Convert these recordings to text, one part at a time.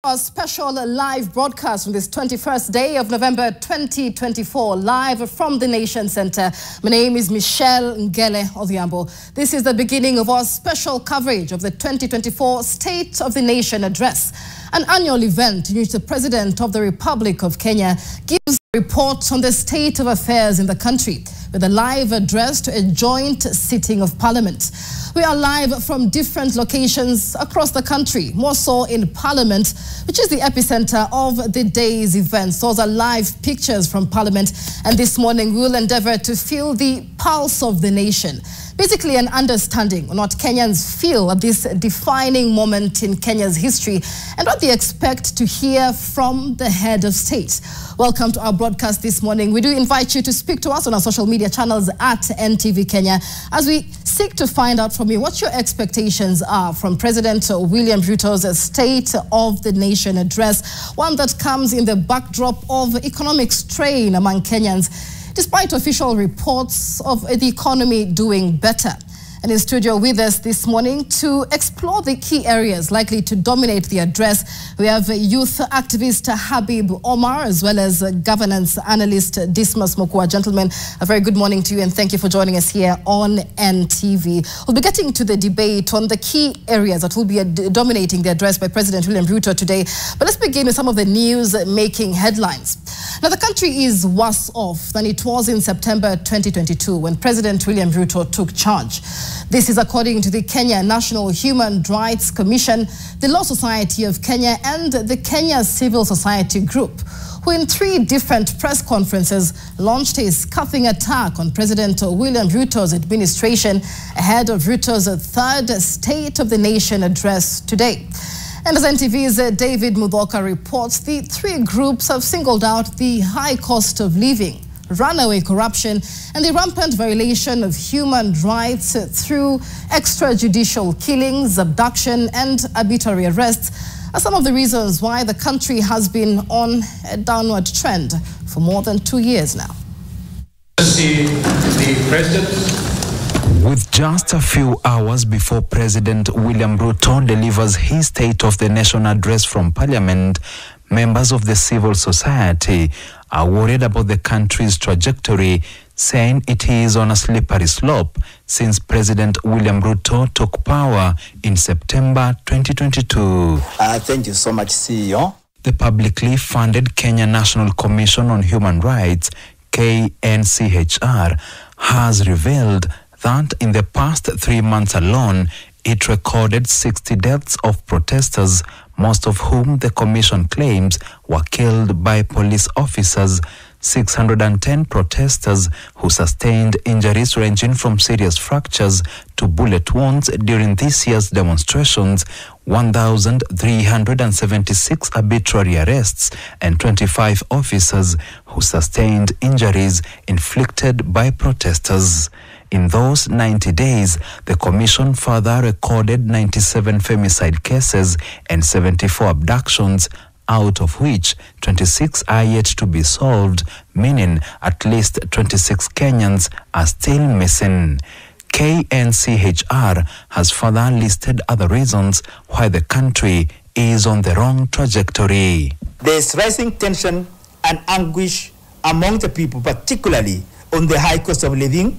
A special live broadcast from this 21st day of November 2024, live from the Nation Center. My name is Michelle Ngele Odhiambo. This is the beginning of our special coverage of the 2024 State of the Nation Address, an annual event in which the President of the Republic of Kenya gives reports on the state of affairs in the country with a live address to a joint sitting of Parliament. We are live from different locations across the country, more so in Parliament, which is the epicenter of the day's events. Those are live pictures from Parliament, and this morning we will endeavor to feel the pulse of the nation. Basically an understanding on what Kenyans feel at this defining moment in Kenya's history and what they expect to hear from the head of state. Welcome to our broadcast this morning. We do invite you to speak to us on our social media channels at NTV Kenya as we seek to find out from you what your expectations are from President William Ruto's State of the Nation address, one that comes in the backdrop of economic strain among Kenyans, despite official reports of the economy doing better. And in studio with us this morning to explore the key areas likely to dominate the address, we have youth activist Habib Omar, as well as governance analyst Dismas Mokua. Gentlemen, a very good morning to you and thank you for joining us here on NTV. We'll be getting to the debate on the key areas that will be dominating the address by President William Ruto today. But let's begin with some of the news-making headlines. Now, the country is worse off than it was in September 2022 when President William Ruto took charge. This is according to the Kenya National Human Rights Commission, the Law Society of Kenya, and the Kenya Civil Society Group, who in 3 different press conferences launched a scathing attack on President William Ruto's administration ahead of Ruto's 3rd State of the Nation address today. And as NTV's David Mudhoka reports, the 3 groups have singled out the high cost of living, runaway corruption, and the rampant violation of human rights through extrajudicial killings, abduction, and arbitrary arrests are some of the reasons why the country has been on a downward trend for more than 2 years now. See the President. With just a few hours before President William Ruto delivers his State of the Nation address from Parliament, members of the civil society are worried about the country's trajectory, saying it is on a slippery slope since President William Ruto took power in September 2022. Thank you so much, CEO. The publicly funded Kenya National Commission on Human Rights, KNCHR, has revealed that in the past 3 months alone, it recorded 60 deaths of protesters, most of whom the commission claims were killed by police officers, 610 protesters who sustained injuries ranging from serious fractures to bullet wounds during this year's demonstrations, 1,376 arbitrary arrests, and 25 officers who sustained injuries inflicted by protesters. In those 90 days, the Commission further recorded 97 femicide cases and 74 abductions, out of which 26 are yet to be solved, meaning at least 26 Kenyans are still missing. KNCHR has further listed other reasons why the country is on the wrong trajectory. There is rising tension and anguish among the people, particularly on the high cost of living,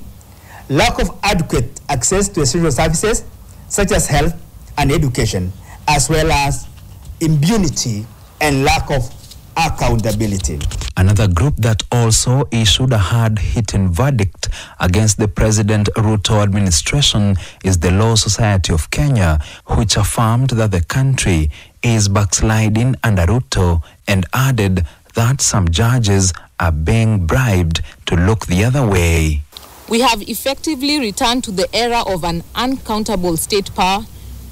lack of adequate access to essential services such as health and education, as well as impunity and lack of accountability. Another group that also issued a hard-hitting verdict against the President Ruto administration is the Law Society of Kenya, which affirmed that the country is backsliding under Ruto and added that some judges are being bribed to look the other way. We have effectively returned to the era of an uncountable state power,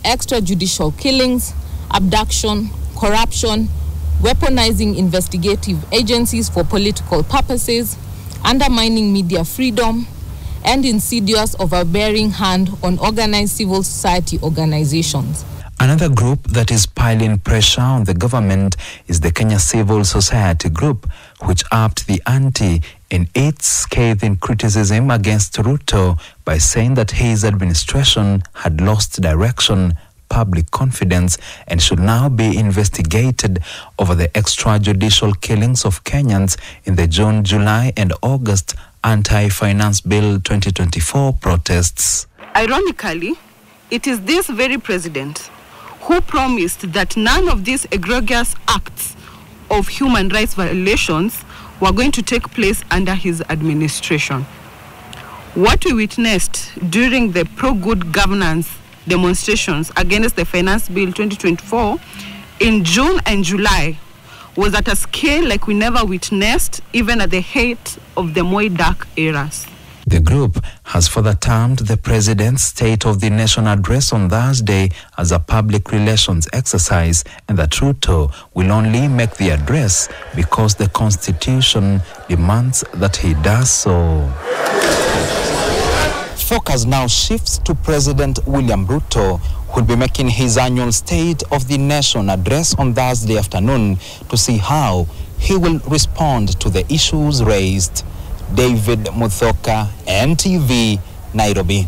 extrajudicial killings, abduction, corruption, weaponizing investigative agencies for political purposes, undermining media freedom, and insidious overbearing hand on organized civil society organizations. Another group that is piling pressure on the government is the Kenya Civil Society Group, which upped the ante in its scathing criticism against Ruto by saying that his administration had lost direction, public confidence and should now be investigated over the extrajudicial killings of Kenyans in the June, July and August Anti-Finance Bill 2024 protests. Ironically, it is this very president who promised that none of these egregious acts of human rights violations were going to take place under his administration. What we witnessed during the pro-good governance demonstrations against the Finance Bill 2024 in June and July was at a scale like we never witnessed even at the height of the Moi dark eras. The group has further termed the President's State of the Nation address on Thursday as a public relations exercise, and that Ruto will only make the address because the Constitution demands that he does so. Focus now shifts to President William Ruto, who will be making his annual State of the Nation address on Thursday afternoon to see how he will respond to the issues raised. David Muthoka, NTV, Nairobi.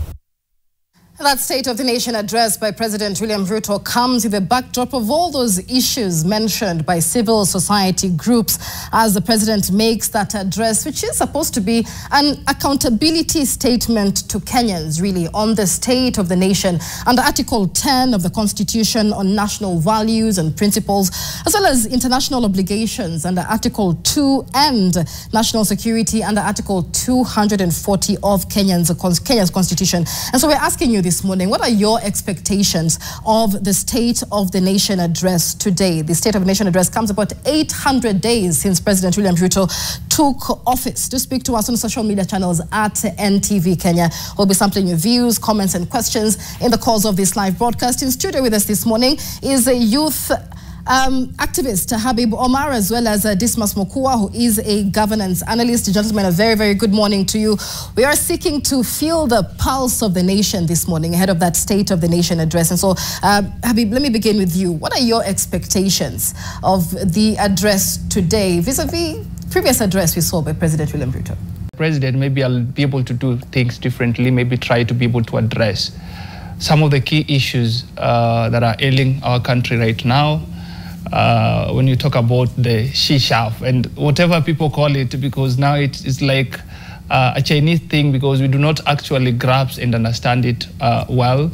That State of the Nation address by President William Ruto comes with the backdrop of all those issues mentioned by civil society groups as the president makes that address, which is supposed to be an accountability statement to Kenyans, really, on the state of the nation under Article 10 of the Constitution on national values and principles, as well as international obligations under Article 2 and national security under Article 240 of Kenya's Constitution. And so we're asking you this morning, what are your expectations of the State of the Nation address today? The State of the Nation address comes about 800 days since President William Ruto took office. To speak to us on social media channels at NTV Kenya. We'll be sampling your views, comments and questions in the course of this live broadcast. In studio with us this morning is a youth activist Habib Omar, as well as Dismas Mokua, who is a governance analyst. Gentlemen, a very, very good morning to you. We are seeking to feel the pulse of the nation this morning ahead of that State of the Nation address. And so, Habib, let me begin with you. What are your expectations of the address today vis-a-vis previous address we saw by President William Ruto? President, maybe I'll be able to do things differently, maybe try to be able to address some of the key issues that are ailing our country right now. When you talk about the shisha and whatever people call it, because now it's like a Chinese thing, because we do not actually grasp and understand it well.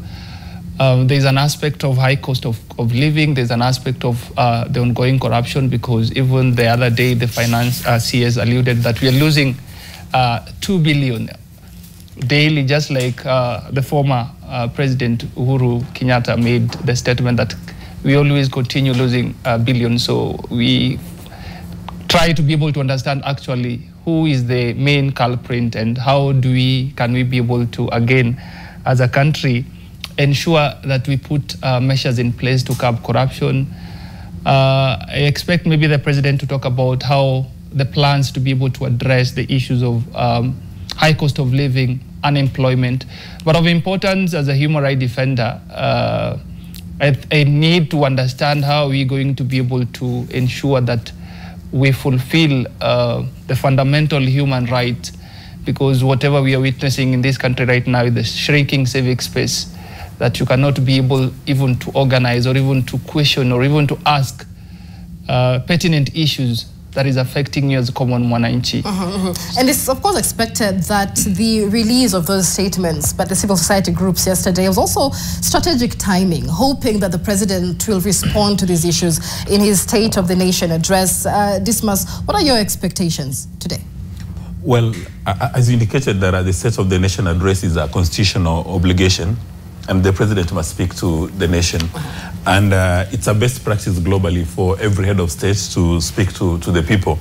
There's an aspect of high cost of living. There's an aspect of the ongoing corruption, because even the other day the finance CS alluded that we are losing 2 billion daily, just like the former President Uhuru Kenyatta made the statement that we always continue losing billions. So we try to be able to understand actually who is the main culprit and how can we be able to, again, as a country, ensure that we put measures in place to curb corruption. I expect maybe the president to talk about how the plans to be able to address the issues of high cost of living, unemployment. But of importance as a human rights defender, I need to understand how we're going to be able to ensure that we fulfill the fundamental human right, because whatever we are witnessing in this country right now is the shrinking civic space, that you cannot be able even to organize or even to question or even to ask pertinent issues that is affecting you as a common mwananchi. And it's of course expected that the release of those statements by the civil society groups yesterday was also strategic timing, hoping that the president will respond to these issues in his State of the Nation address. Dismas, what are your expectations today? Well, as you indicated, that the State of the Nation address is a constitutional obligation, and the president must speak to the nation. And it's a best practice globally for every head of state to speak to the people.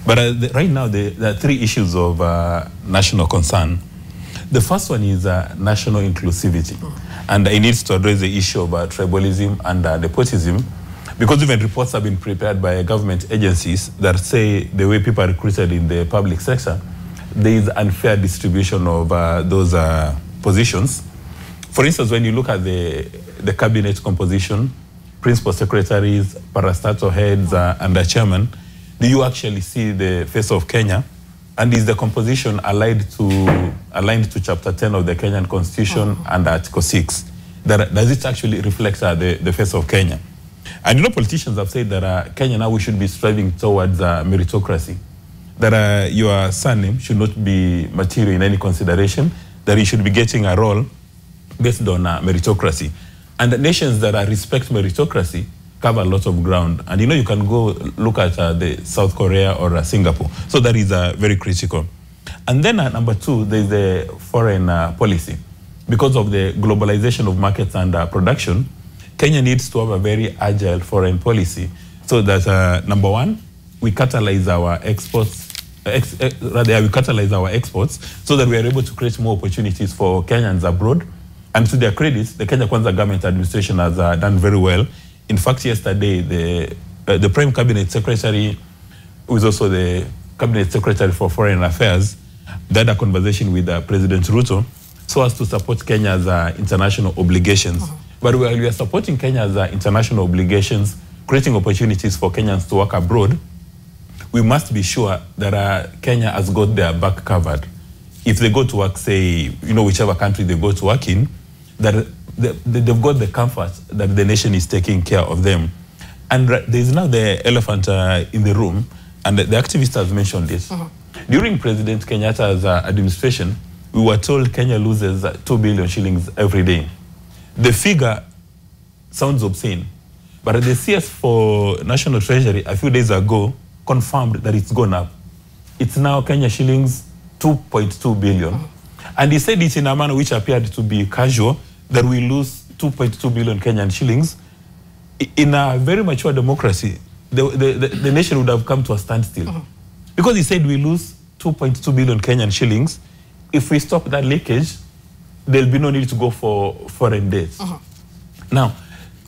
But right now, there are three issues of national concern. The first one is national inclusivity. And it needs to address the issue of tribalism and nepotism, because even reports have been prepared by government agencies that say the way people are recruited in the public sector, there is unfair distribution of those positions. For instance, when you look at the cabinet composition, principal secretaries, parastatal heads, and the chairman, do you actually see the face of Kenya? And is the composition aligned to Chapter 10 of the Kenyan Constitution and Article 6? does it actually reflect the face of Kenya? And politicians have said that Kenya now we should be striving towards meritocracy. That your surname should not be material in any consideration, that you should be getting a role based on meritocracy. And the nations that respect meritocracy cover a lot of ground. And you can go look at the South Korea or Singapore. So that is very critical. And then number two, there's the foreign policy. Because of the globalization of markets and production, Kenya needs to have a very agile foreign policy so that, number one, we catalyze our exports, we catalyze our exports so that we are able to create more opportunities for Kenyans abroad. And to their credit, the Kenya Kwanza government administration has done very well. In fact, yesterday, the Prime Cabinet Secretary, who is also the Cabinet Secretary for Foreign Affairs, had a conversation with President Ruto so as to support Kenya's international obligations. But while we are supporting Kenya's international obligations, creating opportunities for Kenyans to work abroad, we must be sure that Kenya has got their back covered. If they go to work, say, whichever country they go to work in, that they've got the comfort that the nation is taking care of them. And there's now the elephant in the room, and the activist has mentioned this. During President Kenyatta's administration, we were told Kenya loses 2 billion shillings every day. The figure sounds obscene, but the CS for National Treasury a few days ago confirmed that it's gone up. It's now Kenya shillings 2.2 billion. And he said it in a manner which appeared to be casual, that we lose 2.2 billion Kenyan shillings. In a very mature democracy, the nation would have come to a standstill. Because he said we lose 2.2 billion Kenyan shillings. If we stop that leakage, there'll be no need to go for foreign debts. Now,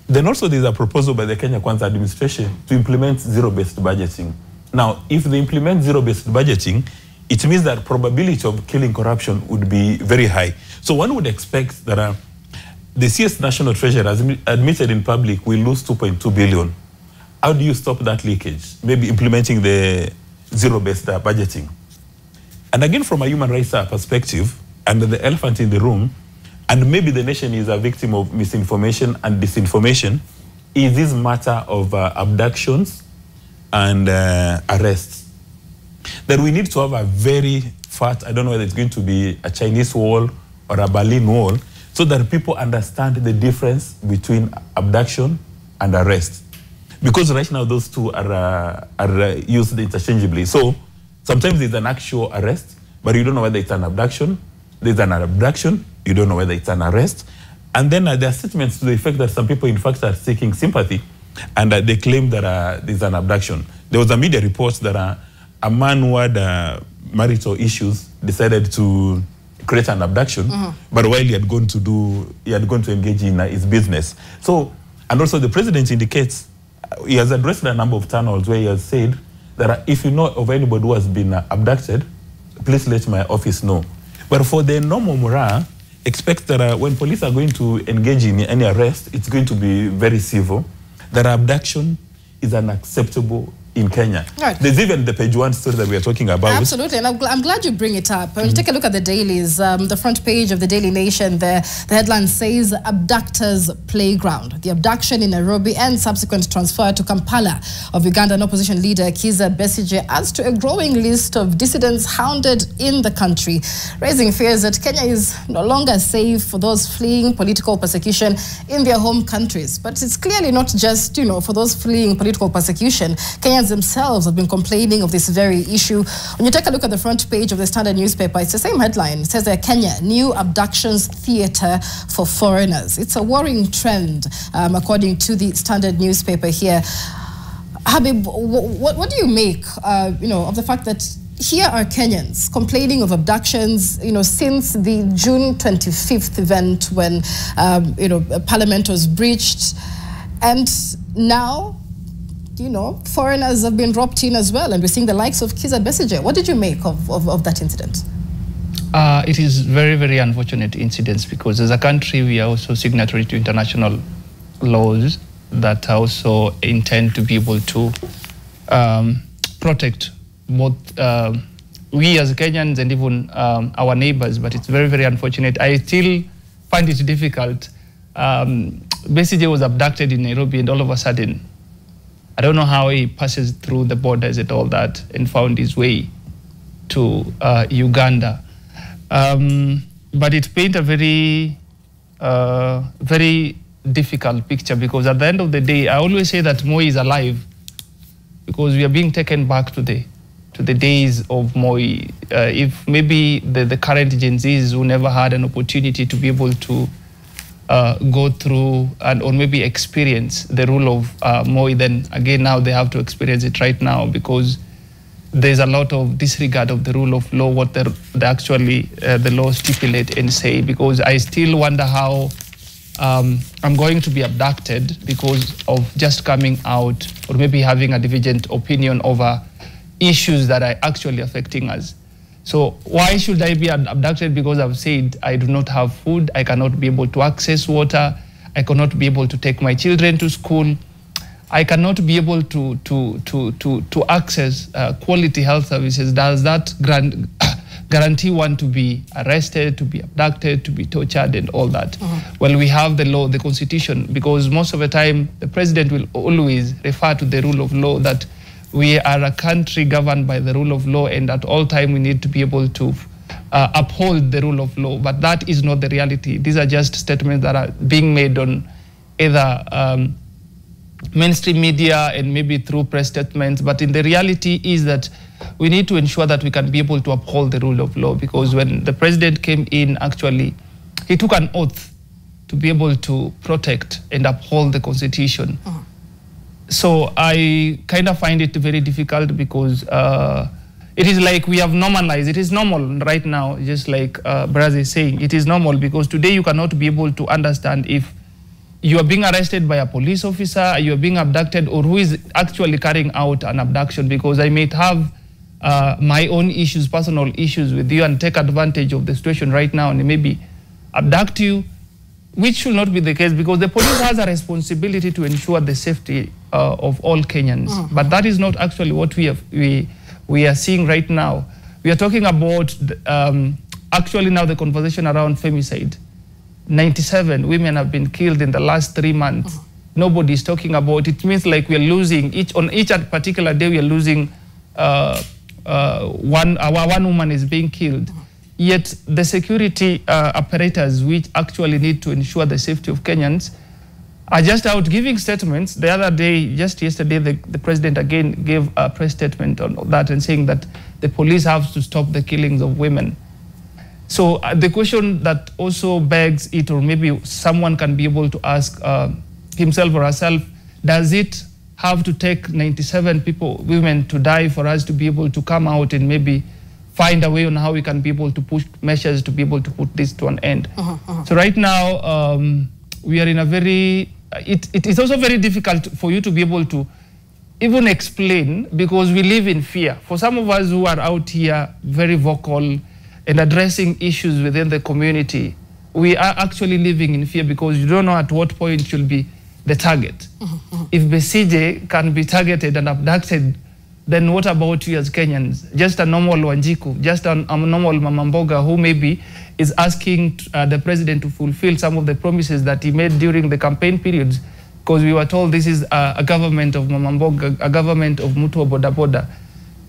then also there's a proposal by the Kenya Kwanza administration to implement zero-based budgeting. Now, if they implement zero-based budgeting, it means that probability of killing corruption would be very high. So one would expect that the CS National Treasury has admitted in public we lose 2.2 billion. How do you stop that leakage? Maybe implementing the zero-based budgeting. And again, from a human rights perspective, and the elephant in the room, and maybe the nation is a victim of misinformation and disinformation, is this matter of abductions and arrests. That we need to have a very fat, I don't know whether it's going to be a Chinese wall or a Berlin Wall, so that people understand the difference between abduction and arrest. Because right now those two are used interchangeably. So sometimes it's an actual arrest, but you don't know whether it's an abduction. There's an abduction, you don't know whether it's an arrest. And then there are statements to the effect that some people in fact are seeking sympathy, and they claim that there's an abduction. There was a media report that a man who had marital issues decided to create an abduction, but while he had gone to engage in his business. So, and also the president indicates, he has addressed a number of town halls where he has said that if you know of anybody who has been abducted, please let my office know. But for the normal morale, expect that when police are going to engage in any arrest, it's going to be very civil. That abduction is unacceptable in Kenya. Right. There's even the page one story that we are talking about. Absolutely, and I'm glad you bring it up. When you take a look at the dailies, the front page of the Daily Nation, the headline says, Abductors Playground. The abduction in Nairobi and subsequent transfer to Kampala of Ugandan opposition leader Kizza Besigye adds to a growing list of dissidents hounded in the country, raising fears that Kenya is no longer safe for those fleeing political persecution in their home countries. But it's clearly not just, for those fleeing political persecution. Kenyans themselves have been complaining of this very issue. When you take a look at the front page of the Standard newspaper, it's the same headline. It says that Kenya, new abductions theater for foreigners. It's a worrying trend, according to the Standard newspaper here. Habib, what do you make, of the fact that here are Kenyans complaining of abductions, since the June 25th event when, Parliament was breached, and now, foreigners have been dropped in as well, and we're seeing the likes of Kizza Besigye. What did you make of that incident? It is very, very unfortunate incidents, because as a country, we are also signatory to international laws that also intend to be able to protect both we as Kenyans and even our neighbors. But it's very, very unfortunate. I still find it difficult Besigye was abducted in Nairobi, and all of a sudden, I don't know how he passes through the borders and all that and found his way to Uganda. But it paints a very, very difficult picture, because at the end of the day, I always say that Moi is alive because we are being taken back to the days of Moi. If maybe the current Gen Zs who never had an opportunity to be able to go through or maybe experience the rule of Moi, then again now they have to experience it right now, because there's a lot of disregard of the rule of law, what the law stipulate and say, because I still wonder how I'm going to be abducted because of just coming out or maybe having a divergent opinion over issues that are actually affecting us. So why should I be abducted? Because I've said I do not have food, I cannot be able to access water, I cannot be able to take my children to school, I cannot be able to access quality health services. Does that guarantee one to be arrested, to be abducted, to be tortured and all that? Well, we have the law, the constitution, because most of the time the president will always refer to the rule of law, that we are a country governed by the rule of law, and at all time we need to be able to uphold the rule of law. But that is not the reality. These are just statements that are being made on either mainstream media and maybe through press statements. But in the reality is that we need to ensure that we can be able to uphold the rule of law, because when the president came in, actually, he took an oath to be able to protect and uphold the constitution. So I kind of find it very difficult, because it is like we have normalized. It is normal right now, just like Braz is saying. It is normal because today you cannot be able to understand if you are being arrested by a police officer, you are being abducted, or who is actually carrying out an abduction, because I may have my own issues, personal issues with you, and take advantage of the situation right now and maybe abduct you, which should not be the case, because the police has a responsibility to ensure the safety of all Kenyans. But that is not actually what we are seeing right now. We are talking about actually now the conversation around femicide. 97 women have been killed in the last 3 months. Nobody is talking about it. It means like we are losing, on each particular day we are losing one woman is being killed. Yet the security apparatus, which actually need to ensure the safety of Kenyans, are just out giving statements. The other day, just yesterday, the president again gave a press statement on that and saying that the police have to stop the killings of women. So the question that also begs it, or maybe someone can be able to ask himself or herself, does it have to take 97 women to die for us to be able to come out and maybe find a way on how we can be able to push measures to be able to put this to an end? So right now, we are in a very, it is also very difficult for you to be able to even explain, because we live in fear. For some of us who are out here very vocal and addressing issues within the community, we are actually living in fear, because you don't know at what point you'll be the target. If Besigye can be targeted and abducted, then what about you as Kenyans? Just a normal Wanjiku, just a normal Mamamboga who maybe is asking the president to fulfill some of the promises that he made during the campaign periods, because we were told this is a government of Mamamboga, a government of Mutu Boda Boda.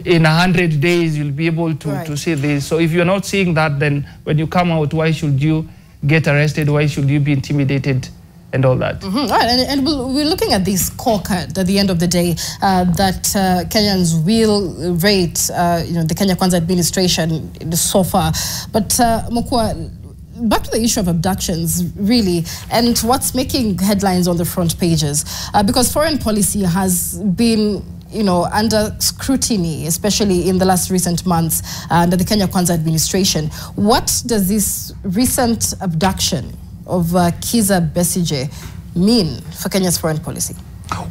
In 100 days, you'll be able to see this. So if you're not seeing that, then when you come out, why should you get arrested? Why should you be intimidated and all that? Right, and we're looking at this scorecard at the end of the day that Kenyans will rate, the Kenya Kwanza administration so far. But Mokua, back to the issue of abductions, really, and what's making headlines on the front pages, because foreign policy has been under scrutiny, especially in the last recent months under the Kenya Kwanza administration. What does this recent abduction of Kizza Besigye mean for Kenya's foreign policy?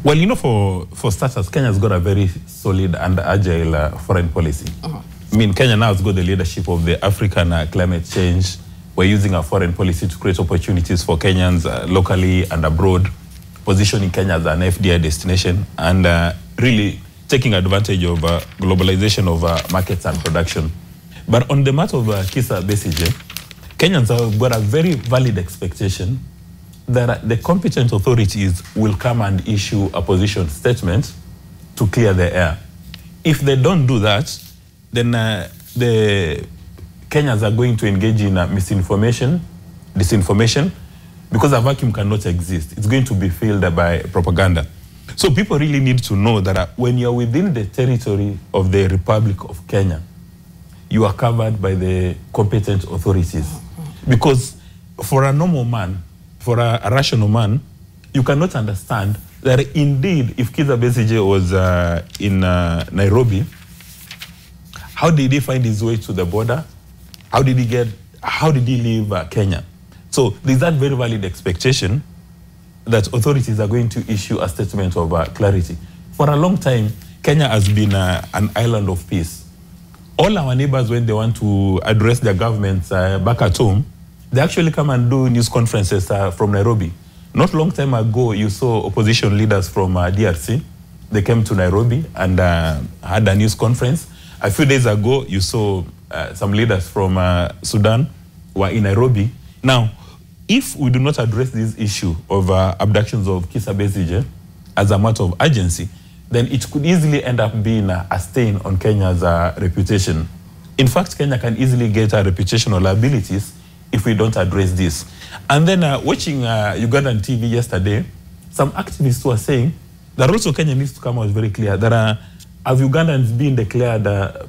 Well, for starters, Kenya's got a very solid and agile foreign policy. I mean, Kenya now has got the leadership of the African climate change. We're using our foreign policy to create opportunities for Kenyans locally and abroad, positioning Kenya as an FDI destination, and really taking advantage of globalization of markets and production. But on the matter of Kizza Besigye, Kenyans have got a very valid expectation that the competent authorities will come and issue a position statement to clear the air. If they don't do that, then the Kenyans are going to engage in misinformation, disinformation, because a vacuum cannot exist. It's going to be filled by propaganda. So people really need to know that when you're within the territory of the Republic of Kenya, you are covered by the competent authorities. Because for a normal man, for a rational man, you cannot understand that indeed, if Kizza Besigye was in Nairobi, how did he find his way to the border? How did he leave Kenya? So there's that very valid expectation that authorities are going to issue a statement of clarity. For a long time, Kenya has been an island of peace. All our neighbors, when they want to address their governments back at home, they actually come and do news conferences from Nairobi. Not long time ago, you saw opposition leaders from DRC. They came to Nairobi and had a news conference. A few days ago, you saw some leaders from Sudan were in Nairobi. Now, if we do not address this issue of abductions of Kizza Besigye as a matter of urgency, then it could easily end up being a stain on Kenya's reputation. In fact, Kenya can easily get reputational liabilities if we don't address this. And then watching Ugandan TV yesterday, some activists were saying that also Kenya needs to come out very clear that have Ugandans been declared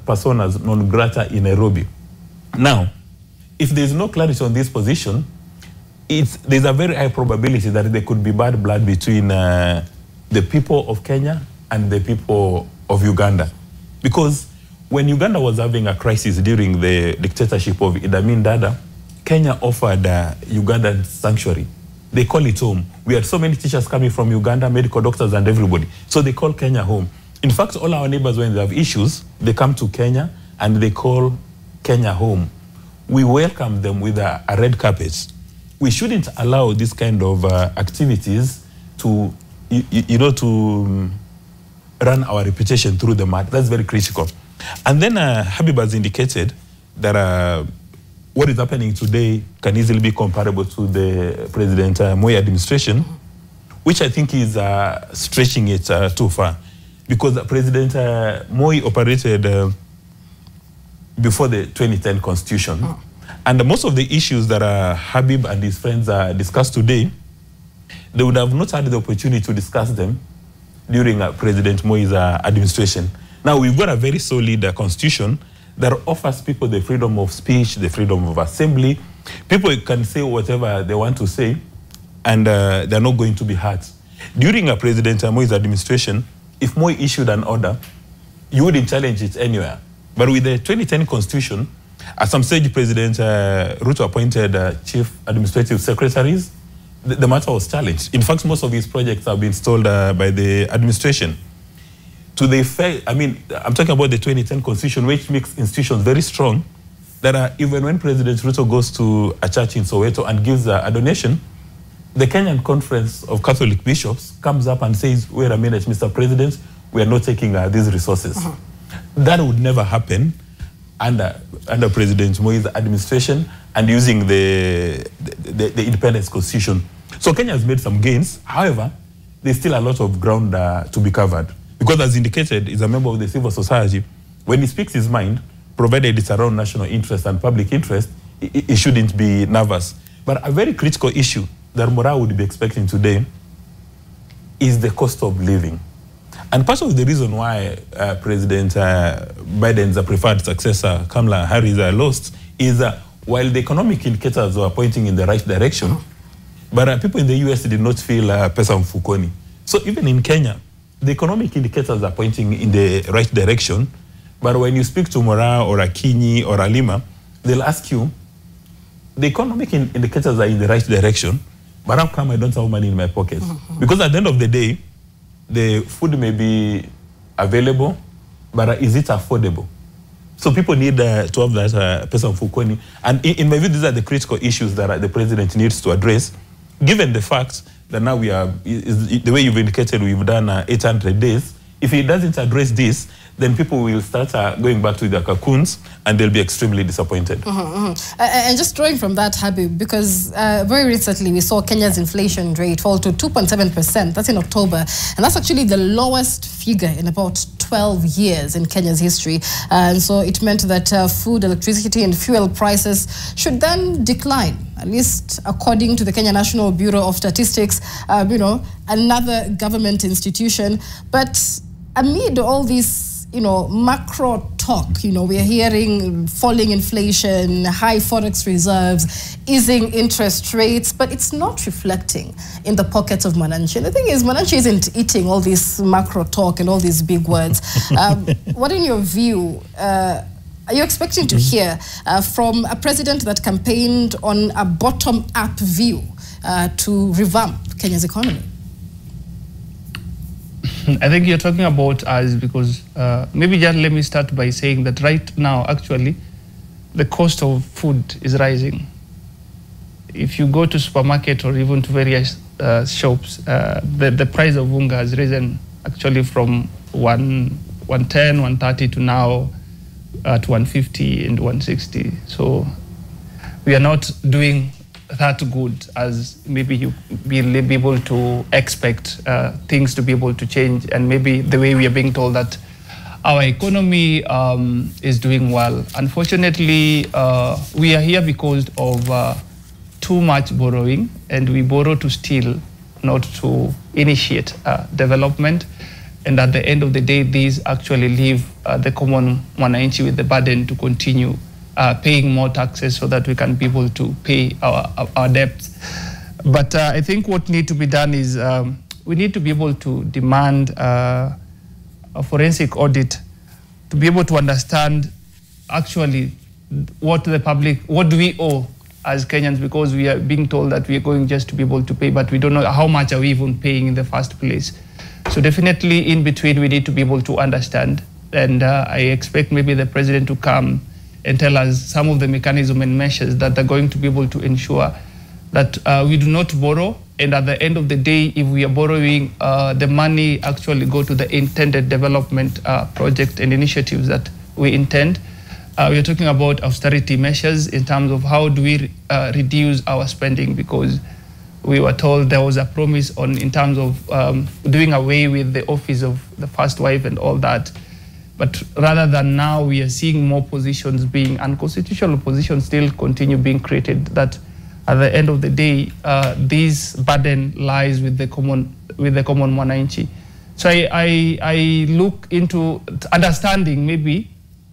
personas non grata in Nairobi. Now, if there's no clarity on this position, there's a very high probability that there could be bad blood between the people of Kenya and the people of Uganda. Because when Uganda was having a crisis during the dictatorship of Idi Amin Dada, Kenya offered Uganda sanctuary. They call it home. We had so many teachers coming from Uganda, medical doctors and everybody. So they call Kenya home. In fact, all our neighbors, when they have issues, they come to Kenya and they call Kenya home. We welcome them with a red carpet. We shouldn't allow this kind of activities to, to run our reputation through the mud. That's very critical. And then Habib has indicated that what is happening today can easily be comparable to the President Moi administration, which I think is stretching it too far. Because President Moi operated before the 2010 Constitution. And most of the issues that Habib and his friends discussed today, they would have not had the opportunity to discuss them during President Moi's administration. Now, we've got a very solid constitution that offers people the freedom of speech, the freedom of assembly. People can say whatever they want to say, and they're not going to be hurt. During President Moi's administration, if Moi issued an order, you wouldn't challenge it anywhere. But with the 2010 Constitution, at some stage, President Ruto appointed chief administrative secretaries. The matter was challenged. In fact, most of these projects have been stalled by the administration. To the effect, I mean, I'm talking about the 2010 Constitution, which makes institutions very strong, that even when President Ruto goes to a church in Soweto and gives a donation, the Kenyan Conference of Catholic Bishops comes up and says, wait a minute, Mr. President, we are not taking these resources. That would never happen under President Moi's administration and using the Independence Constitution. So Kenya has made some gains. However, there's still a lot of ground to be covered. Because as indicated, he's a member of the civil society. When he speaks his mind, provided it's around national interest and public interest, he shouldn't be nervous. But a very critical issue that Mora would be expecting today is the cost of living. And part of the reason why President Biden's preferred successor, Kamala Harris, lost is while the economic indicators were pointing in the right direction, but people in the US did not feel pesa mfukoni. So even in Kenya, the economic indicators are pointing in the right direction, but when you speak to Mora or Akinyi or Alima, they'll ask you, the economic indicators are in the right direction, but how come I don't have money in my pocket? Because at the end of the day, the food may be available, but is it affordable? So people need to have that pesa mfukoni. And in my view, these are the critical issues that the president needs to address, given the fact that now we are, the way you've indicated, we've done 800 days. if he doesn't address this, then people will start going back to their cocoons and they'll be extremely disappointed. And just drawing from that, Habib, because very recently we saw Kenya's inflation rate fall to 2.7%. That's in October. And that's actually the lowest figure in about 12 years in Kenya's history. And so it meant that food, electricity and fuel prices should then decline, at least according to the Kenya National Bureau of Statistics, another government institution. But amid all this, macro talk, we're hearing falling inflation, high forex reserves, easing interest rates, but it's not reflecting in the pockets of Mwananchi. And the thing is, Mwananchi isn't eating all this macro talk and all these big words. What, in your view, are you expecting to hear from a president that campaigned on a bottom-up view to revamp Kenya's economy? I think you're talking about us because maybe just let me start by saying that right now, actually, the cost of food is rising. If you go to supermarket or even to various shops, the price of unga has risen actually from 110, 130 to now at 150 and 160. So we are not doing that good as maybe you will be able to expect things to be able to change, and maybe the way we are being told that our economy is doing well. Unfortunately, we are here because of too much borrowing, and we borrow to steal, not to initiate development. And at the end of the day, these actually leave the common Mwananchi with the burden to continue paying more taxes so that we can be able to pay our debts. But I think what needs to be done is we need to be able to demand a forensic audit to be able to understand actually what do we owe as Kenyans, because we are being told that we are going just to be able to pay, but we don't know how much are we even paying in the first place. So definitely in between we need to be able to understand, and I expect maybe the president to come and tell us some of the mechanisms and measures that are going to be able to ensure that we do not borrow, and at the end of the day, if we are borrowing, the money actually go to the intended development project and initiatives that we intend. We are talking about austerity measures in terms of how do we reduce our spending, because we were told there was a promise in terms of doing away with the office of the first wife and all that. But rather than now, we are seeing more positions being unconstitutional positions still continue being created, that at the end of the day, this burden lies with the common Mwananchi. So I look into understanding maybe,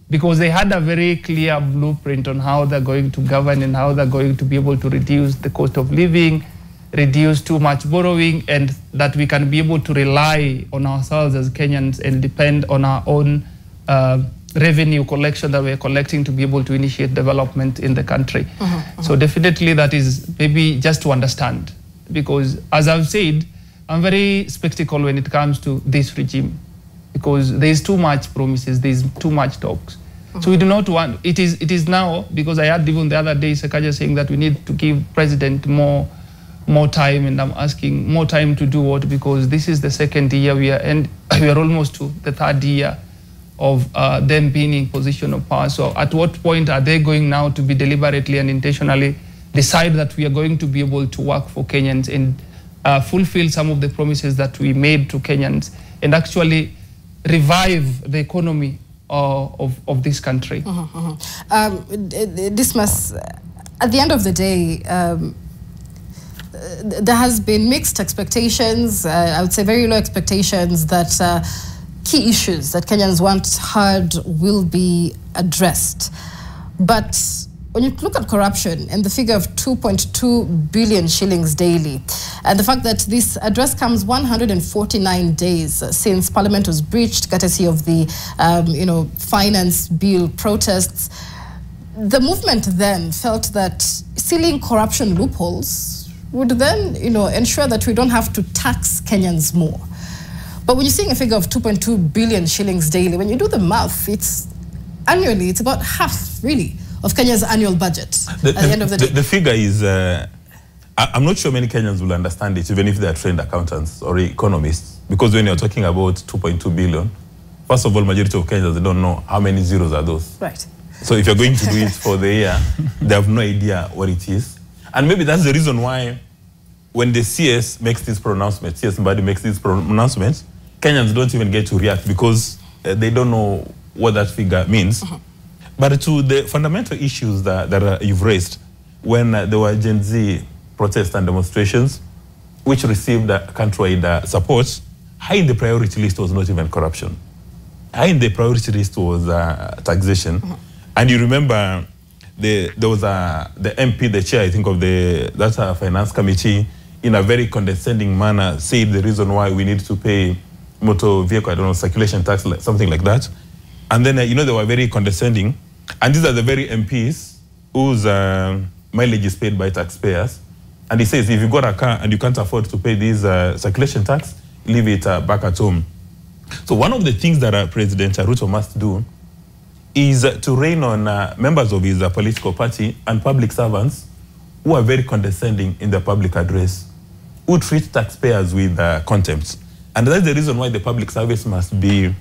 because they had a very clear blueprint on how they're going to govern and how they're going to be able to reduce the cost of living, reduce too much borrowing, and that we can be able to rely on ourselves as Kenyans and depend on our own revenue collection that we're collecting to be able to initiate development in the country. So definitely that is maybe just to understand, because as I've said, I'm very skeptical when it comes to this regime, because there's too much promises, there's too much talks. So we do not want, it is now, because I had even the other day Sakaja saying that we need to give president more time, and I'm asking more time to do what? Because this is the second year we are, and we are almost to the third year of them being in position of power. So at what point are they going now to be deliberately and intentionally decide that we are going to be able to work for Kenyans and fulfill some of the promises that we made to Kenyans and actually revive the economy of this country? This must, at the end of the day, there has been mixed expectations, I would say very low expectations that key issues that Kenyans want heard will be addressed. But when you look at corruption and the figure of 2.2 billion shillings daily, and the fact that this address comes 149 days since Parliament was breached, courtesy of the finance bill protests, the movement then felt that sealing corruption loopholes would then, ensure that we don't have to tax Kenyans more. But when you're seeing a figure of 2.2 billion shillings daily, when you do the math, it's about half, really, of Kenya's annual budget at the end of the day. The figure is I'm not sure many Kenyans will understand it, even if they are trained accountants or economists, because when you're talking about 2.2 billion, first of all, majority of Kenyans, they don't know how many zeros are those. Right. So if you're going to do it for the year, they have no idea what it is. And maybe that's the reason why when the CS makes this pronouncement, CS Mbadi makes this pronouncement, Kenyans don't even get to react because they don't know what that figure means. But to the fundamental issues that you've raised, when there were Gen Z protests and demonstrations, which received countrywide support, high in the priority list was not even corruption. High in the priority list was taxation. And you remember there was the MP, the chair, I think, of that finance committee, in a very condescending manner, said the reason why we need to pay motor vehicle, I don't know, circulation tax, something like that. And then, they were very condescending. And these are the very MPs whose mileage is paid by taxpayers. And he says, if you got a car and you can't afford to pay this circulation tax, leave it back at home. So one of the things that President Ruto must do is to rein on members of his political party and public servants who are very condescending in their public address, who treat taxpayers with contempt. And that's the reason why the public service must be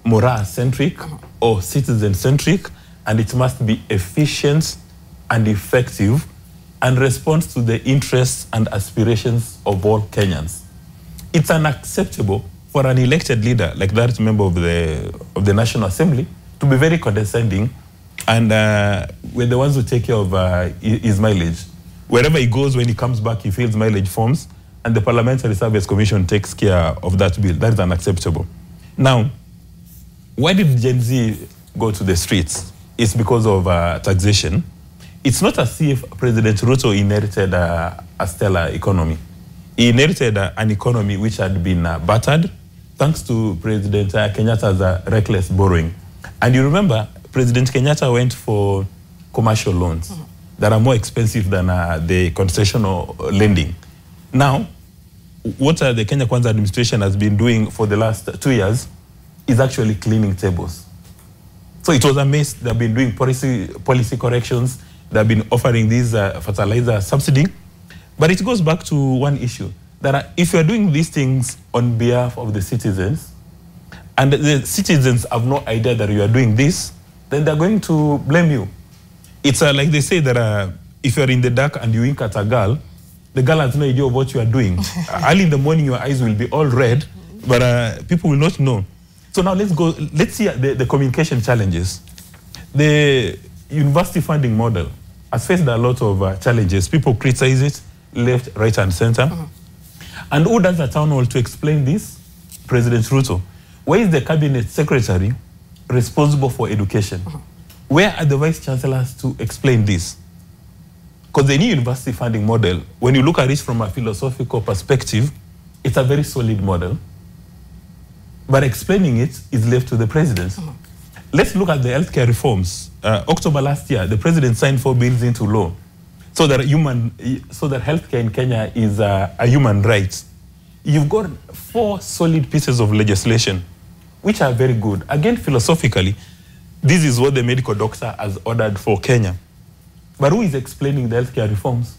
morale-centric or citizen-centric, and it must be efficient and effective and respond to the interests and aspirations of all Kenyans. It's unacceptable for an elected leader like that member of the National Assembly to be very condescending, and we're the ones who take care of his mileage. Wherever he goes, when he comes back, he fills mileage forms, and the Parliamentary Service Commission takes care of that bill. That is unacceptable. Now, why did Gen Z go to the streets? It's because of taxation. It's not as if President Ruto inherited a stellar economy. He inherited an economy which had been battered thanks to President Kenyatta's reckless borrowing. And you remember, President Kenyatta went for commercial loans that are more expensive than the concessional lending. Now, what the Kenya Kwanza administration has been doing for the last 2 years is actually cleaning tables. So it was a mess. They've been doing policy corrections. They've been offering these fertilizer subsidy. But it goes back to one issue, that if you're doing these things on behalf of the citizens, and the citizens have no idea that you are doing this, then they're going to blame you. It's like they say that if you're in the dark and you wink at a girl, the girl has no idea of what you are doing. Early in the morning, your eyes will be all red, but people will not know. So now let's see the communication challenges. The university funding model has faced a lot of challenges. People criticize it, left, right, and center. And who does a town hall to explain this? President Ruto. Where is the cabinet secretary responsible for education? Where are the vice chancellors to explain this? Because the new university funding model, when you look at it from a philosophical perspective, it's a very solid model. But explaining it is left to the president. Let's look at the healthcare reforms. October last year, the president signed 4 bills into law so that healthcare in Kenya is a human right. You've got 4 solid pieces of legislation, which are very good. Again, philosophically, this is what the medical doctor has ordered for Kenya. But who is explaining the healthcare reforms?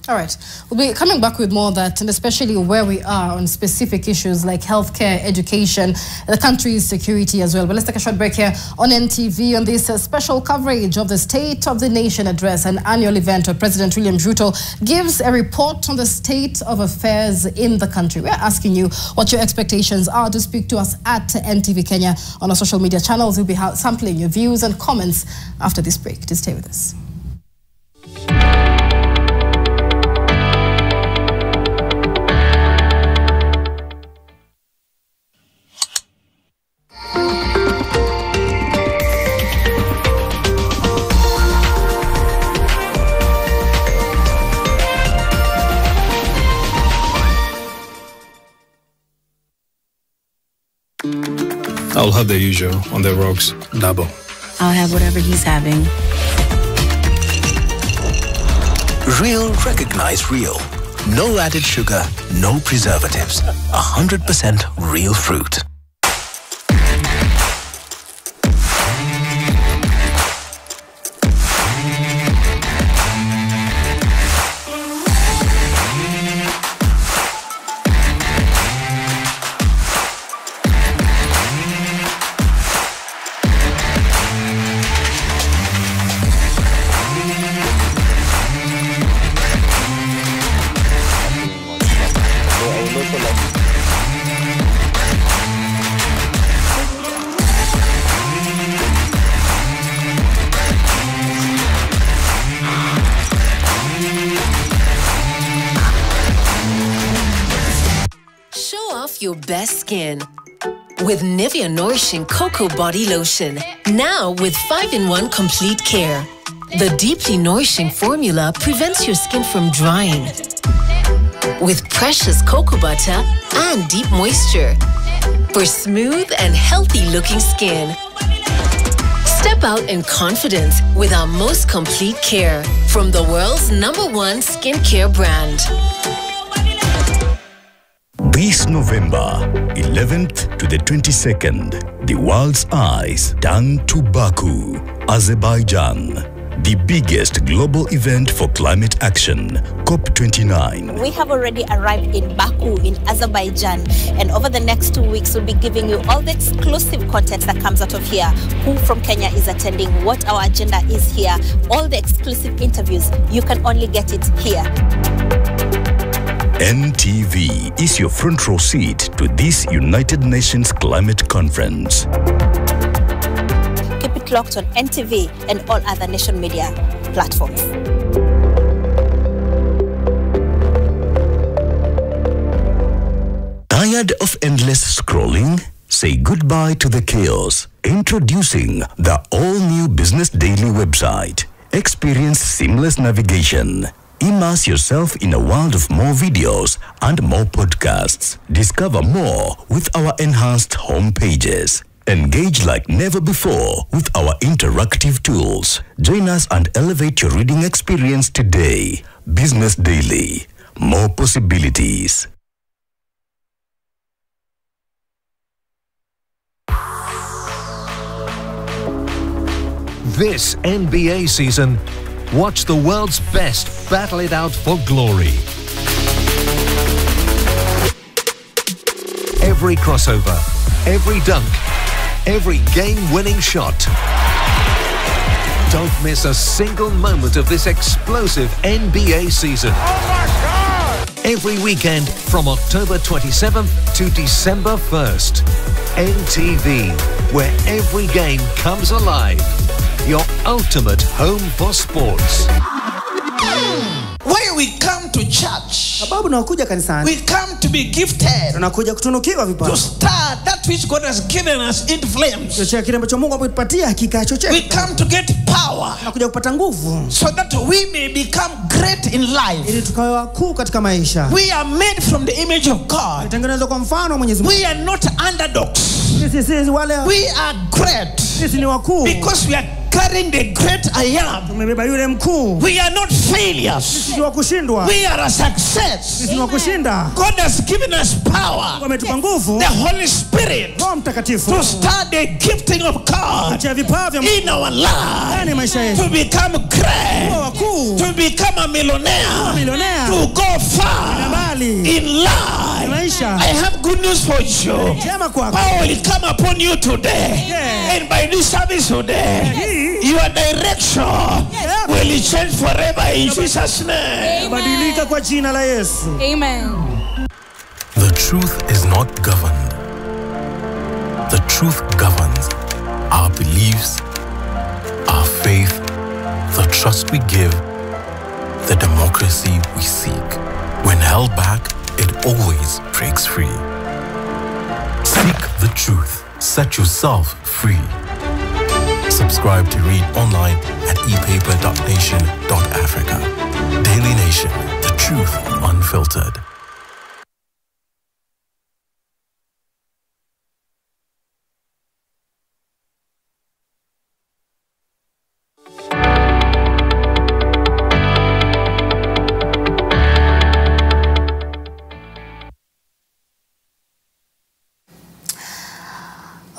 All right. We'll be coming back with more of that, and especially where we are on specific issues like healthcare, education, the country's security as well. But let's take a short break here on NTV on this special coverage of the State of the Nation Address, an annual event where President William Ruto gives a report on the state of affairs in the country. We're asking you what your expectations are. To speak to us at NTV Kenya on our social media channels. We'll be sampling your views and comments after this break. Just stay with us. I'll have the usual on the rocks, double. I'll have whatever he's having. Real recognize real. No added sugar, no preservatives. 100% real fruit. best skin. With Nivea Nourishing Cocoa Body Lotion. Now with 5-in-1 Complete Care. The deeply nourishing formula prevents your skin from drying. With precious cocoa butter and deep moisture. For smooth and healthy looking skin. Step out in confidence with our most complete care from the world's #1 skincare brand. This November 11th to the 22nd, the world's eyes turn to Baku, Azerbaijan. The biggest global event for climate action, COP29. We have already arrived in Baku in Azerbaijan, and over the next 2 weeks we'll be giving you all the exclusive content that comes out of here, who from Kenya is attending, what our agenda is here, all the exclusive interviews. You can only get it here. NTV is your front row seat to this United Nations Climate Conference. Keep it locked on NTV and all other nation media platforms. Tired of endless scrolling? Say goodbye to the chaos. Introducing the all-new Business Daily website. Experience seamless navigation. Immerse yourself in a world of more videos and more podcasts. Discover more with our enhanced home pages. Engage like never before with our interactive tools. Join us and elevate your reading experience today. Business Daily. More possibilities. This NBA season, watch the world's best battle it out for glory. Every crossover, every dunk, every game-winning shot. Don't miss a single moment of this explosive NBA season. Oh my God! Every weekend from October 27th to December 1st. NTV, where every game comes alive. Your ultimate home for sports. Why we come to church? Sababu nakuja kanisani. We come to be gifted. Tunakuja kutunukiwa vipawa. To start that which God has given us in flames. Chochote kile ambacho Mungu ametupatia hakika chochote. We come to get power. Tunakuja kupata nguvu. So that we may become great in life. Ili tukawe wakuu katika maisha. We are made from the image of God. Tutengenezwa kwa mfano wa Mwenyezi Mungu. We are not underdogs. Sisi wale. We are great. Sisi ni wakuu. Because we are carrying the great I am. Tumebeba yule mkuu. We are not failures. Sisi ni wa kushindwa. We are a success. Sisi ni wa kushinda. God has given us power. Mungu ametupa nguvu. The Holy Spirit. Roho Mtakatifu. To start the gifting of God in our life. To become great. To become a millionaire. To go far in life. I have good news for you. Power will come upon you today. And by this service today, your direction will change forever in Jesus' name. Amen. The truth is not governed. The truth governs our beliefs, our faith, the trust we give, the democracy we seek. When held back, it always breaks free. Seek the truth. Set yourself free. Subscribe to read online at epaper.nation.africa. Daily Nation, the truth unfiltered.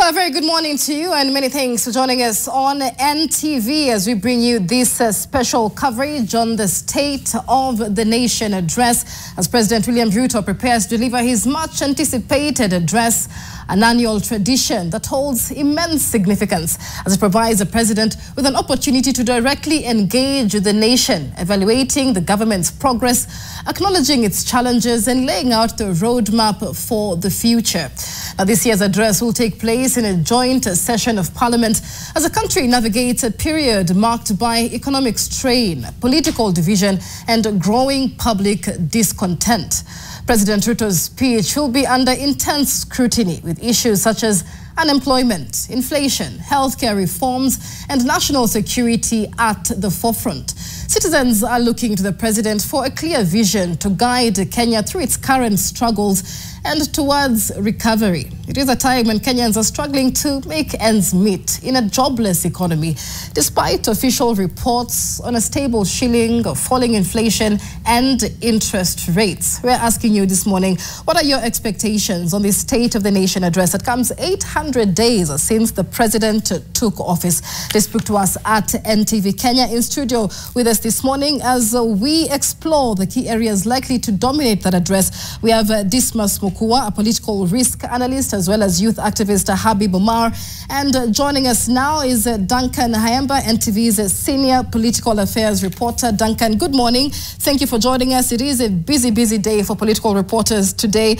A very good morning to you and many thanks for joining us on NTV as we bring you this special coverage on the State of the Nation address as President William Ruto prepares to deliver his much anticipated address, an annual tradition that holds immense significance as it provides the president with an opportunity to directly engage with the nation, evaluating the government's progress, acknowledging its challenges and laying out the roadmap for the future. Now, this year's address will take place in a joint session of Parliament as the country navigates a period marked by economic strain, political division, and growing public discontent. President Ruto's speech will be under intense scrutiny, with issues such as unemployment, inflation, healthcare reforms, and national security at the forefront. Citizens are looking to the president for a clear vision to guide Kenya through its current struggles and towards recovery. It is a time when Kenyans are struggling to make ends meet in a jobless economy, despite official reports on a stable shilling, falling inflation, and interest rates. We're asking you this morning, what are your expectations on the State of the Nation address that comes 800 days since the president took office? They spoke to us at NTV Kenya. In studio with us this morning as we explore the key areas likely to dominate that address. We have Dismas Mukua, a political risk analyst, as well as youth activist Habib Omar. And joining us now is Duncan Hayamba, NTV's senior political affairs reporter. Duncan, good morning. Thank you for joining us. It is a busy day for political reporters today.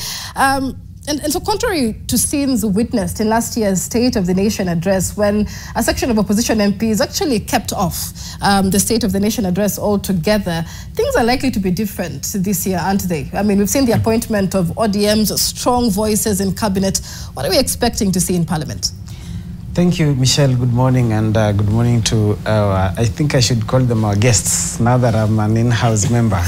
And so contrary to scenes witnessed in last year's State of the Nation address, when a section of opposition MPs actually kept off the State of the Nation address altogether, things are likely to be different this year, aren't they? I mean, we've seen the appointment of ODM's strong voices in cabinet. What are we expecting to see in Parliament? Thank you, Michelle. Good morning, and good morning to our, I think I should call them our guests now that I'm an in-house member.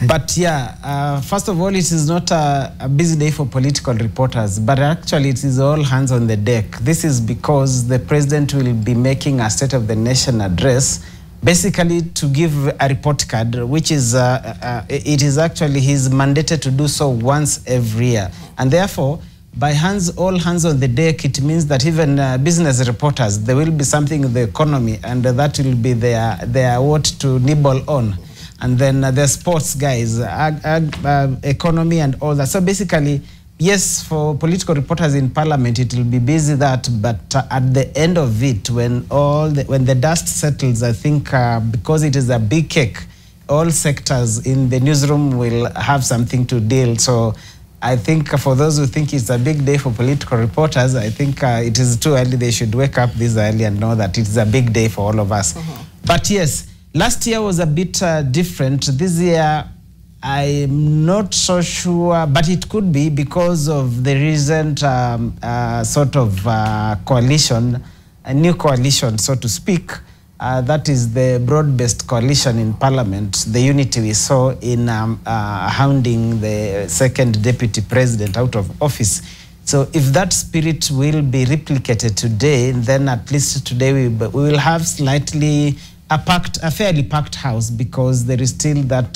But yeah, first of all, it is not a busy day for political reporters, but actually it is all hands on the deck. This is because the president will be making a State of the Nation address, basically to give a report card, which is, it is actually, he's mandated to do so once every year. And therefore, by all hands on the deck, it means that even business reporters, there will be something in the economy, and that will be their what to nibble on. And then the sports guys, economy and all that. So basically, yes, for political reporters in Parliament, it will be busy that, but at the end of it, when the dust settles, I think because it is a big cake, all sectors in the newsroom will have something to deal. So I think for those who think it's a big day for political reporters, I think it is too early. They should wake up this early and know that it is a big day for all of us. But yes, last year was a bit different. This year, I'm not so sure, but it could be because of the recent sort of coalition, a new coalition, so to speak. That is the broad-based coalition in Parliament, the unity we saw in hounding the second deputy president out of office. So if that spirit will be replicated today, then at least today we will have slightly a fairly packed house, because there is still that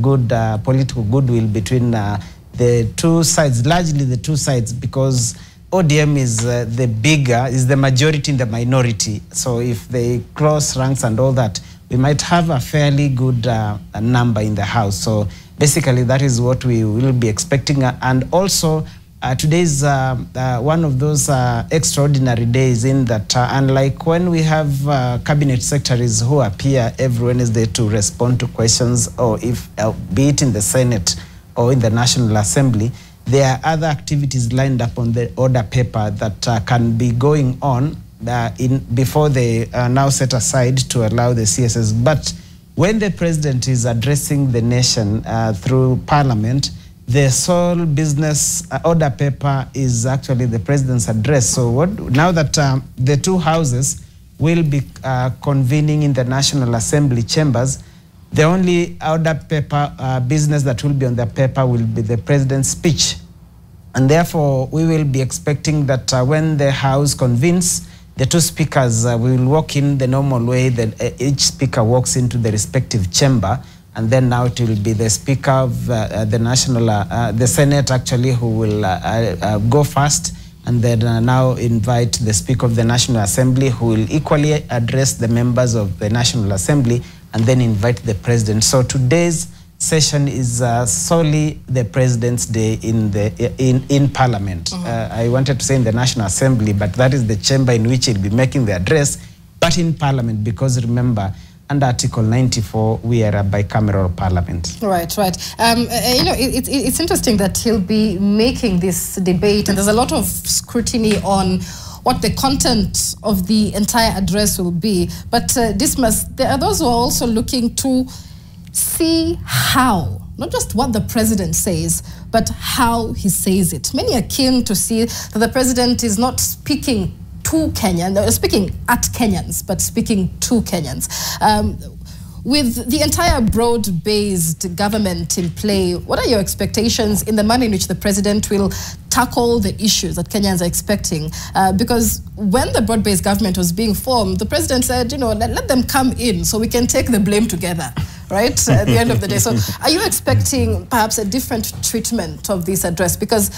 good political goodwill between the two sides, largely the two sides, because ODM is the majority in the minority. So if they cross ranks and all that, we might have a fairly good number in the House. So basically, that is what we will be expecting. And also, today is one of those extraordinary days in that, unlike when we have cabinet secretaries who appear every Wednesday to respond to questions, or if be it in the Senate or in the National Assembly, there are other activities lined up on the order paper that can be going on before they are now set aside to allow the CSS. But when the president is addressing the nation through Parliament, the sole business order paper is actually the president's address. So now that the two houses will be convening in the National Assembly chambers, the only order paper business that will be on the paper will be the president's speech. And therefore, we will be expecting that when the House convenes, the two speakers will walk in the normal way that each speaker walks into the respective chamber. And then now it will be the Speaker of the Senate actually who will go first, and then now invite the Speaker of the National Assembly, who will equally address the members of the National Assembly, and then invite the President. So today's session is solely the President's Day in Parliament. I wanted to say in the National Assembly, but that is the chamber in which he'll be making the address, but in Parliament, because remember, under Article 94, we are a bicameral parliament. Right. You know, it's interesting that he'll be making this debate, and there's a lot of scrutiny on what the content of the entire address will be. But Dismas, there are those who are also looking to see how, not just what the president says, but how he says it. Many are keen to see that the president is not speaking to Kenyans, speaking at Kenyans, but speaking to Kenyans. With the entire broad-based government in play, what are your expectations in the manner in which the president will tackle the issues that Kenyans are expecting? Because when the broad-based government was being formed, the president said, you know, let them come in so we can take the blame together, right, at the end of the day. So are you expecting perhaps a different treatment of this address? Because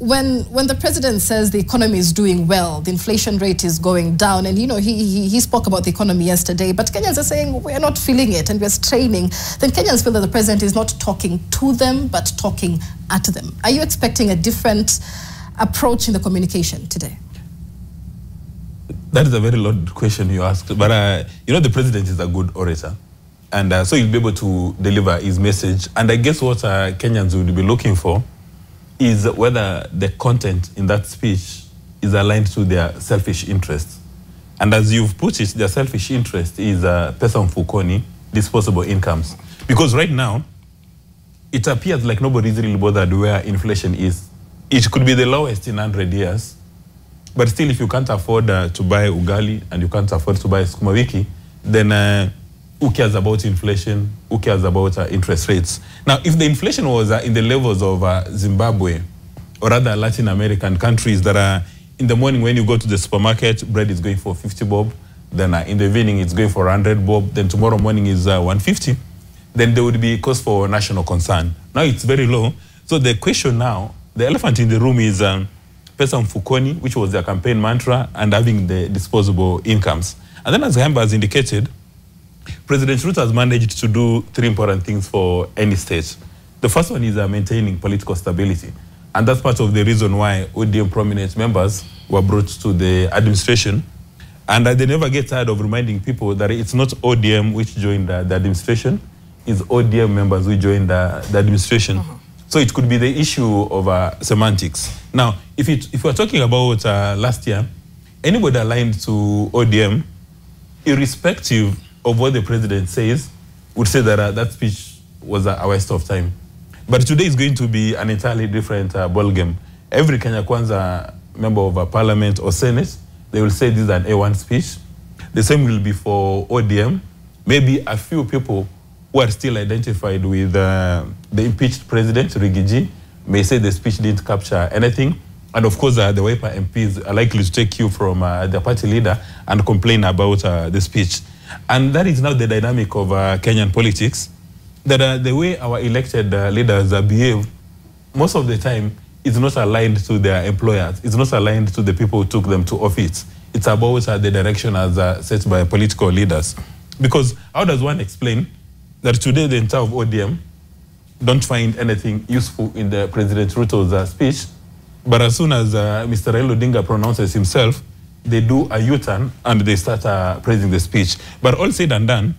when the president says the economy is doing well, the inflation rate is going down, and you know he spoke about the economy yesterday, but Kenyans are saying we're not feeling it and we're straining, then Kenyans feel that the president is not talking to them but talking at them. Are you expecting a different approach in the communication today? That is a very loaded question you asked, but you know, the president is a good orator, and so he'll be able to deliver his message. And I guess what Kenyans would be looking for is whether the content in that speech is aligned to their selfish interests. And as you've put it, their selfish interest is pesa mfukoni, disposable incomes. Because right now, it appears like nobody's really bothered where inflation is. It could be the lowest in 100 years, but still if you can't afford to buy ugali and you can't afford to buy sukuma wiki, then who cares about inflation? Who cares about interest rates? Now, if the inflation was in the levels of Zimbabwe or other Latin American countries that are in the morning when you go to the supermarket, bread is going for 50 bob, then in the evening it's going for 100 bob, then tomorrow morning is 150, then there would be cause for national concern. Now it's very low. So the question now, the elephant in the room is pesa mfukoni, which was their campaign mantra, and having the disposable incomes. And then as Hamba has indicated, President Ruto has managed to do three important things for any state. The first one is maintaining political stability. And that's part of the reason why ODM prominent members were brought to the administration. And they never get tired of reminding people that it's not ODM which joined the administration, it's ODM members who joined the administration. So it could be the issue of semantics. Now, if we're talking about last year, anybody aligned to ODM, irrespective of what the president says, would say that that speech was a waste of time. But today is going to be an entirely different ballgame. Every Kenya Kwanza member of parliament or senate, they will say this is an A1 speech. The same will be for ODM. Maybe a few people who are still identified with the impeached president, Rigiji, may say the speech didn't capture anything. And of course, the Wiper MPs are likely to take you from the party leader and complain about the speech. And that is now the dynamic of Kenyan politics, that the way our elected leaders behave, most of the time, is not aligned to their employers. It's not aligned to the people who took them to office. It's about the direction as set by political leaders. Because how does one explain that today the entire of ODM don't find anything useful in the President Ruto's speech, but as soon as Mr. Raila Odinga pronounces himself, they do a U-turn and they start praising the speech. But all said and done,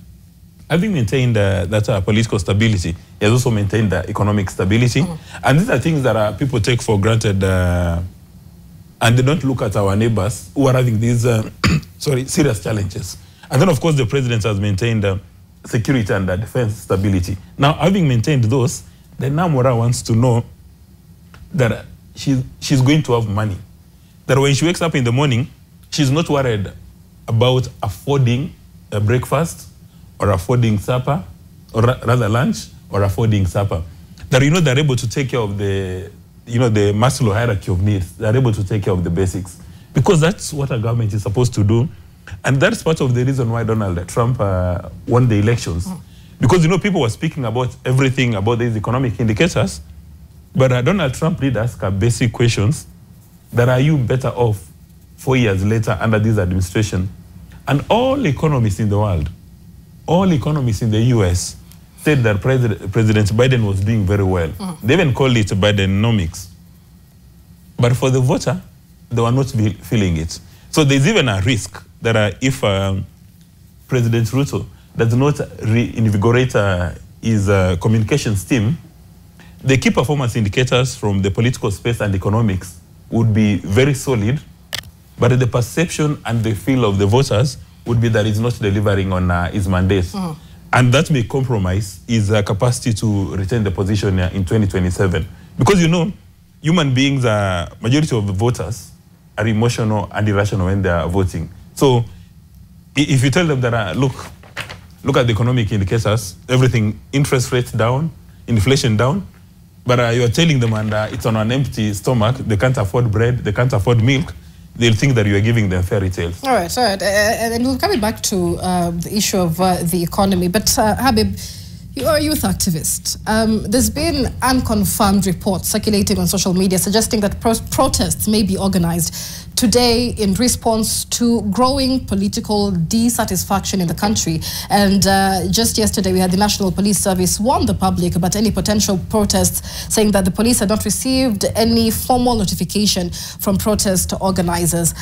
having maintained that political stability, he has also maintained the economic stability. And these are things that people take for granted, and they don't look at our neighbors who are having these serious challenges. And then, of course, the president has maintained security and defense stability. Now, having maintained those, then now Mora wants to know that she's going to have money. That when she wakes up in the morning, she's not worried about affording a breakfast or affording supper, or rather lunch, or affording supper. That, you know, they're able to take care of the, you know, the Maslow hierarchy of needs. They're able to take care of the basics. Because that's what a government is supposed to do. And that's part of the reason why Donald Trump won the elections. Because, you know, people were speaking about everything about these economic indicators, but Donald Trump did ask basic questions that are you better off 4 years later under this administration? And all economists in the world, all economists in the US said that President Biden was doing very well. They even called it Bidenomics. But for the voter, they were not feeling it. So there's even a risk that if President Ruto does not reinvigorate his communications team, the key performance indicators from the political space and economics would be very solid But the perception and the feel of the voters would be that he's not delivering on his mandate. And that may compromise his capacity to retain the position in 2027. Because, you know, human beings, majority of the voters are emotional and irrational when they are voting. So if you tell them that, look at the economic indicators, everything, interest rates down, inflation down, but you're telling them and it's on an empty stomach, they can't afford bread, they can't afford milk, they'll think that you are giving them fairy tales. All right. And we'll come back to the issue of the economy. But Habib, you are a youth activist. There's been unconfirmed reports circulating on social media suggesting that protests may be organized today in response to growing political dissatisfaction in the country. And just yesterday, we had the National Police Service warn the public about any potential protests, saying that the police had not received any formal notification from protest organizers.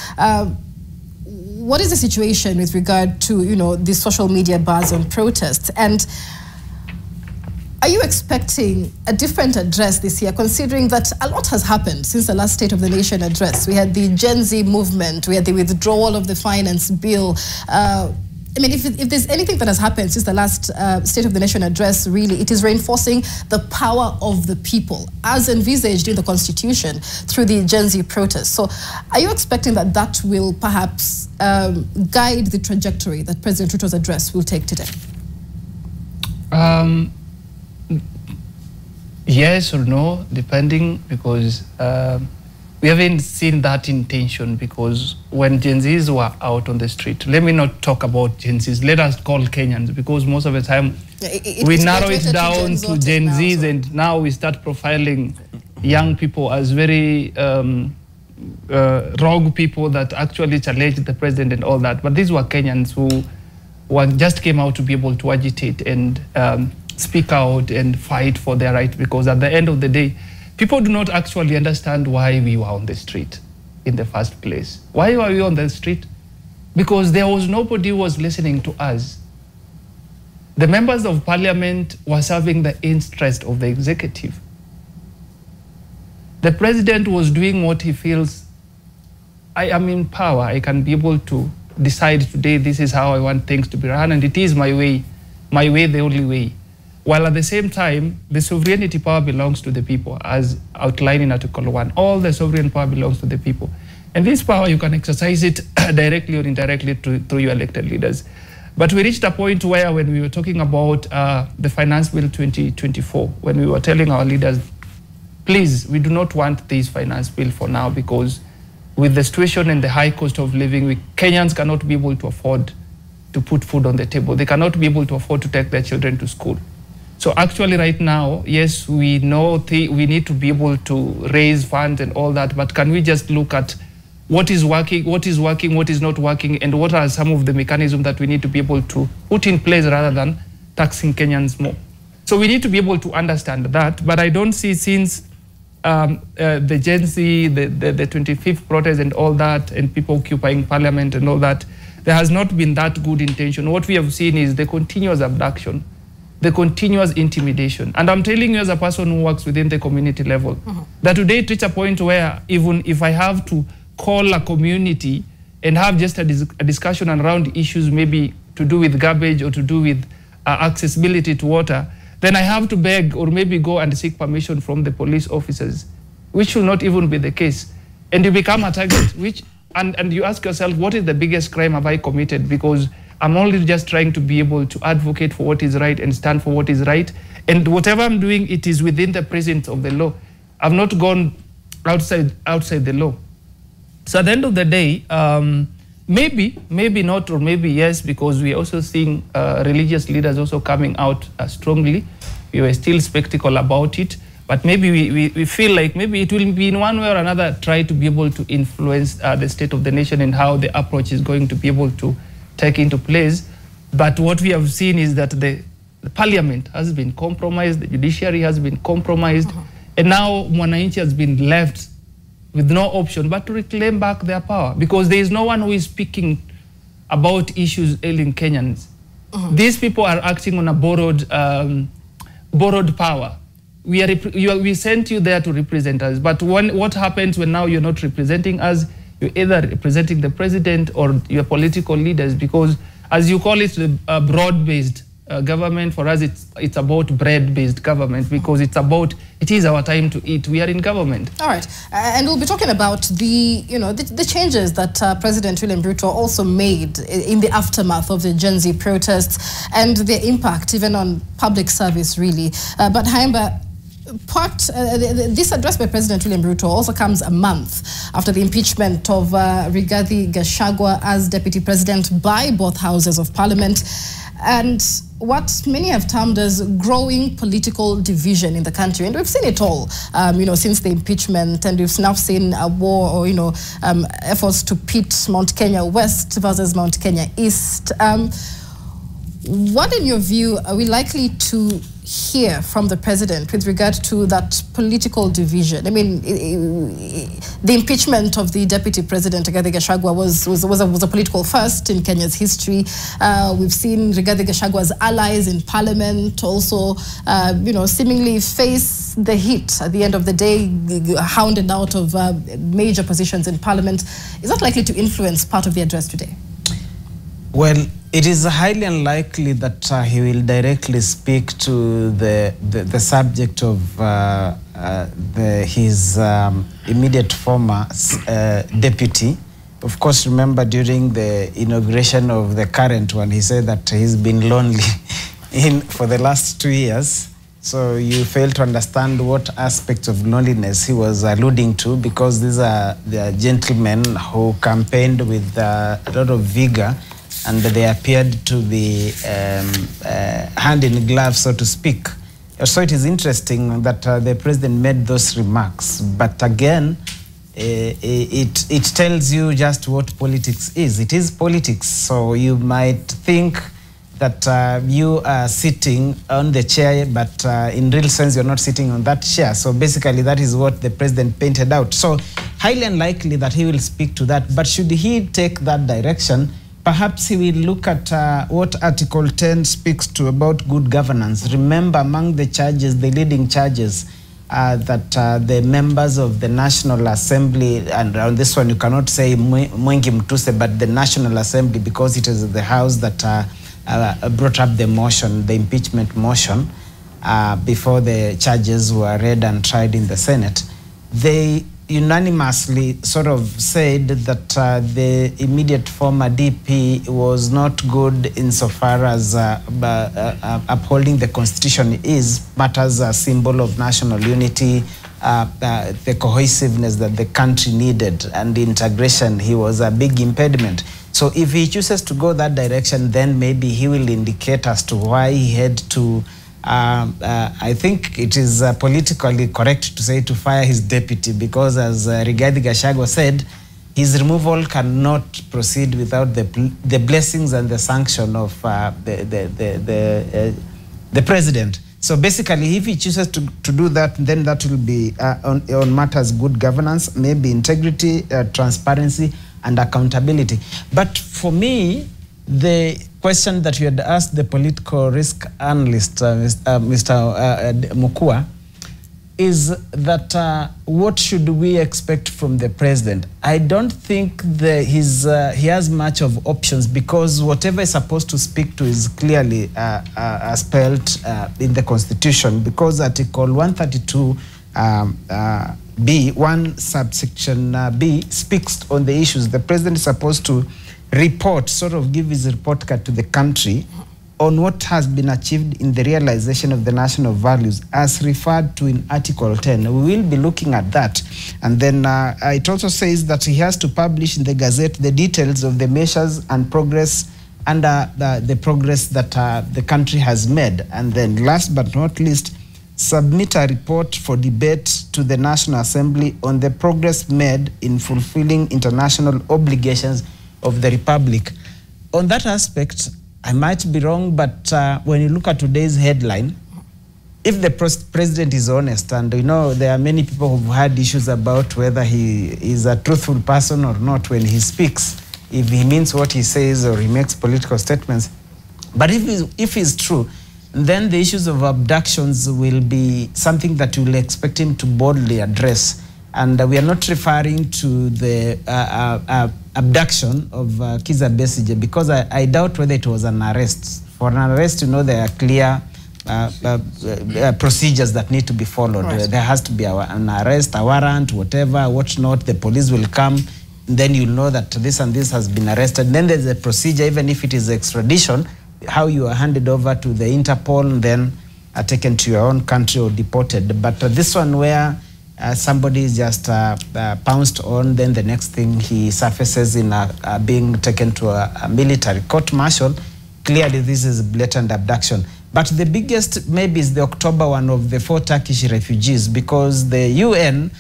What is the situation with regard to, you know, the social media buzz on protests? And are you expecting a different address this year, considering that a lot has happened since the last State of the Nation address? We had the Gen Z movement, we had the withdrawal of the finance bill. I mean, if there's anything that has happened since the last State of the Nation address, really, it is reinforcing the power of the people, as envisaged in the Constitution through the Gen Z protests. So are you expecting that that will perhaps guide the trajectory that President Ruto's address will take today? Yes or no, depending, because we haven't seen that intention, because when Gen Zs were out on the street, let me not talk about Gen Zs, let us call Kenyans, because most of the time we narrow it down to Gen Zs, and now we start profiling young people as very rogue people that actually challenged the president and all that. But these were Kenyans who just came out to be able to agitate and speak out and fight for their right, because at the end of the day, people do not actually understand why we were on the street in the first place. Why were we on the street? Because there was nobody who was listening to us. The members of parliament were serving the interest of the executive. The president was doing what he feels. I am in power. I can be able to decide today this is how I want things to be run, and it is my way, the only way. While at the same time, the sovereignty power belongs to the people, as outlined in Article 1. All the sovereign power belongs to the people. And this power, you can exercise it directly or indirectly through your elected leaders. But we reached a point where, when we were talking about the Finance Bill 2024, when we were telling our leaders, please, we do not want this finance bill for now, because with the situation and the high cost of living, Kenyans cannot be able to afford to put food on the table. They cannot be able to afford to take their children to school. So actually right now, yes, we know we need to be able to raise funds and all that, but can we just look at what is working, what is not working, and what are some of the mechanisms that we need to be able to put in place rather than taxing Kenyans more? So we need to be able to understand that, but I don't see, since the Gen Z, the 25th protest and all that, and people occupying parliament and all that, there has not been that good intention. What we have seen is the continuous abduction, the continuous intimidation. And I'm telling you, as a person who works within the community level, that today it reached a point where even if I have to call a community and have just a discussion around issues maybe to do with garbage or to do with accessibility to water, then I have to beg or maybe go and seek permission from the police officers, which should not even be the case. And you become a target, and you ask yourself, what is the biggest crime have I committed? Because I'm only just trying to be able to advocate for what is right and stand for what is right. And whatever I'm doing, it is within the presence of the law. I've not gone outside the law. So at the end of the day, maybe not, or maybe yes, because we are also seeing religious leaders also coming out strongly. We were still skeptical about it, but maybe we feel like maybe it will be in one way or another try to be able to influence the State of the Nation and how the approach is going to be able to take into place. But what we have seen is that the parliament has been compromised, the judiciary has been compromised, and now Mwananchi has been left with no option but to reclaim back their power, because there is no one who is speaking about issues ailing Kenyans. These people are acting on a borrowed power. We sent you there to represent us, but what happens when now you're not representing us? you're either representing the president or your political leaders, because as you call it, the broad-based government, for us it's about bread-based government, because it is our time to eat. We are in government. All right, and we'll be talking about the changes that President William Ruto also made in the aftermath of the Gen Z protests and their impact even on public service, really. But Haimba, this address by President William Ruto also comes a month after the impeachment of Rigathi Gachagua as deputy president by both houses of parliament, and what many have termed as growing political division in the country. And we've seen it all, since the impeachment, and we've now seen a war or, efforts to pit Mount Kenya West versus Mount Kenya East. What, in your view, are we likely to hear from the president with regard to that political division? I mean, the impeachment of the deputy president, Rigathi Gachagua, was a political first in Kenya's history. We've seen Rigathi Gachagua's allies in parliament also, seemingly face the heat at the end of the day, hounded out of major positions in parliament. Is that likely to influence part of the address today? Well, it is highly unlikely that he will directly speak to the subject of his immediate former deputy. Of course, remember during the inauguration of the current one, he said that he's been lonely for the last 2 years. So you fail to understand what aspects of loneliness he was alluding to, because these are the gentlemen who campaigned with a lot of vigor, and they appeared to be hand in glove, so to speak. So it is interesting that the president made those remarks. But again, it tells you just what politics is. It is politics. So you might think that you are sitting on the chair, but in real sense, you're not sitting on that chair. So basically, that is what the president painted out. So highly unlikely that he will speak to that. But should he take that direction, perhaps he will look at what Article 10 speaks to about good governance. Remember, among the charges, the leading charges, that the members of the National Assembly, and on this one you cannot say Mwengi Mtuse, but the National Assembly, because it is the House that brought up the motion, the impeachment motion, before the charges were read and tried in the Senate. They unanimously sort of said that the immediate former DP was not good insofar as upholding the Constitution matters a symbol of national unity, the cohesiveness that the country needed, and the integration. He was a big impediment. So if he chooses to go that direction, then maybe he will indicate as to why he had to I think it is politically correct to say to fire his deputy, because as Rigathi Gachagua said, his removal cannot proceed without the blessings and the sanction of the president. So basically, if he chooses to do that, then that will be on matters good governance, maybe integrity, transparency, and accountability. But for me, the question that you had asked the political risk analyst, Mr. Mukua, is that what should we expect from the president? I don't think he has much of options, because whatever is supposed to speak to is clearly spelled in the Constitution, because Article 132 B, 1 subsection B, speaks on the issues. The president is supposed to report, sort of give his report card to the country on what has been achieved in the realization of the national values as referred to in Article 10. We will be looking at that. And then it also says that he has to publish in the Gazette the details of the measures and progress and the progress that the country has made. And then last but not least, submit a report for debate to the National Assembly on the progress made in fulfilling international obligations of the Republic. On that aspect, I might be wrong, but when you look at today's headline, if the president is honest, and you know there are many people who've had issues about whether he is a truthful person or not when he speaks, if he means what he says or he makes political statements. But if he's true, then the issues of abductions will be something that you will expect him to boldly address. And we are not referring to the abduction of Kizza Besigye, because I doubt whether it was an arrest. For an arrest, there are clear procedures that need to be followed. Right. There has to be an arrest, a warrant, whatever, what not. The police will come. Then you'll know that this and this has been arrested. Then there's a procedure, even if it is extradition, how you are handed over to the Interpol and then are taken to your own country or deported. But this one where somebody is just pounced on, then the next thing he surfaces in being taken to a military court-martial, clearly this is blatant abduction. But the biggest maybe is the October one of the 4 Turkish refugees, because the UN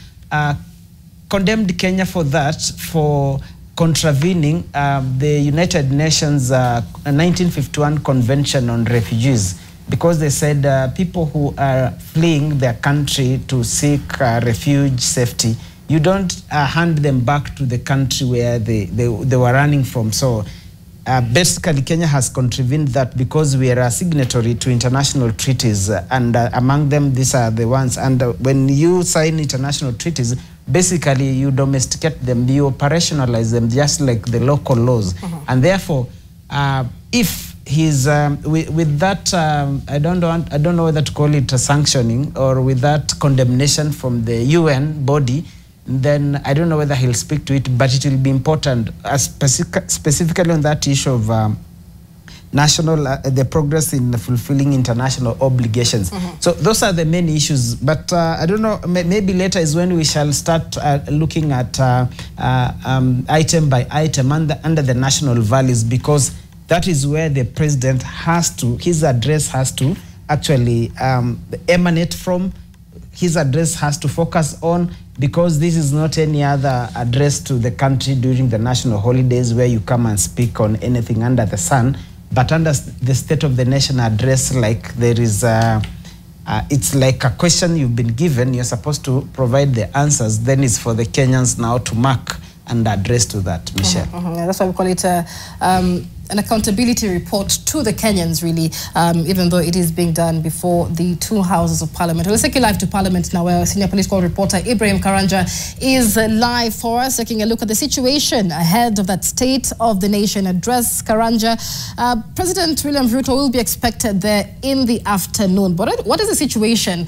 condemned Kenya for that, for contravening the United Nations 1951 Convention on Refugees, because they said people who are fleeing their country to seek refuge, safety, you don't hand them back to the country where they were running from. So basically Kenya has contravened that because we are a signatory to international treaties, and among them these are the ones. And when you sign international treaties, basically you domesticate them, you operationalize them just like the local laws. And therefore, if he's with that, I don't know whether to call it a sanctioning or with that condemnation from the UN body, then I don't know whether he'll speak to it, but it will be important, specifically on that issue of the progress in fulfilling international obligations. So those are the main issues. But I don't know, maybe later is when we shall start looking at item by item under the national values, because that is where the president has to, his address has to actually emanate from. His address has to focus on, because this is not any other address to the country during the national holidays where you come and speak on anything under the sun, but under the State of the Nation address, like there is it's like a question you've been given, you're supposed to provide the answers, then it's for the Kenyans now to mark and address to that, Michelle. Yeah, that's why we call it an accountability report to the Kenyans, really, even though it is being done before the 2 houses of parliament. We'll take you live to parliament now, where senior political reporter Ibrahim Karanja is live for us, taking a look at the situation ahead of that State of the Nation address. Karanja, President William Ruto will be expected there in the afternoon. But what is the situation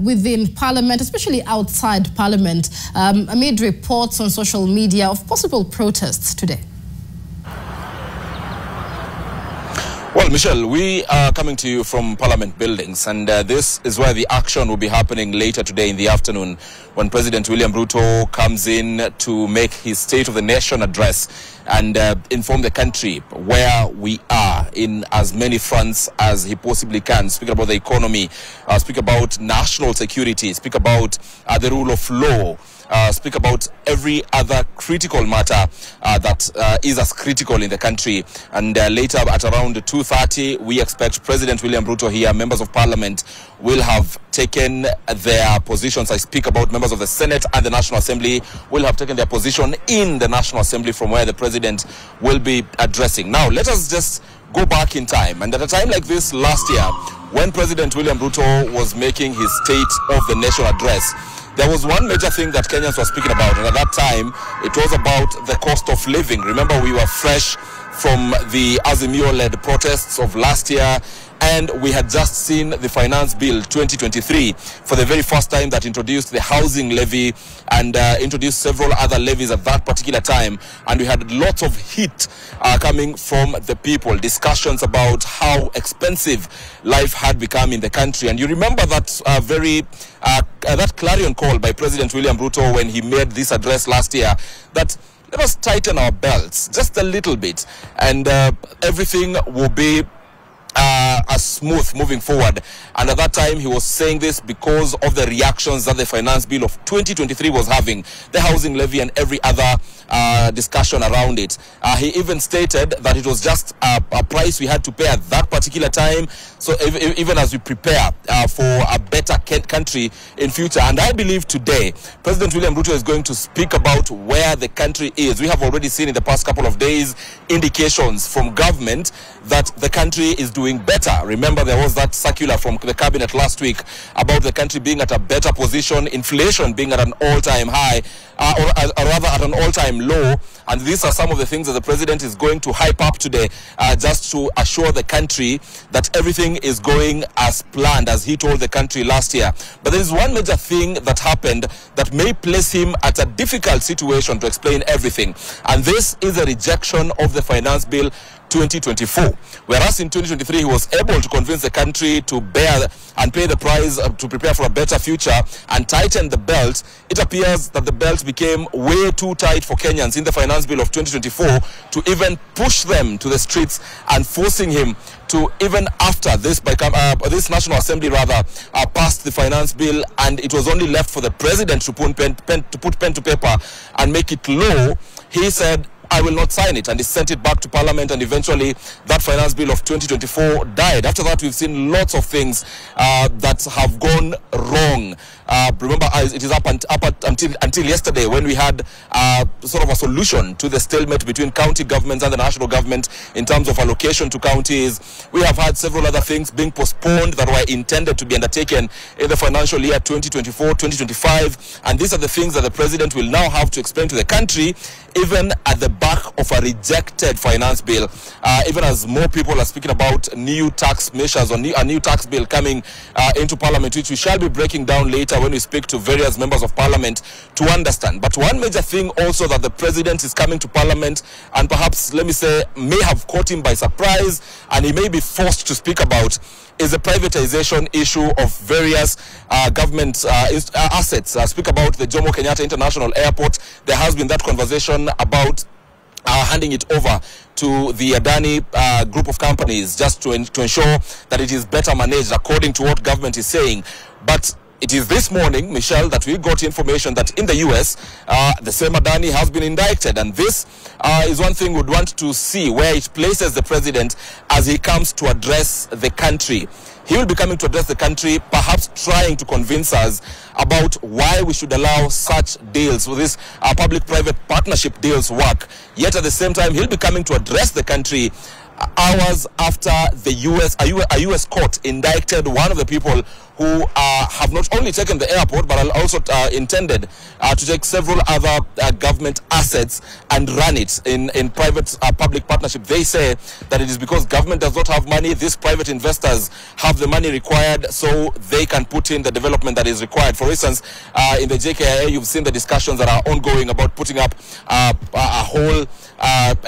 within parliament, especially outside parliament, amid reports on social media of possible protests today? Well, Michelle, we are coming to you from Parliament buildings, and this is where the action will be happening later today in the afternoon, when President William Ruto comes in to make his State of the Nation address and inform the country where we are in as many fronts as he possibly can. Speak about the economy, speak about national security, speak about the rule of law, speak about every other critical matter that is as critical in the country. And later at around 2:30, we expect President William Ruto here, members of Parliament will have taken their positions. I speak about members of the Senate and the National Assembly will have taken their position in the National Assembly, from where the President will be addressing. Now, let us just go back in time. And at a time like this last year, when President William Ruto was making his State of the Nation address, there was one major thing that Kenyans were speaking about, and at that time, it was about the cost of living. Remember, we were fresh from the Azimio-led protests of last year, and we had just seen the Finance Bill 2023 for the very first time, that introduced the housing levy and introduced several other levies at that particular time. And we had lots of heat coming from the people, discussions about how expensive life had become in the country. And you remember that that clarion call by President William Ruto when he made this address last year, that let us tighten our belts just a little bit, and everything will be as smooth moving forward. And at that time, he was saying this because of the reactions that the Finance Bill of 2023 was having, the housing levy and every other discussion around it. He even stated that it was just a price we had to pay at that particular time, so even as we prepare for a better country in future. And I believe today, President William Ruto is going to speak about where the country is. We have already seen in the past couple of days indications from government that the country is doing doing better. Remember, there was that circular from the cabinet last week about the country being at a better position, inflation being at an all-time high, or rather at an all-time low. And these are some of the things that the president is going to hype up today, just to assure the country that everything is going as planned, as he told the country last year. But there is one major thing that happened that may place him at a difficult situation to explain everything. And this is a rejection of the finance bill 2024. Whereas in 2023 he was able to convince the country to bear and pay the price to prepare for a better future and tighten the belt, it appears that the belt became way too tight for Kenyans in the finance bill of 2024 to even push them to the streets, and forcing him to, even after this National Assembly passed the finance bill, and it was only left for the president to put pen to paper and make it law, he said, I will not sign it, and he sent it back to Parliament, and eventually that finance bill of 2024 died. After that, we've seen lots of things that have gone wrong. Remember, it is up until yesterday when we had sort of a solution to the stalemate between county governments and the national government in terms of allocation to counties. We have had several other things being postponed that were intended to be undertaken in the financial year 2024-2025, and these are the things that the president will now have to explain to the country, even at the back of a rejected finance bill, even as more people are speaking about new tax measures or a new tax bill coming into Parliament, which we shall be breaking down later when we speak to various members of Parliament to understand. But one major thing also that the president is coming to Parliament, and perhaps, let me say, may have caught him by surprise, and he may be forced to speak about, is the privatization issue of various government assets. Speak about the Jomo Kenyatta International Airport. There has been that conversation about handing it over to the Adani group of companies, just to ensure that it is better managed according to what government is saying. But it is this morning, Michelle, that we got information that in the US, the same Adani has been indicted. And this is one thing we'd want to see, where it places the president as he comes to address the country. He will be coming to address the country, perhaps trying to convince us about why we should allow such deals, with this public-private partnership deals work. Yet at the same time, he'll be coming to address the country hours after a US court indicted one of the people who have not only taken the airport, but also intended to take several other government assets and run it in private public partnership. They say that it is because government does not have money, these private investors have the money required so they can put in the development that is required. For instance, in the JKIA, you've seen the discussions that are ongoing about putting up a whole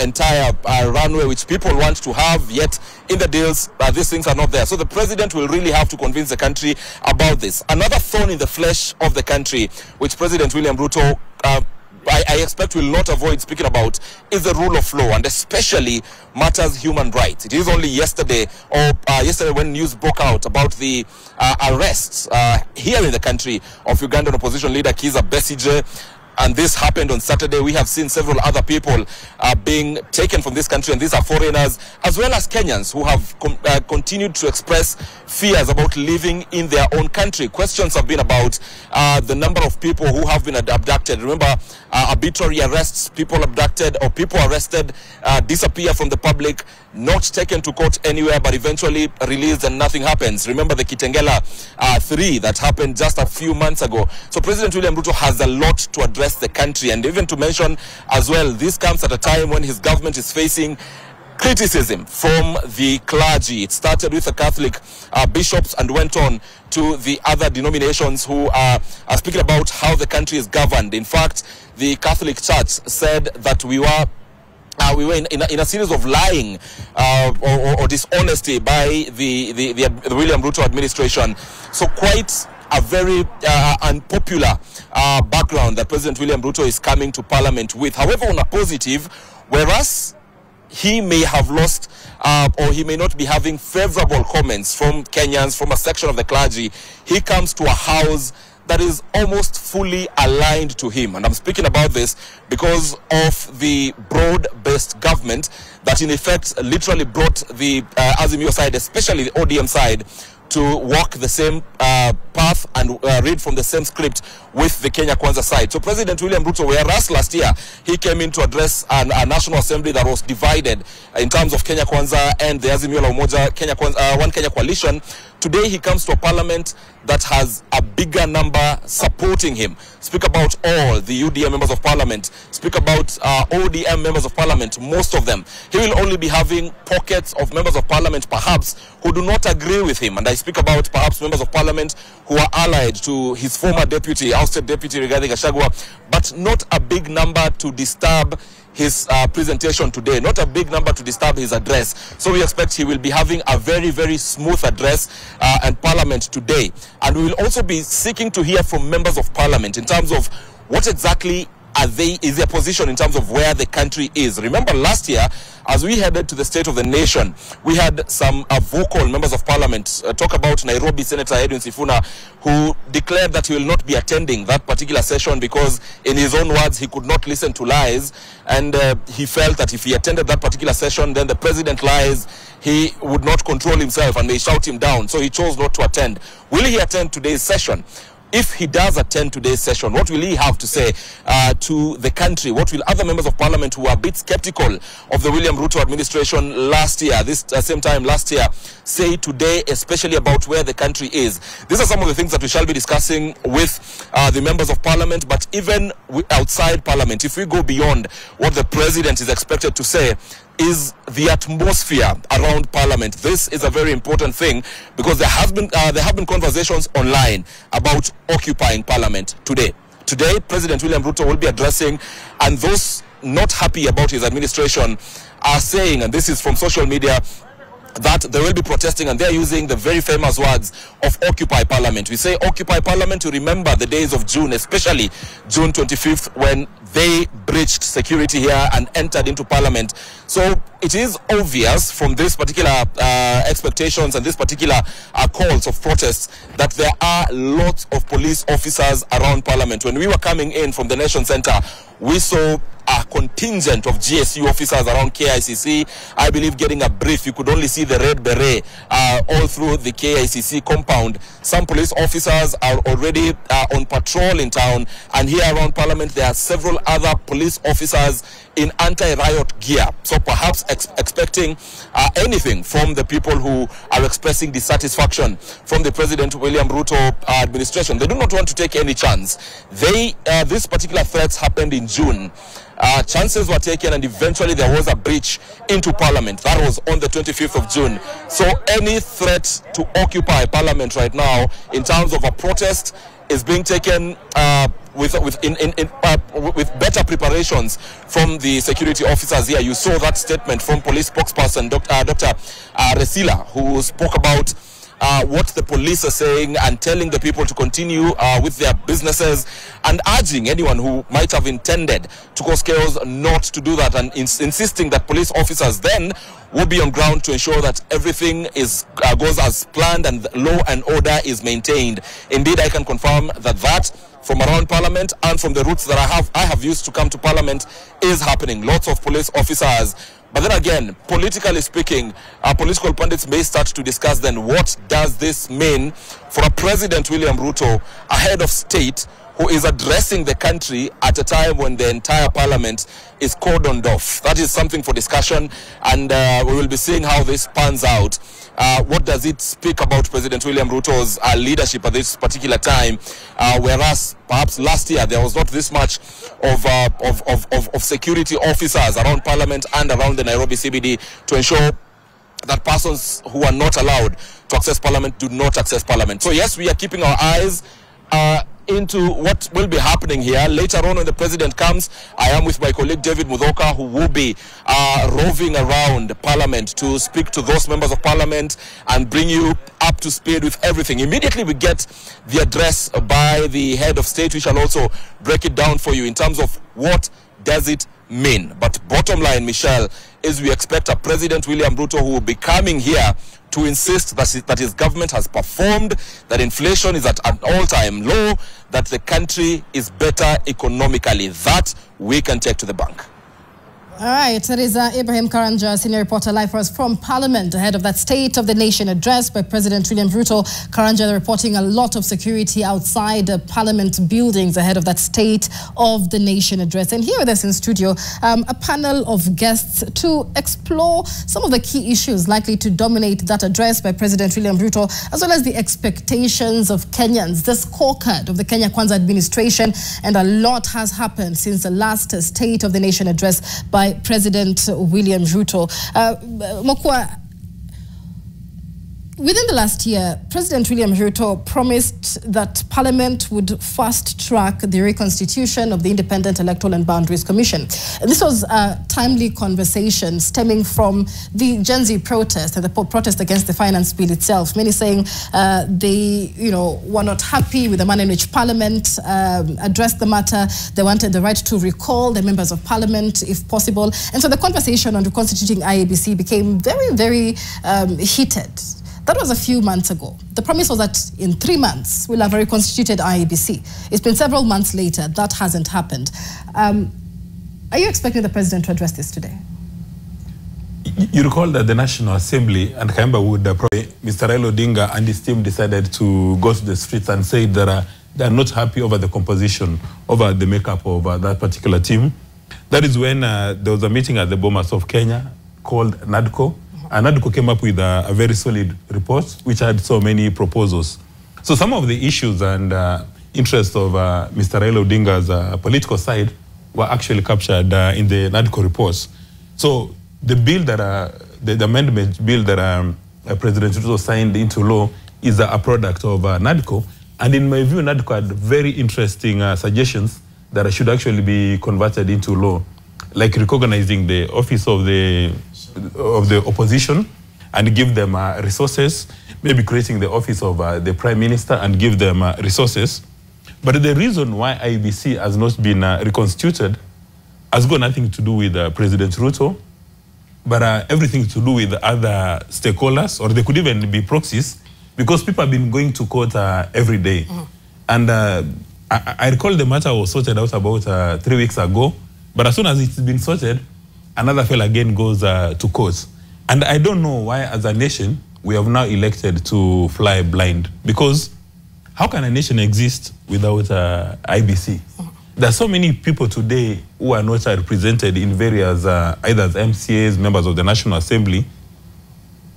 entire runway which people want to have, yet in the deals these things are not there. So the president will really have to convince the country about this. Another thorn in the flesh of the country, which President William Ruto I expect will not avoid speaking about, is the rule of law, and especially matters human rights. It is only yesterday when news broke out about the arrests here in the country of Ugandan opposition leader Kizza Besigye. And this happened on Saturday. We have seen several other people being taken from this country, and these are foreigners as well as Kenyans who have continued to express fears about living in their own country. Questions have been about the number of people who have been abducted. Remember, arbitrary arrests, people abducted or people arrested disappear from the public, not taken to court anywhere, but eventually released and nothing happens. Remember the Kitengela 3 that happened just a few months ago. So President William Ruto has a lot to address the country, and even to mention as well, this comes at a time when his government is facing criticism from the clergy. It started with the Catholic bishops and went on to the other denominations who are speaking about how the country is governed. In fact, the Catholic Church said that we were in a series of lying or dishonesty by the William Ruto administration. So quite a very unpopular background that President William Ruto is coming to Parliament with. However, on a positive, whereas he may have lost or he may not be having favorable comments from Kenyans, from a section of the clergy, he comes to a house that is almost fully aligned to him. And I'm speaking about this because of the broad-based government that in effect literally brought the Azimio side, especially the ODM side, to walk the same path and read from the same script with the Kenya Kwanza side. So President William Ruto, whereas last year he came in to address a National Assembly that was divided in terms of Kenya Kwanza and the Azimio la Umoja Kenya Kwanza, One Kenya coalition, today he comes to a parliament that has a bigger number supporting him. Speak about all the UDM members of parliament, speak about ODM members of parliament, most of them. He will only be having pockets of members of parliament perhaps who do not agree with him, and I speak about perhaps members of parliament who are allied to his former deputy, ousted deputy Rigathi Gachagua, but not a big number to disturb his presentation today, not a big number to disturb his address. So we expect he will be having a very, very smooth address and parliament today. And we will also be seeking to hear from members of parliament in terms of what exactly is their position in terms of where the country is. Remember last year, as we headed to the State of the Nation, we had some vocal members of parliament talk about Nairobi Senator Edwin Sifuna, who declared that he will not be attending that particular session because, in his own words, he could not listen to lies, and he felt that if he attended that particular session, then the president lies, he would not control himself and may shout him down, so he chose not to attend. Will he attend today's session? If he does attend today's session, what will he have to say to the country? What will other members of parliament who are a bit skeptical of the William Ruto administration last year, this same time last year, say today, especially about where the country is? These are some of the things that we shall be discussing with the members of parliament, but even outside parliament, if we go beyond what the president is expected to say, is the atmosphere around parliament. This is a very important thing because there have been conversations online about occupying parliament today. Today, President William Ruto will be addressing, and those not happy about his administration are saying, and this is from social media, that they will be protesting, and they're using the very famous words of Occupy Parliament. We say Occupy Parliament to remember the days of June, especially June 25th, when they breached security here and entered into Parliament. So it is obvious from this particular expectations and this particular calls of protests that there are lots of police officers around Parliament. When we were coming in from the Nation Centre, we saw a contingent of GSU officers around KICC. I believe getting a brief, you could only see the red beret all through the KICC compound. Some police officers are already on patrol in town, and here around Parliament there are several other police officers in anti-riot gear. So perhaps expecting anything from the people who are expressing dissatisfaction from the President William Ruto administration. They do not want to take any chance. These particular threats happened in June. Chances were taken, and eventually there was a breach into Parliament. That was on the 25th of June. So any threat to occupy Parliament right now in terms of a protest is being taken with better preparations from the security officers here. You saw that statement from police spokesperson Dr. Resila, who spoke about what the police are saying and telling the people to continue with their businesses, and urging anyone who might have intended to cause chaos not to do that, and insisting that police officers then will be on ground to ensure that everything goes as planned and law and order is maintained. Indeed, I can confirm that from around Parliament and from the routes that I have used to come to Parliament is happening. Lots of police officers. But then again, politically speaking, political pundits may start to discuss then what does this mean for a President William Ruto, a head of state, who is addressing the country at a time when the entire Parliament is cordoned off. That is something for discussion, and we will be seeing how this pans out. What does it speak about President William Ruto's leadership at this particular time? Whereas perhaps last year there was not this much of security officers around Parliament and around the Nairobi CBD to ensure that persons who are not allowed to access Parliament do not access Parliament. So yes, we are keeping our eyes into what will be happening here. Later on, when the president comes, I am with my colleague David Mudhoka, who will be roving around Parliament to speak to those members of Parliament and bring you up to speed with everything. Immediately we get the address by the head of state, we shall also break it down for you in terms of what does it mean. But bottom line, Michelle, is we expect a President William Ruto who will be coming here to insist that his government has performed, that inflation is at an all-time low, that the country is better economically. That we can take to the bank. All right, that is Ibrahim Karanja, senior reporter, live for us from Parliament, ahead of that State of the Nation address by President William Ruto. Karanja reporting a lot of security outside Parliament buildings ahead of that State of the Nation address. And here with us in studio, a panel of guests to explore some of the key issues likely to dominate that address by President William Ruto, as well as the expectations of Kenyans, the scorecard of the Kenya Kwanza administration. And a lot has happened since the last State of the Nation address by President William Ruto. Mokwa, within the last year, President William Ruto promised that Parliament would fast-track the reconstitution of the Independent Electoral and Boundaries Commission. And this was a timely conversation stemming from the Gen Z protest and the protest against the finance bill itself. Many saying they, were not happy with the manner in which Parliament addressed the matter. They wanted the right to recall the members of Parliament if possible. And so the conversation on reconstituting IEBC became very, very heated. That was a few months ago. The promise was that in 3 months, we'll have a reconstituted IEBC. It's been several months later. That hasn't happened. Are you expecting the president to address this today? You recall that the National Assembly and Kayamba would Mr. Raila Odinga and his team decided to go to the streets and say that they are not happy over the composition, over the makeup of that particular team. That is when there was a meeting at the Bomas of Kenya called NADCO. And NADCO came up with a very solid report, which had so many proposals. So some of the issues and interests of Mr. Raila Odinga's political side were actually captured in the NADCO reports. So the bill that, the amendment bill that President Ruto signed into law is a product of NADCO. And in my view, NADCO had very interesting suggestions that should actually be converted into law, like recognizing the office of the opposition and give them resources, maybe creating the office of the Prime Minister and give them resources. But the reason why IEBC has not been reconstituted has got nothing to do with President Ruto, but everything to do with other stakeholders, or they could even be proxies, because people have been going to court every day. And I recall the matter was sorted out about 3 weeks ago, but as soon as it's been sorted, another file again goes to court. And I don't know why, as a nation, we have now elected to fly blind. Because how can a nation exist without IBC? There are so many people today who are not represented in various, either as MCAs, members of the National Assembly,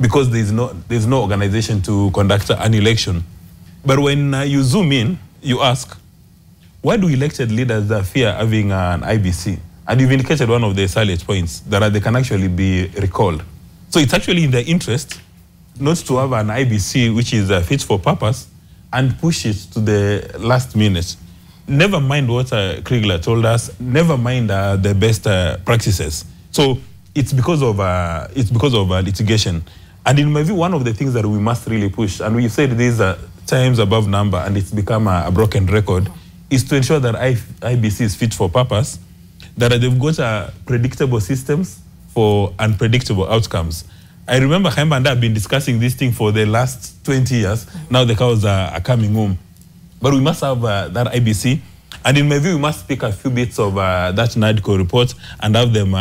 because there's no organization to conduct an election. But when you zoom in, you ask, why do elected leaders fear having an IBC? And you've indicated one of the salient points, that they can actually be recalled. So it's actually in their interest not to have an IBC which is fit for purpose and push it to the last minute. Never mind what Kriegler told us, never mind the best practices. So it's because of litigation. And in my view, one of the things that we must really push, and we've said these times above number, and it's become a broken record, is to ensure that IBC is fit for purpose, that they've got predictable systems for unpredictable outcomes. I remember Kayamba and I have been discussing this thing for the last 20 years. Now the cows are coming home. But we must have that IBC. And in my view, we must pick a few bits of that NADCO report and have them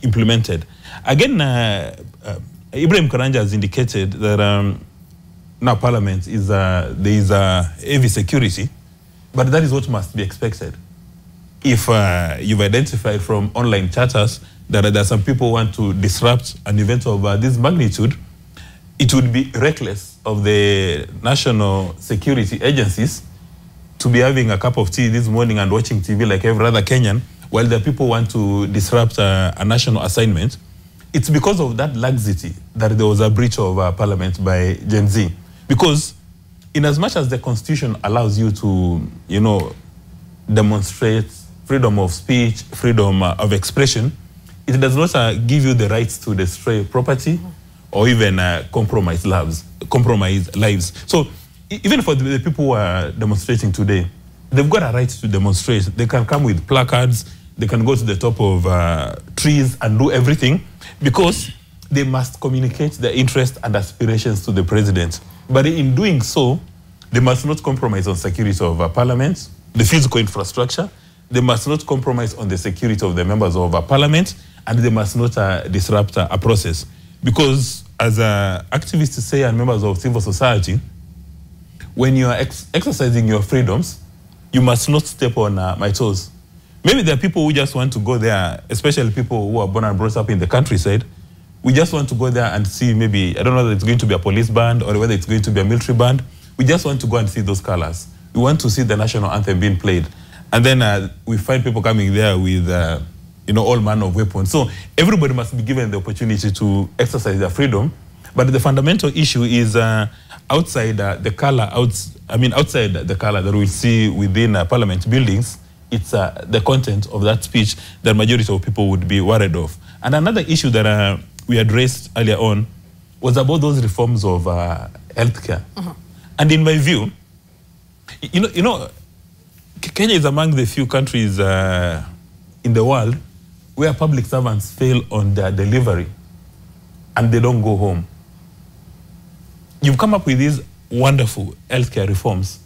implemented. Again, Ibrahim Karanja has indicated that now Parliament is, there is heavy security, but that is what must be expected. If you've identified from online chatters that there are some people who want to disrupt an event of this magnitude, it would be reckless of the national security agencies to be having a cup of tea this morning and watching TV like every other Kenyan, while the people want to disrupt a national assignment. It's because of that laxity that there was a breach of Parliament by Gen Z. Because in as much as the Constitution allows you to, demonstrate freedom of speech, freedom of expression, it does not give you the rights to destroy property or even compromise lives. So even for the people who are demonstrating today, they've got a right to demonstrate. They can come with placards, they can go to the top of trees and do everything, because they must communicate their interests and aspirations to the president. But in doing so, they must not compromise on security of Parliament, the physical infrastructure. They must not compromise on the security of the members of Parliament, and they must not disrupt a process. Because as activists say and members of civil society, when you are exercising your freedoms, you must not step on my toes. Maybe there are people who just want to go there, especially people who are born and brought up in the countryside. We just want to go there and see maybe, I don't know whether it's going to be a police band or whether it's going to be a military band. We just want to go and see those colors. We want to see the national anthem being played. And then we find people coming there with, all manner of weapons. So everybody must be given the opportunity to exercise their freedom. But the fundamental issue is outside the color, outside the color that we see within parliament buildings, it's the content of that speech that majority of people would be worried of. And another issue that we addressed earlier on was about those reforms of healthcare. And in my view, Kenya is among the few countries in the world where public servants fail on their delivery and they don't go home. You've come up with these wonderful healthcare reforms.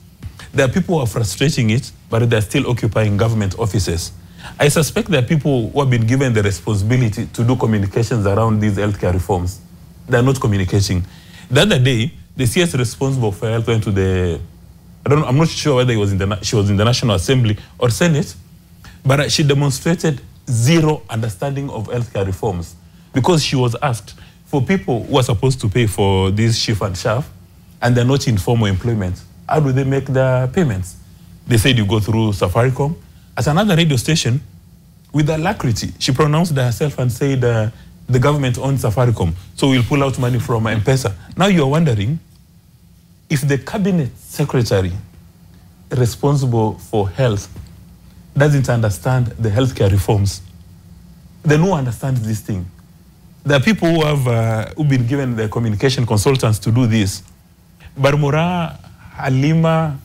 There are people who are frustrating it, but they're still occupying government offices. I suspect there are people who have been given the responsibility to do communications around these healthcare reforms. They're not communicating. The other day, the CS responsible for health went to the, I'm not sure whether she was in the National Assembly or Senate, but she demonstrated zero understanding of healthcare reforms because she was asked, for people who are supposed to pay for this shift and shaft, and they're not in formal employment, how do they make their payments? They said you go through Safaricom. At another radio station, with alacrity, she pronounced herself and said the government owns Safaricom, so we'll pull out money from M-Pesa. Now you're wondering if the cabinet secretary responsible for health doesn't understand the healthcare reforms, then who understands this thing? There are people who have who've been given the communication consultants to do this. Barmura, Halima,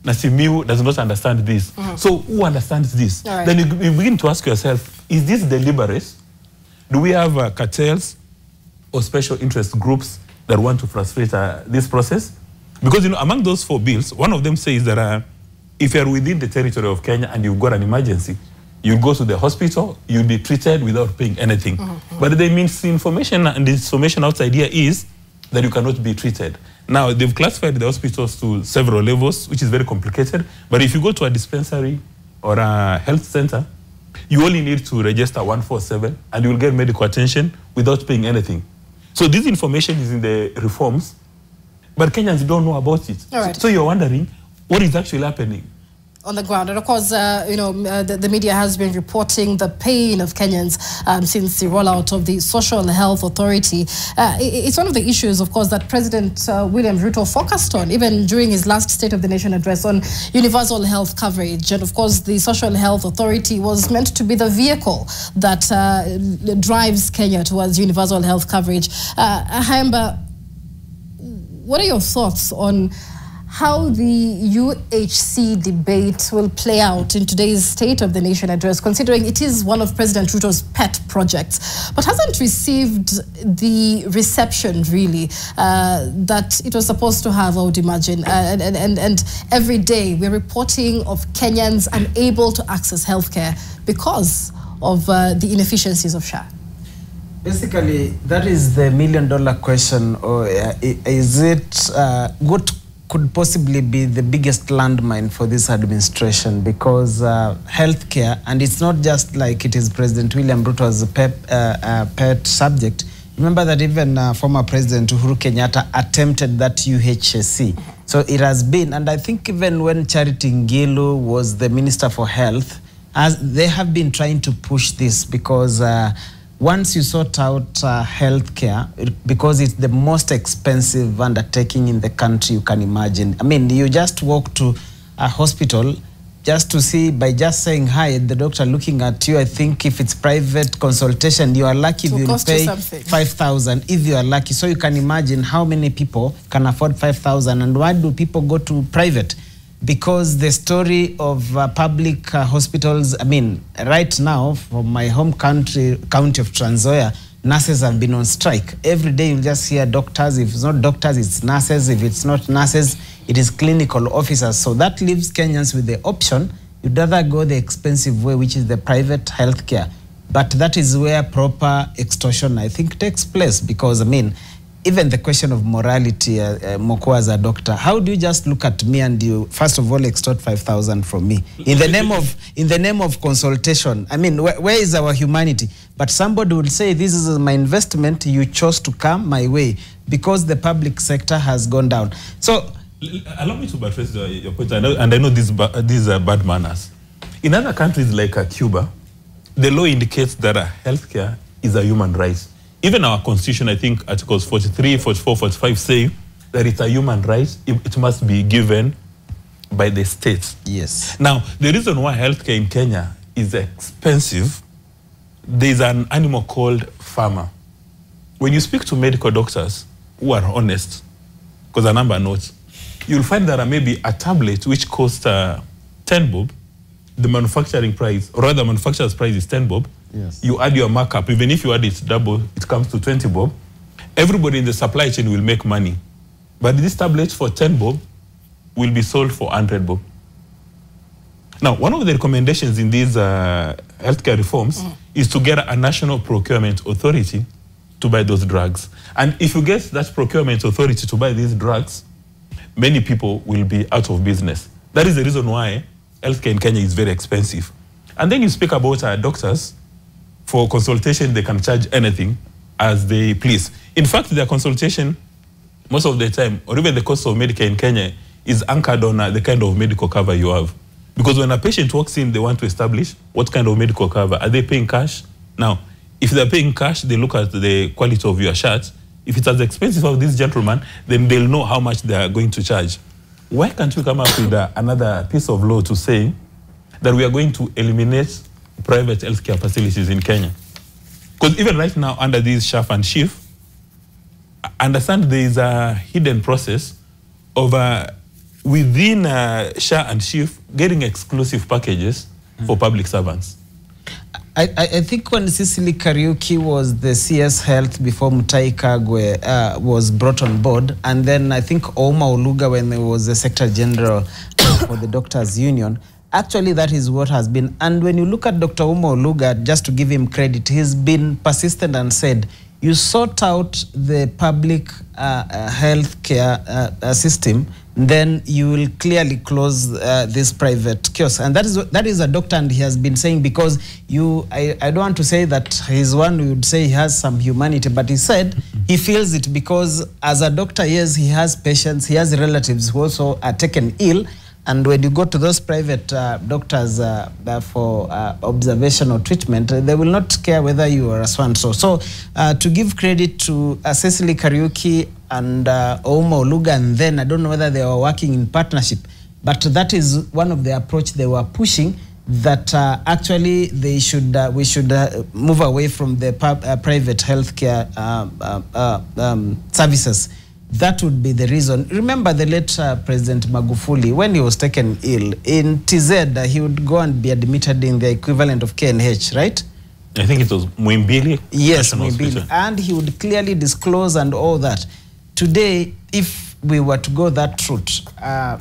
Nasimiu does not understand this. So who understands this? Right. Then you begin to ask yourself, is this deliberate? Do we have cartels or special interest groups that want to frustrate this process? Because among those 4 bills, one of them says that if you're within the territory of Kenya and you've got an emergency, you go to the hospital, you'll be treated without paying anything. But the misinformation and disinformation outside here is that you cannot be treated. Now, they've classified the hospitals to several levels, which is very complicated. But if you go to a dispensary or a health center, you only need to register 147 and you will get medical attention without paying anything. So this information is in the reforms, but Kenyans don't know about it. Right. So you're wondering, what is actually happening on the ground? And of course, the media has been reporting the pain of Kenyans since the rollout of the Social Health Authority. It's one of the issues, of course, that President William Ruto focused on, even during his last State of the Nation address, on universal health coverage. And of course, the Social Health Authority was meant to be the vehicle that drives Kenya towards universal health coverage. Haemba, what are your thoughts on how the UHC debate will play out in today's State of the Nation address, considering it is one of President Ruto's pet projects, but hasn't received the reception, really, that it was supposed to have, I would imagine. And every day we're reporting of Kenyans unable to access healthcare because of the inefficiencies of SHA. Basically, that is the million-dollar question, or is it what could possibly be the biggest landmine for this administration? Because healthcare, and it's not just like it is President William Ruto's pet subject. Remember that even former President Uhuru Kenyatta attempted that UHC. So it has been, and I think even when Charity Ngilu was the Minister for Health, they have been trying to push this, because once you sort out healthcare, because it's the most expensive undertaking in the country you can imagine. I mean, you just walk to a hospital just to see, by just saying hi, the doctor looking at you. I think if it's private consultation, you are lucky if you pay 5,000, if you are lucky. So you can imagine how many people can afford 5,000, and why do people go to private? Because the story of public hospitals, I mean, right now, for my home county of Trans Nzoia, nurses have been on strike. Every day you just hear doctors. If it's not doctors, it's nurses. If it's not nurses, it is clinical officers. So that leaves Kenyans with the option, you'd rather go the expensive way, which is the private healthcare. But that is where proper extortion, I think, takes place. Because, I mean, even the question of morality, Moko as a doctor, how do you just look at me and you, first of all, extort 5,000 from me in the name of consultation? I mean, where is our humanity? But somebody would say, this is my investment, you chose to come my way because the public sector has gone down. So, allow me to buttress your point, and I know these are bad manners. In other countries like Cuba, the law indicates that healthcare is a human right. Even our constitution, I think articles 43, 44, 45 say that it's a human right. It must be given by the state. Yes. Now, the reason why healthcare in Kenya is expensive, there's an animal called farmer. When you speak to medical doctors who are honest, because a number notes, you'll find that maybe a tablet which costs 10 bob, the manufacturing price, or rather manufacturer's price is 10 bob. Yes. You add your markup, even if you add it double, it comes to 20 bob. Everybody in the supply chain will make money. But this tablet for 10 bob will be sold for 100 bob. Now, one of the recommendations in these healthcare reforms is to get a national procurement authority to buy those drugs. And if you get that procurement authority to buy these drugs, many people will be out of business. That is the reason why healthcare in Kenya is very expensive. And then you speak about doctors. For consultation, they can charge anything as they please. In fact, their consultation, most of the time, or even the cost of Medicare in Kenya, is anchored on the kind of medical cover you have. Because when a patient walks in, they want to establish what kind of medical cover. Are they paying cash? Now, if they're paying cash, they look at the quality of your shirt. If it's as expensive as this gentleman, then they'll know how much they are going to charge. Why can't we come up with another piece of law to say that we are going to eliminate private healthcare facilities in Kenya? Because even right now, under these SHAF and SHIF, I understand there is a hidden process of within SHA and SHIF getting exclusive packages for public servants. I think when Cecily Kariuki was the CS Health before Mutahi Kagwe was brought on board, and then I think Ouma Oluga when he was the Secretary General for the Doctors Union, actually that is what has been. And when you look at Dr. Ouma Oluga, just to give him credit, he's been persistent and said, you sort out the public health care system, then you will clearly close this private kiosk. And that is a doctor, and he has been saying, because I don't want to say that he's one who would say he has some humanity, but he said he feels it because as a doctor, yes, he has patients, he has relatives who also are taken ill. And when you go to those private doctors for observation or treatment, they will not care whether you are a swan. So to give credit to Cecily Kariuki and Ouma Oluga, and then I don't know whether they were working in partnership, but that is one of the approach they were pushing, that actually they should we should move away from the private healthcare services. That would be the reason. Remember the late President Magufuli, when he was taken ill, in TZ, he would go and be admitted in the equivalent of KNH, right? I think it was Muimbili. Yes, Muimbili. And he would clearly disclose and all that. Today, if we were to go that route,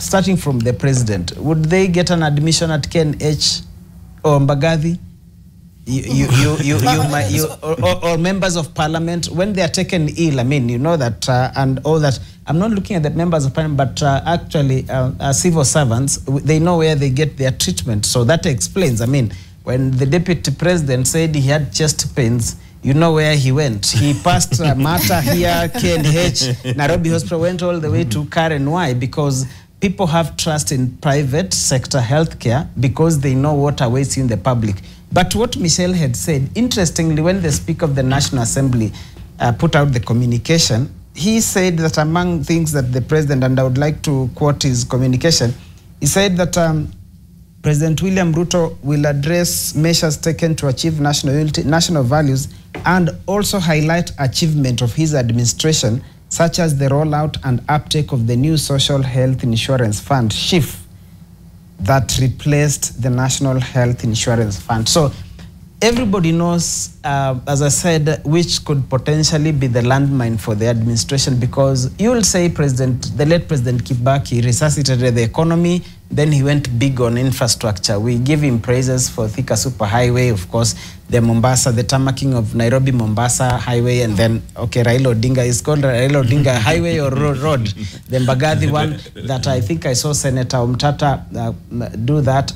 starting from the president, would they get an admission at KNH or Mbagathi? Or members of parliament, when they are taken ill, I mean, you know that, and all that. I'm not looking at the members of parliament, but actually civil servants, they know where they get their treatment. So that explains, I mean, when the deputy president said he had chest pains, you know where he went. He passed Mata here, KNH, Nairobi Hospital, went all the way to Karen. Why? Because people have trust in private sector healthcare because they know what awaits in the public. But what Michelle had said, interestingly, when the Speaker of the National Assembly put out the communication, he said that among things that the president, and I would like to quote his communication, he said that President William Ruto will address measures taken to achieve national unity, national values, and also highlight achievement of his administration, such as the rollout and uptake of the new Social Health Insurance Fund, SHIF, that replaced the National Health Insurance Fund. So everybody knows, as I said, which could potentially be the landmine for the administration, because you will say the late President Kibaki resuscitated the economy, Then he went big on infrastructure. We give him praises for Thika Superhighway, of course, the Mombasa, the tarmacking of Nairobi-Mombasa Highway, and then, okay, Raila Odinga is called Raila Odinga Highway or road. The Mbagathi one that I think I saw Senator Umtata do that.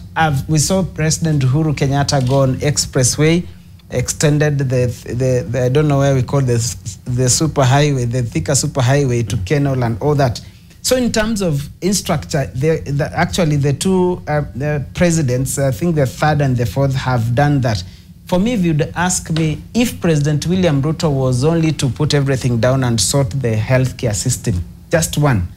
We saw President Uhuru Kenyatta go on expressway, extended the I don't know where we call the superhighway, the Thika Superhighway to Kenol and all that. So in terms of infrastructure, actually the two presidents, I think the third and the fourth, have done that. For me, if you'd ask me, if President William Ruto was only to put everything down and sort the healthcare system, just one,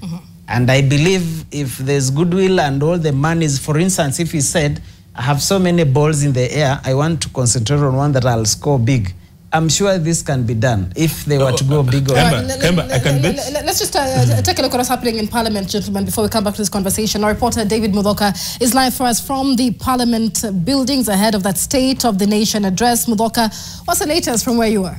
and I believe if there's goodwill and all the monies, for instance, if he said, I have so many balls in the air, I want to concentrate on one that I'll score big, I'm sure this can be done if they were to go big. Let's just take a look at what's happening in Parliament, gentlemen, before we come back to this conversation. Our reporter David Mudoka is live for us from the Parliament buildings ahead of that State of the Nation address. Mudoka, what's the latest from where you are?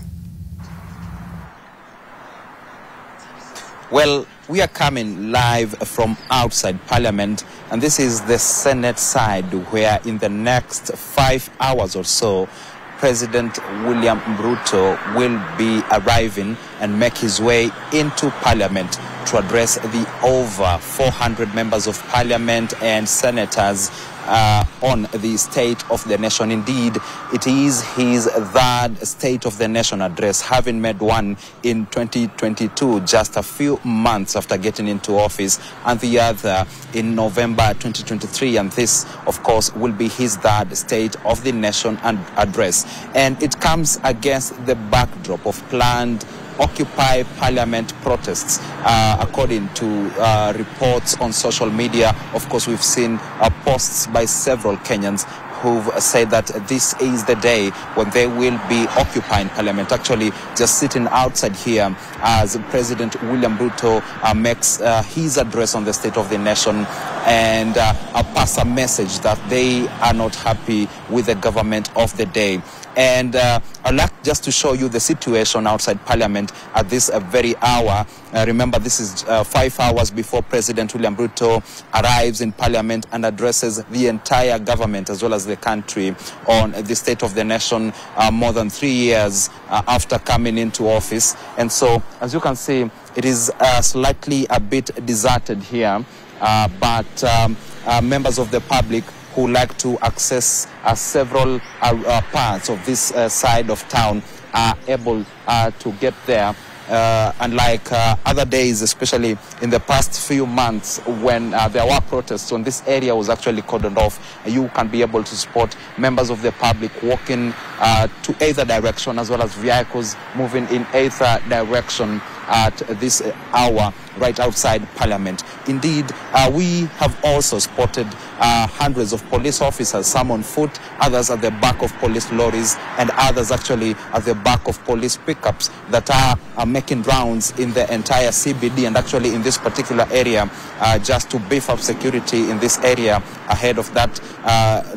Well, we are coming live from outside Parliament, and this is the Senate side, where in the next 5 hours or so, President William Ruto will be arriving and make his way into Parliament to address the over 400 members of Parliament and senators on the State of the Nation. Indeed, it is his third State of the Nation address, having made one in 2022, just a few months after getting into office, and the other in November 2023. And this, of course, will be his third State of the Nation address. And it comes against the backdrop of planned Occupy Parliament protests, according to reports on social media. Of course, we've seen posts by several Kenyans who've said that this is the day when they will be occupying Parliament. Actually, just sitting outside here as President William Ruto makes his address on the State of the Nation and pass a message that they are not happy with the government of the day. And I'd like just to show you the situation outside Parliament at this very hour. Remember, this is 5 hours before President William Ruto arrives in Parliament and addresses the entire government as well as the country on the State of the Nation more than 3 years after coming into office. And so, as you can see, it is slightly a bit deserted here, but members of the public who like to access several parts of this side of town are able to get there. Unlike other days, especially in the past few months when there were protests, when this area was actually cordoned off, you can be able to spot members of the public walking to either direction, as well as vehicles moving in either direction at this hour right outside Parliament. Indeed, we have also spotted hundreds of police officers, some on foot, others at the back of police lorries, and others actually at the back of police pickups that are making rounds in the entire CBD and actually in this particular area, just to beef up security in this area ahead of that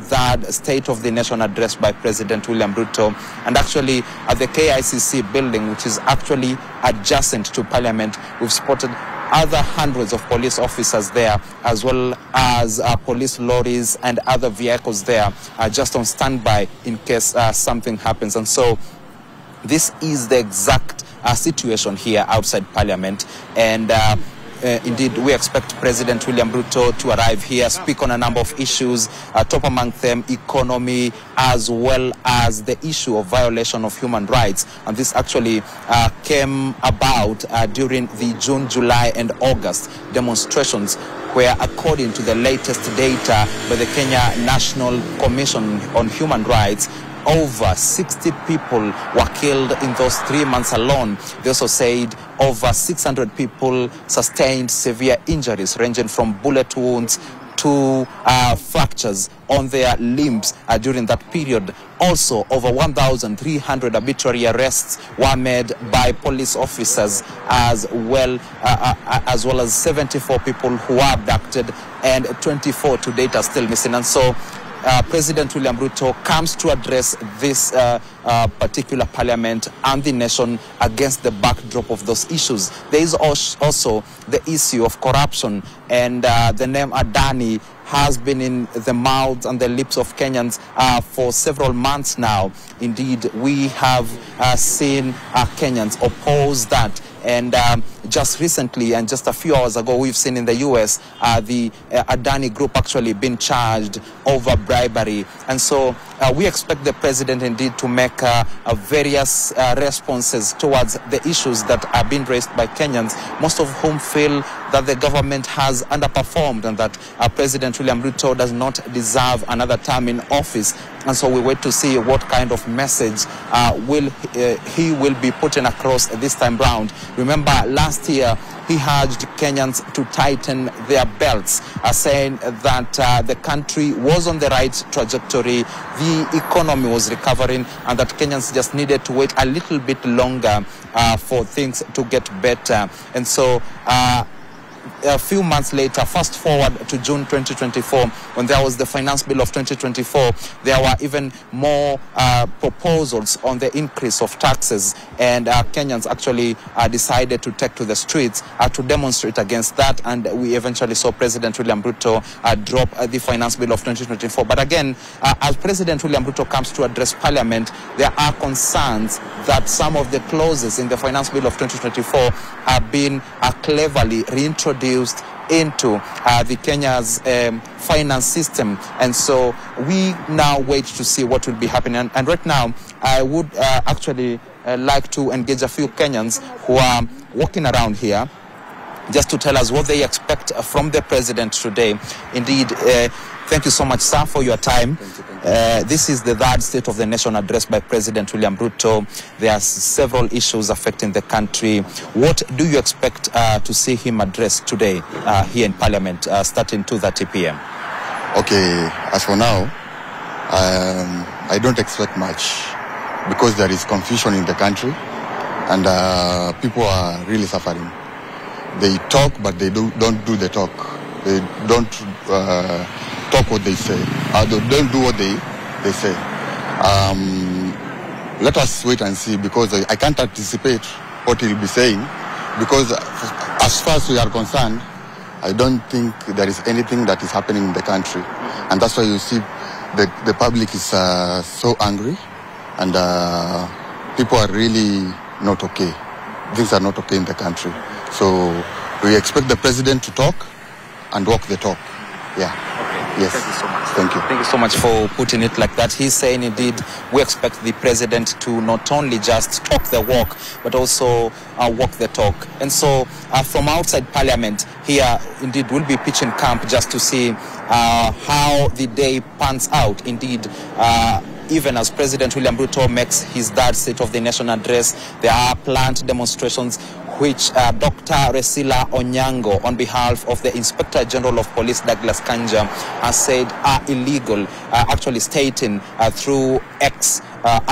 third State of the Nation address by President William Ruto. And actually at the KICC building, which is actually adjacent to Parliament, we've spotted other hundreds of police officers there, as well as police lorries and other vehicles there, just on standby in case something happens. And so this is the exact situation here outside Parliament. And indeed, we expect President William Ruto to arrive here, speak on a number of issues, top among them economy, as well as the issue of violation of human rights. And this actually came about during the June, July, and August demonstrations, where, according to the latest data by the Kenya National Commission on Human Rights, over 60 people were killed in those 3 months alone. They also said over 600 people sustained severe injuries, ranging from bullet wounds to fractures on their limbs during that period. Also, over 1,300 arbitrary arrests were made by police officers, as well as 74 people who were abducted, and 24 to date are still missing. And so President William Ruto comes to address this particular Parliament and the nation against the backdrop of those issues. There is also the issue of corruption, and the name Adani has been in the mouths and the lips of Kenyans for several months now. Indeed, we have seen Kenyans oppose that. And just recently, and just a few hours ago, we've seen in the US, the Adani group actually been charged over bribery. And so we expect the president indeed to make various responses towards the issues that are being raised by Kenyans, most of whom feel that the government has underperformed and that President William Ruto does not deserve another term in office. And so we wait to see what kind of message he will be putting across this time round. Remember, last year, he urged Kenyans to tighten their belts, saying that the country was on the right trajectory, the economy was recovering, and that Kenyans just needed to wait a little bit longer for things to get better. And so a few months later, fast forward to June 2024, when there was the finance bill of 2024, there were even more proposals on the increase of taxes, and Kenyans actually decided to take to the streets to demonstrate against that, and we eventually saw President William Ruto drop the finance bill of 2024. But again, as President William Ruto comes to address Parliament, there are concerns that some of the clauses in the finance bill of 2024 have been cleverly reintroduced into the Kenya's finance system. And so we now wait to see what will be happening. And right now, I would actually like to engage a few Kenyans who are walking around here just to tell us what they expect from the president today. Indeed, thank you so much, sir, for your time. This is the third State of the Nation address by President William Ruto. There are several issues affecting the country. What do you expect to see him address today here in Parliament, starting 2:30 p.m.? Okay, as for now, I don't expect much because there is confusion in the country and people are really suffering. They talk, but they don't do the talk. They don't talk what they say. They don't do what they say. Let us wait and see, because I can't anticipate what he'll be saying, because as far as we are concerned, I don't think there is anything that is happening in the country. And that's why you see the public is so angry, and people are really not okay. Things are not okay in the country. So we expect the president to talk and walk the talk. Yeah. Okay. Yes. Thank you so much. Thank you. Thank you so much for putting it like that. He's saying indeed we expect the president to not only just talk the walk, but also walk the talk. And so from outside Parliament here, indeed, we'll be pitching camp just to see how the day pans out. Indeed, even as President William Ruto makes his third State of the Nation address, there are planned demonstrations which Dr. Resila Onyango, on behalf of the Inspector General of Police, Douglas Kanja, has said are illegal, actually stating through X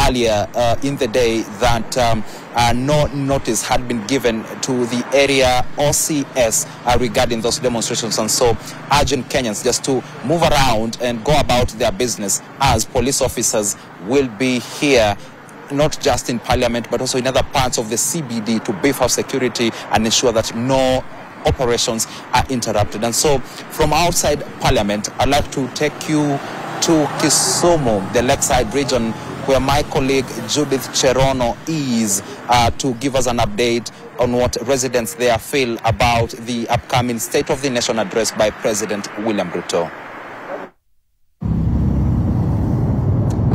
earlier in the day that no notice had been given to the area OCS regarding those demonstrations, and so urging Kenyans just to move around and go about their business, as police officers will be here not just in Parliament but also in other parts of the CBD to beef up security and ensure that no operations are interrupted. And so from outside Parliament, I'd like to take you to Kisumu, the Lakeside region, where my colleague Judith Cherono is to give us an update on what residents there feel about the upcoming State of the Nation address by President William Ruto.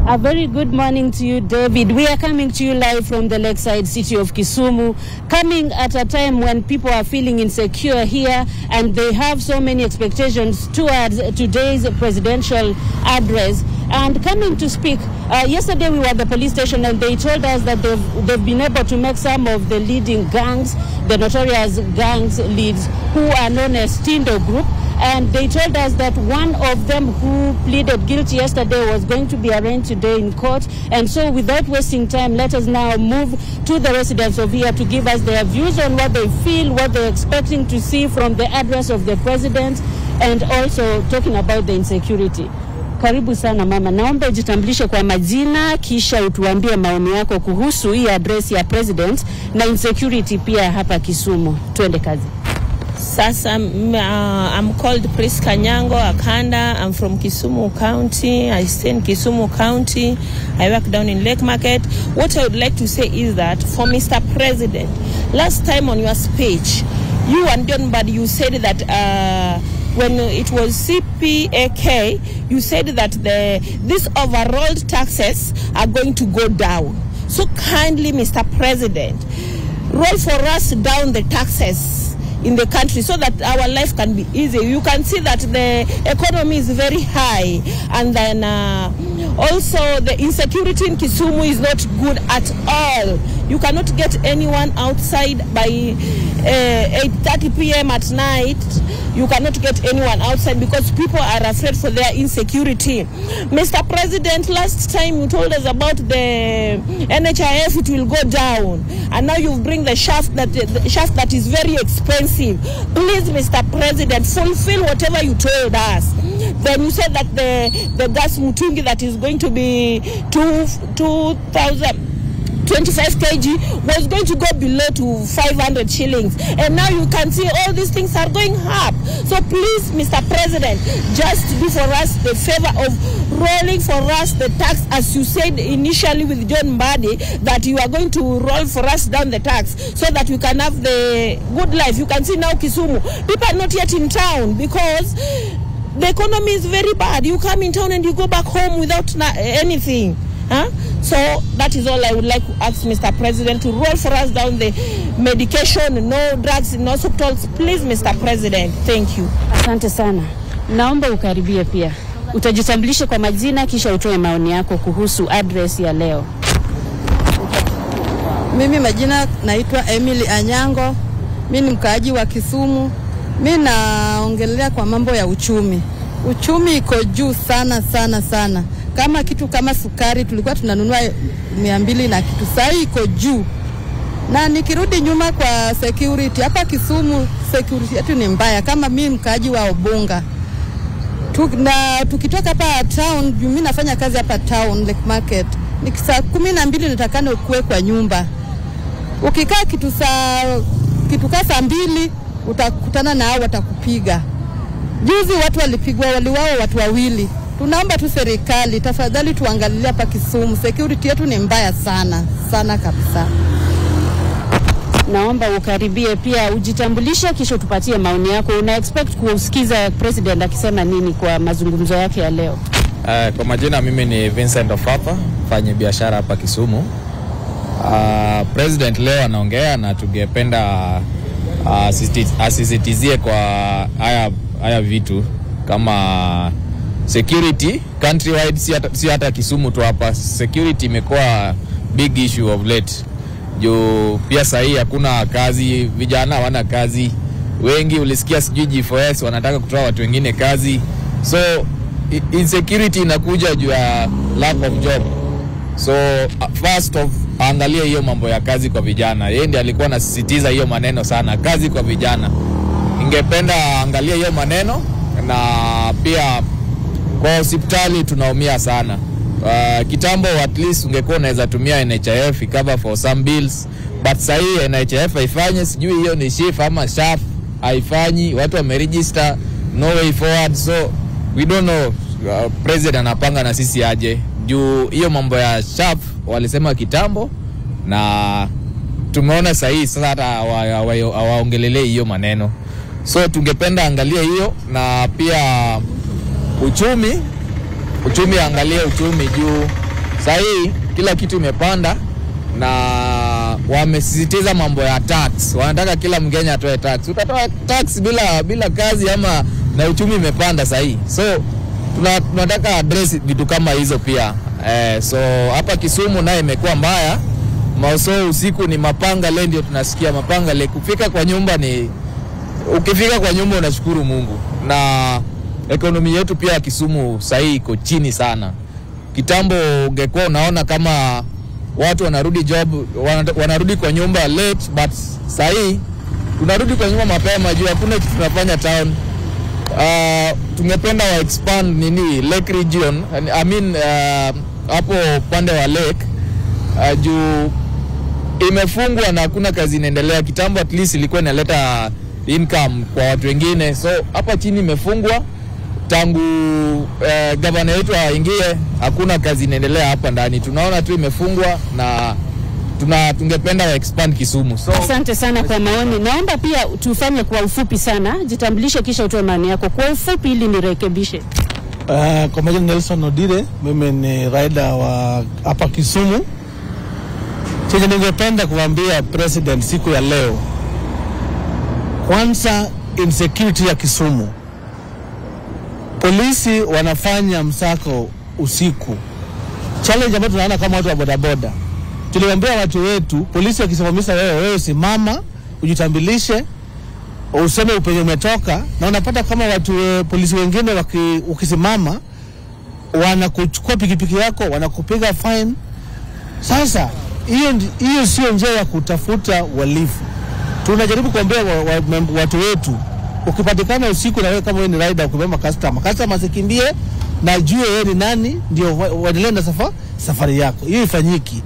A very good morning to you, David. We are coming to you live from the lakeside city of Kisumu, coming at a time when people are feeling insecure here and they have so many expectations towards today's presidential address. And coming to speak, yesterday we were at the police station and they told us that they've been able to make some of the leading gangs, the notorious gangs leads, who are known as Tindo Group. And they told us that one of them who pleaded guilty yesterday was going to be arraigned today in court. And so without wasting time, let us now move to the residents of here to give us their views on what they feel, what they're expecting to see from the address of the president, and also talking about the insecurity. Karibu sana mama. Naomba ujitambulishe kwa majina kisha utuambie maoni yako kuhusu hii address ya president na insecurity pia hapa Kisumu. Tuende kazi. Sasa, I'm called Priska Nyango Akanda. I'm from Kisumu County. I stay in Kisumu County. I work down in Lake Market. What I would like to say is that for Mr. President, last time on your speech, you and John Badi, you said that when it was CPAK, you said that these overall taxes are going to go down. So kindly, Mr. President, roll for us down the taxes in the country so that our life can be easy. You can see that the economy is very high, and then also the insecurity in Kisumu is not good at all. You cannot get anyone outside by 8:30 p.m. at night. You cannot get anyone outside because people are afraid for their insecurity. Mr. President, last time you told us about the NHIF, it will go down, and now you bring the shaft that is very expensive. Please, Mr. President, fulfill whatever you told us. Then you said that the gas mutungi that is going to be 2,025 kg was going to go below to 500 shillings, and now you can see all these things are going up. So please, Mr. President, just do for us the favor of rolling for us the tax, as you said initially with John Mbadi, that you are going to roll for us down the tax so that we can have the good life. You can see now Kisumu, people are not yet in town because the economy is very bad. You come in town and you go back home without anything. So that is all I would like to ask Mr. President, to roll for us down the medication, no drugs, no hospitals. Please, Mr. President. Thank you. Asante sana. Naomba ukaribie pia. Utajitambulishe kwa majina kisha utoe maoni yako kuhusu address ya leo. Mimi majina naitwa Emily Anyango. Mimi ni mkaaji wa Kisumu. Mimi naongelea kwa mambo ya uchumi. Uchumi iko juu sana sana sana. Kama kitu kama sukari tulikuwa tunanunua 200 na kitu, sasa iko juu. Na nikirudi nyuma kwa security, hapa Kisumu security yetu ni mbaya. Kama mimi mkaaji wa Obonga, tukitoka hapa town, mimi nafanya kazi hapa town Lake Market, ni saa 12 nitakana ukue kwa nyumba. Ukikaa kitu saa 2 utakutana na hao watakupiga. Juzi watu walipigwa, waliwao watu 2. Tunaomba tu serikali tafadhali tuangalie hapa Kisumu, security yetu ni mbaya sana sana kabisa. Naomba ukaribie pia, ujitambulishe kisha tupatie maoni yako. Una expect kusikiza president akisema nini kwa mazungumzo yake ya leo? Kwa majina mimi ni Vincent Ofapa, fanya biashara hapa Kisumu. President leo anaongea na tungependa asisitizie kwa haya vitu kama security countrywide, si hata Kisumu tu hapa. Security imekuwa big issue of late. Jo pia sahi hakuna kazi, vijana hawana kazi. Wengi ulisikia sijui G4S wanataka kutoa watu wengine kazi. So insecurity inakuja juu ya lack of job. So first of angalia hiyo mambo ya kazi kwa vijana. Yeye ndiye alikuwa anasisitiza hiyo maneno sana, kazi kwa vijana. Ningependa angalia hiyo maneno, na pia kwa hospitali tunaumia sana. Kitambo at least ungekuwa unaweza tumia NHIF cover for some bills, but sasa hii NHIF haifanye, sijui hiyo ni SHIF ama SHAF haifanyi, watu wameregister, no way forward. So we don't know president anapanga na sisi aje juu hiyo mambo ya SHAF walisema kitambo, na tumeona sasa hii sasa hata hawaongelele hiyo maneno. So tungependa angalia hiyo, na pia uchumi angalie uchumi juu sasa hii kila kitu imepanda, na wamesisitiza mambo ya tax. Wanataka kila Mkenya atoe tax. Utatoa tax bila kazi ama na uchumi imepanda sasa hii. So tunataka address vitu kama hizo pia. So hapa Kisumu naye imekuwa mbaya. Mauso usiku ni mapanga leo, ndio tunasikia mapanga leo. Ukifika kwa nyumba unashukuru Mungu. Na ekonomi yetu pia Kisumu sasa iko chini sana. Kitambo ungekuwa unaona kama watu wanarudi job, wanarudi kwa nyumba late, but sasa tunarudi kwa nyumba mapema juu hakuna kitu tunafanya town. Tungependa wa expand Lake region, hapo pande wa lake, juu imefungwa na hakuna kazi inaendelea. Kitambo at least ilikuwa inaleta income kwa watu wengine. So hapa chini imefungwa tangu gavana wetu aingie, hakuna kazi inaendelea hapa ndani. Tunaona tu imefungwa na tungependa expand Kisumu. So asante sana kwa maoni. Naomba pia tufanye kwa ufupi sana. Jitambulishe kisha utoe maoni yako kwa ufupi ili nirekebishe. Kwa majina Nelson Odire, mimi ni rider wa hapa Kisumu. Chenye ningependa kuambia president siku ya leo, kwanza insecurity ya Kisumu. Polisi wanafanya msako usiku. Challenge ambayo tunaona kama watu wa bodaboda. Tuliwaambia watu wetu, polisi wakisimamisha wewe simama, ujitambulishe, useme upenye umetoka, na unapata kama watu polisi wengine ukisimama wanakuchukua pikipiki yako, wanakupiga fine. Sasa hiyo sio njia ya kutafuta walifu. Tunajaribu kuambia watu wetu, ukipatikana usiku na wewe kama wewe ni rider ukibeba customer sikimbie na jue wewe ni nani, ndio waendelee na safari yako. Hiyo ifanyiki.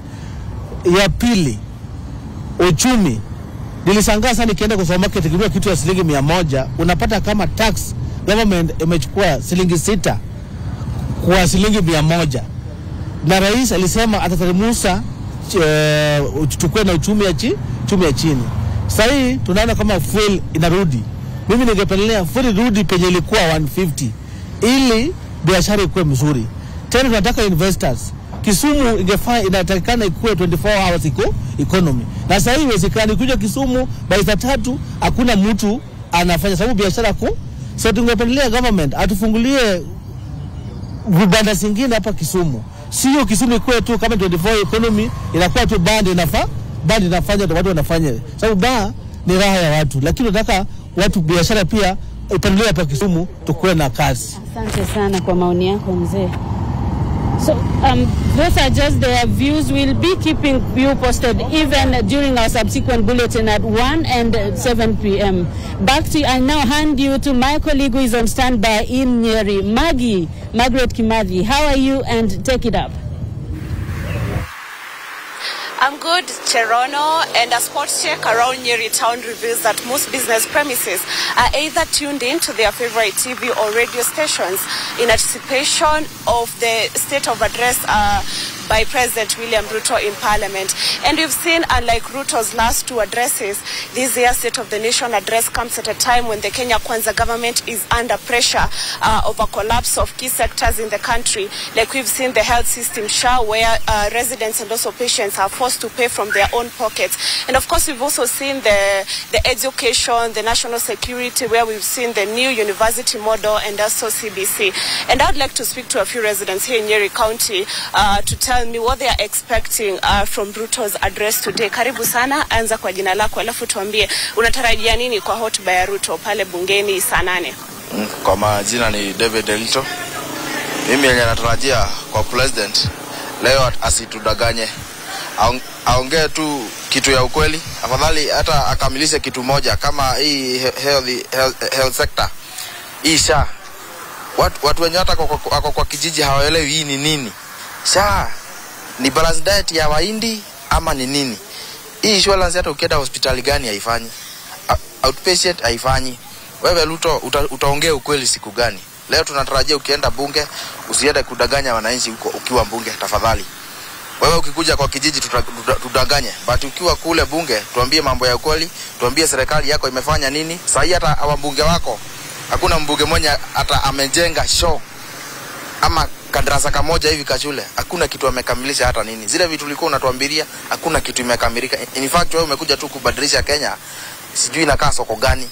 Ya pili, uchumi. Nilishangaa sana nikienda kwa supermarket nikinunua kitu ya shilingi 100, unapata kama tax government imechukua shilingi 6 kwa shilingi 100. Na rais alisema atateremsha uchukue na uchumi ya chini. Sasa hii tunaona kama fuel inarudi. Mimi ningependelea fuel irudi penye ilikuwa 150 ili biashara ikuwe mzuri. Tena tunataka investors. Kisumu inatakikana ikuwe 24 hours economy. Na sasa hii iwezekani kuja Kisumu by saa 3 hakuna mtu anafanya sababu biashara so tungependelea government atufungulie vibanda zingine hapa Kisumu. Sio Kisumu ikuwe tu kama 24 economy inakuwa tu band inafanya watu wanafanya. Sababu ni raha ya watu, lakini tunataka watu biashara pia ipendelee hapa Kisumu tukuwe na kazi. Asante sana kwa maoni yako mzee. So those are just their views. We'll be keeping you posted even during our subsequent bulletin at 1 and 7 p.m. Back to you. I now hand you to my colleague who is on standby in Nyeri, Margaret Kimathi. How are you? And take it up. I'm good, Cherono, and a sports check around Nyeri town reveals that most business premises are either tuned in to their favorite TV or radio stations in anticipation of the state of address by President William Ruto in Parliament. And we've seen, unlike Ruto's last two addresses, this year's State of the Nation address comes at a time when the Kenya Kwanza government is under pressure of a collapse of key sectors in the country. Like we've seen the health system SHA, where residents and also patients are forced to pay from their own pockets. And of course, we've also seen the education, the national security, where we've seen the new university model and also CBC. And I'd like to speak to a few residents here in Nyeri County to tell me what they are expecting from Ruto's address today. Karibu sana, anza kwa jina lako, alafu tuambie unatarajia nini kwa hotuba ya Ruto pale bungeni saa 8. Kwa majina ni David Elito. Mimi yenye natarajia kwa president leo asitudanganye. Aongee tu kitu ya ukweli. Afadhali hata akamilishe kitu moja kama hii health sector. Hii SHA. Watu wenye hata kwa kijiji hawaelewi hii ni nini. SHA ni balance diet ya Wahindi ama ni nini? Hii insurance hata ukienda hospitali gani haifanyi? Outpatient haifanyi. Wewe Ruto utaongea ukweli siku gani? Leo tunatarajia ukienda bunge usiende kudanganya wananchi huko ukiwa bunge tafadhali. Wewe ukikuja kwa kijiji tudanganye, but ukiwa kule bunge tuambie mambo ya ukweli, tuambie serikali yako imefanya nini. Sasa hata wabunge wako hakuna mbunge mmoja hata amejenga show ama kadarasa kamoja hivi kachule, hakuna kitu amekamilisha hata nini. Zile vitu ulikuwa unatuambiria hakuna kitu imekamilika. In fact wewe umekuja tu kubadilisha Kenya, sijui inakaa soko gani.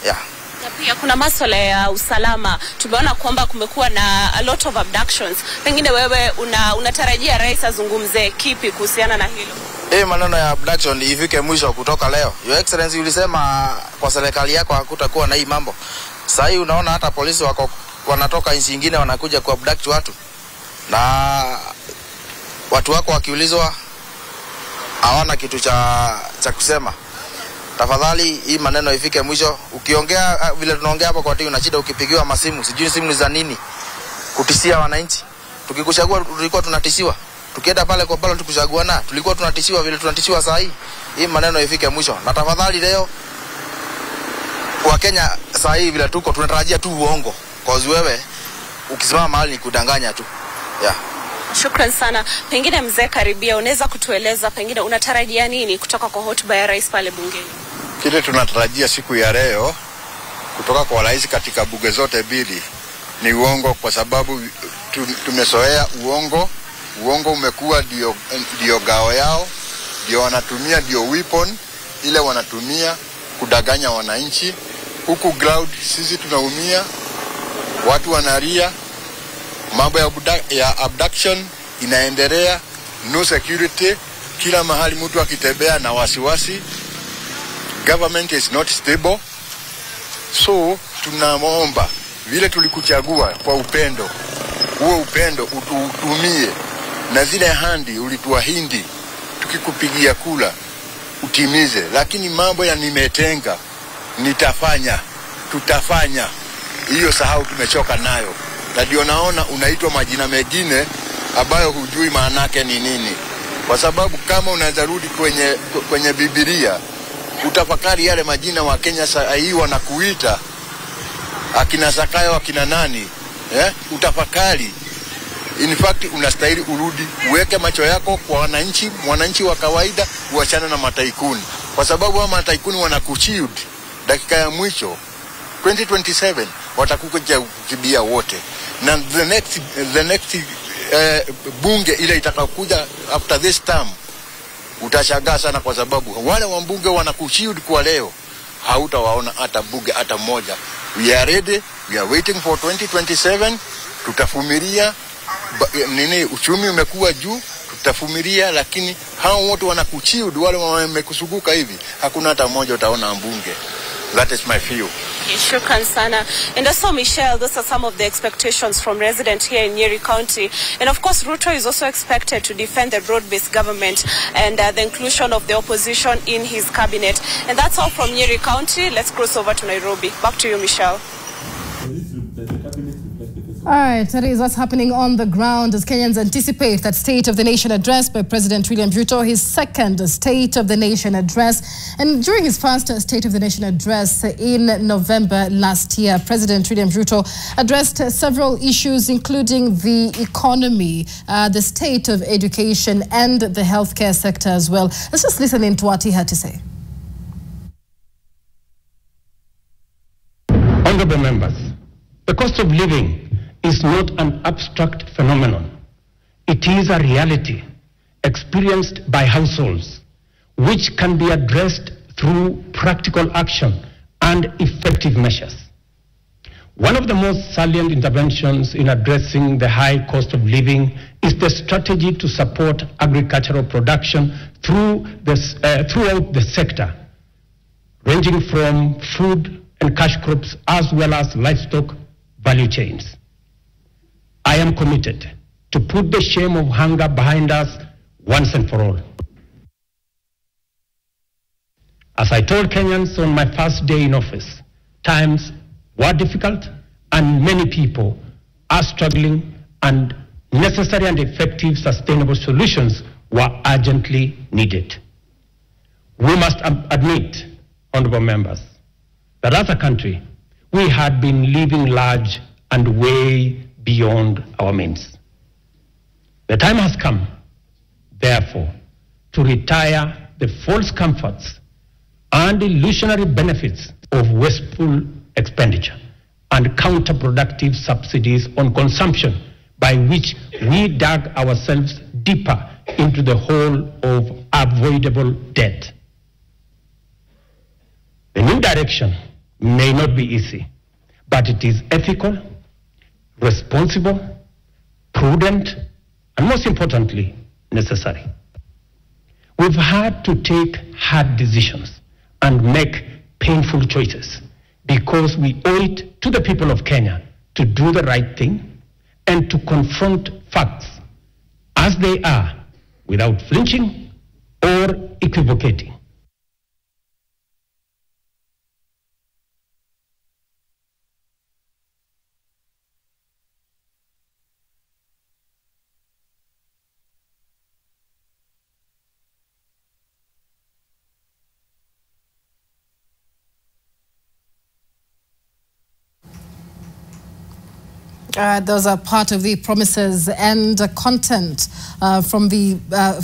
Yeah. Na pia kuna masuala ya usalama. Tumeona kwamba kumekuwa na a lot of abductions. Pengine wewe unatarajia rais azungumze kipi kuhusiana na hilo? Maneno ya abduction ifike mwisho kutoka leo. Your Excellency ulisema kwa serikali yako hakutakuwa na hii mambo. Sasa hii unaona hata polisi wanatoka nchi nyingine wanakuja kuabduct watu. Na watu wako wakiulizwa hawana kitu cha kusema. Tafadhali hii maneno ifike mwisho. Ukiongea vile tunaongea hapa kwa TV una shida ukipigiwa masimu, sijui simu ni za nini. Kutishia wananchi. Tukikuchagua tulikuwa tunatishiwa. Tukienda pale kwa balo tukuchaguana, tulikuwa tunatishiwa vile tunatishiwa saa hii. Hii maneno ifike mwisho. Na tafadhali leo Kwa Kenya sasa hivi vile tuko tunatarajia tu uongo. Cause wewe ukisimama mahali ni kudanganya tu. Yeah. Shukran sana. Pengine mzee Karibia, unaweza kutueleza pengine unatarajia nini kutoka kwa hotuba ya rais pale bungeni? Kile tunatarajia siku ya leo kutoka kwa rais katika bunge zote mbili ni uongo, kwa sababu tumezoea uongo. Uongo umekuwa ndio gao yao, ndio wanatumia, ndio weapon ile wanatumia kudanganya wananchi. Huku ground sisi tunaumia, watu wanalia, mambo ya abduction inaendelea, no security, kila mahali mtu akitembea na wasiwasi. Government is not stable. So tunaomba vile tulikuchagua kwa upendo, huo upendo utumie, na zile handi ulituahidi tukikupigia kula utimize. Lakini mambo ya nimetenga, nitafanya, tutafanya, hiyo sahau, tumechoka nayo. Na ndio naona unaitwa majina mengine ambayo hujui maana yake ni nini. Kwa sababu kama unaweza rudi kwenye Biblia, utafakari yale majina wa Kenya saa hii wanakuita, akina Zakayo, akina nani, utafakari. In fact unastahili urudi, uweke macho yako kwa wananchi, mwananchi wa kawaida, uachane na mataikuni. Kwa sababu wa mataikuni wanakushield dakika ya mwisho 2027 watakuja kukibia wote. Na the next bunge ile itakayokuja after this term utashangaa sana, kwa sababu wale wambunge wanakushield kwa leo, hautawaona hata bunge hata moja. We are ready, we are waiting for 2027. Tutafumilia, nini, uchumi umekuwa juu, tutafumilia, lakini hao wote wanakushield, wale wamekusuguka hivi, hakuna hata mmoja utaona mbunge. That is my view. Shukran sana. And also, Michelle, those are some of the expectations from residents here in Nyeri County. And of course, Ruto is also expected to defend the broad-based government and the inclusion of the opposition in his cabinet. And that's all from Nyeri County. Let's cross over to Nairobi. Back to you, Michelle. All right, that is what's happening on the ground as Kenyans anticipate that State of the Nation address by President William Ruto, his second State of the Nation address. And during his first State of the Nation address in November last year, President William Ruto addressed several issues, including the economy, the state of education, and the healthcare sector as well. Let's just listen in to what he had to say. Honorable members, the cost of living is not an abstract phenomenon. It is a reality experienced by households, which can be addressed through practical action and effective measures. One of the most salient interventions in addressing the high cost of living is the strategy to support agricultural production throughout the sector, ranging from food and cash crops as well as livestock value chains. I am committed to put the shame of hunger behind us once and for all. As I told Kenyans on my first day in office, times were difficult and many people are struggling, and necessary and effective sustainable solutions were urgently needed. We must admit, honorable members, that as a country, we had been living large and way beyond our means. The time has come, therefore, to retire the false comforts and illusionary benefits of wasteful expenditure and counterproductive subsidies on consumption, by which we dug ourselves deeper into the hole of avoidable debt. The new direction may not be easy, but it is ethical, responsible, prudent, and most importantly, necessary. We've had to take hard decisions and make painful choices because we owe it to the people of Kenya to do the right thing and to confront facts as they are without flinching or equivocating. Those are part of the promises and content from the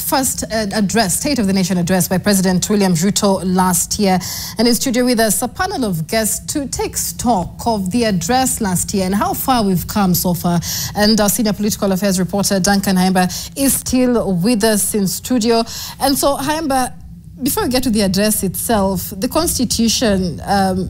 first address, State of the Nation address by President William Ruto last year. And in studio with us, a panel of guests to take stock of the address last year and how far we've come so far. And our senior political affairs reporter, Duncan Haimba, is still with us in studio. And so, Haimba, before we get to the address itself, the Constitution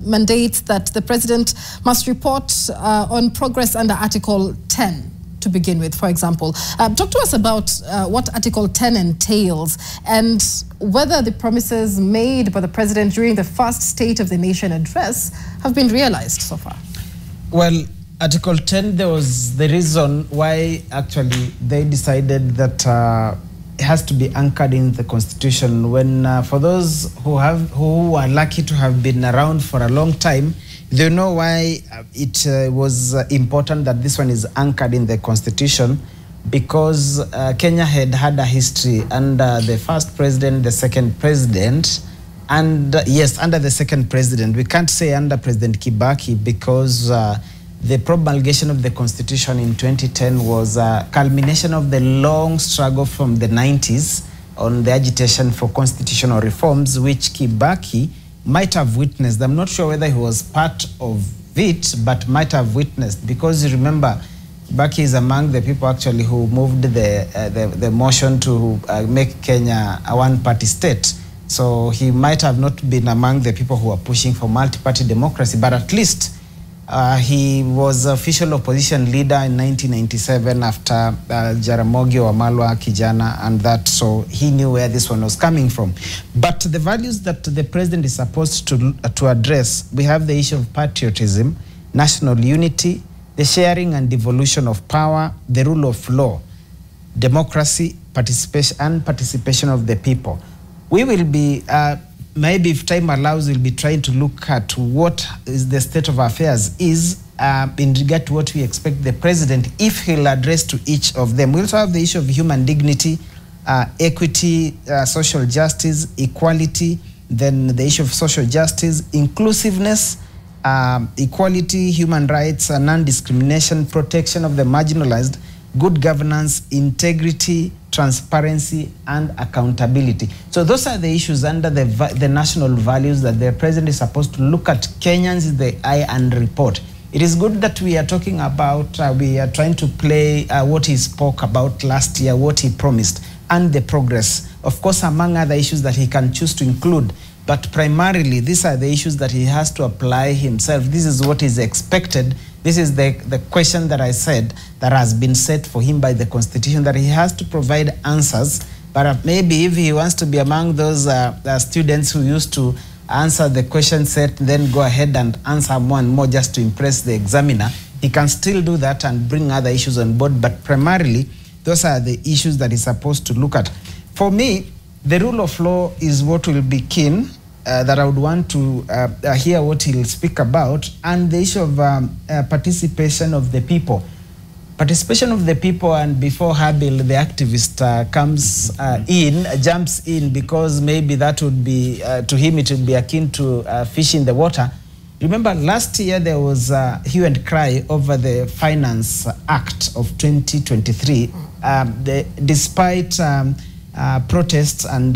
mandates that the President must report on progress under Article 10 to begin with, for example. Talk to us about what Article 10 entails and whether the promises made by the President during the first State of the Nation address have been realized so far. Well, Article 10, there was the reason why actually they decided that it has to be anchored in the Constitution. When for those who are lucky to have been around for a long time, they know why it was important that this one is anchored in the Constitution, because Kenya had a history under the first president, the second president, and yes, under the second president. We can't say under President Kibaki because the promulgation of the Constitution in 2010 was a culmination of the long struggle from the 90s on the agitation for constitutional reforms, which Kibaki might have witnessed. I'm not sure whether he was part of it, but might have witnessed, because you remember, Kibaki is among the people actually who moved the motion to make Kenya a one-party state. So he might have not been among the people who are pushing for multi-party democracy, but at least he was official opposition leader in 1997 after Jaramogi Wamalwa Kijana and that, so he knew where this one was coming from. But the values that the president is supposed to address, we have the issue of patriotism, national unity, the sharing and devolution of power, the rule of law, democracy, participation of the people. We will be maybe if time allows, we'll be trying to look at what is the state of affairs is in regard to what we expect the president, if he'll address to each of them. We also have the issue of human dignity, equity, social justice, equality, then the issue of social justice, inclusiveness, equality, human rights, non-discrimination, protection of the marginalized, good governance, integrity, transparency, and accountability. So those are the issues under the national values that the president is supposed to look at Kenyans in the eye and report. It is good that we are talking about, we are trying to play what he spoke about last year, what he promised, and the progress. Of course, among other issues that he can choose to include, but primarily these are the issues that he has to apply himself. This is what is expected. This is the question that I said that has been set for him by the Constitution, that he has to provide answers. But maybe if he wants to be among those students who used to answer the question set, then go ahead and answer more and more just to impress the examiner, he can still do that and bring other issues on board. But primarily, those are the issues that he's supposed to look at. For me, the rule of law is what will be keen. That I would want to hear what he'll speak about, and the issue of participation of the people. Participation of the people, and before Habil, the activist, jumps in, because maybe that would be, to him, it would be akin to fish in the water. Remember, last year there was hue and cry over the Finance Act of 2023. Despite protests and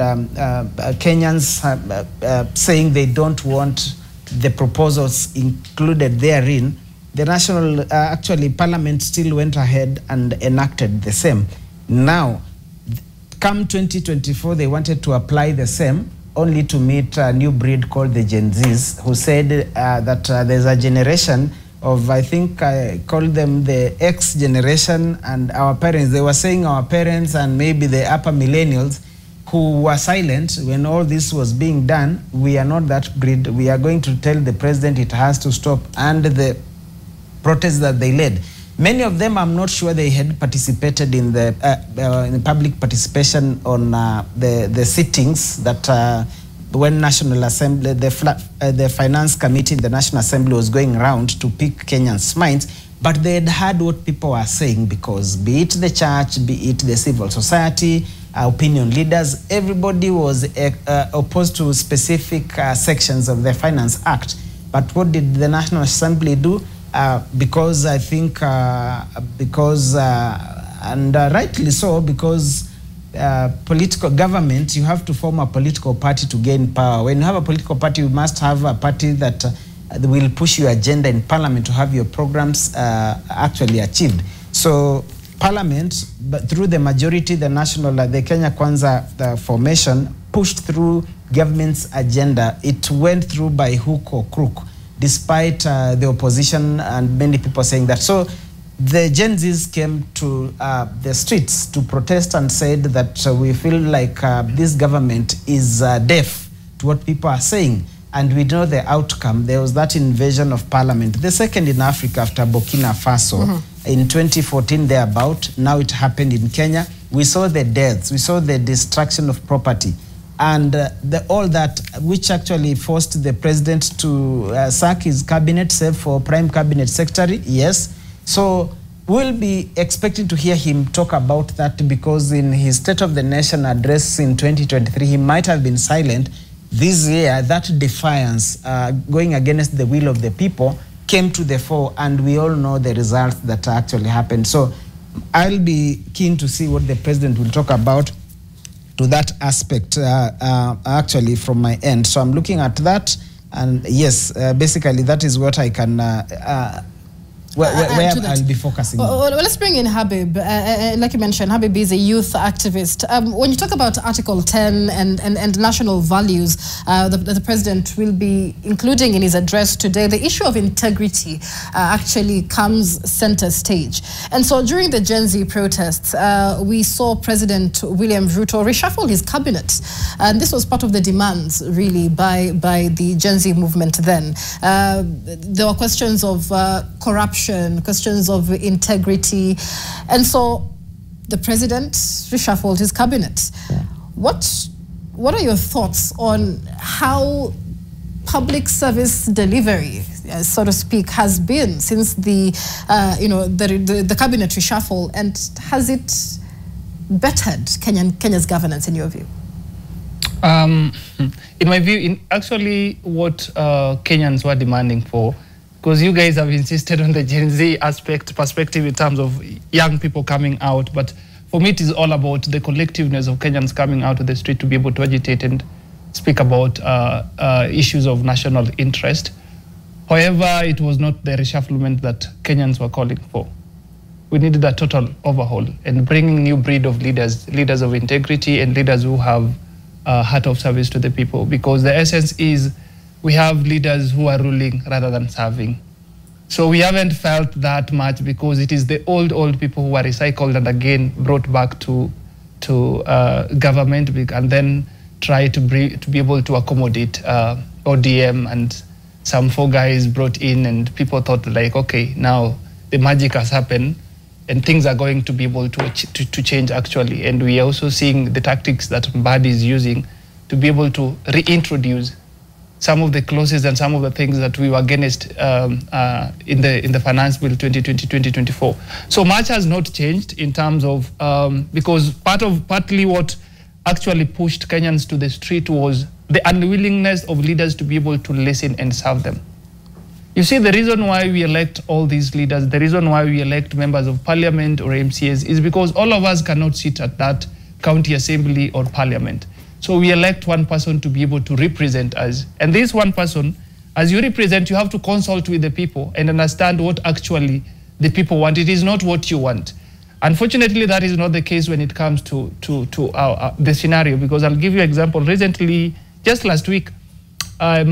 Kenyans saying they don't want the proposals included therein, the national, actually Parliament still went ahead and enacted the same. Now, come 2024, they wanted to apply the same, only to meet a new breed called the Gen Zs, who said that there's a generation of, I think I called them the X generation, and our parents, they were saying our parents and maybe the upper millennials who were silent when all this was being done. We are not that breed. We are going to tell the president it has to stop, and the protests that they led. Many of them, I'm not sure they had participated in the public participation on the sittings that when National Assembly, the Finance Committee in the National Assembly was going around to pick Kenyans' minds, but they had heard what people were saying, because be it the church, be it the civil society, opinion leaders, everybody was opposed to specific sections of the Finance Act. But what did the National Assembly do? because I think, and rightly so, because political government, you have to form a political party to gain power. When you have a political party, you must have a party that will push your agenda in parliament to have your programs actually achieved. So parliament, but through the majority, the national, the Kenya Kwanza formation, pushed through government's agenda. It went through by hook or crook, despite the opposition and many people saying that. So the Gen Zs came to the streets to protest and said that we feel like this government is deaf to what people are saying. And we know the outcome. There was that invasion of parliament, the second in Africa after Burkina Faso, in 2014 thereabout. Now it happened in Kenya. We saw the deaths, we saw the destruction of property, and all that, which actually forced the president to sack his cabinet, save for prime cabinet secretary. Yes. So we'll be expecting to hear him talk about that, because in his State of the Nation address in 2023, he might have been silent. This year, that defiance, going against the will of the people, came to the fore, and we all know the results that actually happened. So I'll be keen to see what the president will talk about to that aspect, actually, from my end. So I'm looking at that, and yes, basically that is what I can where I'll be focusing. Well, let's bring in Habib. Like you mentioned, Habib is a youth activist. When you talk about Article 10 and national values that the president will be including in his address today, the issue of integrity actually comes center stage. And so during the Gen Z protests, we saw President William Ruto reshuffle his cabinet. And this was part of the demands, really, by the Gen Z movement then. There were questions of corruption, questions of integrity, and so the president reshuffled his cabinet. Yeah. What are your thoughts on how public service delivery, so to speak, has been since the cabinet reshuffle, and has it bettered Kenya's governance in your view? In my view, actually what Kenyans were demanding for, because you guys have insisted on the Gen Z perspective in terms of young people coming out, but for me it is all about the collectiveness of Kenyans coming out to the street to be able to agitate and speak about issues of national interest. However, it was not the reshufflement that Kenyans were calling for. We needed a total overhaul and bringing new breed of leaders of integrity and leaders who have a heart of service to the people, because the essence is we have leaders who are ruling rather than serving. So we haven't felt that much, because it is the old people who are recycled and again brought back to government, and then try to be able to accommodate ODM and some four guys brought in, and people thought like, okay, now the magic has happened and things are going to be able to change actually. And we are also seeing the tactics that Mbadi is using to be able to reintroduce some of the clauses and some of the things that we were against in the Finance Bill 2020-2024. So much has not changed in terms of, because partly what actually pushed Kenyans to the street was the unwillingness of leaders to be able to listen and serve them. You see, the reason why we elect all these leaders, the reason why we elect members of parliament or MCAs is because all of us cannot sit at that county assembly or parliament. So we elect one person to be able to represent us. And this one person, as you represent, you have to consult with the people and understand what actually the people want. It is not what you want. Unfortunately, that is not the case when it comes to the scenario, because I'll give you an example. Recently, just last week, the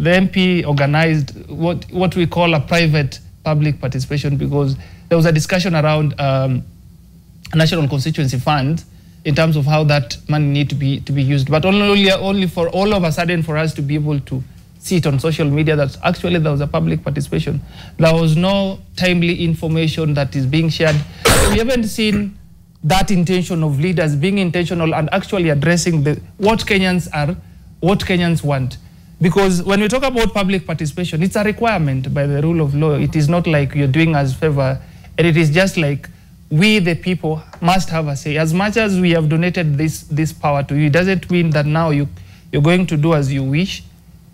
MP organized what we call a private public participation, because there was a discussion around National Constituency Fund in terms of how that money need to be used, but only for all of a sudden for us to be able to see it on social media that actually there was a public participation. There was no timely information that is being shared. We haven't seen that intention of leaders being intentional and actually addressing what Kenyans want. Because when we talk about public participation, it's a requirement by the rule of law. It is not like you're doing us a favor, and it is just like we, the people, must have a say. As much as we have donated this power to you, it doesn't mean that now you're going to do as you wish.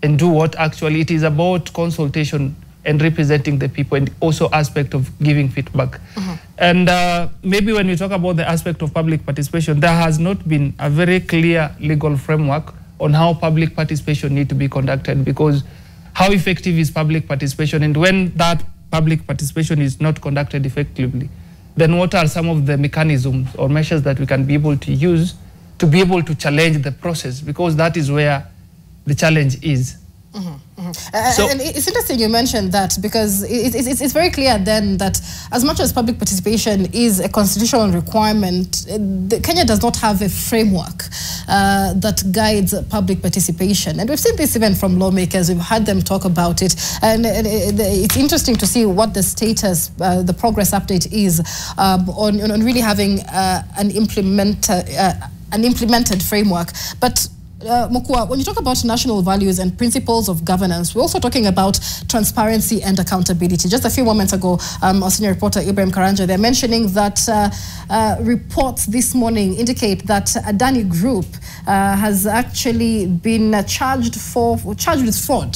and do what actually it is about consultation and representing the people, and also aspect of giving feedback. And maybe when we talk about the aspect of public participation, there has not been a very clear legal framework on how public participation need to be conducted, because how effective is public participation? And when that public participation is not conducted effectively, then what are some of the mechanisms or measures that we can be able to use to be able to challenge the process? Because that is where the challenge is. So, and it's interesting you mentioned that, because it's very clear then that as much as public participation is a constitutional requirement, Kenya does not have a framework that guides public participation. And we've seen this even from lawmakers. We've had them talk about it. And it's interesting to see what the status, the progress update is on really having an implemented framework. But Mokua, when you talk about national values and principles of governance, we're also talking about transparency and accountability. Just a few moments ago, our senior reporter Ibrahim Karanja, they're mentioning that reports this morning indicate that Adani Group has actually been charged with fraud,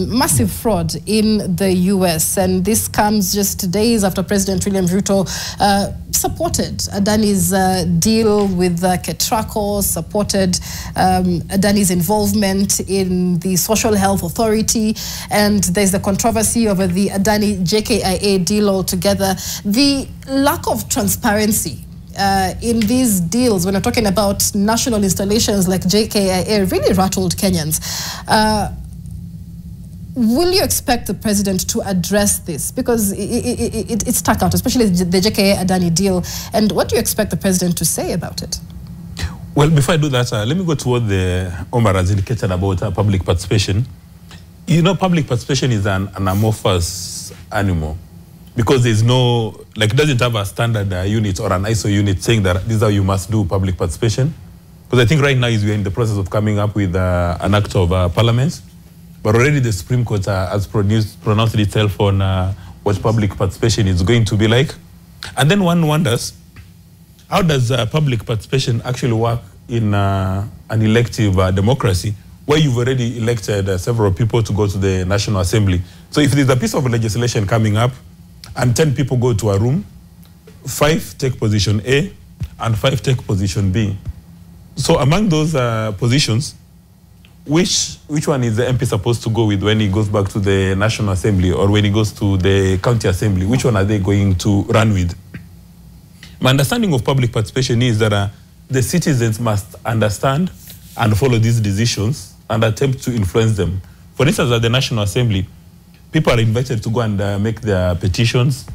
massive fraud in the US. And this comes just days after President William Ruto supported Adani's deal with Ketraco, supported Adani's involvement in the Social Health Authority, and there's the controversy over the Adani JKIA deal altogether. The lack of transparency in these deals, when we're talking about national installations like JKIA, really rattled Kenyans. Will you expect the president to address this? Because it's stuck out, especially the JKIA Adani deal. And what do you expect the president to say about it? Well, before I do that, let me go to what the Omar has indicated about public participation. You know, public participation is an amorphous animal, because there's no, like, it doesn't have a standard unit or an ISO unit saying that this is how you must do public participation. Because I think right now we're in the process of coming up with an act of parliament, but already the Supreme Court has pronounced itself on what public participation is going to be like. And then one wonders, how does public participation actually work in an elective democracy where you've already elected several people to go to the National Assembly? So if there's a piece of legislation coming up and 10 people go to a room, 5 take position A and 5 take position B. So among those positions, which one is the MP supposed to go with when he goes back to the National Assembly or when he goes to the County Assembly? Which one are they going to run with? My understanding of public participation is that the citizens must understand and follow these decisions and attempt to influence them. For instance, at the National Assembly, people are invited to go and make their petitions.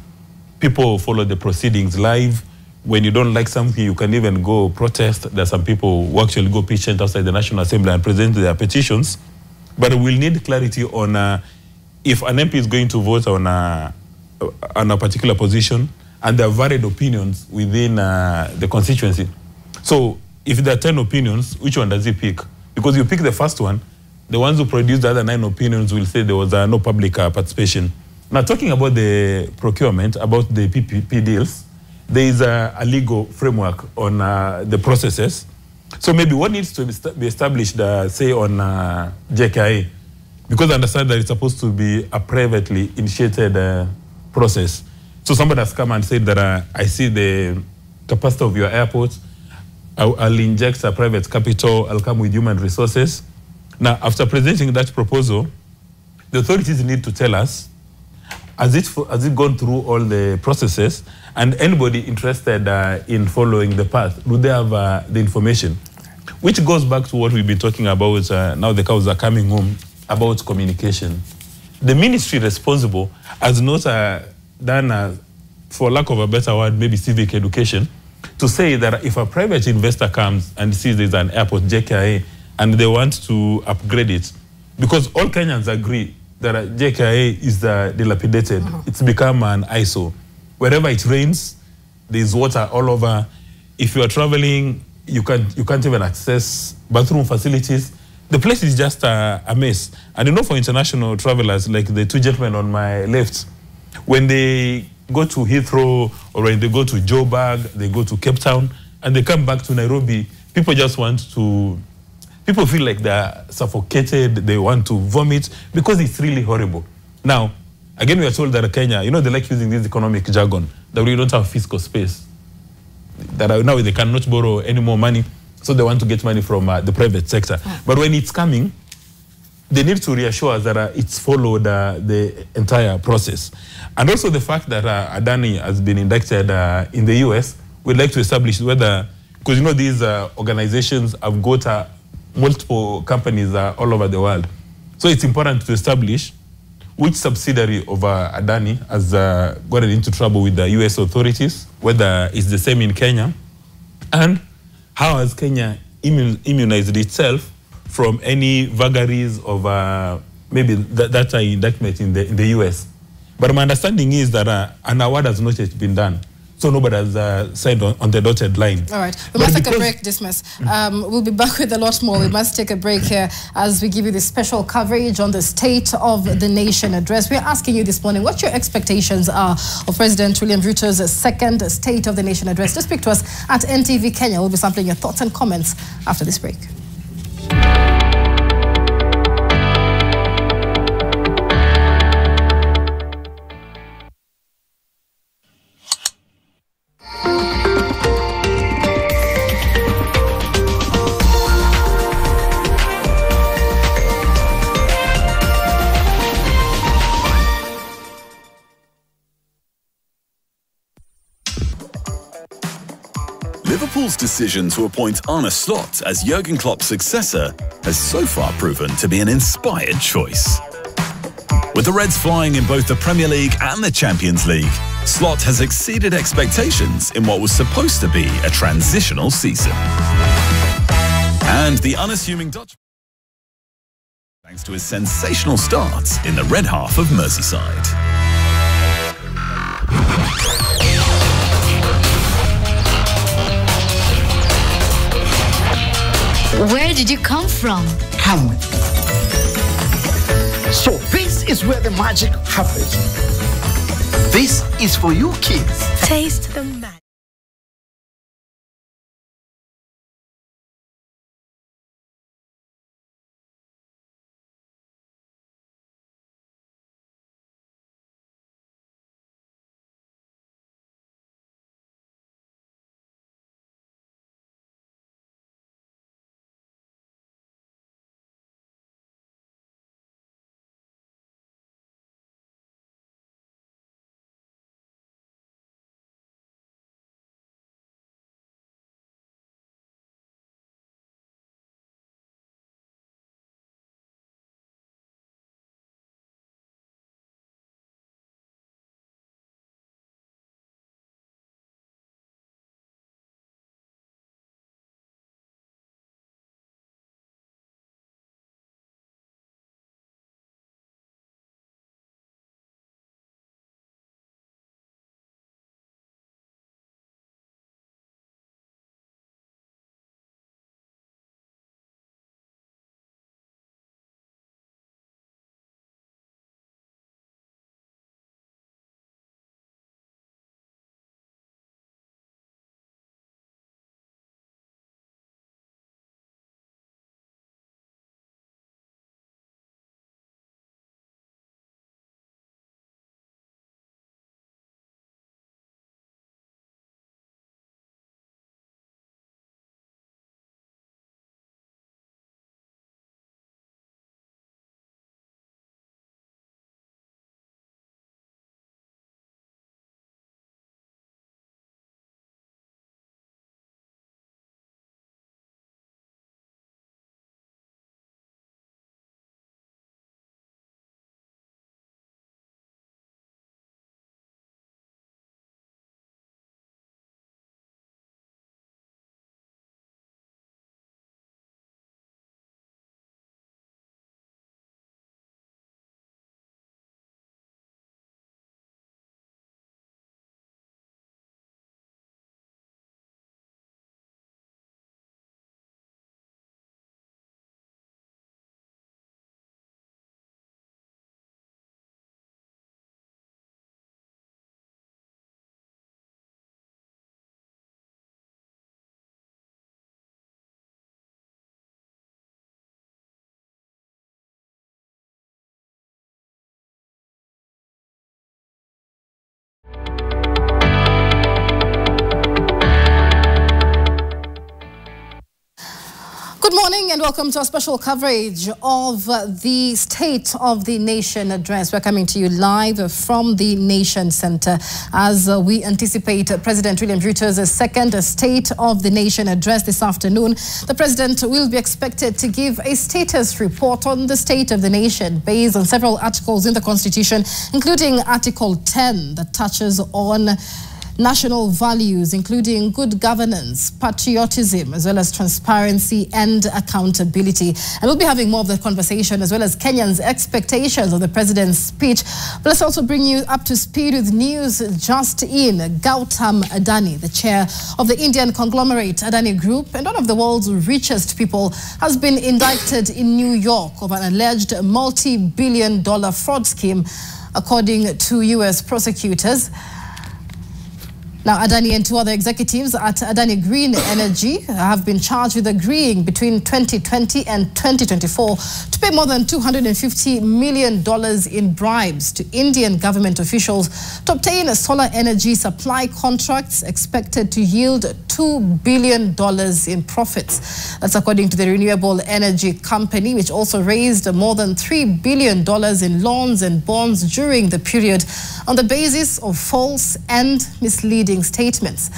People follow the proceedings live. When you don't like something, you can even go protest. There are some people who actually go patient outside the National Assembly and present their petitions. But we'll need clarity on if an MP is going to vote on a particular position, and there are varied opinions within the constituency. So if there are 10 opinions, which one does he pick? Because you pick the first one, the ones who produce the other 9 opinions will say there was no public participation. Now, talking about the procurement, about the PPP deals, there is a legal framework on the processes. So maybe what needs to be established, say, on JKIA, because I understand that it's supposed to be a privately initiated process. So somebody has come and said that I see the capacity of your airport, I'll inject a private capital, I'll come with human resources. Now, after presenting that proposal, the authorities need to tell us, has it gone through all the processes, and anybody interested in following the path, do they have the information? Which goes back to what we've been talking about, now the cows are coming home, about communication. The ministry responsible has not done, for lack of a better word, maybe civic education, to say that if a private investor comes and sees there's an airport, JKIA, and they want to upgrade it, because all Kenyans agree that JKIA is dilapidated. It's become an eyesore. Wherever it rains, there's water all over. If you are traveling, you can't even access bathroom facilities. The place is just a mess. And you know, for international travelers, like the 2 gentlemen on my left, when they go to Heathrow or when they go to Joburg, they go to Cape Town, and they come back to Nairobi, people just want to people feel like they're suffocated, they want to vomit, because it's really horrible. Now, again, we are told that Kenya, you know, they like using this economic jargon, that we don't have fiscal space. That now they cannot borrow any more money, so they want to get money from the private sector. But when it's coming, they need to reassure us that it's followed the entire process. And also the fact that Adani has been indicted in the US, we'd like to establish whether, because you know these organizations have got multiple companies all over the world. So it's important to establish which subsidiary of Adani has gotten into trouble with the US authorities, whether it's the same in Kenya, and how has Kenya immunized itself from any vagaries of maybe that indictment in the US. But my understanding is that an award has not yet been done. So nobody has signed on the dotted line. All right. We must take a break, Dismas. We'll be back with a lot more. We must take a break here as we give you this special coverage on the State of the Nation address. We're asking you this morning what your expectations are of President William Ruto's second State of the Nation address. Just speak to us at NTV Kenya. We'll be sampling your thoughts and comments after this break. Liverpool's decision to appoint Arne Slot as Jurgen Klopp's successor has so far proven to be an inspired choice. With the Reds flying in both the Premier League and the Champions League, Slot has exceeded expectations in what was supposed to be a transitional season. And the unassuming Dutch, thanks to his sensational start in the red half of Merseyside. Where did you come from? Come with me. So this is where the magic happens. This is for you kids. Taste the magic. Good morning and welcome to our special coverage of the State of the Nation address. We're coming to you live from the Nation Center as we anticipate President William Ruto's second State of the Nation address this afternoon. The President will be expected to give a status report on the state of the nation based on several articles in the Constitution, including Article 10 that touches on national values, including good governance, patriotism, as well as transparency and accountability. And we'll be having more of the conversation, as well as Kenyans' expectations of the president's speech. But let's also bring you up to speed with news just in. Gautam Adani, the chair of the Indian conglomerate Adani Group and one of the world's richest people, has been indicted in New York of an alleged multi-billion-dollar fraud scheme, according to U.S. prosecutors. Now, Adani and two other executives at Adani Green Energy have been charged with agreeing between 2020 and 2024 to pay more than $250 million in bribes to Indian government officials to obtain solar energy supply contracts expected to yield $2 billion in profits. That's according to the renewable energy company, which also raised more than $3 billion in loans and bonds during the period on the basis of false and misleading statements.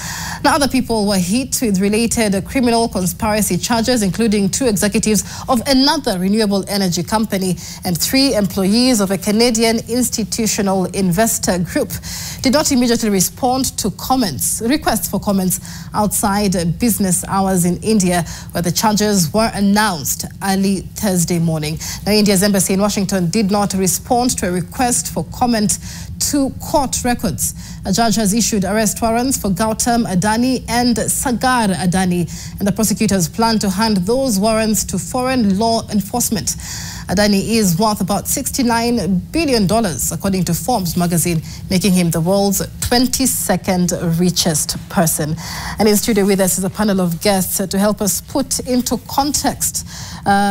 Now, other people were hit with related criminal conspiracy charges, including two executives of another renewable energy company and 3 employees of a Canadian institutional investor group. Did not immediately respond to requests for comments outside business hours in India, where the charges were announced early Thursday morning. Now, India's embassy in Washington did not respond to a request for comment to court records. A judge has issued arrest warrants for Gautam Adani and Sagar Adani, and the prosecutors plan to hand those warrants to foreign law enforcement. Adani is worth about $69 billion, according to Forbes magazine, making him the world's 22nd richest person. And in studio with us is a panel of guests to help us put into context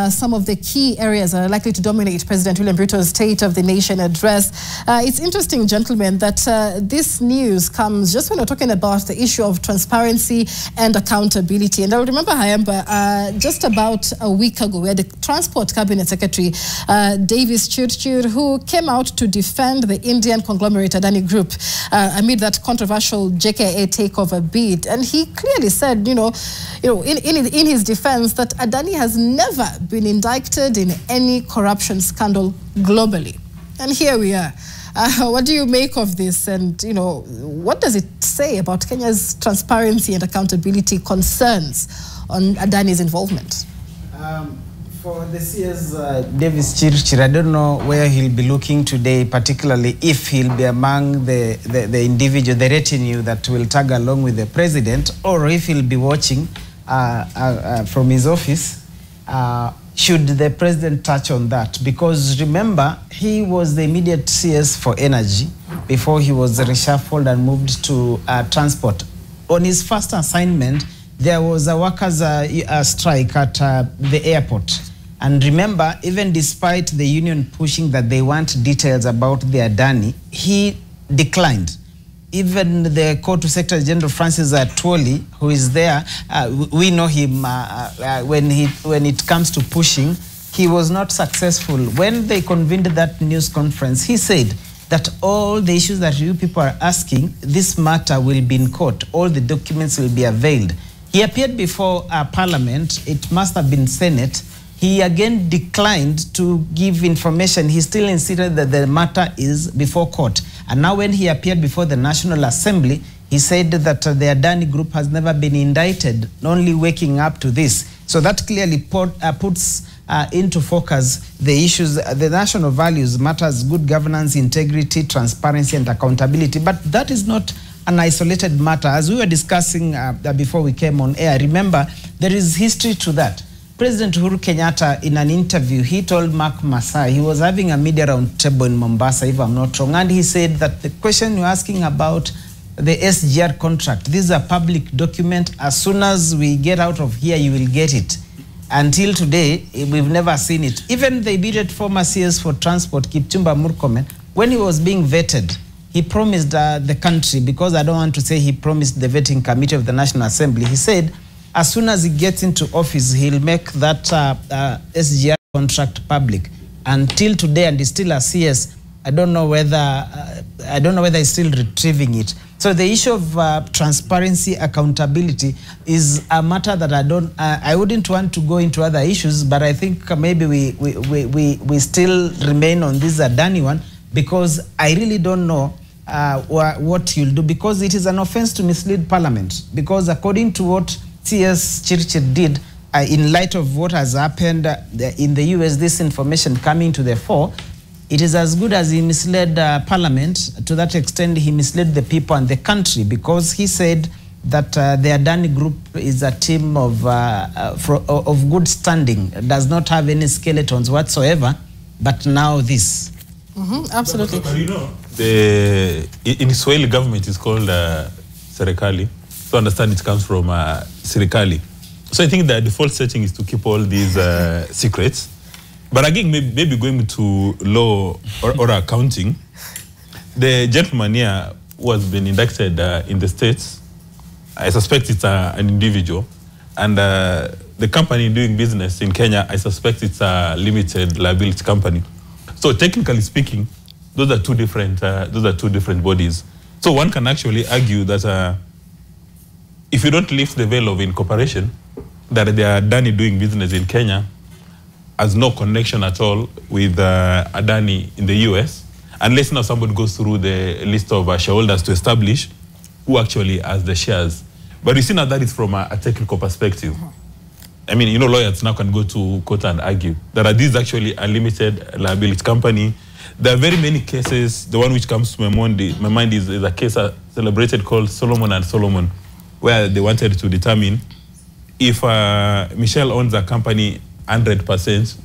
some of the key areas that are likely to dominate President William Ruto's State of the Nation address. It's interesting, gentlemen, that this news comes just when we're talking about the issue of transparency and accountability. And I remember, Hayamba, just about a week ago, we had the Transport Cabinet Secretary, Davis Chirchir, who came out to defend the Indian conglomerate Adani Group amid that controversial JKA takeover bid. And he clearly said, in his defense, that Adani has never been indicted in any corruption scandal globally. And here we are. What do you make of this? And, what does it say about Kenya's transparency and accountability concerns on Adani's involvement? For this year's Davis Chirchir, I don't know where he'll be looking today, particularly if he'll be among the individual, the retinue that will tag along with the president, or if he'll be watching from his office. Should the president touch on that? Because remember, he was the immediate CS for energy before he was reshuffled and moved to transport. On his first assignment, there was a workers' strike at the airport. And remember, even despite the union pushing that they want details about the Adani, he declined. Even the Court Secretary General Francis Atwoli, who is there, we know him when it comes to pushing, he was not successful. When they convened that news conference, he said that all the issues that you people are asking, this matter will be in court. All the documents will be availed. He appeared before Parliament. It must have been Senate. He again declined to give information. He still insisted that the matter is before court. And now when he appeared before the National Assembly, he said that the Adani Group has never been indicted, only waking up to this. So that clearly puts into focus the issues, the national values, matters, good governance, integrity, transparency, and accountability. But that is not an isolated matter. As we were discussing before we came on air, remember, there is history to that. President Uhuru Kenyatta, in an interview, he told Mark Masai, he was having a media roundtable in Mombasa, if I'm not wrong, and he said that the question you're asking about the SGR contract, this is a public document. As soon as we get out of here, you will get it. Until today, we've never seen it. Even the immediate former CS for transport, Kipchumba Murkomen, when he was being vetted, he promised the country, because I don't want to say he promised the vetting committee of the National Assembly, he said, as soon as he gets into office, he'll make that SGR contract public. Until today, and he's still a CS, I don't know whether he's still retrieving it. So the issue of transparency, accountability is a matter that I wouldn't want to go into other issues, but I think maybe we still remain on this Adani one, because I really don't know what he'll do, because it is an offense to mislead Parliament. Because according to what CS Chirchir did, in light of what has happened in the US, this information coming to the fore, it is as good as he misled Parliament. To that extent, he misled the people and the country, because he said that the Adani Group is a team of good standing, does not have any skeletons whatsoever, but now this. Absolutely. But you know, in Swahili government is called serikali. So understand it comes from serikali. So I think the default setting is to keep all these secrets. But again, maybe going to law or accounting, the gentleman here who has been inducted in the States, I suspect it's an individual. And the company doing business in Kenya, I suspect it's a limited liability company. So technically speaking, those are two different bodies. So one can actually argue that if you don't lift the veil of incorporation, that they are Adani doing business in Kenya has no connection at all with Adani in the US, unless now somebody goes through the list of shareholders to establish who actually has the shares. But you see now that is from a technical perspective. I mean, you know, lawyers now can go to court and argue that this is actually a limited liability company. There are very many cases. The one which comes to my mind is a case celebrated called Solomon and Solomon, where they wanted to determine if Michelle owns a company 100%.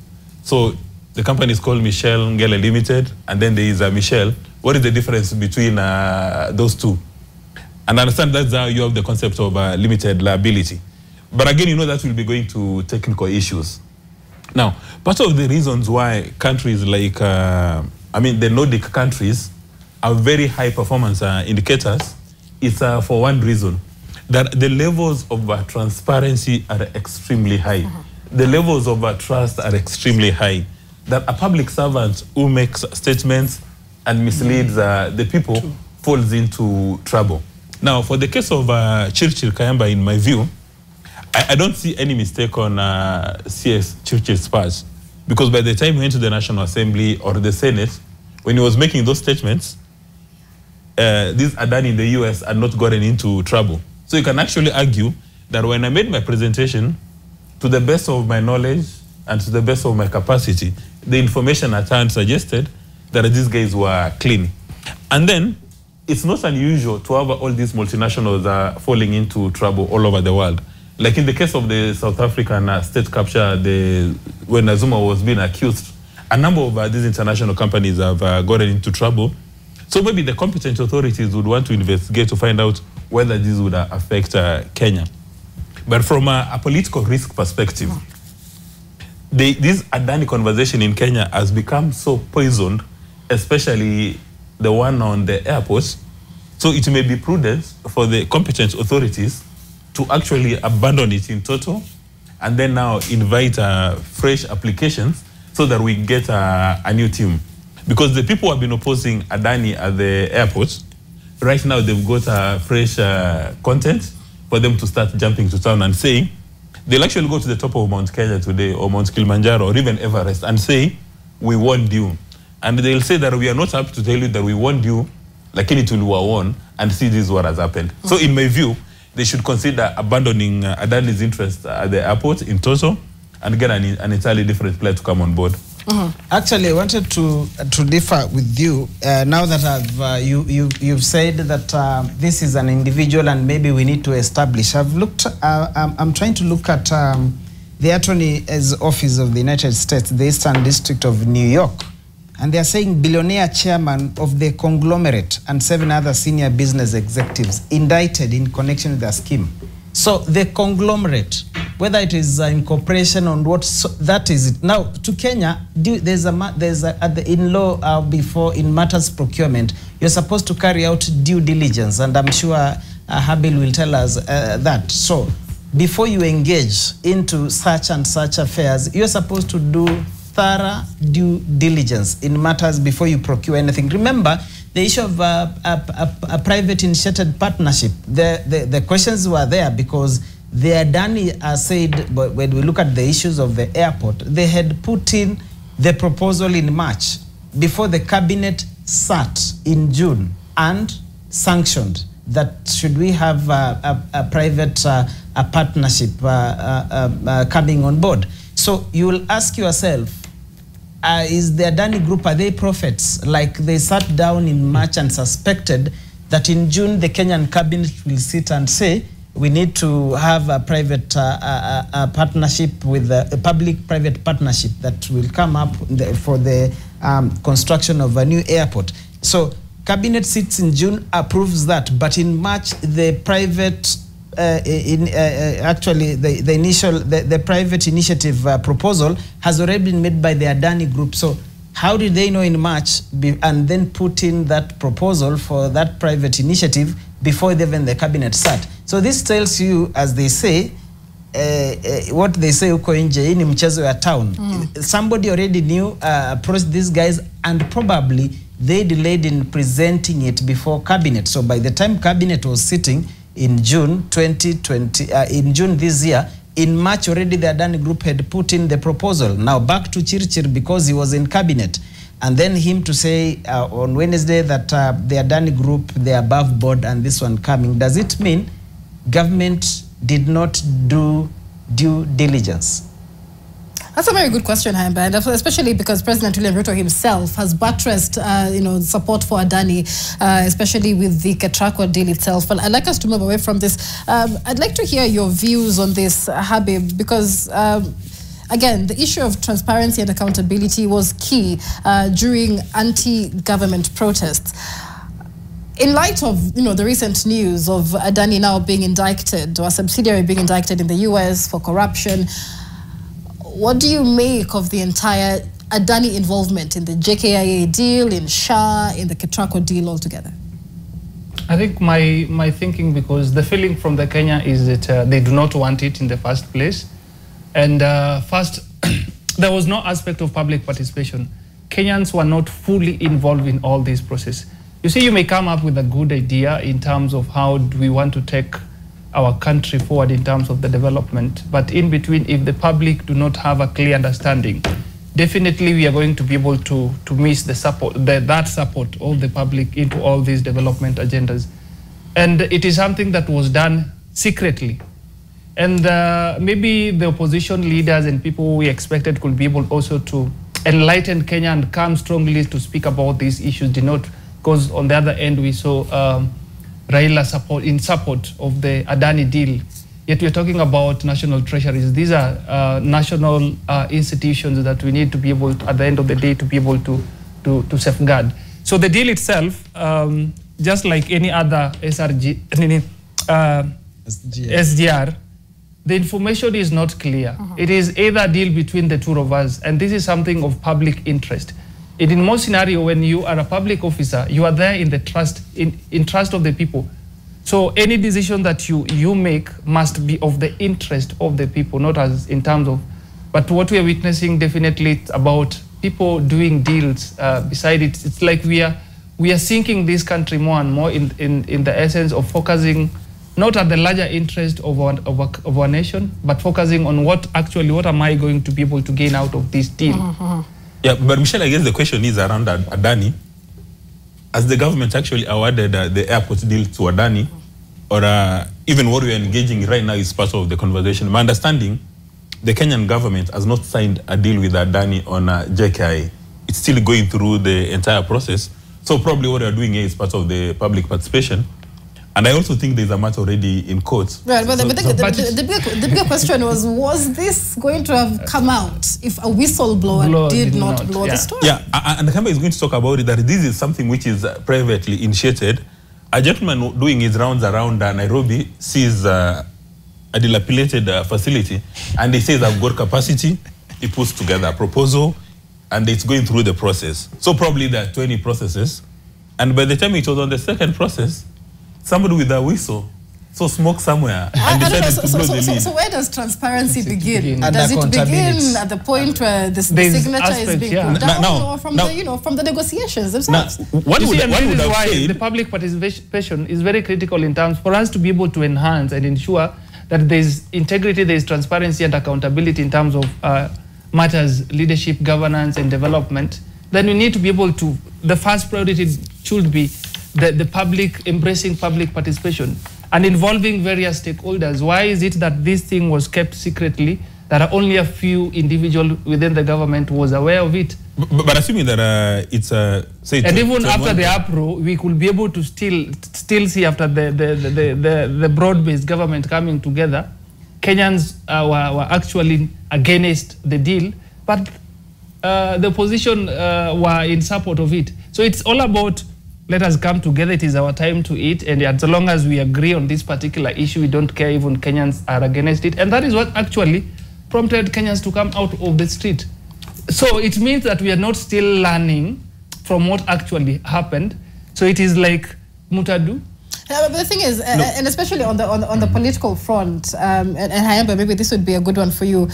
So the company is called Michelle Ngele Limited, and then there is a Michelle. What is the difference between those two? And I understand that's how you have the concept of limited liability. But again, you know, that will be going to technical issues. Now, part of the reasons why countries like, the Nordic countries are very high performance indicators is for one reason, that the levels of transparency are extremely high. The levels of trust are extremely high. That a public servant who makes statements and misleads the people falls into trouble. Now, for the case of Chirchir Kayamba, in my view, I don't see any mistake on CS Chirchir's part, because by the time he went to the National Assembly or the Senate, when he was making those statements, these Adani in the US had not gotten into trouble. So you can actually argue that when I made my presentation, to the best of my knowledge and to the best of my capacity, the information at hand suggested that these guys were clean. And then, it's not unusual to have all these multinationals falling into trouble all over the world. Like in the case of the South African state capture, when Zuma was being accused, a number of these international companies have gotten into trouble. So maybe the competent authorities would want to investigate to find out whether this would affect Kenya. But from a political risk perspective, this Adani conversation in Kenya has become so poisoned, especially the one on the airports. So it may be prudent for the competent authorities to actually abandon it in total and then now invite fresh applications so that we get a new team. Because the people who have been opposing Adani at the airport, right now they've got fresh content for them to start jumping to town and saying, they'll actually go to the top of Mount Kenya today or Mount Kilimanjaro or even Everest and say, we warned you. And they'll say that we are not happy to tell you that we warned you, lakini tuliwawarn, and see this is what has happened. So in my view, they should consider abandoning Adani's interest at the airport in total and get an entirely different player to come on board. Actually, I wanted to differ with you now that you've said that this is an individual and maybe we need to establish. I'm trying to look at the Attorney's Office of the United States, the Eastern District of New York, and they are saying billionaire chairman of the conglomerate and 7 other senior business executives indicted in connection with the scheme. So the conglomerate, whether it is incorporation on what, that is it. Now to Kenya, there's in law before in matters procurement, you're supposed to carry out due diligence, and I'm sure Habil will tell us that. So before you engage into such and such affairs, you're supposed to do thorough due diligence in matters before you procure anything. Remember, the issue of a private initiated partnership, the questions were there because the Adani said, but when we look at the issues of the airport, they had put in the proposal in March before the cabinet sat in June and sanctioned that should we have a private a partnership coming on board. So you will ask yourself, is the Adani Group, are they prophets? Like they sat down in March and suspected that in June the Kenyan cabinet will sit and say, we need to have a private partnership with a public-private partnership that will come up for the construction of a new airport. So cabinet sits in June, approves that, but in March the private actually the private initiative proposal has already been made by the Adani Group. So how did they know in March and then put in that proposal for that private initiative before even the cabinet sat? So this tells you, as they say, what they say uko nje ini mchezo ya town. Somebody already knew, approached these guys, and probably they delayed in presenting it before cabinet. So by the time cabinet was sitting in June 2020, in June this year, in March already the Adani Group had put in the proposal. Now back to Chirchir because he was in cabinet. And then him to say on Wednesday that the Adani Group, they're above board and this one coming. Does it mean government did not do due diligence? That's a very good question, Haimba, and especially because President William Ruto himself has buttressed, support for Adani, especially with the Ketraco deal itself. But I'd like us to move away from this. I'd like to hear your views on this, Habib, because again, the issue of transparency and accountability was key during anti-government protests. In light of the recent news of Adani now being indicted, or a subsidiary being indicted in the US for corruption, what do you make of the entire Adani involvement in the JKIA deal, in Shah, in the Ketraco deal altogether? I think my thinking, because the feeling from the Kenya is that they do not want it in the first place. And first, there was no aspect of public participation. Kenyans were not fully involved in all this process. You see, you may come up with a good idea in terms of how do we want to take our country forward in terms of the development. But in between, if the public do not have a clear understanding, definitely we are going to be able to miss the support, that support of the public into all these development agendas. And it is something that was done secretly. And maybe the opposition leaders and people we expected could be able also to enlighten Kenya and come strongly to speak about these issues did not, because on the other end we saw Raila support of the Adani deal. Yet we're talking about national treasuries. These are national institutions that we need to be able to, at the end of the day, to be able to safeguard. So the deal itself, just like any other SGR, the information is not clear. It is either a deal between the two of us, and this is something of public interest. In most scenario, when you are a public officer, you are there in the trust, in trust of the people. So any decision that you make must be of the interest of the people, not as in terms of, but what we are witnessing definitely it's about people doing deals. Beside it, it's like we are sinking this country more and more in the essence of focusing not at the larger interest of our nation, but focusing on what am I going to be able to gain out of this deal. Yeah, but Michelle, I guess the question is around Adani. Has the government actually awarded the airport deal to Adani? Or even what we are engaging right now is part of the conversation? My understanding, the Kenyan government has not signed a deal with Adani on JKI. It's still going through the entire process. So probably what they are doing here is part of the public participation. And I also think there's a matter already in court. Right, but the bigger question was this going to have come out if a whistleblower did not blow the story? Yeah, and the camera is going to talk about it, that this is something which is privately initiated. A gentleman doing his rounds around Nairobi sees a dilapidated facility, and he says, I've got capacity. He puts together a proposal, and it's going through the process. So probably there are 20 processes. And by the time it was on the second process, somebody with a whistle So smoke somewhere and decided to blow the lead. So where does transparency begin? And Does it accountability. begin at the point where the signature is being put down, or from the negotiations themselves? This is why the public participation is very critical in terms for us to be able to enhance and ensure that there is integrity, there is transparency and accountability in terms of matters, leadership, governance, and development. Then we need to be able to. The first priority should be the public embracing public participation and involving various stakeholders. Why is it that this thing was kept secretly, that only a few individuals within the government was aware of it? But assuming that it's say... And even after the uproar, we could be able to still see after the broad-based government coming together, Kenyans were actually against the deal, but the opposition were in support of it. So it's all about, let us come together, it is our time to eat, and as long as we agree on this particular issue, we don't care even Kenyans are against it. And that is what actually prompted Kenyans to come out of the street. So it means that we are not still learning from what actually happened. So it is like mutadu. But the thing is, and especially on the political front, and Hayamba, maybe this would be a good one for you.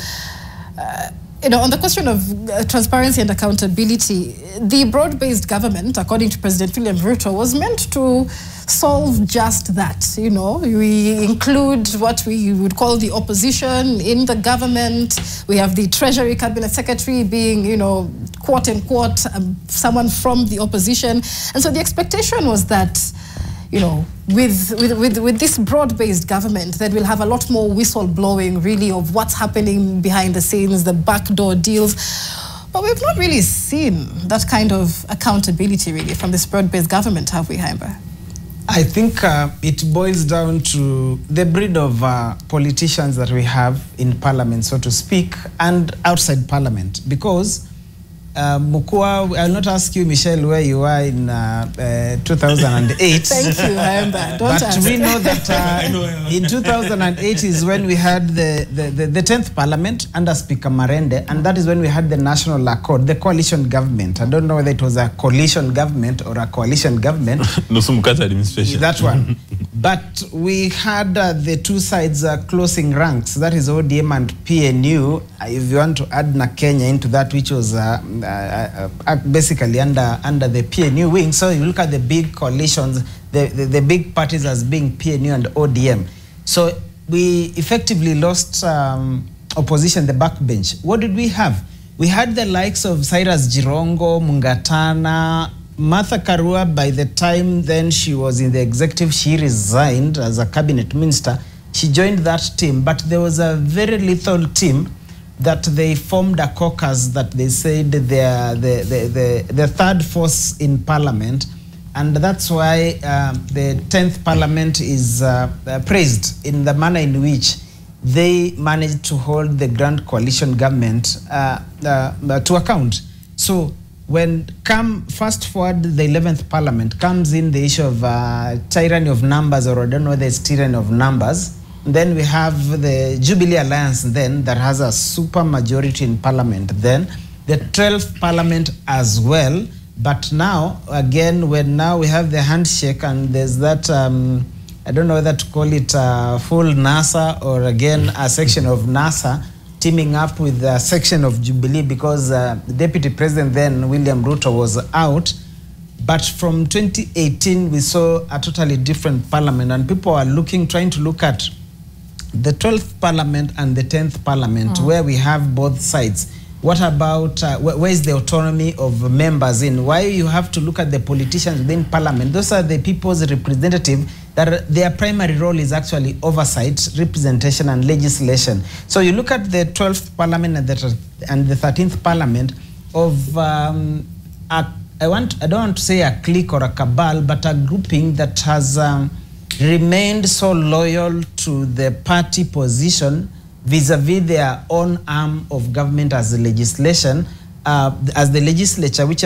On the question of transparency and accountability, the broad-based government, according to President William Ruto, was meant to solve just that. We include what we would call the opposition in the government. We have the Treasury Cabinet Secretary being, quote unquote, someone from the opposition. And so the expectation was that, with this broad-based government, that we'll have a lot more whistle-blowing, really, of what's happening behind the scenes, the backdoor deals. But we've not really seen that kind of accountability, really, from this broad-based government, have we, Haimba? I think it boils down to the breed of politicians that we have in parliament, so to speak, and outside parliament. Because Mukua, I'll not ask you, Michelle, where you are in 2008. Thank you, Haimba. But we know that in 2008 is when we had the 10th parliament under Speaker Marende, and that is when we had the National Accord, the coalition government. I don't know whether it was a coalition government or a coalition government. No, some administration. That one. But we had the two sides closing ranks. That is ODM and PNU. If you want to add Kenya into that, which was basically under the PNU wing. So you look at the big coalitions, the big parties as being PNU and ODM. So we effectively lost opposition, the backbench. What did we have? We had the likes of Cyrus Jirongo, Mungatana, Martha Karua. By the time then she was in the executive, she resigned as a cabinet minister. She joined that team, but there was a very lethal team that they formed a caucus that they said they are the third force in parliament, and that's why the 10th parliament is praised in the manner in which they managed to hold the grand coalition government to account. So when fast forward, the 11th parliament comes in the issue of tyranny of numbers, or I don't know whether it's tyranny of numbers. Then we have the Jubilee Alliance then that has a super majority in parliament. Then the 12th parliament as well. But now, again, now we have the handshake, and there's that, I don't know whether to call it full NASA or again a section of NASA teaming up with a section of Jubilee, because the Deputy President then, William Ruto, was out. But from 2018, we saw a totally different parliament, and people are trying to look at the 12th parliament and the 10th parliament, where we have both sides. What about, where is the autonomy of members in? Why you have to look at the politicians within parliament? Those are the people's representative, that their primary role is actually oversight, representation, and legislation. So you look at the 12th parliament and the 13th parliament of, I don't want to say a clique or a cabal, but a grouping that has remained so loyal to the party position vis-a-vis their own arm of government as the legislation, as the legislature, which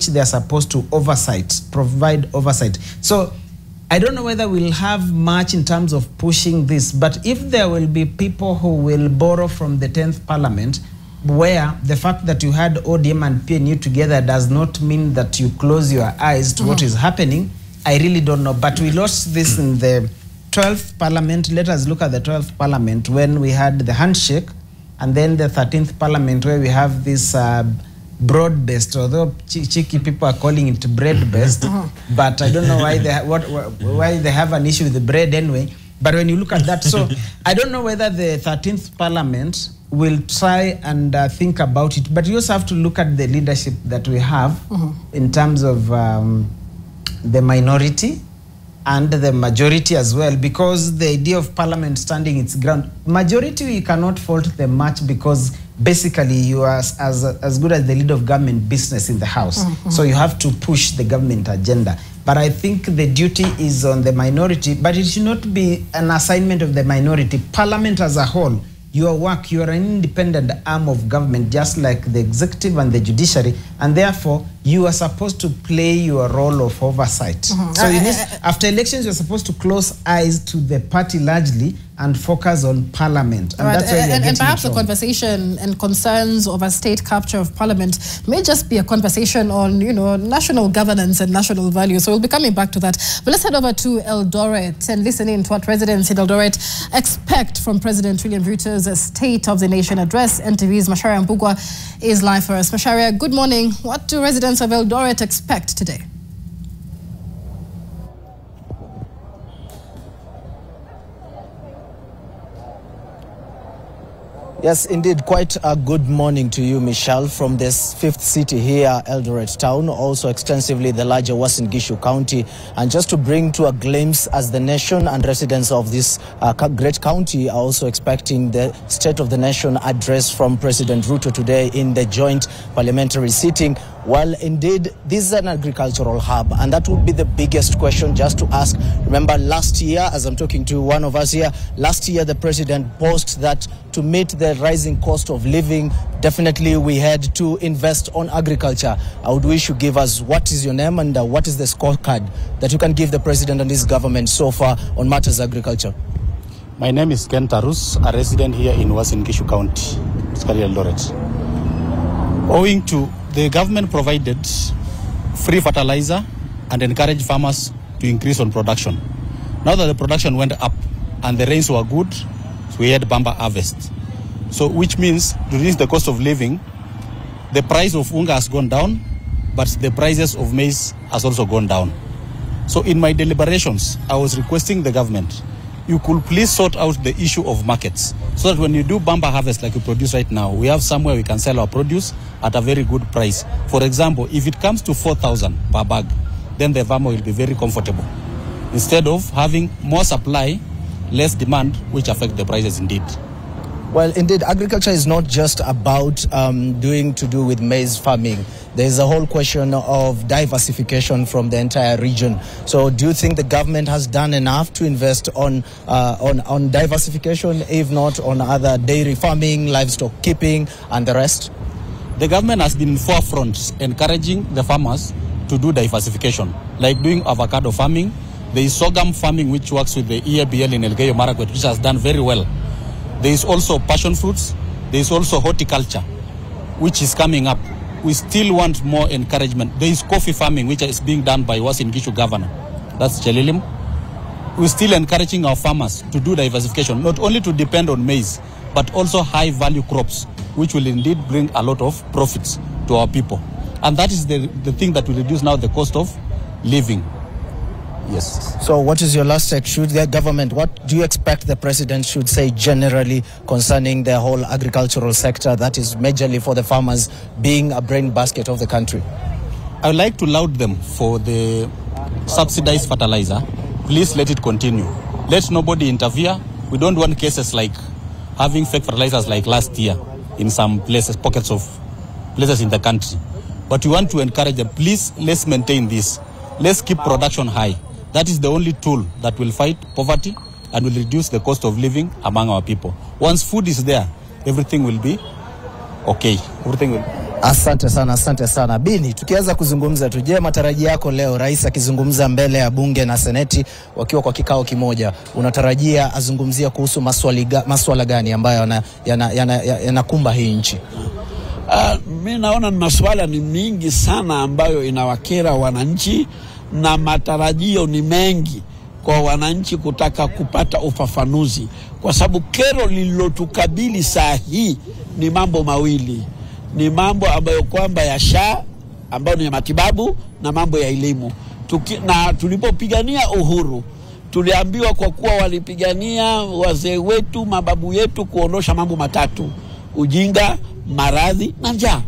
they are supposed to provide oversight. So I don't know whether we'll have much in terms of pushing this, but if there will be people who will borrow from the 10th parliament, where the fact that you had ODM and PNU together does not mean that you close your eyes to what is happening, I really don't know. But we lost this in the 12th parliament, let us look at the 12th parliament when we had the handshake, and then the 13th parliament where we have this broad-based, although cheeky people are calling it bread-based, but I don't know why why they have an issue with the bread anyway. But when you look at that, so I don't know whether the 13th parliament will try and think about it, but you also have to look at the leadership that we have in terms of the minority and the majority as well, because the idea of parliament standing its ground, majority you cannot fault them much because basically you are as good as the leader of government business in the house. So you have to push the government agenda. But I think the duty is on the minority, but it should not be an assignment of the minority. Parliament as a whole, your work, you are an independent arm of government, just like the executive and the judiciary, and therefore you are supposed to play your role of oversight. So after elections, you're supposed to close eyes to the party largely and focus on parliament. And that's where and perhaps the conversation and concerns over state capture of parliament may just be a conversation on, national governance and national values. So we'll be coming back to that. But let's head over to Eldoret and listen in to what residents in Eldoret expect from President William Ruto's State of the Nation address. NTV's Masharia Mbugwa is live for us. Masharia, good morning. What do residents of Eldoret expect today? Yes, indeed. Quite a good morning to you, Michelle, from this fifth city here, Eldoret town, also extensively the larger Uasin Gishu County. And just to bring to a glimpse, as the nation and residents of this great county are also expecting the State of the Nation address from President Ruto today in the joint parliamentary sitting. Well, indeed, this is an agricultural hub, and that would be the biggest question just to ask. Remember, last year, as I'm talking to one of us here, last year the president posted that to meet the rising cost of living, definitely we had to invest on agriculture. I would wish you give us what is your name and what is the scorecard that you can give the president and his government so far on matters agriculture. My name is Ken Tarus, a resident here in Uasin Gishu County, Eldoret. Owing to the government provided free fertilizer and encouraged farmers to increase on production. Now that the production went up and the rains were good, so we had bumper harvest. So which means to reduce the cost of living, the price of unga has gone down, but the prices of maize has also gone down. So in my deliberations, I was requesting the government, you could please sort out the issue of markets so that when you do bumper harvest like you produce right now, we have somewhere we can sell our produce at a very good price. For example, if it comes to 4,000 per bag, then the farmer will be very comfortable. Instead of having more supply, less demand, which affect the prices indeed. Well, indeed, agriculture is not just about to do with maize farming. There is a whole question of diversification from the entire region. So do you think the government has done enough to invest on diversification, if not on other dairy farming, livestock keeping, and the rest? The government has been in forefront encouraging the farmers to do diversification, like doing avocado farming. There is sorghum farming, which works with the EABL in Elgeyo Marakwet, which has done very well. There is also passion fruits. There is also horticulture, which is coming up. We still want more encouragement. There is coffee farming, which is being done by Uasin Gishu Governor. That's Chelilim. We're still encouraging our farmers to do diversification, not only to depend on maize, but also high-value crops, which will indeed bring a lot of profits to our people. And that is the thing that will reduce now the cost of living. Yes. So what is your last take? Should the government, what do you expect the president should say generally concerning the whole agricultural sector that is majorly for the farmers being a brain basket of the country? I would like to laud them for the subsidized fertilizer. Please let it continue. Let nobody interfere. We don't want cases like having fake fertilizers like last year in some places, pockets of places in the country. But we want to encourage them. Please, let's maintain this. Let's keep production high. That is the only tool that will fight poverty and will reduce the cost of living among our people. Once food is there, everything will be okay. Everything will. Asante sana, asante sana. Bini, tukianza kuzungumza tuje matarajio yako leo, rais akizungumza mbele ya bunge na seneti wakiwa kwa kikao kimoja. Unatarajia azungumzia kuhusu maswala gani ambayo yanakumba hii nchi? Mimi naona maswala ni mingi sana ambayo inawakera wananchi na matarajio ni mengi. kwa wananchi kutaka kupata ufafanuzi, kwa sababu kero lililotukabili saa hii ni mambo mawili. Ni mambo ambayo kwamba ya SHA ambayo ni ya matibabu na mambo ya elimu. Na tulipopigania uhuru tuliambiwa kwa kuwa walipigania wazee wetu, mababu yetu kuondosha mambo matatu: ujinga, maradhi na njaa.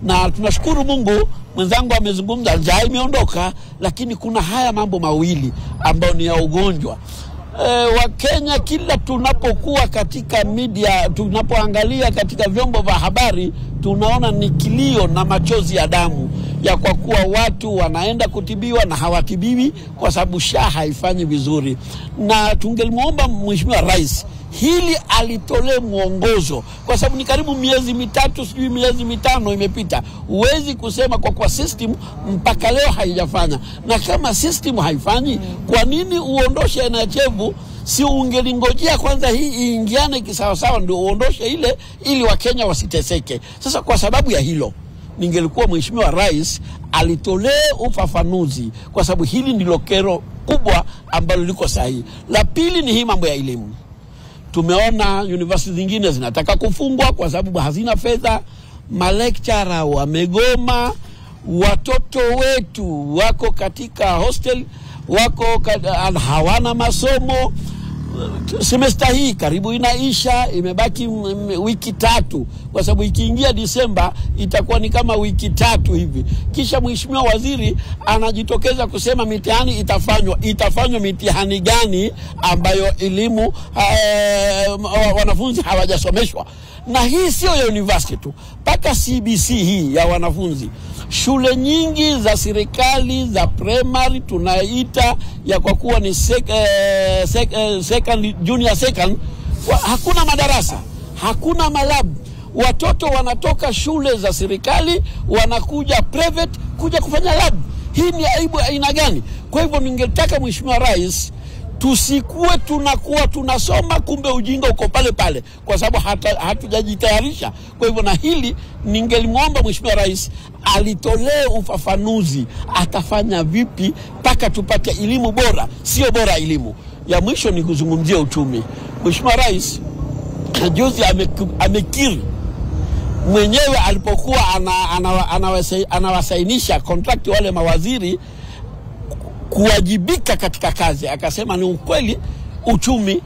Na tunashukuru Mungu, mwenzangu amezungumza, njaa imeondoka, lakini kuna haya mambo mawili ambayo ni ya ugonjwa. Wakenya kila tunapokuwa katika media, tunapoangalia katika vyombo vya habari, tunaona ni kilio na machozi ya damu ya kwa kuwa watu wanaenda kutibiwa na hawatibiwi kwa sababu SHA haifanyi vizuri. Na tungelimuomba Mheshimiwa Rais hili alitolee mwongozo, kwa sababu ni karibu miezi mitatu, sijui miezi mitano imepita. Huwezi kusema kwa kuwa system mpaka leo haijafanya. Na kama system haifanyi, kwa nini uondoshe NHF? Si ungelingojea kwanza hii iingiane kisawasawa ndio uondoshe ile, ili Wakenya wasiteseke. Sasa kwa sababu ya hilo, ningelikuwa Mheshimiwa Rais alitolee ufafanuzi, kwa sababu hili ndilo kero kubwa ambalo liko sahihi. La pili ni hii mambo ya elimu. Tumeona university zingine zinataka kufungwa kwa sababu hazina fedha, malekchara wamegoma, watoto wetu wako katika hostel, hawana masomo. Semester hii karibu inaisha, imebaki wiki 3, kwa sababu ikiingia Disemba itakuwa ni kama wiki 3 hivi. Kisha Mheshimiwa Waziri anajitokeza kusema mitihani itafanywa mitihani gani ambayo elimu wanafunzi hawajasomeshwa. Na hii sio ya university tu, paka CBC hii ya wanafunzi. Shule nyingi za serikali za primary tunaita ya kwa kuwa ni junior second, hakuna madarasa, hakuna malabu. Watoto wanatoka shule za serikali wanakuja private kuja kufanya lab. Hii ni aibu aina gani? Kwa hivyo ningetaka Mheshimiwa Rais tusikuwe tunakuwa tunasoma kumbe ujinga uko pale pale, kwa sababu hatujajitayarisha. Kwa hivyo na hili ningelimuomba Mheshimiwa Rais alitolee ufafanuzi, atafanya vipi mpaka tupate elimu bora, sio bora elimu. Ya mwisho ni kuzungumzia uchumi. Mheshimiwa Rais juzi amekiri mwenyewe alipokuwa anawasainisha contract wale mawaziri kuwajibika katika kazi, akasema ni ukweli uchumi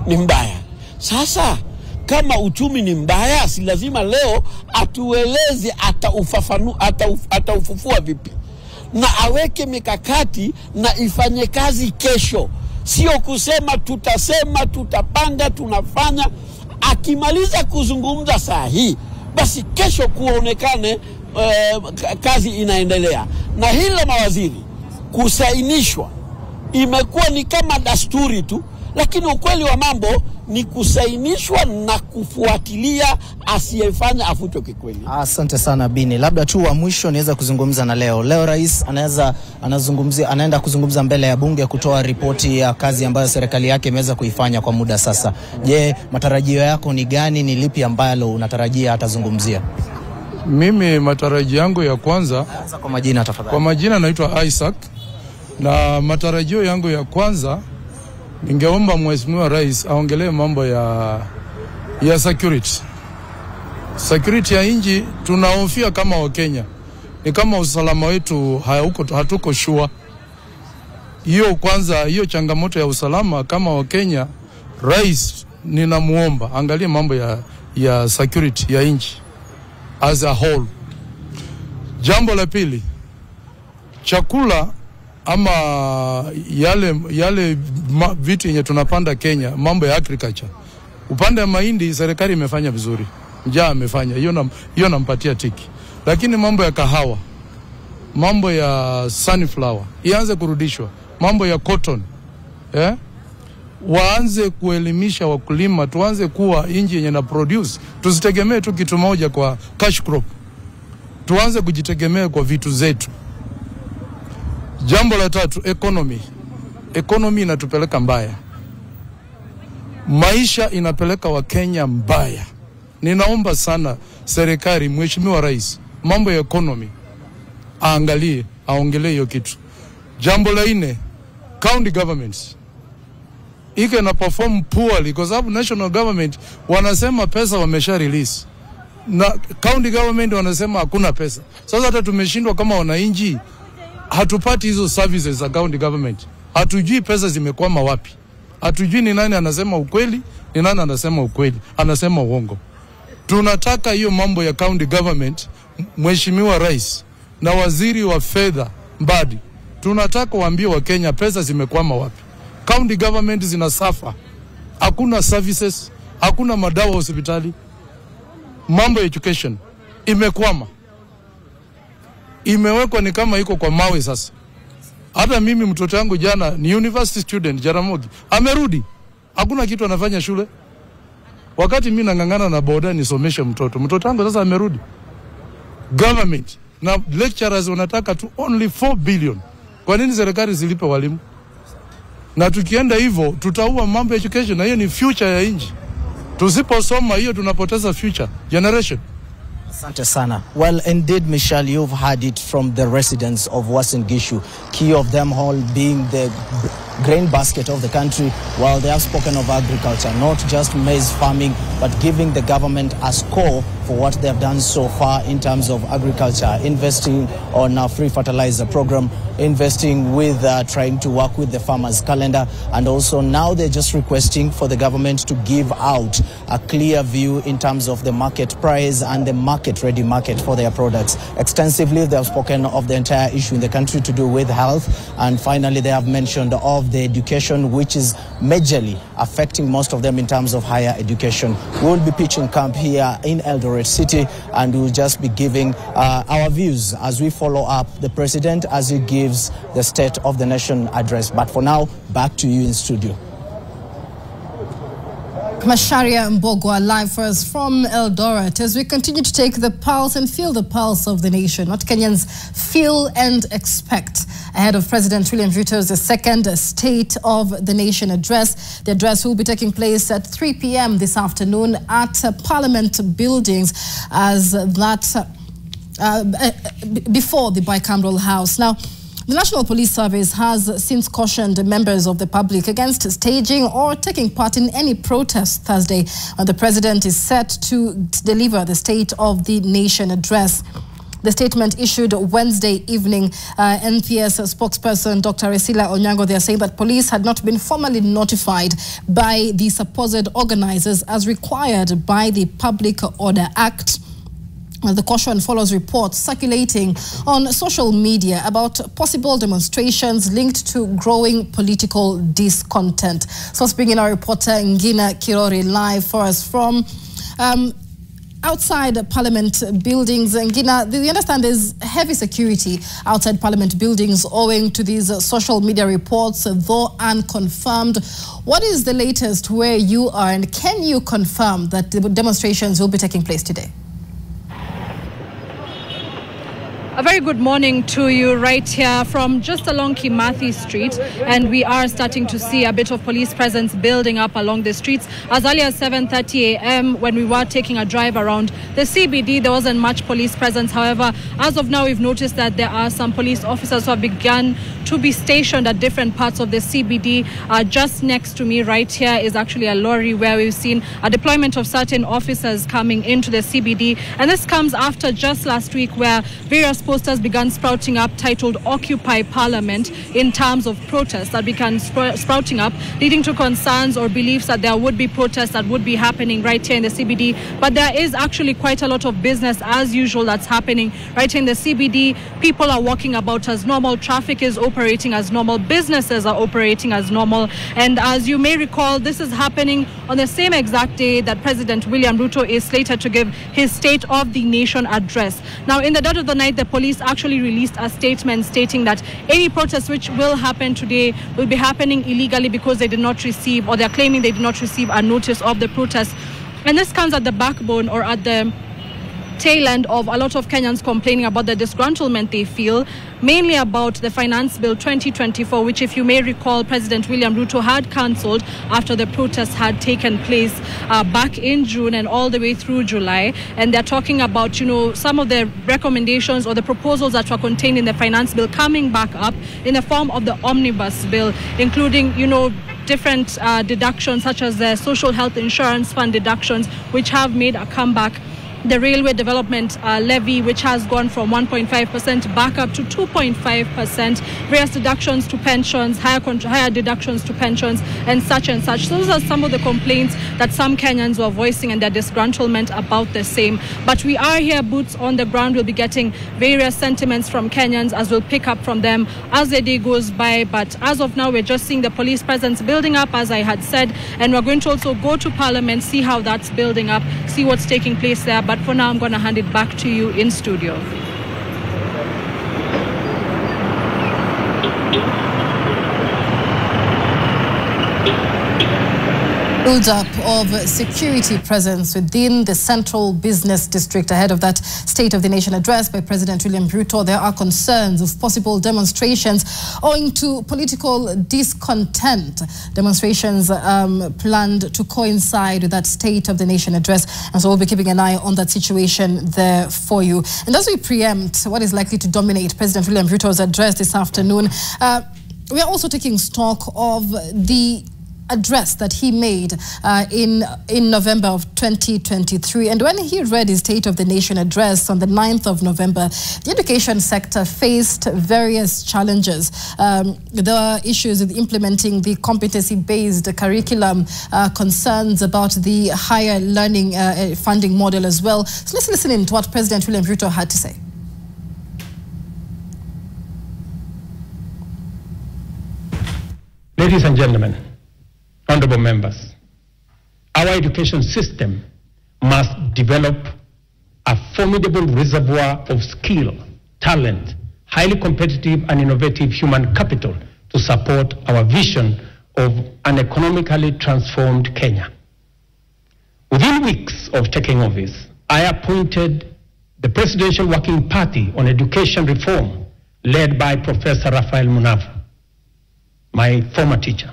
ni mbaya. Sasa kama uchumi ni mbaya, si lazima leo atueleze ataufufua vipi, na aweke mikakati na ifanye kazi kesho. Sio kusema tutapanga tunafanya, akimaliza kuzungumza saa hii basi kesho kuonekane kazi inaendelea. Na hilo mawaziri kusainishwa imekuwa ni kama dasturi tu, lakini ukweli wa mambo ni kusainishwa na kufuatilia, asiyefanya afutwe kikweli. Asante sana Bini. Labda tu wa mwisho niweza kuzungumza na leo Rais anaenda kuzungumza mbele ya bunge kutoa ripoti ya kazi ambayo serikali yake imeweza kuifanya kwa muda sasa. Je, matarajio yako ni gani? Ni lipi ambalo unatarajia atazungumzia? Mimi matarajio yangu ya kwanza, kwa majina tafadhali. Kwa majina naitwa Isaac, na matarajio yangu ya kwanza ningeomba Mheshimiwa Rais aongelee mambo ya security. Security ya nchi tunahofia kama Wakenya. Ni kama usalama wetu hatuko sure. Hiyo kwanza, hiyo changamoto ya usalama kama Wakenya, Rais ninamuomba angalie mambo ya security ya nchi as a whole. Jambo la pili, chakula ama yale vitu yenye tunapanda Kenya, mambo ya agriculture. Upande wa mahindi serikali imefanya vizuri, njaa amefanya, hiyo nampatia tiki. Lakini mambo ya kahawa, mambo ya sunflower ianze kurudishwa, mambo ya cotton waanze kuelimisha wakulima, tuanze kuwa nchi yenye na produce, tusitegemee tu kitu moja kwa cash crop, tuanze kujitegemea kwa vitu zetu. Jambo la tatu, economy inatupeleka mbaya, maisha inapeleka Wakenya mbaya. Ninaomba sana serikali, Mheshimiwa Rais, mambo ya economy aongelee hiyo kitu. Jambo la 4, county governments iko na perform poorly kwa sababu national government wanasema pesa wamesha release na county government wanasema hakuna pesa. Sasa hata tumeshindwa kama wananchi, hatupati hizo services za county government. Hatujui pesa zimekwama wapi. Hatujui ni nani anasema ukweli, ni nani anasema ukweli, anasema uongo. Tunataka hiyo mambo ya county government, Mheshimiwa Rais na Waziri wa Fedha Mbadi, tunataka waambie wa Kenya pesa zimekwama wapi. County government zinasafa. Hakuna services, hakuna madawa hospitali. Mambo ya education imekwama. Imewekwa ni kama iko kwa mawe sasa. Hata mimi mtoto wangu jana ni university student Jaramogi. Amerudi. Hakuna kitu anafanya shule. Wakati mimi nangangana na boda nisomeshe mtoto. Mtoto wangu sasa amerudi. Government na lecturers wanataka tu only 4 billion. Kwa nini serikali zilipe walimu? Na tukienda hivyo tutaua mambo ya education, na hiyo ni future ya nchi. Tusiposoma hiyo tunapoteza future generation. Asante sana. Well, indeed, Michelle, you've heard it from the residents of Uasin Gishu, key of them all being the grain basket of the country, while they have spoken of agriculture, not just maize farming, but giving the government a score for what they have done so far in terms of agriculture, investing on a free fertilizer program, investing with trying to work with the farmers' calendar, and also now they're just requesting for the government to give out a clear view in terms of the market price and the market-ready market for their products. Extensively, they have spoken of the entire issue in the country to do with health, and finally they have mentioned of the education, which is majorly affecting most of them in terms of higher education. We'll be pitching camp here in Eldoret City, and we'll just be giving our views as we follow up the president as he gives the State of the Nation address. But for now, back to you in studio. Masharia Mbogwa live for us from Eldoret as we continue to take the pulse and feel the pulse of the nation. What Kenyans feel and expect ahead of President William Ruto's second State of the Nation address. The address will be taking place at 3 p.m. this afternoon at Parliament buildings as that before the bicameral house. Now, the National Police Service has since cautioned members of the public against staging or taking part in any protest Thursday when the president is set to deliver the State of the Nation address. The statement issued Wednesday evening, NPS spokesperson Dr. Resila Onyango, they are saying that police had not been formally notified by the supposed organizers as required by the Public Order Act. The caution follows reports circulating on social media about possible demonstrations linked to growing political discontent. So let's bring in our reporter Ngina Kirori live for us from outside Parliament buildings. Ngina, we understand there's heavy security outside Parliament buildings owing to these social media reports, though unconfirmed. What is the latest where you are, and can you confirm that the demonstrations will be taking place today? A very good morning to you right here from just along Kimathi Street, and we are starting to see a bit of police presence building up along the streets. As early as 7:30 a.m. when we were taking a drive around the CBD, there wasn't much police presence. However, as of now, we've noticed that there are some police officers who have begun to be stationed at different parts of the CBD. Just next to me right here is actually a lorry where we've seen a deployment of certain officers coming into the CBD, and this comes after just last week where various posters began sprouting up titled Occupy Parliament in terms of protests that began sprouting up, leading to concerns or beliefs that there would be protests that would be happening right here in the CBD. But there is actually quite a lot of business as usual that's happening right here in the CBD. People are walking about as normal, traffic is operating as normal, businesses are operating as normal. And as you may recall, this is happening on the same exact day that President William Ruto is slated to give his State of the Nation address. Now, in the dead of the night, the police actually released a statement stating that any protest which will happen today will be happening illegally because they did not receive, or they're claiming they did not receive, a notice of the protest. And this comes at the backbone, or at the tail end of a lot of Kenyans complaining about the disgruntlement they feel, mainly about the Finance Bill 2024, which, if you may recall, President William Ruto had cancelled after the protests had taken place back in June and all the way through July. And they're talking about, some of the recommendations or the proposals that were contained in the Finance Bill coming back up in the form of the Omnibus Bill, including, different deductions such as the Social Health Insurance Fund deductions, which have made a comeback. The Railway Development Levy, which has gone from 1.5% back up to 2.5%, various deductions to pensions, higher deductions to pensions, and such and such. So those are some of the complaints that some Kenyans were voicing and their disgruntlement about the same. But we are here, boots on the ground. We'll be getting various sentiments from Kenyans as we'll pick up from them as the day goes by. But as of now, we're just seeing the police presence building up, as I had said, and we're going to also go to Parliament, see how that's building up, see what's taking place there. But for now, I'm going to hand it back to you in studio. Build-up of security presence within the Central Business District ahead of that State of the Nation address by President William Ruto. There are concerns of possible demonstrations owing to political discontent. Demonstrations planned to coincide with that State of the Nation address, and so we'll be keeping an eye on that situation there for you. And as we preempt what is likely to dominate President William Ruto's address this afternoon, we are also taking stock of the address that he made in November of 2023. And when he read his State of the Nation address on the 9th of November, the education sector faced various challenges. There are issues with implementing the competency-based curriculum, concerns about the higher learning funding model as well. So let's listen in to what President William Ruto had to say. Ladies and gentlemen, honorable members, our education system must develop a formidable reservoir of skill, talent, highly competitive and innovative human capital to support our vision of an economically transformed Kenya. Within weeks of taking office, I appointed the Presidential Working Party on Education Reform, led by Professor Raphael Munavu, my former teacher,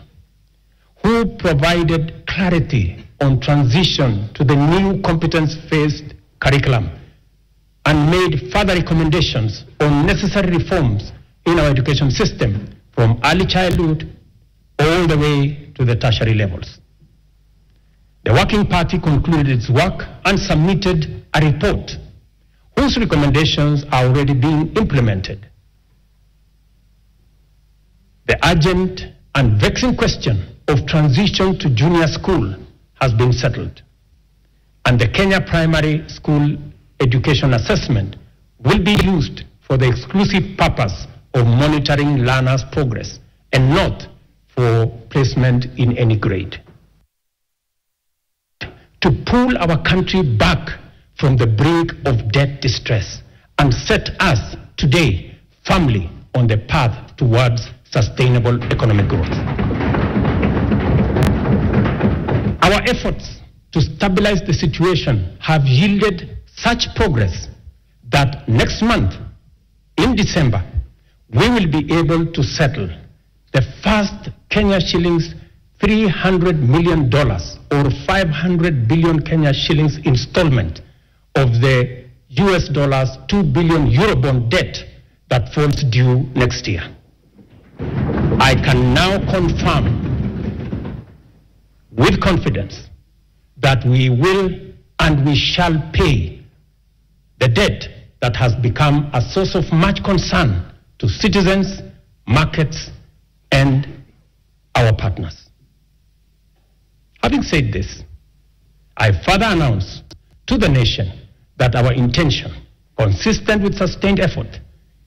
who provided clarity on transition to the new competence-based curriculum and made further recommendations on necessary reforms in our education system from early childhood all the way to the tertiary levels. The Working Party concluded its work and submitted a report whose recommendations are already being implemented. The urgent and vexing question of transition to junior school has been settled, and the Kenya Primary School Education Assessment will be used for the exclusive purpose of monitoring learners' progress and not for placement in any grade. To pull our country back from the brink of debt distress and set us today firmly on the path towards sustainable economic growth. Our efforts to stabilize the situation have yielded such progress that next month, in December, we will be able to settle the first Kenya shillings $300 million or 500 billion Kenya shillings installment of the US dollars 2 billion Eurobond debt that falls due next year. I can now confirm with confidence that we will and we shall pay the debt that has become a source of much concern to citizens, markets, and our partners. Having said this, I further announce to the nation that our intention, consistent with sustained effort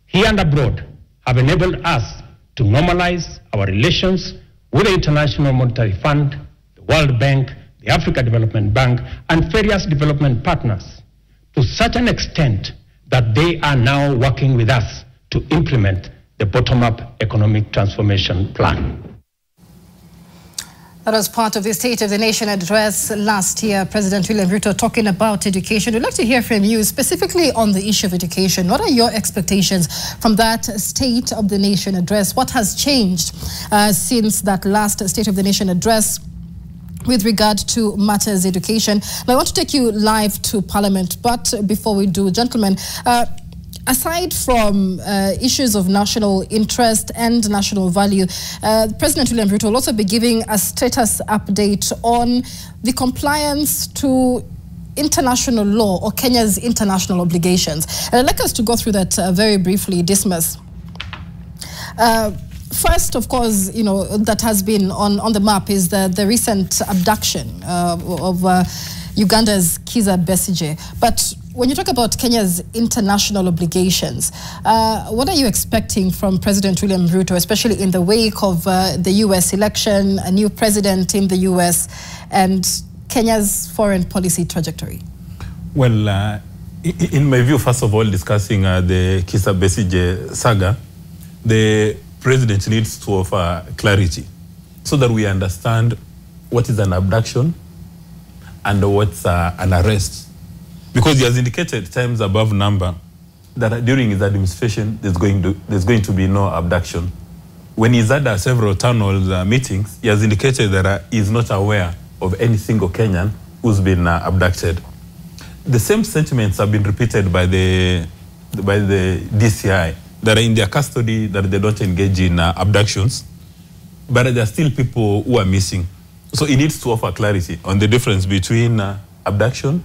here and abroad, have enabled us to normalize our relations with the International Monetary Fund, the World Bank, the Africa Development Bank, and various development partners to such an extent that they are now working with us to implement the bottom-up economic transformation plan. That was part of the State of the Nation address last year, President William Ruto talking about education. We'd like to hear from you specifically on the issue of education. What are your expectations from that State of the Nation address? What has changed since that last State of the Nation address with regard to matters education? Now, I want to take you live to Parliament, but before we do, gentlemen, Aside from issues of national interest and national value, President William Ruto will also be giving a status update on the compliance to international law or Kenya's international obligations. And I'd like us to go through that very briefly, Dismas. First, of course, you know, that has been on the map is the recent abduction of Uganda's Kizza Besigye. But when you talk about Kenya's international obligations, what are you expecting from President William Ruto, especially in the wake of the U.S. election, a new president in the U.S., and Kenya's foreign policy trajectory? Well, in my view, first of all, discussing the Kizza Besigye saga, the president needs to offer clarity so that we understand what is an abduction and what's an arrest. Because he has indicated times above number that during his administration there's going to be no abduction. When he's had several town hall meetings, he has indicated that he is not aware of any single Kenyan who's been abducted. The same sentiments have been repeated by the DCI, that are in their custody, that they don't engage in abductions, but there are still people who are missing. So he needs to offer clarity on the difference between abduction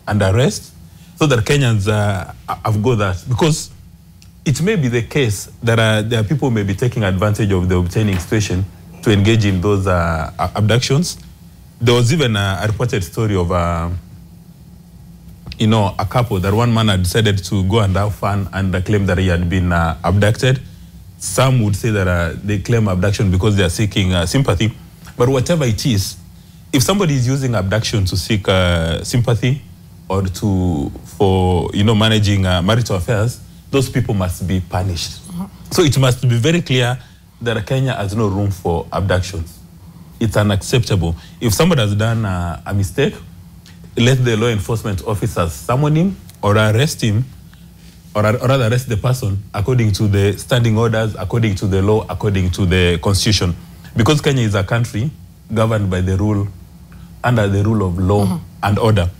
and arrest, so that Kenyans have got that. Because it may be the case that there are people who may be taking advantage of the obtaining situation to engage in those abductions. There was even a reported story of a couple that one man had decided to go and have fun and claim that he had been abducted. Some would say that they claim abduction because they are seeking sympathy. But whatever it is, if somebody is using abduction to seek sympathy or for managing marital affairs, those people must be punished. So it must be very clear that Kenya has no room for abductions. It's unacceptable. If somebody has done a mistake, let the law enforcement officers summon him or arrest him, or rather arrest the person according to the standing orders, according to the law, according to the constitution. Because Kenya is a country governed by under the rule of law and order.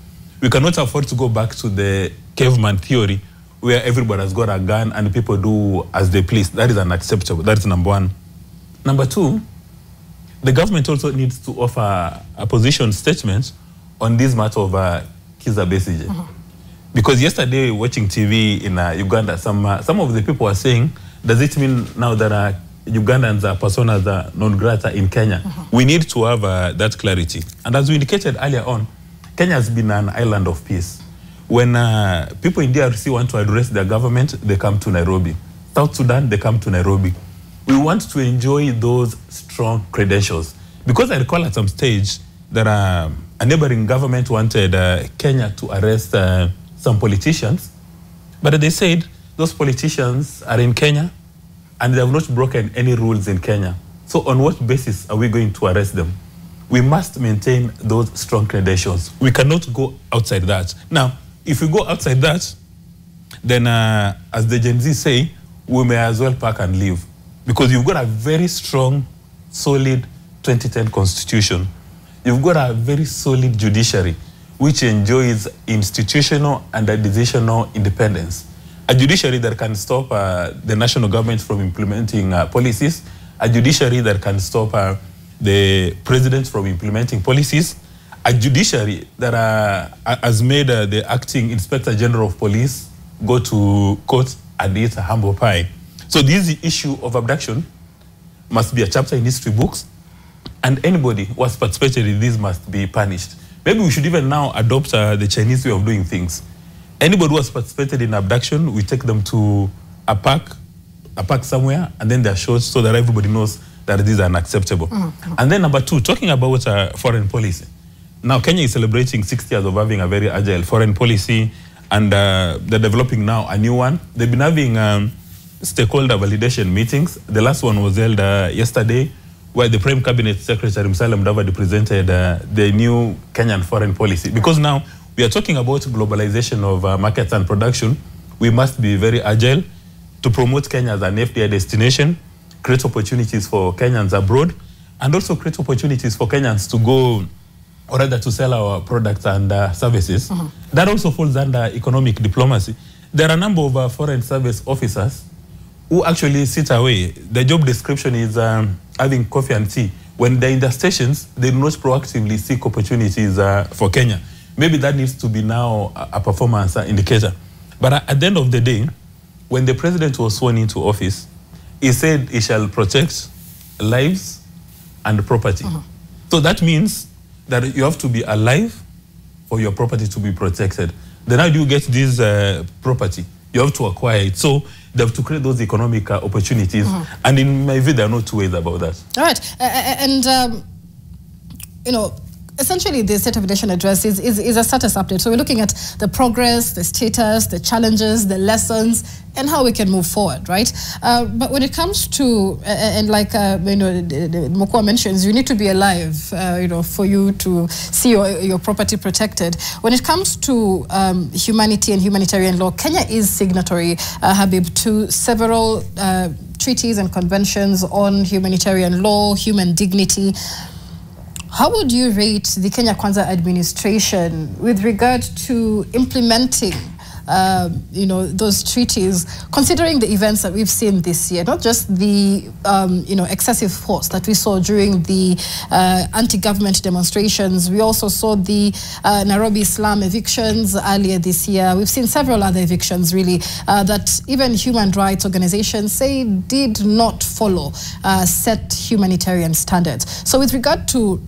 We cannot afford to go back to the caveman theory where everybody has got a gun and people do as they please. That is unacceptable. That is number one. Number two, the government also needs to offer a position statement on this matter of Kizza Besigye. Because yesterday, watching TV in Uganda, some of the people were saying, does it mean now that Ugandans are personas non grata in Kenya? We need to have that clarity. And as we indicated earlier on, Kenya has been an island of peace. When people in DRC want to address their government, they come to Nairobi. South Sudan, they come to Nairobi. We want to enjoy those strong credentials. Because I recall at some stage that a neighboring government wanted Kenya to arrest some politicians, but they said those politicians are in Kenya and they have not broken any rules in Kenya. So on what basis are we going to arrest them? We must maintain those strong credentials. We cannot go outside that. Now, if we go outside that, then as the Gen Z say, we may as well pack and leave. Because you've got a very strong, solid 2010 constitution. You've got a very solid judiciary, which enjoys institutional and decisional independence. A judiciary that can stop the national government from implementing policies, a judiciary that can stop the president from implementing policies, a judiciary that has made the acting inspector general of police go to court and eat a humble pie. So this issue of abduction must be a chapter in history books, and anybody who has participated in this must be punished. Maybe we should even now adopt the Chinese way of doing things. Anybody who has participated in abduction, we take them to a park somewhere, and then they're shot so that everybody knows that these are unacceptable. And then number two, talking about foreign policy. Now, Kenya is celebrating 60 years of having a very agile foreign policy, and they're developing now a new one. They've been having stakeholder validation meetings. The last one was held yesterday, where the Prime Cabinet Secretary Musalia Mudavadi presented the new Kenyan foreign policy. Because now we are talking about globalization of markets and production. We must be very agile to promote Kenya as an FDI destination, create opportunities for Kenyans abroad, and also create opportunities for Kenyans to go, or rather to sell our products and services. That also falls under economic diplomacy. there are a number of foreign service officers who actually sit away. The job description is having coffee and tea. When they're in the stations, they do not proactively seek opportunities for Kenya. Maybe that needs to be now a performance indicator. But at the end of the day, when the president was sworn into office, he said he shall protect lives and property. So that means that you have to be alive for your property to be protected. Then how do you get this property? You have to acquire it. So they have to create those economic opportunities. And in my view, there are no two ways about that. All right. And, you know, essentially the State of the Nation address is a status update. So we're looking at the progress, the status, the challenges, the lessons, and how we can move forward, right? But when it comes to, and like, you know, Mokwa mentions, you need to be alive, you know, for you to see your property protected. When it comes to humanity and humanitarian law, Kenya is signatory, Habib, to several treaties and conventions on humanitarian law, human dignity. How would you rate the Kenya Kwanza administration with regard to implementing, you know, those treaties, considering the events that we've seen this year, not just the, you know, excessive force that we saw during the anti-government demonstrations. We also saw the Nairobi slum evictions earlier this year. We've seen several other evictions, really, that even human rights organizations say did not follow set humanitarian standards. So with regard to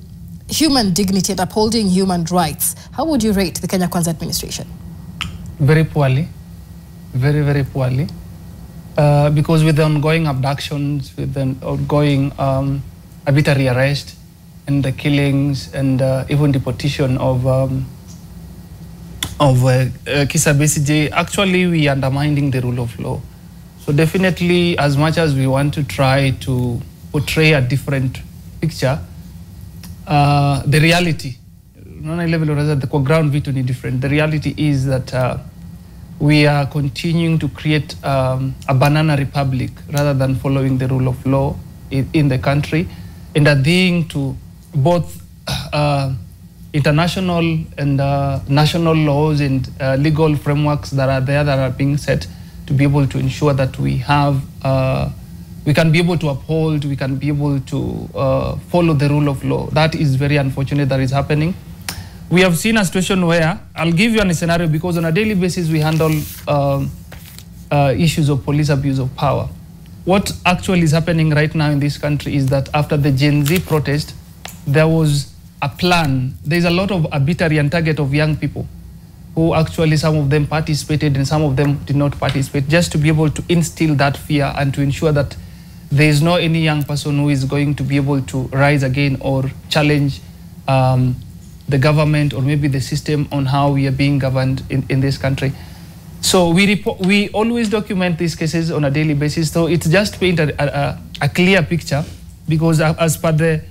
human dignity and upholding human rights, how would you rate the Kenya Kwanza administration? Very poorly, very, very poorly. Because with the ongoing abductions, with the ongoing arbitrary arrest and the killings and even deportation of Kisa Besigye, actually we are undermining the rule of law. So definitely, as much as we want to try to portray a different picture, the reality, the ground vitu ni different. The reality is that we are continuing to create a banana republic rather than following the rule of law in the country, and adhering to both international and national laws and legal frameworks that are there that are being set to be able to ensure that we have we can be able to uphold, we can be able to follow the rule of law. That is very unfortunate that is happening. We have seen a situation where, I'll give you a scenario because on a daily basis we handle issues of police abuse of power. What actually is happening right now in this country is that after the Gen Z protest, there was a plan. There's a lot of arbitrary and target of young people who actually, some of them participated and some of them did not participate, just to be able to instill that fear and to ensure that there is no any young person who is going to be able to rise again or challenge the government or maybe the system on how we are being governed in this country. So we always document these cases on a daily basis. So it's just paint a clear picture, because as per the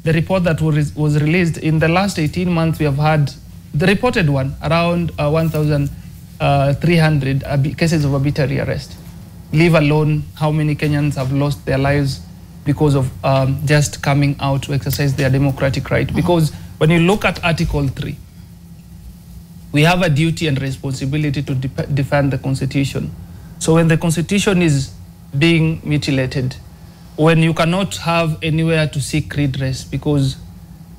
report that was released, in the last 18 months we have had, the reported one, around 1,300 cases of arbitrary arrest. Leave alone how many Kenyans have lost their lives because of just coming out to exercise their democratic right. Because when you look at Article 3, we have a duty and responsibility to defend the Constitution. So when the Constitution is being mutilated, when you cannot have anywhere to seek redress, because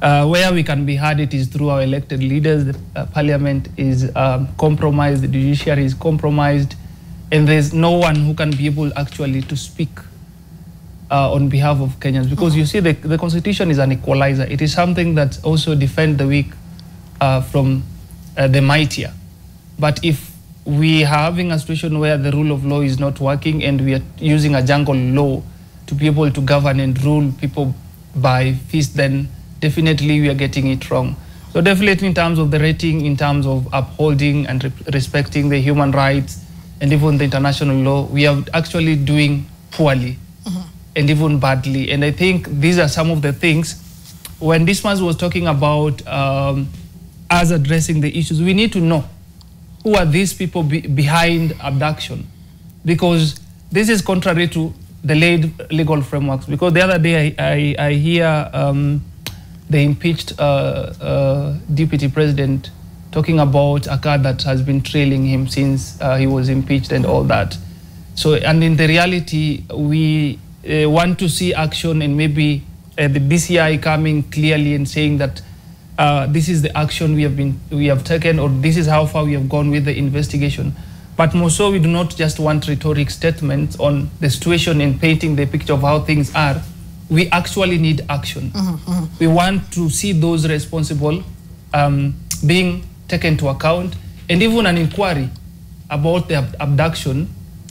where we can be heard, it is through our elected leaders, the parliament is compromised, the judiciary is compromised, and there's no one who can be able actually to speak on behalf of Kenyans. Because you see, the Constitution is an equalizer. It is something that also defends the weak from the mightier. But if we are having a situation where the rule of law is not working and we are using a jungle law to be able to govern and rule people by fist, then definitely we are getting it wrong. So definitely in terms of the rating, in terms of upholding and respecting the human rights and even the international law, we are actually doing poorly and even badly. And I think these are some of the things, when Dismas was talking about us addressing the issues, we need to know who are these people behind abduction, because this is contrary to the legal frameworks. Because the other day I hear the impeached deputy president talking about a car that has been trailing him since he was impeached and all that. So, and in the reality, we want to see action, and maybe the DCI coming clearly and saying that this is the action we have taken, or this is how far we have gone with the investigation. But more so, we do not just want rhetoric statements on the situation and painting the picture of how things are. We actually need action. We want to see those responsible being taken to account, and even an inquiry about the abduction,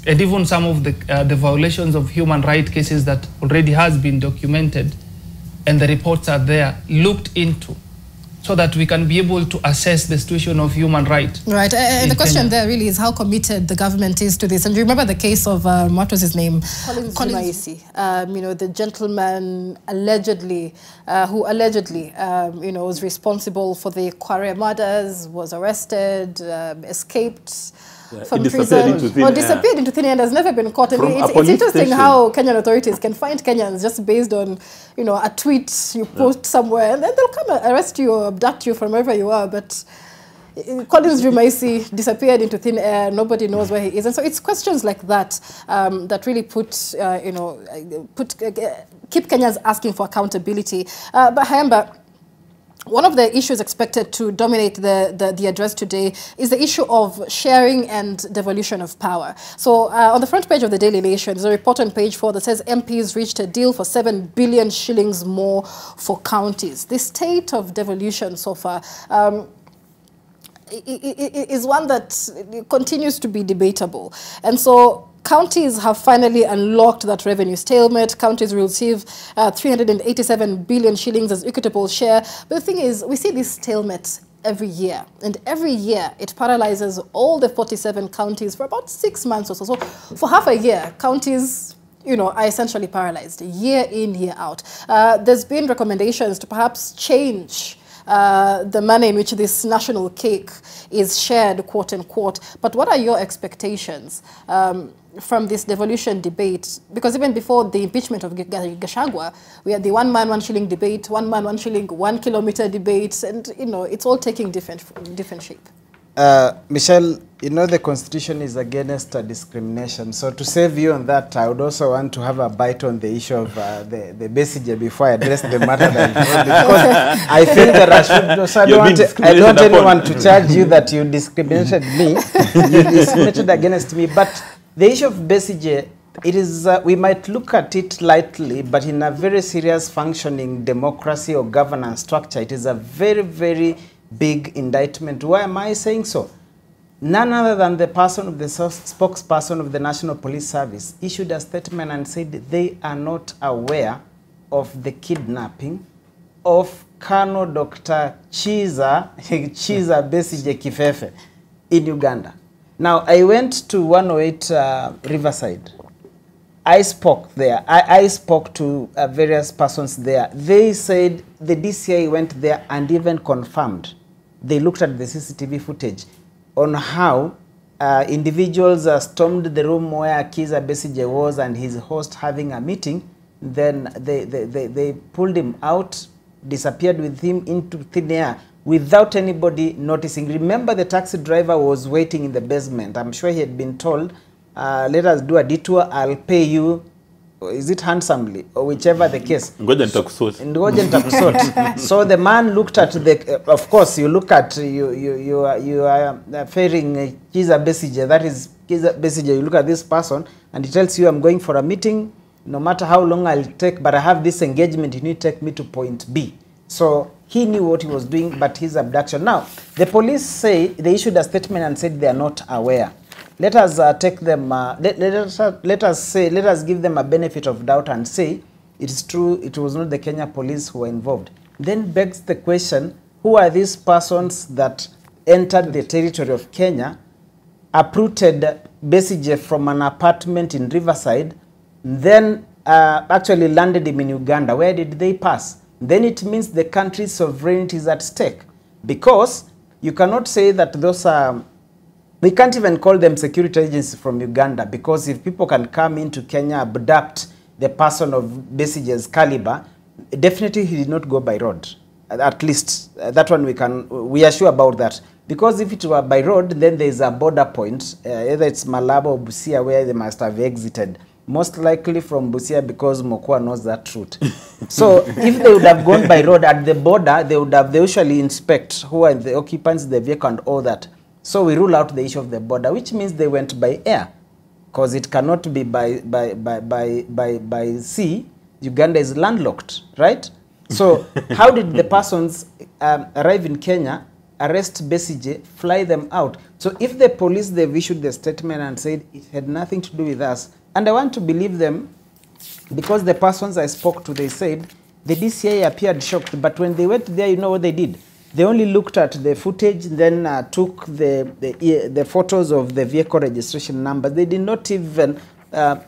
and even some of the violations of human rights cases that already has been documented, and the reports are there, looked into, so that we can be able to assess the situation of human rights. Right, and the question there really is how committed the government is to this. And you remember the case of, what was his name? Collins. You know, the gentleman allegedly, who allegedly, you know, was responsible for the Kware murders, was arrested, escaped from prison, or disappeared into thin air and has never been caught. And it's interesting how Kenyan authorities can find Kenyans just based on, you know, a tweet you post somewhere, and then they'll come and arrest you or abduct you from wherever you are. But Collins Jumaisi disappeared into thin air. Nobody knows where he is, and so it's questions like that that really put, you know, keep Kenyans asking for accountability. But Hayamba, one of the issues expected to dominate the address today is the issue of sharing and devolution of power. So on the front page of the Daily Nation, there's a report on page 4 that says MPs reached a deal for 7 billion shillings more for counties. The state of devolution so far is one that continues to be debatable. And so counties have finally unlocked that revenue stalemate. Counties will receive 387 billion shillings as equitable share. But the thing is, we see this stalemate every year. And every year, it paralyzes all the 47 counties for about 6 months or so. So for half a year, counties, you know, are essentially paralyzed, year in, year out. There's been recommendations to perhaps change the manner in which this national cake is shared, quote unquote. But what are your expectations from this devolution debate? Because even before the impeachment of Gachagua, we had the 1 man, 1 shilling debate, 1 man, 1 shilling, 1 kilometer debate, and you know, it's all taking different shape. Michelle, you know the Constitution is against discrimination. So to save you on that, I would also want to have a bite on the issue of the Besige before I address the matter because I feel that I should. So I don't want anyone to charge you that you discriminated me. You discriminated against me. But the issue of Besige, it is we might look at it lightly, but in a very serious functioning democracy or governance structure, it is a very, very big indictment. Why am I saying so? None other than the person of the spokesperson of the National Police Service issued a statement and said they are not aware of the kidnapping of Colonel Dr. Chiza Besige Kifefe in Uganda. Now, I went to 108 Riverside. I spoke there. I spoke to various persons there. They said the DCI went there and even confirmed. They looked at the CCTV footage on how individuals stormed the room where Kiza Besige was and his host having a meeting. Then they pulled him out, disappeared with him into thin air without anybody noticing. Remember, the taxi driver was waiting in the basement. I'm sure he had been told, let us do a detour, I'll pay you, is it handsomely, or whichever the case. Ngoja nitakusort. So the man looked at the, of course, you look at, you are fairing Kiza Besige, that is Kiza Besige, you look at this person, and he tells you, I'm going for a meeting, no matter how long I'll take, but I have this engagement, you need to take me to point B. So he knew what he was doing, but his abduction. Now, the police say, they issued a statement and said they are not aware. Let us take them, let us give them a benefit of doubt and say, it is true, it was not the Kenya police who were involved. Then begs the question, who are these persons that entered the territory of Kenya, uprooted Besige from an apartment in Riverside, then actually landed him in Uganda? Where did they pass? Then it means the country's sovereignty is at stake. Because you cannot say that those are, we can't even call them security agencies from Uganda, because if people can come into Kenya, abduct the person of Besige's caliber, definitely he did not go by road. At least that one we are sure about that. Because if it were by road, then there is a border point, either it's Malaba or Busia, where they must have exited. Most likely from Busia, because Mokwa knows that route. So if they would have gone by road at the border, they usually inspect who are the occupants of the vehicle and all that. So we rule out the issue of the border, which means they went by air, because it cannot be by sea. Uganda is landlocked, right? So how did the persons arrive in Kenya, arrest Besigye, fly them out? So if the police, they've issued the statement and said it had nothing to do with us, and I want to believe them, because the persons I spoke to, they said the DCI appeared shocked, but when they went there, you know what they did? They only looked at the footage, then took the photos of the vehicle registration number. They did not even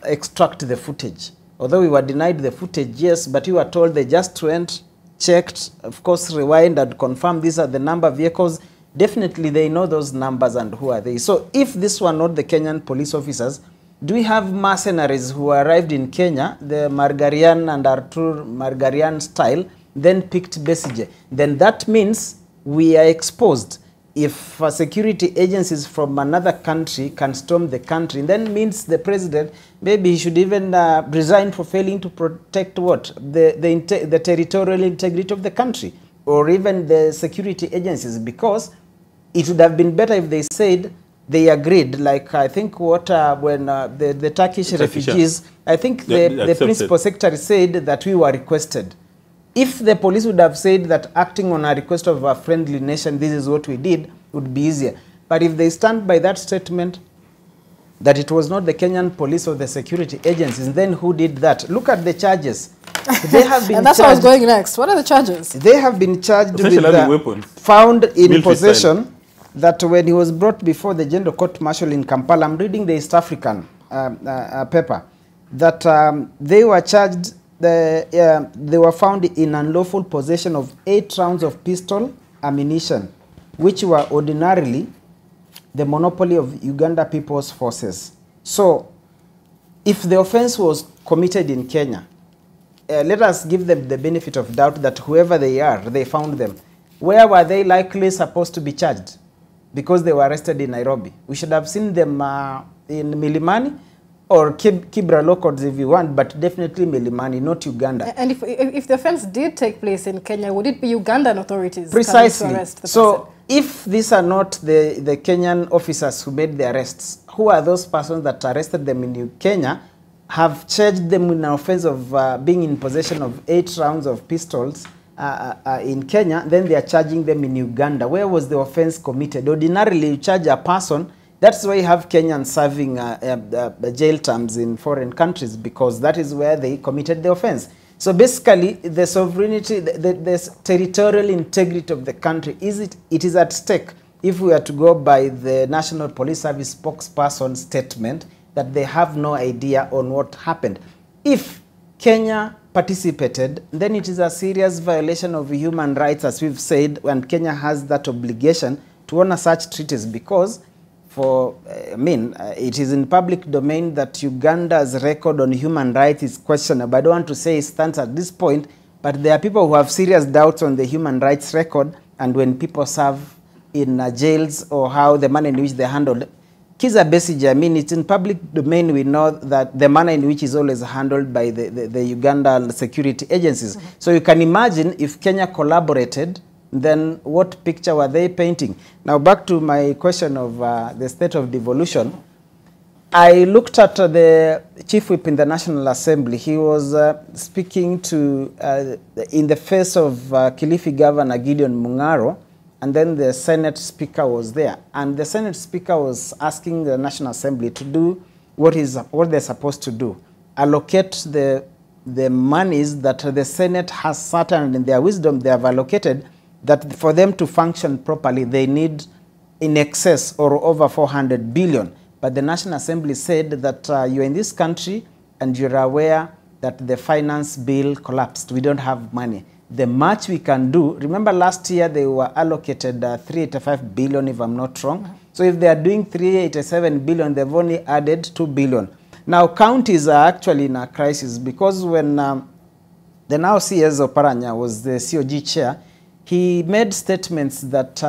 extract the footage. Although we were denied the footage, yes, but we were told they just went, checked, of course, rewind and confirm these are the number of vehicles. Definitely they know those numbers and who are they. So if this were not the Kenyan police officers, do we have mercenaries who arrived in Kenya, the Margarian and Artur Margarian style, then picked Besigye? Then that means we are exposed. If security agencies from another country can storm the country, then means the president, maybe he should even resign for failing to protect what? The territorial integrity of the country, or even the security agencies, because it would have been better if they said they agreed, like I think what when the Turkish refugees, I think the principal secretary said that we were requested. If the police would have said that acting on a request of a friendly nation, this is what we did, would be easier. But if they stand by that statement, that it was not the Kenyan police or the security agencies, then who did that? Look at the charges. They have been and that's what I was going next. What are the charges? They have been charged with weapons. Found in possession, that when he was brought before the General Court Martial in Kampala, I'm reading the East African paper, that they were charged, they were found in unlawful possession of 8 rounds of pistol ammunition, which were ordinarily the monopoly of Uganda People's Forces. So, if the offense was committed in Kenya, let us give them the benefit of doubt that whoever they are, they found them. Where were they likely supposed to be charged? Because they were arrested in Nairobi. We should have seen them in Milimani or Kibra Locals if you want, but definitely Milimani, not Uganda. And if the offense did take place in Kenya, would it be Ugandan authorities precisely coming to arrest the person? If these are not the Kenyan officers who made the arrests, who are those persons that arrested them in Kenya, have charged them with an offense of being in possession of 8 rounds of pistols in Kenya, then they are charging them in Uganda. Where was the offense committed? Ordinarily, you charge a person. That's why you have Kenyans serving jail terms in foreign countries, because that is where they committed the offense. So basically, the sovereignty, the territorial integrity of the country, it is at stake if we are to go by the National Police Service spokesperson's statement that they have no idea on what happened. If Kenya participated, then it is a serious violation of human rights, as we've said, and Kenya has that obligation to honor such treaties, because it is in public domain that Uganda's record on human rights is questionable. I don't want to say it stands at this point, but there are people who have serious doubts on the human rights record, and when people serve in jails or how the manner in which they handled. Kiza Besigye, it's in public domain, we know that the manner in which is always handled by the Ugandan security agencies. So you can imagine if Kenya collaborated, then what picture were they painting? Now back to my question of the state of devolution. I looked at the chief whip in the National Assembly. He was speaking to, in the face of Kilifi Governor Gideon Mungaro, and then the Senate Speaker was there. And the Senate Speaker was asking the National Assembly to do what they're supposed to do. Allocate the monies that the Senate has certain, in their wisdom, they have allocated, that for them to function properly, they need in excess or over 400 billion. But the National Assembly said that you're in this country and you're aware that the finance bill collapsed. We don't have money. The much we can do, remember last year they were allocated 385 billion, if I'm not wrong. So if they are doing 387 billion, they've only added 2 billion. Now counties are actually in a crisis, because when the now CS Oparanya was the COG chair, he made statements that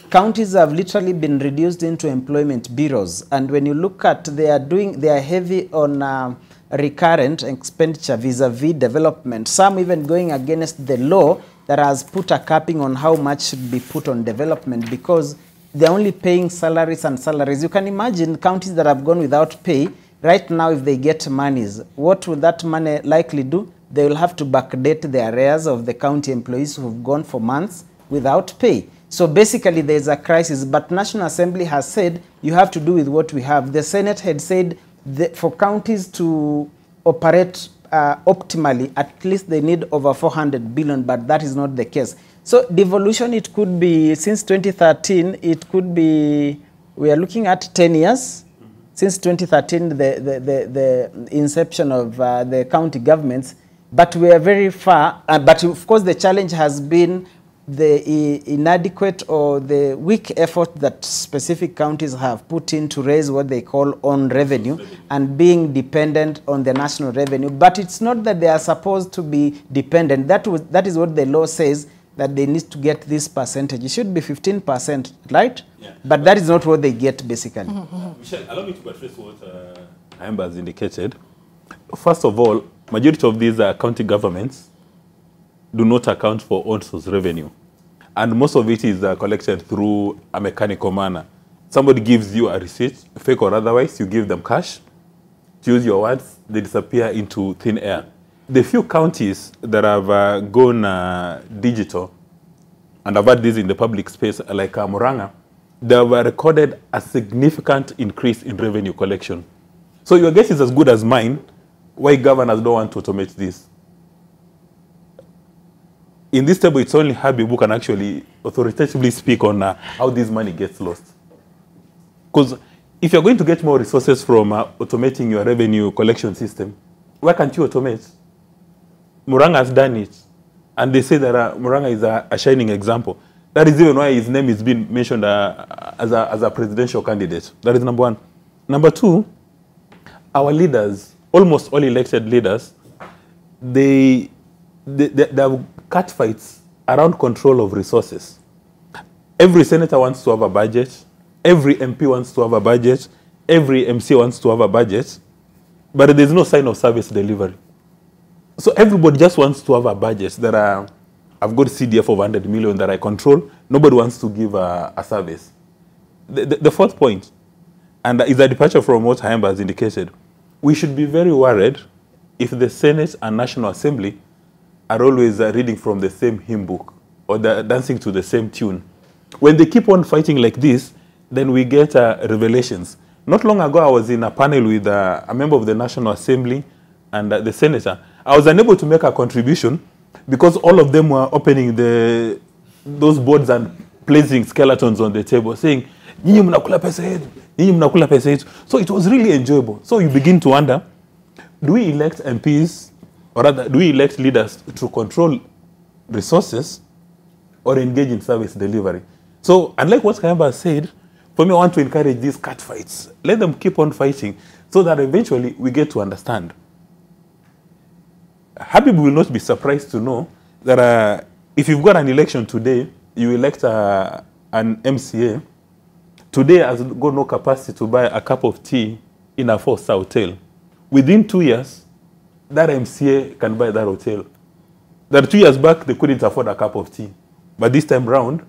counties have literally been reduced into employment bureaus. And when you look at, they are heavy on recurrent expenditure vis-a-vis development. Some even going against the law that has put a capping on how much should be put on development, because they're only paying salaries and salaries. You can imagine counties that have gone without pay. Right now, if they get monies, what will that money likely do? They will have to backdate the arrears of the county employees who have gone for months without pay. So basically, there's a crisis. But National Assembly has said, you have to do with what we have. The Senate had said that for counties to operate optimally, at least they need over 400 billion, but that is not the case. So devolution, it could be, since 2013, it could be, we are looking at 10 years. Since 2013, the inception of the county governments, but we are very far. But of course, the challenge has been the inadequate or the weak effort that specific counties have put in to raise what they call own revenue and being dependent on the national revenue. But it's not that they are supposed to be dependent. That is what the law says, that they need to get this percentage. It should be 15%, right? Yeah. But that is not what they get, basically. Michelle, allow me to buttress what Ayemba has indicated. First of all, majority of these county governments do not account for own source revenue. And most of it is collected through a mechanical manner. Somebody gives you a receipt, fake or otherwise, you give them cash. To use your words, they disappear into thin air. The few counties that have gone digital, and I've had this in the public space, like Murang'a, they have recorded a significant increase in revenue collection. So your guess is as good as mine why governors don't want to automate this. In this table, it's only Habib who can actually authoritatively speak on how this money gets lost. Because if you're going to get more resources from automating your revenue collection system, why can't you automate? Murang'a has done it. And they say that Murang'a is a shining example. That is even why his name is being mentioned as a presidential candidate. That is number one. Number two, our leaders, almost all elected leaders, they have cat fights around control of resources. Every senator wants to have a budget. Every MP wants to have a budget. Every MC wants to have a budget. But there's no sign of service delivery. So everybody just wants to have a budget. I've got CDF of 100 million that I control. Nobody wants to give a service. The fourth point, and is a departure from what Ayemba has indicated, we should be very worried if the Senate and National Assembly are always reading from the same hymn book or dancing to the same tune. When they keep on fighting like this, then we get revelations. Not long ago, I was in a panel with a member of the National Assembly and the senator. I was unable to make a contribution because all of them were opening those boards and placing skeletons on the table, saying, "Nyinyi mnakula pesa yetu, nyinyi mnakula pesa yetu." So it was really enjoyable. So you begin to wonder, do we elect MPs, or rather, do we elect leaders to control resources or engage in service delivery? So, unlike what Ayemba said, for me, I want to encourage these cat fights. Let them keep on fighting so that eventually we get to understand. Habib will not be surprised to know that if you've got an election today, you elect an MCA, today has got no capacity to buy a cup of tea in a 4-star hotel. Within 2 years, that MCA can buy that hotel. That 2 years back, they couldn't afford a cup of tea. But this time round,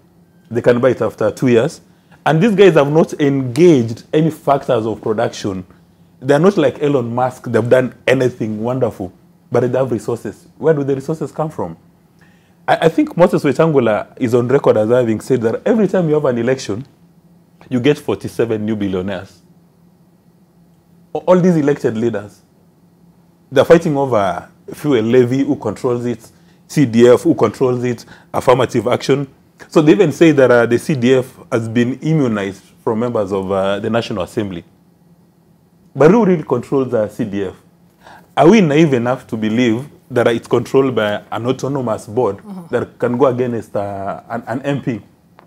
they can buy it after 2 years. And these guys have not engaged any factors of production. They're not like Elon Musk. They've done anything wonderful, but they have resources. Where do the resources come from? I think Moses Wetangula is on record as having said that every time you have an election, you get 47 new billionaires. All these elected leaders, they're fighting over fuel levy, who controls it, CDF, who controls it, affirmative action. So they even say that the CDF has been immunized from members of the National Assembly. But who really controls the CDF? Are we naive enough to believe that it's controlled by an autonomous board that can go against an MP?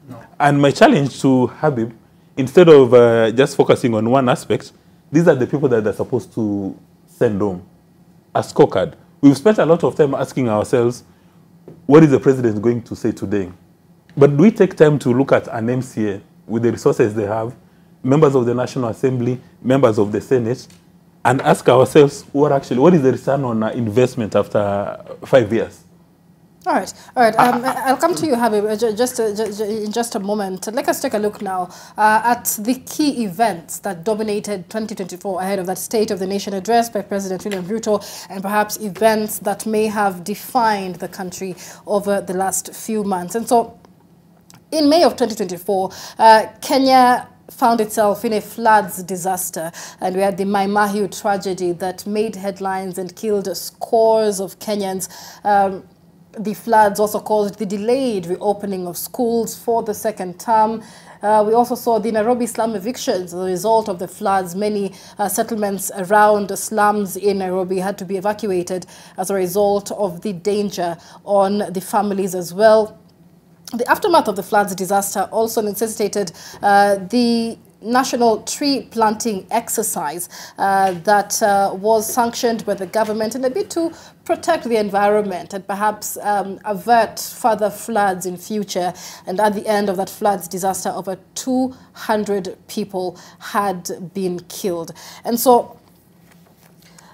No. And my challenge to Habib, instead of just focusing on one aspect, these are the people that they're supposed to send home. A scorecard. We've spent a lot of time asking ourselves, what is the president going to say today? But do we take time to look at an MCA with the resources they have, members of the National Assembly, members of the Senate, and ask ourselves what is the return on investment after 5 years? All right. I'll come to you, Habib, in just a moment. Let us take a look now at the key events that dominated 2024 ahead of that State of the Nation address by President William Ruto, and perhaps events that may have defined the country over the last few months. And so, in May of 2024, Kenya found itself in a floods disaster, and we had the Mai Mahiu tragedy that made headlines and killed scores of Kenyans. The floods also caused the delayed reopening of schools for the second term. We also saw the Nairobi slum evictions as a result of the floods. Many settlements around the slums in Nairobi had to be evacuated as a result of the danger on the families as well. The aftermath of the floods disaster also necessitated the national tree planting exercise that was sanctioned by the government in a bid to protect the environment and perhaps avert further floods in future. And at the end of that floods disaster, over 200 people had been killed. And so,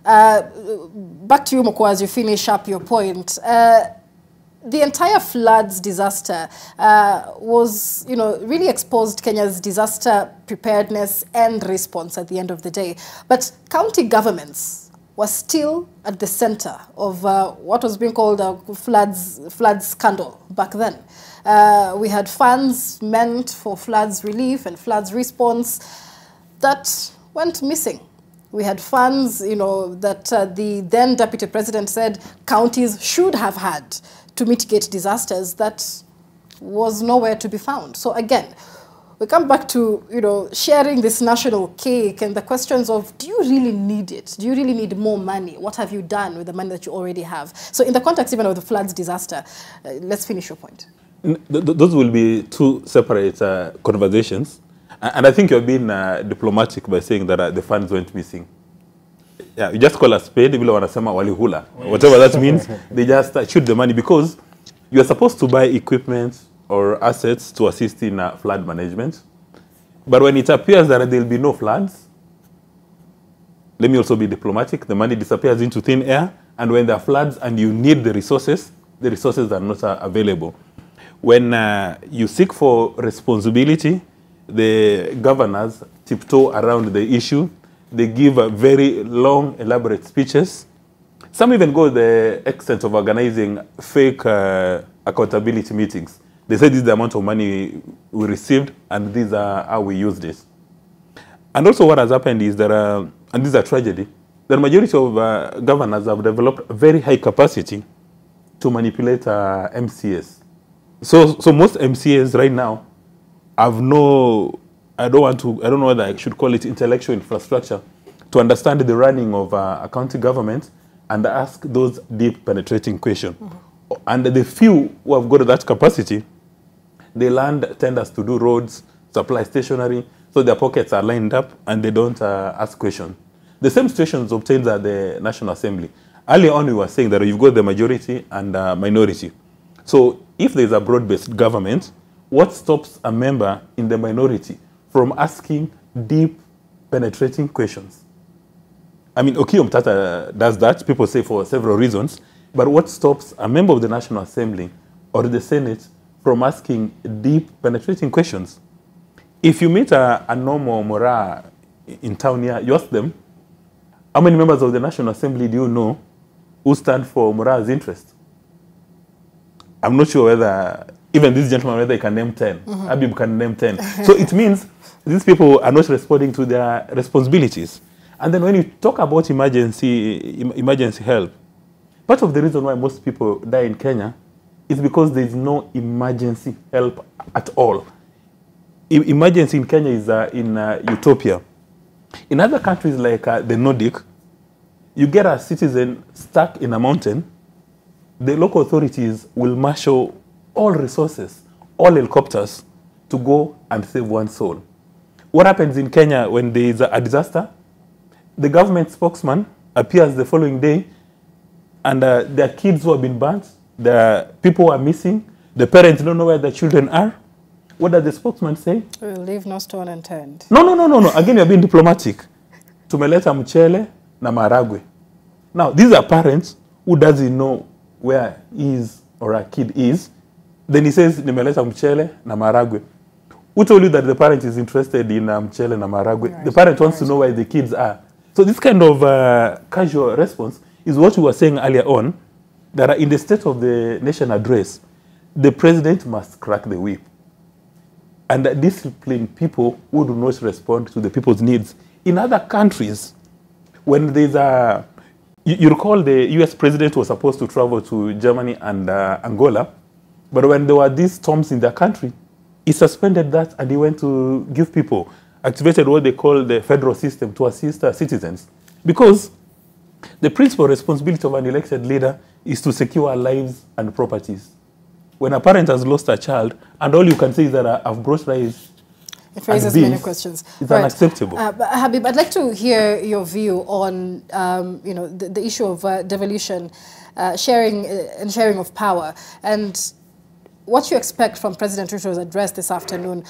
back to you, Mokwa, as you finish up your point. The entire floods disaster was, really exposed Kenya's disaster preparedness and response at the end of the day. But county governments were still at the center of what was being called a floods scandal back then. We had funds meant for floods relief and floods response that went missing. We had funds, that the then Deputy President said counties should have had to mitigate disasters, that was nowhere to be found. So again, we come back to, sharing this national cake and the questions of, do you really need it? Do you really need more money? What have you done with the money that you already have? So in the context even of the floods disaster, let's finish your point. Those will be two separate conversations. And I think you're being diplomatic by saying that the funds went missing. Yeah, you just call a spade, vile wanasema walihula. Whatever that means, they just shoot the money because you are supposed to buy equipment or assets to assist in flood management. But when it appears that there will be no floods, let me also be diplomatic, the money disappears into thin air, and when there are floods and you need the resources are not available. When you seek for responsibility, the governors tiptoe around the issue. They give very long, elaborate speeches. Some even go the extent of organizing fake accountability meetings. They say this is the amount of money we received, and these are how we used it. And also what has happened is that, and this is a tragedy, the majority of governors have developed very high capacity to manipulate MCAs. So most MCAs right now have no, I don't know whether I should call it intellectual infrastructure to understand the running of a county government and ask those deep penetrating questions. And the few who have got that capacity, they land tenders to do roads, supply stationery, so their pockets are lined up and they don't ask questions. The same situation is obtained at the National Assembly. Earlier on, we were saying that you've got the majority and minority. So if there's a broad-based government, what stops a member in the minority from asking deep, penetrating questions? I mean, Okiya Mtata does that, people say for several reasons, but what stops a member of the National Assembly or the Senate from asking deep, penetrating questions? If you meet a normal Mora in town here, you ask them, how many members of the National Assembly do you know who stand for Mora's interest? I'm not sure whether, even this gentleman, whether he can name 10. Habib can name 10. So it means these people are not responding to their responsibilities. And then when you talk about emergency help, part of the reason why most people die in Kenya is because there is no emergency help at all. Emergency in Kenya is in utopia. In other countries like the Nordic, you get a citizen stuck in a mountain, the local authorities will marshal all resources, all helicopters, to go and save one soul. What happens in Kenya when there is a disaster? The government spokesman appears the following day, and there are kids who have been burnt, there are people who are missing, The parents don't know where the children are. What does the spokesman say? We will leave no stone unturned. No. Again, you're being diplomatic. Tumeleta mchele na maragwe. Now, these are parents who doesn't know where his or a kid is. Then he says, nimeleta mchele na maragwe. Who told you that the parent is interested in mchele na maragwe? Right. The parent wants to know where the kids are. So this kind of casual response is what we were saying earlier on, that in the State of the Nation address, the president must crack the whip and discipline people who do not respond to the people's needs. In other countries, when there's a... You recall the US president was supposed to travel to Germany and Angola, but when there were these storms in their country, he suspended that and he went to give people, activated what they call the federal system to assist citizens. Because the principal responsibility of an elected leader is to secure lives and properties. When a parent has lost a child, and all you can say is that I've brought rice. It raises many questions. It's unacceptable. Habib, I'd like to hear your view on the issue of devolution, sharing of power, and what you expect from President Ruto's address this afternoon,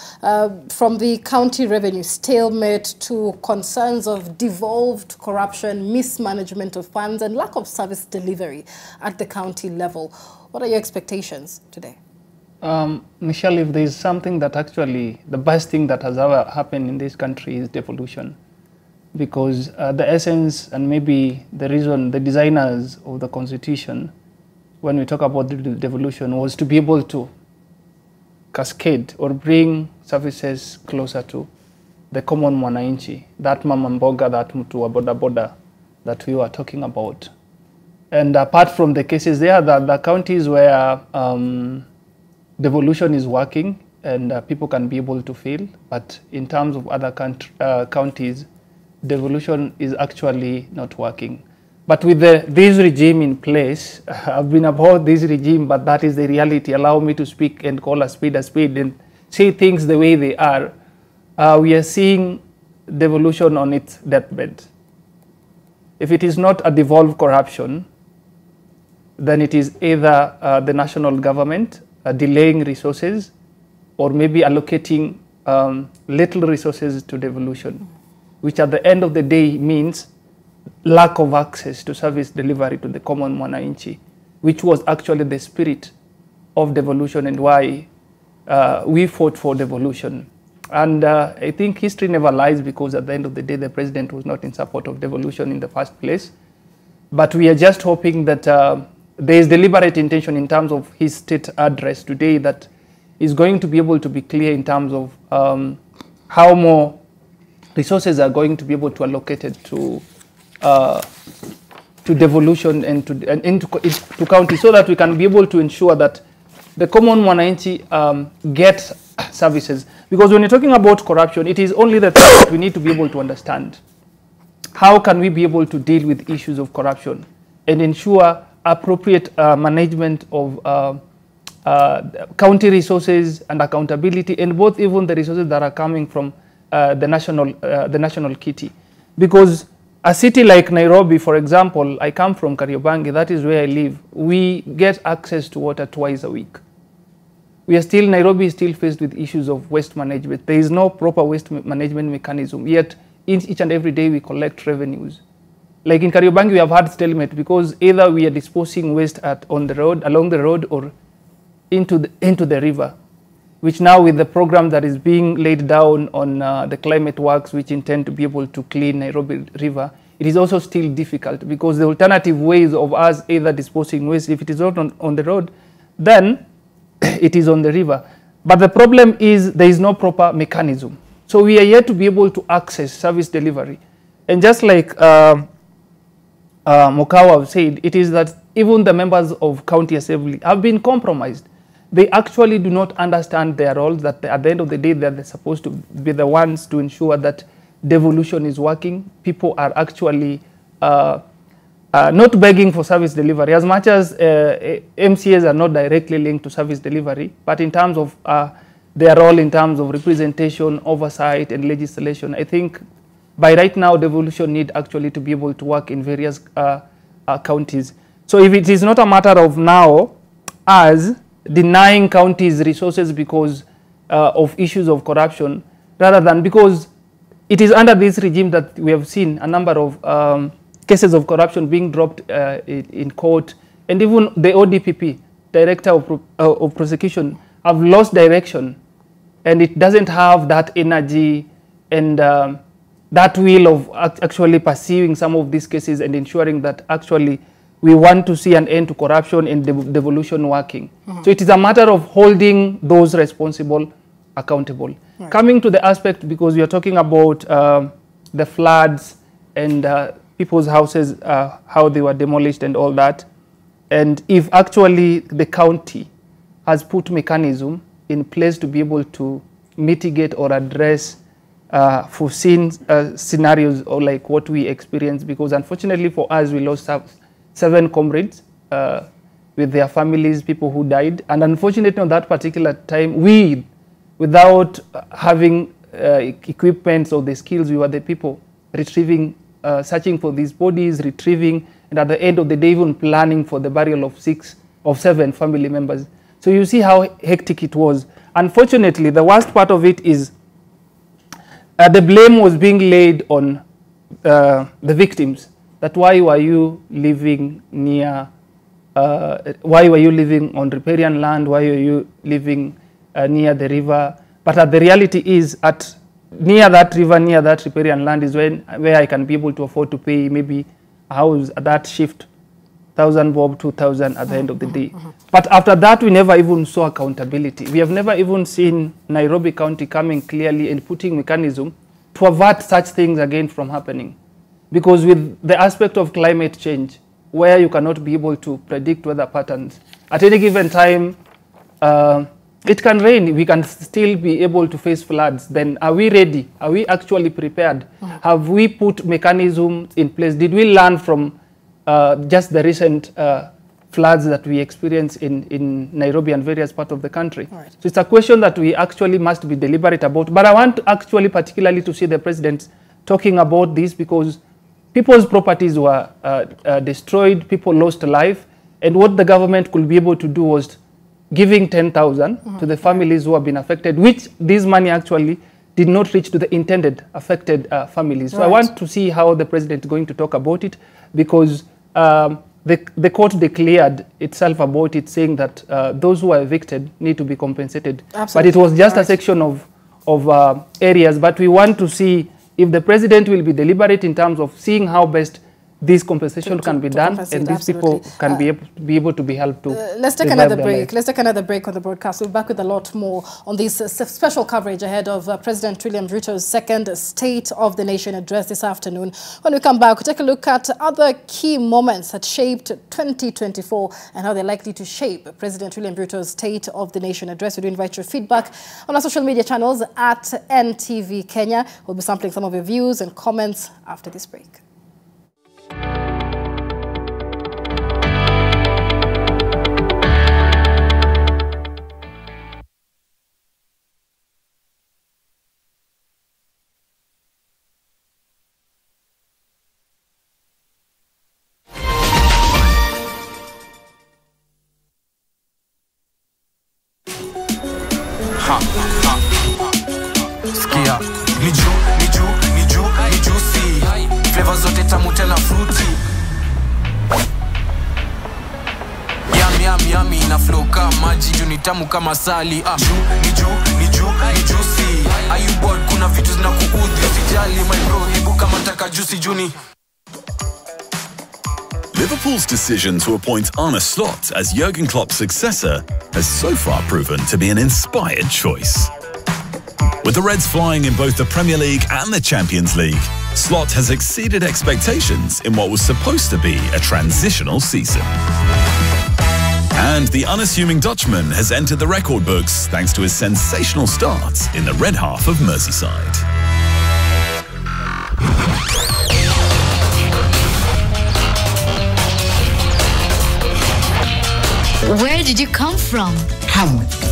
from the county revenue stalemate to concerns of devolved corruption, mismanagement of funds, and lack of service delivery at the county level. What are your expectations today? Michelle, if there is something that actually, the best thing that has ever happened in this country is devolution. Because the essence and maybe the reason, the designers of the Constitution, when we talk about the devolution, was to be able to cascade or bring services closer to the common mwananchi, that mama mboga, that mtu wa boda boda that we were talking about. And apart from the cases there, the counties where devolution is working and people can be able to feel, but in terms of other counties, devolution is actually not working. But with this regime in place, I've been about this regime, but that is the reality. Allow me to speak and call a spade and say things the way they are. We are seeing devolution on its deathbed. If it is not a devolved corruption, then it is either the national government delaying resources or maybe allocating little resources to devolution, which at the end of the day means lack of access to service delivery to the common mwananchi, which was actually the spirit of devolution and why we fought for devolution. And I think history never lies, because at the end of the day, the president was not in support of devolution in the first place. But we are just hoping that there is deliberate intention in terms of his state address today that is going to be able to be clear in terms of how more resources are going to be able to allocated to devolution and to county, so that we can be able to ensure that the common mwananchi get services. Because when you're talking about corruption, it is only the thing that we need to be able to understand. How can we be able to deal with issues of corruption and ensure appropriate management of county resources and accountability, and both even the resources that are coming from the national kitty. Because a city like Nairobi, for example, I come from Kariobangi, that is where I live, we get access to water twice a week. Nairobi is still faced with issues of waste management. There is no proper waste management mechanism, yet each and every day we collect revenues. Like in Kariobangi, we have had stalemate because either we are disposing waste along the road, or into the river, which now with the program that is being laid down on the climate works, which intend to be able to clean Nairobi River, it is also still difficult, because the alternative ways of us either disposing waste, if it is not on the road, then it is on the river. But the problem is there is no proper mechanism. So we are yet to be able to access service delivery. And just like Mokawa said, it is that even the members of county assembly have been compromised. They actually do not understand their roles, that at the end of the day, they're supposed to be the ones to ensure that devolution is working. People are actually not begging for service delivery, as much as MCAs are not directly linked to service delivery, but in terms of their role in terms of representation, oversight, and legislation. I think by right now, devolution need actually to be able to work in various counties. So if it is not a matter of now, as denying counties resources because of issues of corruption, rather than because it is under this regime that we have seen a number of cases of corruption being dropped in court, and even the ODPP, Director of Prosecution, have lost direction, and it doesn't have that energy and that will of actually pursuing some of these cases and ensuring that actually we want to see an end to corruption and devolution working. So it is a matter of holding those responsible accountable. Right. Coming to the aspect, because we are talking about the floods and people's houses, how they were demolished and all that, and if actually the county has put mechanism in place to be able to mitigate or address foreseen scenarios or like what we experienced, because unfortunately for us, we lost 7 comrades with their families, people who died. And unfortunately on that particular time, we, without having equipment or the skills, we were the people retrieving, searching for these bodies, retrieving, and at the end of the day, even planning for the burial of 7 family members. So you see how hectic it was. Unfortunately, the worst part of it is the blame was being laid on the victims. That why were you living near, why were you living on riparian land, why were you living near the river? But the reality is near that river, near that riparian land is where I can be able to afford to pay maybe a house at that shift, 1,000 bob, 2,000 at the end of the day. But after that, we never even saw accountability. We have never even seen Nairobi County coming clearly and putting mechanism to avert such things again from happening. Because with the aspect of climate change, where you cannot be able to predict weather patterns, at any given time, it can rain, we can still be able to face floods. Then are we ready? Are we actually prepared? Have we put mechanisms in place? Did we learn from just the recent floods that we experienced in Nairobi and various parts of the country? Right. So it's a question that we actually must be deliberate about. But I want actually particularly to see the president talking about this, because people's properties were destroyed, people lost life, and what the government could be able to do was giving 10,000 to the families who have been affected, which this money actually did not reach to the intended affected families. So I want to see how the president is going to talk about it, because the court declared itself about it, saying that those who are evicted need to be compensated. Absolutely. But it was just a section of areas. But we want to see if the president will be deliberate in terms of seeing how best this compensation can be done, and these people can be able to be helped to. Let's take another break. Let's take another break on the broadcast. We'll be back with a lot more on this special coverage ahead of President William Ruto's second State of the Nation address this afternoon. When we come back, we'll take a look at other key moments that shaped 2024 and how they're likely to shape President William Ruto's State of the Nation address. We do invite your feedback on our social media channels at NTV Kenya. We'll be sampling some of your views and comments after this break. Skia ni juicy flavor zote tamu tena fruity yummy na flow kama maji juu ni tamu kama sali ni juicy are you bored kuna vitu zinakuudhi usijali my bro hebu kama taka juicy juni. Liverpool's decision to appoint Arne Slot as Jurgen Klopp's successor has so far proven to be an inspired choice. With the Reds flying in both the Premier League and the Champions League, Slot has exceeded expectations in what was supposed to be a transitional season. And the unassuming Dutchman has entered the record books thanks to his sensational start in the red half of Merseyside. Where did you come from? Come with me.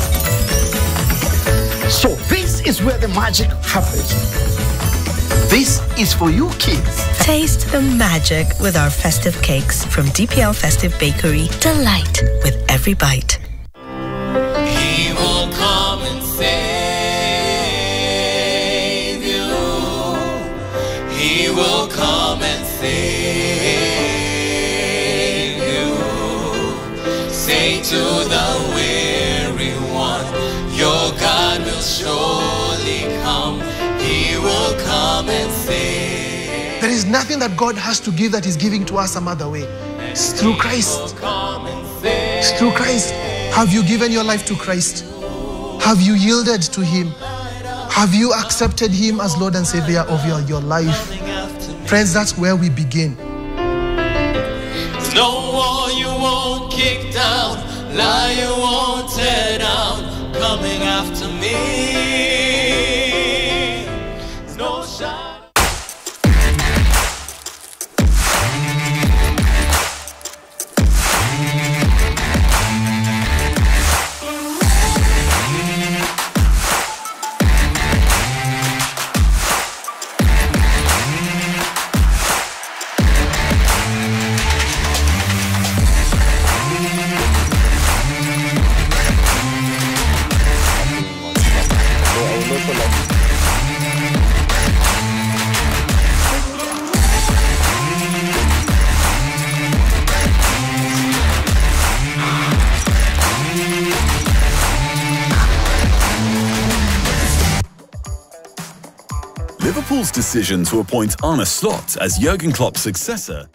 So this is where the magic happens. This is for you kids. Taste the magic with our festive cakes from DPL Festive Bakery. Delight with every bite. save you. Say to the weary one, your God will surely come. He will come and save. There is nothing that God has to give that is giving to us some other way. It's through Christ. It's through Christ. Have you given your life to Christ? Have you yielded to Him? Have you accepted Him as Lord and Savior of your life? Friends, that's where we begin. No wall you won't kick down, lie you won't tear down, coming after me. There's no shot. Liverpool's decision to appoint Arne Slot as Jurgen Klopp's successor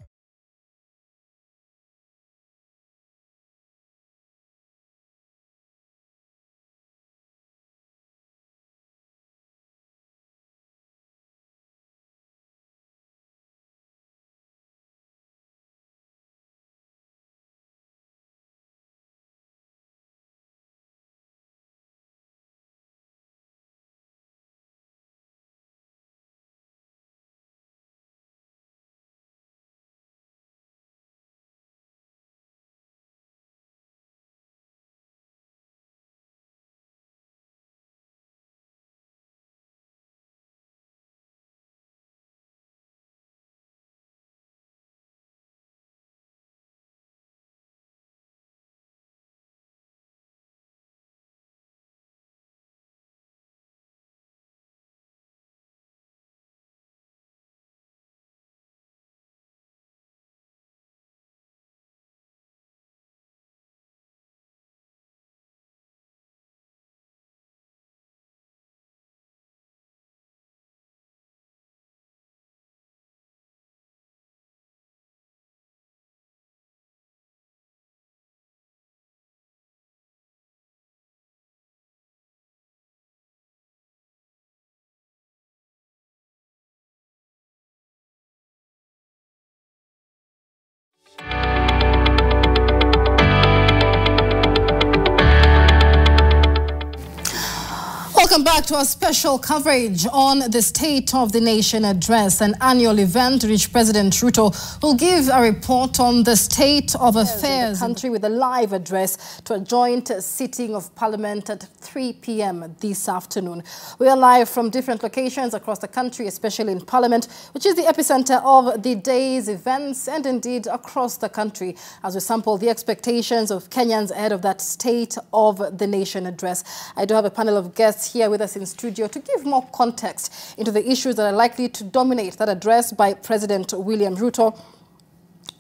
Welcome back to our special coverage on the State of the Nation Address, an annual event in which President Ruto will give a report on the state of affairs in the country with a live address to a joint sitting of Parliament at 3 p.m. this afternoon. We are live from different locations across the country, especially in Parliament, which is the epicenter of the day's events and indeed across the country, as we sample the expectations of Kenyans ahead of that State of the Nation Address. I do have a panel of guests here with us in studio to give more context into the issues that are likely to dominate that address by President William Ruto.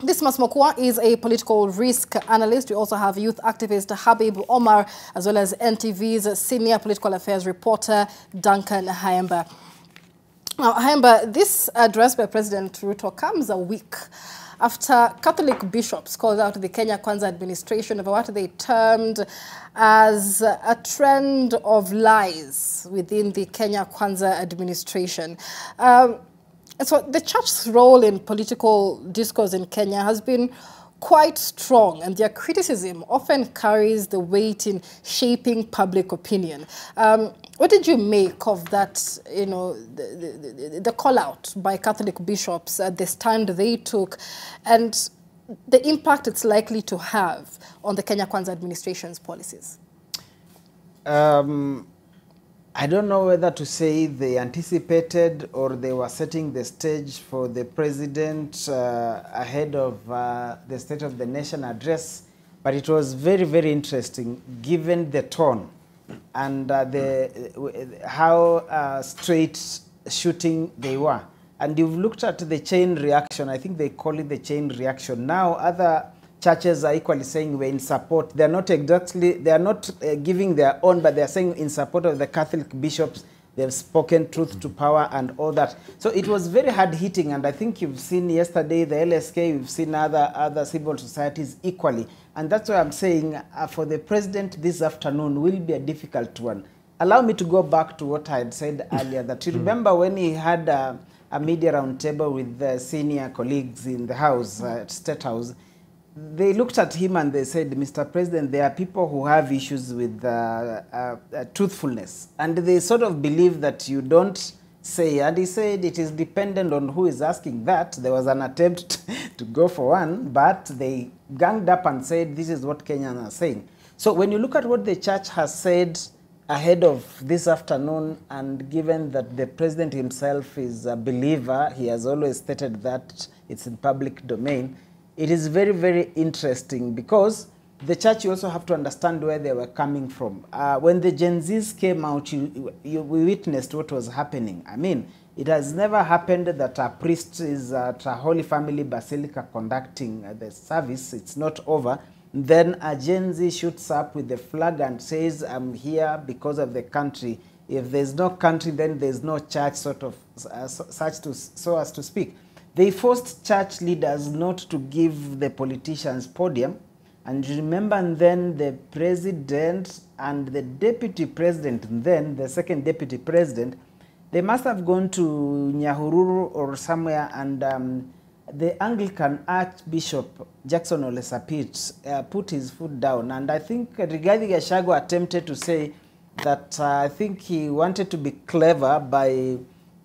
Dismas Mokua is a political risk analyst. We also have youth activist Habib Omar, as well as NTV's senior political affairs reporter Duncan Hayemba. Now, Hayemba, this address by President Ruto comes a week after Catholic bishops called out the Kenya Kwanza administration over what they termed as a trend of lies within the Kenya Kwanza administration. So the church's role in political discourse in Kenya has been quite strong, and their criticism often carries the weight in shaping public opinion. What did you make of that, you know, the call out by Catholic bishops, the stand they took, and the impact it's likely to have on the Kenya Kwanza administration's policies? I don't know whether to say they anticipated or they were setting the stage for the president ahead of the State of the Nation address, but it was very, very interesting given the tone and how straight shooting they were. and you've looked at the chain reaction. I think they call it the chain reaction. Now other churches are equally saying we're in support. They're not giving their own, but they're saying in support of the Catholic bishops. They've spoken truth to power and all that. So it was very hard hitting, and I think you've seen yesterday the LSK, we've seen other civil societies equally. And that's why I'm saying for the president this afternoon will be a difficult one. Allow me to go back to what I had said earlier, that you remember when he had a media roundtable with the senior colleagues in the House, State House, they looked at him and they said, Mr. President, there are people who have issues with truthfulness. And they sort of believe that you don't say. And he said it is dependent on who is asking that. There was an attempt to go for one, but they ganged up and said, this is what Kenyans are saying. So when you look at what the church has said ahead of this afternoon, and given that the president himself is a believer, he has always stated that it's in public domain, it is very, very interesting because the church, you also have to understand where they were coming from. When the Gen Zs came out, we witnessed what was happening. I mean, it has never happened that a priest is at a Holy Family Basilica conducting the service. It's not over. Then a Gen Z shoots up with the flag and says, I'm here because of the country. If there's no country, then there's no church, sort of, so as to speak. They forced church leaders not to give the politicians podium. And remember then the president and the deputy president, and then the second deputy president, they must have gone to Nyahururu or somewhere, and the Anglican Archbishop Jackson Ole Sapit put his foot down. And I think Rigathi Gachagua attempted to say that I think he wanted to be clever by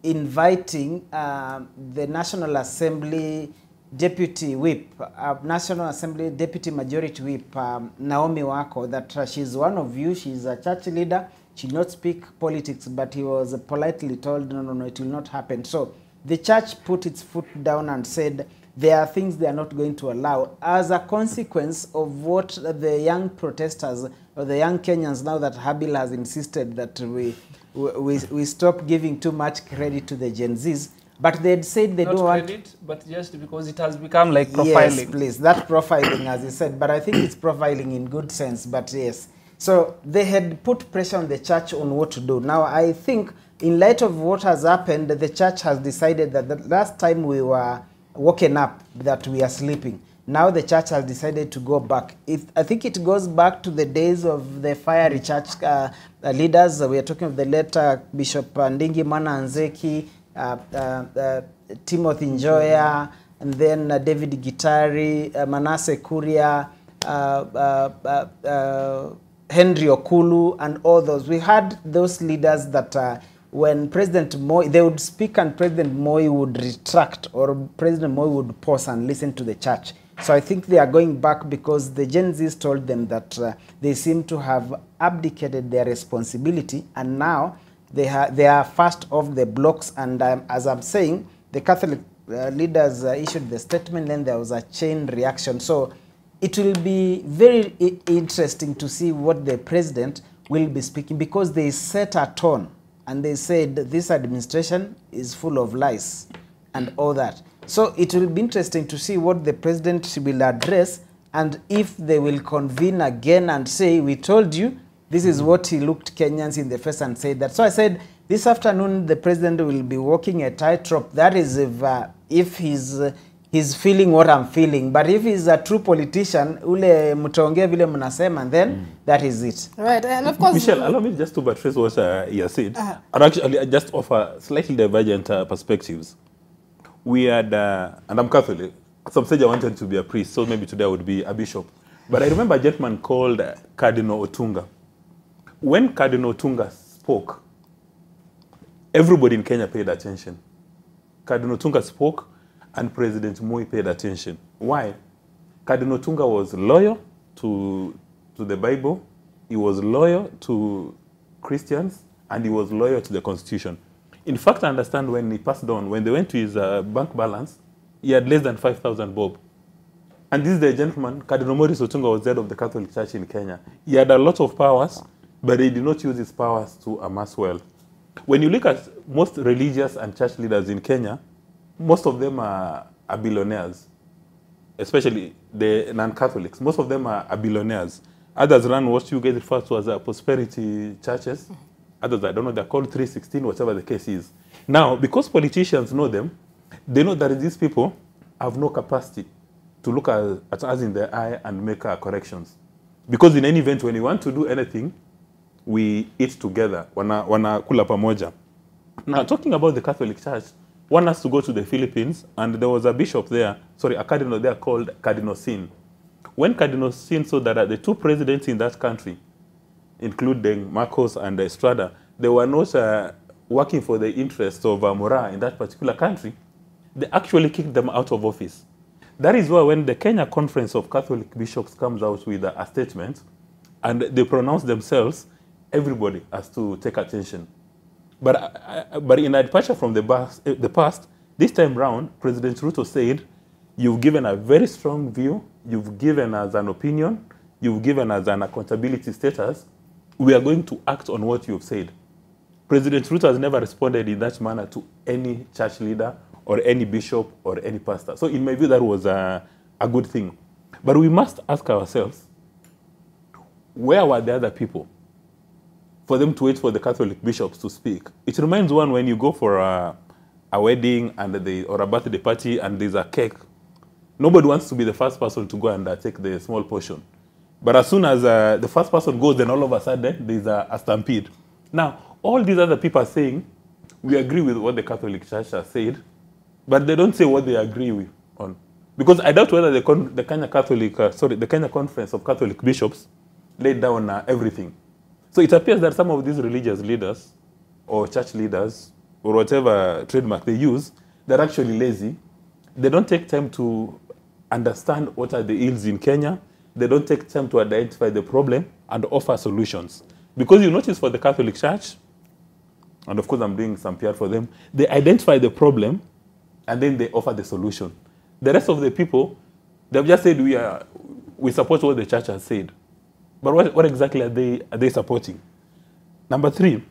inviting the National Assembly Deputy Whip, National Assembly Deputy Majority Whip, Naomi Wako, that she's one of you, she's a church leader, she not speak politics, but he was politely told, no, it will not happen. So the church put its foot down and said there are things they are not going to allow as a consequence of what the young protesters or the young Kenyans, now that Habil has insisted that we stop giving too much credit to the Gen Zs, but they had said they not don't want credit, but just because it has become like profiling. Yes, please, that profiling, as you said, but I think it's profiling in good sense, but yes. So they had put pressure on the church on what to do. Now, I think in light of what has happened, the church has decided that the last time we were woken up, that we are sleeping. Now the church has decided to go back. I think it goes back to the days of the fiery church leaders. We are talking of the later Bishop Ndingi Mana Nzeki, Timothy Njoya, and then David Gitari, Manasseh Kuria, Henry Okulu, and all those. We had those leaders that when President Moi, they would speak and President Moi would retract, or President Moi would pause and listen to the church. So I think they are going back because the Gen Zs told them that they seem to have abdicated their responsibility, and now they are first off the blocks. And as I'm saying, the Catholic leaders issued the statement, then there was a chain reaction. So it will be very interesting to see what the president will be speaking, because they set a tone and they said this administration is full of lies and all that. So it will be interesting to see what the president will address, and if they will convene again and say, we told you, this is what he looked Kenyans in the face and said that. So I said, this afternoon the president will be walking a tightrope. That is if he's feeling what I'm feeling. But if he's a true politician, ule mtaongea vile mnasema, then that is it. Right, and of course... Michelle, allow me just to buttress what you said. And actually, I just offer slightly divergent perspectives. We had, and I'm Catholic, some stage I wanted to be a priest, so maybe today I would be a bishop. But I remember a gentleman called Cardinal Otunga. When Cardinal Otunga spoke, everybody in Kenya paid attention. Cardinal Otunga spoke, and President Moi paid attention. Why? Cardinal Otunga was loyal to the Bible, he was loyal to Christians, and he was loyal to the Constitution. In fact, I understand when he passed on, when they went to his bank balance, he had less than 5,000 bob. And this is the gentleman, Cardinal Maurice Otunga, was head of the Catholic Church in Kenya. He had a lot of powers, but he did not use his powers to amass wealth. When you look at most religious and church leaders in Kenya, most of them are billionaires, especially the non-Catholics. Most of them are billionaires. Others run what you guys refer to as prosperity churches. Others, I don't know, they're called 316, whatever the case is. Now, because politicians know them, they know that these people have no capacity to look at us in the eye and make corrections. Because in any event, when we want to do anything, we eat together. Wana kula pamoja. Now, talking about the Catholic Church, one has to go to the Philippines, and there was a bishop there, a cardinal there called Cardinal Sin. When Cardinal Sin saw that the two presidents in that country, including Marcos and Estrada, they were not working for the interests of Mora in that particular country, they actually kicked them out of office. That is why when the Kenya Conference of Catholic Bishops comes out with a statement and they pronounce themselves, everybody has to take attention. But in a departure from the past, this time round, President Ruto said, you've given a very strong view, you've given us an opinion, you've given us an accountability status, we are going to act on what you've said. President Ruto has never responded in that manner to any church leader or any bishop or any pastor. So in my view, that was a good thing. But we must ask ourselves, where were the other people for them to wait for the Catholic bishops to speak? It reminds one when you go for a wedding or a birthday party and there's a cake. Nobody wants to be the first person to go and take the small portion. But as soon as the first person goes, then all of a sudden there's a stampede. Now, all these other people are saying, we agree with what the Catholic Church has said, but they don't say what they agree with on. Because I doubt whether the Kenya Conference of Catholic Bishops laid down everything. So it appears that some of these religious leaders or church leaders or whatever trademark they use, they're actually lazy. They don't take time to understand what are the ills in Kenya. They don't take time to identify the problem and offer solutions. Because you notice for the Catholic Church, and of course I'm doing some PR for them, they identify the problem and then they offer the solution. The rest of the people, they've just said we support what the church has said. But what exactly are they supporting? Number 3,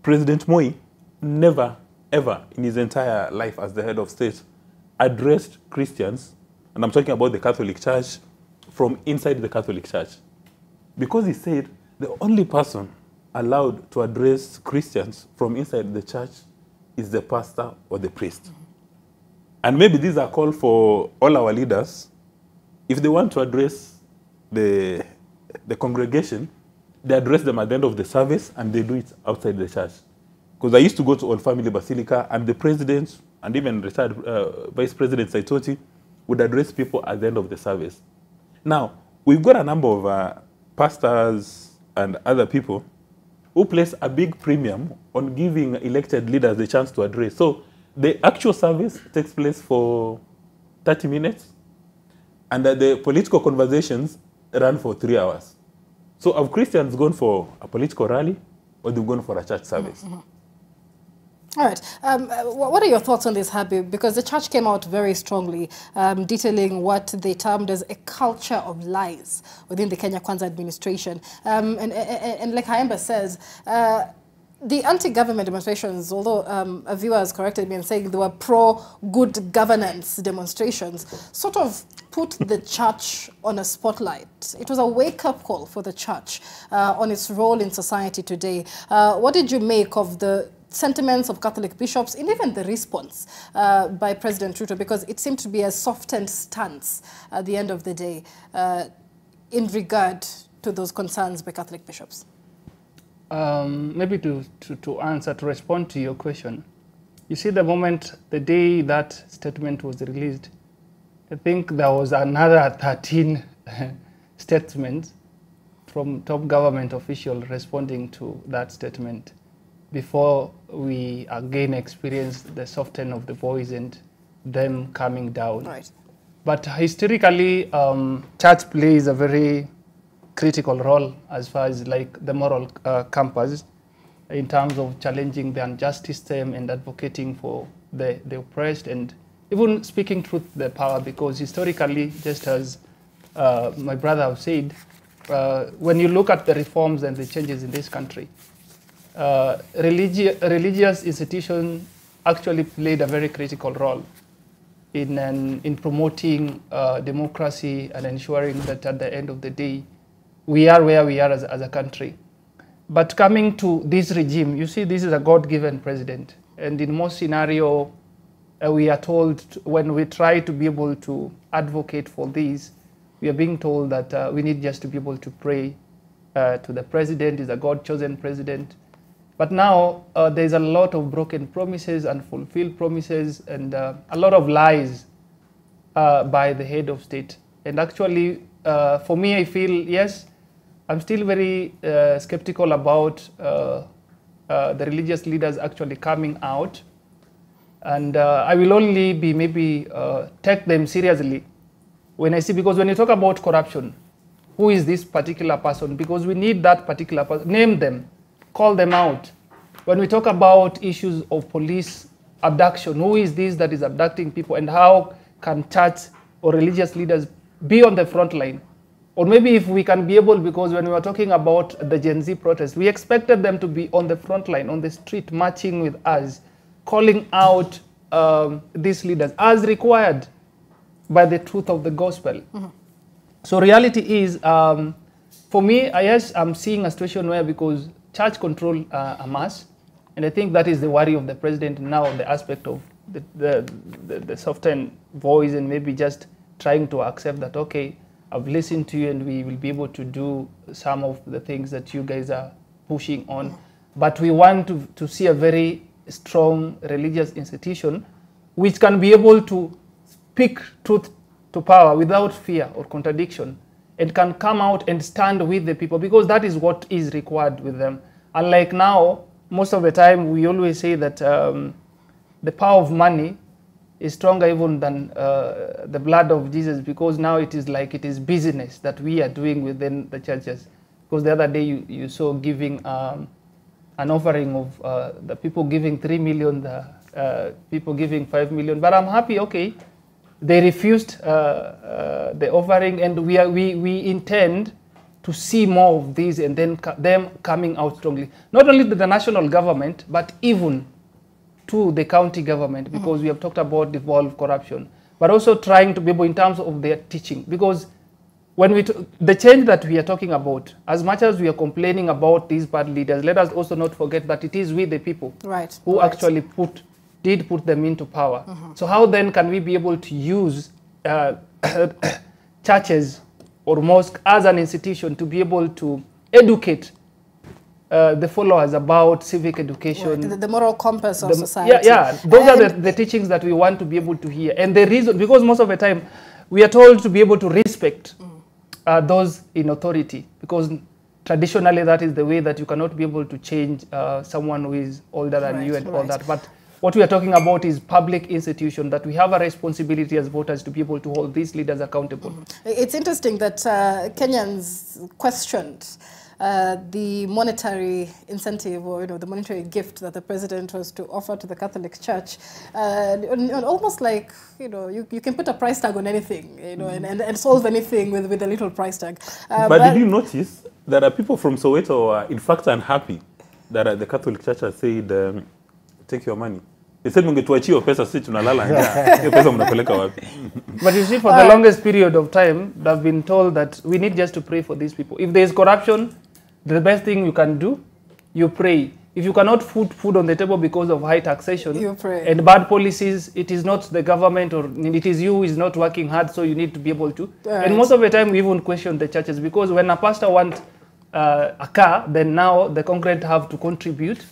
President Moi never, ever in his entire life as the head of state addressed Christians, and I'm talking about the Catholic Church, from inside the Catholic Church. Because he said the only person allowed to address Christians from inside the church is the pastor or the priest. And maybe these are called for all our leaders. If they want to address the congregation, they address them at the end of the service and they do it outside the church. Because I used to go to Old Family Basilica and the president and even retired Vice President Saitoti would address people at the end of the service. Now, we've got a number of pastors and other people who place a big premium on giving elected leaders the chance to address. So the actual service takes place for 30 minutes and the political conversations run for 3 hours. So have Christians gone for a political rally or they've gone for a church service? All right. What are your thoughts on this, Habib? Because the church came out very strongly, detailing what they termed as a culture of lies within the Kenya Kwanza administration. And like Haemba says, the anti-government demonstrations, although a viewer has corrected me in saying they were pro-good governance demonstrations, sort of put the church on a spotlight. It was a wake-up call for the church on its role in society today. What did you make of the sentiments of Catholic bishops and even the response by President Ruto? Because it seemed to be a softened stance at the end of the day in regard to those concerns by Catholic bishops. Maybe to answer, to respond to your question, you see the day that statement was released, I think there was another 13 statements from top government officials responding to that statement before we again experienced the softening of the voice and them coming down. Right. But historically, church plays a very critical role as far as like the moral compass in terms of challenging the unjust system and advocating for the oppressed and even speaking truth to the power, because historically, just as my brother have said, when you look at the reforms and the changes in this country, religious institutions actually played a very critical role in promoting democracy and ensuring that at the end of the day, we are where we are as a country. But coming to this regime, you see, this is a God-given president. And in most scenarios, we are told, when we try to be able to advocate for this, we are being told that we need just to be able to pray to the president. He's a God-chosen president. But now there's a lot of broken promises, unfulfilled promises, and a lot of lies by the head of state. And actually, for me, I feel, yes, I'm still very skeptical about the religious leaders actually coming out. And I will only be maybe take them seriously when I see, because when you talk about corruption, who is this particular person? Because we need that particular person. Name them, call them out. When we talk about issues of police abduction, who is this that is abducting people, and how can church or religious leaders be on the front line? Or maybe if we can be able, because when we were talking about the Gen Z protest, we expected them to be on the front line, on the street, marching with us, calling out these leaders as required by the truth of the gospel. Mm-hmm. So reality is, for me, yes, I'm seeing a situation where, because church control a mass, and I think that is the worry of the president now, the aspect of the softened voice, and maybe just trying to accept that, okay, I've listened to you and we will be able to do some of the things that you guys are pushing on. But we want to see a very strong religious institution which can be able to speak truth to power without fear or contradiction, and can come out and stand with the people, because that is what is required with them. Unlike now, most of the time we always say that the power of money is stronger even than the blood of Jesus, because now it is like it is business that we are doing within the churches. Because the other day you saw giving an offering of the people giving 3 million, the people giving 5 million. But I'm happy, okay, they refused the offering, and we intend to see more of these, and then them coming out strongly. Not only to the national government, but even to the county government, because we have talked about devolved corruption, but also trying to be able in terms of their teaching. Because when the change that we are talking about, as much as we are complaining about these bad leaders, let us also not forget that it is we, the people, who actually did put them into power. So how then can we be able to use churches or mosques as an institution to be able to educate the followers about civic education, the moral compass of society? Those are the teachings that we want to be able to hear. And the reason, because most of the time we are told to be able to respect those in authority, because traditionally that is the way that you cannot be able to change someone who is older than you and all that. But what we are talking about is public institution, that we have a responsibility as voters to be able to hold these leaders accountable. It's interesting that Kenyans questioned the monetary incentive, or the monetary gift that the president was to offer to the Catholic Church, almost like you can put a price tag on anything, and solve anything with a little price tag. But did you notice there are people from Soweto who are in fact unhappy that the Catholic Church has said, take your money. They said, "Mungetuachie pesa, sisi tunalala njaa. Hiyo pesa mnapeleka wapi?" But you see, for the longest period of time, they've been told that we need just to pray for these people. If there is corruption, the best thing you can do, you pray. If you cannot put food on the table because of high taxation and bad policies, it is not the government, or it is you who is not working hard, so you need to be able to. And most of the time, we even question the churches, because when a pastor wants a car, then now the congregant have to contribute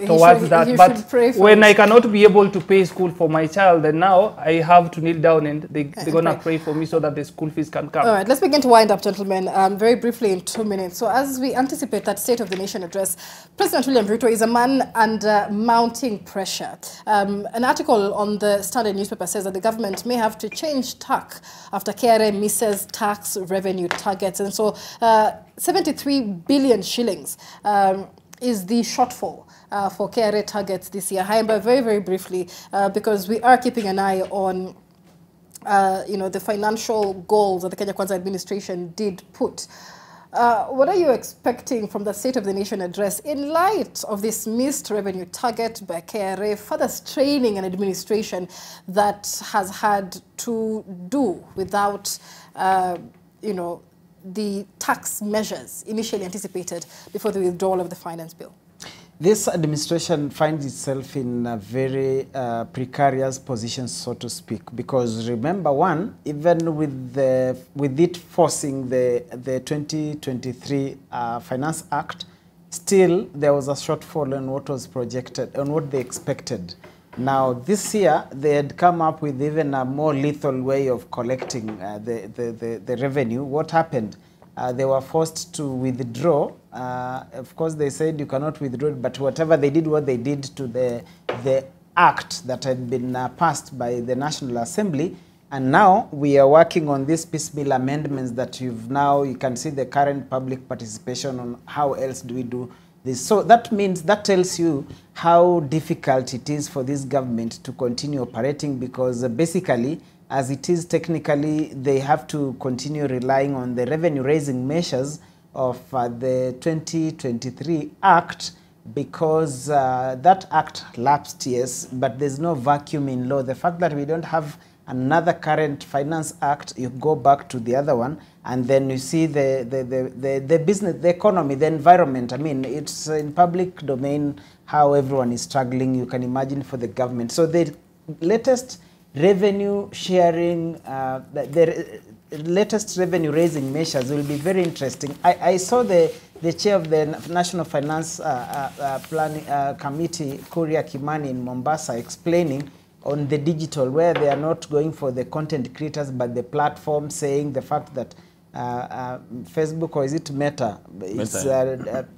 towards that. But when I cannot be able to pay school for my child, then now I have to kneel down and they're going to pray for me so that the school fees can come. All right, let's begin to wind up, gentlemen, very briefly in 2 minutes. So as we anticipate that State of the Nation address, President William Ruto is a man under mounting pressure. An article on the Standard newspaper says that the government may have to change tack after KRA misses tax revenue targets. And so 73 billion shillings is the shortfall for KRA targets this year. Haimba, very, very briefly, because we are keeping an eye on the financial goals that the Kenya Kwanza administration did put. What are you expecting from the State of the Nation address in light of this missed revenue target by KRA, further straining an administration that has had to do without, you know, the tax measures initially anticipated before the withdrawal of the finance bill? This administration finds itself in a very precarious position, so to speak, because remember, one, even with it forcing the 2023 Finance Act, still there was a shortfall on what was projected, on what they expected. Now, this year, they had come up with even a more lethal way of collecting the revenue. What happened? They were forced to withdraw. Of course, they said you cannot withdraw, but whatever they did, what they did to the act that had been passed by the National Assembly, and now we are working on these piecemeal amendments that you can see the current public participation on how else do we do this. So that means, that tells you how difficult it is for this government to continue operating, because basically, as it is technically, they have to continue relying on the revenue-raising measures of the 2023 Act, because that Act lapsed, yes, but there's no vacuum in law. The fact that we don't have another current Finance Act, you go back to the other one, and then you see the business, the economy, the environment. I mean, it's in public domain how everyone is struggling. You can imagine for the government. So the latest revenue sharing, the latest revenue raising measures will be very interesting. I saw the chair of the National Finance Planning Committee, Kuria Kimani in Mombasa, explaining on the digital, where they are not going for the content creators, but the platform, saying the fact that Facebook, or is it Meta, is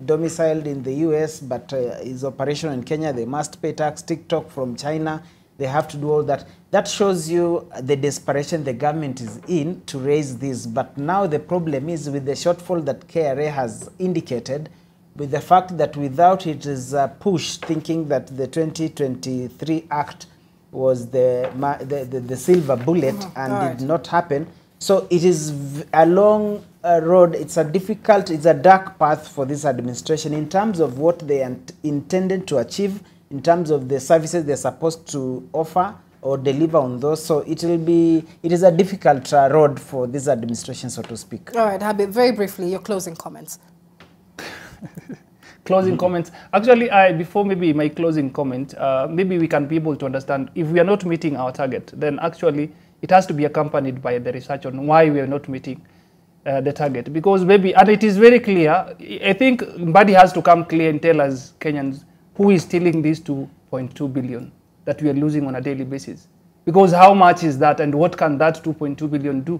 domiciled in the US, but is operational in Kenya. They must pay tax. TikTok from China, they have to do all that. That shows you the desperation the government is in to raise this. But now the problem is with the shortfall that KRA has indicated, with the fact that without it is pushed, thinking that the 2023 Act was the silver bullet, and did not happen. So it is a long road. It's a difficult, it's a dark path for this administration in terms of what they intended to achieve, in terms of the services they're supposed to offer or deliver on those. So it is a difficult road for this administration, so to speak. All right, Habib, very briefly, your closing comments. Closing comments. Actually, before maybe my closing comment, maybe we can be able to understand if we are not meeting our target, then actually it has to be accompanied by the research on why we are not meeting the target. Because maybe, and it is very clear, I think Mbadi has to come clear and tell us Kenyans who is stealing these 2.2 billion that we are losing on a daily basis. Because how much is that, and what can that 2.2 billion do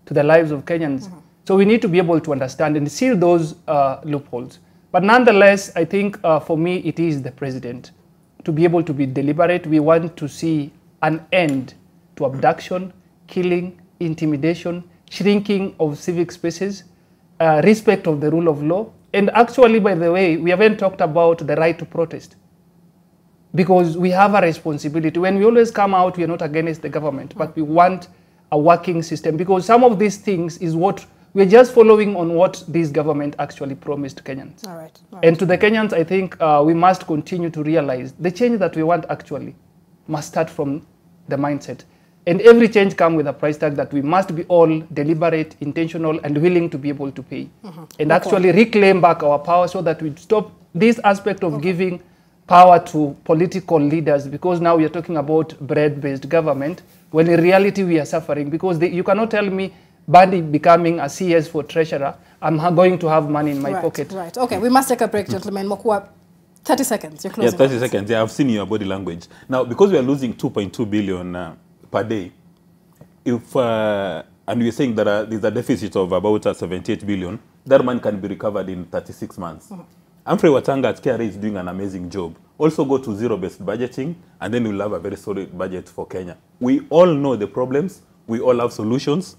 to the lives of Kenyans? So we need to be able to understand and seal those loopholes. But nonetheless, I think for me, it is the president to be able to be deliberate. We want to see an end to abduction, killing, intimidation, shrinking of civic spaces, respect of the rule of law. And actually, by the way, we haven't talked about the right to protest, because we have a responsibility. When we always come out, we are not against the government, but we want a working system, because some of these things is what we're just following on what this government actually promised Kenyans. All right. And to the Kenyans, I think we must continue to realize the change that we want actually must start from the mindset. And every change comes with a price tag that we must be all deliberate, intentional, and willing to be able to pay. And actually reclaim back our power, so that we stop this aspect of giving power to political leaders, because now we are talking about bread-based government, when in reality we are suffering. Because you cannot tell me, Bandi becoming a CS for treasurer, I'm going to have money in my pocket. Right. Okay, we must take a break, gentlemen. Mokua, 30 seconds. You're closing. Yes, 30 seconds. Yeah, I've seen your body language. Now, because we are losing 2.2 billion per day, if and we're saying that there's a deficit of about 78 billion, that money can be recovered in 36 months. Humphrey Watanga at KRA is doing an amazing job. Also go to zero-based budgeting, and then we'll have a very solid budget for Kenya. We all know the problems. We all have solutions.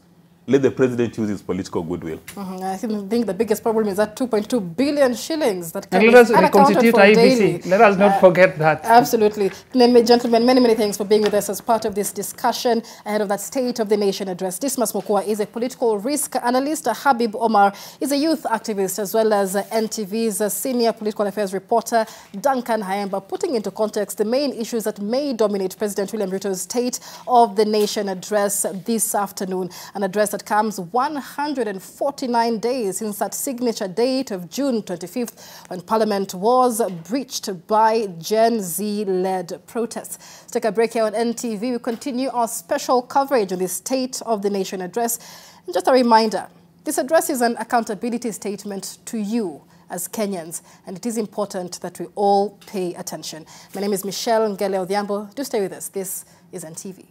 let the president use his political goodwill. I think the biggest problem is that 2.2 billion shillings that and let us unaccounted reconstitute for daily. IBC. Let us not forget that. Absolutely. Gentlemen, many thanks for being with us as part of this discussion ahead of that State of the Nation address. Dismas Mokua is a political risk analyst. Habib Omar is a youth activist, as well as NTV's senior political affairs reporter, Duncan Hayamba, putting into context the main issues that may dominate President William Ruto's State of the Nation address this afternoon. An address that comes 149 days since that signature date of June 25th, when Parliament was breached by Gen Z-led protests. Let's take a break here on NTV. We continue our special coverage on the State of the Nation address. And just a reminder, this address is an accountability statement to you as Kenyans, and it is important that we all pay attention. My name is Michelle Ngele Odhiambo. Do stay with us. This is NTV.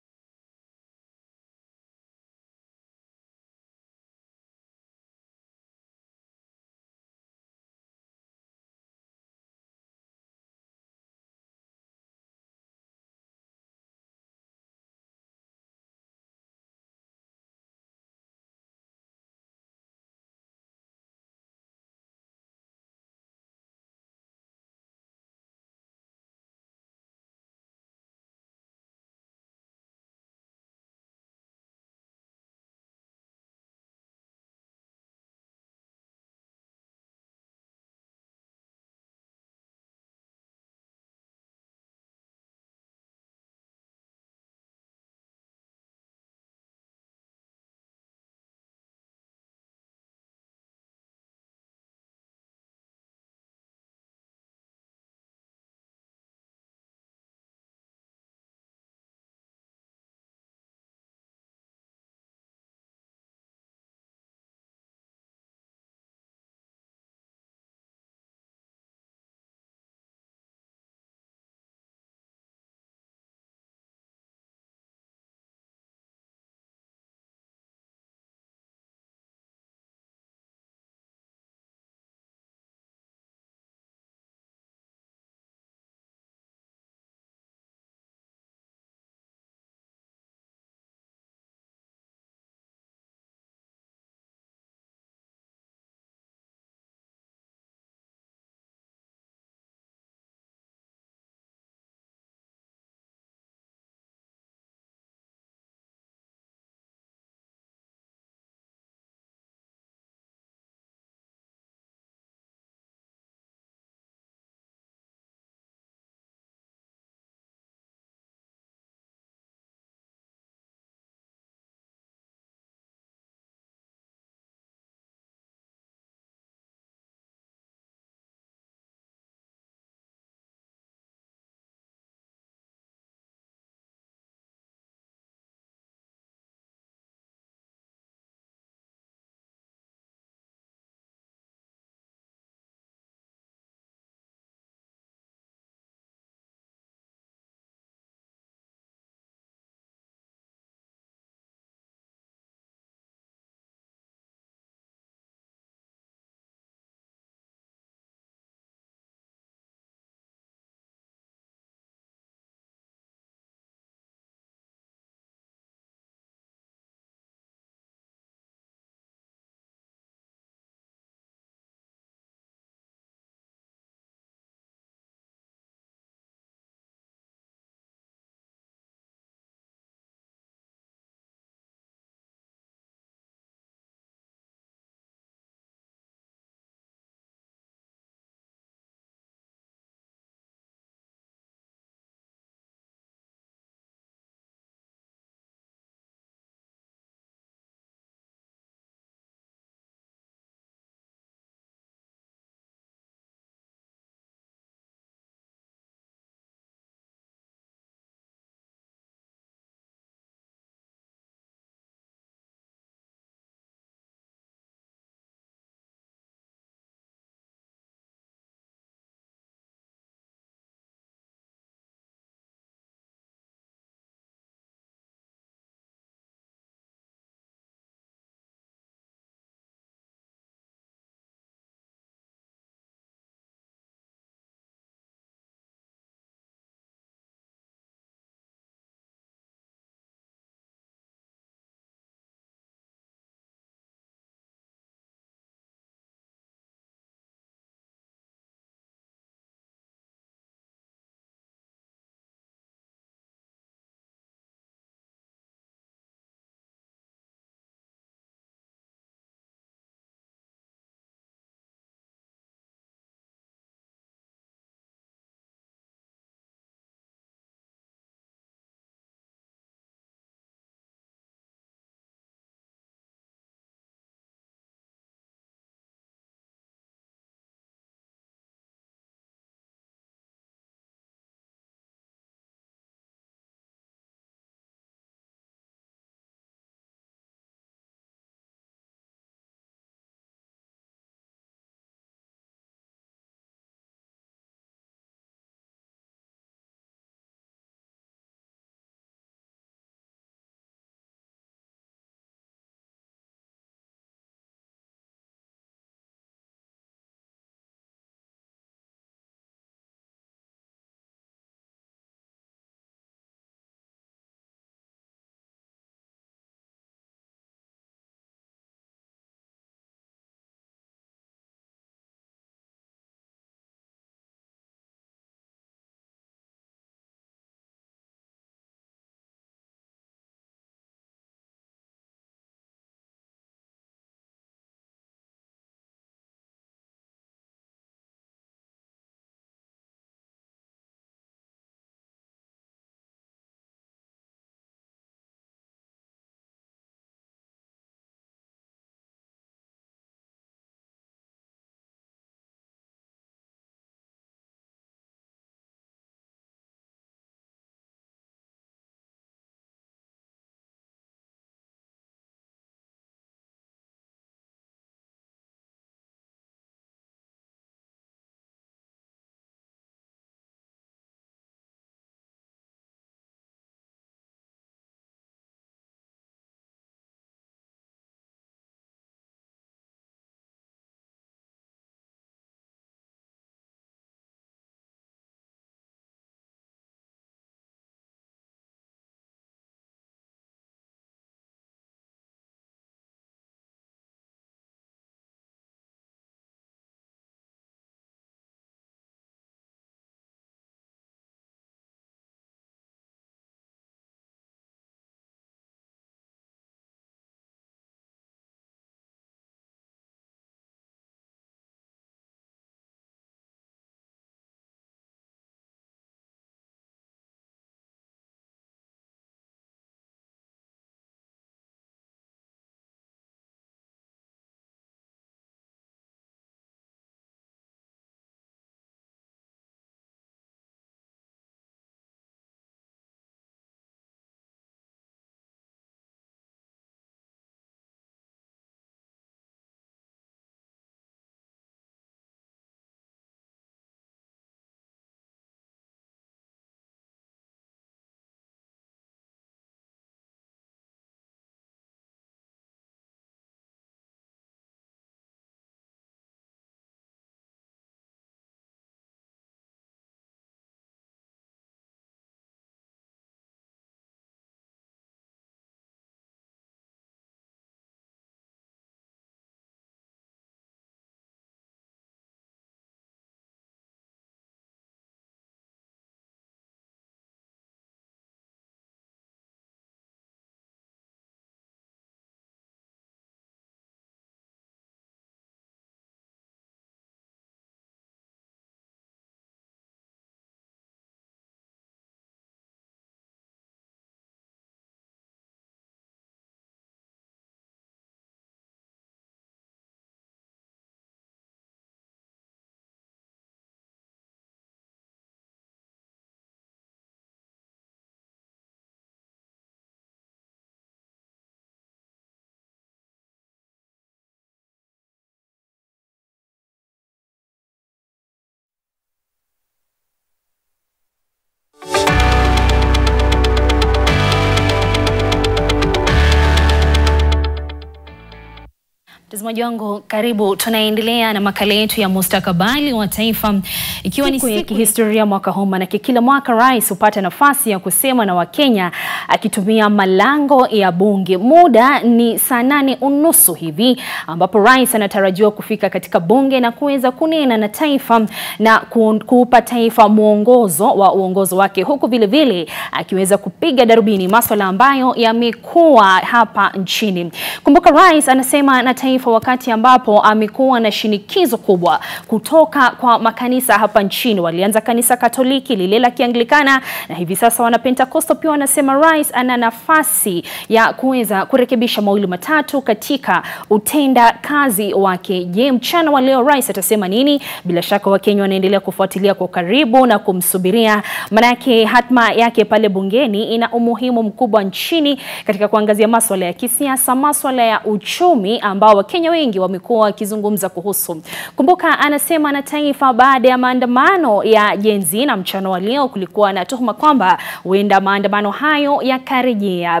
Mtazamaji wangu, karibu. Tunaendelea na makala yetu ya mustakabali wa taifa, ikiwa ni siku ya kihistoria mwaka huu, na kila mwaka rais hupata nafasi ya kusema na Wakenya akitumia malango ya bunge. Muda ni saa 8:30 hivi ambapo rais anatarajiwa kufika katika bunge na kuweza kunena na taifa na kuupa taifa mwongozo wa uongozo wake, huku vile vile akiweza kupiga darubini masuala ambayo yamekuwa hapa nchini. Kumbuka rais anasema na taifa wakati ambapo amekuwa na shinikizo kubwa kutoka kwa makanisa hapa nchini. Walianza kanisa Katoliki, lile la Kianglikana, na hivi sasa wana Pentekosto. Pia wanasema rais ana nafasi ya kuweza kurekebisha mawili matatu katika utenda kazi wake. Je, mchana wa leo rais atasema nini? Bila shaka Wakenya wanaendelea kufuatilia kwa karibu na kumsubiria, manake hatma yake pale bungeni ina umuhimu mkubwa nchini katika kuangazia masuala ya kisiasa, masuala ya uchumi ambao Wakenya wengi wamekuwa wakizungumza kuhusu. Kumbuka anasema na taifa baada ya maandamano ya Gen Z, na mchana wa leo kulikuwa na tuhuma kwamba huenda maandamano hayo yakarejea.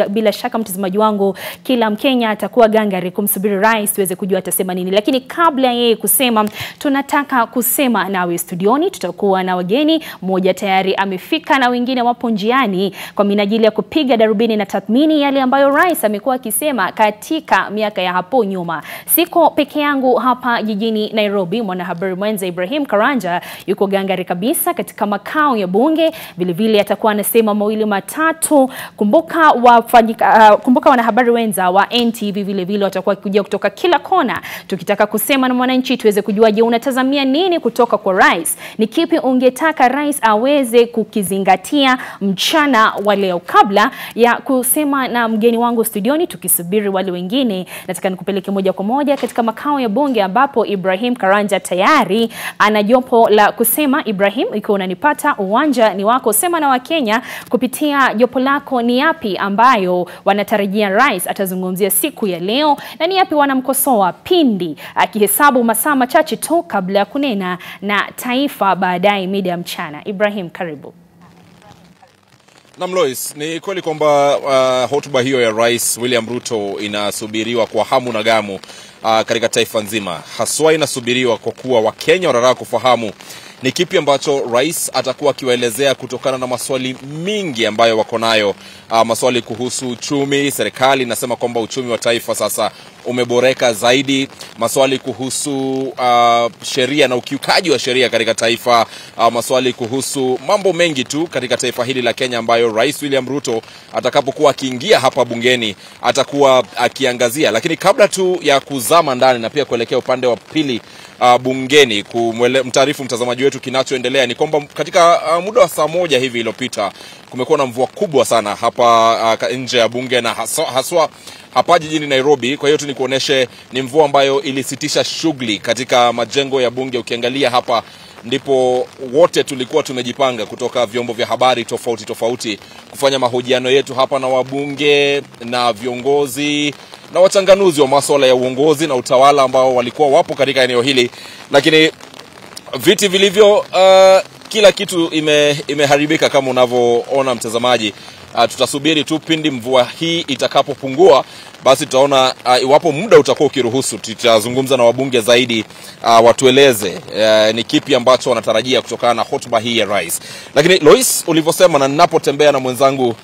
Bila shaka mtazamaji wangu, kila Mkenya atakuwa gangari kumsubiri rais tuweze kujua atasema nini. Lakini kabla yeye kusema, tunataka kusema nawe studioni. Tutakuwa na wageni, mmoja tayari amefika na wengine wapo njiani kwa minajili ya kupiga darubini na tathmini yale ambayo rais amekuwa akisema katika miaka ya hapo nyuma. Siko peke yangu hapa jijini Nairobi. Mwanahabari mwenza Ibrahim Karanja yuko gangari kabisa katika makao ya bunge. Vile vile atakuwa anasema mawili matatu. Kumbuka wanahabari wenza wa NTV vile vile watakuwa kuja kutoka kila kona, tukitaka kusema na mwananchi tuweze kujua, je, unatazamia nini kutoka kwa rais? Ni kipi ungetaka rais aweze kukizingatia mchana wa leo? Kabla ya kusema na mgeni wangu studioni, tukisubiri wale wengine, nataka nikupeleke moja kwa moja katika makao ya bunge ambapo Ibrahim Karanja tayari ana jopo la kusema. Ibrahim, ikiwa unanipata, uwanja ni wako. Sema na Wakenya kupitia jopo lako, ni yapi ambayo wanatarajia rais atazungumzia siku ya leo, na ni yapi wanamkosoa pindi akihesabu masaa machache tu kabla ya kunena na taifa baadaye mida ya mchana. Ibrahim, karibu. Na Lois, ni kweli kwamba hotuba hiyo ya Rais William Ruto inasubiriwa kwa hamu na gamu katika taifa nzima. Haswa inasubiriwa kwa kuwa Wakenya wanataka kufahamu ni kipi ambacho rais atakuwa akiwaelezea kutokana na maswali mingi ambayo wako nayo. Maswali kuhusu uchumi, serikali inasema kwamba uchumi wa taifa sasa umeboreka zaidi. Maswali kuhusu sheria na ukiukaji wa sheria katika taifa. Maswali kuhusu mambo mengi tu katika taifa hili la Kenya ambayo Rais William Ruto atakapokuwa akiingia hapa bungeni atakuwa akiangazia. Lakini kabla tu ya kuzama ndani na pia kuelekea upande wa pili bungeni kumtaarifu mtazamaji wetu kinachoendelea, ni kwamba katika muda wa saa moja hivi iliyopita kumekuwa na mvua kubwa sana hapa nje ya bunge na haswa hapa jijini Nairobi. Kwa hiyo tu nikuoneshe ni mvua ambayo ilisitisha shughuli katika majengo ya bunge. Ukiangalia hapa ndipo wote tulikuwa tumejipanga kutoka vyombo vya habari tofauti kufanya mahojiano yetu hapa na wabunge na viongozi na wachanganuzi wa masuala ya uongozi na utawala ambao walikuwa wapo katika eneo hili. Lakini viti vilivyo kila kitu imeharibika kama unavyoona mtazamaji. Tutasubiri tu pindi mvua hii itakapopungua, basi tutaona iwapo muda utakuwa ukiruhusu tutazungumza na wabunge zaidi watueleze ni kipi ambacho wanatarajia kutokana na hotuba hii ya rais. Lakini Lois, ulivyosema na ninapotembea na mwenzangu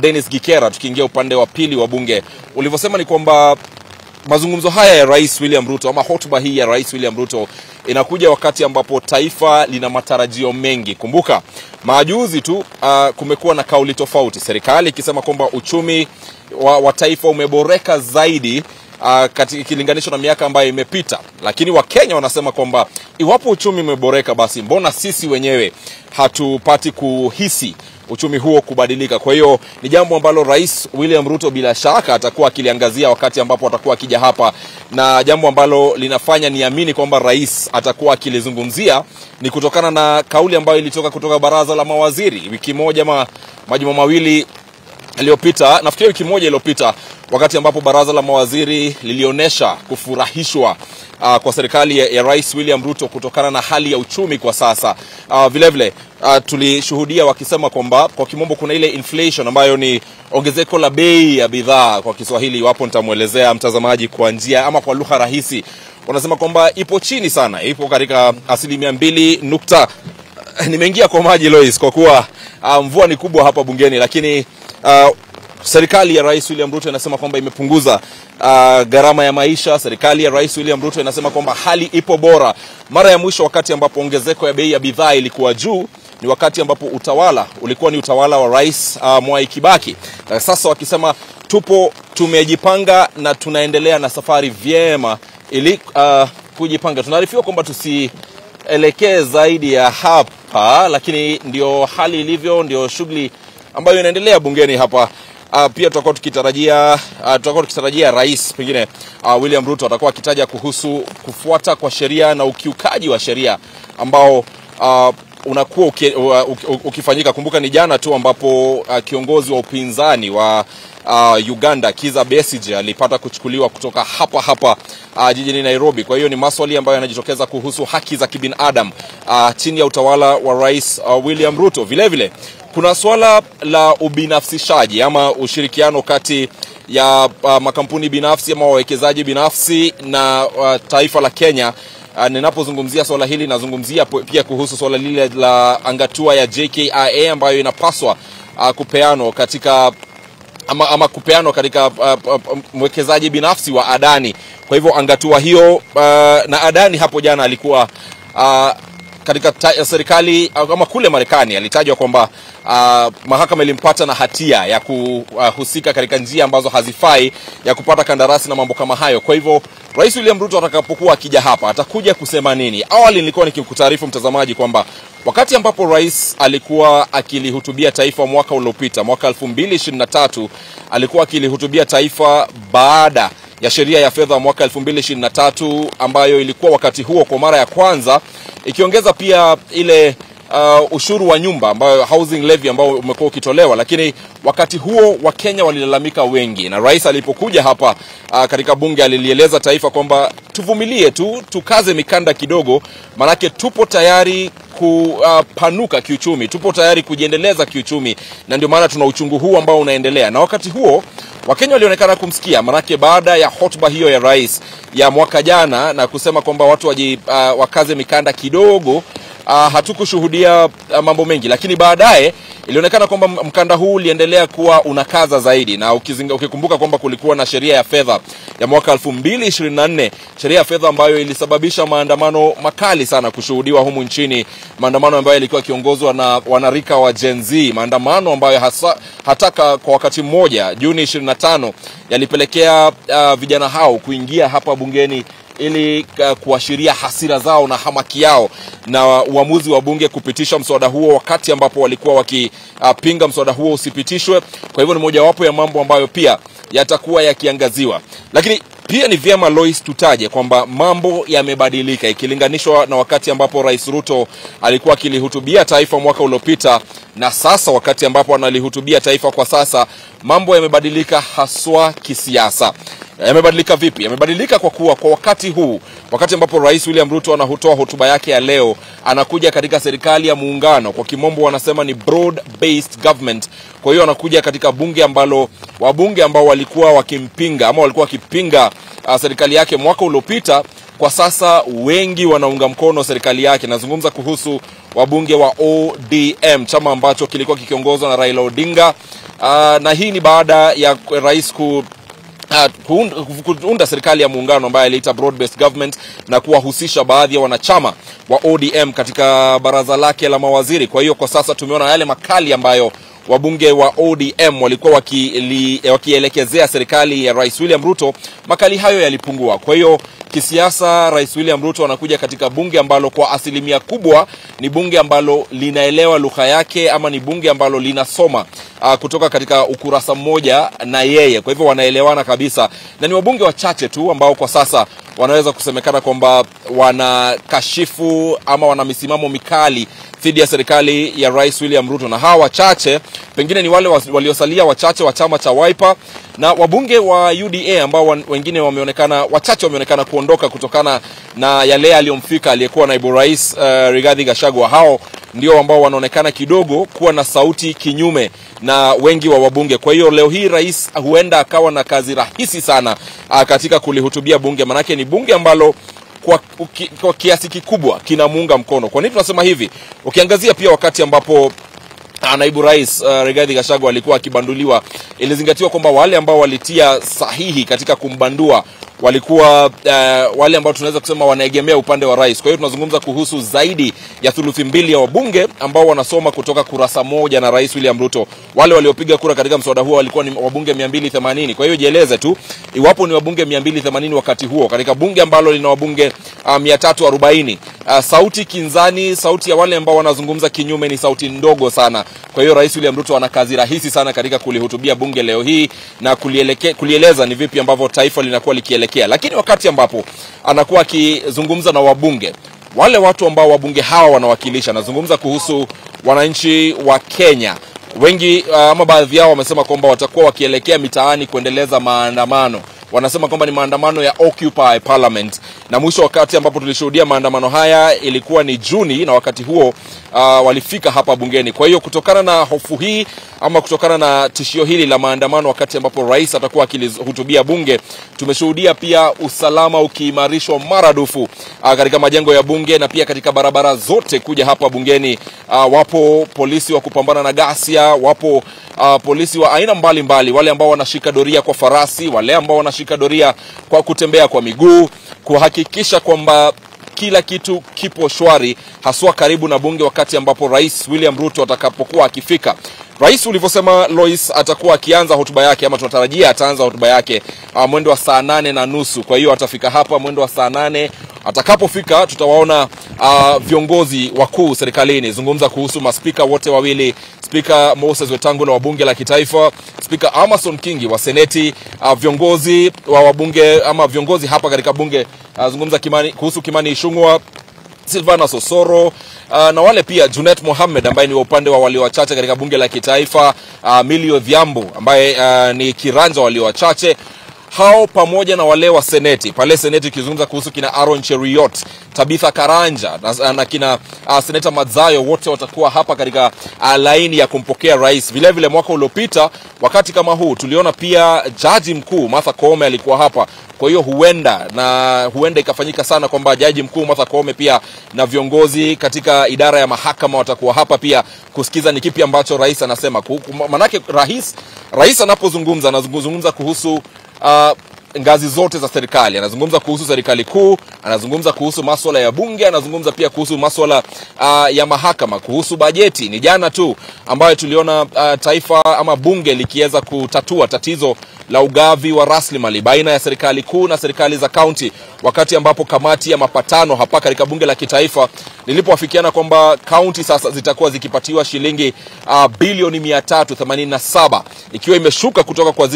Dennis Gikera tukiingia upande wa pili wa bunge, ulivyosema ni kwamba mazungumzo haya ya Rais William Ruto ama hotuba hii ya Rais William Ruto inakuja wakati ambapo taifa lina matarajio mengi. Kumbuka majuzi tu kumekuwa na kauli tofauti, serikali ikisema kwamba uchumi wa taifa umeboreka zaidi katika kilinganisho na miaka ambayo imepita. Lakini Wakenya wanasema kwamba iwapo uchumi umeboreka, basi mbona sisi wenyewe hatupati kuhisi uchumi huo kubadilika? Kwa hiyo ni jambo ambalo Rais William Ruto bila shaka atakuwa akiliangazia wakati ambapo atakuwa akija hapa, na jambo ambalo linafanya niamini kwamba rais atakuwa akilizungumzia ni kutokana na kauli ambayo ilitoka kutoka baraza la mawaziri wiki moja majuma mawili iliyopita, nafikiri wiki moja iliyopita, wakati ambapo baraza la mawaziri lilionyesha kufurahishwa kwa serikali ya Rais William Ruto kutokana na hali ya uchumi kwa sasa. Vile vile tulishuhudia wakisema kwamba kwa kimombo kuna ile inflation ambayo ni ongezeko la bei ya bidhaa kwa Kiswahili, wapo nitamuelezea mtazamaji kwa njia ama kwa lugha rahisi. Wanasema kwamba ipo chini sana, ipo katika 2%. Nimeingia kwa maji Lois kwa kuwa mvua ni kubwa hapa bungeni, lakini serikali ya Rais William Ruto inasema kwamba imepunguza gharama ya maisha. Serikali ya Rais William Ruto inasema kwamba hali ipo bora. Mara ya mwisho wakati ambapo ongezeko ya bei ya bidhaa ilikuwa juu ni wakati ambapo utawala ulikuwa ni utawala wa Rais Mwai Kibaki. Sasa wakisema tumejipanga na tunaendelea na safari vyema ili kujipanga. Tunaarifiwa kwamba tusielekee zaidi ya hapa, lakini ndio hali ilivyo, ndio shughuli ambayo inaendelea bungeni hapa. Pia tutakuwa tukitarajia rais pengine William Ruto atakuwa akitaja kuhusu kufuata kwa sheria na ukiukaji wa sheria ambao unakuwa ukifanyika. Kumbuka ni jana tu ambapo kiongozi wa upinzani wa Uganda Kizza Besigye alipata kuchukuliwa kutoka hapa jijini Nairobi. Kwa hiyo ni maswali ambayo yanajitokeza kuhusu haki za kibinadamu chini ya utawala wa Rais William Ruto. Vile vile kuna swala la ubinafsishaji ama ushirikiano kati ya makampuni binafsi ama wawekezaji binafsi na taifa la Kenya. Ninapozungumzia swala hili nazungumzia pia kuhusu swala lile la angatua ya JKIA ambayo inapaswa kupeanwa katika ama kupeanwa katika mwekezaji binafsi wa Adani. Kwa hivyo angatua hiyo na Adani hapo jana alikuwa katika serikali ama kule Marekani alitajwa kwamba mahakama ilimpata na hatia ya kuhusika katika njia ambazo hazifai ya kupata kandarasi na mambo kama hayo. Kwa hivyo Rais William Ruto atakapokuwa akija hapa atakuja kusema nini? Awali nilikuwa nikikutaarifu mtazamaji kwamba wakati ambapo rais alikuwa akilihutubia taifa mwaka uliopita, mwaka 2023, alikuwa akilihutubia taifa baada ya sheria ya fedha mwaka 2023 ambayo ilikuwa wakati huo kwa mara ya kwanza ikiongeza pia ile ushuru wa nyumba ambayo housing levy ambao umekuwa ukitolewa. Lakini wakati huo Wakenya walilalamika wengi, na rais alipokuja hapa katika bunge alilieleza taifa kwamba tuvumilie tu, tukaze mikanda kidogo, manake tupo tayari kupanuka kiuchumi, tupo tayari kujiendeleza kiuchumi, na ndio maana tuna uchungu huu ambao unaendelea. Na wakati huo Wakenya walionekana kumsikia, manake baada ya hotuba hiyo ya rais ya mwaka jana na kusema kwamba watu wakaze mikanda kidogo, hatukushuhudia mambo mengi. Lakini baadaye ilionekana kwamba mkanda huu uliendelea kuwa unakaza zaidi, na ukikumbuka kwamba kulikuwa na sheria ya fedha ya mwaka 2024, sheria ya fedha ambayo ilisababisha maandamano makali sana kushuhudiwa humu nchini, maandamano ambayo yalikuwa kiongozwa na wanarika wa Gen Z, maandamano ambayo hataka kwa wakati mmoja Juni 25 yalipelekea vijana hao kuingia hapa bungeni ili kuashiria hasira zao na hamaki yao na uamuzi wa bunge kupitisha mswada huo, wakati ambapo walikuwa wakipinga mswada huo usipitishwe. Kwa hivyo ni mojawapo ya mambo ambayo pia yatakuwa yakiangaziwa. Lakini pia ni vyema Lois tutaje kwamba mambo yamebadilika ikilinganishwa na wakati ambapo Rais Ruto alikuwa akilihutubia taifa mwaka uliopita na sasa wakati ambapo analihutubia taifa kwa sasa. Mambo yamebadilika haswa kisiasa. Yamebadilika vipi? Yamebadilika kwa kuwa kwa wakati huu, wakati ambapo Rais William Ruto anahutoa hotuba yake ya leo, anakuja katika serikali ya muungano, kwa kimombo wanasema ni broad based government. Kwa hiyo anakuja katika bunge ambalo wabunge ambao walikuwa wakimpinga ama walikuwa wakipinga serikali yake mwaka uliopita, kwa sasa wengi wanaunga mkono serikali yake. Nazungumza kuhusu wabunge wa ODM, chama ambacho kilikuwa kikiongozwa na Raila Odinga, na hii ni baada ya rais kuunda serikali ya muungano ambayo iliita broad based government na kuwahusisha baadhi ya wanachama wa ODM katika baraza lake la mawaziri. Kwa hiyo kwa sasa tumeona yale makali ambayo wabunge wa ODM walikuwa wakielekezea serikali ya Rais William Ruto, makali hayo yalipungua. Kwa hiyo kisiasa Rais William Ruto anakuja katika bunge ambalo kwa asilimia kubwa ni bunge ambalo linaelewa lugha yake, ama ni bunge ambalo linasoma kutoka katika ukurasa mmoja na yeye. Kwa hivyo wanaelewana kabisa, na ni wabunge wachache tu ambao kwa sasa wanaweza kusemekana kwamba wanakashifu ama wana misimamo mikali dhidi ya serikali ya Rais William Ruto, na hawa wachache pengine ni wale waliosalia wachache wa chama cha Wiper na wabunge wa UDA ambao wengine wachache wameonekana kuondoka kutokana na yale aliyomfika aliyekuwa naibu rais Rigathi Gachagua. Hao ndio ambao wanaonekana kidogo kuwa na sauti kinyume na wengi wa wabunge. Kwa hiyo leo hii rais huenda akawa na kazi rahisi sana katika kulihutubia bunge, manake ni bunge ambalo kwa kiasi kikubwa kinamuunga mkono. Kwa nini tunasema hivi? Ukiangazia pia wakati ambapo naibu rais Rigathi Gachagua alikuwa akibanduliwa, ilizingatiwa kwamba wale ambao walitia sahihi katika kumbandua walikuwa wale ambao tunaweza kusema wanaegemea upande wa rais. Kwa hiyo tunazungumza kuhusu zaidi ya thuluthi mbili ya wabunge ambao wanasoma kutoka kurasa moja na Rais William Ruto. Wale waliopiga kura katika mswada huo walikuwa ni wabunge 280. Kwa hiyo jieleze tu iwapo ni wabunge 280 wakati huo katika bunge ambalo lina wabunge 340. Sauti kinzani, sauti ya wale ambao wanazungumza kinyume ni sauti ndogo sana. Kwa hiyo Rais William Ruto ana kazi rahisi sana katika kulihutubia bunge leo hii na kulieleza ni vipi ambavyo taifa linakuwa likielekea. Lakini wakati ambapo anakuwa akizungumza na wabunge, wale watu ambao wabunge hawa wanawakilisha, nazungumza kuhusu wananchi wa Kenya. Wengi ama baadhi yao wamesema kwamba watakuwa wakielekea mitaani kuendeleza maandamano. Wanasema kwamba ni maandamano ya Occupy Parliament, na mwisho wakati ambapo tulishuhudia maandamano haya ilikuwa ni Juni, na wakati huo walifika hapa bungeni. Kwa hiyo kutokana na hofu hii ama kutokana na tishio hili la maandamano wakati ambapo rais atakuwa akihutubia bunge, tumeshuhudia pia usalama ukiimarishwa maradufu katika majengo ya bunge na pia katika barabara zote kuja hapa bungeni. Wapo polisi wa kupambana na ghasia, wapo polisi wa aina mbalimbali, wale ambao wanashika doria kwa farasi, wale ambao wanashika doria kwa kutembea kwa miguu, kuhakikisha kwamba kila kitu kipo shwari, haswa karibu na bunge wakati ambapo Rais William Ruto atakapokuwa akifika. Rais ulivyosema Lois atakuwa akianza hotuba yake, ama tunatarajia ataanza hotuba yake mwendo wa saa 8:30. Kwa hiyo atafika hapa mwendo wa saa 8. Atakapofika tutawaona viongozi wakuu serikalini. Zungumza kuhusu maspika wote wawili, Spika Moses Wetangula wa bunge la kitaifa, Spika Amason Kingi wa seneti, viongozi wa wabunge ama viongozi hapa katika bunge. Zungumza kuhusu Kimani Ichung'wah, Silvana Sosoro, na wale pia Junet Mohamed ambaye ni wa upande wa walio wachache katika bunge la kitaifa, Millie Odhiambo ambaye ni kiranja walio wachache. Hao pamoja na wale wa seneti, pale seneti kizungumza kuhusu kina Aaron Cheriot, Tabitha Karanja na kina seneta Madzayo, wote watakuwa hapa katika laini ya kumpokea rais. Vile vile mwaka uliopita wakati kama huu tuliona pia jaji mkuu Martha Koome alikuwa hapa. Kwa hiyo huenda ikafanyika sana kwamba jaji mkuu Martha Koome pia na viongozi katika idara ya mahakama watakuwa hapa pia kusikiza ni kipi ambacho rais anasema. Manake rais anapozungumza anazungumza kuhusu ngazi zote za serikali. Anazungumza kuhusu serikali kuu, anazungumza kuhusu masuala ya bunge, anazungumza pia kuhusu masuala ya mahakama, kuhusu bajeti. Ni jana tu ambayo tuliona taifa ama bunge likiweza kutatua tatizo la ugavi wa rasilimali baina ya serikali kuu na serikali za kaunti, wakati ambapo kamati ya mapatano hapa katika bunge la kitaifa lilipoafikiana kwamba kaunti sasa zitakuwa zikipatiwa shilingi bilioni 387, ikiwa imeshuka kutoka kwa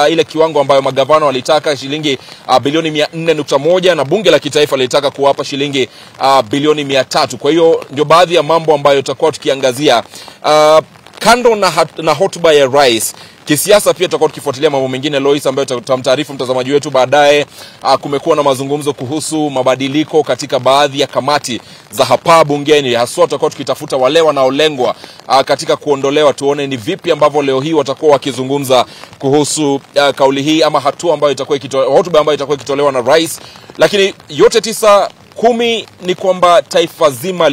ile kiwango ambayo magavana walitaka shilingi bilioni 400.1 na bunge la kitaifa lilitaka kuwapa shilingi bilioni 300. Kwa hiyo ndio baadhi ya mambo ambayo tutakuwa tukiangazia kando na hotuba ya rais. Kisiasa pia tutakuwa tukifuatilia mambo mengine Lois, ambayo tutamtaarifu mtazamaji wetu baadaye. Kumekuwa na mazungumzo kuhusu mabadiliko katika baadhi ya kamati za hapa bungeni, haswa tutakuwa tukitafuta wale wanaolengwa katika kuondolewa. Tuone ni vipi ambavyo leo hii watakuwa wakizungumza kuhusu kauli hii ama hotuba ambayo itakuwa ikitolewa na rais. Lakini yote 9-10 ni kwamba taifa zima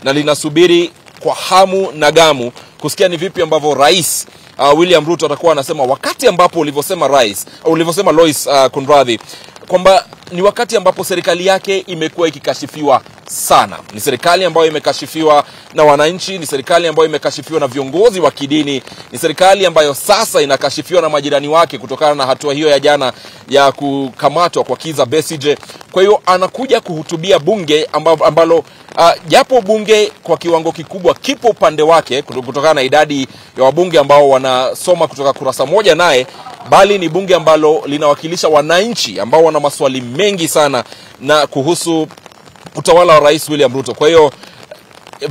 linasubiri kwa hamu na gamu kusikia ni vipi ambavyo rais William Ruto atakuwa anasema, wakati ambapo ulivyosema Lois Kunradhi, kwamba ni wakati ambapo serikali yake imekuwa ikikashifiwa sana. Ni serikali ambayo imekashifiwa na wananchi, ni serikali ambayo imekashifiwa na viongozi wa kidini, ni serikali ambayo sasa inakashifiwa na majirani wake kutokana na hatua hiyo ya jana ya kukamatwa kwa Kizza Besigye. Kwa hiyo anakuja kuhutubia bunge ambalo japo bunge kwa kiwango kikubwa kipo upande wake kutokana na idadi ya wabunge ambao wanasoma kutoka kurasa moja naye, bali ni bunge ambalo linawakilisha wananchi ambao wana maswali mengi sana na kuhusu utawala wa Rais William Ruto. Kwa hiyo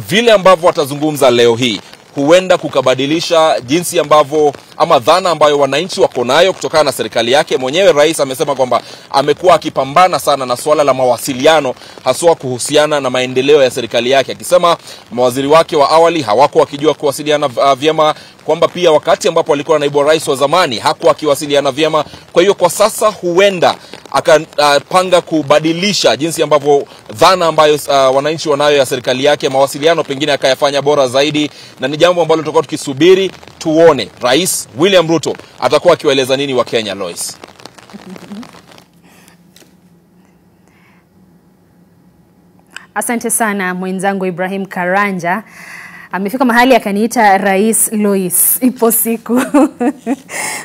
vile ambavyo watazungumza leo hii huenda kukabadilisha jinsi ambavyo ama dhana ambayo wananchi wako nayo kutokana na serikali yake. Mwenyewe rais amesema kwamba amekuwa akipambana sana na suala la mawasiliano, haswa kuhusiana na maendeleo ya serikali yake, akisema mawaziri wake wa awali hawako wakijua kuwasiliana vyema, kwamba pia wakati ambapo alikuwa naibu wa rais wa zamani hakuwa akiwasiliana vyema. Kwa hiyo kwa sasa huenda akapanga kubadilisha jinsi ambavyo dhana ambayo wananchi wanayo ya serikali yake, mawasiliano pengine akayafanya bora zaidi, na ni jambo ambalo tutakuwa tukisubiri tuone Rais William Ruto atakuwa akiwaeleza nini wa Kenya. Lois. Asante sana mwenzangu Ibrahim Karanja. Amefika mahali akaniita Rais Lois. Ipo siku.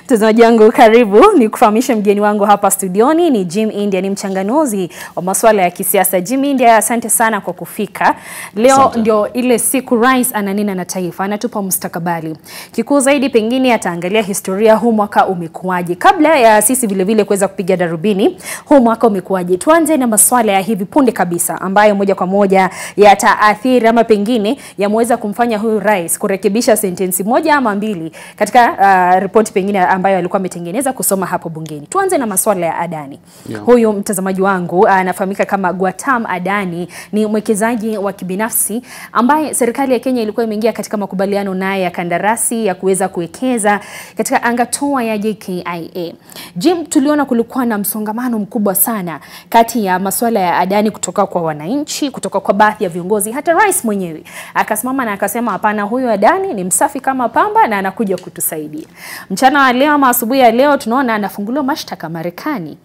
Mtazamaji wangu karibu, ni kufahamisha mgeni wangu hapa studioni ni Jim India, ni mchanganuzi wa masuala ya kisiasa. Jim India, asante sana kwa kufika. Leo ndio ile siku rais ananena na taifa, anatupa mustakabali. Kikuu zaidi pengine ataangalia historia, huu mwaka umekuaje. Kabla ya sisi vile vile kuweza kupiga darubini, huu mwaka umekuaje. Tuanze na masuala ya hivi punde kabisa ambayo moja kwa moja yataathiri ama pengine yameweza kumfanya huyu rais kurekebisha sentensi moja ama mbili katika ripoti pengine ambayo alikuwa ametengeneza kusoma hapo bungeni. Tuanze na masuala ya Adani. Huyu mtazamaji wangu anafahamika kama Gautam Adani, ni mwekezaji wa kibinafsi ambaye serikali ya Kenya ilikuwa imeingia katika makubaliano naye ya kandarasi ya kuweza kuwekeza katika angatua ya JKIA. Jim, tuliona kulikuwa na msongamano mkubwa sana kati ya masuala ya Adani kutoka kwa wananchi, kutoka kwa baadhi ya viongozi, hata rais mwenyewe akasimama na akasema hapana, huyu Adani ni msafi kama pamba na anakuja kutusaidia. Mchana wa leo ama asubuhi ya leo tunaona anafunguliwa mashtaka Marekani.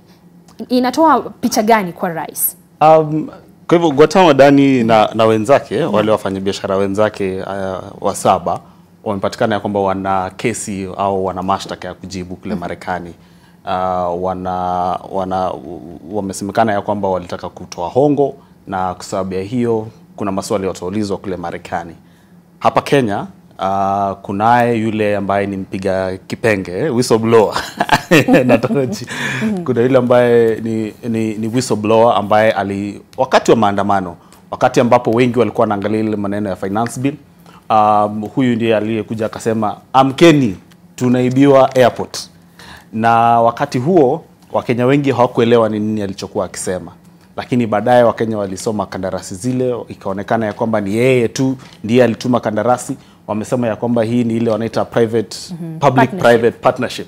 Inatoa picha gani kwa rais? Kwa hivyo Gautam Adani na wenzake, wale wafanyabiashara wenzake wa 7 wamepatikana ya kwamba wana kesi au wana mashtaka ya kujibu kule Marekani. Wamesemekana ya kwamba walitaka kutoa hongo, na kwa sababu ya hiyo kuna maswali wataulizwa kule Marekani. Hapa Kenya kunaye yule ambaye ni mpiga kipenge, whistleblower. Nataraji kuna yule ambaye ni whistleblower ambaye wakati wa maandamano, wakati ambapo wengi walikuwa wanaangalia ile maneno ya finance bill, huyu ndiye aliyekuja akasema amkeni tunaibiwa airport. Na wakati huo Wakenya wengi hawakuelewa ni nini alichokuwa akisema, lakini baadaye Wakenya walisoma kandarasi zile, ikaonekana ya kwamba ni yeye tu ndiye alituma kandarasi. Wamesema ya kwamba hii ni ile wanaita public private partnership.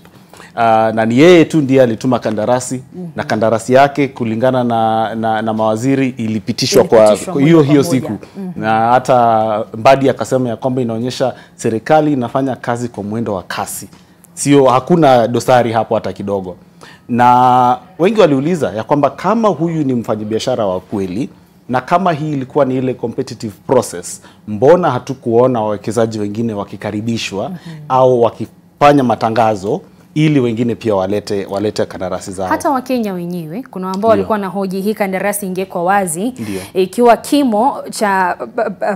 Na ni yeye tu ndiye alituma kandarasi, na kandarasi yake kulingana na mawaziri ilipitishwa kwa hiyo siku. Na hata Mbadi akasema ya kwamba inaonyesha serikali inafanya kazi kwa mwendo wa kasi. Sio, hakuna dosari hapo hata kidogo. Na wengi waliuliza ya kwamba kama huyu ni mfanyabiashara wa kweli, na kama hii ilikuwa ni ile competitive process, mbona hatukuona wawekezaji wengine wakikaribishwa au wakifanya matangazo ili wengine pia walete kandarasi zao? Hata Wakenya wenyewe kuna ambao walikuwa na hoji hii kandarasi ingekuwa wazi, ikiwa kimo cha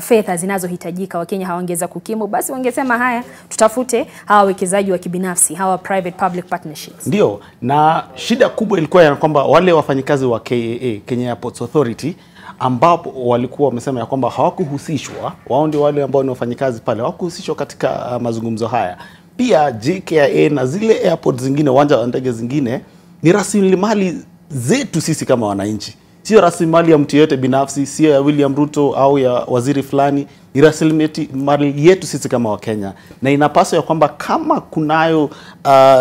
fedha zinazohitajika Wakenya hawangeweza kukimu, basi wangesema haya tutafute hawa wawekezaji wa kibinafsi, hawa private public partnerships. Ndio, na shida kubwa ilikuwa ya kwamba wale wafanyikazi wa KAA, Kenya Airports Authority, ambapo walikuwa wamesema ya kwamba hawakuhusishwa, wao ndio wale ambao ni wafanyikazi pale, hawakuhusishwa katika mazungumzo haya. Pia JKIA na zile airport zingine, uwanja wa ndege zingine, ni rasilimali zetu sisi kama wananchi. Sio rasilimali ya mtu yote binafsi, sio ya William Ruto au ya waziri fulani, ni rasilimali yetu sisi kama Wakenya. Na inapaswa ya kwamba kama kunayo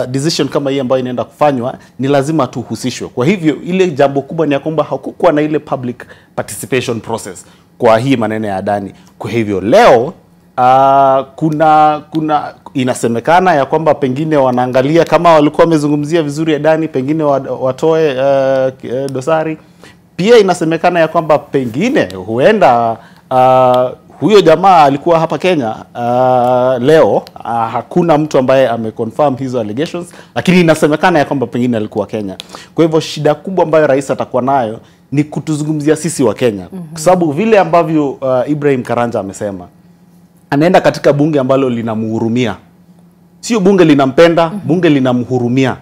decision kama hii ambayo inaenda kufanywa, ni lazima tuhusishwe. Kwa hivyo ile jambo kubwa ni ya kwamba hakukuwa na ile public participation process kwa hii maneno ya Adani. Kwa hivyo leo inasemekana ya kwamba pengine wanaangalia kama walikuwa wamezungumzia vizuri Adani, pengine watoe dosari. Pia inasemekana ya kwamba pengine huenda huyo jamaa alikuwa hapa Kenya leo. Hakuna mtu ambaye ameconfirm hizo allegations, lakini inasemekana ya kwamba pengine alikuwa Kenya. Kwa hivyo shida kubwa ambayo rais atakuwa nayo ni kutuzungumzia sisi wa Kenya, kwa sababu vile ambavyo Ibrahim Karanja amesema, anaenda katika bunge ambalo linamhurumia. Sio bunge linampenda, bunge linamhurumia.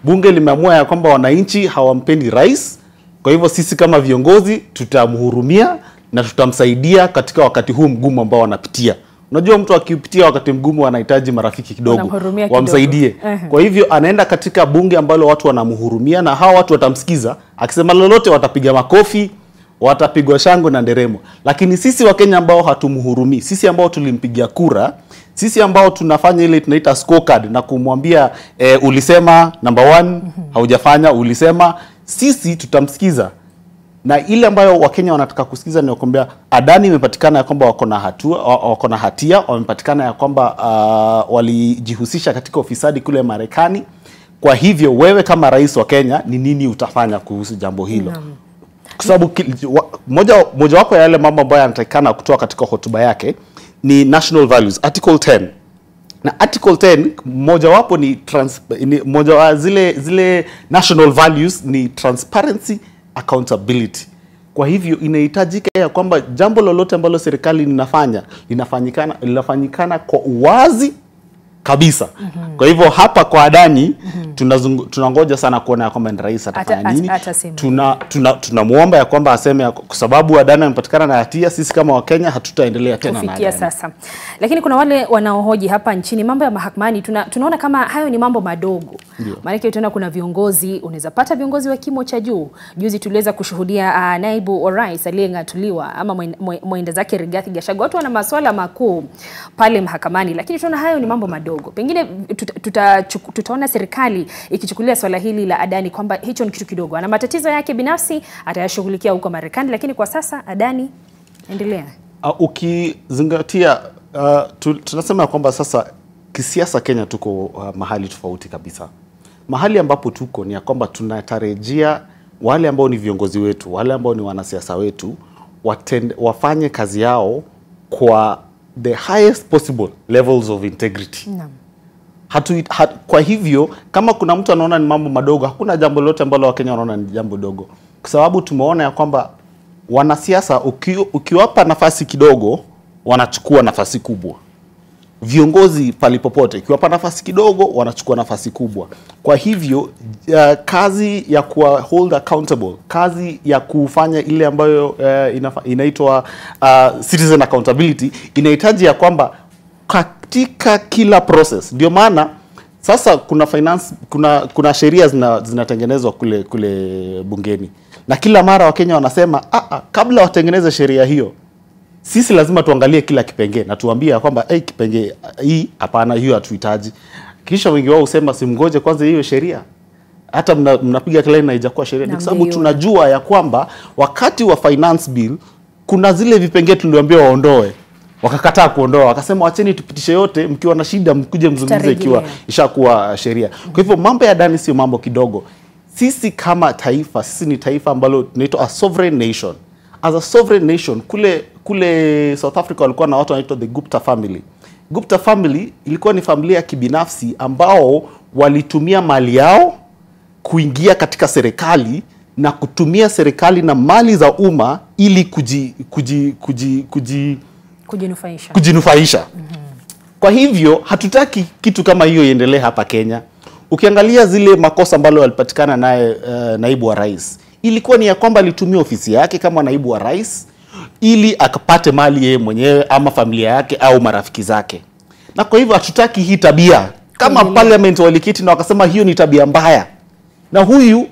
Bunge limeamua ya kwamba wananchi hawampendi rais, Kwa hivyo sisi kama viongozi tutamhurumia na tutamsaidia katika wakati huu mgumu ambao wanapitia. Unajua mtu akipitia wakati mgumu anahitaji marafiki kidogo wamsaidie. Kwa hivyo anaenda katika bunge ambalo watu wanamhurumia, na hawa watu watamsikiza. Akisema lolote watapiga makofi, watapigwa shangwe na nderemo. Lakini sisi wa Kenya ambao hatumhurumii, sisi ambao tulimpigia kura, sisi ambao tunafanya ile tunaita scorecard na kumwambia ulisema number 1 haujafanya, ulisema, sisi tutamsikiza. Na ile ambayo Wakenya wanataka kusikiza ni kwamba Adani imepatikana ya kwamba wako na hatia, wamepatikana ya kwamba walijihusisha katika ufisadi kule Marekani. Kwa hivyo wewe kama rais wa Kenya ni nini utafanya kuhusu jambo hilo? Kwa sababu moja wapo ya yale mambo ambayo yanatakikana kutoa katika hotuba yake ni national values, article 10. Na article 10 moja wapo ni zile national values ni transparency, accountability. Kwa hivyo inahitajika ya kwamba jambo lolote ambalo serikali linafanyikana kwa uwazi kabisa. Kwa hivyo hapa kwa Adani tunangoja sana kuona ya kwamba rais atafanya nini. Tunamuomba ya kwamba aseme, kwa sababu Adani amepatikana na hatia, sisi kama Wakenya hatutaendelea tena na Adani sasa. Lakini kuna wale wanaohoji hapa nchini mambo ya mahakamani, tunaona kama hayo ni mambo madogo. Maana tunaona kuna viongozi, unaweza pata viongozi wa kimo cha juu. Juzi tuliweza kushuhudia naibu wa rais aliyeng'atuliwa ama mwenda zake Rigathi Gachagua. Watu wana masuala makuu pale mahakamani, lakini tunaona hayo ni mambo madogo. Pengine tutaona serikali ikichukulia swala hili la Adani kwamba hicho ni kitu kidogo. Ana matatizo yake binafsi, atayashughulikia huko Marekani, lakini kwa sasa Adani endelea. Ukizingatia tunasema kwamba sasa kisiasa Kenya tuko mahali tofauti kabisa. Mahali ambapo tuko ni ya kwamba tunatarajia wale ambao ni viongozi wetu, wale ambao ni wanasiasa wetu wafanye kazi yao kwa the highest possible levels of integrity. Kwa hivyo kama kuna mtu anaona ni mambo madogo, hakuna jambo lolote ambalo Wakenya wanaona ni jambo dogo. Kwa sababu tumeona ya kwamba wanasiasa ukiwapa nafasi kidogo wanachukua nafasi kubwa. Viongozi palipopote ukiwapa nafasi kidogo wanachukua nafasi kubwa. Kwa hivyo kazi ya kuwa hold accountable, kazi ya kufanya ile ambayo inaitwa citizen accountability, inahitaji ya kwamba katika kila process. Ndio maana sasa kuna sheria zinatengenezwa kule bungeni, na kila mara Wakenya wanasema kabla watengeneze sheria hiyo, sisi lazima tuangalie kila kipengee na tuambie kwamba kipengee hii hapana, hiyo hatuhitaji. Kisha wengi wao usema simngoje kwanza hiyo sheria, hata mnapiga kelele na haijakuwa sheria. Kwa sababu tunajua ya kwamba wakati wa finance bill kuna zile vipengee tuliwaambia waondoe, wakakataa kuondoa, wakasema wacheni tupitishe yote, mkiwa na shida mkuje mzungumze ikiwa ishakuwa sheria. Kwa hivyo mambo ya Adani sio mambo kidogo. Sisi kama taifa, sisi ni taifa ambalo tunaitwa a sovereign nation. As a sovereign nation, kule South Africa walikuwa na watu wanaitwa the Gupta family. Gupta family ilikuwa ni familia ya kibinafsi ambao walitumia mali yao kuingia katika serikali na kutumia serikali na mali za umma ili kujinufaisha. Kwa hivyo hatutaki kitu kama hiyo iendelee hapa Kenya. Ukiangalia zile makosa ambalo walipatikana naye naibu wa rais, ilikuwa ni ya kwamba alitumia ofisi yake kama naibu wa rais ili akapate mali yeye mwenyewe ama familia yake au marafiki zake. Na kwa hivyo hatutaki hii tabia. Kama parliament walikiti na wakasema hiyo ni tabia mbaya, na huyu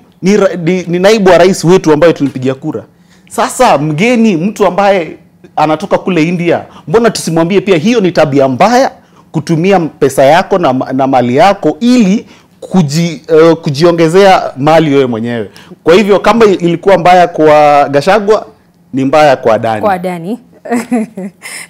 ni naibu wa rais wetu ambaye tulimpigia kura. Sasa mgeni, mtu ambaye anatoka kule India, mbona tusimwambie pia hiyo ni tabia mbaya, kutumia pesa yako na mali yako ili kujiongezea mali wewe mwenyewe. Kwa hivyo kama ilikuwa mbaya kwa Gachagua, ni mbaya kwa Adani. Kwa Adani.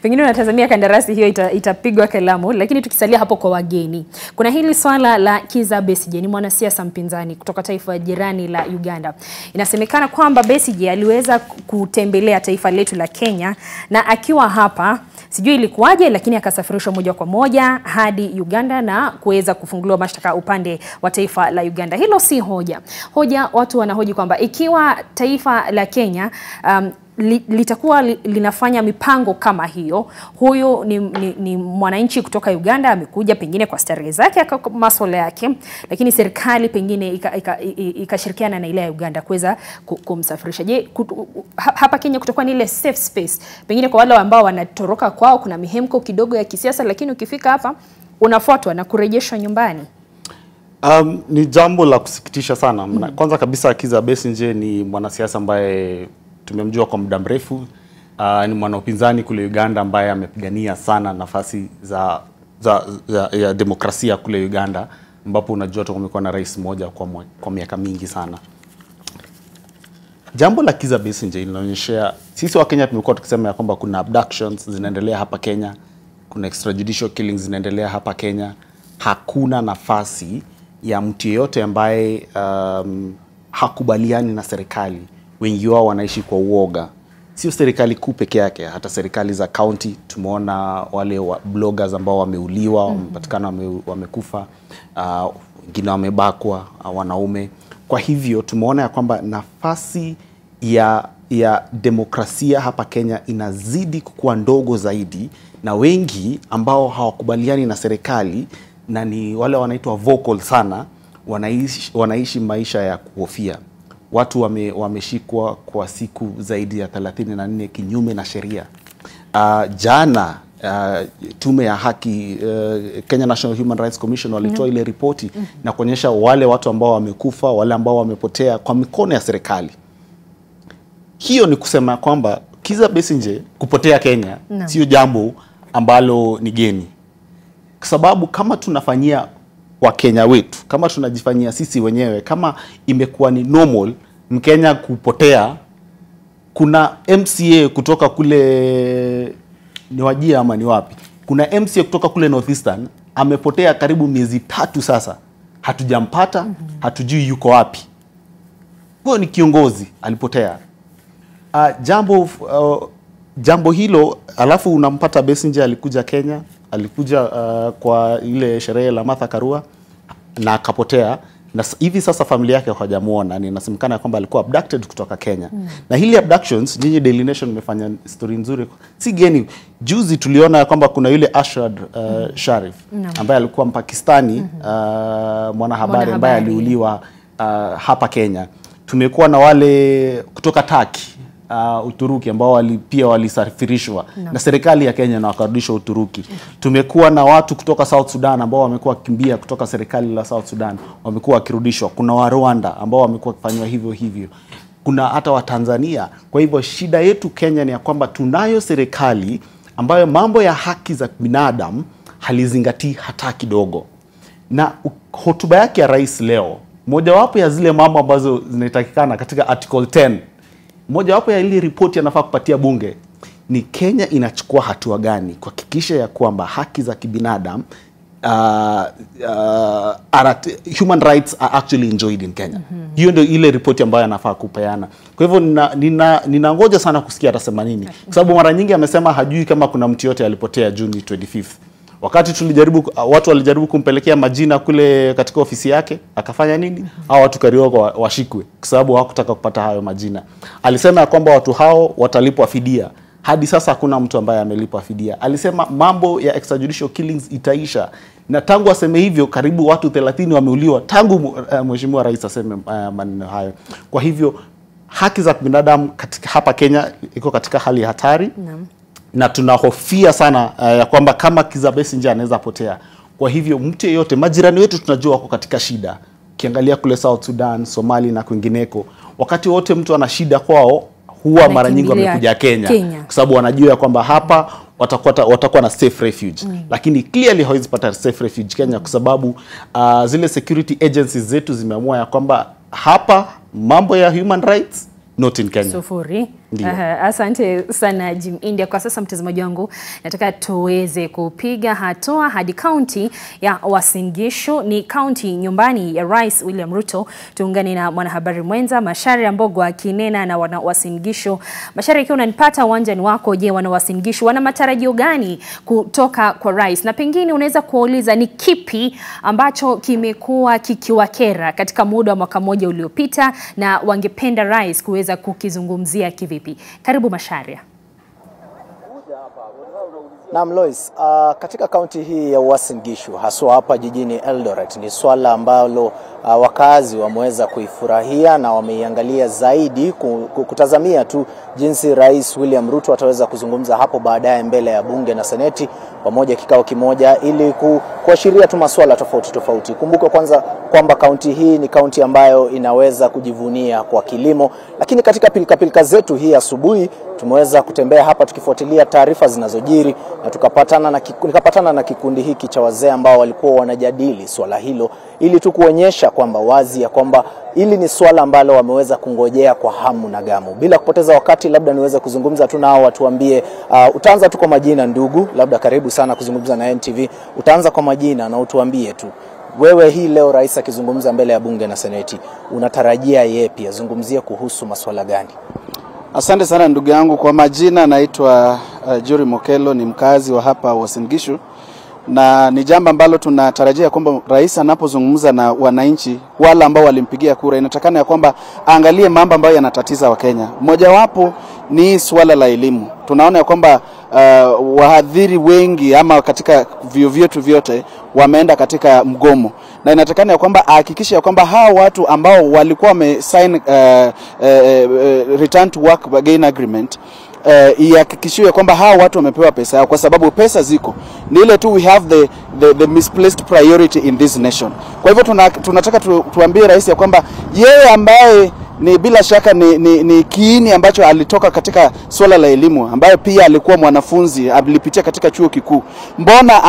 Pengine unatazamia kandarasi hiyo itapigwa kalamu, lakini tukisalia hapo kwa wageni. Kuna hili swala la Kizza Besigye, ni mwanasiasa mpinzani kutoka taifa jirani la Uganda. Inasemekana kwamba Besigye aliweza kutembelea taifa letu la Kenya, na akiwa hapa sijui ilikuwaje, lakini akasafirishwa moja kwa moja hadi Uganda na kuweza kufunguliwa mashtaka upande wa taifa la Uganda. Hilo si hoja. Watu wanahoji kwamba ikiwa taifa la Kenya litakuwa linafanya mipango kama hiyo. Huyu ni mwananchi kutoka Uganda, amekuja pengine kwa starehe zake, kwa masuala yake, lakini serikali pengine ikashirikiana na ile ya Uganda kuweza kumsafirisha. Je, hapa Kenya kutakuwa ni ile safe space pengine kwa wale ambao wanatoroka kwao, kuna mihemko kidogo ya kisiasa, lakini ukifika hapa unafuatwa na kurejeshwa nyumbani? Ni jambo la kusikitisha sana. Kwanza kabisa Kizza Besigye ni mwanasiasa ambaye tumemjua kwa muda mrefu. Ni mwanaupinzani kule Uganda ambaye amepigania sana nafasi ya demokrasia kule Uganda, ambapo unajua tumekuwa na rais mmoja kwa miaka mingi sana. Jambo la Kizza Besigye linaonyesha sisi wa Kenya tumekuwa tukisema ya kwamba kuna abductions zinaendelea hapa Kenya, kuna extrajudicial killings zinaendelea hapa Kenya. Hakuna nafasi ya mtu yeyote ambaye hakubaliani na serikali. Wengi wao wanaishi kwa uoga. Sio serikali kuu peke yake, hata serikali za county. Tumeona wale bloggers ambao wameuliwa, wamepatikana wamekufa, wengine wamebakwa, wanaume. Kwa hivyo tumeona ya kwamba nafasi ya demokrasia hapa Kenya inazidi kukua ndogo zaidi, na wengi ambao hawakubaliani na serikali na ni wale wanaitwa vocal sana, wanaishi maisha ya kuhofia. Watu wameshikwa kwa siku zaidi ya 34 kinyume na sheria. Jana tume ya haki, Kenya National Human Rights Commission walitoa ile ripoti na kuonyesha wale watu ambao wamekufa, wale ambao wamepotea kwa mikono ya serikali. Hiyo ni kusema kwamba Kizza Besigye kupotea Kenya sio jambo ambalo ni geni. Kwa sababu kama tunafanyia wa Kenya wetu, kama tunajifanyia sisi wenyewe, kama imekuwa ni normal Mkenya kupotea, kuna MCA kutoka kule ni Wajia ama ni wapi, kuna MCA kutoka kule Northeastern amepotea karibu miezi 3 sasa, hatujampata, hatujui yuko wapi. Huyo ni kiongozi alipotea. Jambo hilo, alafu unampata Besigye alikuja Kenya, alikuja kwa ile sherehe la Martha Karua na akapotea, na hivi sasa familia yake hawajamuona. Ni inasemekana kwamba alikuwa abducted kutoka Kenya. Na hili abductions, nyinyi Daily Nation mmefanya story nzuri, si geni. Juzi tuliona kwamba kuna yule Ashrad Sharif ambaye alikuwa Mpakistani, mwanahabari ambaye aliuliwa hapa Kenya. Tumekuwa na wale kutoka Turkey, Uturuki ambao pia walisafirishwa na serikali ya Kenya na wakarudishwa Uturuki. Tumekuwa na watu kutoka South Sudan ambao wamekuwa kimbia kutoka serikali la South Sudan, wamekuwa wakirudishwa. Kuna wa Rwanda ambao wamekuwa kufanywa hivyo. Kuna hata wa Tanzania. Kwa hivyo shida yetu Kenya ni ya kwamba tunayo serikali ambayo mambo ya haki za binadamu halizingatii hata kidogo. Na hotuba yake ya rais leo, mojawapo ya zile mambo ambazo zinatakikana katika article 10, mojawapo ya ile ripoti anafaa kupatia bunge ni Kenya inachukua hatua gani kuhakikisha ya kwamba haki za kibinadamu, human rights are actually enjoyed in Kenya. Hiyo ndio ile ripoti ambayo anafaa kupeana. Kwa hivyo ninangoja sana kusikia atasema nini. Kwa sababu mara nyingi amesema hajui kama kuna mtu yote alipotea Juni 25th. Wakati watu walijaribu kumpelekea majina kule katika ofisi yake, akafanya nini? Hao watu Karioko washikwe kwa sababu hawakutaka kupata hayo majina. Alisema kwamba watu hao watalipwa fidia. Hadi sasa hakuna mtu ambaye amelipwa fidia. Alisema mambo ya extrajudicial killings itaisha. Na tangu aseme hivyo karibu watu 30 wameuliwa tangu mheshimiwa rais aseme maneno hayo. Kwa hivyo haki za binadamu hapa Kenya iko katika hali ya hatari. Na tunahofia sana ya kwamba kama Kizza Besigye anaweza potea. Kwa hivyo mtu yeyote, majirani wetu tunajua wako katika shida. Ukiangalia kule South Sudan, Somali na kwingineko, wakati wote mtu ana shida kwao huwa mara nyingi wamekuja Kenya. Kwa sababu wanajua kwamba hapa watakuwa na safe refuge. Lakini clearly hawezi pata safe refuge Kenya kwa sababu zile security agencies zetu zimeamua ya kwamba hapa mambo ya human rights not in Kenya. Sufuri. Asante sana Jim India. Kwa sasa mtazamaji wangu, nataka tuweze kupiga hatua hadi kaunti ya Uasin Gishu. Ni kaunti nyumbani ya Rais William Ruto. Tuungane na mwanahabari mwenza Macharia Mbogo akinena na wana Uasin Gishu. Macharia, ikiwa unanipata uwanjani wako, je, wana Uasin Gishu wana matarajio gani kutoka kwa Rais? Na pengine unaweza kuuliza ni kipi ambacho kimekuwa kikiwakera katika muda wa mwaka mmoja uliopita na wangependa Rais kuweza kukizungumzia kivipi? vipi? Karibu Masharia. Naam Lois, katika kaunti hii ya Uasin Gishu, haswa hapa jijini Eldoret, ni swala ambalo wakazi wameweza kuifurahia na wameiangalia zaidi kutazamia tu jinsi Rais William Ruto ataweza kuzungumza hapo baadaye mbele ya bunge na seneti pamoja kikao kimoja ili kuashiria tu masuala tofauti. Kumbuka kwanza kwamba kaunti hii ni kaunti ambayo inaweza kujivunia kwa kilimo, lakini katika pilika zetu hii asubuhi tumeweza kutembea hapa tukifuatilia taarifa zinazojiri na nikapatana na kikundi hiki cha wazee ambao walikuwa wanajadili swala hilo ili tu kuonyesha kwamba wazi ya kwamba hili ni swala ambalo wameweza kungojea kwa hamu na gamu. Bila kupoteza wakati, labda niweze kuzungumza tu nao watuambie, utaanza tu kwa majina ndugu, labda karibu sana kuzungumza na NTV. Utaanza kwa majina na utuambie tu, wewe hii leo rais akizungumza mbele ya bunge na seneti, unatarajia yepi azungumzie kuhusu masuala gani? Asante sana ndugu yangu. Kwa majina naitwa Juri Mokelo, ni mkazi wa hapa Uasin Gishu, na ni jambo ambalo tunatarajia kwamba rais anapozungumza na wananchi wale ambao walimpigia kura, inatakana ya kwamba angalie mambo ambayo yanatatiza Wakenya. Mojawapo ni swala la elimu. Tunaona ya kwamba wahadhiri wengi ama katika vyuo vyetu vyote wameenda katika mgomo, na inatakana ya kwamba ahakikishe ya kwamba hao watu ambao walikuwa wamesign return to work again agreement ihakikishiwe kwamba hao watu wamepewa pesa yao, kwa sababu pesa ziko, ni ile tu we have the misplaced priority in this nation. Kwa hivyo tunataka tuambie rais ya kwamba yeye ambaye ni bila shaka ni kiini ambacho alitoka katika swala la elimu, ambaye pia alikuwa mwanafunzi, alipitia katika chuo kikuu, mbona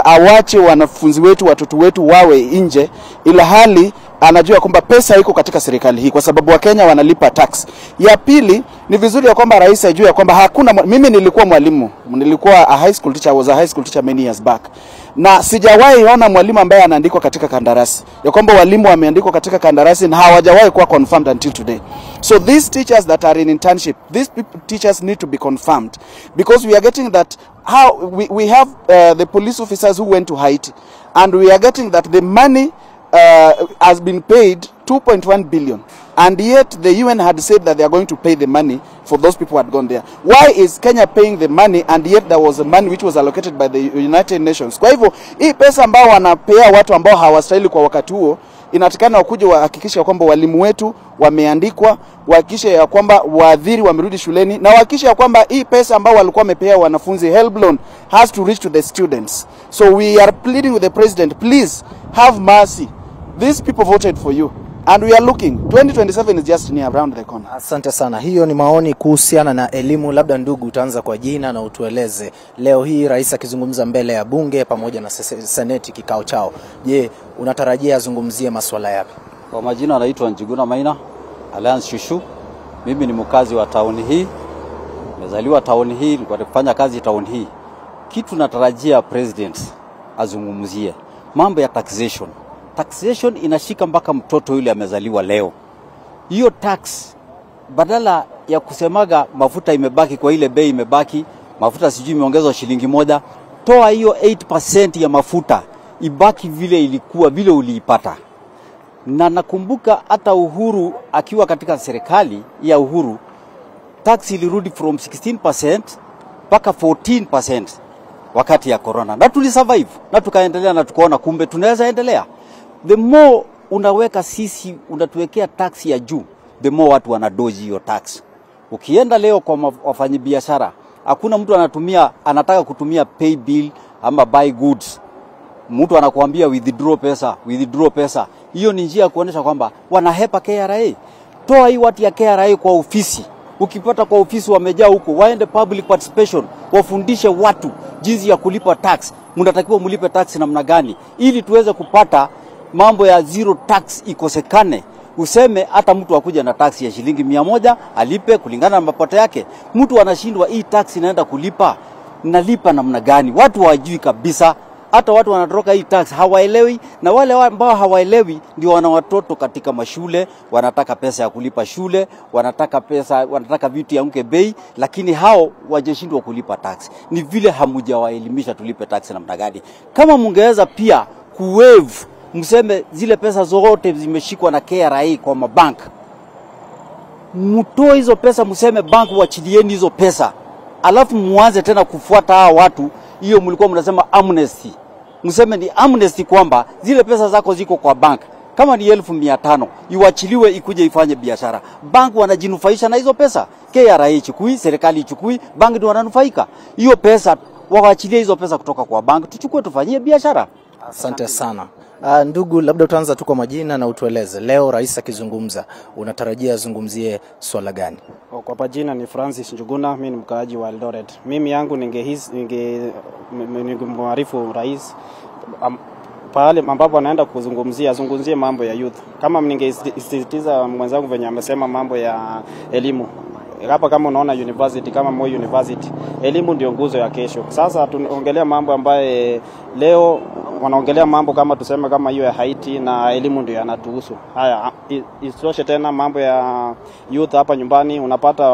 awache wanafunzi wetu, watoto wetu wawe nje, ila hali anajua kwamba pesa iko katika serikali hii, kwa sababu Wakenya wanalipa tax. Ya pili, ni vizuri ya kwamba rais ajue ya kwamba hakuna, mimi nilikuwa mwalimu, nilikuwa a high school teacher, was a high school teacher many years back, na sijawahi ona mwalimu ambaye anaandikwa katika kandarasi, ya kwamba walimu wameandikwa katika kandarasi na hawajawahi kuwa confirmed until today. So these teachers that are in internship, these teachers need to be confirmed, because we are getting that how we have the police officers who went to Haiti, and we are getting that the money has been paid 2.1 billion, and yet the UN had said that they are going to pay the money for those people who had gone there. Why is Kenya paying the money, and yet there was a money which was allocated by the United Nations? Kwa hivyo hii pesa ambao wanapea watu ambao hawastahili kwa wakati huo, inatakana wakuje wahakikisha kwamba walimu wetu wameandikwa, wahakikisha ya kwamba waadhiri wamerudi shuleni, na wahakikisha ya kwamba hii pesa ambao walikuwa wamepea wanafunzi, help loan, has to reach to the students. So we are pleading with the president, please have mercy. These people voted for you, and we are looking. 2027 is just near around the corner. Asante sana. Hiyo ni maoni kuhusiana na elimu. Labda ndugu, utaanza kwa jina na utueleze leo hii rais akizungumza mbele ya bunge pamoja na seneti kikao chao, je, unatarajia azungumzie masuala yapi? Kwa majina anaitwa Njiguna Maina, Alliance Shushu. Mimi ni mkazi wa town hii. Nimezaliwa town hii, nilikuwa nafanya kazi town hii. Kitu natarajia president azungumzie mambo ya taxation. Taxation inashika mpaka mtoto yule amezaliwa leo. Hiyo tax, badala ya kusemaga mafuta imebaki kwa ile bei imebaki, mafuta sijui imeongezwa shilingi moja, toa hiyo 8% ya mafuta ibaki vile ilikuwa, vile uliipata. Na nakumbuka hata Uhuru akiwa katika serikali ya Uhuru, tax ilirudi from 16% mpaka 14% wakati ya corona, na tulisurvive na tukaendelea, na tukaona kumbe tunaweza endelea. The more unaweka sisi, unatuwekea tax ya juu, the more watu wanadoji hiyo tax. Ukienda leo kwa wafanyabiashara, hakuna mtu anataka kutumia pay bill ama buy goods. Mtu anakuambia withdraw pesa. Hiyo ni njia ya kuonesha kwamba wanahepa KRA. Toa hii watu ya KRA kwa ofisi. Ukipata kwa ofisi wamejaa huko, waende public participation, wafundishe watu jinsi ya kulipa tax. Mnatakiwa mlipe tax namna gani ili tuweze kupata mambo ya zero tax ikosekane. Useme hata mtu akuja na tax ya shilingi 100 alipe kulingana na mapato yake. Mtu anashindwa hii tax inaenda kulipa, nalipa namna gani? Watu hawajui kabisa. Hata watu wanatoroka hii tax, hawaelewi, na wale ambao hawaelewi ndio wana watoto katika mashule, wanataka pesa ya kulipa shule, wanataka vitu yanguke bei, lakini hao wajeshindwa kulipa tax. Ni vile hamujawaelimisha tulipe tax namna gani. Kama mungeweza pia kuwave, mseme zile pesa zote zimeshikwa na KRA kwa mabank, mtoe hizo pesa, mseme bank wachilieni hizo pesa, alafu muanze tena kufuata hao watu. Hiyo mlikuwa mnasema amnesty, mseme ni amnesty kwamba zile pesa zako ziko kwa bank, kama ni 1500 iwachiliwe ikuje ifanye biashara. Bank wanajinufaisha na hizo pesa, KRA ichukui, serikali ichukui, bank ndio wananufaika. Hiyo pesa waachilie hizo pesa kutoka kwa bank, tuchukue tufanyie biashara. Asante sana. Ndugu, labda utaanza tu kwa majina na utueleze leo rais akizungumza unatarajia azungumzie swala gani? Kwa majina ni Francis Njuguna, mimi ni mkaaji wa Eldoret. Mimi yangu ningemwarifu rais pale ambapo anaenda kuzungumzie mambo ya youth. Kama ningesisitiza mwenzangu venye amesema mambo ya elimu. Hapa kama unaona university kama Moi University, elimu ndio nguzo ya kesho. Sasa tunaongelea mambo ambaye leo wanaongelea mambo kama tuseme kama hiyo ya Haiti, na elimu ndio yanatuhusu. Haya, isitoshe tena mambo ya youth hapa nyumbani, unapata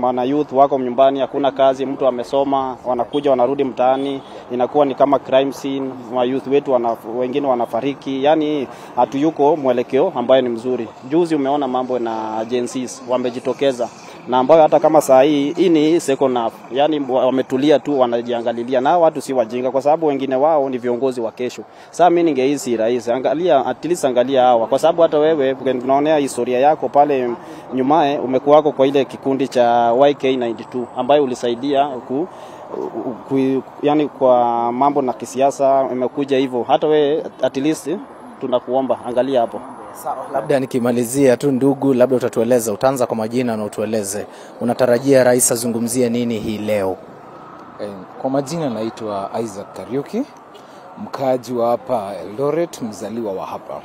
wana youth wako nyumbani, hakuna kazi, mtu amesoma, wanakuja wanarudi mtaani, inakuwa ni kama crime scene, wa youth wetu wengine wanafariki. Yani hatuyuko mwelekeo ambaye ni mzuri. Juzi umeona mambo na agencies wamejitokeza, na ambayo hata kama saa hii ni second half, yani wametulia tu wanajiangalilia, na watu si wajinga kwa sababu wengine wao ni viongozi wa kesho. Sasa mimi ningehisi rais angalia, at least angalia hawa, kwa sababu hata wewe unaonea historia yako pale nyumae, umekuwako kwa ile kikundi cha YK92 ambayo ulisaidia yani kwa mambo na kisiasa, imekuja hivyo. Hata wewe at least tunakuomba angalia hapo. Sawa, labda nikimalizia tu ndugu, labda utatueleza, utaanza kwa majina na utueleze unatarajia rais azungumzie nini hii leo? Kwa majina naitwa Isaac Kariuki, mkaaji wa hapa Eldoret, mzaliwa wa hapa.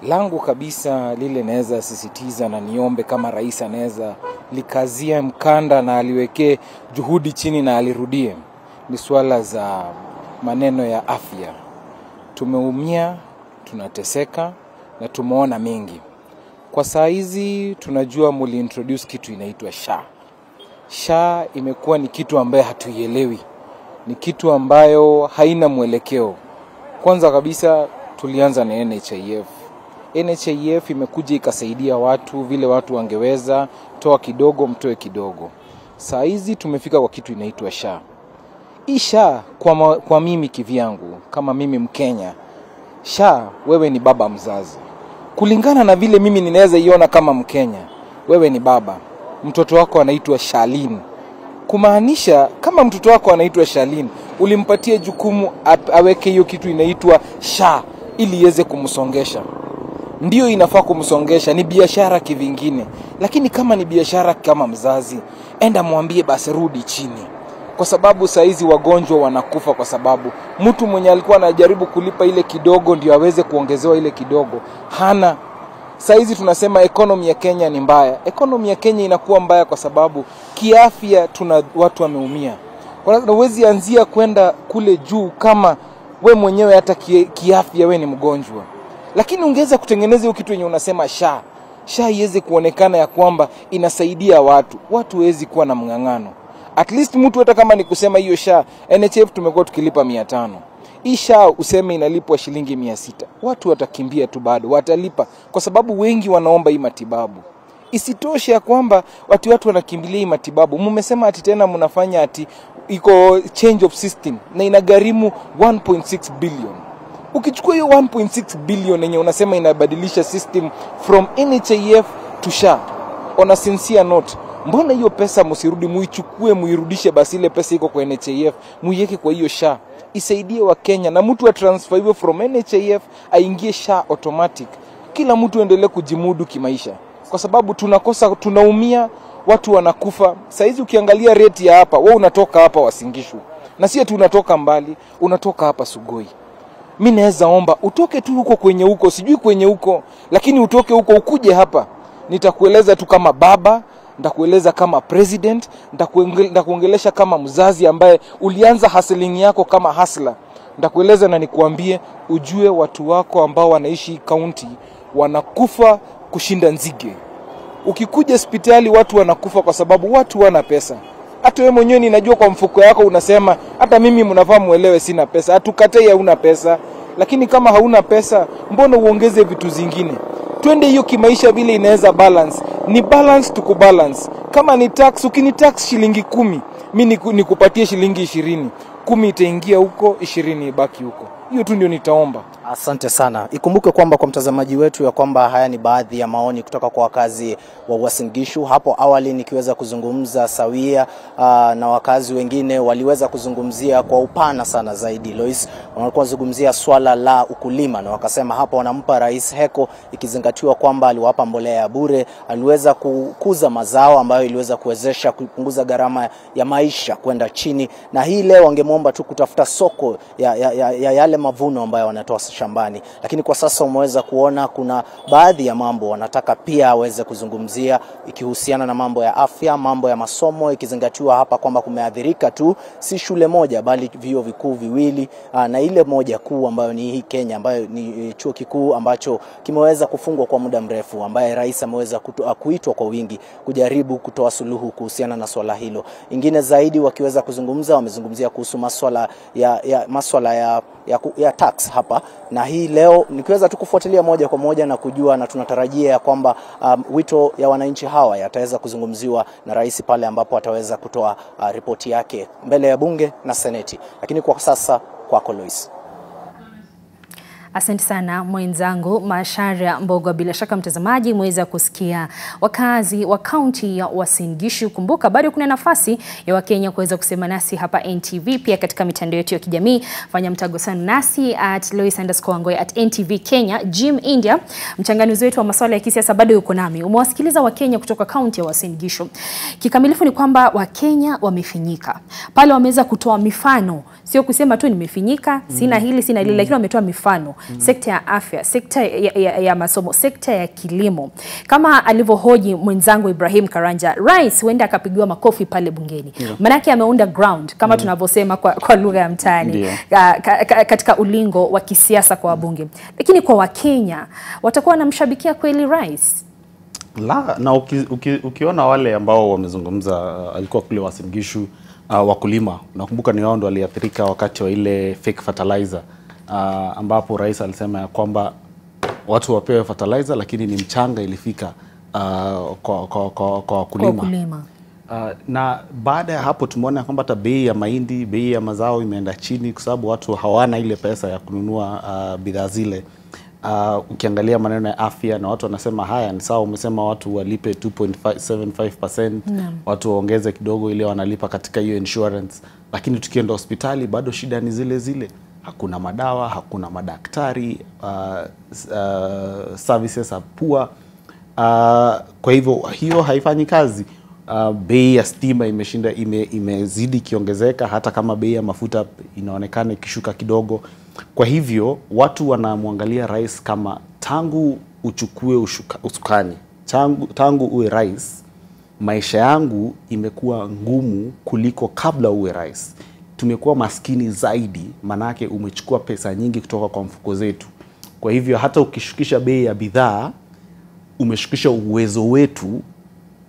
Langu kabisa lile naweza sisitiza na niombe kama rais anaweza likazia mkanda na aliwekee juhudi chini na alirudie, ni swala za maneno ya afya. Tumeumia, tunateseka na tumeona mengi. Kwa saa hizi tunajua muliintroduce kitu inaitwa SHA. SHA imekuwa ni kitu ambaye hatuielewi. Ni kitu ambayo haina mwelekeo. Kwanza kabisa tulianza na NHIF. NHIF imekuja ikasaidia watu vile watu wangeweza, toa kidogo mtoe kidogo. Saa hizi tumefika kwa kitu inaitwa SHA. Hii SHA kwa mimi kivyangu, kama mimi Mkenya, SHA wewe ni baba mzazi. Kulingana na vile mimi ninaweza iona kama Mkenya, wewe ni baba. Mtoto wako anaitwa Shalin. Kumaanisha kama mtoto wako anaitwa Shalin, ulimpatia jukumu aweke hiyo kitu inaitwa SHA ili iweze kumsongesha. Ndio inafaa kumsongesha, ni biashara kivingine. Lakini kama ni biashara kama mzazi, enda mwambie basi rudi chini. Kwa sababu saizi wagonjwa wanakufa kwa sababu mtu mwenye alikuwa anajaribu kulipa ile kidogo ndio aweze kuongezewa ile kidogo hana. Saizi tunasema economy ya Kenya ni mbaya. Economy ya Kenya inakuwa mbaya kwa sababu kiafya watu wameumia. Huwezi anzia kwenda kule juu kama we mwenyewe hata kiafya we ni mgonjwa. Lakini ungeweza kutengeneza hiyo kitu yenye unasema SHA. SHA iweze kuonekana ya kwamba inasaidia watu. Watu hawezi kuwa na mng'ang'ano. At least mtu hata kama ni kusema hiyo SHA, NHF tumekuwa tukilipa 500. Hii SHA useme inalipwa shilingi 600. Watu watakimbia tu bado, watalipa kwa sababu wengi wanaomba hii matibabu. Isitoshe ya kwamba watu wanakimbilia hii matibabu. Mmesema ati tena mnafanya ati iko change of system na inagharimu 1.6 billion. Ukichukua hiyo 1.6 billion yenye unasema inabadilisha system from NHIF to SHA, on a sincere note, mbona hiyo pesa msirudi muichukue muirudishe basi ile pesa iko kwa NHIF muiweke kwa hiyo SHA isaidie wa Kenya, na mtu transfer hiyo from NHIF aingie SHA automatic. Kila mtu endelee kujimudu kimaisha kwa sababu tunaumia, watu wanakufa. Saizi ukiangalia rate ya hapa, wewe unatoka hapa Wasingishu na sisi tunatoka mbali, unatoka hapa Sugoi. Mimi naweza omba utoke tu huko kwenye huko, sijui kwenye huko, lakini utoke huko ukuje hapa. Nitakueleza tu kama baba, nitakueleza kama president, nitakuongelesha kama mzazi ambaye ulianza hustling yako kama hustler. Nitakueleza na nikuambie ujue watu wako ambao wanaishi county wanakufa kushinda nzige. Ukikuja hospitali watu wanakufa kwa sababu watu wana pesa. Hata wewe mwenyewe ninajua kwa mfuko yako unasema hata mimi mnafaa muelewe sina pesa. Hatukatai hauna pesa, lakini kama hauna pesa mbona uongeze vitu zingine? Twende hiyo kimaisha vile inaweza balance. Ni balance to kubalance. Kama ni tax, ukinitax shilingi 10, mimi nikupatie shilingi 20. 10 itaingia huko, 20 ibaki huko. Hiyo tu ndio nitaomba. Asante sana. Ikumbuke kwamba kwa mtazamaji wetu ya kwamba haya ni baadhi ya maoni kutoka kwa wakazi wa Uasin Gishu. Hapo awali nikiweza kuzungumza sawia na wakazi wengine waliweza kuzungumzia kwa upana sana zaidi. Lois, walikuwa kuzungumzia swala la ukulima na wakasema hapo wanampa rais heko ikizingatiwa kwamba aliwapa mbolea ya bure, aliweza kukuza mazao ambayo iliweza kuwezesha kupunguza gharama ya maisha kwenda chini, na hii leo wangemuomba tu kutafuta soko ya yale mavuno ambayo wanatoa shambani. Lakini kwa sasa umeweza kuona kuna baadhi ya mambo wanataka pia aweze kuzungumzia ikihusiana na mambo ya afya, mambo ya masomo, ikizingatiwa hapa kwamba kumeathirika tu si shule moja bali vyuo vikuu viwili, na ile moja kuu ambayo ni hii Kenya ambayo ni chuo kikuu ambacho kimeweza kufungwa kwa muda mrefu, ambaye rais ameweza kuitwa kwa wingi kujaribu kutoa suluhu kuhusiana na swala hilo. Ingine zaidi wakiweza kuzungumza, wamezungumzia kuhusu maswala ya tax hapa, na hii leo nikiweza tu kufuatilia moja kwa moja na kujua, na tunatarajia ya kwamba wito ya wananchi hawa yataweza kuzungumziwa na rais pale ambapo ataweza kutoa ripoti yake mbele ya bunge na seneti. Lakini kwa sasa kwako Lois. Asante sana mwenzangu Macharia Mbogo. Bila shaka mtazamaji mweza kusikia wakazi wa kaunti ya Uasin Gishu. Kumbuka bado kuna nafasi ya Wakenya kuweza kusema nasi hapa NTV, pia katika mitandao yetu ya kijamii. Fanya mtagusano nasi @Lois_Angoy @NTV Kenya. Jim India, mchanganuzi wetu wa masuala ya kisiasa, bado yuko nami. Umewasikiliza Wakenya kutoka kaunti ya Uasin Gishu. Kikamilifu ni kwamba Wakenya wamefinyika. Pale wameweza kutoa mifano, sio kusema tu nimefinyika, sina hili sina lile, lakini wametoa mifano. Sekta ya afya, sekta ya masomo, sekta ya kilimo. Kama alivyohoji mwenzangu Ibrahim Karanja, rais huenda akapigiwa makofi pale bungeni. Manake ameunda ground kama tunavyosema kwa lugha ya mtaani katika ulingo wa kisiasa kwa wabunge. Lakini kwa Wakenya watakuwa wanamshabikia kweli rais? La, na ukiona wale ambao wamezungumza, alikuwa kule Uasin Gishu, wakulima. Nakumbuka ni wao ndo waliathirika wakati wa ile fake fertilizer. Ambapo rais alisema ya kwamba watu wapewe fertilizer lakini ni mchanga ilifika kwa wakulima. Na baada ya hapo tumeona kwamba hata bei ya mahindi, bei ya mazao imeenda chini kwa sababu watu hawana ile pesa ya kununua bidhaa zile. Ukiangalia maneno ya afya, na watu wanasema haya ni sawa, umesema watu walipe 2.75%, watu waongeze kidogo ile wanalipa katika hiyo insurance, lakini tukienda hospitali bado shida ni zile zile. Hakuna madawa, hakuna madaktari, services are poor. Kwa hivyo hiyo haifanyi kazi. Bei ya stima imezidi kiongezeka, hata kama bei ya mafuta inaonekana ikishuka kidogo. Kwa hivyo watu wanamwangalia rais kama tangu uchukue usukani, tangu uwe rais, maisha yangu imekuwa ngumu kuliko kabla uwe rais. Tumekuwa maskini zaidi, manake umechukua pesa nyingi kutoka kwa mfuko zetu. Kwa hivyo hata ukishukisha bei ya bidhaa, umeshukisha uwezo wetu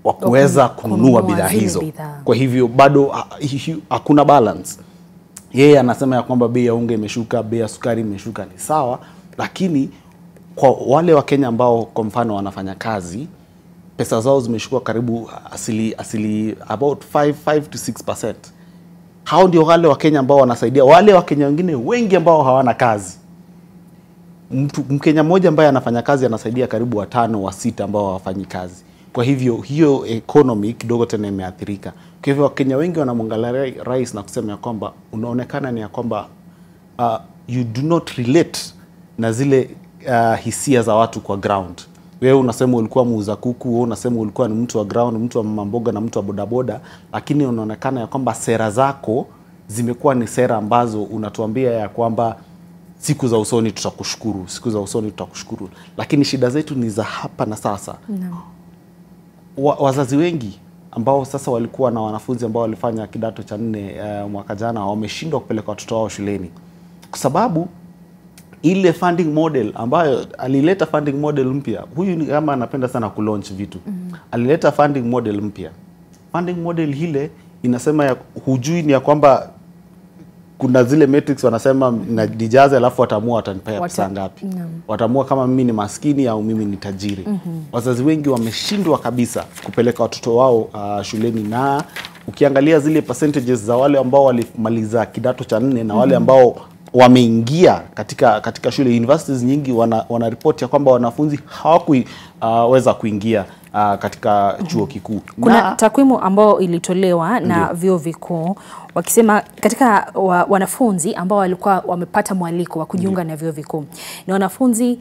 wa kuweza kununua bidhaa hizo. Kwa hivyo bado hakuna balance. Yeye anasema ya kwamba bei ya unga imeshuka, bei ya sukari imeshuka, ni sawa, lakini kwa wale wa Kenya ambao kwa mfano wanafanya kazi, pesa zao zimeshuka karibu asili about 5 to 6%. Hao ndio wale wa Kenya ambao wanasaidia wale wa Kenya wengine wengi ambao hawana kazi. Mkenya mmoja ambaye anafanya kazi anasaidia karibu 5 wa 6 ambao hawafanyi kazi. Kwa hivyo hiyo economy kidogo tena imeathirika. Kwa hivyo Wakenya wengi wanamwangalia rais na kusema ya kwamba unaonekana ni ya kwamba you do not relate na zile hisia za watu kwa ground. Wewe unasema ulikuwa muuza kuku, wewe unasema ulikuwa ni mtu wa ground, mtu wa mamboga na mtu wa bodaboda, lakini unaonekana ya kwamba sera zako zimekuwa ni sera ambazo unatuambia ya kwamba siku za usoni tutakushukuru, siku za usoni tutakushukuru, lakini shida zetu ni za hapa na sasa. Wazazi wengi ambao sasa walikuwa na wanafunzi ambao walifanya kidato cha 4 mwaka jana wameshindwa kupeleka watoto wao shuleni kwa sababu ile funding model ambayo alileta funding model mpya. Huyu ni kama anapenda sana kulaunch vitu. Alileta funding model mpya. Funding model hile inasema ya hujui ni ya kwamba kuna zile metrics wanasema nijaze alafu watamua watanipea pesa ngapi. Watamua kama mimi ni maskini au mimi ni tajiri. Wazazi wengi wameshindwa kabisa kupeleka watoto wao shuleni, na ukiangalia zile percentages za wale ambao walimaliza kidato cha 4 na wale ambao wameingia katika shule, universities nyingi wanaripoti ya kwamba wanafunzi hawakuweza kuingia katika chuo kikuu. Kuna takwimu ambao ilitolewa na vyuo vikuu wakisema katika wanafunzi ambao walikuwa wamepata mwaliko wa kujiunga na vyuo vikuu ni wanafunzi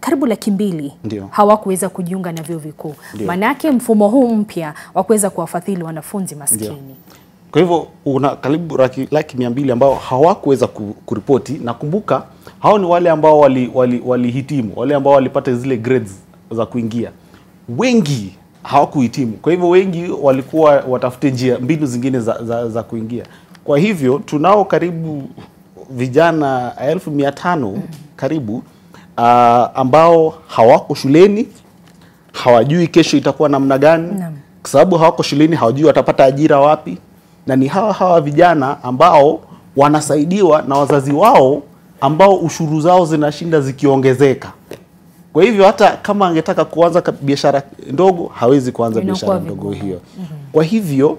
karibu 200,000 hawakuweza kujiunga na vyuo vikuu. Manake mfumo huu mpya wa kuweza kuwafadhili wanafunzi maskini. Kwa hivyo una karibu 200,000 ambao hawakuweza kuripoti, na kumbuka hao ni wale ambao walihitimu, wale ambao walipata zile grades za kuingia. Wengi hawakuhitimu. Kwa hivyo wengi walikuwa watafute mbinu zingine za kuingia. Kwa hivyo tunao karibu vijana 1500 karibu ambao hawako shuleni, hawajui kesho itakuwa namna gani. Kwa sababu hawako shuleni, hawajui watapata ajira wapi. Na ni hawa vijana ambao wanasaidiwa na wazazi wao ambao ushuru zao zinashinda zikiongezeka. Kwa hivyo hata kama angetaka kuanza biashara ndogo, hawezi kuanza biashara ndogo hiyo. Kwa hivyo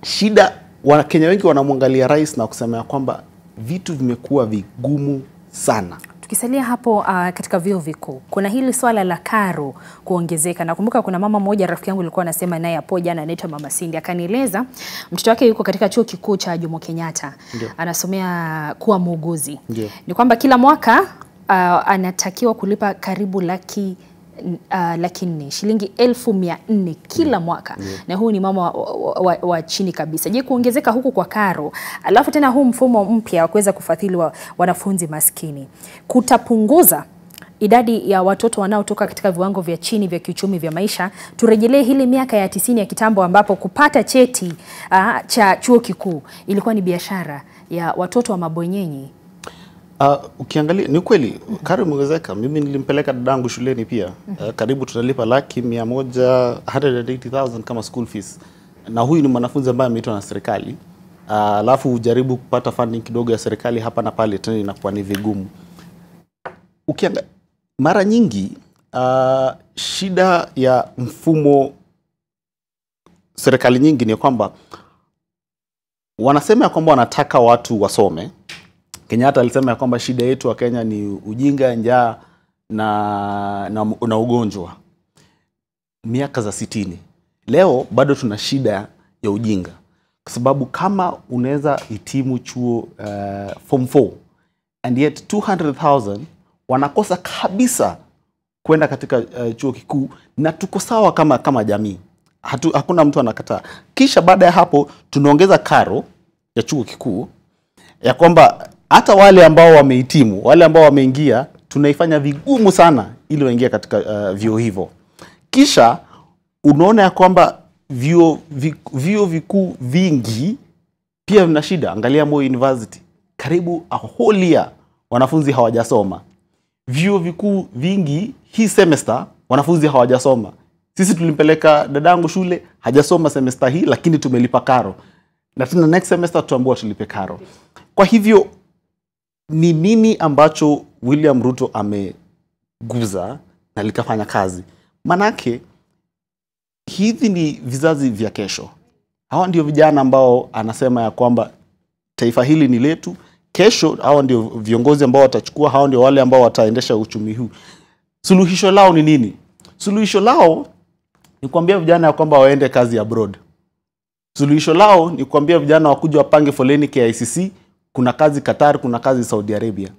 shida, Wakenya wengi wanamwangalia rais na kusema ya kwamba vitu vimekuwa vigumu sana. Tukisalia hapo katika vyuo vikuu, kuna hili swala la karo kuongezeka. Nakumbuka kuna mama mmoja rafiki yangu alikuwa anasema naye hapo jana, anaitwa Mama Cindy, akanieleza mtoto wake yuko katika chuo kikuu cha Jomo Kenyatta. Anasomea kuwa muuguzi. Ni kwamba kila mwaka anatakiwa kulipa karibu laki 4 shilingi 1400 kila mwaka. Na huu ni mama wa chini kabisa. Je, kuongezeka huku kwa karo, alafu tena huu mfumo mpya wa kuweza kufadhili wanafunzi maskini, kutapunguza idadi ya watoto wanaotoka katika viwango vya chini vya kiuchumi vya maisha? Turejelee hili miaka ya 90 ya kitambo ambapo kupata cheti cha chuo kikuu ilikuwa ni biashara ya watoto wa mabwenyenyi. Ukiangalia ni kweli karo imeongezeka. Mimi nilimpeleka dadangu shuleni pia. Karibu tunalipa 180,000 kama school fees. Na huyu ni mwanafunzi ambaye ameitwa na serikali. Alafu ujaribu kupata funding kidogo ya serikali hapa na pale, tena inakuwa ni vigumu. Ukiangalia mara nyingi shida ya mfumo serikali nyingi ni kwamba wanasema kwamba wanataka watu wasome. Kenyatta alisema ya kwamba shida yetu wa Kenya ni ujinga, njaa na ugonjwa. Miaka za 60. Leo bado tuna shida ya ujinga. Kwa sababu kama unaweza hitimu chuo form 4 and yet 200,000 wanakosa kabisa kwenda katika chuo kikuu, na tuko sawa kama jamii. Hakuna mtu anakataa. Kisha baada ya hapo tunaongeza karo ya chuo kikuu ya kwamba hata wale ambao wamehitimu, wale ambao wameingia, tunaifanya vigumu sana ili waingie katika vyuo hivyo. Kisha unaona ya kwamba vyuo vikuu vingi pia vina shida. Angalia Moi University, karibu a whole year wanafunzi hawajasoma. Vyuo vikuu vingi hii semester wanafunzi hawajasoma. Sisi tulimpeleka dadangu shule, hajasoma semester hii, lakini tumelipa karo. Na tena next semester tuambiwa tulipe karo. Kwa hivyo ni nini ambacho William Ruto ameguza na likafanya kazi? Manake hivi ni vizazi vya kesho. Hawa ndio vijana ambao anasema ya kwamba taifa hili ni letu. Kesho hawa ndio viongozi ambao watachukua, hawa ndio wale ambao wataendesha uchumi huu. Suluhisho lao ni nini? Suluhisho lao ni kuambia vijana ya kwamba waende kazi abroad. Suluhisho lao ni kuambia vijana wakuja wapange foleni KICC, kuna kazi Qatar, kuna kazi Saudi Arabia.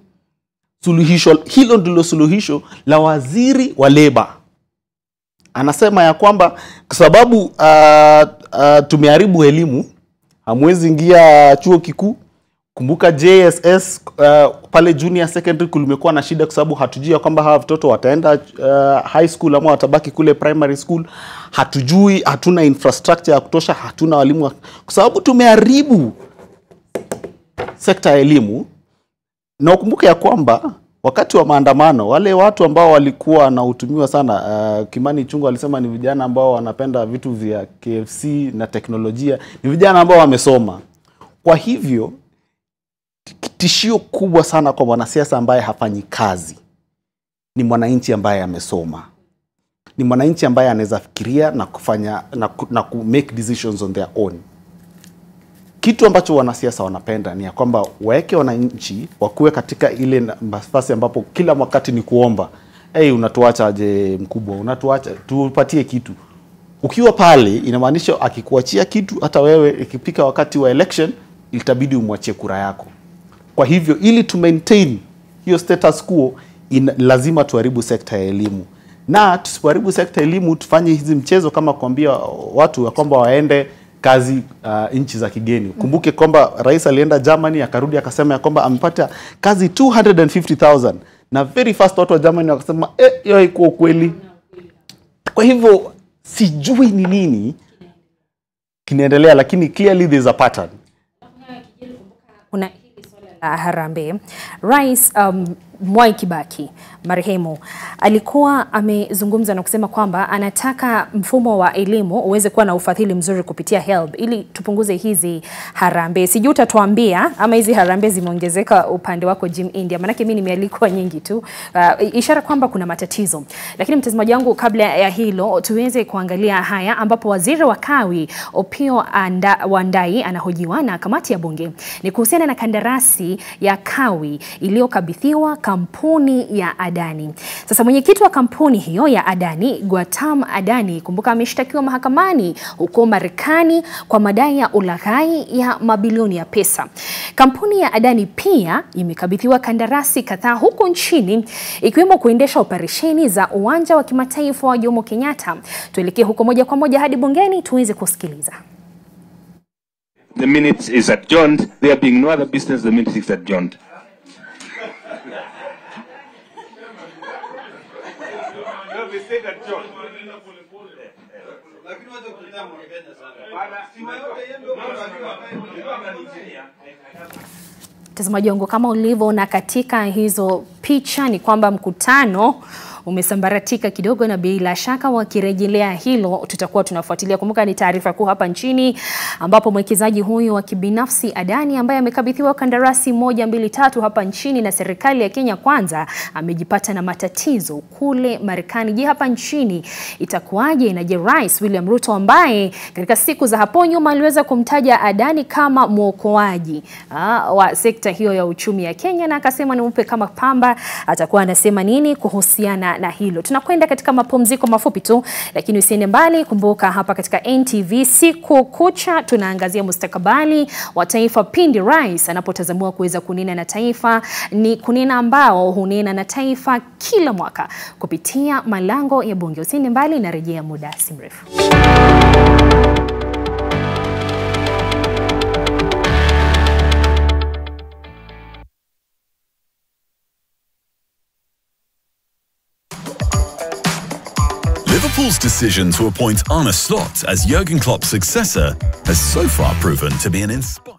Hilo ndilo suluhisho la waziri wa leba. Anasema ya kwamba kwa sababu tumeharibu elimu, hamwezi ingia chuo kikuu. Kumbuka JSS pale junior secondary kulimekuwa na shida kwa sababu hatujui ya kwamba hawa watoto wataenda high school ama watabaki kule primary school. Hatujui, hatuna infrastructure ya kutosha, hatuna walimu kwa sababu tumeharibu sekta ya elimu. Na ukumbuke ya kwamba wakati wa maandamano wale watu ambao walikuwa na utumiwa sana, Kimani Chungu alisema ni vijana ambao wanapenda vitu vya KFC na teknolojia, ni vijana ambao wamesoma. Kwa hivyo tishio kubwa sana kwa mwanasiasa ambaye hafanyi kazi ni mwananchi ambaye amesoma. Ni mwananchi ambaye anaweza fikiria na kufanya na ku make decisions on their own. Kitu ambacho wanasiasa wanapenda ni ya kwamba waeke wananchi wakuwe katika ile nafasi ambapo kila wakati ni kuomba, unatuacha aje mkubwa, unatuacha tupatie kitu. Ukiwa pale inamaanisha akikuachia kitu, hata wewe ikipika wakati wa election itabidi umwachie kura yako. Kwa hivyo ili to maintain hiyo status quo lazima tuharibu sekta ya elimu. Na tusipoharibu sekta ya elimu tufanye hizi mchezo kama kuambia watu ya kwamba waende kazi nchi za kigeni. Kumbuke kwamba rais alienda Germany akarudi akasema ya kwamba amepata kazi 250,000 na very fast watu wa Germany wakasema hiyo haiko kweli. Kwa hivyo sijui ni nini kinaendelea, lakini clearly there's a pattern. Kuna hili swala la harambee. Rais Mwai Kibaki marehemu alikuwa amezungumza na kusema kwamba anataka mfumo wa elimu uweze kuwa na ufadhili mzuri kupitia HELB ili tupunguze hizi harambee. Sijui utatuambia ama hizi harambee zimeongezeka upande wako Jim India, manake mimi nimealikwa nyingi tu, ishara kwamba kuna matatizo. Lakini mtazamaji wangu, kabla ya hilo tuweze kuangalia haya ambapo waziri wa kawi Opiyo Wandayi anahojiwa na kamati ya bunge ni kuhusiana na kandarasi ya kawi iliyokabidhiwa kampuni ya Adani. Sasa mwenyekiti wa kampuni hiyo ya Adani, Gautam Adani, kumbuka ameshtakiwa mahakamani huko Marekani kwa madai ya ulaghai ya mabilioni ya pesa. Kampuni ya Adani pia imekabidhiwa kandarasi kadhaa huko nchini, ikiwemo kuendesha operesheni za uwanja wa kimataifa wa Jomo Kenyatta. Tuelekee huko moja kwa moja hadi bungeni tuweze kusikiliza. The minutes is adjourned. There being no other business, the minutes is adjourned. Mtazamaji wangu, kama ulivyoona katika hizo picha ni kwamba mkutano umesambaratika kidogo, na bila shaka wakirejelea hilo tutakuwa tunafuatilia. Kumbuka ni taarifa kuu hapa nchini ambapo mwekezaji huyu wa kibinafsi Adani ambaye amekabidhiwa kandarasi 1, 2, 3 hapa nchini na serikali ya Kenya Kwanza amejipata na matatizo kule Marekani. Je, hapa nchini itakuwaje? Na je, Rais William Ruto ambaye katika siku za hapo nyuma aliweza kumtaja Adani kama mwokoaji wa sekta hiyo ya uchumi ya Kenya na akasema ni mpe kama pamba, atakuwa anasema nini kuhusiana na hilo? Tunakwenda katika mapumziko mafupi tu, lakini usiende mbali. Kumbuka hapa katika NTV siku kucha tunaangazia mustakabali wa taifa pindi rais anapotazamiwa kuweza kunena na taifa. Ni kunena ambao hunena na taifa kila mwaka kupitia malango ya bunge. Usiende mbali, narejea muda si mrefu. Liverpool's decision to appoint Arne Slot as Jurgen Klopp's successor has so far proven to be an inspiring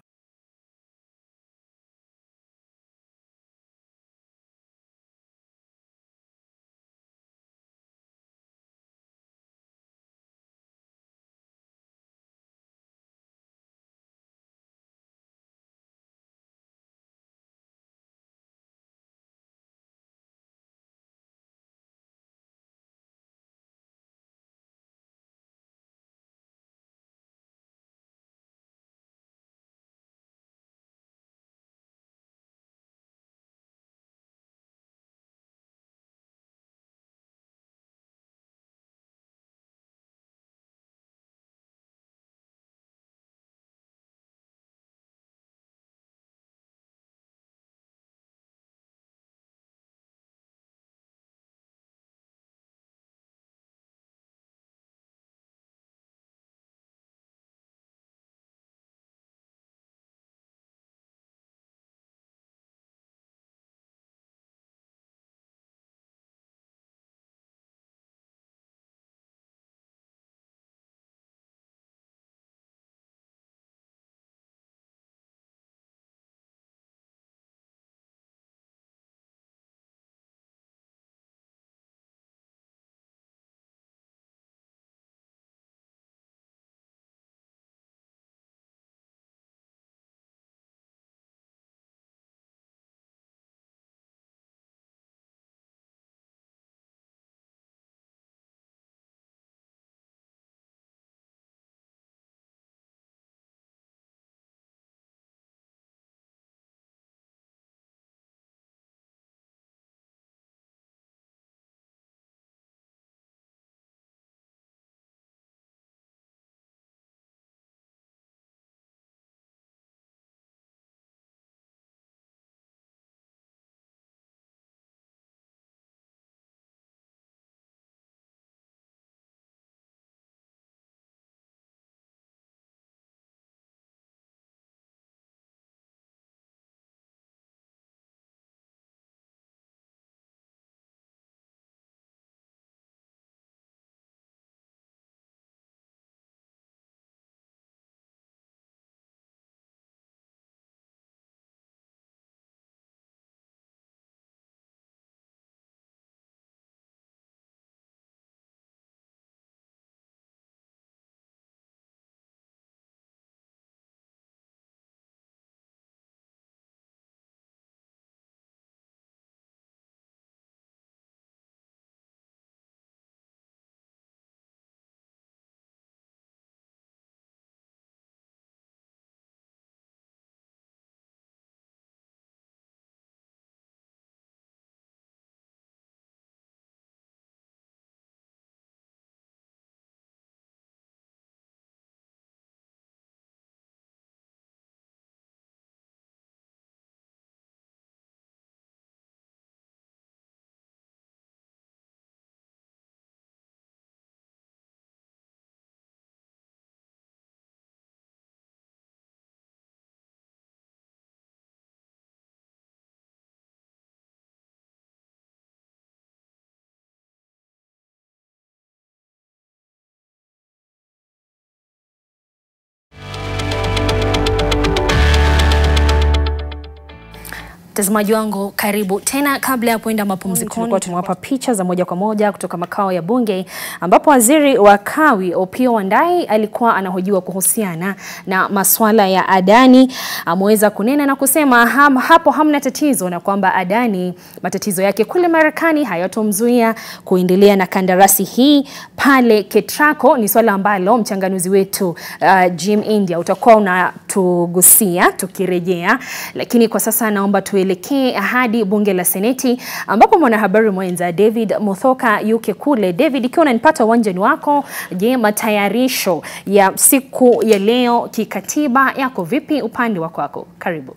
Mtazamaji wangu, karibu tena. Kabla ya kuenda mapumzikoni, tumewapa picha za moja kwa moja kutoka makao ya bunge ambapo waziri wa kawi Opiyo Wandayi alikuwa anahojiwa kuhusiana na masuala ya Adani. Ameweza kunena na kusema hapo hamna tatizo, na kwamba Adani matatizo yake kule Marekani hayatomzuia kuendelea na kandarasi hii pale Ketraco. Ni swala ambalo mchanganuzi wetu Jim India utakuwa unatugusia tukirejea, lakini kwa sasa naomba tuelekee hadi bunge la Seneti ambapo mwanahabari mwenza David Muthoka yuke kule. David, ikiwa unanipata uwanjani wako, je, matayarisho ya siku ya leo kikatiba yako vipi upande wa kwako? Karibu.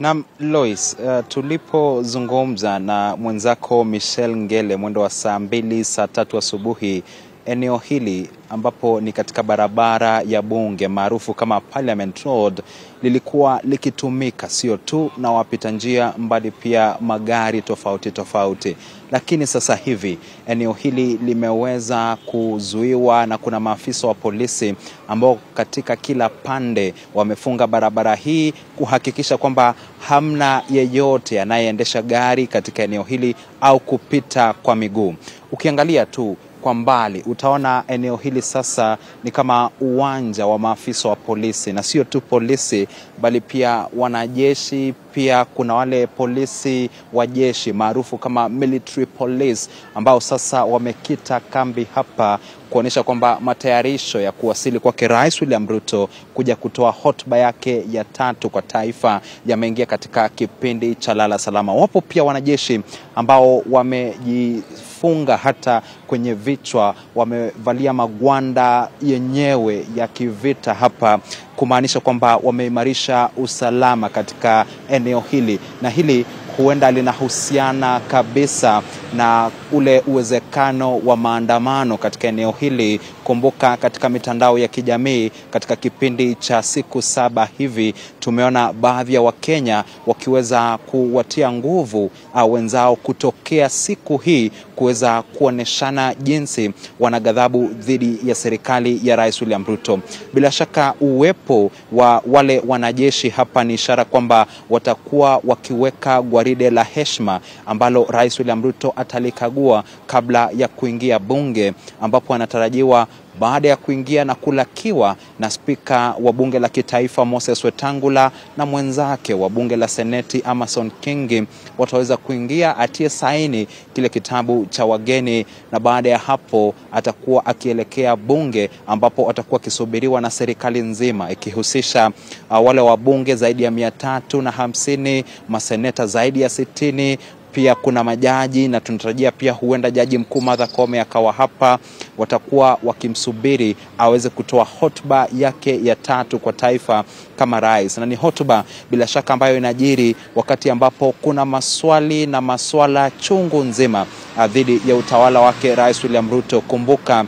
Na Lois, tulipozungumza na mwenzako Michelle Ngele mwendo wa saa 2 saa 3 asubuhi, eneo hili ambapo ni katika barabara ya bunge maarufu kama Parliament Road lilikuwa likitumika sio tu na wapita njia mbali pia magari tofauti. Lakini sasa hivi eneo hili limeweza kuzuiwa na kuna maafisa wa polisi ambao katika kila pande wamefunga barabara hii kuhakikisha kwamba hamna yeyote anayeendesha gari katika eneo hili au kupita kwa miguu. Ukiangalia tu kwa mbali utaona eneo hili sasa ni kama uwanja wa maafisa wa polisi, na sio tu polisi bali pia wanajeshi. Pia kuna wale polisi wa jeshi maarufu kama military police ambao sasa wamekita kambi hapa kuonesha kwamba matayarisho ya kuwasili kwake Rais William Ruto kuja kutoa hotuba yake ya 3 kwa taifa yameingia katika kipindi cha lala salama. Wapo pia wanajeshi ambao wamejifunga hata kwenye vichwa, wamevalia magwanda yenyewe ya kivita hapa kumaanisha kwamba wameimarisha usalama katika eneo hili, na hili huenda linahusiana kabisa na ule uwezekano wa maandamano katika eneo hili. Kumbuka katika mitandao ya kijamii katika kipindi cha siku 7 hivi tumeona baadhi ya Wakenya wakiweza kuwatia nguvu wenzao kutokea siku hii kuweza kuoneshana jinsi wanagadhabu dhidi ya serikali ya Rais William Ruto. Bila shaka uwepo wa wale wanajeshi hapa ni ishara kwamba watakuwa wakiweka gwaride la heshima ambalo Rais William Ruto atalikagua kabla ya kuingia bunge, ambapo anatarajiwa baada ya kuingia na kulakiwa na spika wa bunge la kitaifa Moses Wetangula na mwenzake wa bunge la Seneti Amason Kingi wataweza kuingia atie saini kile kitabu cha wageni, na baada ya hapo atakuwa akielekea bunge ambapo atakuwa kisubiriwa na serikali nzima ikihusisha wale wa bunge zaidi ya 350, maseneta zaidi ya 60. Pia kuna majaji na tunatarajia pia huenda jaji mkuu Martha Koome akawa hapa. Watakuwa wakimsubiri aweze kutoa hotuba yake ya 3 kwa taifa kama rais, na ni hotuba bila shaka ambayo inajiri wakati ambapo kuna maswali na maswala chungu nzima dhidi ya utawala wake Rais William Ruto. Kumbuka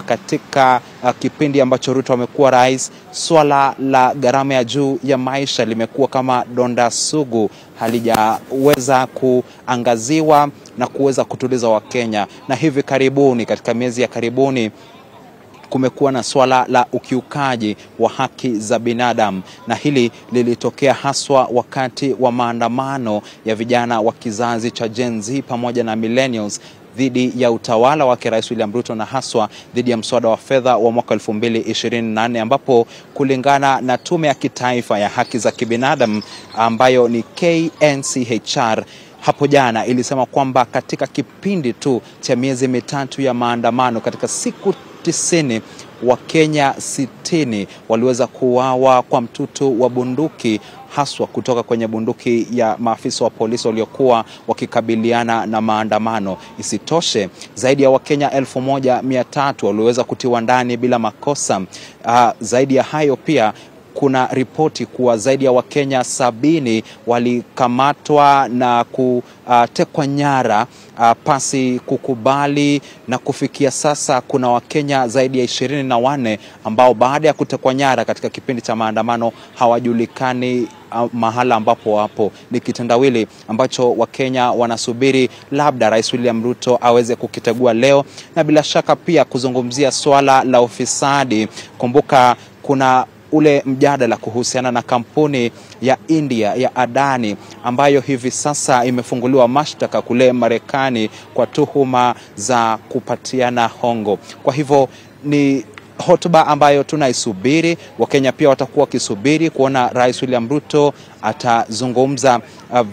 katika kipindi ambacho Ruto amekuwa rais, swala la gharama ya juu ya maisha limekuwa kama donda sugu, halijaweza kuangaziwa na kuweza kutuliza Wakenya. Na hivi karibuni, katika miezi ya karibuni, kumekuwa na swala la ukiukaji wa haki za binadamu, na hili lilitokea haswa wakati wa maandamano ya vijana wa kizazi cha Gen Z pamoja na millennials dhidi ya utawala wake Rais William Ruto, na haswa dhidi ya mswada wa fedha wa mwaka 2024 ambapo kulingana na tume ya kitaifa ya haki za kibinadamu ambayo ni KNCHR hapo jana ilisema kwamba katika kipindi tu cha miezi 3 ya maandamano, katika siku 90 Wakenya 60 waliweza kuuawa kwa mtutu wa bunduki, haswa kutoka kwenye bunduki ya maafisa wa polisi waliokuwa wakikabiliana na maandamano. Isitoshe, zaidi ya Wakenya 1300 waliweza kutiwa ndani bila makosa. Zaidi ya hayo pia kuna ripoti kuwa zaidi ya Wakenya 70 walikamatwa na kutekwa nyara pasi kukubali, na kufikia sasa kuna Wakenya zaidi ya 24 ambao baada ya kutekwa nyara katika kipindi cha maandamano hawajulikani mahala ambapo wapo. Ni kitendawili ambacho Wakenya wanasubiri labda Rais William Ruto aweze kukitegua leo, na bila shaka pia kuzungumzia swala la ufisadi. Kumbuka kuna ule mjadala kuhusiana na kampuni ya India ya Adani ambayo hivi sasa imefunguliwa mashtaka kule Marekani kwa tuhuma za kupatiana hongo. Kwa hivyo ni hotuba ambayo tunaisubiri. Wakenya pia watakuwa wakisubiri kuona Rais William Ruto atazungumza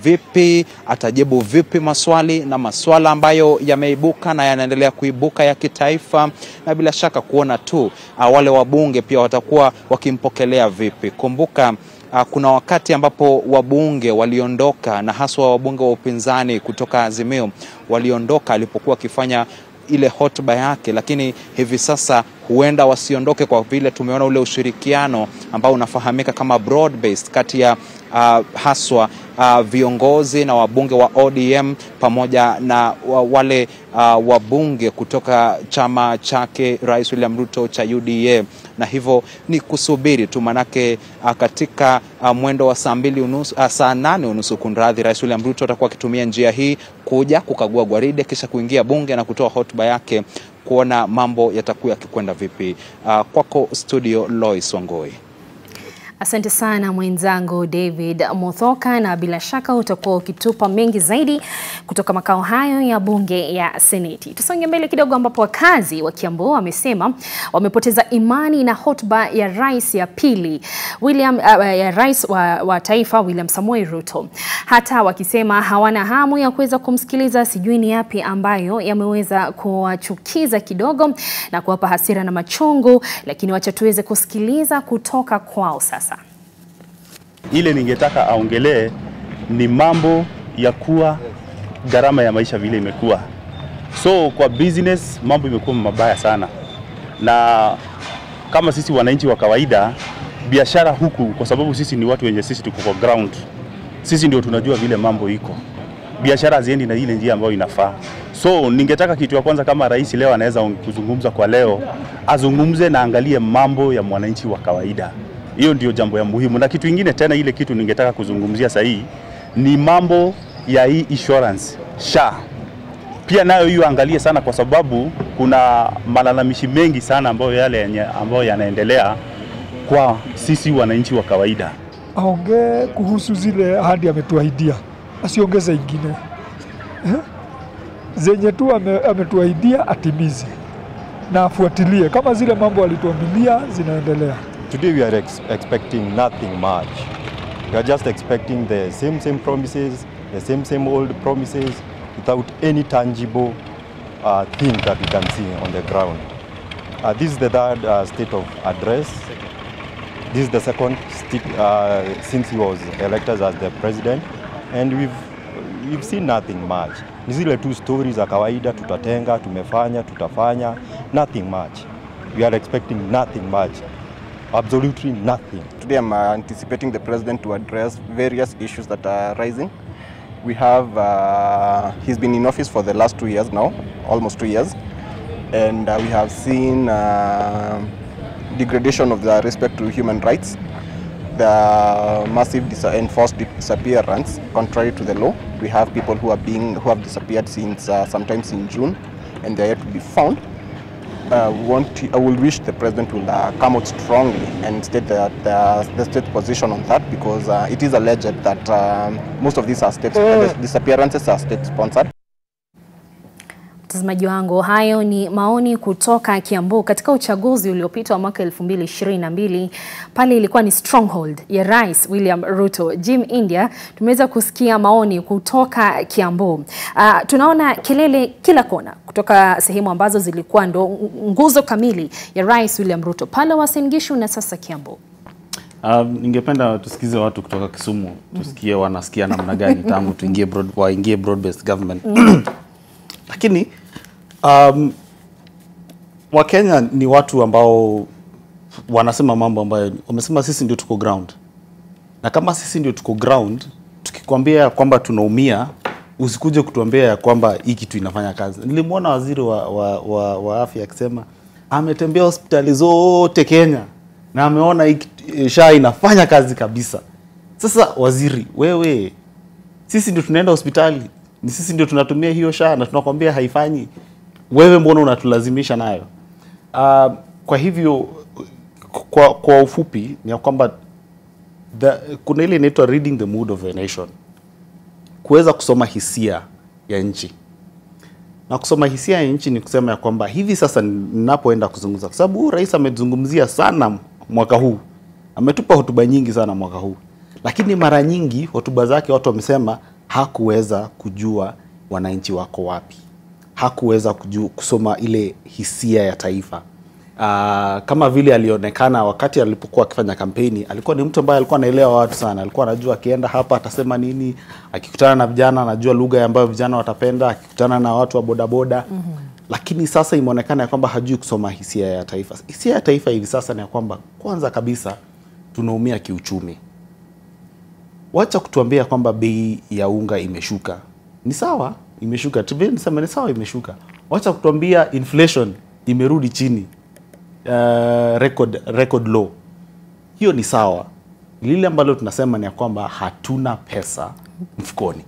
vipi, atajibu vipi maswali na maswala ambayo yameibuka na yanaendelea kuibuka ya kitaifa, na bila shaka kuona tu wale wabunge pia watakuwa wakimpokelea vipi. Kumbuka kuna wakati ambapo wabunge waliondoka, na haswa wabunge wa upinzani kutoka Azimio waliondoka alipokuwa akifanya ile hotuba yake, lakini hivi sasa huenda wasiondoke kwa vile tumeona ule ushirikiano ambao unafahamika kama broad based kati ya haswa viongozi na wabunge wa ODM pamoja na wale wabunge kutoka chama chake Rais William Ruto cha UDA, na hivyo ni kusubiri tu, manake katika mwendo wa saa 8:30 kunradhi, Rais William Ruto atakuwa akitumia njia hii kuja kukagua gwaride kisha kuingia bunge na kutoa hotuba yake kuona mambo yatakuwa yakikwenda vipi. Kwako studio Lois Wangoi. Asante sana mwenzangu David Muthoka, na bila shaka utakuwa ukitupa mengi zaidi kutoka makao hayo ya bunge ya Seneti. Tusonge mbele kidogo, ambapo wakazi wa Kiambu wamesema wamepoteza imani na hotuba ya rais ya pili ya rais wa taifa William Samoei Ruto, hata wakisema hawana hamu ya kuweza kumsikiliza. Sijui ni yapi ambayo yameweza kuwachukiza kidogo na kuwapa hasira na machungu, lakini wacha tuweze kusikiliza kutoka kwao sasa. Ile ningetaka aongelee ni mambo ya kuwa gharama ya maisha vile imekuwa. So kwa business mambo imekuwa mabaya sana, na kama sisi wananchi wa kawaida biashara huku, kwa sababu sisi ni watu wenye sisi tuko kwa ground, sisi ndio tunajua vile mambo iko, biashara haziendi na ile njia ambayo inafaa. So ningetaka kitu ya kwanza, kama rais leo anaweza kuzungumza kwa leo, azungumze na angalie mambo ya mwananchi wa kawaida. Hiyo ndio jambo ya muhimu. Na kitu kingine tena, ile kitu ningetaka kuzungumzia sahihi ni mambo ya hii insurance SHA. Pia nayo hiyo angalie sana, kwa sababu kuna malalamishi mengi sana ambayo yanaendelea kwa sisi wananchi wa kawaida. Aongee kuhusu zile ahadi ametuahidia, asiongeze ingine. Zenye tu ametuahidia atimize na afuatilie kama zile mambo alituamilia zinaendelea. Today we are expecting nothing much. We are just expecting the same promises, the same old promises, without any tangible thing that we can see on the ground. This is the third state of address. This is the second state since he was elected as the president, and we've seen nothing much. Ni zile two stories za kawaida, tutatenga, tumefanya, tutafanya, nothing much. We are expecting nothing much. Absolutely nothing. Today I'm anticipating the president to address various issues that are rising. We have, he's been in office for the last 2 years now, almost 2 years. And we have seen degradation of the respect to human rights, the massive enforced disappearance contrary to the law. We have people who have disappeared since sometimes in June, and they are yet to be found. I will wish the president will come out strongly and state the state position on that, because it is alleged that most of these disappearances are state sponsored. Mtazamaji wangu, hayo ni maoni kutoka Kiambu katika uchaguzi uliopita wa mwaka 2022. Pale ilikuwa ni stronghold ya Rais William Ruto. Jim India, tumeweza kusikia maoni kutoka Kiambu. Tunaona kelele kila kona kutoka sehemu ambazo zilikuwa ndo nguzo kamili ya Rais William Ruto, pale Uasin Gishu na sasa Kiambu. Ningependa tusikize watu kutoka Kisumu, tusikie wanasikia namna gani tangu waingie broad based government. Lakini Wakenya ni watu ambao wanasema mambo ambayo wamesema sisi ndio tuko ground. Na kama sisi ndio tuko ground, tukikwambia kwamba tunaumia, usikuje kutuambia kwamba hii kitu inafanya kazi. Nilimwona waziri wa afya akisema ametembea hospitali zote Kenya na ameona hii SHA inafanya kazi kabisa. Sasa waziri, wewe, sisi ndio tunaenda hospitali, ni sisi ndio tunatumia hiyo SHA na tunakwambia haifanyi. Wewe mbona unatulazimisha nayo? Kwa hivyo kwa ufupi ni kwamba kuna ile inaitwa reading the mood of a nation, kuweza kusoma hisia ya nchi. Na kusoma hisia ya nchi ni kusema ya kwamba hivi sasa ninapoenda kuzungumza, kwa sababu rais amezungumzia sana mwaka huu, ametupa hotuba nyingi sana mwaka huu, lakini mara nyingi hotuba zake watu wamesema hakuweza kujua wananchi wako wapi, hakuweza kusoma ile hisia ya taifa. Kama vile alionekana wakati alipokuwa akifanya kampeni, alikuwa ni mtu ambaye alikuwa anaelewa watu sana, alikuwa anajua akienda hapa atasema nini, akikutana na vijana anajua lugha ambayo vijana watapenda, akikutana na watu wa bodaboda. Lakini sasa imeonekana ya kwamba hajui kusoma hisia ya taifa. Hisia ya taifa hivi sasa ni ya kwamba kwanza kabisa tunaumia kiuchumi. Wacha kutuambia kwamba bei ya unga imeshuka. Ni sawa, imeshuka. Nisema ni sawa, imeshuka. Wacha kutuambia inflation imerudi chini. Record low. Hiyo ni sawa. Lile ambalo tunasema ni ya kwamba hatuna pesa mfukoni.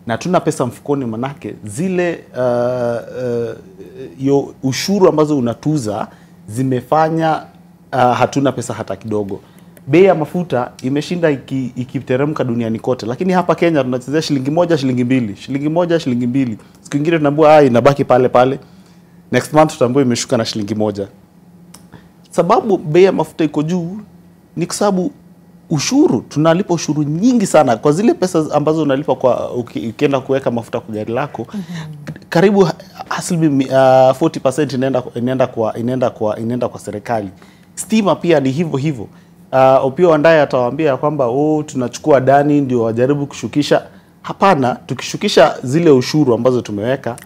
Na hatuna pesa mfukoni manake zile ushuru ambazo unatuza zimefanya hatuna pesa hata kidogo. Bei ya mafuta imeshinda ikiteremka duniani kote, lakini hapa Kenya tunachezea shilingi moja, shilingi mbili, shilingi moja, shilingi mbili. Siku nyingine tunaambiwa inabaki pale pale. Next month tutaambiwa imeshuka na shilingi moja. Sababu bei ya mafuta iko juu ni kwa sababu ushuru, tunalipa ushuru nyingi sana kwa zile pesa ambazo unalipa kwa ukienda kuweka mafuta kwa gari lako. Karibu asilimia 40% inaenda kwa serikali. Stima pia ni hivyo hivyo. Opio Wandayi atawaambia kwamba tunachukua dani ndio wajaribu kushukisha. Hapana, tukishukisha zile ushuru ambazo tumeweka,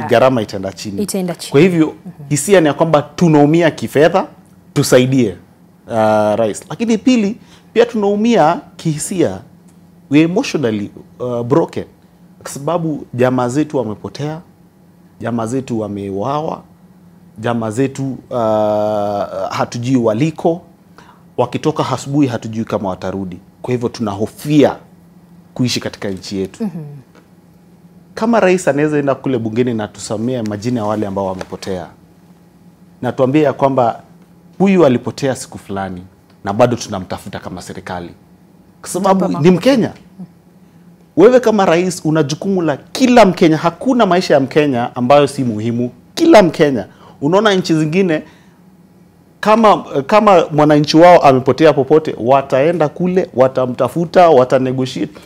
gharama itaenda chini. Kwa hivyo hisia ni ya kwamba tunaumia kifedha, tusaidie rais. Lakini pili, pia tunaumia kihisia. We emotionally broken. Kwa sababu jamaa zetu wamepotea, jamaa zetu wameuawa, jamaa zetu hatujui waliko, wakitoka asubuhi hatujui kama watarudi. Kwa hivyo tunahofia kuishi katika nchi yetu. Kama rais anaweza enda kule bungeni na tusamee majina ya wale ambao wamepotea, na tuambie ya kwamba huyu alipotea siku fulani na bado tunamtafuta kama serikali, kwa sababu ni Mkenya. Wewe kama rais una jukumu la kila Mkenya. Hakuna maisha ya Mkenya ambayo si muhimu. Kila Mkenya. Unaona nchi zingine kama mwananchi wao amepotea popote, wataenda kule, watamtafuta, watanegotiate.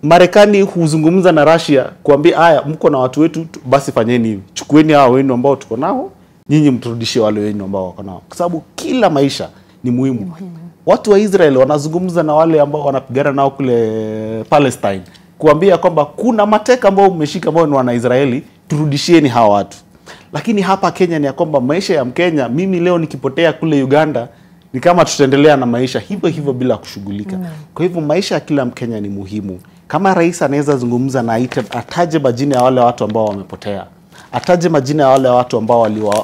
Marekani huzungumza na Russia kuambia haya, mko na watu wetu, basi fanyeni hivi. Chukueni hao wenu ambao tuko nao, nyinyi mturudishie wale wenu ambao wako nao. Kwa sababu kila maisha ni muhimu. Watu wa Israel wanazungumza na wale ambao wanapigana nao kule Palestine kuambia kwamba kuna mateka ambao mmeshika ambao ni wana Israeli, turudishieni hawa watu. Lakini hapa Kenya ni ya kwamba maisha ya Mkenya, mimi leo nikipotea kule Uganda, ni kama tutaendelea na maisha hivyo hivyo bila kushughulika. Kwa hivyo maisha ya kila Mkenya ni muhimu. Kama rais anaweza zungumza na ataje majina ya wale watu ambao wamepotea, ataje majina ya wale watu ambao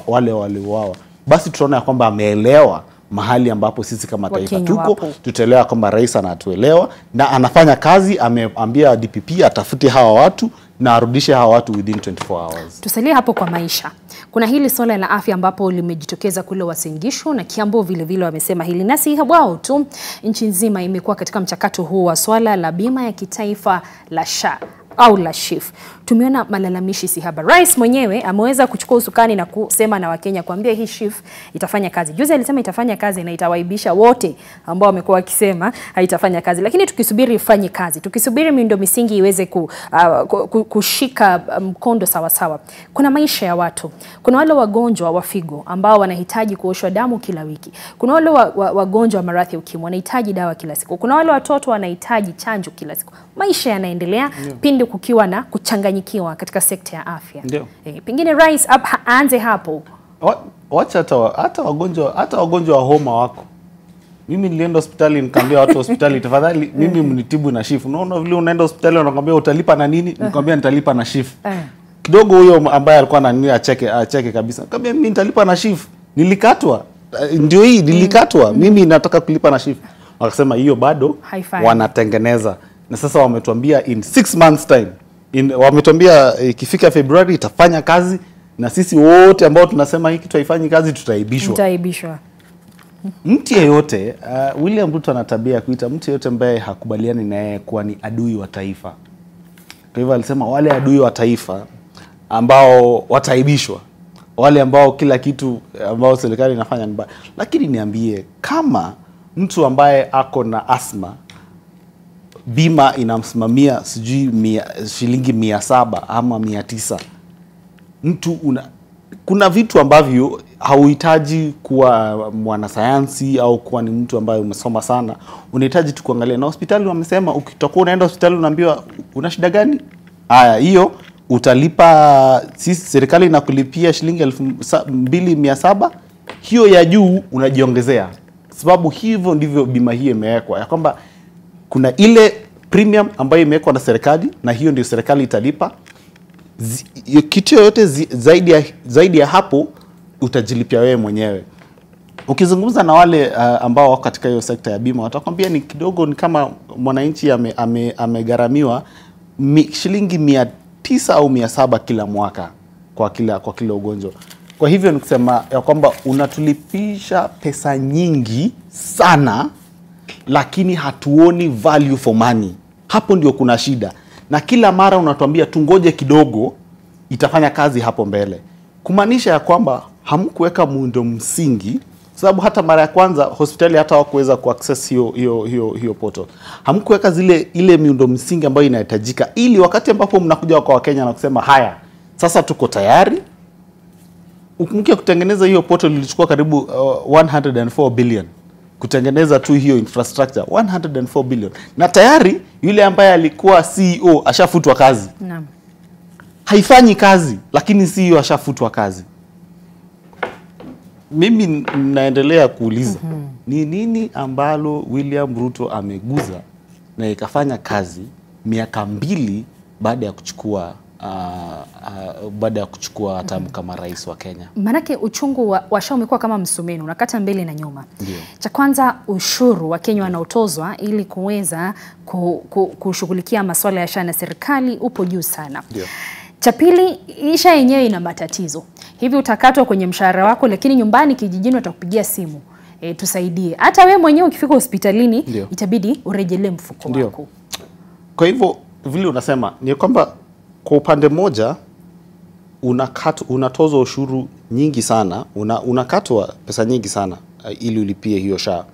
waliuawa, basi tutaona kwamba ameelewa mahali ambapo sisi kama taifa tuko. Tutaelewa kwamba rais anatuelewa na anafanya kazi. Ameambia DPP atafute hawa watu na arudishe hawa watu within 24 hours. Tusalie hapo kwa maisha. Kuna hili swala la afya ambapo limejitokeza kule Uasin Gishu na Kiambu vile wamesema hili. Nasi wao tu nchi nzima imekuwa katika mchakato huu wa swala la bima ya kitaifa la SHA au la SHIF. Tumeona malalamishi si haba. Rais mwenyewe ameweza kuchukua usukani na kusema na Wakenya kuambia hii SHIF itafanya kazi. Juzi alisema itafanya kazi na itawaibisha wote ambao wamekuwa wakisema haitafanya kazi. Lakini tukisubiri ifanye kazi, tukisubiri miundo misingi iweze kushika mkondo sawa sawa. Kuna maisha ya watu. Kuna wale wagonjwa wa figo ambao wanahitaji kuoshwa damu kila wiki. Kuna wale wagonjwa wa maradhi ya ukimwi wanahitaji dawa kila siku. Kuna wale watoto wanahitaji chanjo kila siku. Maisha yanaendelea pindi kukiwa na kuchanganyikiwa katika sekta ya afya. Pengine rais aanze hapo. Wacha hata wagonjwa wa homa wako. Mimi nilienda hospitali nikamwambia watu hospitali, tafadhali mimi mnitibu na SHIF. Unaona vile unaenda hospitali wanakuambia utalipa na nini? Nikamwambia nitalipa na SHIF. Kidogo huyo ambaye alikuwa anania acheke kabisa. Nikamwambia mimi nitalipa na SHIF. Nilikatwa. Ndio hii nilikatwa. Mimi nataka kulipa na SHIF. Wakasema hiyo bado wanatengeneza. Na sasa wametuambia in 6 months time. Wametuambia ikifika February itafanya kazi na sisi wote ambao tunasema hiki tutaifanyi kazi tutaibishwa. Tutaibishwa. Mtu yeyote, William Ruto ana tabia kuita mtu yeyote ambaye hakubaliani na yeye kuwa ni adui wa taifa. Kwa hivyo alisema wale adui wa taifa ambao wataibishwa, wale ambao kila kitu ambao serikali inafanya mbaya. Lakini niambie, kama mtu ambaye ako na asma, bima inamsimamia sijui shilingi 700 ama 900, mtu kuna vitu ambavyo hauhitaji kuwa mwanasayansi au kuwa ni mtu ambaye umesoma sana, unahitaji tu kuangalia. Na hospitali wamesema ukitoka unaenda hospitali unaambiwa una shida gani? Haya, hiyo utalipa, sisi serikali inakulipia shilingi 2700, hiyo ya juu unajiongezea. Sababu hivyo ndivyo bima hii imewekwa, ya kwamba kuna ile premium ambayo imewekwa na serikali na hiyo ndio serikali italipa. Kitu yote zaidi ya hapo utajilipia wewe mwenyewe. Ukizungumza na wale ambao wako katika hiyo sekta ya bima, watakwambia ni kidogo, ni kama mwananchi amegharamiwa shilingi 900 au 700 kila mwaka kwa kila ugonjwa. Kwa hivyo ni kusema ya kwamba unatulipisha pesa nyingi sana, lakini hatuoni value for money. Hapo ndio kuna shida. Na kila mara unatuambia tungoje kidogo, itafanya kazi hapo mbele. Kumaanisha ya kwamba hamkuweka muundo msingi, sababu hata mara ya kwanza hospitali hata hawakuweza kuaccess hiyo portal. Hamkuweka ile miundo msingi ambayo inahitajika, ili wakati ambapo mnakuja kwa Wakenya na kusema haya, sasa tuko tayari. Ukumbuke kutengeneza hiyo portal ilichukua karibu 104 billion. Kutengeneza tu hiyo infrastructure 104 billion. Na tayari yule ambaye alikuwa CEO ashafutwa kazi. Naam. Haifanyi kazi, lakini CEO ashafutwa kazi. Mimi naendelea kuuliza, ni nini ambalo William Ruto ameguza na ikafanya kazi miaka 2 baada ya kuchukua hatamu kama rais wa Kenya? Manake uchungu wa SHA umekuwa kama msumeno, unakata mbele na nyuma. Ndiyo. Cha kwanza, ushuru wa Kenya wanaotozwa ili kuweza kushughulikia masuala ya SHA na serikali upo juu sana. Ndiyo. Cha pili, SHA yenyewe ina matatizo. Hivi utakatwa kwenye mshahara wako, lakini nyumbani kijijini watakupigia simu, tusaidie. Hata wewe mwenyewe ukifika hospitalini, Ndiyo, itabidi urejelee mfuko Ndiyo wako. Kwa hivyo vile unasema ni kwamba kwa upande mmoja unatozwa ushuru nyingi sana, unakatwa pesa nyingi sana ili ulipie hiyo SHA.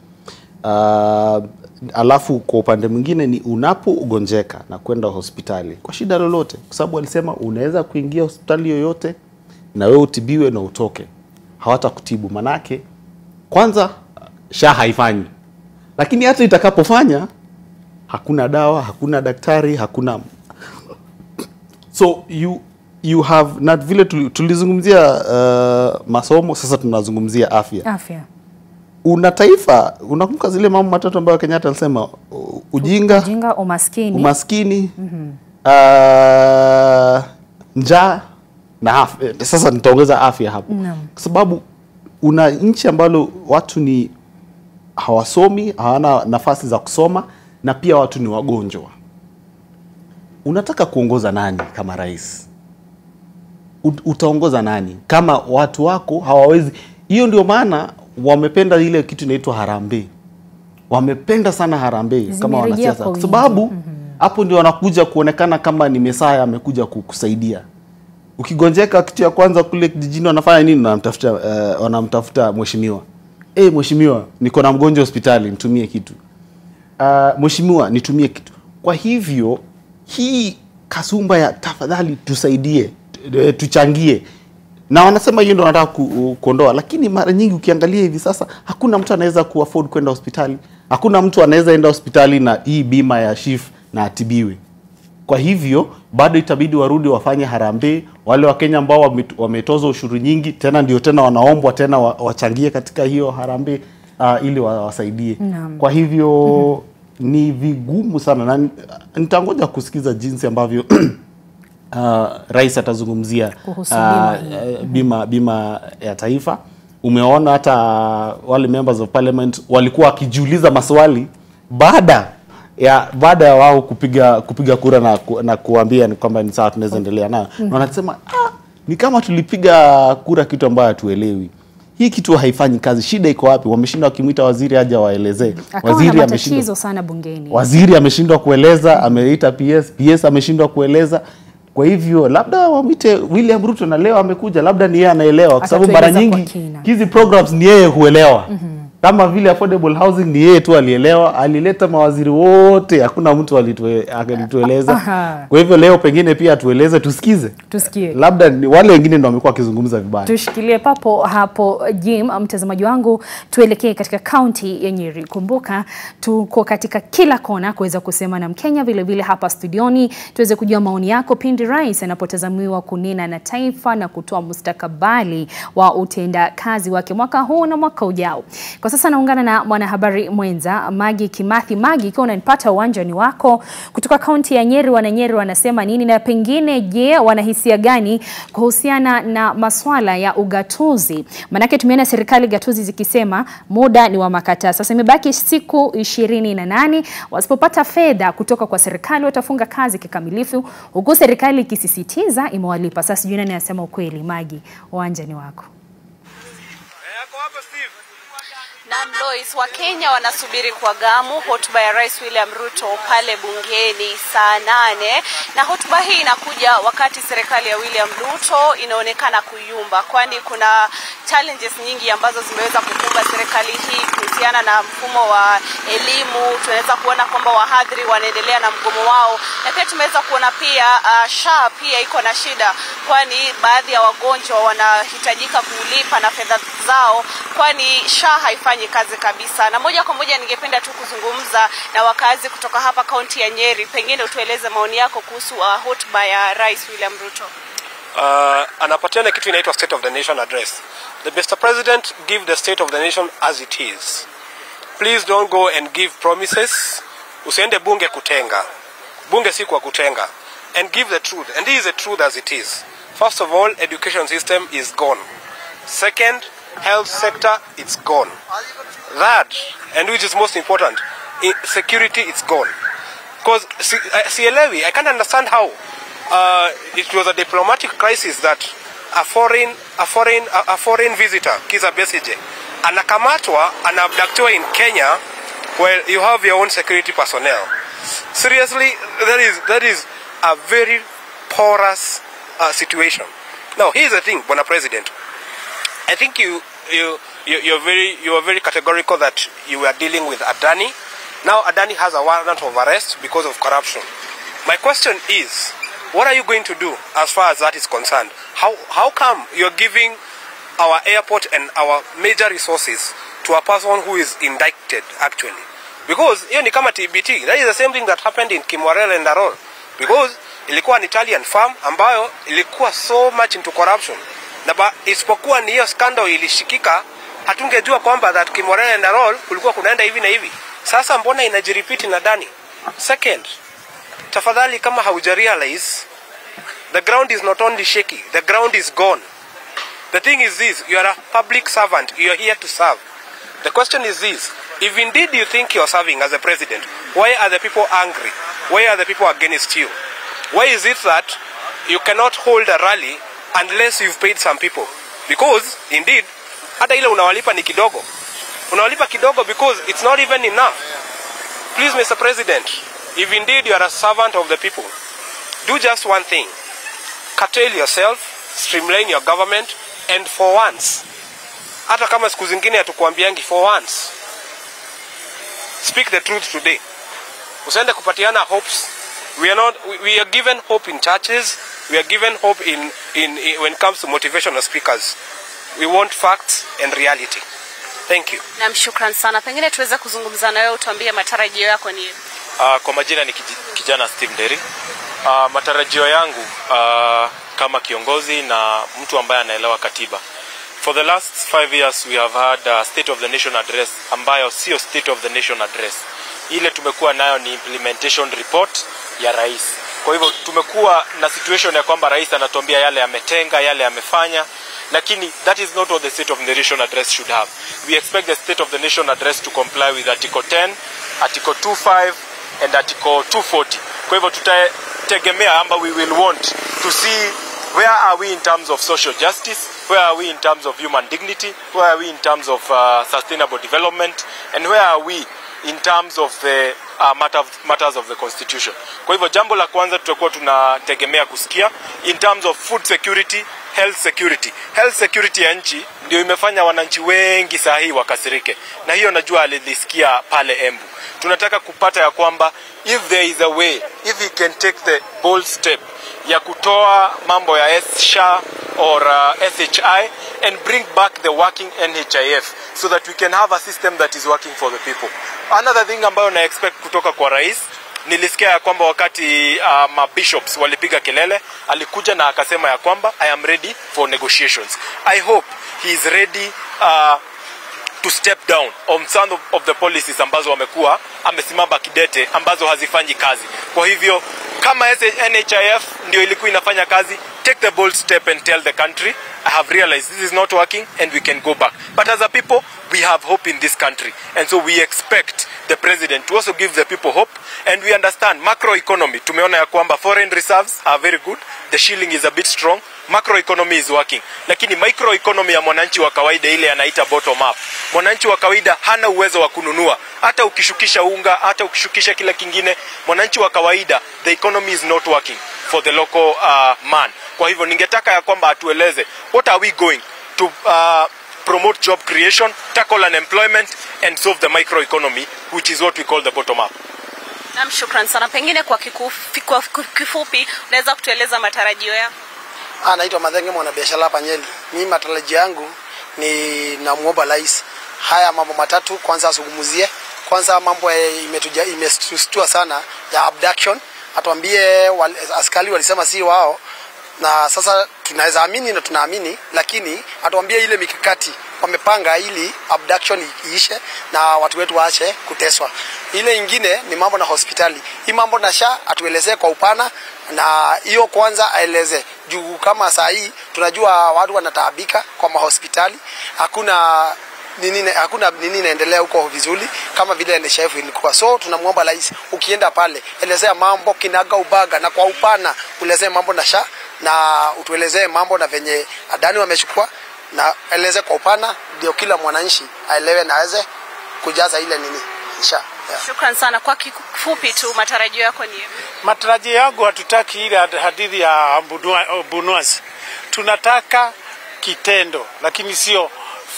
Alafu kwa upande mwingine ni unapogonjeka na kwenda hospitali kwa shida lolote, kwa sababu walisema unaweza kuingia hospitali yoyote na wewe utibiwe na utoke, hawatakutibu. Manake kwanza SHA haifanyi, lakini hata itakapofanya hakuna dawa, hakuna daktari, hakuna. So you have, na vile tulizungumzia masomo, sasa tunazungumzia afya. Una taifa, unakumbuka zile mambo matatu ambayo Kenyatta alisema, ujinga, umaskini, njaa na afya. Sasa nitaongeza afya hapo. Kwa sababu una nchi ambalo watu ni hawasomi, hawana nafasi za kusoma, na pia watu ni wagonjwa. Unataka kuongoza nani kama rais? Utaongoza nani kama watu wako hawawezi? Hiyo ndio maana wamependa ile kitu inaitwa harambee. Wamependa sana harambee kama wanasiasa, kwa sababu hapo ndio wanakuja kuonekana kama ni mesaya amekuja kukusaidia. Ukigonjeka, kitu ya kwanza kule kijijini wanafanya nini? Wanamtafuta mheshimiwa. Mheshimiwa, niko na mgonjwa hospitali, nitumie kitu. Mheshimiwa, nitumie kitu. Kwa hivyo hii kasumba ya tafadhali tusaidie, tuchangie, na wanasema hiyo ndio wanataka kuondoa. Lakini mara nyingi ukiangalia hivi sasa, hakuna mtu anaweza kuafford kwenda hospitali. Hakuna mtu anaweza enda hospitali na hii bima ya SHIF na atibiwe. Kwa hivyo bado itabidi warudi wafanye harambee. Wale wa Kenya ambao wametoza ushuru nyingi, tena wanaombwa tena wachangie katika hiyo harambee ili wasaidie. Kwa hivyo ni vigumu sana, na nitangoja kusikiza jinsi ambavyo rais atazungumzia bima ya taifa. Umeona hata wale members of parliament walikuwa wakijiuliza maswali baada ya wao kupiga kura na kuambia ni kwamba ni sawa tunaweza endelea nayo. Na wanasema Ni kama tulipiga kura kitu ambayo hatuelewi. Hii kitu haifanyi kazi. Shida iko wapi? Wameshinda wakimuita waziri aje waelezee. Waziri ameshindwa sana bungeni. Waziri ameshindwa kueleza, ameita PS ameshindwa kueleza. Kwa hivyo labda wamite William Ruto, na leo amekuja, labda ni yeye anaelewa, kwa sababu mara nyingi hizi programs ni yeye huelewa. Kama vile affordable housing ni yeye tu alielewa, alileta mawaziri wote, hakuna mtu alitueleza. Kwa hivyo leo pengine pia tueleze, tusikize. Tusikie. Labda wale wengine ndio wamekuwa wakizungumza vibaya. Tushikilie papo hapo Jim, mtazamaji wangu, tuelekee katika kaunti ya Nyeri. Kumbuka tuko katika kila kona kuweza kusema na Mkenya, vile vile hapa studioni tuweze kujua maoni yako pindi rais anapotazamiwa kunena na taifa na kutoa mustakabali wa utenda kazi wake mwaka huu na mwaka ujao. Kwa sasa naungana na mwanahabari mwenza Magi Kimathi. Magi, ikiwa unanipata uwanjani wako kutoka kaunti ya Nyeri, Wananyeri wanasema nini, na pengine je, wanahisia gani kuhusiana na masuala ya ugatuzi? Manake tumeona serikali gatuzi zikisema muda ni wa makataa. Sasa imebaki siku 28, wasipopata fedha kutoka kwa serikali watafunga kazi kikamilifu, huku serikali ikisisitiza imewalipa. Sasa sijui nani anasema ukweli. Magi, uwanjani wako. Na Lois, wa Kenya wanasubiri kwa gamu hotuba ya Rais William Ruto pale bungeni saa 8, na hotuba hii inakuja wakati serikali ya William Ruto inaonekana kuyumba, kwani kuna challenges nyingi ambazo zimeweza kukumba serikali hii kuhusiana na mfumo wa elimu. Tunaweza kuona kwamba wahadhiri wanaendelea na mgomo wao, na pia tumeweza kuona pia SHA pia iko na shida, kwani baadhi ya wagonjwa wanahitajika kulipa na fedha zao, kwani SHA haifanyi kazi kabisa. Na moja kwa moja ningependa tu kuzungumza na wakazi kutoka hapa kaunti ya Nyeri. Pengine utueleze maoni yako kuhusu hotuba ya Rais William Ruto. Anapatiana kitu inaitwa State of the Nation address. The Mr. President give the state of the nation as it is. Please don't go and give promises. Usiende bunge kutenga. Bunge si kwa kutenga. And give the truth. And this is the truth as it is. First of all, education system is gone. Second, health sector, it's gone. That, and which is most important, security, it's gone. Because CLAV, I can't understand how it was a diplomatic crisis that a foreign visitor, Kiza Besije, anakamatwa, anabductiwa in Kenya, where you have your own security personnel. Seriously, that is a very porous situation. Now, here's the thing, Bwana President. I think you are very categorical that you were dealing with Adani. Now Adani has a warrant of arrest because of corruption. My question is, what are you going to do as far as that is concerned? How come you're giving our airport and our major resources to a person who is indicted actually? Because hiyo ni kama TBT. That is the same thing that happened in Kimwarel and Darol. Because ilikuwa an Italian firm ambayo ilikuwa so much into corruption. Na isipokuwa ni hiyo scandal ilishikika, hatungejua kwamba that Kimwarel and Darol kulikuwa kunaenda hivi na hivi. Sasa mbona inajirepeat na Dani? Second, tafadhali kama haujarealize, the ground is not only shaky, the ground is gone. The thing is this, you are a public servant, you are here to serve. The question is this, if indeed you think you are serving as a president, why are the people angry? Why are the people against you? Why is it that you cannot hold a rally unless you've paid some people? Because indeed, hata ile unawalipa ni kidogo. Unawalipa kidogo because it's not even enough. Please, Mr. President, if indeed you are a servant of the people, do just one thing. Curtail yourself, streamline your government, and for once, hata kama siku zingine hatukuambiangi, for once, speak the truth today. Usiende kupatiana hopes. We are given hope in churches. We are given hope in when it comes to motivational speakers. We want facts and reality. Thank you. Na shukran sana. Pengine tuweze kuzungumza na wewe, utuambie matarajio yako ni. Kwa majina ni kijana Steve Nderi. Matarajio yangu kama kiongozi na mtu ambaye anaelewa katiba. For the last 5 years we have had a State of the Nation address ambayo sio State of the Nation address. Ile tumekuwa nayo ni implementation report ya rais. Kwa hivyo tumekuwa na situation ya kwamba rais anatuambia yale ametenga, yale amefanya, lakini that is not what the State of the Nation address should have. We expect the State of the Nation address to comply with Article 10, Article 25 and Article 240. Kwa hivyo tutategemea amba we will want to see Where are we in terms of social justice? Where are we in terms of human dignity? Where are we in terms of sustainable development? And where are we in terms of the matters of the constitution? Kwa hivyo jambo la kwanza tutakuwa tunategemea kusikia in terms of food security, health security. Health security ya nchi ndio imefanya wananchi wengi sahi wakasirike. Na hiyo najua alilisikia pale Embu. Tunataka kupata ya kwamba if there is a way, if we can take the bold step ya kutoa mambo ya SHA or SHI and bring back the working NHIF so that we can have a system that is working for the people. Another thing ambayo na expect kutoka kwa rais, nilisikia ya kwamba wakati bishops walipiga kelele, alikuja na akasema ya kwamba I am ready for negotiations. I hope he is ready to step down on some of the policies ambazo wamekuwa amesimama kidete ambazo hazifanyi kazi. Kwa hivyo kama NHIF ndio ilikuwa inafanya kazi, take the bold step and tell the country I have realized this is not working and we can go back. But as a people, we have hope in this country. And so we expect the president to also give the people hope. And we understand macroeconomy. Tumeona ya kwamba foreign reserves are very good. The shilling is a bit strong. Macroeconomy is working. Lakini microeconomy ya mwananchi wa kawaida ile anaita bottom up. Mwananchi wa kawaida hana uwezo wa kununua. Hata ukishukisha unga, hata ukishukisha kila kingine, mwananchi wa kawaida, the economy is not working for the local man. Kwa hivyo ningetaka ya kwamba atueleze what are we going to promote job creation, tackle unemployment and solve the microeconomy, which is what we call the bottom up. Naam, shukran sana. Pengine kwa kifupi unaweza kutueleza matarajio yako? Naitwa Madhenge, mwanabiashara hapa Nyeri. Mimi matarajio yangu ni namuomba rais haya mambo matatu kwanza azungumzie. Kwanza mambo imetustua sana ya abduction. Atuambie askari walisema si wao. Na sasa tunaweza amini na tunaamini, lakini atuambie ile mikakati wamepanga ili abduction iishe na watu wetu waache kuteswa. Ile ingine ni mambo na hospitali. Hii mambo na SHA atuelezee kwa upana, na hiyo kwanza aeleze. Juu kama saa hii tunajua watu wanataabika kwa mahospitali. Hakuna nini inaendelea huko vizuri kama vile NHIF ilikuwa. So tunamuomba rais ukienda pale elezea mambo kinaga ubaga na kwa upana, uelezee mambo na SHA na utuelezee mambo na venye adani wamechukua, na eleze kwa upana ndio kila mwananchi aelewe na aweze kujaza ile nini SHA. Yeah. Shukran sana. Kwa kifupi tu matarajio yako ni? Matarajio yangu hatutaki ile hadithi ya bunwazi. Tunataka kitendo, lakini sio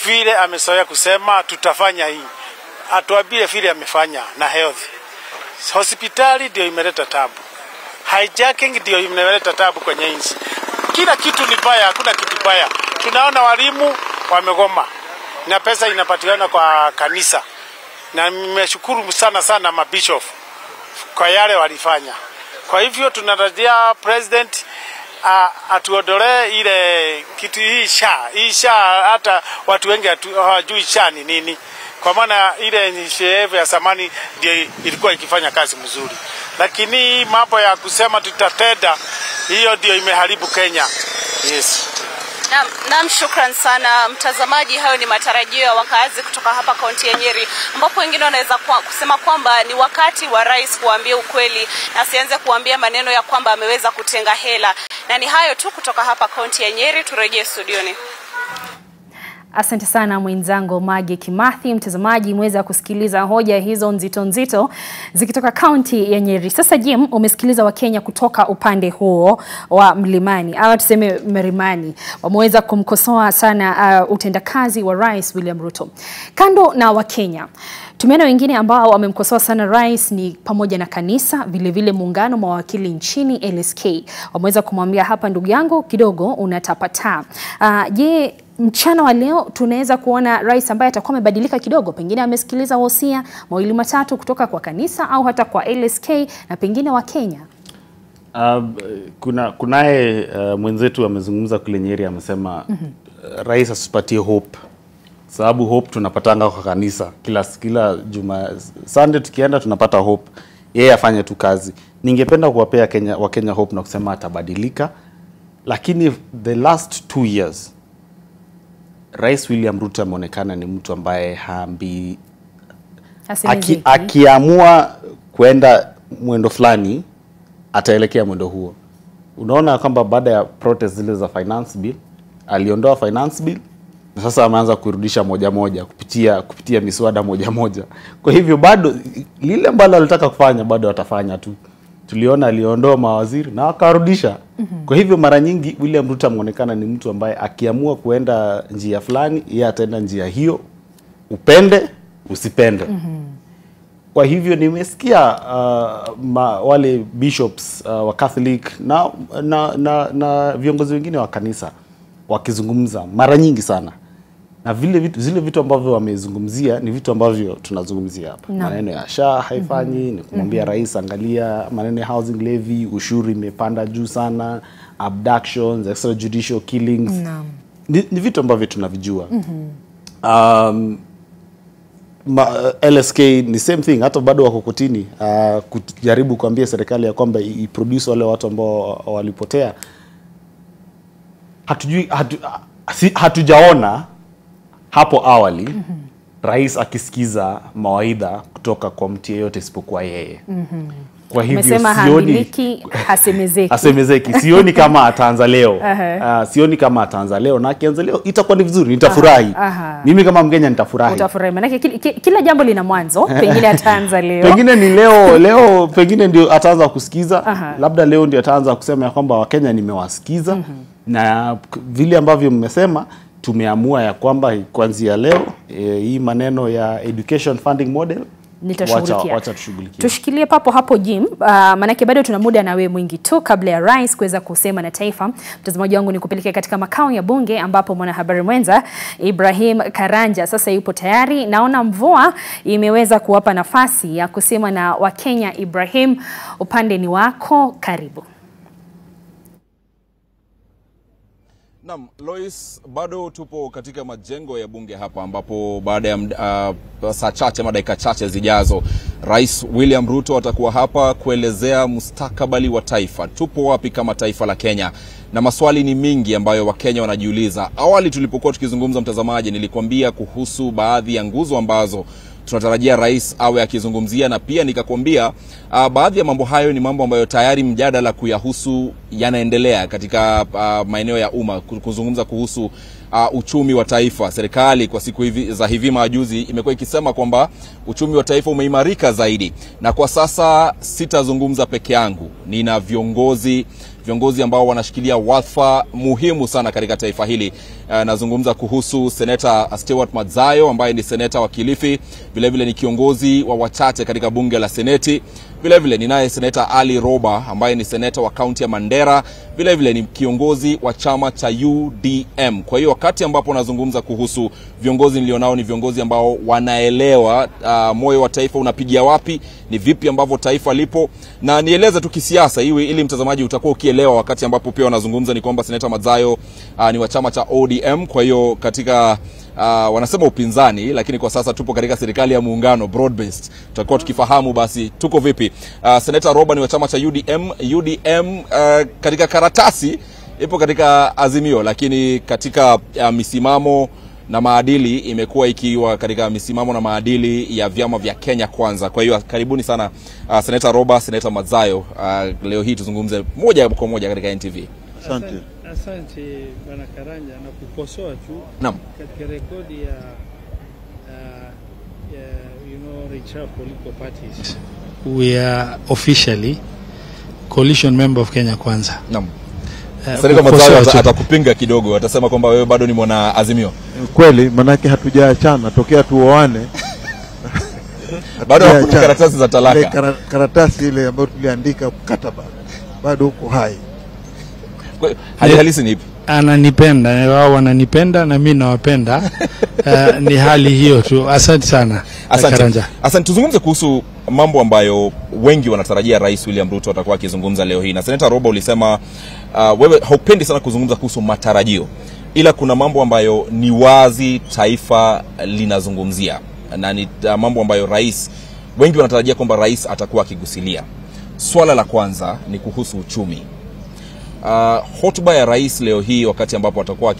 vile amesoea kusema tutafanya hii. Atuambie vile amefanya na health. Hospitali ndio imeleta tabu. Hijacking ndio imeleta tabu kwenye nchi. Kila kitu ni baya, hakuna kitu baya. Tunaona walimu wamegoma na pesa inapatikana kwa kanisa. Na nimeshukuru sana mabishop kwa yale walifanya. Kwa hivyo tunatarajia president atuondolee ile kitu hii SHA, hata watu wengi hawajui SHA ni nini. Kwa maana ile NHIF ya zamani ndio ilikuwa ikifanya kazi mzuri. Lakini mambo ya kusema tutatenda, hiyo ndio imeharibu Kenya. Yes. Naam, shukran sana mtazamaji. Hayo ni matarajio ya wakazi kutoka hapa kaunti ya Nyeri, ambapo wengine wanaweza kusema kwamba ni wakati wa rais kuambia ukweli na asianze kuambia maneno ya kwamba ameweza kutenga hela. Na ni hayo tu kutoka hapa kaunti ya Nyeri. Turejee studioni. Asante sana mwenzangu Magi Kimathi. Mtazamaji, mweza kusikiliza hoja hizo nzito zikitoka kaunti ya Nyeri. Sasa Jim, umesikiliza Wakenya kutoka upande huo wa mlimani, au tuseme Milimani. Wameweza kumkosoa sana utendakazi wa Rais William Ruto. Kando na Wakenya, tumeona wengine ambao wamemkosoa sana rais ni pamoja na kanisa, vile muungano wa mawakili nchini LSK. Wameweza kumwambia hapa, ndugu yangu kidogo unatapata. Je, mchana wa leo tunaweza kuona rais ambaye atakuwa amebadilika kidogo, pengine amesikiliza wosia mawili matatu kutoka kwa kanisa au hata kwa LSK na pengine wa Kenya? Kunaye mwenzetu amezungumza kule Nyeri, amesema rais asipatie hope, sababu hope tunapatanga kwa kanisa kila juma Sunday tukienda tunapata hope. Yeye afanye tu kazi. Ningependa kuwapea Wakenya hope na kusema atabadilika, lakini the last 2 years Rais William Ruto ameonekana ni mtu ambaye akiamua kwenda mwendo fulani ataelekea mwendo huo. Unaona kwamba baada ya protest zile za finance bill, aliondoa finance bill na sasa ameanza kurudisha moja moja kupitia miswada moja moja. Kwa hivyo bado lile ambalo alitaka kufanya bado atafanya tu. Tuliona aliondoa mawaziri na akarudisha. Kwa hivyo mara nyingi William Ruto ameonekana ni mtu ambaye akiamua kuenda njia fulani, yeye ataenda njia hiyo, upende usipende. Kwa hivyo nimesikia wale bishops wa Catholic na viongozi wengine wa kanisa wakizungumza mara nyingi sana. Na zile vitu ambavyo wamezungumzia ni vitu ambavyo tunazungumzia hapa. Maneno ya SHA haifanyi, ni kumwambia rais angalia maneno ya housing levy, ushuru imepanda juu sana, abductions, extrajudicial killings. Ni vitu ambavyo tunavijua. LSK ni same thing, hata bado wako kotini kujaribu kuambia serikali ya kwamba iproduce wale watu ambao walipotea. Hatujaona hapo awali rais akisikiza mawaidha kutoka kwa mtu yeyote isipokuwa yeye. Kwa hivyo sioni hasemezeki. Sioni kama ataanza leo. Sioni kama ataanza leo, na akianza leo itakuwa ni vizuri, nitafurahi. Mimi kama Mkenya nitafurahi. Utafurahi maana kila jambo lina mwanzo, pengine ataanza leo. Pengine ni leo pengine ndio ataanza kusikiza. Labda leo ndio ataanza kusema ya kwamba Wakenya nimewasikiza. Na vile ambavyo mmesema tumeamua ya kwamba kuanzia leo hii maneno ya education funding model nitashughulikia. Wacha tushughulikie. Tushikilie papo hapo Jim, manake bado tuna muda na wewe mwingi tu kabla ya rais kuweza kusema na taifa. Mtazamaji wangu, ni kupelekea katika makao ya bunge ambapo mwanahabari mwenza Ibrahim Karanja sasa yupo tayari. Naona mvua imeweza kuwapa nafasi ya kusema na Wakenya. Ibrahim, upande ni wako, karibu. Naam, Lois, bado tupo katika majengo ya bunge hapa ambapo baada ya saa chache ama dakika chache zijazo Rais William Ruto atakuwa hapa kuelezea mustakabali wa taifa. Tupo wapi kama taifa la Kenya? Na maswali ni mingi ambayo Wakenya wanajiuliza. Awali tulipokuwa tukizungumza, mtazamaji, nilikwambia kuhusu baadhi ya nguzo ambazo tunatarajia rais awe akizungumzia, na pia nikakwambia baadhi ya mambo hayo ni mambo ambayo tayari mjadala kuyahusu yanaendelea katika maeneo ya umma, kuzungumza kuhusu uchumi wa taifa. Serikali kwa siku hivi majuzi imekuwa ikisema kwamba uchumi wa taifa umeimarika zaidi, na kwa sasa sitazungumza peke yangu, nina viongozi ambao wanashikilia wadhifa muhimu sana katika taifa hili. Nazungumza kuhusu Seneta Stewart Madzayo ambaye ni seneta wa Kilifi, vile vile ni kiongozi wa wachache katika bunge la Seneti. Vile vile ninaye Seneta Ali Roba ambaye ni seneta wa kaunti ya Mandera, vile vile ni kiongozi wa chama cha UDM. Kwa hiyo wakati ambapo nazungumza kuhusu viongozi nilionao, ni viongozi ambao wanaelewa moyo wa taifa unapigia wapi, ni vipi ambavyo taifa lipo. Na nieleze tu kisiasa ili mtazamaji utakuwa ukielewa wakati ambapo pia wanazungumza, ni kwamba Seneta Madzayo ni wa chama cha ODM. Kwa hiyo katika wanasema upinzani, lakini kwa sasa tupo katika serikali ya muungano broad based. Tutakuwa tukifahamu basi tuko vipi. Seneta Roba ni wa chama cha UDM katika karatasi ipo katika Azimio, lakini katika misimamo na maadili imekuwa ikiwa katika misimamo na maadili ya vyama vya Kenya Kwanza. Kwa hiyo karibuni sana Seneta Roba, Seneta Madzayo. Leo hii tuzungumze moja kwa moja katika NTV. Asante. Asante Bwana Karanja, na kukosoa tu. Naam. Katika rekodi ya Richard political parties, we are officially coalition member of Kenya Kwanza. Naam. Seneta Madzayo atakupinga kidogo, atasema kwamba wewe bado ni mwana Azimio. Kweli, manake hatujaachana tokea tuoane. Bado kuna karatasi za talaka. Karatasi ile ambayo tuliandika mkataba bado uko hai. Hali halisi ni ipi? Ananipenda, wao wananipenda na mimi nawapenda. Ni hali hiyo tu. Asante sana. Asante. Asante. Tuzungumze kuhusu mambo ambayo wengi wanatarajia Rais William Ruto atakuwa akizungumza leo hii. Na Seneta Roba ulisema wewe haupendi sana kuzungumza kuhusu matarajio, ila kuna mambo ambayo ni wazi taifa linazungumzia, na ni mambo ambayo wengi wanatarajia kwamba rais atakuwa akigusilia. Swala la kwanza ni kuhusu uchumi. Hotuba ya rais leo hii, wakati ambapo atakuwa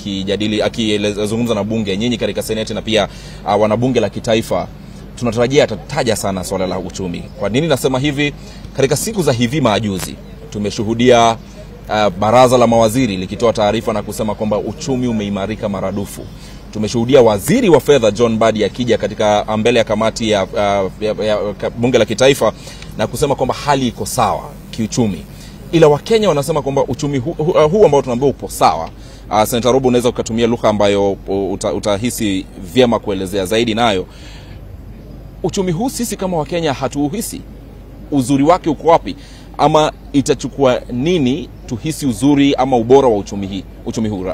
akizungumza na bunge, nyinyi katika seneti na pia wanabunge la kitaifa, tunatarajia atataja sana swala la uchumi. Kwa nini nasema hivi? Katika siku za hivi majuzi tumeshuhudia baraza la mawaziri likitoa taarifa na kusema kwamba uchumi umeimarika maradufu. Tumeshuhudia waziri wa fedha John Mbadi akija katika mbele ya kamati ya bunge la kitaifa na kusema kwamba hali iko sawa kiuchumi. Ila Wakenya wanasema kwamba uchumi huu ambao tunaambiwa upo sawa. Senator Robo, unaweza kutumia lugha ambayo utahisi vyema kuelezea zaidi nayo. Uchumi huu sisi kama Wakenya hatuuhisi. Uzuri wake uko wapi? Ama itachukua nini tuhisi uzuri ama ubora wa uchumi huu?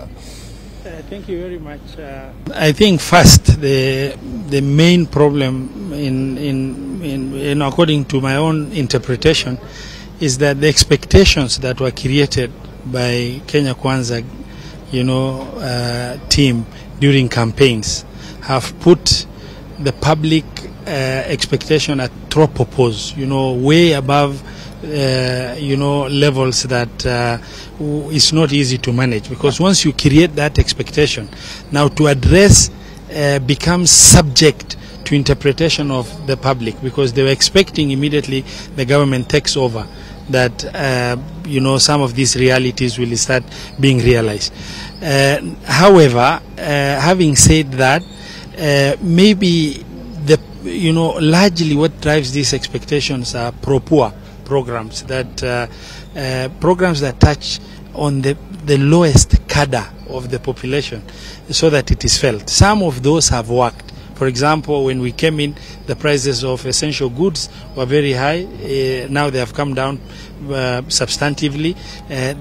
Thank you very much. I think first the main problem in according to my own interpretation is that the expectations that were created by Kenya Kwanza, team during campaigns have put the public expectation at tropopause, way above levels that is not easy to manage, because once you create that expectation, now to address becomes subject to interpretation of the public, because they were expecting immediately the government takes over that some of these realities will start being realized. However, having said that, maybe largely what drives these expectations are pro-poor programs that programs that touch on the lowest cadre of the population, so that it is felt. Some of those have worked. For example, when we came in, the prices of essential goods were very high. Now they have come down substantively.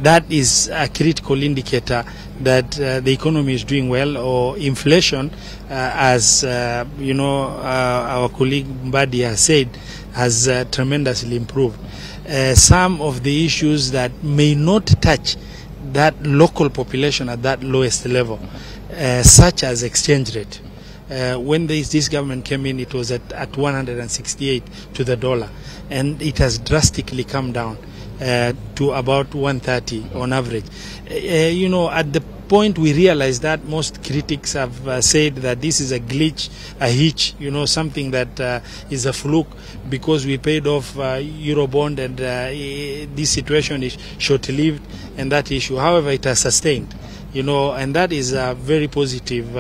That is a critical indicator that the economy is doing well, or inflation, as our colleague Mbadi has said, has tremendously improved. Some of the issues that may not touch that local population at that lowest level, such as exchange rate. When this government came in, it was at 168 to the dollar, and it has drastically come down to about 130 on average. At the point we realized that, most critics have said that this is a glitch, a hitch, something that is a fluke, because we paid off Eurobond, and this situation is short-lived, and that issue. However, it has sustained. And that is a very positive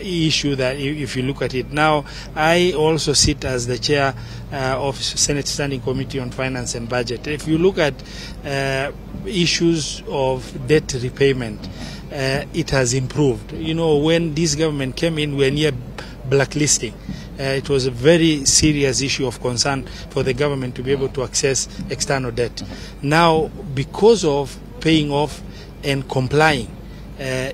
issue that if you look at it. Now, I also sit as the chair of Senate Standing Committee on Finance and Budget. If you look at issues of debt repayment, it has improved. When this government came in, we were near blacklisting. It was a very serious issue of concern for the government to be able to access external debt. Now, because of paying off and complying,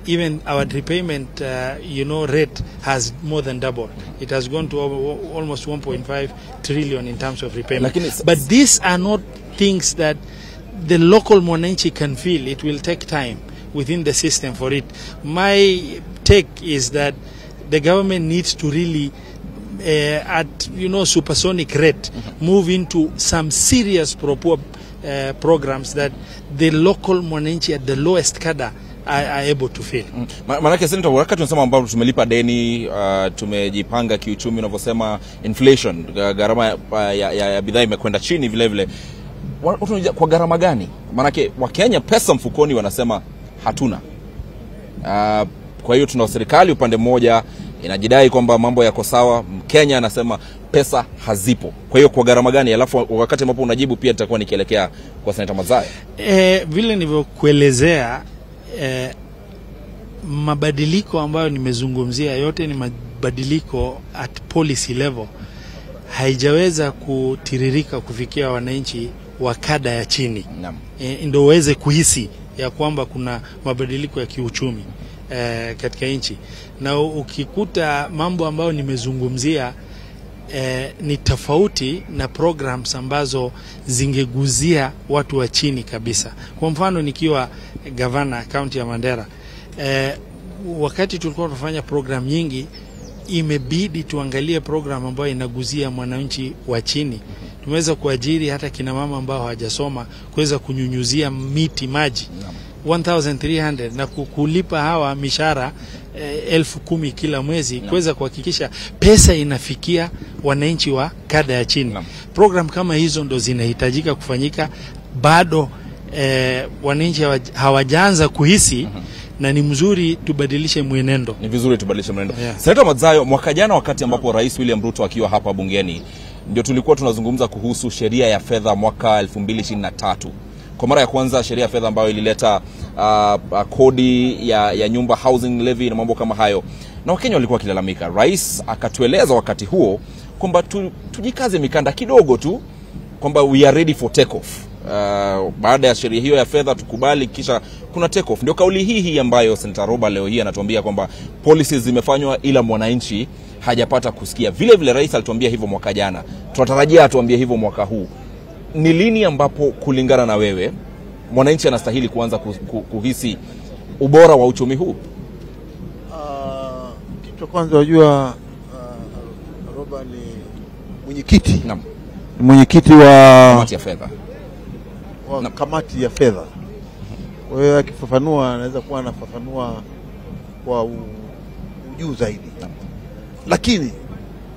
even our repayment rate has more than doubled. It has gone to almost 1.5 trillion in terms of repayment. But these are not things that the local mwananchi can feel. It will take time within the system for it. My take is that the government needs to really at supersonic rate move into some serious programs that the local mwananchi at the lowest cadre are able to feel. Manake Senator, wakati tunasema ambapo tumelipa deni, tumejipanga kiuchumi, unavyosema inflation, gharama ya bidhaa imekwenda chini vile vile. Kwa gharama gani? Manake Wakenya pesa mfukoni wanasema hatuna. Kwa hiyo tuna serikali upande mmoja inajidai kwamba mambo yako sawa, Mkenya anasema pesa hazipo. Kwa hiyo kwa gharama gani? Alafu wakati ambapo unajibu pia nitakuwa nikielekea kwa Senator Mazaya. Vile nilivyokuelezea, mabadiliko ambayo nimezungumzia yote ni mabadiliko at policy level. Haijaweza kutiririka kufikia wananchi wa kada ya chini. Ndio waweze kuhisi ya kwamba kuna mabadiliko ya kiuchumi katika nchi. Na ukikuta mambo ambayo nimezungumzia ni tofauti na programs ambazo zingeguzia watu wa chini kabisa. Kwa mfano, nikiwa gavana kaunti ya Mandera, wakati tulikuwa tunafanya program nyingi, imebidi tuangalie program ambayo inaguzia mwananchi wa chini. Tumeweza kuajiri hata kina mama ambao hawajasoma kuweza kunyunyuzia miti maji 1300 na kulipa hawa mishahara 10,000 kila mwezi, kuweza kuhakikisha pesa inafikia wananchi wa kada ya chini. Program kama hizo ndo zinahitajika kufanyika. Bado wananchi hawajaanza kuhisi na ni mzuri tubadilishe mwenendo. Ni vizuri tubadilishe mwenendo. Yeah. Senator Madzayo, mwaka jana wakati ambapo Rais William Ruto akiwa hapa bungeni ndio tulikuwa tunazungumza kuhusu sheria ya fedha mwaka 2023. Kwa mara ya kwanza sheria ya fedha ambayo ilileta kodi ya nyumba, housing levy na mambo kama hayo. Na Wakenya walikuwa wakilalamika. Rais akatueleza wakati huo kwamba tujikaze mikanda kidogo tu kwamba we are ready for take off. Baada ya sheria hiyo ya fedha tukubali kisha kuna take off. Ndio kauli hii ambayo Senator Roba leo hii anatuambia kwamba policies zimefanywa ila mwananchi hajapata kusikia. Vile vile rais alituambia hivyo mwaka jana. Tunatarajia atuambie hivyo mwaka huu. Ni lini ambapo kulingana na wewe mwananchi anastahili kuanza kuhisi ubora wa uchumi huu? Kitu kwanza wajua Roba ni mwenyekiti. Naam. Mwenyekiti wa kamati ya fedha. Kamati ya fedha. Kwa hiyo akifafanua anaweza kuwa anafafanua kwa ujuu zaidi. Lakini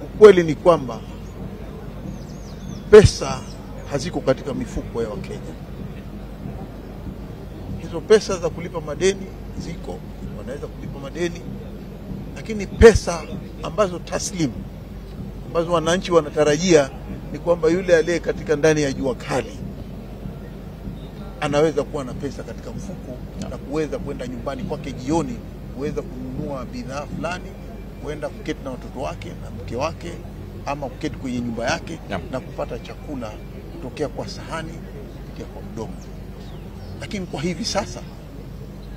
ukweli ni kwamba pesa haziko katika mifuko ya Wakenya. Hizo pesa za kulipa madeni ziko, wanaweza kulipa madeni, lakini pesa ambazo taslimu ambazo wananchi wanatarajia ni kwamba yule aliye katika ndani ya jua kali anaweza kuwa na pesa katika mfuko na kuweza kwenda nyumbani kwake jioni, kuweza kununua bidhaa fulani, kwenda kuketi na watoto wake na mke wake, ama kuketi kwenye nyumba yake na kupata chakula kutokea kwa sahani kupitia kwa mdomo. Lakini kwa hivi sasa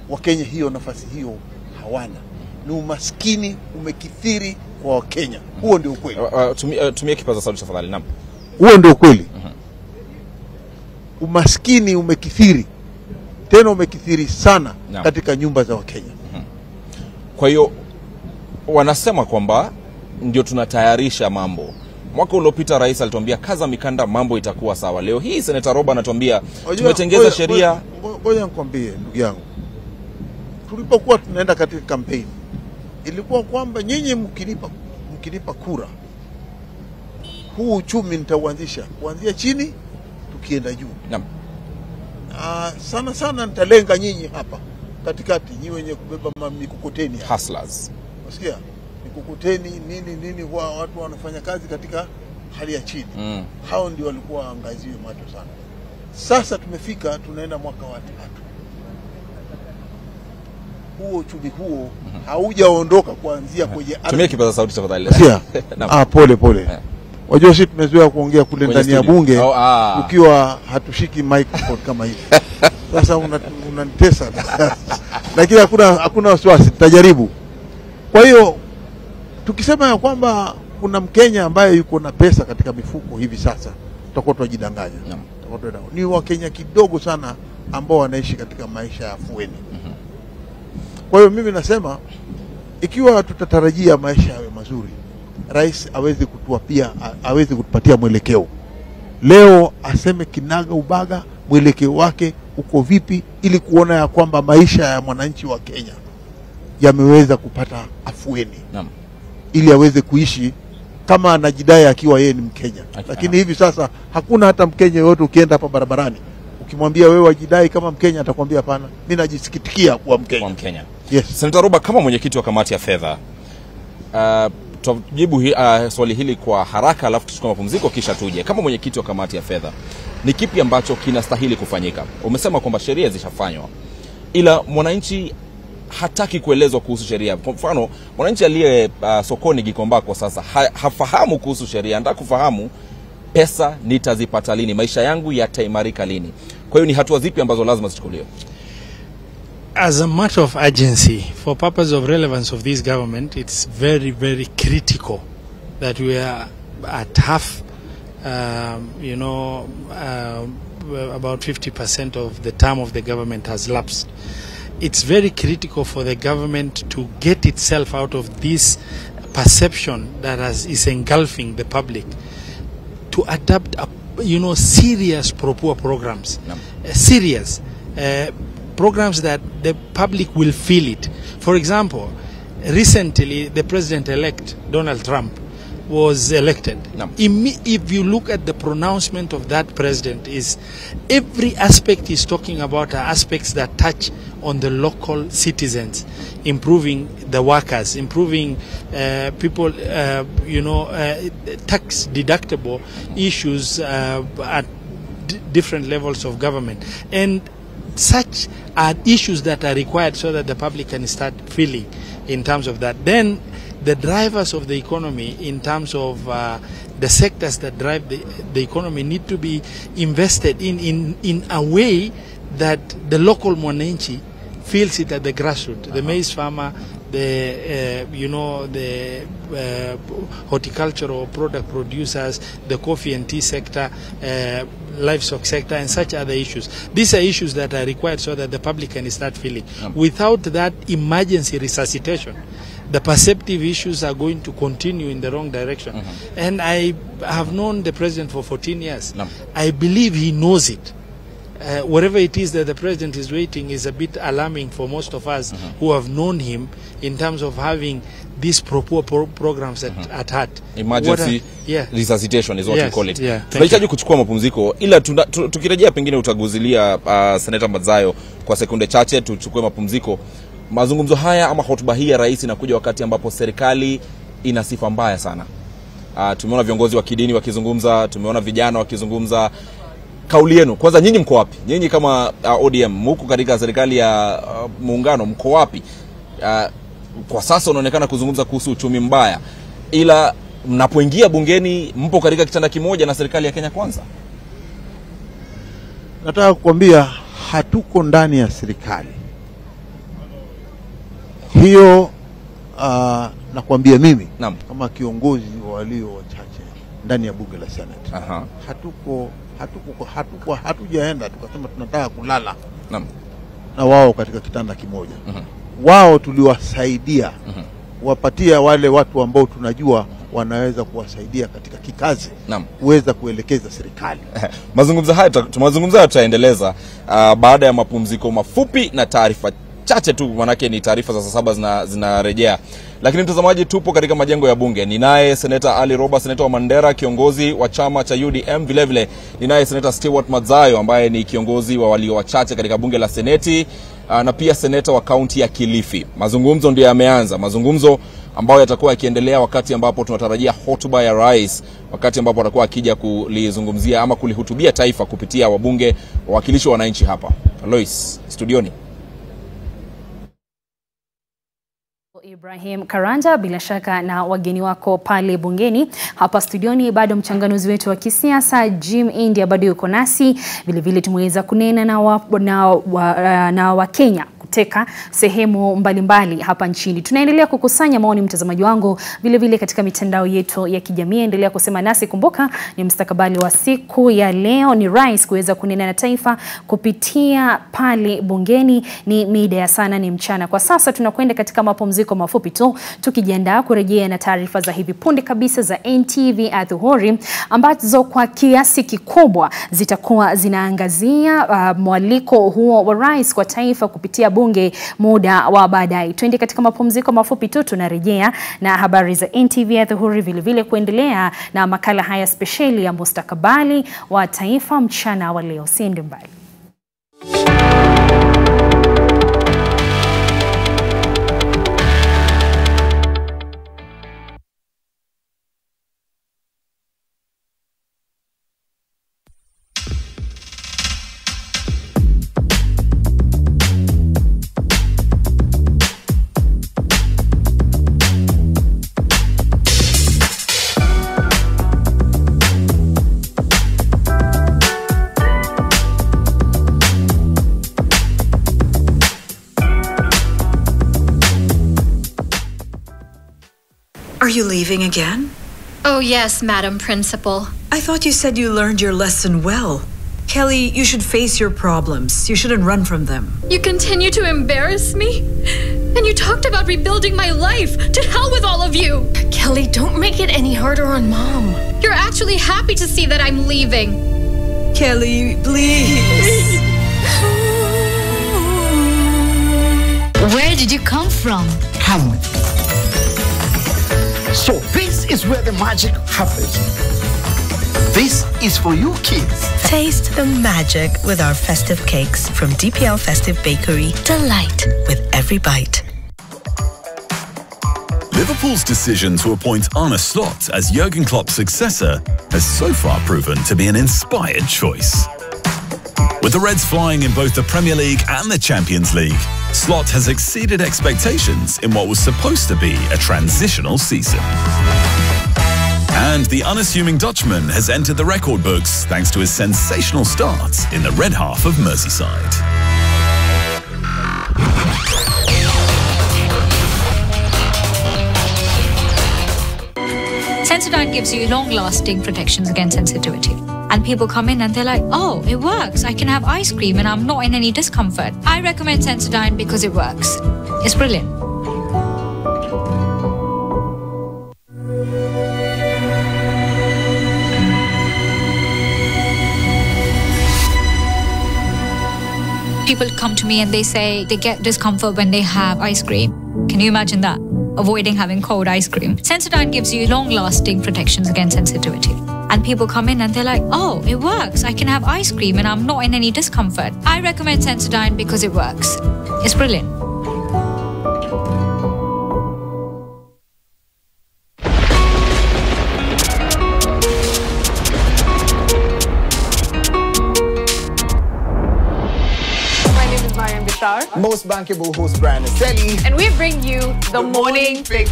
Wakenya hiyo nafasi hiyo hawana. Ni umaskini umekithiri kwa Wakenya. Huo ndio ukweli. Tumia kipaza sauti tafadhali. Naam. Huo ndio ukweli. Umaskini umekithiri. Tena umekithiri sana katika nyumba za Wakenya. Kwa hiyo wanasema kwamba ndio tunatayarisha mambo. Mwaka uliopita rais alituambia kaza mikanda mambo itakuwa sawa. Leo hii Senator Roba anatuambia tumetengeza sheria. Ngoja nikwambie ndugu yangu. Tulipokuwa tunaenda katika kampeni ilikuwa kwamba nyinyi mkinipa kura huu uchumi nitauanzisha kuanzia chini tukienda juu. Naam. Sana nitalenga nyinyi hapa katikati, nyinyi wenye kubeba mikokoteni, hustlers. Unasikia? Mikokoteni nini watu wanafanya kazi katika hali ya chini. Hao ndio walikuwa angaziwe macho sana. Sasa tumefika tunaenda mwaka wa 3. Huo uchumi huo haujaondoka kuanzia kwenye tumia kipaza sauti tafadhali. Pole. Wajua sisi tumezoea kuongea kule ndani ya bunge ukiwa hatushiki microphone kama hivi. Sasa unanitesa. Lakini hakuna wasiwasi, tutajaribu. Kwa hiyo tukisema ya kwamba kuna Mkenya ambaye yuko na pesa katika mifuko hivi sasa, tutakuwa tunajidanganya. Ni Wakenya kidogo sana ambao wanaishi katika maisha ya afueni. Kwa hiyo mimi nasema ikiwa tutatarajia maisha yawe mazuri, rais awezi kutupatia mwelekeo. Leo aseme kinaga ubaga mwelekeo wake uko vipi ili kuona ya kwamba maisha ya mwananchi wa Kenya yameweza kupata afueni. Ili aweze kuishi kama anajidai akiwa yeye ni Mkenya. Lakini hivi sasa hakuna hata Mkenya yote ukienda hapa barabarani ukimwambia wewe wajidai kama Mkenya atakwambia hapana, mimi najisikitikia kuwa Mkenya. Yes. Senator Roba, kama mwenyekiti wa kamati ya fedha, tutajibu swali hili kwa haraka alafu tuchukue mapumziko kisha tuje. Kama mwenyekiti wa kamati ya fedha, ni kipi ambacho kinastahili kufanyika? Umesema kwamba sheria zishafanywa ila mwananchi hataki kuelezwa kuhusu sheria. Kwa mfano, mwananchi aliye sokoni Gikomba kwa sasa hafahamu kuhusu sheria. Anataka kufahamu pesa nitazipata lini, maisha yangu yataimarika lini. Kwa hiyo ni hatua zipi ambazo lazima zichukuliwe? As a matter of urgency, for purpose of relevance of this government, it's very, very critical that we are at half, about 50% of the term of the government has lapsed. It's very critical for the government to get itself out of this perception that is engulfing the public, to adapt, serious pro-poor programs, serious programs that the public will feel it. For example, recently the president-elect Donald Trump was elected. If you look at the pronouncement of that president, is every aspect he's talking about are aspects that touch on the local citizens, improving the workers, improving people, tax deductible issues at different levels of government. And such are issues that are required so that the public can start feeling in terms of that. Then the drivers of the economy in terms of the sectors that drive the economy need to be invested in a way that the local mwananchi feels it at the grassroots. The maize farmer, the horticultural product producers, the coffee and tea sector, livestock sector, and such other issues. These are issues that are required so that the public can start feeling. Without that emergency resuscitation, the perceptive issues are going to continue in the wrong direction. And I have known the president for 14 years. I believe he knows it. Whatever it is that the president is waiting is a bit alarming for most of us who have known him in terms of having these programs at heart. Emergency resuscitation is what we call it. Tunahitaji kuchukua mapumziko, ila tukirejea pengine utaguzilia Seneta Madzayo kwa sekunde chache, tuchukue mapumziko. Mazungumzo haya ama hotuba hii ya rais inakuja wakati ambapo serikali ina sifa mbaya sana. Tumeona viongozi wa kidini wakizungumza, tumeona vijana wakizungumza. Kauli yenu, kwanza nyinyi mko wapi? Nyinyi kama ODM mko katika serikali ya muungano, mko wapi? Kwa sasa unaonekana kuzungumza kuhusu uchumi mbaya, ila mnapoingia bungeni mpo katika kitanda kimoja na serikali ya Kenya Kwanza. Nataka kukwambia hatuko ndani ya serikali hiyo. Nakwambia mimi kama kiongozi wa walio wachache ndani ya bunge la Senate, hatujaenda tukasema tunataka kulala na wao katika kitanda kimoja. Wao tuliwasaidia wapatia wale watu ambao tunajua wanaweza kuwasaidia katika kikazi kuweza kuelekeza serikali. Mazungumzo haya tutaendeleza baada ya mapumziko mafupi na taarifa chache tu, manake ni taarifa za saa 7 zinarejea. Lakini mtazamaji, tupo katika majengo ya bunge. Ninaye Seneta Ali Roba, seneta wa Mandera, kiongozi wa chama cha UDM. Vile vile ninaye Seneta Stewart Madzayo ambaye ni kiongozi wa walio wachache katika bunge la Seneti, na pia seneta wa kaunti ya Kilifi. Mazungumzo ndio yameanza, mazungumzo ambayo yatakuwa yakiendelea wakati ambapo tunatarajia hotuba ya rais, wakati ambapo atakuwa akija kulizungumzia ama kulihutubia taifa kupitia wabunge, wawakilishi wa wananchi hapa. Lois, studioni. Ibrahim Karanja, bila shaka na wageni wako pale bungeni. Hapa studioni bado mchanganuzi wetu wa kisiasa Jim India bado yuko nasi. Vile vile tumeweza kunena na Wakenya kuteka sehemu mbalimbali hapa nchini. Tunaendelea kukusanya maoni, mtazamaji wangu, vile vile katika mitandao yetu ya kijamii. Endelea kusema nasi. Kumbuka ni mustakabali wa siku ya leo, ni rais kuweza kunena na taifa kupitia pale bungeni. Ni mida ya sana, ni mchana. Kwa sasa tunakwenda katika mapumziko mafupi tu, tukijiandaa kurejea na taarifa za hivi punde kabisa za NTV adhuhuri, ambazo kwa kiasi kikubwa zitakuwa zinaangazia mwaliko huo wa rais kwa taifa kupitia bunge muda wa baadaye. Twende katika mapumziko mafupi tu, tunarejea na habari za NTV adhuhuri, vile vile kuendelea na makala haya speciali ya mustakabali wa taifa mchana wa leo. Siende mbali. Are you leaving again? Oh yes, Madam Principal. I thought you said you learned your lesson well. Kelly, you should face your problems. You shouldn't run from them. You continue to embarrass me? And you talked about rebuilding my life. To hell with all of you! Kelly, don't make it any harder on Mom. You're actually happy to see that I'm leaving. Kelly, please. Where did you come from? Come with me. So this is where the magic happens. This is for you kids. Taste the magic with our festive cakes from DPL Festive Bakery. Delight with every bite. Liverpool's decision to appoint Arne Slot as Jurgen Klopp's successor has so far proven to be an inspired choice. With the Reds flying in both the Premier League and the Champions League, Slot has exceeded expectations in what was supposed to be a transitional season. And the unassuming Dutchman has entered the record books thanks to his sensational start in the red half of Merseyside. Sensodyne gives you long-lasting protections against sensitivity. And people come in and they're like, oh, it works. I can have ice cream and I'm not in any discomfort. I recommend Sensodyne because it works. It's brilliant. People come to me and they say they get discomfort when they have ice cream. Can you imagine that? Avoiding having cold ice cream. Sensodyne gives you long-lasting protections against sensitivity. And people come in and they're like, oh, it works. I can have ice cream and I'm not in any discomfort. I recommend Sensodyne because it works. It's brilliant. Most bankable host Brian Aselli. And we bring you the Morning Fix.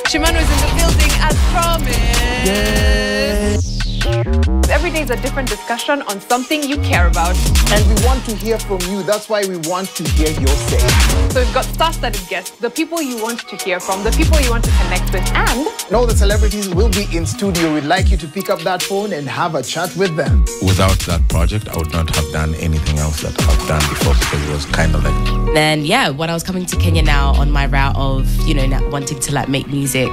Shimano is in the building as promised. Yes. Every day is a different discussion on something you care about. And we want to hear from you. That's why we want to hear your say. So we've got star-studded guests, the people you want to hear from, the people you want to connect with, and all the celebrities will be in studio. We'd like you to pick up that phone and have a chat with them. Without that project, I would not have done anything else that I've done before because it was kind of like... Then, yeah, when I was coming to Kenya now on my route of, you know, wanting to like make music.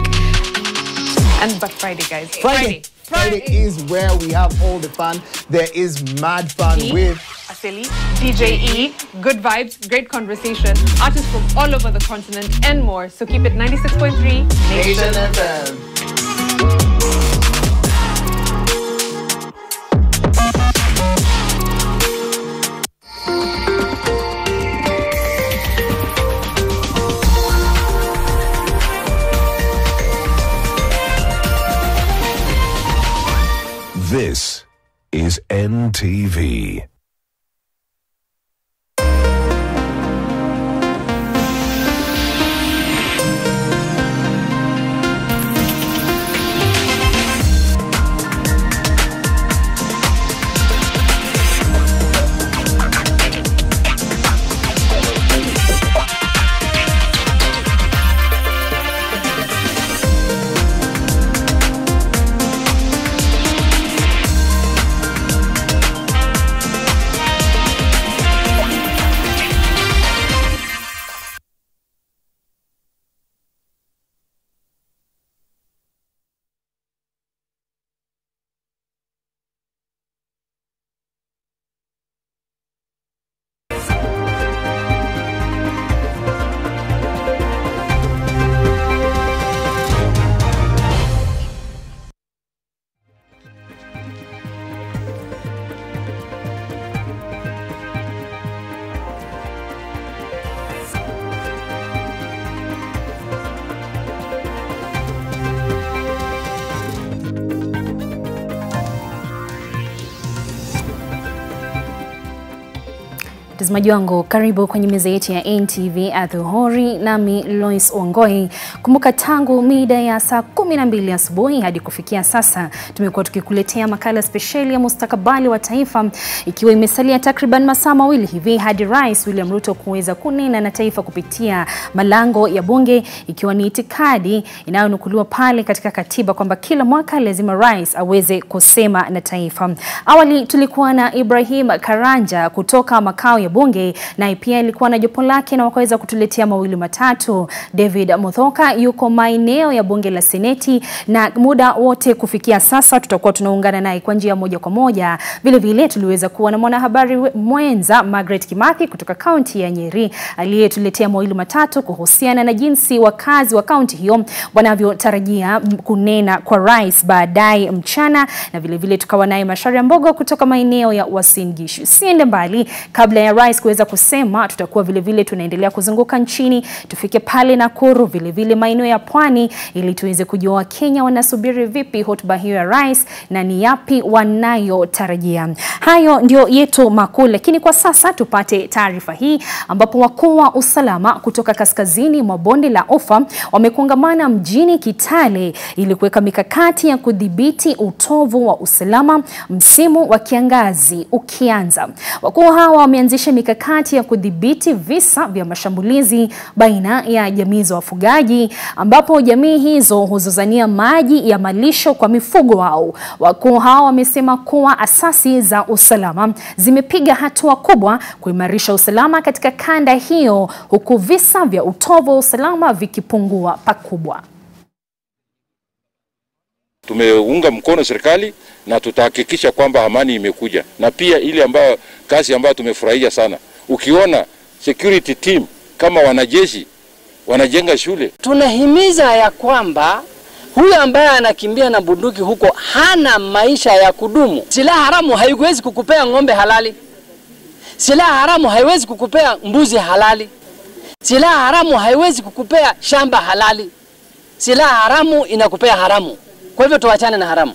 But Friday, guys. Friday is where we have all the fun. There is mad fun with Aseli, DJ E, good vibes, great conversation, artists from all over the continent and more. So keep it 96.3 Nation FM. This is NTV. Mtazamaji wangu, karibu kwenye meza yetu ya NTV Adhuhuri, nami Lois Wangoi. Kumbuka tangu mida ya saa 12 asubuhi hadi kufikia sasa tumekuwa tukikuletea makala speciali ya mustakabali wa taifa, ikiwa imesalia takriban masaa mawili hivi hadi Rais William Ruto kuweza kunena na taifa kupitia malango ya bunge, ikiwa ni itikadi inayonukuliwa pale katika katiba kwamba kila mwaka lazima Rais aweze kusema na taifa. Awali tulikuwa na Ibrahim Karanja kutoka makao ya bunge, na pia ilikuwa na jopo lake na wakaweza kutuletea mawili matatu. David Muthoka yuko maeneo ya bunge la Seneti, na muda wote kufikia sasa tutakuwa tunaungana naye kwa njia moja kwa moja. Vile vile tuliweza kuwa na mwanahabari mwenza Margaret Kimathi kutoka kaunti ya Nyeri aliyetuletea mawili matatu kuhusiana na jinsi wakazi wa kaunti hiyo wanavyotarajia kunena kwa rais baadaye mchana, na vile vile tukawa naye Macharia Mbogo kutoka maeneo ya Uasin Gishu. Siende mbali, kabla ya rais kuweza kusema, tutakuwa vile vile tunaendelea kuzunguka nchini, tufike pale Nakuru, vile vile maeneo ya pwani, ili tuweze kujua Wakenya wanasubiri vipi hotuba hiyo ya rais na ni yapi wanayotarajia. Hayo ndio yetu makuu, lakini kwa sasa tupate taarifa hii ambapo wakuu wa usalama kutoka kaskazini mwa bonde la Ufa wamekongamana mjini Kitale ili kuweka mikakati ya kudhibiti utovu wa usalama msimu wa kiangazi ukianza. Wakuu hawa wameanzisha mikakati ya kudhibiti visa vya mashambulizi baina ya jamii za wafugaji, ambapo jamii hizo huzozania maji ya malisho kwa mifugo wao. Wakuu hawa wamesema kuwa asasi za usalama zimepiga hatua kubwa kuimarisha usalama katika kanda hiyo, huku visa vya utovu wa usalama vikipungua pakubwa. Tumeunga mkono serikali na tutahakikisha kwamba amani imekuja, na pia ile ambayo kazi ambayo tumefurahia sana, ukiona security team kama wanajeshi wanajenga shule. Tunahimiza ya kwamba huyu ambaye anakimbia na bunduki huko hana maisha ya kudumu. Silaha haramu haiwezi kukupea ng'ombe halali. Silaha haramu haiwezi kukupea mbuzi halali. Silaha haramu haiwezi kukupea shamba halali. Silaha haramu inakupea haramu. Kwa hivyo tuachane na haramu.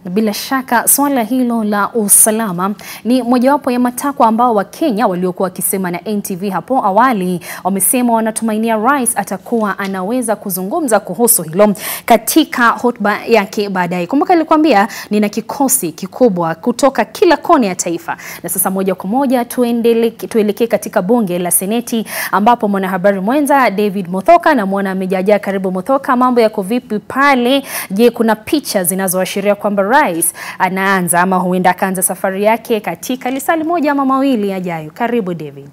Bila shaka swala hilo la usalama ni mojawapo ya matakwa ambao Wakenya waliokuwa wakisema na NTV hapo awali. Wamesema wanatumainia rais atakuwa anaweza kuzungumza kuhusu hilo katika hotuba yake baadaye. Kumbuka nilikwambia nina kikosi kikubwa kutoka kila kona ya taifa. Na sasa moja kwa moja tuelekee katika bunge la Seneti, ambapo mwanahabari mwenza David Muthoka na mwana amejaja. Karibu Muthoka, mambo yako vipi pale? Je, kuna picha zinazoashiria kwamba rais anaanza ama huenda akaanza safari yake katika lisali moja ama mawili yajayo? Karibu David.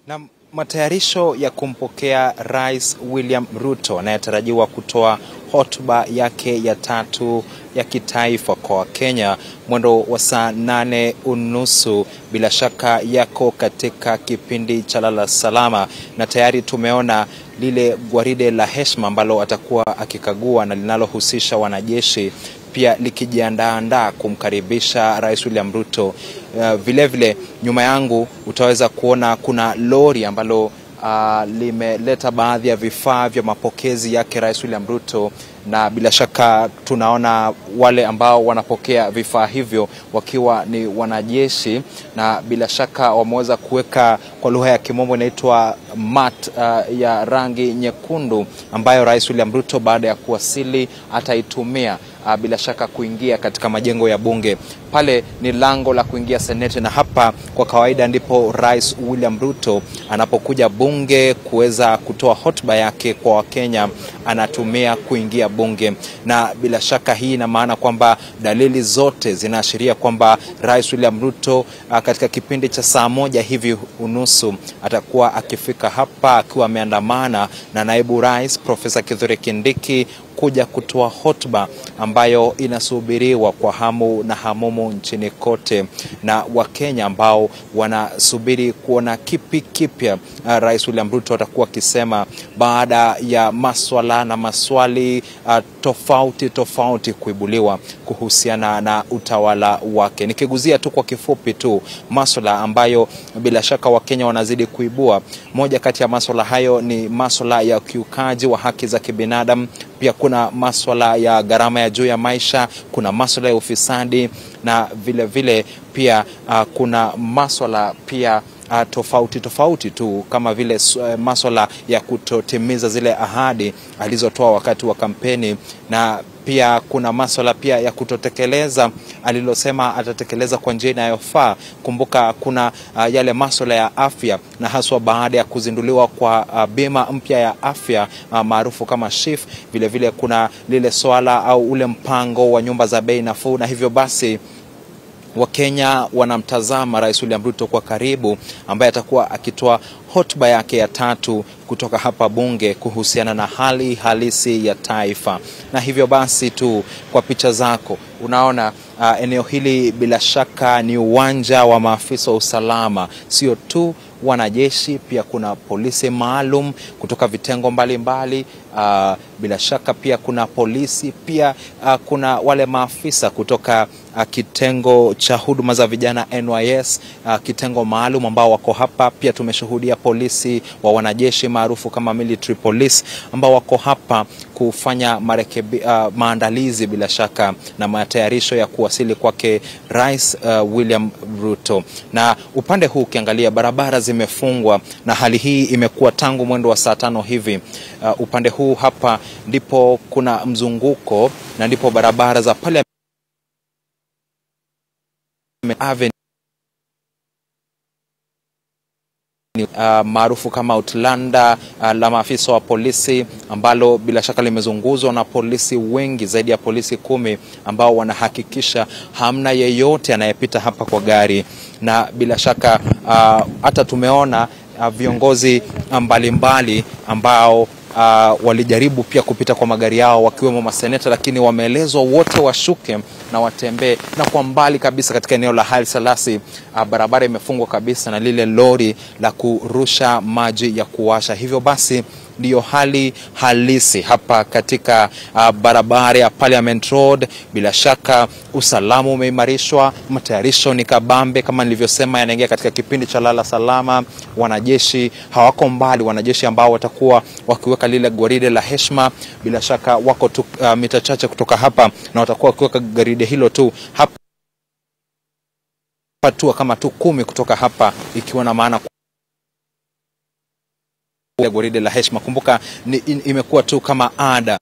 Na matayarisho ya kumpokea Rais William Ruto anayetarajiwa kutoa hotuba yake ya tatu ya kitaifa kwa Kenya mwendo wa saa 8:30 bila shaka yako katika kipindi cha lala salama, na tayari tumeona lile gwaride la heshima ambalo atakuwa akikagua na linalohusisha wanajeshi pia likijiandaa kumkaribisha Rais William Ruto. Vile vile nyuma yangu utaweza kuona kuna lori ambalo limeleta baadhi ya vifaa vya mapokezi yake Rais William Ruto, na bila shaka tunaona wale ambao wanapokea vifaa hivyo wakiwa ni wanajeshi, na bila shaka wameweza kuweka kwa lugha ya kimombo inaitwa mat ya rangi nyekundu ambayo Rais William Ruto baada ya kuwasili ataitumia bila shaka kuingia katika majengo ya bunge. Pale ni lango la kuingia Seneti, na hapa kwa kawaida ndipo Rais William Ruto anapokuja bunge kuweza kutoa hotuba yake kwa Wakenya anatumia kuingia bunge. Na bila shaka hii ina maana kwamba dalili zote zinaashiria kwamba Rais William Ruto katika kipindi cha saa 1 hivi unusu atakuwa akifika hapa akiwa ameandamana na naibu rais Profesa Kithure Kindiki kuja kutoa hotuba ambayo inasubiriwa kwa hamu na hamumu nchini kote, na Wakenya ambao wanasubiri kuona kipi kipya Rais William Ruto atakuwa akisema baada ya maswala na maswali tofauti kuibuliwa kuhusiana na utawala wake. Nikiguzia tu kwa kifupi tu maswala ambayo bila shaka Wakenya wanazidi kuibua. Moja kati ya maswala hayo ni maswala ya ukiukaji wa haki za kibinadamu, pia kuna maswala ya gharama ya juu ya maisha, kuna maswala ya ufisadi, na vile vile pia kuna maswala pia tofauti tu, kama vile masuala ya kutotimiza zile ahadi alizotoa wakati wa kampeni, na pia kuna masuala pia ya kutotekeleza alilosema atatekeleza kwa njia inayofaa. Kumbuka kuna yale masuala ya afya, na haswa baada ya kuzinduliwa kwa bima mpya ya afya maarufu kama SHIF. Vile vile kuna lile swala au ule mpango wa nyumba za bei nafuu, na hivyo basi Wakenya wanamtazama Rais William Ruto kwa karibu, ambaye atakuwa akitoa hotuba yake ya 3 kutoka hapa bunge kuhusiana na hali halisi ya taifa. Na hivyo basi tu kwa picha zako unaona eneo hili bila shaka ni uwanja wa maafisa wa usalama, sio tu wanajeshi, pia kuna polisi maalum kutoka vitengo mbalimbali. Bila shaka pia kuna polisi, pia kuna wale maafisa kutoka kitengo cha huduma za vijana NYS, kitengo maalum ambao wako hapa. Pia tumeshuhudia polisi wa wanajeshi maarufu kama military police ambao wako hapa kufanya maandalizi bila shaka na matayarisho ya kuwasili kwake Rais William Ruto. Na upande huu ukiangalia barabara zimefungwa, na hali hii imekuwa tangu mwendo wa saa 5 hivi. Upande huu hapa ndipo kuna mzunguko, na ndipo barabara za pale maarufu kama Outlander la maafisa wa polisi, ambalo bila shaka limezunguzwa na polisi wengi, zaidi ya polisi 10 ambao wanahakikisha hamna yeyote anayepita hapa kwa gari. Na bila shaka hata tumeona viongozi mbalimbali ambao walijaribu pia kupita kwa magari yao, wakiwemo maseneta, lakini wameelezwa wote washuke na watembee. Na kwa mbali kabisa katika eneo la Haile Selassie barabara imefungwa kabisa na lile lori la kurusha maji ya kuwasha. Hivyo basi ndiyo hali halisi hapa katika barabara ya Parliament Road. Bila shaka usalama umeimarishwa, matayarisho ni kabambe, kama nilivyosema yanaingia katika kipindi cha lala salama. Wanajeshi hawako mbali, wanajeshi ambao watakuwa wakiweka lile gwaride la heshima bila shaka wako tu mita chache kutoka hapa, na watakuwa wakiweka gwaride hilo tu hapa tu kama tu 10 kutoka hapa, ikiwa na maana gwaride la heshima. Kumbuka imekuwa tu kama ada.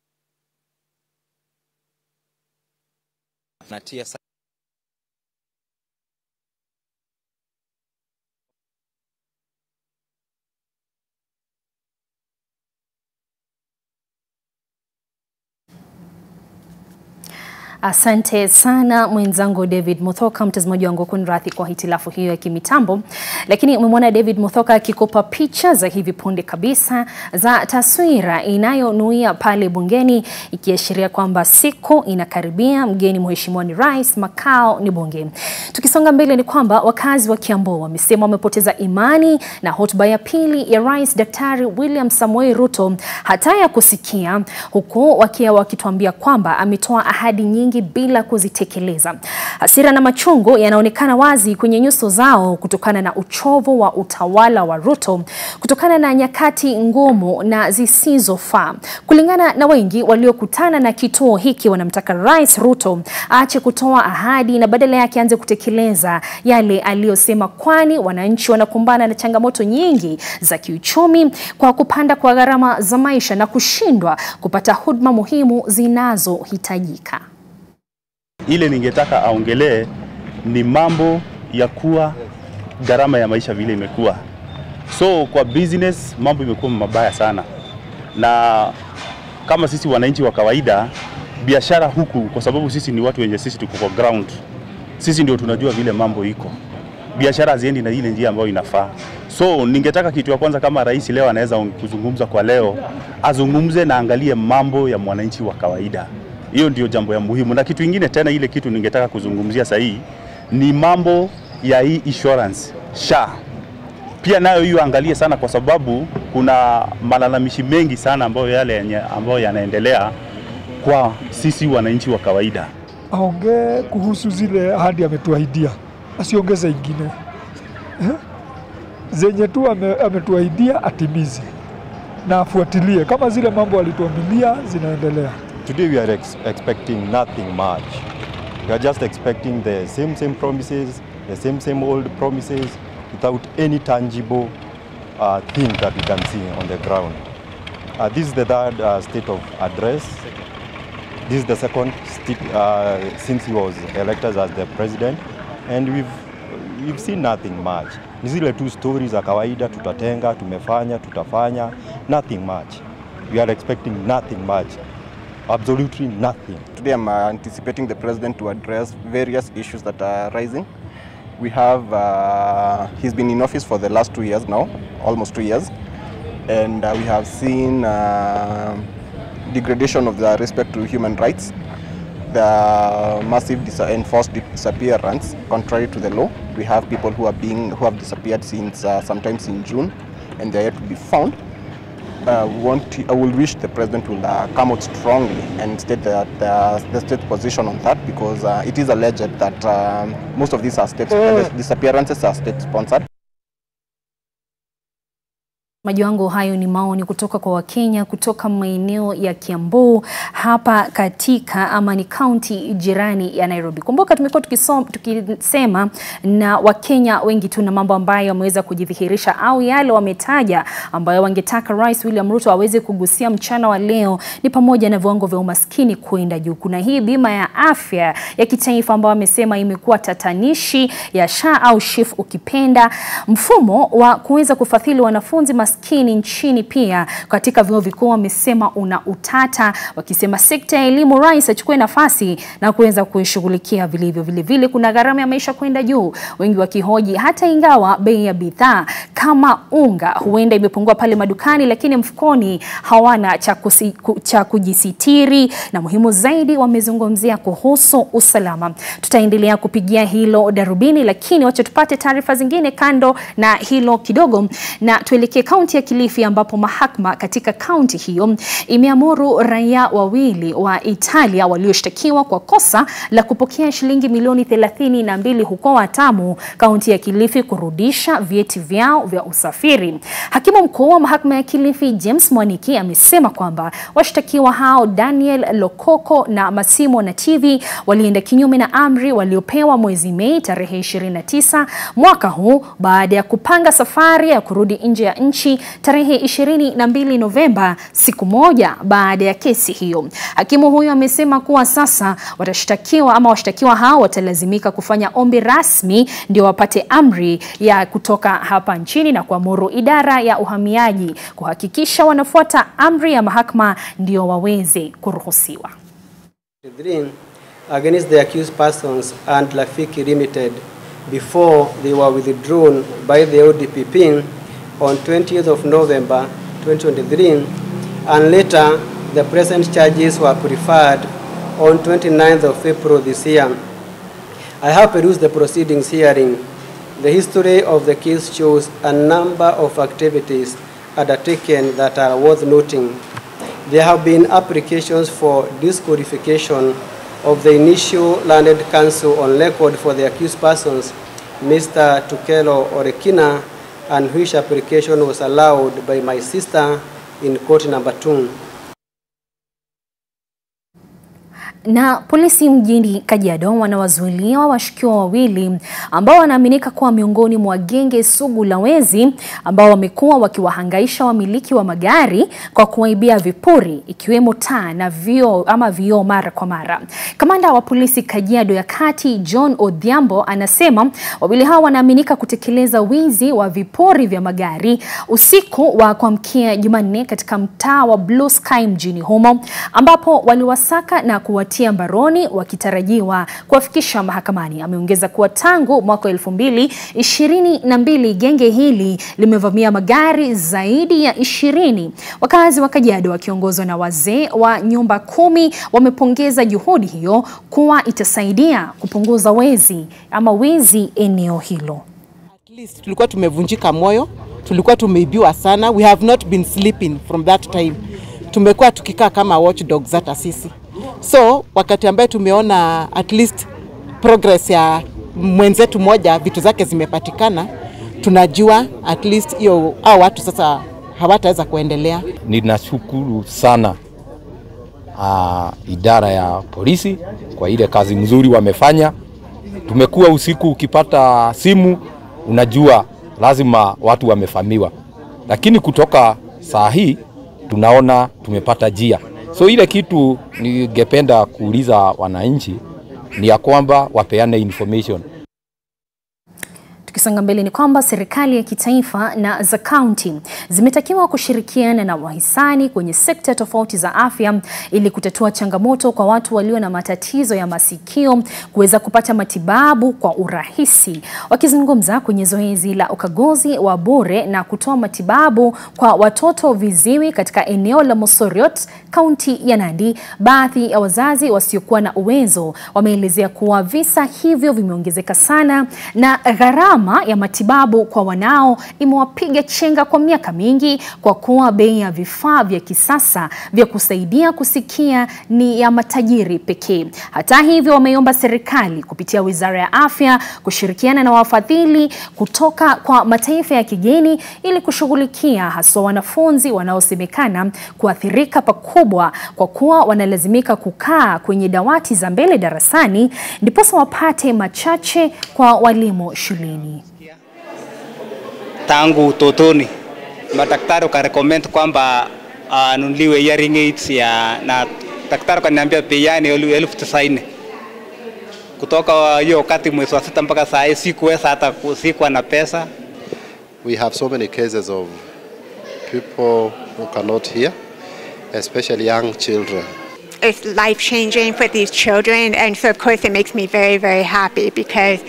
Natia Asante sana mwenzangu David Muthoka. Mtazamaji wangu kunradhi kwa hitilafu hiyo ya kimitambo, lakini umemwona David Muthoka akikopa picha za hivi punde kabisa za taswira inayonuia pale bungeni, ikiashiria kwamba siku inakaribia, mgeni mheshimiwa ni rais, makao ni bunge. Tukisonga mbele ni kwamba wakazi wa Kiambu wamesema wamepoteza imani na hotuba ya pili ya Rais Daktari William Samoei Ruto, hata ya kusikia, huku wakituambia kwamba ametoa ahadi nyingi bila kuzitekeleza. Hasira na machungu yanaonekana wazi kwenye nyuso zao kutokana na uchovu wa utawala wa Ruto, kutokana na nyakati ngumu na zisizofaa. Kulingana na wengi waliokutana na kituo hiki, wanamtaka Rais Ruto aache kutoa ahadi na badala yake aanze kutekeleza yale aliyosema, kwani wananchi wanakumbana na changamoto nyingi za kiuchumi kwa kupanda kwa gharama za maisha na kushindwa kupata huduma muhimu zinazohitajika. Ile ningetaka aongelee ni mambo ya kuwa gharama ya maisha vile imekuwa. So kwa business mambo imekuwa mabaya sana, na kama sisi wananchi wa kawaida biashara huku, kwa sababu sisi ni watu wenye sisi tuko kwa ground, sisi ndio tunajua vile mambo iko. Biashara haziendi na ile njia ambayo inafaa. So ningetaka kitu ya kwanza, kama rais leo anaweza kuzungumza kwa leo, azungumze na angalie mambo ya mwananchi wa kawaida. Hiyo ndio jambo ya muhimu. Na kitu kingine tena, ile kitu ningetaka kuzungumzia sasa hii ni mambo ya hii insurance SHA. Pia nayo hiyo angalie sana, kwa sababu kuna malalamishi mengi sana ambayo yanaendelea kwa sisi wananchi wa kawaida. Aongee kuhusu zile ahadi ametuahidia, asiongeze ingine. Zenye tu ametuahidia atimize na afuatilie kama zile mambo alituamilia zinaendelea. Today we are expecting nothing much. We are just expecting the same promises, the same old promises, without any tangible thing that we can see on the ground. This is the third state of address. This is the second state since he was elected as the president, and we've seen nothing much. Ni zile two stories za kawaida, tutatenga, tumefanya, tutafanya, nothing much. We are expecting nothing much. Absolutely nothing. Today I'm anticipating the president to address various issues that are rising. We have, he's been in office for the last 2 years now, almost 2 years. And we have seen degradation of the respect to human rights, the massive enforced disappearance contrary to the law. We have people who have disappeared since sometimes in June, and they are yet to be found. I will wish the president will come out strongly and state that the state position on that, because it is alleged that most of these are disappearances are state sponsored. Majiwango hayo ni maoni kutoka kwa Wakenya kutoka maeneo ya Kiambu hapa katika ama ni county jirani ya Nairobi. Kumbuka tumekuwa tukisema na Wakenya wengi tu na mambo ambayo wameweza kujidhihirisha au yale wametaja ambayo wangetaka Rais William Ruto aweze kugusia mchana wa leo ni pamoja na viwango vya umaskini kwenda juu. Kuna hii bima ya afya ya kitaifa ambayo wamesema imekuwa tatanishi ya SHA au SHIF ukipenda, mfumo wa kuweza kufadhili wanafunzi maskini nchini pia katika vyuo vikuu wamesema una utata, wakisema sekta ya elimu Rais achukue nafasi na kuweza kuishughulikia vilivyo. Vile kuna gharama ya maisha kwenda juu, wengi wakihoji hata ingawa bei ya bidhaa kama unga huenda imepungua pale madukani, lakini mfukoni hawana cha kujisitiri, na muhimu zaidi wamezungumzia kuhusu usalama. Tutaendelea kupigia hilo darubini, lakini wacha tupate taarifa zingine kando na hilo kidogo na tuelekee kaunti ya Kilifi ambapo mahakama katika kaunti hiyo imeamuru raia wawili wa Italia walioshtakiwa kwa kosa la kupokea shilingi milioni 32 huko Watamu, kaunti ya Kilifi, kurudisha vyeti vyao vya usafiri. Hakimu mkuu wa mahakama ya Kilifi James Mwaniki amesema kwamba washtakiwa hao Daniel Lokoko na Massimo NTV walienda kinyume na amri waliopewa mwezi Mei tarehe 29 mwaka huu baada ya kupanga safari ya kurudi nje ya nchi tarehe 22 Novemba, siku moja baada ya kesi hiyo. Hakimu huyo amesema kuwa sasa washtakiwa hao watalazimika kufanya ombi rasmi ndio wapate amri ya kutoka hapa nchini na kuamuru idara ya uhamiaji kuhakikisha wanafuata amri ya mahakama ndio waweze kuruhusiwa. Against the accused persons and Lafiki Limited before they were withdrawn by the ODPP on 20th of November 2023, and later the present charges were preferred on 29th of April this year. I have perused the proceedings hearing. The history of the case shows a number of activities undertaken that are worth noting. There have been applications for disqualification of the initial landed counsel on record for the accused persons, Mr. Tukelo Orekina, and which application was allowed by my sister in court number 2. Na polisi mjini Kajiado wanawazuilia washukiwa wawili ambao wanaaminika kuwa miongoni mwa genge sugu la wezi ambao wamekuwa wakiwahangaisha wamiliki wa magari kwa kuwaibia vipuri ikiwemo taa na vioo mara kwa mara. Kamanda wa polisi Kajiado ya Kati John Odhiambo anasema wawili hao wanaaminika kutekeleza wizi wa vipuri vya magari usiku wa kuamkia Jumanne katika mtaa wa Blue Sky mjini humo, ambapo waliwasaka na kuwatia mbaroni wakitarajiwa kuwafikisha mahakamani. Ameongeza kuwa tangu mwaka 2022 genge hili limevamia magari zaidi ya 20. Wakazi wa Kajiado wakiongozwa na wazee wa nyumba 10 wamepongeza juhudi hiyo kuwa itasaidia kupunguza wizi eneo hilo. At least tulikuwa tumevunjika moyo, tulikuwa tumeibiwa sana. We have not been sleeping from that time. Tumekuwa tukikaa kama watchdogs hata sisi. So wakati ambaye tumeona at least progress ya mwenzetu moja, vitu zake zimepatikana, tunajua at least hiyo watu sasa hawataweza kuendelea. Ninashukuru sana idara ya polisi kwa ile kazi mzuri wamefanya. Tumekuwa usiku ukipata simu unajua lazima watu wamefahamiwa, lakini kutoka saa hii tunaona tumepata njia. So ile kitu ningependa kuuliza wananchi ni ya kwamba wapeane information. Tukisonga mbele ni kwamba serikali ya kitaifa na za kaunti zimetakiwa kushirikiana na wahisani kwenye sekta tofauti za afya ili kutatua changamoto kwa watu walio na matatizo ya masikio kuweza kupata matibabu kwa urahisi. Wakizungumza kwenye zoezi la ukaguzi wa bure na kutoa matibabu kwa watoto viziwi katika eneo la Mosoriot, kaunti ya Nandi, baadhi ya wazazi wasiokuwa na uwezo wameelezea kuwa visa hivyo vimeongezeka sana na gharama ya matibabu kwa wanao imewapiga chenga kwa miaka mingi kwa kuwa bei ya vifaa vya kisasa vya kusaidia kusikia ni ya matajiri pekee. Hata hivyo, wameomba serikali kupitia Wizara ya Afya kushirikiana na wafadhili kutoka kwa mataifa ya kigeni ili kushughulikia haswa wanafunzi wanaosemekana kuathirika pakubwa kwa kuwa wanalazimika kukaa kwenye dawati za mbele darasani ndiposa wapate machache kwa walimu shuleni. Tangu utotoni madaktari wakarecommend kwamba nunuliwe hearing aids na daktari kaniambia bei yake 1090. Kutoka hiyo wakati mwezi wa 6 mpaka saa hii sikuweza hata sikuwa na pesa. We have so many cases of people who cannot hear, especially young children. It's life-changing for these children, and so of course it makes me very, very happy because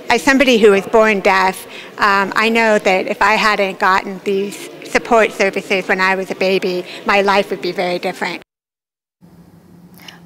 as somebody who was born deaf, I know that if I hadn't gotten these support services when I was a baby, my life would be very different.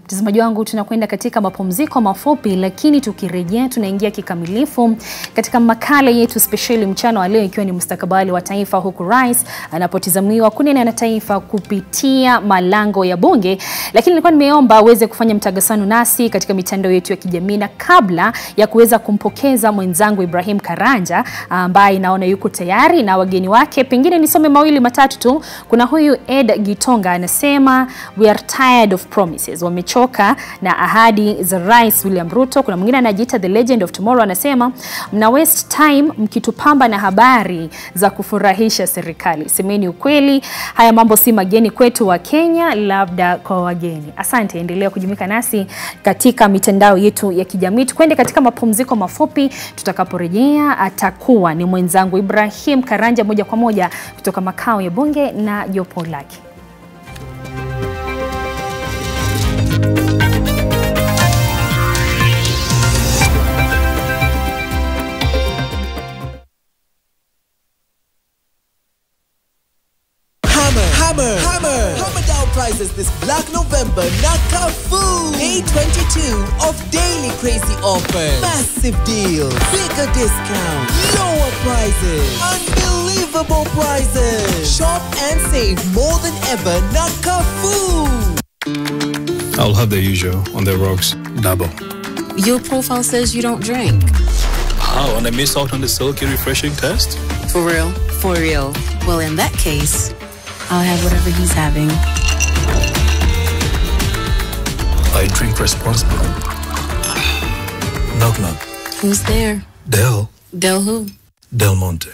Mtazamaji wangu, tunakwenda katika mapumziko mafupi, lakini tukirejea tunaingia kikamilifu katika makala yetu speciali mchana wa leo, ikiwa ni mustakabali wa taifa, huku rais anapotizamiwa kunena na taifa kupitia malango ya bunge. Lakini nilikuwa nimeomba uweze kufanya mtagasano nasi katika mitandao yetu ya kijamii, na kabla ya kuweza kumpokeza mwenzangu Ibrahim Karanja ambaye naona yuko tayari na wageni wake, pengine nisome mawili matatu tu. Kuna huyu Ed Gitonga anasema we are tired of promises. Wamechoka na ahadi za Rais William Ruto. Kuna mwingine anajiita The Legend of Tomorrow anasema mna waste time mkitupamba na habari za kufurahisha serikali. Semeni ukweli, haya mambo si mageni kwetu wa Kenya, labda kwa wageni. Asante, endelea kujumuika nasi katika mitandao yetu ya kijamii. Tukwende katika mapumziko mafupi, tutakaporejea atakuwa ni mwenzangu Ibrahim Karanja moja kwa moja kutoka makao ya bunge na jopo lake. Hammer down prices this Black November. Nakafu. Day 22 of daily crazy offers. Massive deals. Bigger discount. Lower prices. Unbelievable prices. Shop and save more than ever. Nakafu. I'll have the usual on the rocks. Double. Your profile says you don't drink. How? And I miss out on the silky refreshing test? For real? For real. Well, in that case, I'll have whatever he's having. I drink responsibly. Knock knock. Who's there? Del. Del who? Del Monte.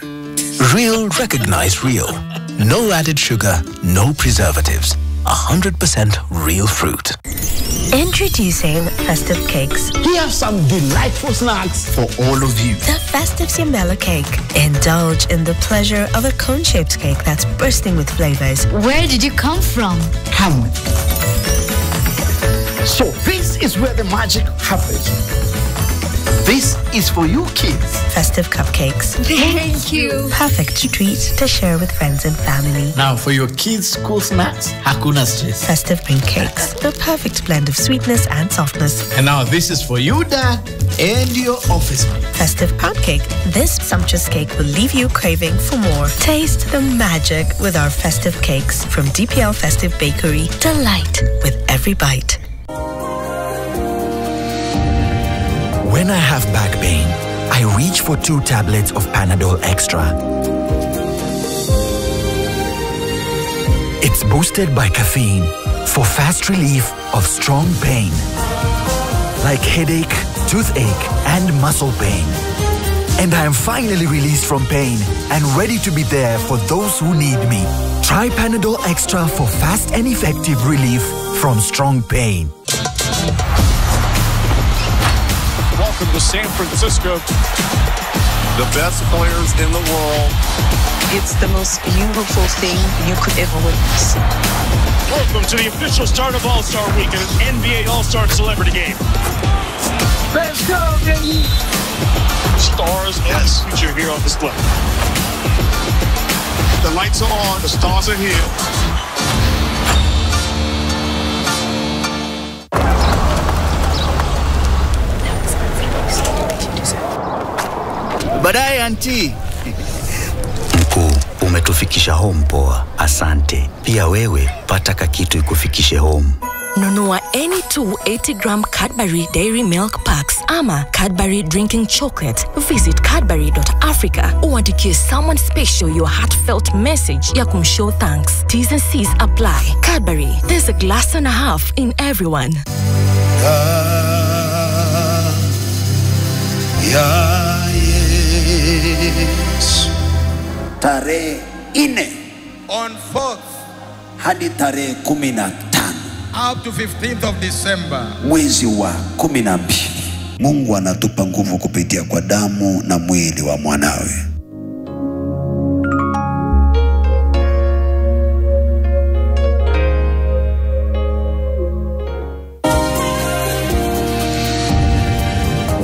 Real, recognize real. No added sugar, no preservatives. 100% real fruit. Introducing Festive Cakes. We have some delightful snacks for all of you. The Festive Simbella Cake. Indulge in the pleasure of a cone-shaped cake that's bursting with flavors. Where did you come from? Come. So this is where the magic happens. This is for you kids. Festive Cupcakes. Thank you. Perfect treat to share with friends and family. Now for your kids' school snacks, hakuna stress. Festive Pink Cakes. The perfect blend of sweetness and softness. And now this is for you, Dad, and your office mate. Festive Pound Cake. This sumptuous cake will leave you craving for more. Taste the magic with our Festive Cakes from DPL Festive Bakery. Delight with every bite. When I have back pain, I reach for 2 tablets of Panadol Extra. It's boosted by caffeine for fast relief of strong pain, like headache, toothache, and muscle pain. And I am finally released from pain and ready to be there for those who need me. Try Panadol Extra for fast and effective relief from strong pain. Welcome to San Francisco. The best players in the world. It's the most beautiful thing you could ever witness. Welcome to the official start of All-Star Weekend, NBA All-Star Celebrity Game. Let's go, baby! Stars as featured here on display. The lights are on, the stars are here. Baadaye auntie. Mkuu, umetufikisha home poa. Asante. Pia wewe pata kakitu ikufikishe home. Nunua any 280-gram Cadbury Dairy Milk Packs ama Cadbury Drinking Chocolate. Visit Cadbury.Africa uandikie someone special your heartfelt message ya kumshow thanks. T's and C's apply. Cadbury, there's a glass and a half in everyone. Yes. Tarehe 4 on 4th hadi tarehe 15 up to 15th of December mwezi wa 12. Mungu anatupa nguvu kupitia kwa damu na mwili wa mwanawe.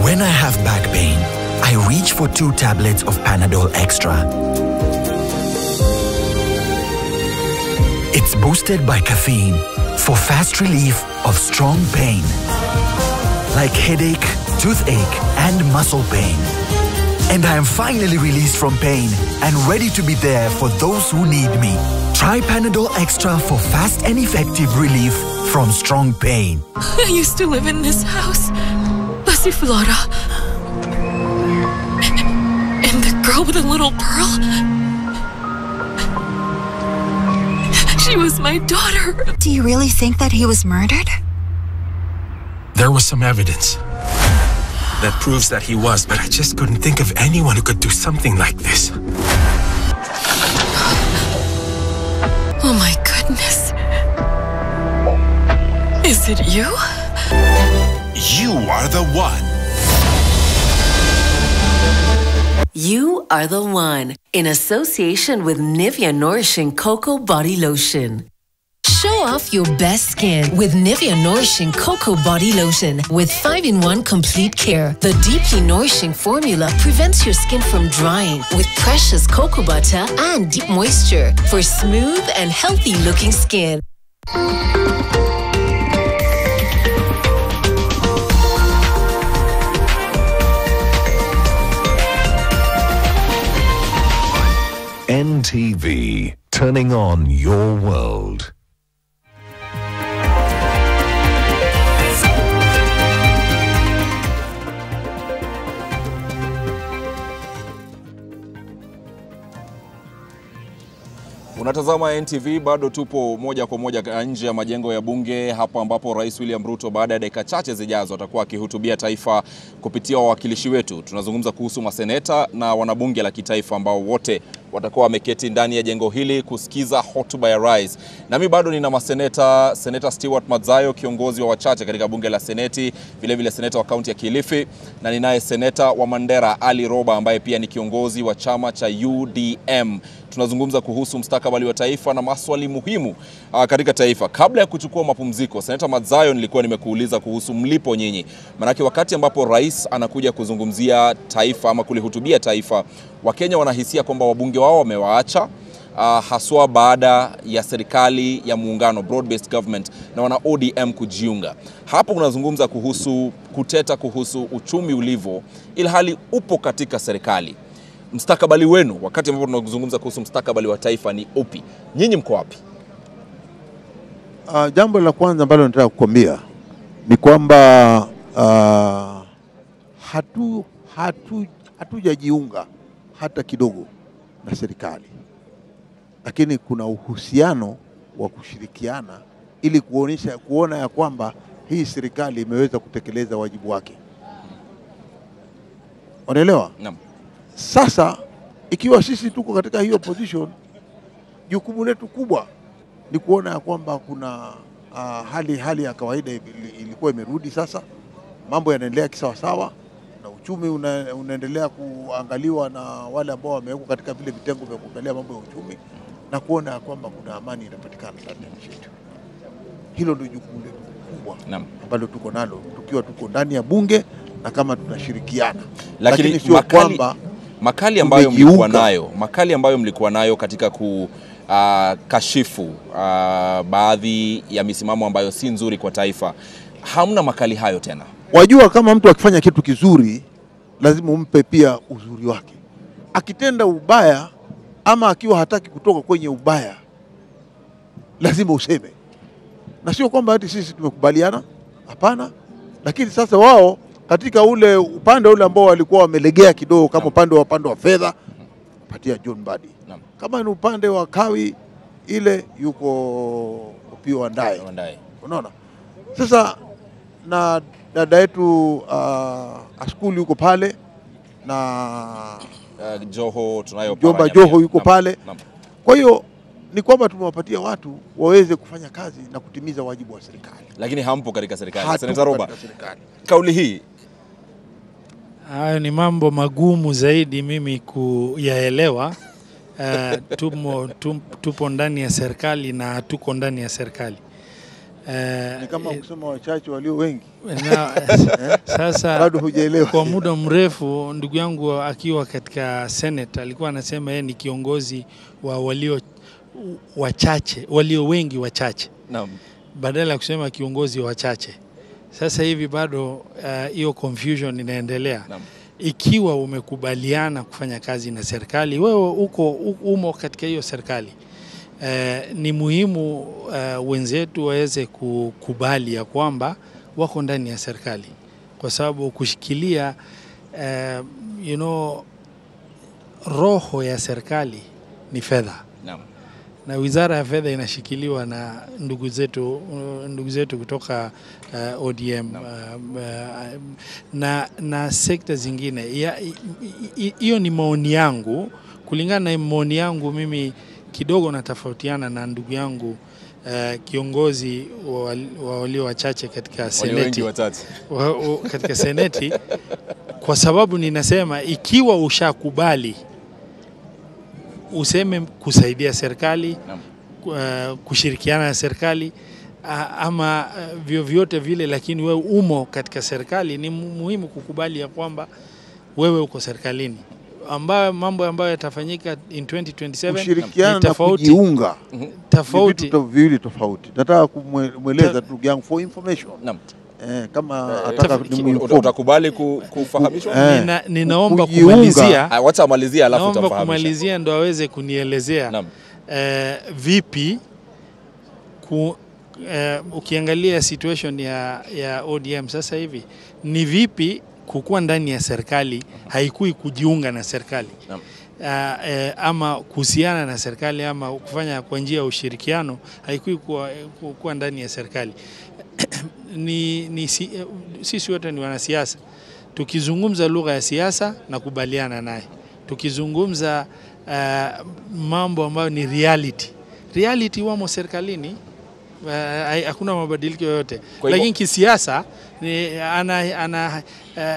When I have back pain, I reach for 2 tablets of Panadol Extra. It's boosted by caffeine for fast relief of strong pain, like headache, toothache, and muscle pain. And I am finally released from pain and ready to be there for those who need me. Try Panadol Extra for fast and effective relief from strong pain. I used to live in this house. Passiflora. And the girl with the little pearl. She was my daughter. Do you really think that he was murdered? There was some evidence that proves that he was, but I just couldn't think of anyone who could do something like this. Oh my goodness. Is it you? You are the one. You are the one, in association with Nivea Nourishing Cocoa Body Lotion. Show off your best skin with Nivea Nourishing Cocoa Body Lotion with 5-in-1 complete care. The deeply nourishing formula prevents your skin from drying with precious cocoa butter and deep moisture for smooth and healthy looking skin. NTV, turning on your world. Unatazama NTV, bado tupo moja kwa moja nje ya majengo ya bunge hapa ambapo Rais William Ruto baada ya dakika chache zijazo atakuwa akihutubia taifa kupitia wawakilishi wetu. Tunazungumza kuhusu maseneta na wanabunge la kitaifa ambao wote watakuwa wameketi ndani ya jengo hili kusikiza hotuba ya rais. Nami bado nina maseneta, Seneta Stewart Madzayo, kiongozi wa wachache katika bunge la Seneti, vile vile seneta wa kaunti ya Kilifi, na ninaye seneta wa Mandera Ali Roba ambaye pia ni kiongozi wa chama cha UDM. Tunazungumza kuhusu mustakabali wa taifa na maswali muhimu katika taifa. Kabla ya kuchukua mapumziko, Seneta Madzayo, nilikuwa nimekuuliza kuhusu mlipo nyinyi. Manake wakati ambapo rais anakuja kuzungumzia taifa ama kulihutubia taifa, Wakenya wanahisia kwamba wabunge wao wamewaacha, haswa baada ya serikali ya muungano, broad-based government, na wana ODM kujiunga. Hapo unazungumza kuhusu kuteta kuhusu uchumi ulivo, ilhali upo katika serikali. Mustakabali wenu wakati ambapo tunazungumza kuhusu mustakabali wa taifa ni upi? Nyinyi mko wapi? Jambo la kwanza ambalo nataka kukwambia ni kwamba hatujajiunga hata kidogo na serikali, lakini kuna uhusiano wa kushirikiana ili kuona ya kwamba hii serikali imeweza kutekeleza wajibu wake. Unaelewa? Naam. Sasa ikiwa sisi tuko katika hiyo position, jukumu letu kubwa ni kuona ya kwamba kuna hali ya kawaida ilikuwa imerudi sasa, mambo yanaendelea kisawasawa na uchumi unaendelea kuangaliwa na wale ambao wamewekwa katika vile vitengo vya kuangalia mambo ya uchumi na kuona ya kwamba kuna amani inapatikana ndani ya nchi yetu. Hilo ndio jukumu letu kubwa ambalo tuko nalo tukiwa tuko ndani ya bunge na kama tunashirikiana. Lakini sio kwamba makali ambayo mlikuwa nayo katika kashifu baadhi ya misimamo ambayo si nzuri kwa taifa, hamna makali hayo tena. Wajua, kama mtu akifanya kitu kizuri lazima umpe pia uzuri wake. Akitenda ubaya ama akiwa hataki kutoka kwenye ubaya lazima useme. Na sio kwamba hati sisi tumekubaliana, hapana. Lakini sasa wao katika ule upande ule ambao walikuwa wamelegea kidogo, kama upande wa fedha, patia John Mbadi. Kama ni upande wa kawi ile yuko Upio Wandae. Unaona? Sasa na dada yetu Askuli yuko pale na Joho tunayo Jomba Joho yuko pale. Kwa hiyo ni kwamba tumewapatia watu waweze kufanya kazi na kutimiza wajibu wa serikali. Lakini hampo katika serikali. Seneta Roba, kauli hii, hayo ni mambo magumu zaidi mimi kuyaelewa. Tupo ndani ya serikali na tuko ndani ya serikali. Ni kama kusema wachache walio wengi. Sasa bado hujaelewa. Kwa muda mrefu ndugu yangu akiwa katika Senate alikuwa anasema yeye ni kiongozi wa walio wachache, walio wengi wachache. Badala ya kusema kiongozi wa wachache. Sasa hivi bado hiyo confusion inaendelea. Ikiwa umekubaliana kufanya kazi na serikali, wewe umo katika hiyo serikali. Ni muhimu wenzetu waweze kukubali ya kwamba wako ndani ya serikali, kwa sababu kushikilia roho ya serikali ni fedha. Na wizara ya fedha inashikiliwa na ndugu zetu kutoka ODM na sekta zingine. Hiyo ni maoni yangu. Kulingana na maoni yangu mimi kidogo natofautiana na ndugu yangu kiongozi wa walio wachache katika seneti. Katika seneti, kwa sababu ninasema ikiwa ushakubali useme kusaidia serikali, kushirikiana na serikali ama vyovyote vile, lakini wewe umo katika serikali, ni muhimu kukubali ya kwamba wewe uko serikalini. Mambo ambayo yatafanyika in 2027 kushirikiana na kujiunga tofauti, vitu viwili tofauti. Nataka kumweleza ndugu yangu for information. Kama utakubali kufahamishwa, ninaomba kumalizia. Wacha amalizia alafu utafahamisha. Naomba kumalizia ndo aweze kunielezea vipi ukiangalia situation ya ODM sasa hivi, ni vipi kukuwa ndani ya serikali haikui kujiunga na serikali, ama kuhusiana na serikali ama kufanya kwa njia ya ushirikiano haikui kuwa ndani ya serikali. Sisi wote ni wanasiasa. Tukizungumza lugha ya siasa na kubaliana naye. Tukizungumza mambo ambayo ni reality wamo serikalini, hakuna mabadiliko yoyote. Lakini kisiasa ana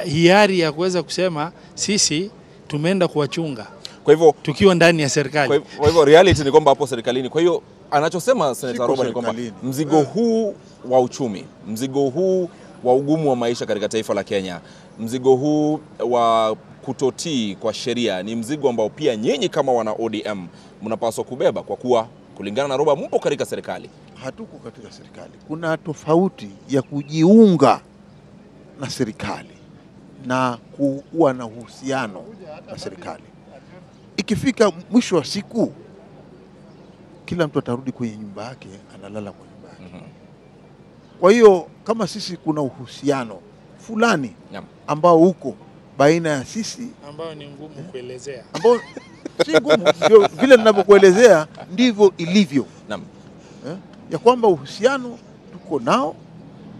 hiari ya kuweza kusema sisi tumeenda kuwachunga. Kwa hivyo tukiwa ndani ya serikali. Kwa hivyo reality ni kwamba hapo serikalini. Kwa hiyo anachosema Senator Roba ni kwamba mzigo huu wa uchumi, mzigo huu wa ugumu wa maisha katika taifa la Kenya, mzigo huu wa kutotii kwa sheria ni mzigo ambao pia nyinyi kama wana ODM mnapaswa kubeba, kwa kuwa kulingana na Roba mpo katika serikali. Hatuko katika serikali. Kuna tofauti ya kujiunga na serikali na kuwa na uhusiano na serikali. Ikifika mwisho wa siku kila mtu atarudi kwenye nyumba yake, analala kwa nyumba yake. Kwa hiyo kama sisi kuna uhusiano fulani ambao uko baina ya sisi, ambao ni ngumu kuelezea, ambao si ngumu, vile ninavyokuelezea ndivyo ilivyo. Ya kwamba uhusiano tuko nao,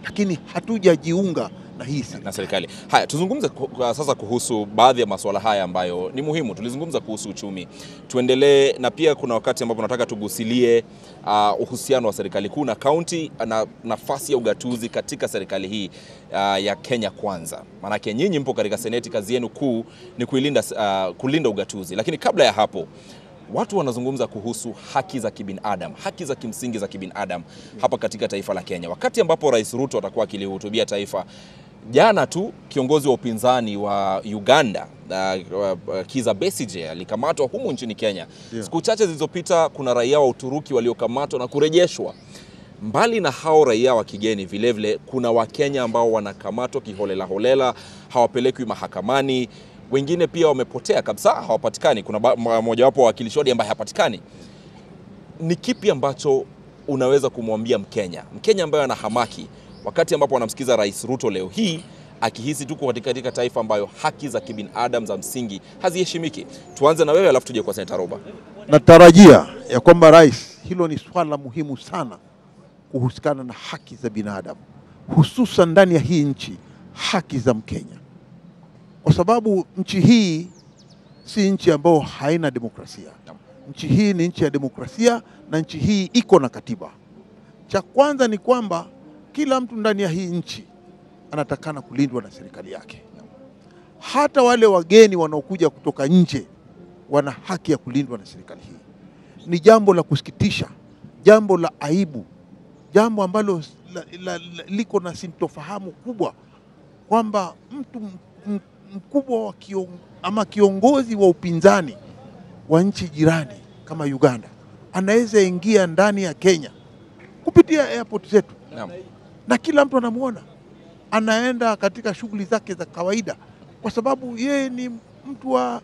lakini hatujajiunga na hii serikali. Haya, tuzungumze sasa kuhusu baadhi ya masuala haya ambayo ni muhimu. Tulizungumza kuhusu uchumi. Tuendelee, na pia kuna wakati ambapo nataka tugusilie uhusiano wa serikali kuu na kaunti na nafasi ya ugatuzi katika serikali hii ya Kenya Kwanza. Maanake nyinyi mpo katika seneti, kazi yenu kuu ni kulinda ugatuzi. Lakini kabla ya hapo, watu wanazungumza kuhusu haki za kibinadamu, haki za kimsingi za kibinadamu hapa katika taifa la Kenya. Wakati ambapo Rais Ruto atakuwa akilihutubia taifa, jana tu kiongozi wa upinzani wa Uganda, Kizza Besigye, alikamatwa humu nchini Kenya. Siku chache zilizopita kuna raia wa Uturuki waliokamatwa na kurejeshwa. Mbali na hao raia wa kigeni, vilevile kuna Wakenya ambao wanakamatwa kiholela holela, hawapelekwi mahakamani. Wengine pia wamepotea kabisa, hawapatikani. Kuna mojawapo wa wakilishi wadi ambaye hapatikani. Ni kipi ambacho unaweza kumwambia Mkenya ambaye anahamaki wakati ambapo anamsikiza Rais Ruto leo hii akihisi tuko katika taifa ambayo haki za kibinadamu za msingi haziheshimiki? Tuanze na wewe alafu tuje kwa Senator Roba. Natarajia ya kwamba rais, hilo ni swala muhimu sana kuhusikana na haki za binadamu, hususan ndani ya hii nchi, haki za Mkenya. Kwa sababu nchi hii si nchi ambayo haina demokrasia. Nchi hii ni nchi ya demokrasia na nchi hii iko na katiba. Cha kwanza ni kwamba kila mtu ndani ya hii nchi anatakana kulindwa na serikali yake. Hata wale wageni wanaokuja kutoka nje wana haki ya kulindwa na serikali hii. Ni jambo la kusikitisha, jambo la aibu, jambo ambalo liko na sintofahamu kubwa kwamba mtu mkubwa wa kiongozi wa upinzani wa nchi jirani kama Uganda anaweza ingia ndani ya Kenya kupitia airport zetu. Na kila mtu anamuona, anaenda katika shughuli zake za kawaida kwa sababu yeye ni mtu wa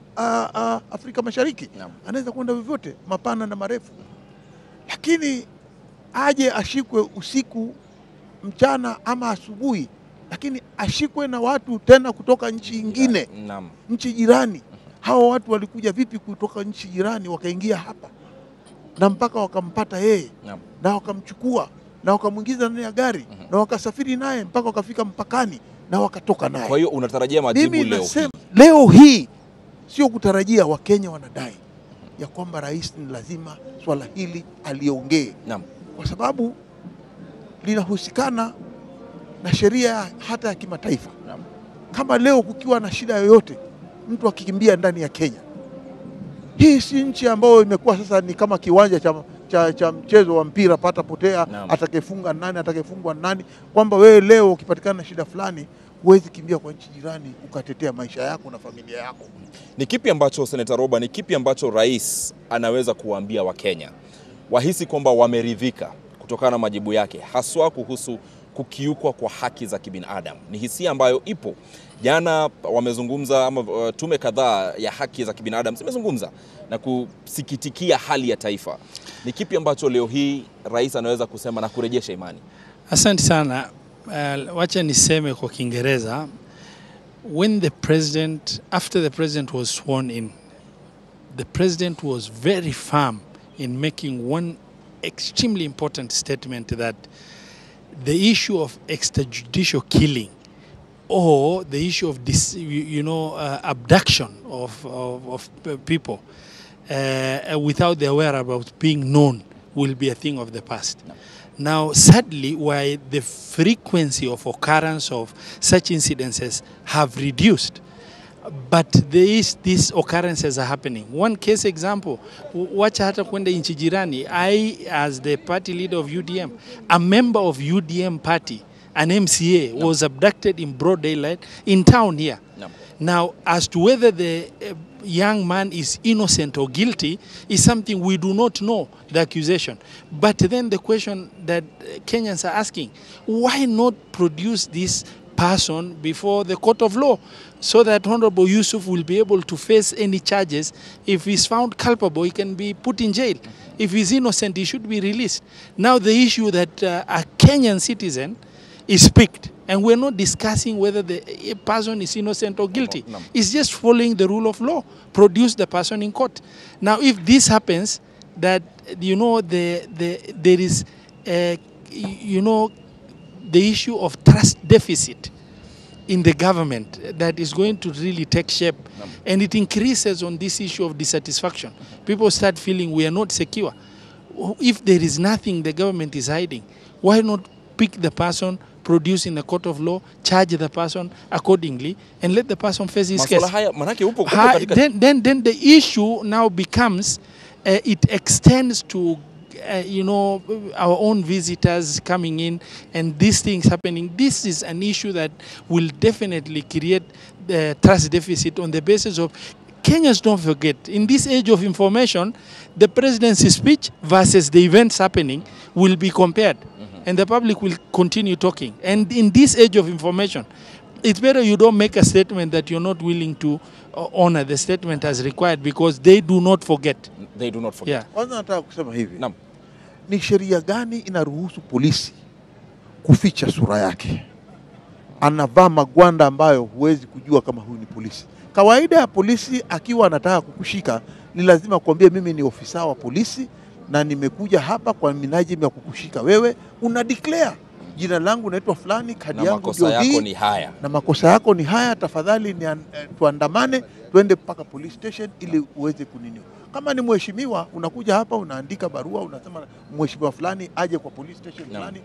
Afrika Mashariki. Anaweza kwenda vyovyote, mapana na marefu. Lakini aje ashikwe usiku, mchana ama asubuhi, lakini ashikwe na watu tena kutoka nchi nyingine, nchi jirani. Hao watu walikuja vipi kutoka nchi jirani wakaingia hapa na mpaka wakampata yeye na wakamchukua na wakamuingiza ndani ya gari na wakasafiri naye mpaka wakafika mpakani na wakatoka naye? Kwa hiyo unatarajia majibu leo hii? Sio kutarajia, Wakenya wanadai ya kwamba rais ni lazima swala hili aliongee, kwa sababu linahusikana na sheria hata ya kimataifa. Kama leo kukiwa na shida yoyote, mtu akikimbia ndani ya Kenya, hii si nchi ambayo imekuwa sasa ni kama kiwanja cha mchezo wa mpira, pata potea, atakayefunga nani, atakayefungwa nani, kwamba wewe leo ukipatikana na shida fulani huwezi kimbia kwa nchi jirani ukatetea maisha yako na familia yako. Ni kipi ambacho Senator Roba, ni kipi ambacho rais anaweza kuwaambia Wakenya wahisi kwamba wameridhika kutokana na majibu yake, haswa kuhusu kukiukwa kwa haki za kibinadamu? Ni hisia ambayo ipo. Jana wamezungumza, ama tume kadhaa ya haki za kibinadamu zimezungumza na kusikitikia hali ya taifa. Ni kipi ambacho leo hii rais anaweza kusema na kurejesha imani? Asante sana. Wacha niseme kwa Kiingereza, after the president was sworn in, the president was very firm in making one extremely important statement, that the issue of extrajudicial killing or the issue of abduction of people without their whereabouts being known will be a thing of the past. Now, sadly, while the frequency of occurrence of such incidences have reduced, but these occurrences are happening. One case example, wacha hata kwenda nchi jirani, I, as the party leader of UDM, a member of UDM party, an MCA, was abducted in broad daylight in town here. Now, as to whether the young man is innocent or guilty is something we do not know, the accusation. But then the question that Kenyans are asking, why not produce this person before the court of law so that Honorable Yusuf will be able to face any charges? If he's found culpable, he can be put in jail. If he's innocent, he should be released. Now the issue that a Kenyan citizen is picked, and we're not discussing whether the person is innocent or guilty. It's just following the rule of law. Produce the person in court. Now, if this happens, that there is the issue of trust deficit in the government that is going to really take shape. And it increases on this issue of dissatisfaction. People start feeling we are not secure. If there is nothing the government is hiding, why not pick the person, produce in a court of law, charge the person accordingly, and let the person face his case? Then the issue now becomes, it extends to our own visitors coming in and these things happening. This is an issue that will definitely create the trust deficit on the basis of Kenyans. Don't forget, in this age of information, the presidency's speech versus the events happening will be compared, and the public will continue talking. And in this age of information, it's better you don't make a statement that you're not willing to honor the statement as required, because they do not forget. They do not forget. Yeah. Kwanza nataka kusema hivi. Naam. Ni sheria gani inaruhusu polisi kuficha sura yake? Anavaa magwanda ambayo huwezi kujua kama huyu ni polisi. Kawaida ya polisi akiwa anataka kukushika ni lazima kuambia mimi ni ofisa wa polisi na nimekuja hapa kwa minajili ya kukushika wewe, una declare jina langu naitwa fulani, kadi yangu ndio hii. Na makosa yako ni haya. Na makosa yako ni haya, tafadhali tuandamane twende mpaka police station ili uweze kunini. Kama ni mheshimiwa unakuja hapa unaandika barua unasema mheshimiwa fulani aje kwa police station fulani,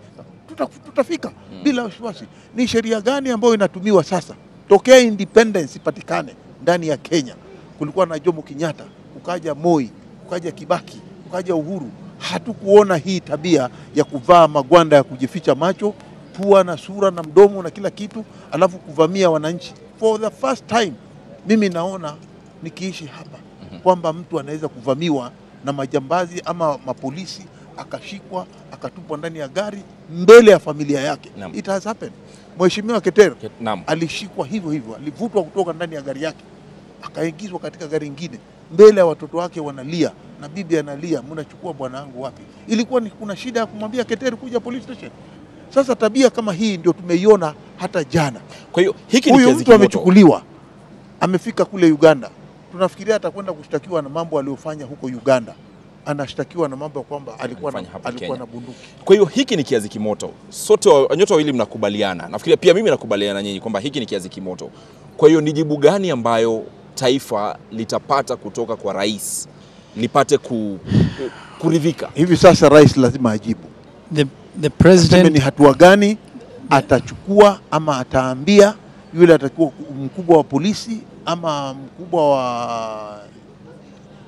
tutafika bila wasiwasi. Ni sheria gani ambayo inatumiwa sasa? Tokea independence ipatikane ndani ya Kenya, kulikuwa na Jomo Kenyatta, ukaja Moi, ukaja Kibaki, ukaja Uhuru, hatukuona hii tabia ya kuvaa magwanda ya kujificha macho, pua na sura na mdomo na kila kitu, alafu kuvamia wananchi. For the first time mimi naona nikiishi hapa kwamba mtu anaweza kuvamiwa na majambazi ama mapolisi, akashikwa, akatupwa ndani ya gari mbele ya familia yake. It has happened. Mheshimiwa Keter alishikwa hivyo hivyo, alivutwa kutoka ndani ya gari yake, akaingizwa katika gari nyingine mbele ya watoto wake wanalia na bibi analia, mnachukua bwana wangu wapi? Ilikuwa ni kuna shida ya kumwambia Keter kuja police station. Sasa tabia kama hii ndio tumeiona hata jana. Kwa hiyo hiki ni kiasi mtu amechukuliwa, amefika kule Uganda. Tunafikiria atakwenda kushtakiwa na mambo aliyofanya huko Uganda. Anashtakiwa na mambo kwamba alikuwa na bunduki. Kwa hiyo hiki ni kiazi kimoto. Sote nyote wawili mnakubaliana. Nafikiria pia mimi nakubaliana nyinyi kwamba hiki ni kiazi kimoto. Kwa hiyo ni jibu gani ambayo taifa litapata kutoka kwa rais lipate kuridhika? Hivi sasa rais lazima ajibu. The president ni hatua gani atachukua ama ataambia yule atakuwa mkubwa wa polisi ama mkubwa wa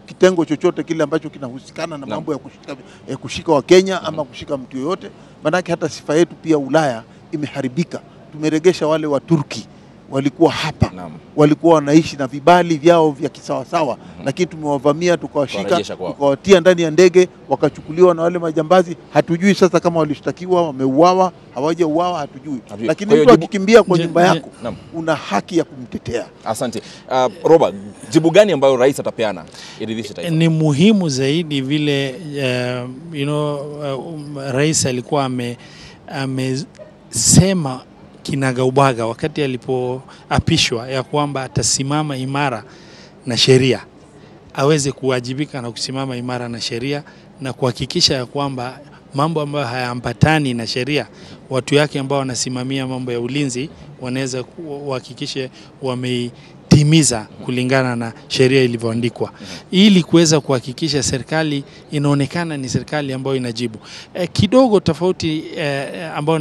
kitengo chochote kile ambacho kinahusikana na mambo ya kushika wa Kenya ama kushika mtu yoyote. Manake hata sifa yetu pia Ulaya imeharibika. Tumeregesha wale wa Turki walikuwa hapa, walikuwa wanaishi na vibali vyao vya kisawasawa, lakini tumewavamia, tukawashika, tukawatia ndani ya ndege, wakachukuliwa na wale majambazi. Hatujui sasa kama walishtakiwa, wameuawa, hawajauawa, hatujui. Lakini mtu akikimbia kwa nyumba yako, una haki ya kumtetea. Asante. Robert, jibu gani ambayo rais atapeana iridhishe taifa? Ni muhimu zaidi vile rais alikuwa amesema kinagaubaga wakati alipoapishwa ya kwamba atasimama imara na sheria, aweze kuwajibika na kusimama imara na sheria na kuhakikisha ya kwamba mambo ambayo hayaambatani na sheria, watu yake ambao wanasimamia mambo ya ulinzi wanaweza kuhakikisha wametimiza kulingana na sheria ilivyoandikwa, ili kuweza kuhakikisha serikali inaonekana ni serikali ambayo inajibu. Kidogo tofauti ambayo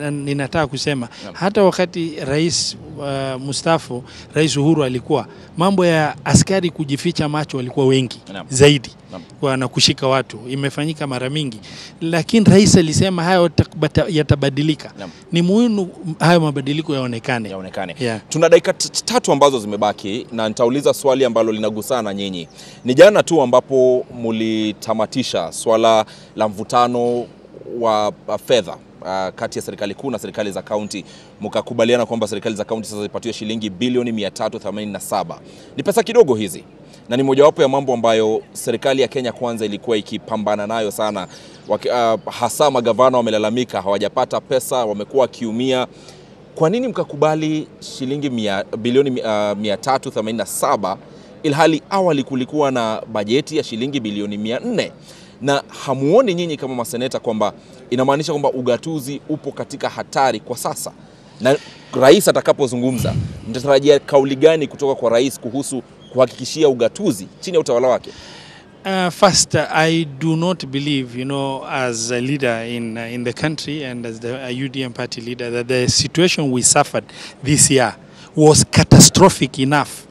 ninataka kusema, hata wakati rais mstaafu Rais Uhuru alikuwa, mambo ya askari kujificha macho walikuwa wengi zaidi na kushika watu imefanyika mara mingi, lakini rais alisema hayo yatabadilika. Ni muhimu hayo mabadiliko yaonekane. Yeah. Tuna dakika 3 ambazo zimebaki na nitauliza swali ambalo linagusana na nyinyi. Ni jana tu ambapo mulitamatisha swala la mvutano wa fedha kati ya serikali kuu na serikali za kaunti, mkakubaliana kwamba serikali za kaunti sasa zipatiwe shilingi bilioni 387. Ni pesa kidogo hizi, na ni mojawapo ya mambo ambayo serikali ya Kenya Kwanza ilikuwa ikipambana nayo sana. Hasa magavana wamelalamika hawajapata pesa, wamekuwa wakiumia. Kwa nini mkakubali shilingi bilioni 387 ilhali awali kulikuwa na bajeti ya shilingi bilioni 400? Na hamuoni nyinyi kama maseneta kwamba inamaanisha kwamba ugatuzi upo katika hatari kwa sasa? Na rais atakapozungumza, mtatarajia kauli gani kutoka kwa rais kuhusu kuhakikishia ugatuzi chini ya utawala wake? First, I do not believe, as a leader in the country and as the UDM party leader, that the situation we suffered this year was catastrophic enough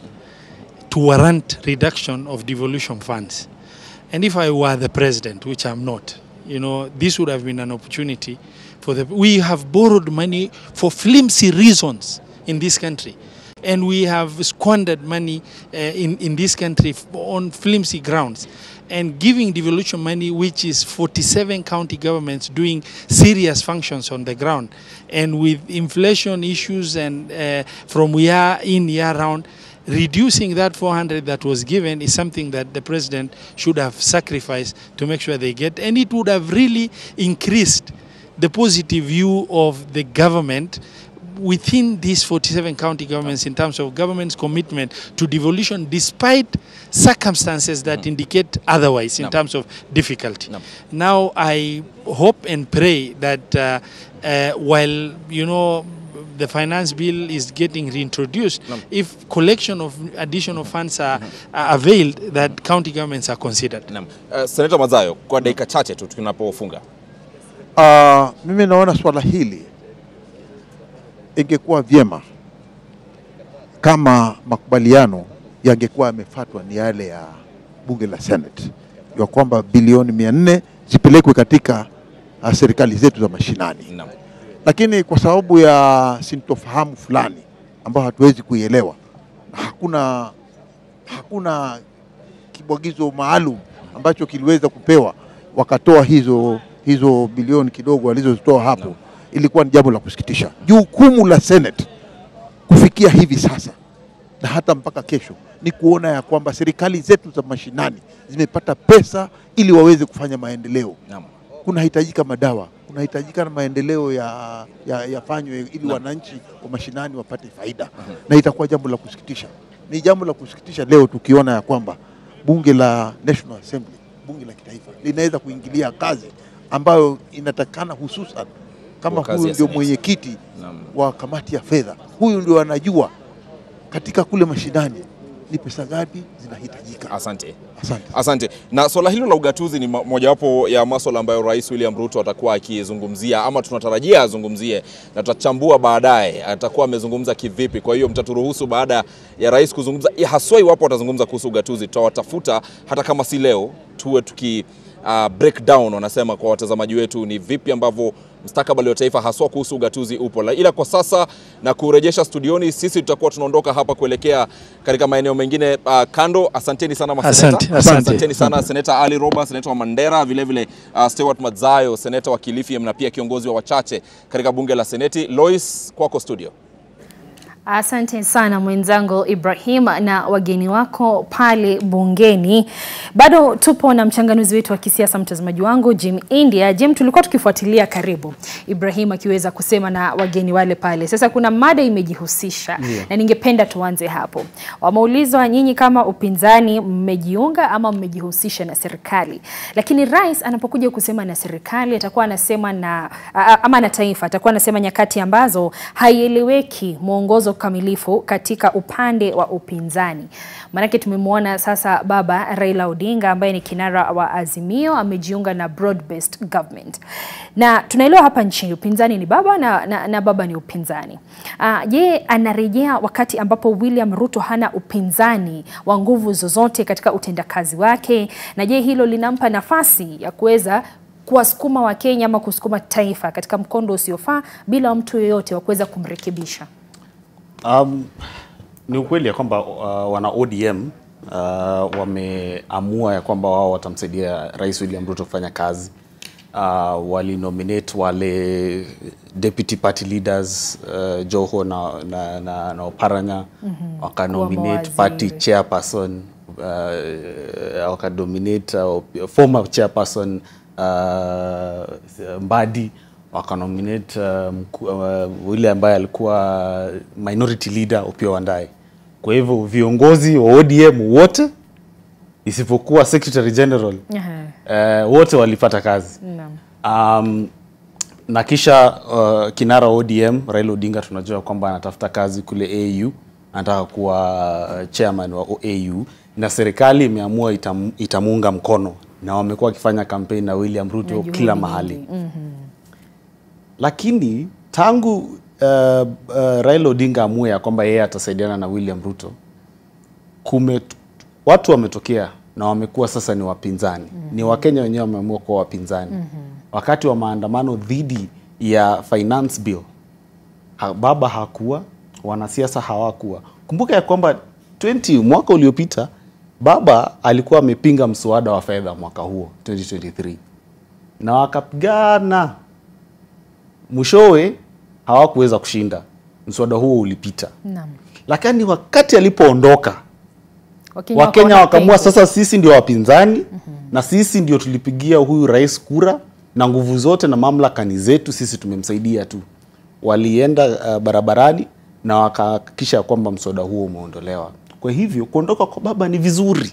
to warrant reduction of devolution funds. And if I were the president, which I'm not, this would have been an opportunity for we have borrowed money for flimsy reasons in this country. And we have squandered money in this country on flimsy grounds. And giving devolution money, which is 47 county governments doing serious functions on the ground. And with inflation issues and from year in, year round, reducing that 400 that was given is something that the president should have sacrificed to make sure they get. And it would have really increased the positive view of the government within these 47 county governments in terms of government's commitment to devolution, despite circumstances that indicate otherwise in terms of difficulty. Now, I hope and pray that while, the finance bill is getting reintroduced, if collection of additional funds are availed, that county governments are considered. Senator Mazayo, kwa dakika chache tu tunapofunga. Mimi naona swala hili ingekuwa vyema kama makubaliano yangekuwa yamefuatwa ni yale ya bunge la Senate, ya kwamba bilioni 400 zipelekwe katika serikali zetu za mashinani. Lakini kwa sababu ya sintofahamu fulani ambayo hatuwezi kuielewa, hakuna kibwagizo maalum ambacho kiliweza kupewa wakatoa hizo bilioni kidogo walizozitoa hapo. Ilikuwa ni jambo la kusikitisha. Jukumu la Senate kufikia hivi sasa na hata mpaka kesho ni kuona ya kwamba serikali zetu za mashinani zimepata pesa ili waweze kufanya maendeleo. Kuna hitajika madawa, kuna hitajika na maendeleo yafanywe ili wananchi wa mashinani wapate faida. Na itakuwa jambo la kusikitisha. Ni jambo la kusikitisha leo tukiona ya kwamba bunge la National Assembly, bunge la kitaifa, linaweza kuingilia kazi ambayo inatakana, hususan kama huyu ndio mwenyekiti wa kamati ya fedha. Huyu ndio anajua katika kule mashinani ni pesa ngapi zinahitajika. Asante. Na swala hilo la ugatuzi ni mojawapo ya masuala ambayo Rais William Ruto atakuwa akizungumzia, ama tunatarajia azungumzie, na tutachambua baadaye atakuwa amezungumza kivipi. Kwa hiyo mtaturuhusu baada ya rais kuzungumza, haswa iwapo atazungumza kuhusu ugatuzi, tutawatafuta hata kama si leo, tuwe tuki breakdown wanasema kwa watazamaji wetu ni vipi ambavyo mustakabali wa taifa haswa kuhusu ugatuzi upo. Ila kwa sasa na kurejesha studioni, sisi tutakuwa tunaondoka hapa kuelekea katika maeneo mengine kando. Asanteni sana maseneta. Asanteni sana Seneta Ali Roba, Seneta wa Mandera, vile vile Stewart Mazayo, Seneta wa Kilifi na pia kiongozi wa wachache katika bunge la Seneti. Lois, kwako studio. Asante sana mwenzangu Ibrahim na wageni wako pale bungeni. Bado tupo na mchanganuzi wetu wa kisiasa, mtazamaji wangu Jim India. Jim, tulikuwa tukifuatilia karibu Ibrahim akiweza kusema na wageni wale pale. Sasa kuna mada imejihusisha na ningependa tuanze hapo. Wameulizwa nyinyi kama upinzani mmejiunga ama mmejihusisha na serikali. Lakini rais anapokuja kusema na serikali atakuwa anasema na taifa, atakuwa anasema nyakati ambazo haieleweki mwongozo kamilifu katika upande wa upinzani. Manake tumemwona sasa baba Raila Odinga ambaye ni kinara wa Azimio amejiunga na broad-based government. Na tunaelewa hapa nchini upinzani ni baba na baba ni upinzani. Je, anarejea wakati ambapo William Ruto hana upinzani wa nguvu zozote katika utendakazi wake? Na je, hilo linampa nafasi ya kuweza kuwasukuma wa Kenya ama kusukuma taifa katika mkondo usiofaa bila mtu yeyote wa kuweza kumrekebisha? Ni ukweli ya kwamba wana ODM wameamua ya kwamba wao watamsaidia Rais William Ruto kufanya kazi. Walinominate wale deputy party leaders Joho na Oparanya, wakanominate party chairperson, wakanominate former chairperson Mbadi, wakanominate yule ambaye alikuwa minority leader Opiyo Wandayi. Kwa hivyo viongozi wa ODM wote isipokuwa secretary general wote walipata kazi. Na kisha kinara ODM Raila Odinga tunajua kwamba anatafuta kazi kule AU, anataka kuwa chairman wa AU, na serikali imeamua itamuunga mkono, na wamekuwa wakifanya campaign na William Ruto kila mahali. Lakini tangu Raila Odinga amue ya kwamba yeye atasaidiana na William Ruto, watu wametokea na wamekuwa sasa ni wapinzani. Ni Wakenya wenyewe wameamua kuwa wapinzani. Wakati wa maandamano dhidi ya finance bill, baba hakuwa, wanasiasa hawakuwa. Kumbuka ya kwamba mwaka uliopita baba alikuwa amepinga mswada wa fedha mwaka huo 2023, na wakapigana, mwishowe hawakuweza kushinda, mswada huo ulipita. Lakini wakati alipoondoka, Wakenya wakamua sasa sisi ndio wapinzani, na sisi ndio tulipigia huyu rais kura, na nguvu zote na mamlaka ni zetu, sisi tumemsaidia tu. Walienda barabarani na wakahakikisha kwamba mswada huo umeondolewa. Kwa hivyo kuondoka kwa baba ni vizuri,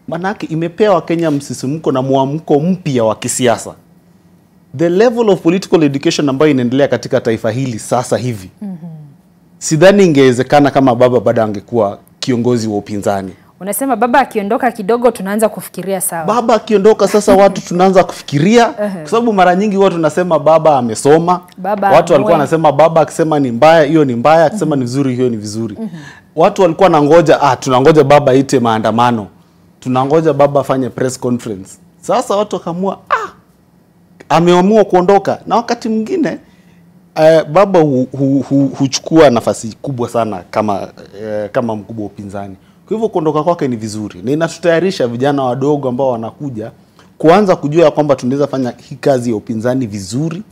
manake imepea Wakenya msisimko na muamko mpya wa kisiasa. The level of political education ambayo inaendelea katika taifa hili sasa hivi, sidhani ingewezekana kama baba bado angekuwa kiongozi wa upinzani. Unasema baba akiondoka kidogo tunaanza kufikiria sawa. Baba akiondoka sasa watu tunaanza kufikiria, kwa sababu mara nyingi watu tunasema baba amesoma. Watu walikuwa wanasema baba akisema ni mbaya hiyo ni mbaya, akisema ni vizuri hiyo ni vizuri. Watu walikuwa nangoja tunangoja baba ite maandamano, tunangoja baba afanye press conference. Sasa watu wakamua ameamua kuondoka, na wakati mwingine baba huchukua nafasi kubwa sana kama mkubwa wa upinzani. Kwa hivyo kuondoka kwake ni vizuri, na inatutayarisha vijana wadogo ambao wanakuja kuanza kujua ya kwamba tunaweza fanya hii kazi ya upinzani vizuri,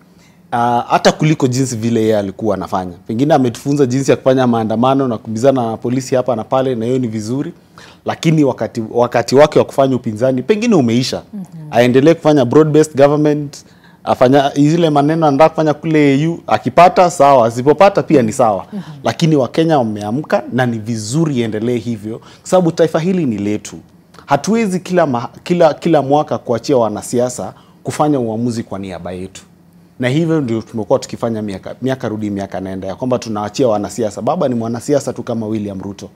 hata kuliko jinsi vile yeye alikuwa anafanya. Pengine ametufunza jinsi ya kufanya maandamano na kumbizana na polisi hapa na pale, na hiyo ni vizuri, lakini wakati wake wa kufanya upinzani pengine umeisha. Aendelee kufanya broad based government, afanya zile maneno anataka kufanya kule EU, akipata sawa, asipopata pia ni sawa. Lakini Wakenya wameamka na ni vizuri endelee hivyo, kwa sababu taifa hili ni letu. Hatuwezi kila mwaka kuachia wanasiasa kufanya uamuzi kwa niaba yetu. Na hivyo ndio tumekuwa tukifanya miaka rudi miaka naenda, ya kwamba tunaachia wanasiasa. Baba ni mwanasiasa tu kama William Ruto,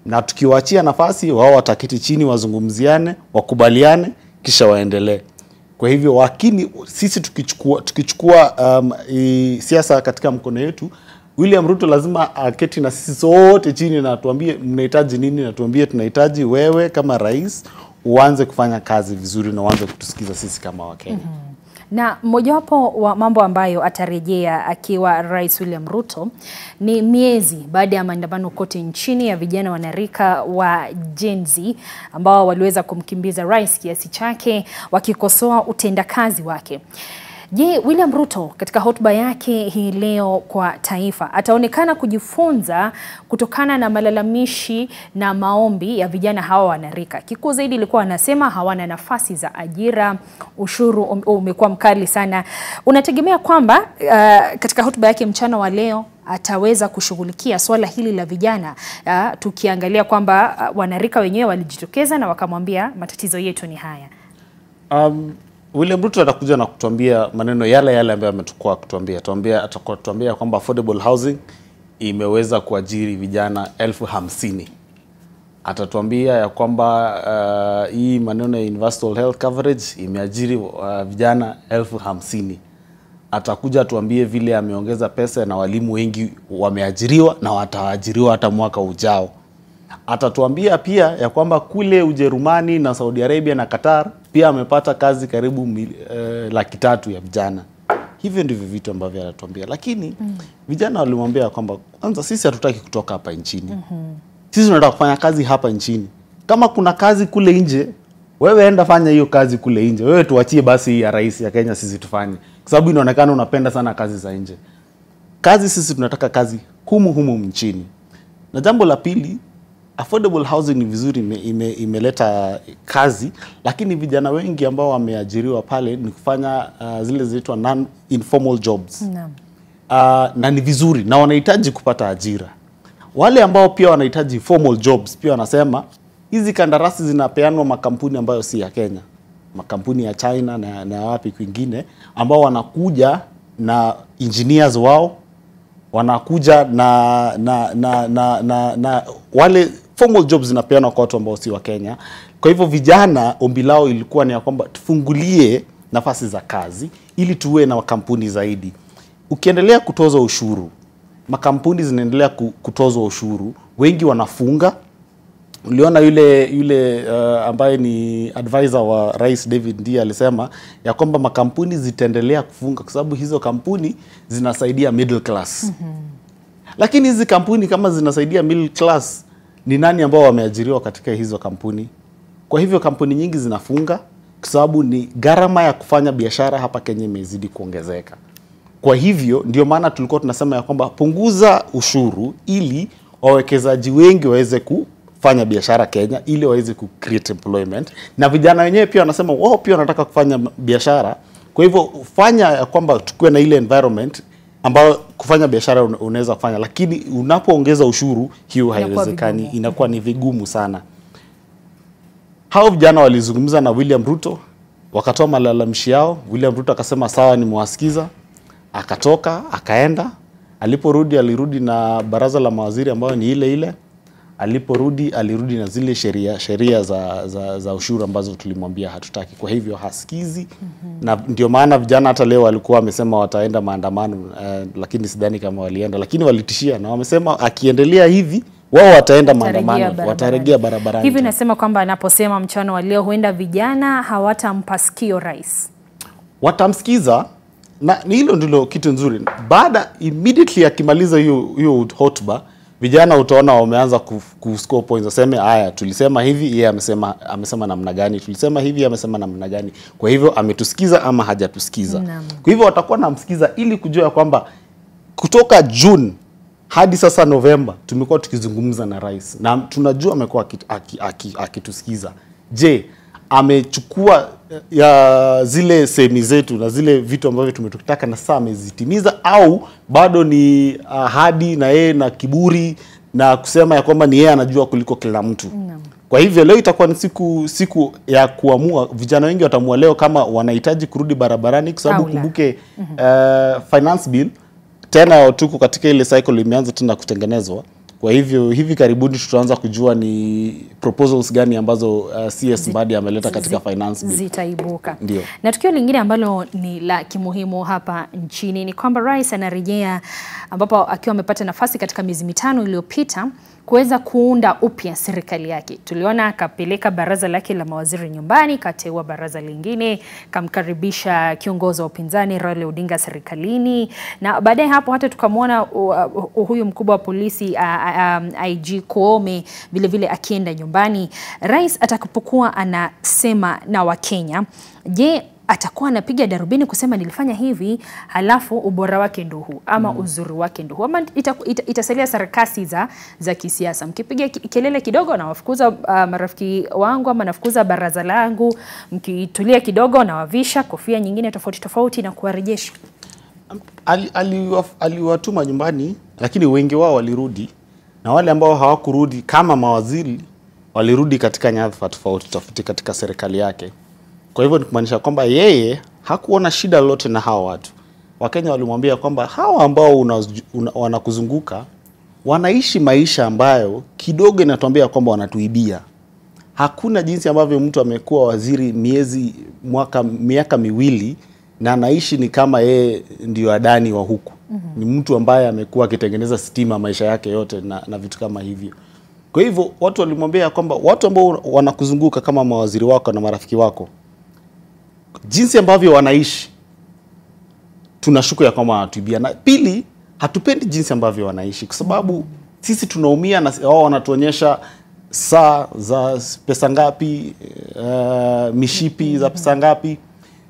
na tukiwaachia nafasi wao wataketi chini, wazungumziane, wakubaliane, kisha waendelee. Kwa hivyo wakini sisi tukichukua siasa katika mkono yetu, William Ruto lazima aketi na sisi sote chini na tuambie mnahitaji nini, na tuambie tunahitaji wewe kama rais uanze kufanya kazi vizuri na uanze kutusikiza sisi kama Wakenya. Na mojawapo wa mambo ambayo atarejea akiwa Rais William Ruto ni miezi baada ya maandamano kote nchini ya vijana wanarika wa Gen Z ambao waliweza kumkimbiza rais kiasi chake, wakikosoa utendakazi wake. Je, William Ruto katika hotuba yake hii leo kwa taifa ataonekana kujifunza kutokana na malalamishi na maombi ya vijana hawa wanarika? Kikuu zaidi ilikuwa anasema hawana nafasi za ajira, ushuru umekuwa mkali sana. Unategemea kwamba katika hotuba yake mchana wa leo ataweza kushughulikia swala hili la vijana, tukiangalia kwamba wanarika wenyewe walijitokeza na wakamwambia matatizo yetu ni haya? William Ruto atakuja na kutuambia maneno yale ambayo ametukua kutuambia. Atakuambia kwamba affordable housing imeweza kuajiri vijana 50,000. Atatuambia ya kwamba hii maneno ya universal health coverage imeajiri vijana 50,000. Atakuja tuambie vile ameongeza pesa na walimu wengi wameajiriwa na wataajiriwa hata mwaka ujao. Atatuambia pia ya kwamba kule Ujerumani na Saudi Arabia na Qatar pia amepata kazi karibu 300,000 ya vijana. Hivyo ndivyo vitu ambavyo anatuambia. Lakini vijana walimwambia kwamba kwanza sisi hatutaki kutoka hapa nchini. Sisi tunataka kufanya kazi hapa nchini. Kama kuna kazi kule nje, wewe enda fanya hiyo kazi kule nje. Wewe tuachie basi ya rais ya Kenya sisi tufanye. Kwa sababu inaonekana unapenda sana kazi za nje. Kazi sisi tunataka kazi humu nchini. Na jambo la pili, affordable housing ni vizuri, imeleta kazi, lakini vijana wengi ambao wameajiriwa pale ni kufanya zile zinaitwa non-informal jobs. Na ni vizuri na wanahitaji kupata ajira. Wale ambao pia wanahitaji formal jobs pia wanasema hizi kandarasi zinapeanwa makampuni ambayo si ya Kenya, makampuni ya China na wapi kwingine, ambao wanakuja na engineers wao, wanakuja na wale formal jobs zinapeana kwa watu ambao si wa Kenya. Kwa hivyo vijana ombi lao ilikuwa ni ya kwamba tufungulie nafasi za kazi ili tuwe na makampuni zaidi. Ukiendelea kutoza ushuru, makampuni zinaendelea kutozwa ushuru, wengi wanafunga. Uliona yule ambaye ni advisor wa Rais David Ndii alisema ya kwamba makampuni zitaendelea kufunga kwa sababu hizo kampuni zinasaidia middle class. Lakini hizi kampuni kama zinasaidia middle class, ni nani ambao wameajiriwa katika hizo kampuni? Kwa hivyo kampuni nyingi zinafunga kwa sababu ni gharama ya kufanya biashara hapa Kenya imezidi kuongezeka. Kwa hivyo ndio maana tulikuwa tunasema ya kwamba punguza ushuru ili wawekezaji wengi waweze kufanya biashara Kenya, ili waweze ku create employment, na vijana wenyewe pia wanasema wao pia wanataka kufanya biashara. Kwa hivyo fanya ya kwamba tukue na ile environment ambayo kufanya biashara unaweza kufanya, lakini unapoongeza ushuru hiyo haiwezekani, inakuwa ni vigumu sana. Hao vijana walizungumza na William Ruto, wakatoa malalamishi yao. William Ruto akasema sawa, nimewasikiza. Akatoka, akaenda. Aliporudi alirudi na baraza la mawaziri ambayo ni ile. Aliporudi alirudi na zile sheria za ushuru ambazo tulimwambia hatutaki. Kwa hivyo hasikizi. Na ndio maana vijana hata leo walikuwa wamesema wataenda maandamano, lakini sidhani kama walienda, lakini walitishia na wamesema akiendelea hivi wao wataenda maandamano, watarejea barabarani. Hivi nasema kwamba anaposema mchana wa leo huenda vijana hawatampa sikio rais. Watamsikiza, na hilo ndilo kitu nzuri. Baada immediately akimaliza hiyo hotuba, vijana utaona wameanza kuscore points, waseme haya tulisema hivi, yeye amesema namna gani, tulisema hivi, amesema namna gani. Kwa hivyo ametusikiza ama hajatusikiza. Kwa hivyo watakuwa namsikiza ili kujua kwamba kutoka June hadi sasa Novemba tumekuwa tukizungumza na rais na tunajua amekuwa akitusikiza. Je, amechukua ya zile semi zetu na zile vitu ambavyo tumetaka na sasa amezitimiza, au bado ni ahadi na yeye na kiburi na kusema ya kwamba ni yeye anajua kuliko kila mtu? Kwa hivyo leo itakuwa ni siku ya kuamua. Vijana wengi wataamua leo kama wanahitaji kurudi barabarani, kwa sababu kumbuke finance bill tena tuko katika ile cycle imeanza tena kutengenezwa. Kwa hivyo hivi karibuni tutaanza kujua ni proposals gani ambazo CS Mbadi ameleta katika finance bill zitaibuka. Ndio. Na tukio lingine ambalo ni la kimuhimu hapa nchini ni kwamba rais anarejea, ambapo akiwa amepata nafasi katika miezi mitano iliyopita kuweza kuunda upya serikali yake. Tuliona akapeleka baraza lake la mawaziri nyumbani, kateua baraza lingine, kamkaribisha kiongozi wa upinzani Raila Odinga serikalini, na baadaye hapo hata tukamwona huyu mkubwa wa polisi IG Koome vile akienda nyumbani. Rais atakapokuwa anasema na Wakenya, je, atakuwa anapiga darubini kusema nilifanya hivi halafu ubora wake ndio huu ama uzuri wake ndio huu, ama itasalia sarakasi za kisiasa? Mkipiga kelele kidogo na wafukuza marafiki wangu ama nafukuza baraza langu, mkitulia kidogo na wavisha kofia nyingine tofauti na kuwarejesha. Aliwatuma nyumbani, lakini wengi wao walirudi, na wale ambao hawakurudi kama mawaziri walirudi katika nyadhifa tofauti katika serikali yake. Kwa hivyo ni kumaanisha kwamba yeye hakuona shida lolote na hao watu. Wakenya walimwambia kwamba hawa ambao wanakuzunguka wanaishi maisha ambayo kidogo inatuambia kwamba wanatuibia. Hakuna jinsi ambavyo mtu amekuwa waziri miaka miwili na anaishi ni kama yeye ndio adani wa huku. Ni mtu ambaye amekuwa akitengeneza stima maisha yake yote na vitu kama hivyo. Kwa hivyo watu walimwambia kwamba watu ambao wanakuzunguka kama mawaziri wako na marafiki wako, jinsi ambavyo wanaishi tunashuku ya kwamba wanatuibia. Na pili, hatupendi jinsi ambavyo wanaishi kwa sababu sisi tunaumia na wao wanatuonyesha saa za pesa ngapi, mishipi za pesa ngapi.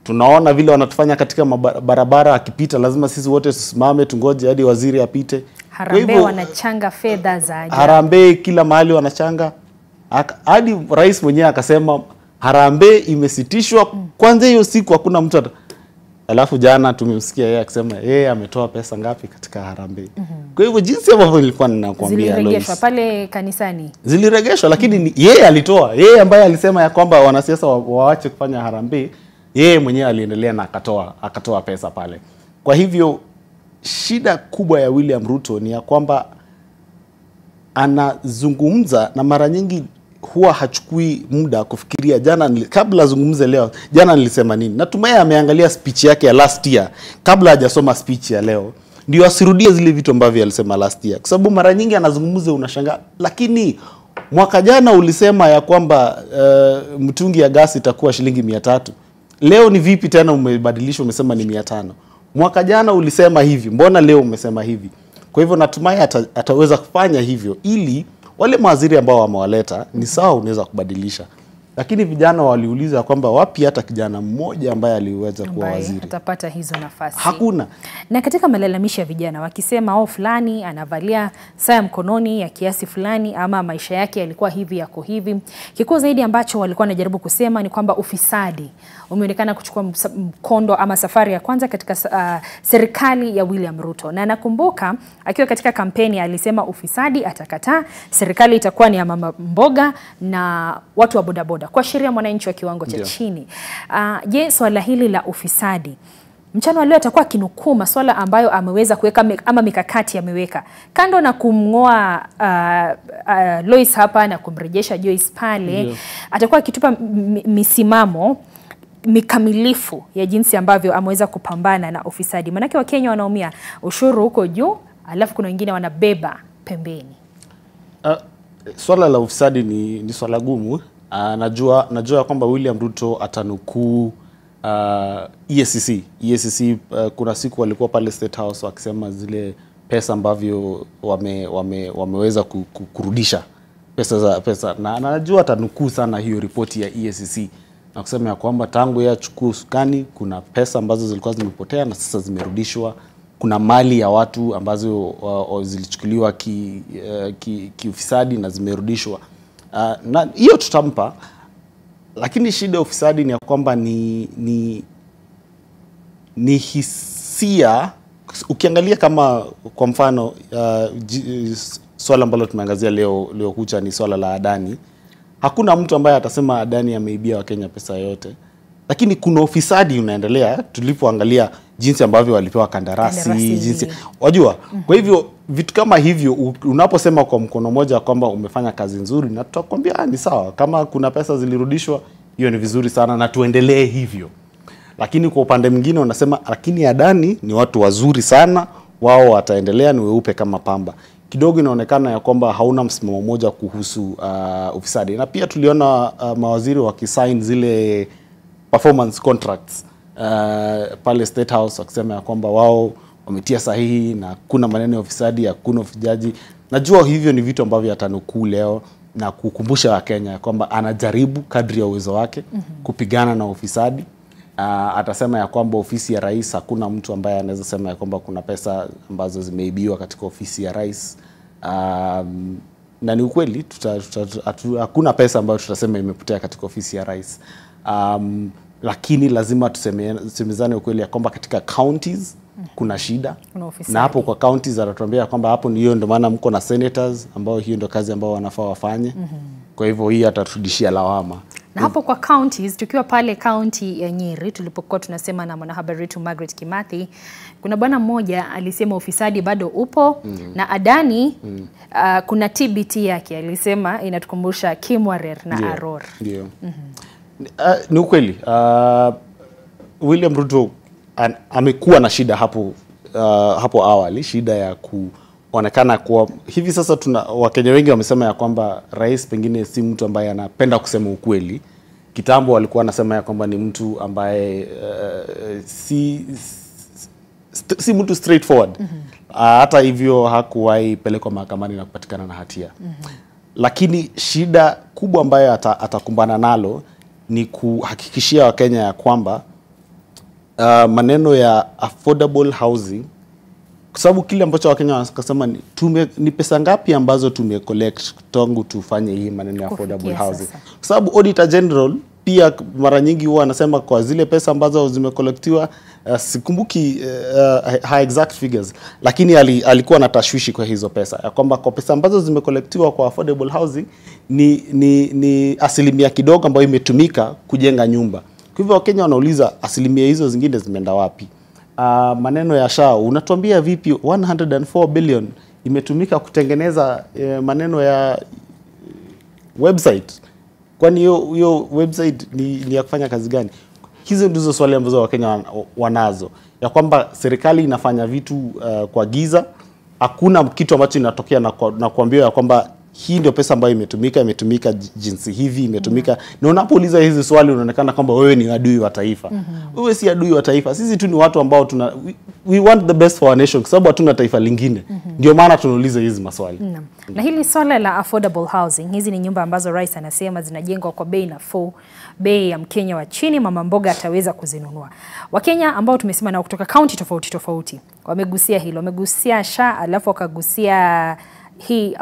Tunaona vile wanatufanya katika barabara, akipita lazima sisi wote tusimame tungoje hadi waziri apite. Harambee wanachanga fedha za ajabu. Harambee kila mahali wanachanga. Hadi rais mwenyewe akasema harambee imesitishwa kwanza hiyo siku hakuna mtu. Alafu jana tumemsikia yeye akisema yeye ametoa pesa ngapi katika harambee. Kwa hivyo jinsi ambavyo nilikuwa ninakuambia ziliregeshwa pale kanisani. Ziliregeshwa, lakini yeye alitoa. Yeye ambaye alisema ya kwamba wanasiasa waache kufanya harambee, yeye mwenyewe aliendelea na akatoa pesa pale. Kwa hivyo shida kubwa ya William Ruto ni ya kwamba anazungumza na mara nyingi huwa hachukui muda kufikiria kabla azungumze leo, jana nilisema nini. Natumai ameangalia speech yake ya last year kabla hajasoma speech ya leo, ndio asirudie zile vitu ambavyo alisema last year, kwa sababu mara nyingi anazungumza unashangaa, lakini mwaka jana ulisema ya kwamba mtungi ya gasi itakuwa shilingi 300. Leo ni vipi tena umebadilisha umesema ni 500? Mwaka jana ulisema hivi, mbona leo umesema hivi? Kwa hivyo natumai ataweza kufanya hivyo ili wale mawaziri ambao wamewaleta ni sawa, unaweza kubadilisha. Lakini vijana waliuliza kwamba wapi hata kijana mmoja ambaye aliweza kuwa waziri. Atapata hizo nafasi. Hakuna. Na katika malalamishi ya vijana wakisema fulani anavalia saa ya mkononi ya kiasi fulani ama maisha yake yalikuwa hivi yako hivi. Kikuu zaidi ambacho walikuwa wanajaribu kusema ni kwamba ufisadi umeonekana kuchukua mkondo ama safari ya kwanza katika serikali ya William Ruto. Na nakumbuka akiwa katika kampeni alisema ufisadi atakataa, serikali itakuwa ni ya mama mboga na watu wa bodaboda, kwa sheria mwananchi wa kiwango cha chini. Je, swala hili la ufisadi mchana leo atakuwa kinukuu masuala ambayo ameweza kuweka ama mikakati ameweka kando na kumngoa Lois hapa na kumrejesha Joyce pale, atakuwa akitupa misimamo mikamilifu ya jinsi ambavyo ameweza kupambana na ufisadi. Manake wa Kenya wanaumia, ushuru huko juu, alafu kuna wengine wanabeba pembeni. Swala la ufisadi ni swala gumu. Najua kwamba William Ruto atanukuu EACC. Kuna siku walikuwa pale State House wakisema zile pesa ambavyo wameweza kurudisha pesa na najua atanukuu sana hiyo ripoti ya EACC na kusema ya kwamba tangu ya chukua usukani kuna pesa ambazo zilikuwa zimepotea na sasa zimerudishwa. Kuna mali ya watu ambazo zilichukuliwa kiufisadi na zimerudishwa. Na hiyo tutampa, lakini shida ya ufisadi ni ya kwamba ni hisia. Ukiangalia kama kwa mfano swala ambalo tumeangazia leo kucha ni swala la Adani. Hakuna mtu ambaye atasema Adani ameibia Wakenya pesa yote, lakini kuna ufisadi unaendelea tulipoangalia jinsi ambavyo walipewa kandarasi. Jinsi wajua. Kwa hivyo vitu kama hivyo unaposema kwa mkono moja kwamba umefanya kazi nzuri, na tutakwambia ni sawa, kama kuna pesa zilirudishwa hiyo ni vizuri sana na tuendelee hivyo. Lakini kwa upande mwingine unasema lakini Adani ni watu wazuri sana, wao wataendelea ni weupe kama pamba. Kidogo inaonekana ya kwamba hauna msimamo mmoja kuhusu ufisadi. Na pia tuliona mawaziri wakisign zile performance contracts pale State House wakisema ya kwamba wao wametia sahihi na kuna maneno ya ufisadi, hakuna ufijaji. Najua hivyo ni vitu ambavyo atanukuu leo na kukumbusha Wakenya kwamba anajaribu kadri ya uwezo wake kupigana na ufisadi. Atasema ya kwamba ofisi ya rais, hakuna mtu ambaye anaweza sema ya kwamba kuna pesa ambazo zimeibiwa katika ofisi ya rais. Na ni ukweli, hakuna pesa ambayo tutasema imepotea katika ofisi ya rais. Lakini lazima tusemezane ukweli ya kwamba katika counties kuna shida. Na hapo kwa counties atatuambia kwamba hapo ndio maana mko na senators ambao hiyo ndio kazi ambao wanafaa wafanye. Kwa hivyo hii atarudishia lawama. Na hapo kwa counties, tukiwa pale county ya Nyeri tulipokuwa tunasema na mwanahabari wetu Margaret Kimathi, kuna bwana mmoja alisema ufisadi bado upo na Adani kuna TBT yake alisema inatukumbusha Kimwarer na Aror. Ndio. Ni ukweli. William Ruto amekuwa na shida hapo awali, shida ya kuonekana kuwa hivi sasa Wakenya wengi wamesema ya kwamba rais pengine si mtu ambaye anapenda kusema ukweli. Kitambo walikuwa wanasema ya kwamba ni mtu ambaye si mtu straightforward. Hata hivyo hakuwahi pelekwa mahakamani na kupatikana na hatia. Lakini shida kubwa ambayo atakumbana nalo ni kuhakikishia Wakenya ya kwamba maneno ya affordable housing, kwa sababu kile ambacho Wakenya wanasema ni pesa ngapi ambazo tumecollect tangu tufanye hii maneno ya affordable housing. Kwa sababu Auditor General pia mara nyingi huwa anasema kwa zile pesa ambazo zimekolektiwa, sikumbuki exact figures, lakini alikuwa na tashwishi kwa hizo pesa ya kwamba kwa pesa ambazo zimekolektiwa kwa affordable housing ni asilimia kidogo ambayo imetumika kujenga nyumba. Kwa hivyo Wakenya wanauliza asilimia hizo zingine zimeenda wapi? maneno ya SHA, unatuambia vipi 104 billion imetumika kutengeneza maneno ya website? Kwani hiyo website ni ya kufanya kazi gani? Hizo ndizo swali ambazo Wakenya wanazo, ya kwamba serikali inafanya vitu kwa giza. Hakuna kitu ambacho inatokea na kuambia ya kwamba hii ndio pesa ambayo imetumika jinsi hivi imetumika. Na unapouliza hizi swali unaonekana kwamba wewe ni adui wa taifa. Wewe si adui wa taifa. Sisi tu ni watu ambao we want the best for our nation, kwa sababu hatuna taifa lingine. Ndio maana tunauliza hizi maswali. Na hili swala la affordable housing, hizi ni nyumba ambazo rais anasema zinajengwa kwa bei nafuu, bei ya Mkenya wa chini, mama mboga ataweza kuzinunua. Wakenya ambao tumesema nao kutoka kaunti tofauti wamegusia hilo, wamegusia SHA, alafu wakagusia hii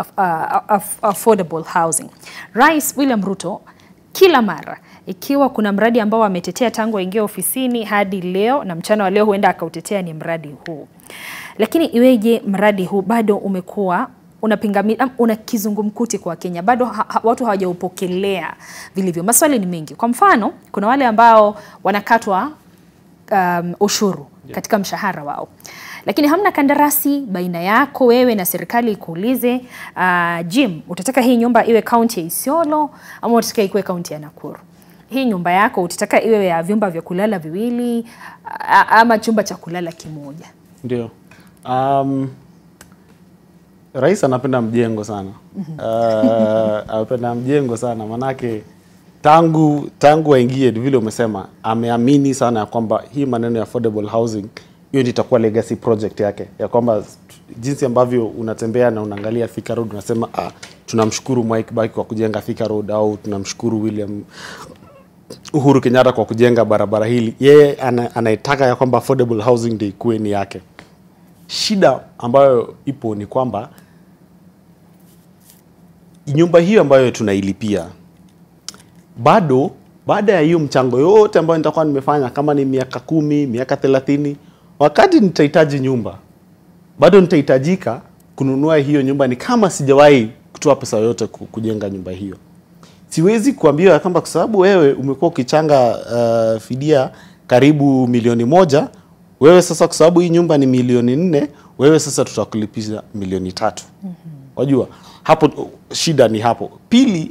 affordable housing. Rais William Ruto kila mara ikiwa kuna mradi ambao ametetea tangu aingia ofisini hadi leo, na mchana wa leo huenda akautetea, ni mradi huu. Lakini iweje mradi huu bado umekuwa una kizungumkuti kwa Kenya, bado watu hawajaupokelea vilivyo? Maswali ni mengi. Kwa mfano, kuna wale ambao wanakatwa ushuru katika mshahara wao, lakini hamna kandarasi baina yako wewe na serikali ikuulize, Jim, utataka hii nyumba iwe kaunti ya Isiolo ama utataka ikuwe kaunti ya Nakuru? Hii nyumba yako utataka iwe ya vyumba vya kulala viwili ama chumba cha kulala kimoja? Ndio. Rais anapenda mjengo sana. Anapenda mjengo sana, manake tangu aingie, vile umesema, ameamini sana ya kwamba hii maneno ya affordable housing, hiyo ndio itakuwa legacy project yake, ya kwamba jinsi ambavyo unatembea na unaangalia Thika Road unasema tunamshukuru Mwai Kibaki kwa kujenga Thika Road, au tunamshukuru Uhuru Kenyatta kwa kujenga barabara hili. Yeye anaitaka ya kwamba affordable housing ndio ikuwe ni yake. Shida ambayo ipo ni kwamba nyumba hiyo ambayo tunailipia, bado baada ya hiyo mchango yote ambayo nitakuwa nimefanya, kama ni miaka 10, miaka 30, wakati nitahitaji nyumba, bado nitahitajika kununua hiyo nyumba, ni kama sijawahi kutoa pesa yote kujenga nyumba hiyo. Siwezi kuambia kwamba kwa sababu wewe umekuwa ukichanga fidia karibu milioni 1, wewe sasa kwa sababu hii nyumba ni milioni 4, wewe sasa tutakulipisha milioni 3. Wajua, hapo shida ni hapo. Pili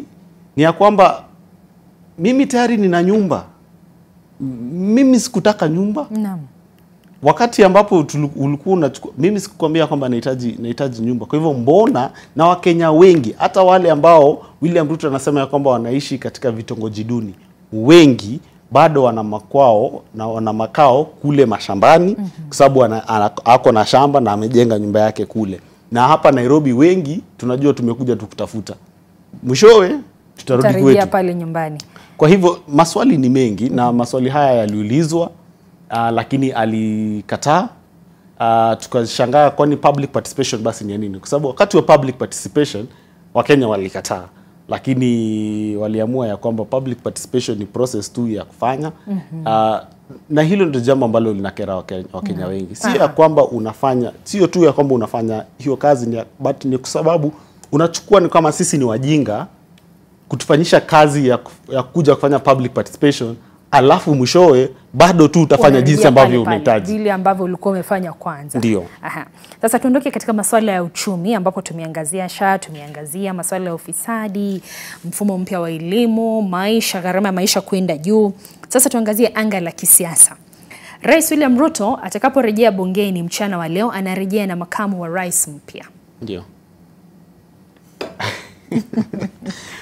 ni ya kwamba mimi tayari nina nyumba. Mimi sikutaka nyumba. Naam. Wakati ambapo ulikuwa unachukua, mimi sikukwambia kwamba nahitaji nyumba. Kwa hivyo mbona na Wakenya wengi, hata wale ambao William Ruto anasema ya kwamba wanaishi katika vitongoji duni, wengi bado wana makwao na wana makao kule mashambani, kwa sababu ako na shamba na amejenga nyumba yake kule. Na hapa Nairobi wengi tunajua tumekuja tukutafuta, mwishowe tutarudi kwetu pale nyumbani. Kwa hivyo maswali ni mengi, na maswali haya yaliulizwa, lakini alikataa. Tukashangaa kwani public participation basi ni nini? Kwa sababu wakati wa public participation Wakenya walikataa, lakini waliamua ya kwamba public participation ni process tu ya kufanya. Na hilo ndio jambo ambalo linakera Wakenya wengi. Si ya kwamba unafanya, sio tu ya kwamba unafanya hiyo kazi, but ni kwa sababu unachukua ni kama sisi ni wajinga kutufanyisha kazi ya kuja kufanya public participation, alafu mwishowe bado tu utafanya jinsi ambavyo unahitaji, vile ambavyo ulikuwa umefanya kwanza. Ndio. Sasa tuondoke katika masuala ya uchumi, ambapo tumeangazia SHA, tumeangazia masuala ya ufisadi, mfumo mpya wa elimu, maisha, gharama ya maisha kwenda juu. Sasa tuangazie anga la kisiasa. Rais William Ruto atakaporejea bungeni mchana wa leo, anarejea na makamu wa rais mpya. Ndio.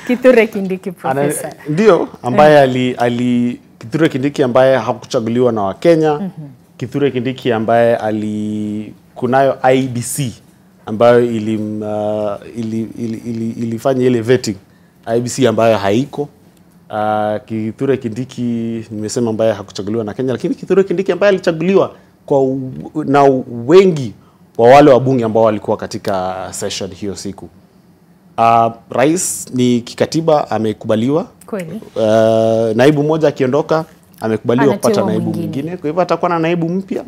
Kithure Kindiki, profesa. Ndio, ambaye Kithure Kindiki ambaye hakuchaguliwa na Wakenya. Kithure Kindiki ambaye kunayo IBC ambayo ilifanya ile vetting, IBC ambayo haiko. Kithure Kindiki nimesema ambaye hakuchaguliwa na Kenya, lakini Kithure Kindiki ambaye alichaguliwa na wengi wa wale wabunge ambao walikuwa katika session hiyo siku. Rais ni kikatiba amekubaliwa. Kweli. Naibu mmoja akiondoka amekubaliwa kupata naibu mwingine. Kwa hivyo atakuwa na naibu mpya.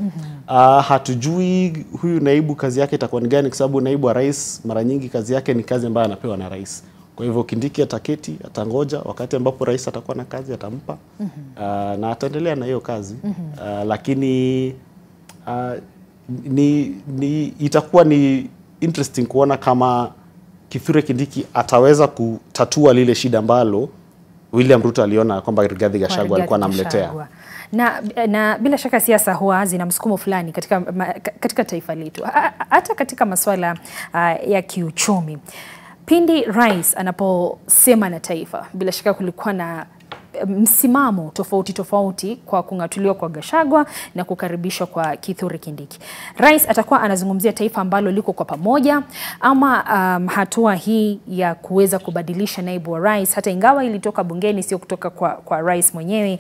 Hatujui huyu naibu kazi yake itakuwa ni gani, kwa sababu naibu wa rais mara nyingi kazi yake ni kazi ambayo anapewa na rais. Kwa hivyo Kindiki ataketi, atangoja wakati ambapo rais atakuwa na kazi atampa. Na ataendelea na hiyo kazi. Lakini Itakuwa ni interesting kuona kama Kithure Kindiki ataweza kutatua lile shida ambalo William Ruto aliona kwamba Rigathi Gachagua alikuwa anamletea. Na bila shaka siasa huwa zina msukumo fulani katika taifa letu, hata katika masuala ya kiuchumi. Pindi rais anaposema na taifa, bila shaka kulikuwa na msimamo tofauti kwa kung'atuliwa kwa Gachagua na kukaribishwa kwa Kithure Kindiki. Rais atakuwa anazungumzia taifa ambalo liko kwa pamoja, ama hatua hii ya kuweza kubadilisha naibu wa rais, hata ingawa ilitoka bungeni, sio kutoka kwa rais mwenyewe,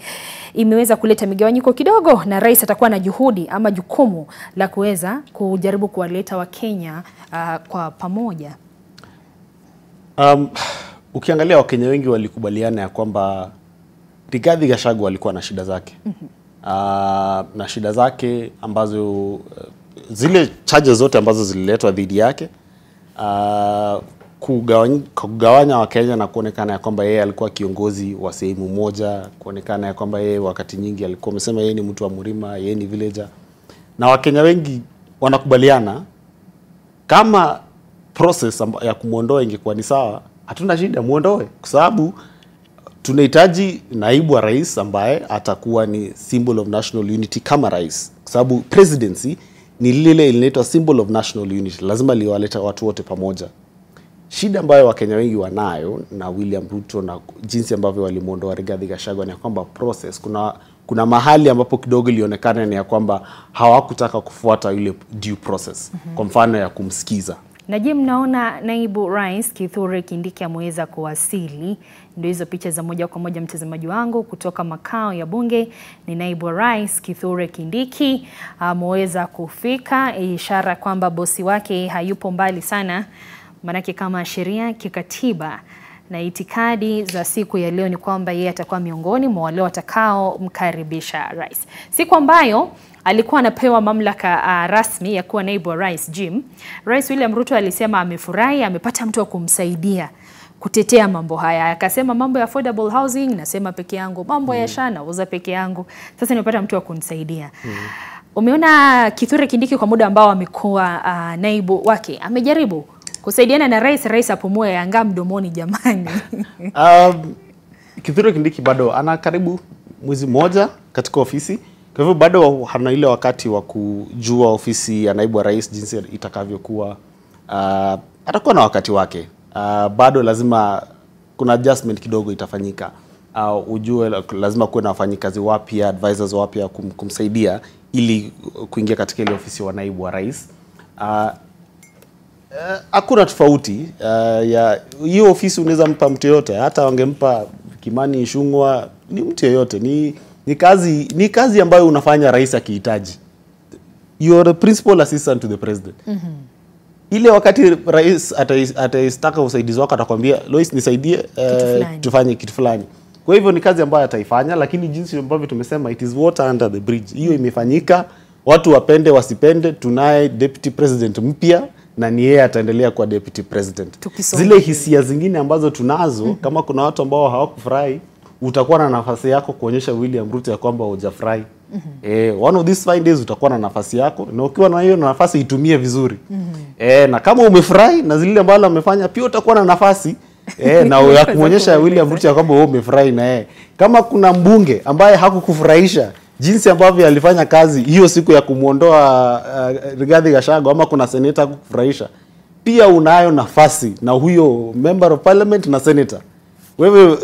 imeweza kuleta migawanyiko kidogo, na rais atakuwa na juhudi ama jukumu la kuweza kujaribu kuwaleta Wakenya kwa pamoja. Ukiangalia Wakenya wengi walikubaliana ya kwamba Rigathi Gachagua alikuwa na shida zake. Na shida zake ambazo zile charges zote ambazo zililetwa dhidi yake, kugawanya Wakenya na kuonekana ya kwamba yeye alikuwa kiongozi wa sehemu moja, kuonekana ya kwamba yeye wakati nyingi alikuwa amesema yeye ni mtu wa Mlima, yeye ni villager. Na Wakenya wengi wanakubaliana kama process ya kumuondoa ingekuwa ni sawa, hatuna shida muondoe, kwa sababu tunahitaji naibu wa rais ambaye atakuwa ni symbol of national unity kama rais, kwa sababu presidency ni lile inaitwa symbol of national unity, lazima liwaleta watu wote pamoja. Shida ambayo Wakenya wengi wanayo na William Ruto na jinsi ambavyo walimuondoa Rigathi Gachagua ni kwamba process, kuna mahali ambapo kidogo ilionekana ni ya kwamba hawakutaka kufuata ile due process, kwa mfano ya kumsikiza. Na je, mnaona naibu rais Kithure Kindiki ameweza kuwasili? Ndio hizo picha za moja kwa moja, mtazamaji wangu, kutoka makao ya bunge. Ni naibu rais Kithure Kindiki ameweza kufika, ishara kwamba bosi wake hayupo mbali sana, manake kama sheria, kikatiba na itikadi za siku ya leo ni kwamba yeye atakuwa miongoni mwa wale watakao mkaribisha rais. Siku ambayo alikuwa anapewa mamlaka rasmi ya kuwa naibu wa rais Jim, Rais William Ruto alisema amefurahi, amepata mtu wa kumsaidia kutetea mambo haya. Akasema mambo ya affordable housing nasema peke yangu, mambo ya SHA nauza peke yangu, sasa nimepata mtu wa kunisaidia. Umeona Kithure Kindiki kwa muda ambao amekuwa naibu wake amejaribu kusaidiana na rais apumue yanga mdomoni jamani. Kithure Kindiki bado ana karibu mwezi mmoja katika ofisi. Kwa hivyo bado hana ile wakati wa kujua ofisi ya naibu wa rais jinsi itakavyokuwa. Atakuwa na wakati wake. Bado lazima kuna adjustment kidogo itafanyika. Ujue lazima kuwe na wafanyikazi wapya, advisors wapya kumsaidia ili kuingia katika ile ofisi wa naibu wa rais. Hakuna tofauti ya hiyo ofisi, unaweza mpa mtu yote, hata wangempa Kimani Ichung'wah, ni mtu yote. Ni kazi ambayo unafanya rais akihitaji. You are the principal assistant to the president. Ile wakati rais ataistaka usaidizi wako atakwambia Lois nisaidie tufanye kitu fulani. Kwa hivyo ni kazi ambayo ataifanya, lakini jinsi ambavyo tumesema it is water under the bridge. Hiyo imefanyika, watu wapende wasipende, tunaye deputy president mpya na ni yeye ataendelea kuwa deputy president. Zile hisia zingine ambazo tunazo, kama kuna watu ambao hawakufurahi, utakuwa na nafasi yako kuonyesha William Ruto ya kwamba hujafurahi. One of these fine days utakuwa na nafasi yako, na ukiwa na hiyo nafasi itumie vizuri. Na kama umefurahi na zile ambalo amefanya pia utakuwa na nafasi na ya kuonyesha William Ruto ya kwamba wewe umefurahi na yeye. Kama kuna mbunge ambaye hakukufurahisha jinsi ambavyo alifanya kazi hiyo siku ya kumuondoa Rigathi Gachagua, ama kuna senator hakukufurahisha, pia unayo nafasi na huyo member of parliament na senator. Wewe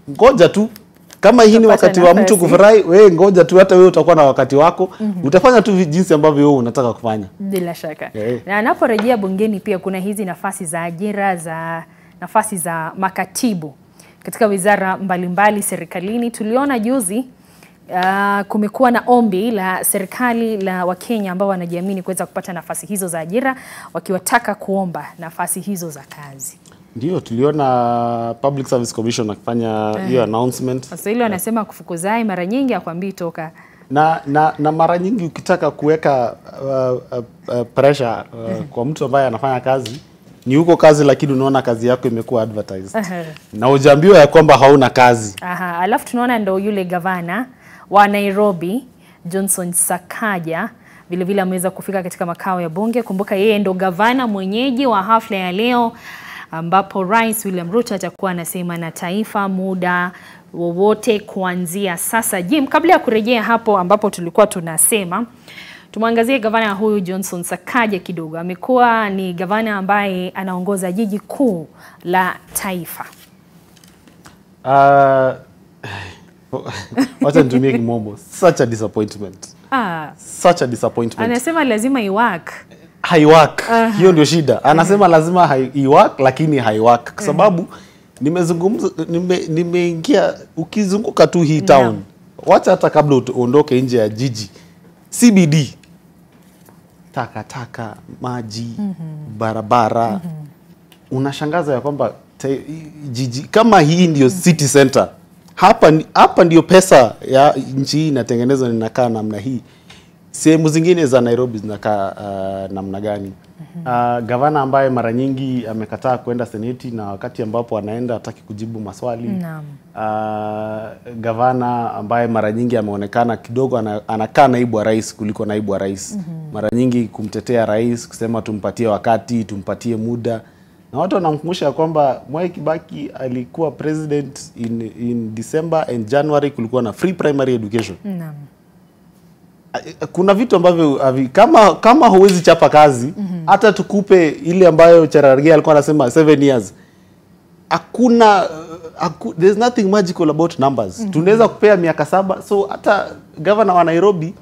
ngoja tu, kama hii ni wakati wa mtu kufurahi, wewe ngoja tu, hata wewe utakuwa na wakati wako. Utafanya tu jinsi ambavyo wewe unataka kufanya. Bila shaka. Na anaporejea bungeni pia kuna hizi nafasi za ajira, za nafasi za makatibu katika wizara mbalimbali serikalini. Tuliona juzi kumekuwa na ombi la serikali la Wakenya ambao wanajiamini kuweza kupata nafasi hizo za ajira, wakiwataka kuomba nafasi hizo za kazi. Ndio tuliona Public Service Commission akifanya hiyo announcement. Sasa ile wanasema kufukuzai mara nyingi akwambii toka. Na mara nyingi ukitaka kuweka pressure kwa mtu ambaye anafanya kazi, ni huko kazi lakini unaona kazi yako imekuwa advertised. Na hujaambiwa ya kwamba hauna kazi. Alafu tunaona ndo yule gavana wa Nairobi Johnson Sakaja Vile ameweza kufika katika makao ya bunge. Kumbuka yeye ndo gavana mwenyeji wa hafla ya leo ambapo Rais William Ruto atakuwa anasema na taifa muda wowote kuanzia sasa. Jim, kabla ya kurejea hapo ambapo tulikuwa tunasema, tumwangazie gavana huyu Johnson Sakaja kidogo. Amekuwa ni gavana ambaye anaongoza jiji kuu la taifa. Wacha nitumie kimombo. Such a disappointment. Such a disappointment. Anasema lazima iwork. Haiwork. Hiyo ndio shida. Anasema lazima iwork lakini haiwork. Kwa sababu nimezungumza nimeingia ukizunguka tu hii town. Wacha hata kabla uondoke nje ya jiji. CBD. Taka, maji, barabara. Unashangaza ya kwamba jiji kama hii ndio city center. Hapa ndio pesa ya nchi hii inatengenezwa, inakaa namna hii. Sehemu zingine za Nairobi zinakaa namna gani? Gavana ambaye mara nyingi amekataa kwenda seneti na wakati ambapo anaenda hataki kujibu maswali. Gavana ambaye mara nyingi ameonekana kidogo anakaa naibu wa rais kuliko naibu wa rais. Mara nyingi kumtetea rais, kusema tumpatie wakati, tumpatie muda. Na watu wanamkumbusha kwamba Mwai Kibaki alikuwa president in December and January kulikuwa na free primary education. Kuna vitu ambavyo kama huwezi chapa kazi, hata tukupe ile ambayo Cherargei alikuwa anasema 7 years. There's nothing magical about numbers. Tunaweza kupea miaka 7. So hata governor wa Nairobi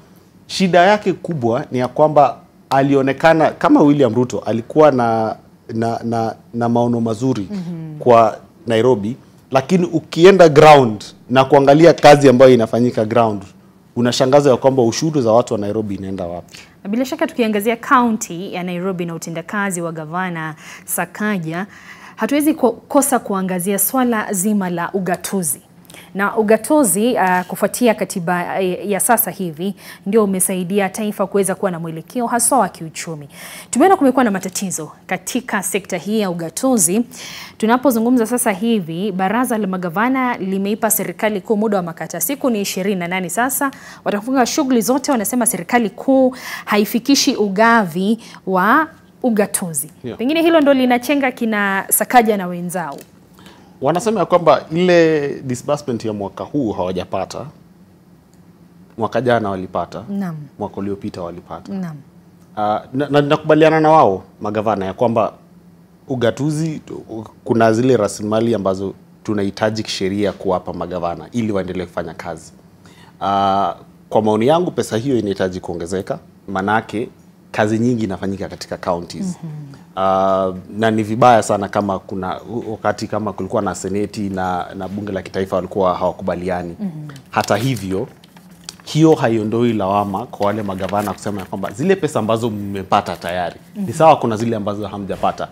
shida yake kubwa ni ya kwamba alionekana kama William Ruto alikuwa na maono mazuri kwa Nairobi, lakini ukienda ground na kuangalia kazi ambayo inafanyika ground, unashangazwa ya kwamba ushuru za watu wa Nairobi inaenda wapi. Bila shaka tukiangazia county ya Nairobi na utendakazi wa gavana Sakaja, hatuwezi kosa kuangazia swala zima la ugatuzi. Na ugatuzi kufuatia katiba ya sasa hivi ndio umesaidia taifa kuweza kuwa na mwelekeo hasa wa kiuchumi. Tumeona kumekuwa na matatizo katika sekta hii ya ugatuzi. Tunapozungumza sasa hivi, baraza la magavana limeipa serikali kuu muda wa makata siku ni 28 sasa. Watafunga shughuli zote, wanasema serikali kuu haifikishi ugavi wa ugatuzi. Pengine hilo ndo linachenga kina Sakaja na wenzao. Wanasema ya kwamba ile disbursement ya mwaka huu hawajapata. Mwaka jana walipata. Mwaka uliopita walipata. Na nakubaliana na wao magavana ya kwamba ugatuzi kuna zile rasilimali ambazo tunahitaji kisheria kuwapa magavana ili waendelee kufanya kazi. Kwa maoni yangu pesa hiyo inahitaji kuongezeka, manake kazi nyingi inafanyika katika counties. Na ni vibaya sana kama kuna wakati kama kulikuwa na seneti na bunge la kitaifa walikuwa hawakubaliani. Hata hivyo hiyo haiondoi lawama kwa wale magavana kusema ya kwamba zile pesa ambazo mmepata tayari ni sawa, kuna zile ambazo hamjapata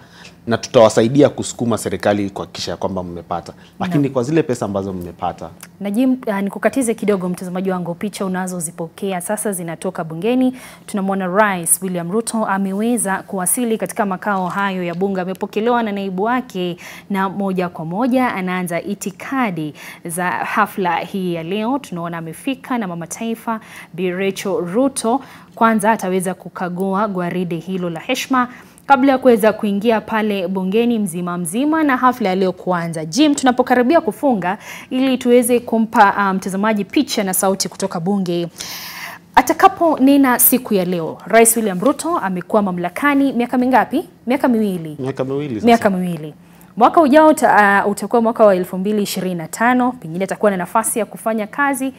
na tutawasaidia kusukuma serikali kuhakikisha kwamba mmepata, lakini kwa zile pesa ambazo mmepata. Na Jim, nikukatize kidogo mtazamaji wangu, picha unazozipokea sasa zinatoka bungeni. Tunamwona Rais William Ruto ameweza kuwasili katika makao hayo ya bunge, amepokelewa na naibu wake na moja kwa moja anaanza itikadi za hafla hii ya leo. Tunaona amefika na mama taifa Bi Rachel Ruto. Kwanza ataweza kukagua gwaride hilo la heshima kabla ya kuweza kuingia pale bungeni mzima na hafla ya leo kuanza. Jim, tunapokaribia kufunga ili tuweze kumpa mtazamaji picha na sauti kutoka bunge. Atakapo nena siku ya leo, Rais William Ruto amekuwa mamlakani miaka mingapi? Miaka miwili. Miaka miwili. Mwaka ujao utakuwa mwaka wa 2025, pengine atakuwa na nafasi ya kufanya kazi.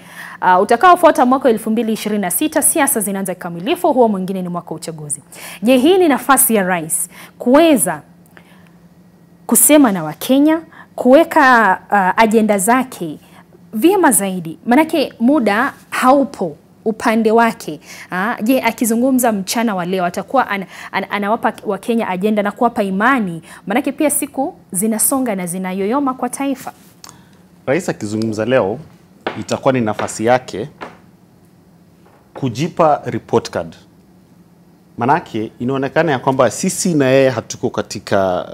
Utakaofuata mwaka wa 2026, siasa zinaanza kikamilifu, huo mwingine ni mwaka wa uchaguzi. Je, hii ni nafasi ya rais kuweza kusema na Wakenya, kuweka agenda zake vyema zaidi? Manake muda haupo upande wake. Je, akizungumza mchana wa leo atakuwa anawapa Wakenya agenda na kuwapa imani? Manake pia siku zinasonga na zinayoyoma kwa taifa. Rais akizungumza leo itakuwa ni nafasi yake kujipa report card. Manake inaonekana ya kwamba sisi na yeye hatuko katika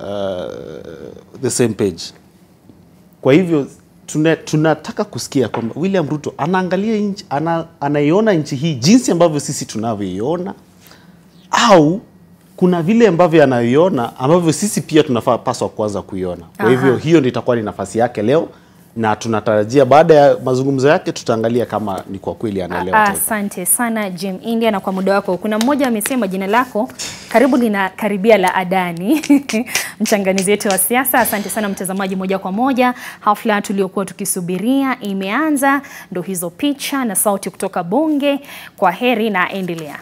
the same page. Kwa hivyo tunataka kusikia kwamba William Ruto anaangalia nchi, anaiona nchi hii jinsi ambavyo sisi tunavyoiona, au kuna vile ambavyo anaiona ambavyo sisi pia tunapaswa kuanza kuiona. Kwa hivyo hiyo ndio itakuwa ni nafasi yake leo, na tunatarajia baada ya mazungumzo yake tutaangalia kama ni kwa kweli anaelewa. Asante sana Jim India, na kwa muda wako. Kuna mmoja amesema jina lako karibu linakaribia la Adani. Mchanganuzi wetu wa siasa. Asante sana mtazamaji, moja kwa moja hafla tuliyokuwa tukisubiria imeanza. Ndo hizo picha na sauti kutoka bunge. Kwa heri na endelea.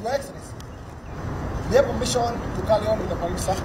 Your Excellency, we have permission to carry on with the parade, sir.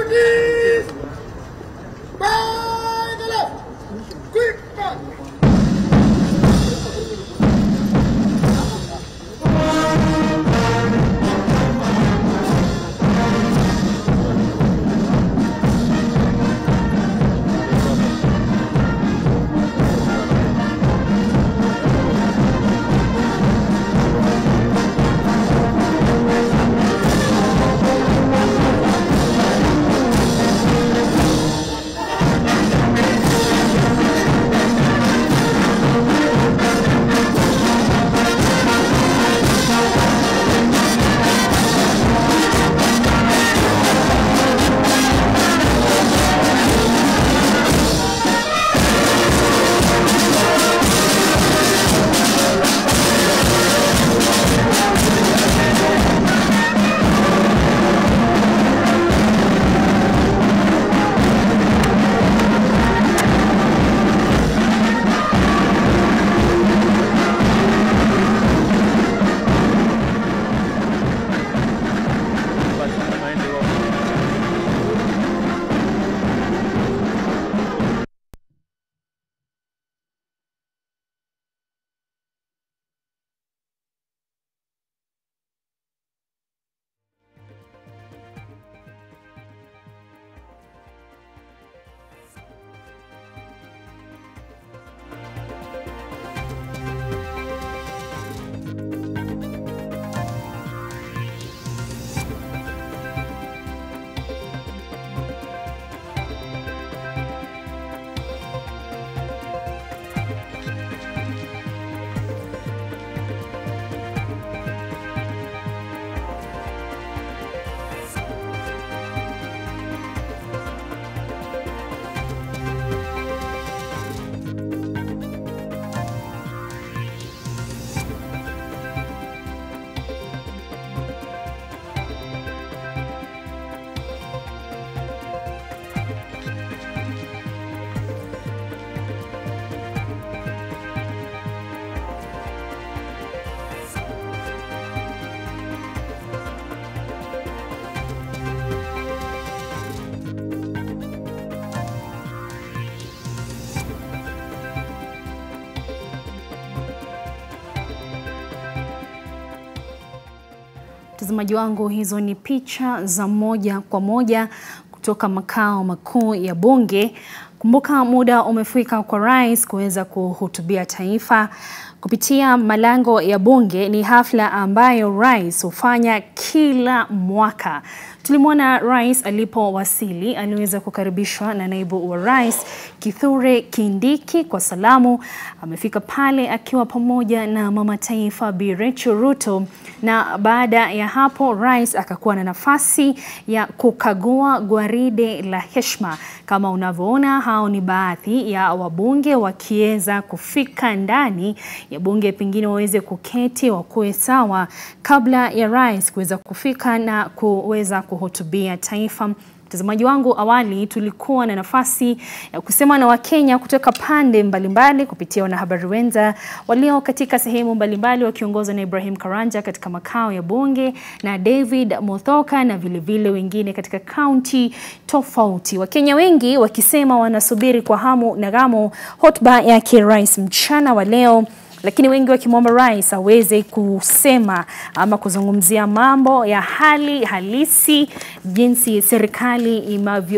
Duties! By the left! Quick back! Mtazamaji wangu, hizo ni picha za moja kwa moja kutoka makao makuu ya bunge. Kumbuka muda umefika kwa rais kuweza kuhutubia taifa kupitia malango ya bunge. Ni hafla ambayo rais hufanya kila mwaka. Tulimwona rais alipowasili, aliweza kukaribishwa na naibu wa rais Kithure Kindiki kwa salamu. Amefika pale akiwa pamoja na mama taifa Bi Rachel Ruto, na baada ya hapo rais akakuwa na nafasi ya kukagua gwaride la heshima. Kama unavyoona, hao ni baadhi ya wabunge wakiweza kufika ndani ya bunge, pengine waweze kuketi wakuwe sawa kabla ya rais kuweza kufika na kuweza kuhutubia taifa. Mtazamaji wangu, awali tulikuwa na nafasi ya kusema na Wakenya kutoka pande mbalimbali kupitia wanahabari wenza walio katika sehemu mbalimbali wakiongozwa na Ibrahim Karanja katika makao ya bunge na David Muthoka na vile wengine katika kaunti tofauti. Wakenya wengi wakisema wanasubiri kwa hamu na gamu hotuba yake rais mchana wa leo, lakini wengi wakimwomba rais aweze kusema ama kuzungumzia mambo ya hali halisi, jinsi serikali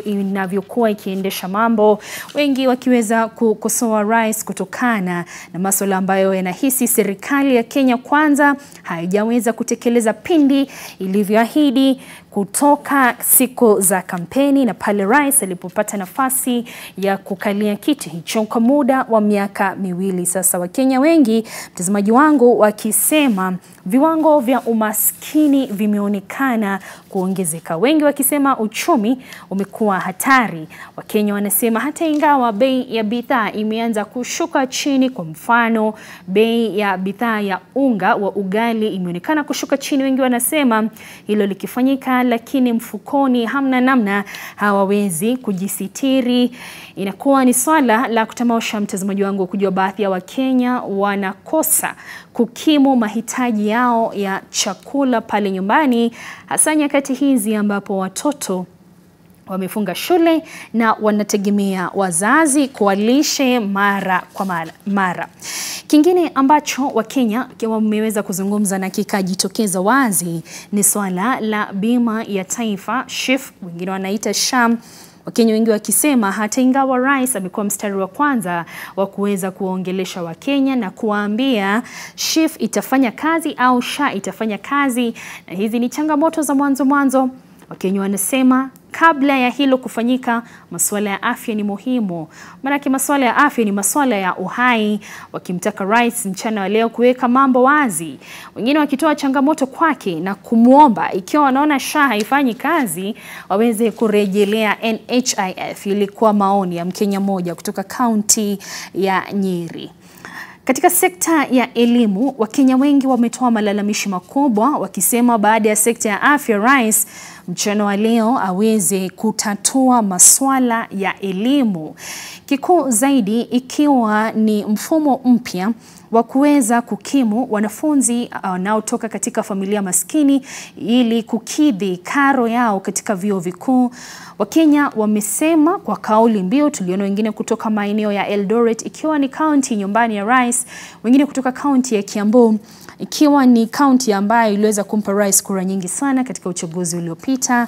inavyokuwa ikiendesha mambo. Wengi wakiweza kukosoa rais kutokana na masuala ambayo yanahisi serikali ya Kenya Kwanza haijaweza kutekeleza pindi ilivyoahidi kutoka siku za kampeni na pale rais alipopata nafasi ya kukalia kiti hicho kwa muda wa miaka miwili sasa. Wakenya wengi, mtazamaji wangu, wakisema viwango vya umaskini vimeonekana kuongezeka. Wengi wakisema uchumi umekuwa hatari. Wakenya wanasema hata ingawa bei ya bidhaa imeanza kushuka chini, kwa mfano bei ya bidhaa ya unga wa ugali imeonekana kushuka chini, wengi wanasema hilo likifanyika lakini mfukoni hamna namna, hawawezi kujisitiri. Inakuwa ni swala la kutamausha, mtazamaji wangu, kujua baadhi ya Wakenya wanakosa kukimu mahitaji yao ya chakula pale nyumbani, hasa nyakati hizi ambapo watoto wamefunga shule na wanategemea wazazi kuwalishe mara kwa mara. Kingine ambacho Wakenya wameweza kuzungumza na kikajitokeza wazi ni swala la bima ya taifa SHIF, wengine wanaita SHAM. Wakenya wengi wakisema hata ingawa rais amekuwa mstari wa kwanza wa kuweza kuongelesha Wakenya na kuwaambia SHIF itafanya kazi au SHA itafanya kazi, na hizi ni changamoto za mwanzo, Wakenya wanasema kabla ya hilo kufanyika, masuala ya afya ni muhimu. Maana masuala ya afya ni masuala ya uhai, wakimtaka rais mchana wa leo kuweka mambo wazi. Wengine wakitoa changamoto kwake na kumuomba ikiwa wanaona SHA haifanyi kazi, waweze kurejelea NHIF. Ilikuwa maoni ya Mkenya mmoja kutoka kaunti ya Nyeri. Katika sekta ya elimu, Wakenya wengi wametoa malalamishi makubwa wakisema baada ya sekta ya afya, rais mchana wa leo aweze kutatua masuala ya elimu. Kikuu zaidi ikiwa ni mfumo mpya wa kuweza kukimu wanafunzi wanaotoka katika familia maskini ili kukidhi karo yao katika vyuo vikuu. Wakenya wamesema kwa kauli mbiu. Tuliona wengine kutoka maeneo ya Eldoret ikiwa ni kaunti nyumbani ya rais, wengine kutoka kaunti ya Kiambu ikiwa ni kaunti ambayo iliweza kumpa rais kura nyingi sana katika uchaguzi uliopita,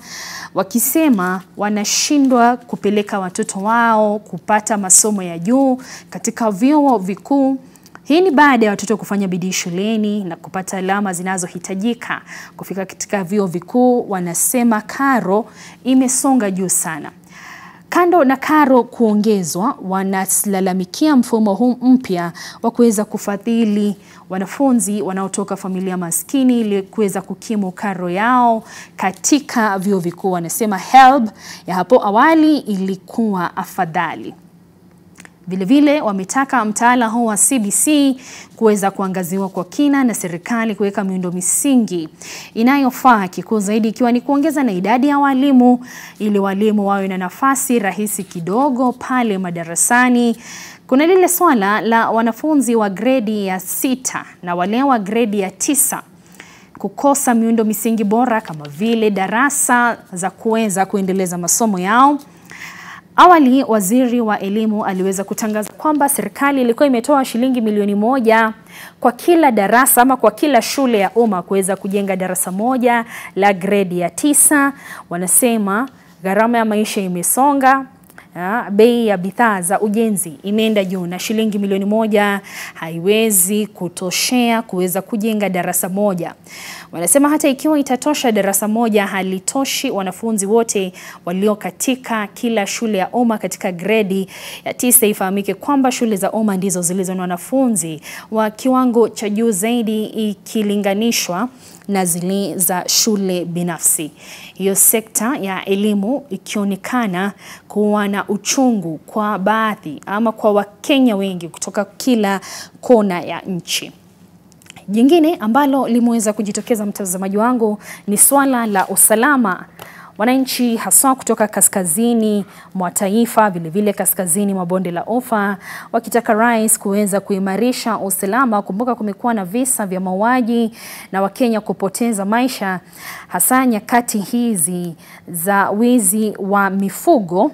wakisema wanashindwa kupeleka watoto wao kupata masomo ya juu katika vyuo vikuu. Hii ni baada ya watoto kufanya bidii shuleni na kupata alama zinazohitajika kufika katika vyuo vikuu. Wanasema karo imesonga juu sana. Kando na karo kuongezwa, wanalalamikia mfumo huu mpya wa kuweza kufadhili wanafunzi wanaotoka familia maskini ili kuweza kukimu karo yao katika vyuo vikuu. Wanasema HELB ya hapo awali ilikuwa afadhali. Vilevile wametaka mtaala huu wa CBC kuweza kuangaziwa kwa kina na serikali kuweka miundo misingi inayofaa, kikuu zaidi ikiwa ni kuongeza na idadi ya walimu ili walimu wawe na nafasi rahisi kidogo pale madarasani. Kuna lile swala la wanafunzi wa gredi ya 6 na wale wa gredi ya 9 kukosa miundo misingi bora kama vile darasa za kuweza kuendeleza masomo yao. Awali waziri wa elimu aliweza kutangaza kwamba serikali ilikuwa imetoa shilingi milioni 1 kwa kila darasa ama kwa kila shule ya umma kuweza kujenga darasa moja la gredi ya 9. Wanasema gharama ya maisha imesonga, bei ya bidhaa za ujenzi imeenda juu na shilingi milioni 1 haiwezi kutoshea kuweza kujenga darasa moja. Wanasema hata ikiwa itatosha darasa moja halitoshi wanafunzi wote walio katika kila shule ya umma katika gredi ya 9. Ifahamike kwamba shule za umma ndizo zilizo na wanafunzi wa kiwango cha juu zaidi ikilinganishwa na zile za shule binafsi. Hiyo sekta ya elimu ikionekana kuwa na uchungu kwa baadhi ama kwa Wakenya wengi kutoka kila kona ya nchi. Jingine ambalo limeweza kujitokeza, mtazamaji wangu, ni swala la usalama. Wananchi haswa kutoka kaskazini mwa taifa, vile kaskazini mwa bonde la Ufa, wakitaka rais kuweza kuimarisha usalama. Kumbuka kumekuwa na visa vya mauaji na Wakenya kupoteza maisha, hasa nyakati hizi za wizi wa mifugo.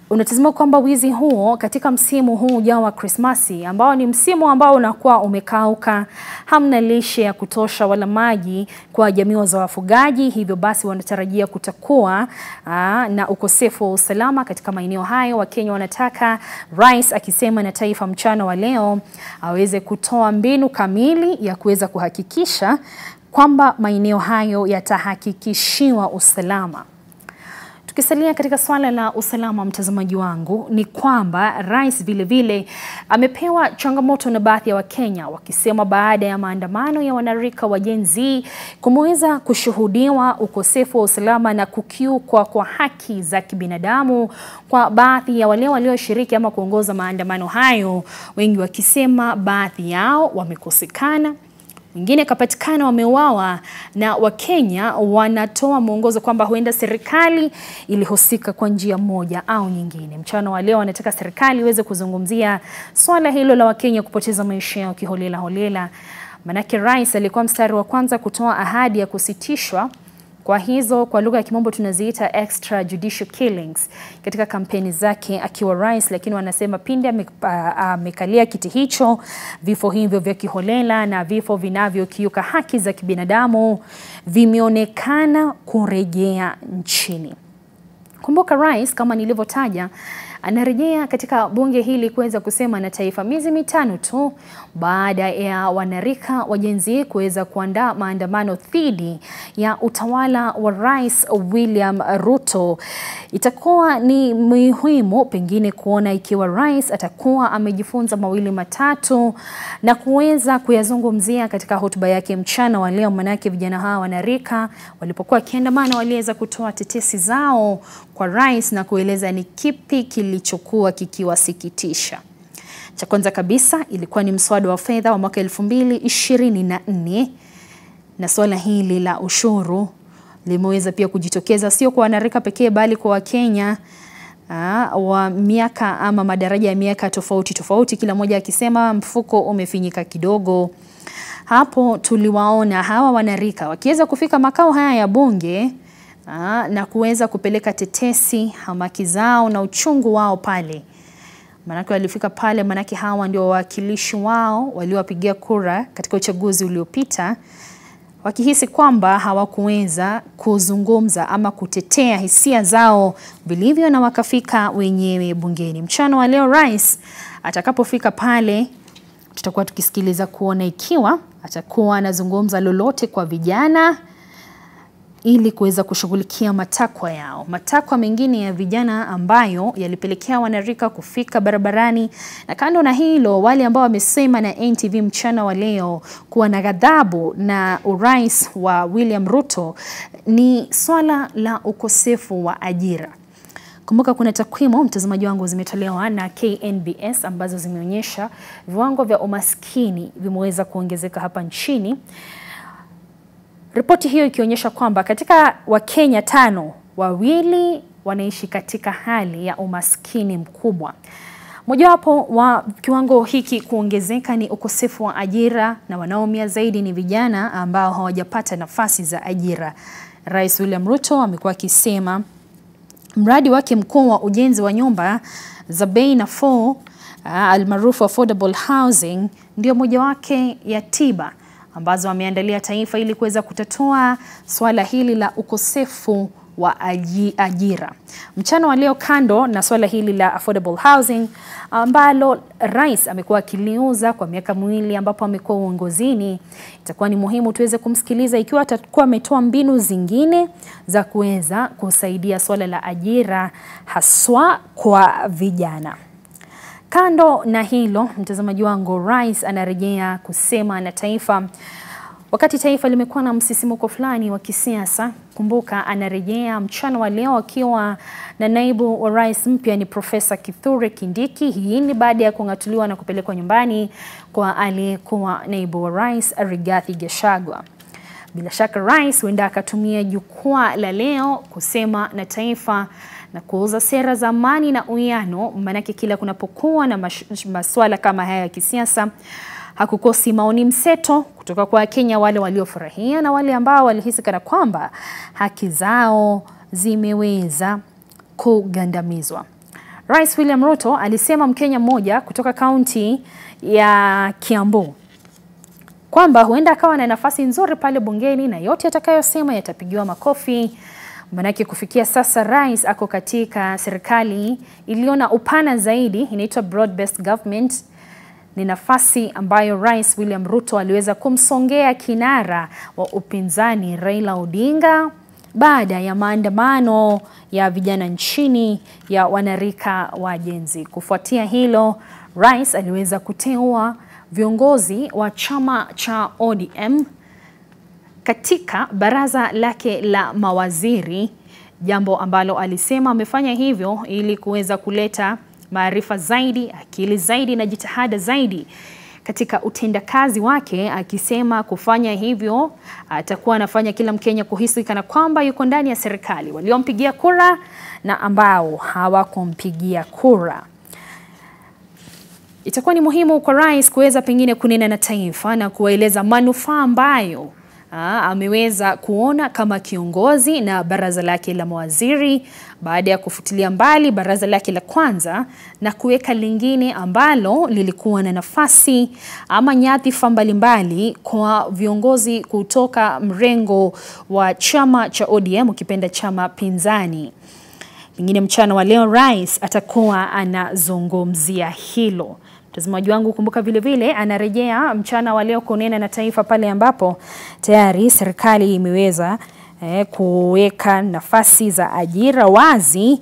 Unatazama kwamba wizi huo katika msimu huu ujao wa Krismasi, ambao ni msimu ambao unakuwa umekauka, hamna lishe ya kutosha wala maji kwa jamii za wafugaji. Hivyo basi wanatarajia kutakuwa na ukosefu wa usalama katika maeneo hayo. Wakenya wanataka rais akisema na taifa mchana wa leo aweze kutoa mbinu kamili ya kuweza kuhakikisha kwamba maeneo hayo yatahakikishiwa usalama. Tukisalia katika swala la usalama, mtazamaji wangu, ni kwamba rais vile amepewa changamoto na baadhi ya Wakenya, wakisema baada ya maandamano ya wanarika wa Gen Z kumeweza kushuhudiwa ukosefu wa usalama na kukiukwa kwa haki za kibinadamu kwa baadhi ya wale walioshiriki ama kuongoza maandamano hayo, wengi wakisema baadhi yao wamekosekana, wengine kapatikana wameuawa, na Wakenya wanatoa mwongozo kwamba huenda serikali ilihusika kwa njia moja au nyingine. Mchana wa leo wanataka serikali iweze kuzungumzia swala hilo la Wakenya kupoteza maisha yao kiholela. Manake rais alikuwa mstari wa kwanza kutoa ahadi ya kusitishwa kwa hizo kwa lugha ya kimombo tunaziita extrajudicial killings katika kampeni zake akiwa rais, lakini wanasema pindi amekalia kiti hicho, vifo hivyo vya kiholela na vifo vinavyokiuka haki za kibinadamu vimeonekana kurejea nchini. Kumbuka rais, kama nilivyotaja, anarejea katika bunge hili kuweza kusema na taifa miezi mitano tu baada ya wanarika wa Gen Z kuweza kuandaa maandamano dhidi ya utawala wa Rais William Ruto. Itakuwa ni muhimu pengine kuona ikiwa rais atakuwa amejifunza mawili matatu na kuweza kuyazungumzia katika hotuba yake mchana wa leo, manake vijana hawa wanarika walipokuwa kiandamana waliweza kutoa tetesi zao kwa rais na kueleza ni kipi kilichokuwa kikiwasikitisha. Cha kwanza kabisa ilikuwa ni mswada wa fedha wa mwaka 2024, na swala hili la ushuru limeweza pia kujitokeza sio kwa wanarika pekee bali kwa Wakenya wa miaka ama madaraja ya miaka tofauti tofauti, kila mmoja akisema mfuko umefinyika kidogo. Hapo tuliwaona hawa wanarika wakiweza kufika makao haya ya bunge na kuweza kupeleka tetesi, hamaki zao na uchungu wao pale. Manake walifika pale, manake hawa ndio wawakilishi wao waliowapigia kura katika uchaguzi uliopita, wakihisi kwamba hawakuweza kuzungumza ama kutetea hisia zao vilivyo, na wakafika wenyewe bungeni. Mchana wa leo rais atakapofika pale, tutakuwa tukisikiliza kuona ikiwa atakuwa anazungumza lolote kwa vijana ili kuweza kushughulikia matakwa yao. Matakwa mengine ya vijana ambayo yalipelekea wanarika kufika barabarani. Na kando na hilo, wale ambao wamesema na NTV mchana wa leo kuwa na ghadhabu na urais wa William Ruto ni swala la ukosefu wa ajira. Kumbuka kuna takwimu, mtazamaji wangu, zimetolewa na KNBS ambazo zimeonyesha viwango vya umaskini vimeweza kuongezeka hapa nchini. Ripoti hiyo ikionyesha kwamba katika Wakenya 5, 2 wanaishi katika hali ya umaskini mkubwa. Mojawapo wa kiwango hiki kuongezeka ni ukosefu wa ajira, na wanaoumia zaidi ni vijana ambao hawajapata nafasi za ajira. Rais William Ruto amekuwa akisema mradi wake mkuu wa ujenzi wa nyumba za bei nafuu almaarufu affordable housing ndio moja wake ya tiba ambazo ameandalia taifa ili kuweza kutatua swala hili la ukosefu wa ajira. Mchana wa leo, kando na swala hili la affordable housing ambalo rais amekuwa akiliuza kwa miaka 2 ambapo amekuwa uongozini, itakuwa ni muhimu tuweze kumsikiliza ikiwa atakuwa ametoa mbinu zingine za kuweza kusaidia swala la ajira haswa kwa vijana. Kando na hilo, mtazamaji wangu, rais anarejea kusema na taifa wakati taifa limekuwa na msisimuko fulani wa kisiasa. Kumbuka anarejea mchana wa leo akiwa na naibu wa rais mpya ni Profesa Kithure Kindiki. Hii ni baada ya kung'atuliwa na kupelekwa nyumbani kwa aliyekuwa naibu wa rais Rigathi Gachagua. Bila shaka rais huenda akatumia jukwaa la leo kusema na taifa na kuuza sera za amani na uwiano, manake kila kunapokuwa na masuala kama haya ya kisiasa hakukosi maoni mseto kutoka kwa Kenya, wale waliofurahia na wale ambao walihisi kana kwamba haki zao zimeweza kugandamizwa. Rais William Ruto alisema Mkenya mmoja kutoka kaunti ya Kiambu kwamba huenda akawa na nafasi nzuri pale bungeni na yote atakayosema yatapigiwa makofi. Manake kufikia sasa rais ako katika serikali iliona upana zaidi, inaitwa broad based government. Ni nafasi ambayo rais William Ruto aliweza kumsongea kinara wa upinzani Raila Odinga baada ya maandamano ya vijana nchini ya wanarika wa Gen Z. Kufuatia hilo, rais aliweza kuteua viongozi wa chama cha ODM katika baraza lake la mawaziri, jambo ambalo alisema amefanya hivyo ili kuweza kuleta maarifa zaidi, akili zaidi na jitihada zaidi katika utendakazi wake, akisema kufanya hivyo atakuwa anafanya kila Mkenya kuhisi kana kwamba yuko ndani ya serikali, waliompigia kura na ambao hawakumpigia kura. Itakuwa ni muhimu kwa rais kuweza pengine kunena na taifa na kueleza manufaa ambayo ameweza kuona kama kiongozi na baraza lake la mawaziri baada ya kufutilia mbali baraza lake la kwanza na kuweka lingine ambalo lilikuwa na nafasi ama nyadhifa mbalimbali kwa viongozi kutoka mrengo wa chama cha ODM, ukipenda chama pinzani. Pengine mchana wa leo rais atakuwa anazungumzia hilo. Mtazamaji wangu, kumbuka vile vile anarejea mchana wa leo kunena na taifa pale ambapo tayari serikali imeweza kuweka nafasi za ajira wazi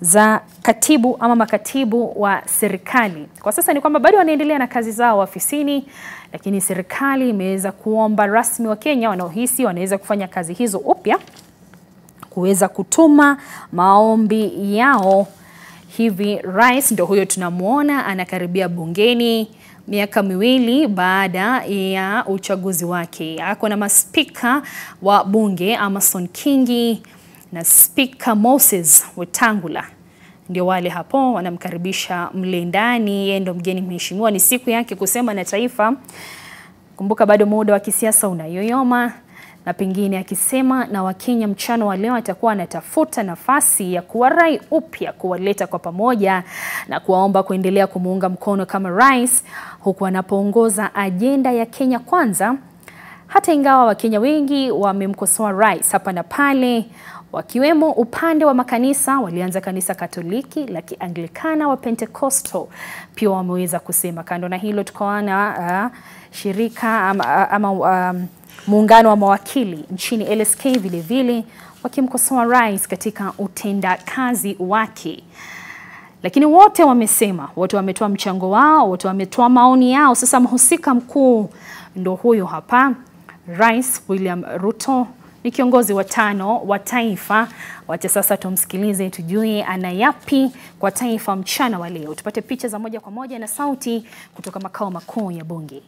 za katibu ama makatibu wa serikali. Kwa sasa ni kwamba bado wanaendelea na kazi zao ofisini, lakini serikali imeweza kuomba rasmi wa Kenya wanaohisi wanaweza kufanya kazi hizo upya kuweza kutuma maombi yao. Hivi rais ndio huyo tunamuona anakaribia bungeni miaka miwili baada ya uchaguzi wake. Ako na maspika wa bunge Amason Kingi na spika Moses Wetangula. Ndio wale hapo wanamkaribisha mle ndani, yeye ndo mgeni mheshimiwa, ni siku yake kusema na taifa. Kumbuka bado muda wa kisiasa unayoyoma, na pengine akisema na Wakenya mchana wa leo atakuwa anatafuta nafasi ya kuwarai upya, kuwaleta kwa pamoja na kuwaomba kuendelea kumuunga mkono kama rais, huku anapoongoza ajenda ya Kenya kwanza. Hata ingawa Wakenya wengi wamemkosoa rais hapa na pale, wakiwemo upande wa makanisa, walianza kanisa Katoliki, la Kianglikana, wa Pentecostal pia wameweza kusema. Kando na hilo tukaona shirika muungano wa mawakili nchini LSK vile vile wakimkosoa rais katika utenda kazi wake. Lakini wote wamesema, wote wametoa mchango wao, wote wametoa maoni yao. Sasa mhusika mkuu ndo huyo hapa, Rais William Ruto ni kiongozi wa 5 wa taifa. Wacha sasa tumsikilize tujue ana yapi kwa taifa mchana wa leo. Tupate picha za moja kwa moja na sauti kutoka makao makuu ya bunge.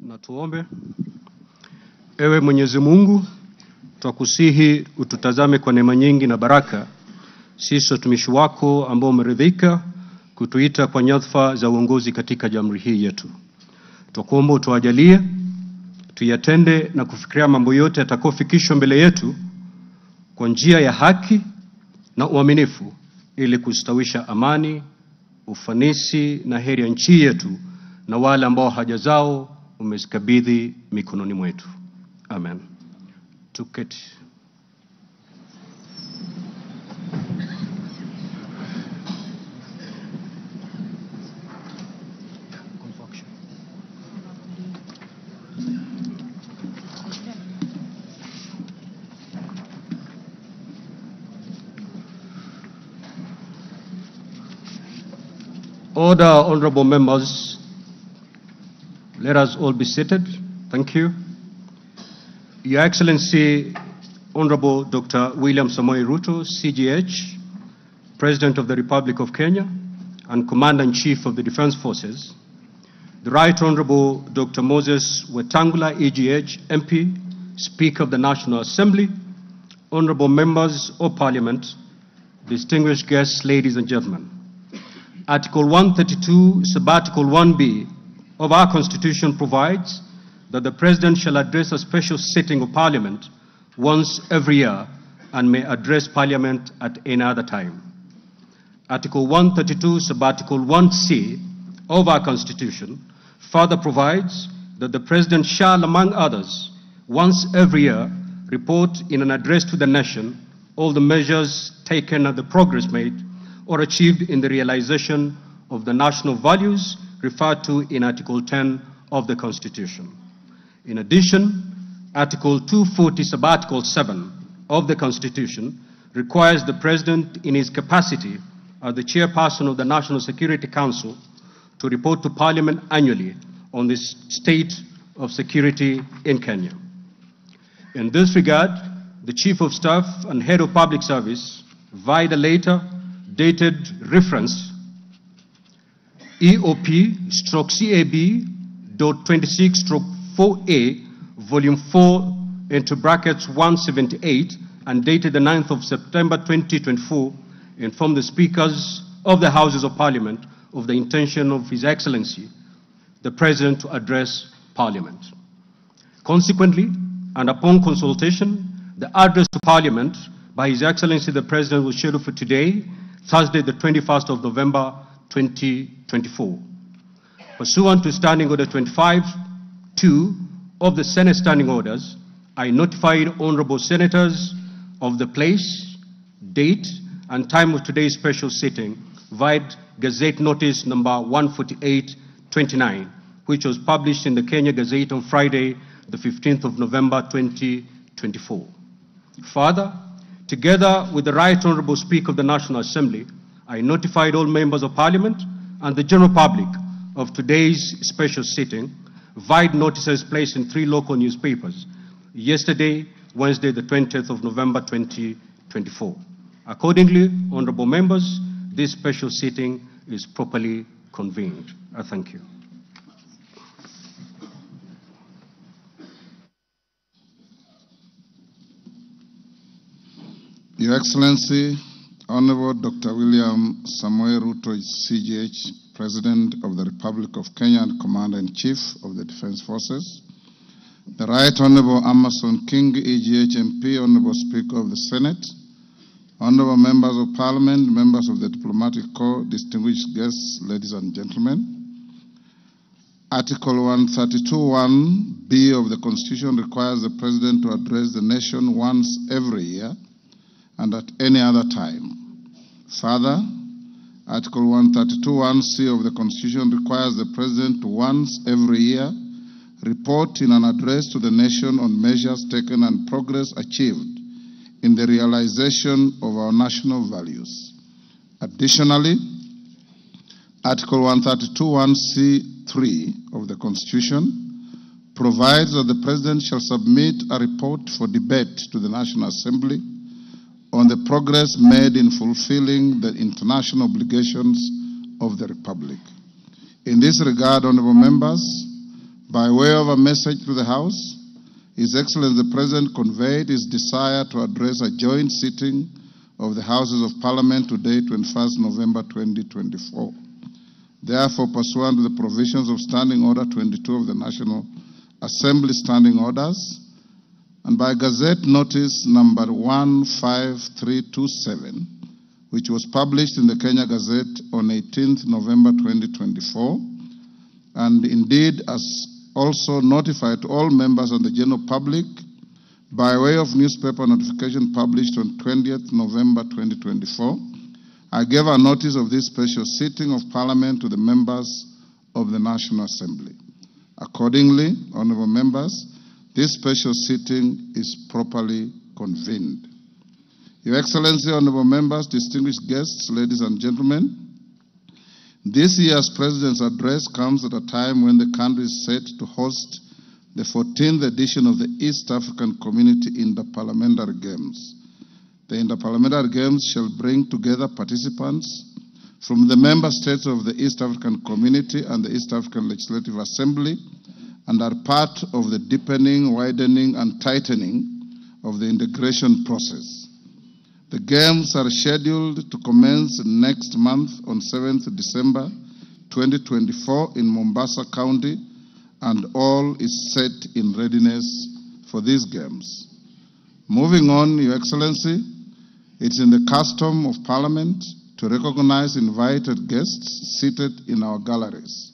Na tuombe. Ewe Mwenyezi Mungu, twakusihi ututazame kwa neema nyingi na baraka, sisi watumishi wako ambao umeridhika kutuita kwa nyadhifa za uongozi katika jamhuri hii yetu. Twakuomba utuajalie tuyatende na kufikiria mambo yote yatakayofikishwa mbele yetu kwa njia ya haki na uaminifu, ili kustawisha amani, ufanisi na heri ya nchi yetu na wale ambao haja zao umezikabidhi mikononi mwetu. Amen. Tuketi. Order, honorable members. Let us all be seated. Thank Thank you. Your Excellency, Honorable Dr. William Samoei Ruto, CGH, President of the Republic of Kenya and Commander-in-Chief of the Defense Forces, the Right Honorable Dr. Moses Wetangula, EGH, MP, Speaker of the National Assembly, Honorable Members of Parliament, distinguished guests, ladies and gentlemen. Article 132, Subarticle 1B of our Constitution provides that the President shall address a special sitting of Parliament once every year and may address Parliament at any other time. Article 132, Subarticle 1C of our Constitution further provides that the President shall, among others, once every year, report in an address to the nation all the measures taken and the progress made or achieved in the realization of the national values referred to in Article 10 of the Constitution. In addition, Article 240, Subarticle 7 of the Constitution requires the President in his capacity as the chairperson of the National Security Council to report to Parliament annually on the state of security in Kenya. In this regard, the Chief of Staff and Head of Public Service, via the letter dated reference EOP/CAB.26/4A, Volume 4, into brackets 178, and dated the 9th of September 2024, informed the Speakers of the Houses of Parliament of the intention of His Excellency, the President, to address Parliament. Consequently, and upon consultation, the address to Parliament by His Excellency the President was scheduled for today, Thursday, the 21st of November, 2024. Pursuant to Standing Order 25-2 of the Senate Standing Orders, I notified honorable senators of the place, date, and time of today's special sitting via Gazette Notice number 148/29, which was published in the Kenya Gazette on Friday, the 15th of November, 2024. Further, together with the Right Honorable Speaker of the National Assembly, I notified all members of Parliament and the general public of today's special sitting via notices placed in 3 local newspapers yesterday, Wednesday, the 20th of November, 2024. Accordingly, honorable members, this special sitting is properly convened. I thank you. Your Excellency, Honorable Dr. William Samoei Ruto, CGH, President of the Republic of Kenya and Commander-in-Chief of the Defense Forces, the Right Honorable Amason King, EGH MP, Honorable Speaker of the Senate, Honorable Members of Parliament, members of the Diplomatic Corps, distinguished guests, ladies and gentlemen. Article 132(1)(b) of the Constitution requires the President to address the nation once every year and at any other time. Further, Article 132(1)(c) of the Constitution requires the President to once every year report in an address to the nation on measures taken and progress achieved in the realization of our national values. Additionally, Article 132(1)(c)(3) of the Constitution provides that the President shall submit a report for debate to the National Assembly on the progress made in fulfilling the international obligations of the Republic. In this regard, honorable members, by way of a message to the House, His Excellency the President conveyed his desire to address a joint sitting of the Houses of Parliament today, 21st November 2024. Therefore, pursuant to the provisions of Standing Order 22 of the National Assembly Standing Orders, and by Gazette Notice number 15327, which was published in the Kenya Gazette on 18th November 2024, and indeed as also notified to all members and the general public by way of newspaper notification published on 20th November 2024, I gave a notice of this special sitting of Parliament to the members of the National Assembly. Accordingly, honorable members, this special sitting is properly convened. Your Excellency, honorable members, distinguished guests, ladies and gentlemen, this year's President's address comes at a time when the country is set to host the 14th edition of the East African Community Interparliamentary Games. The Interparliamentary Games shall bring together participants from the member states of the East African Community and the East African Legislative Assembly, and are part of the deepening, widening, and tightening of the integration process. The Games are scheduled to commence next month on 7th December 2024 in Mombasa County, and all is set in readiness for these Games. Moving on, Your Excellency, it's in the custom of Parliament to recognize invited guests seated in our galleries.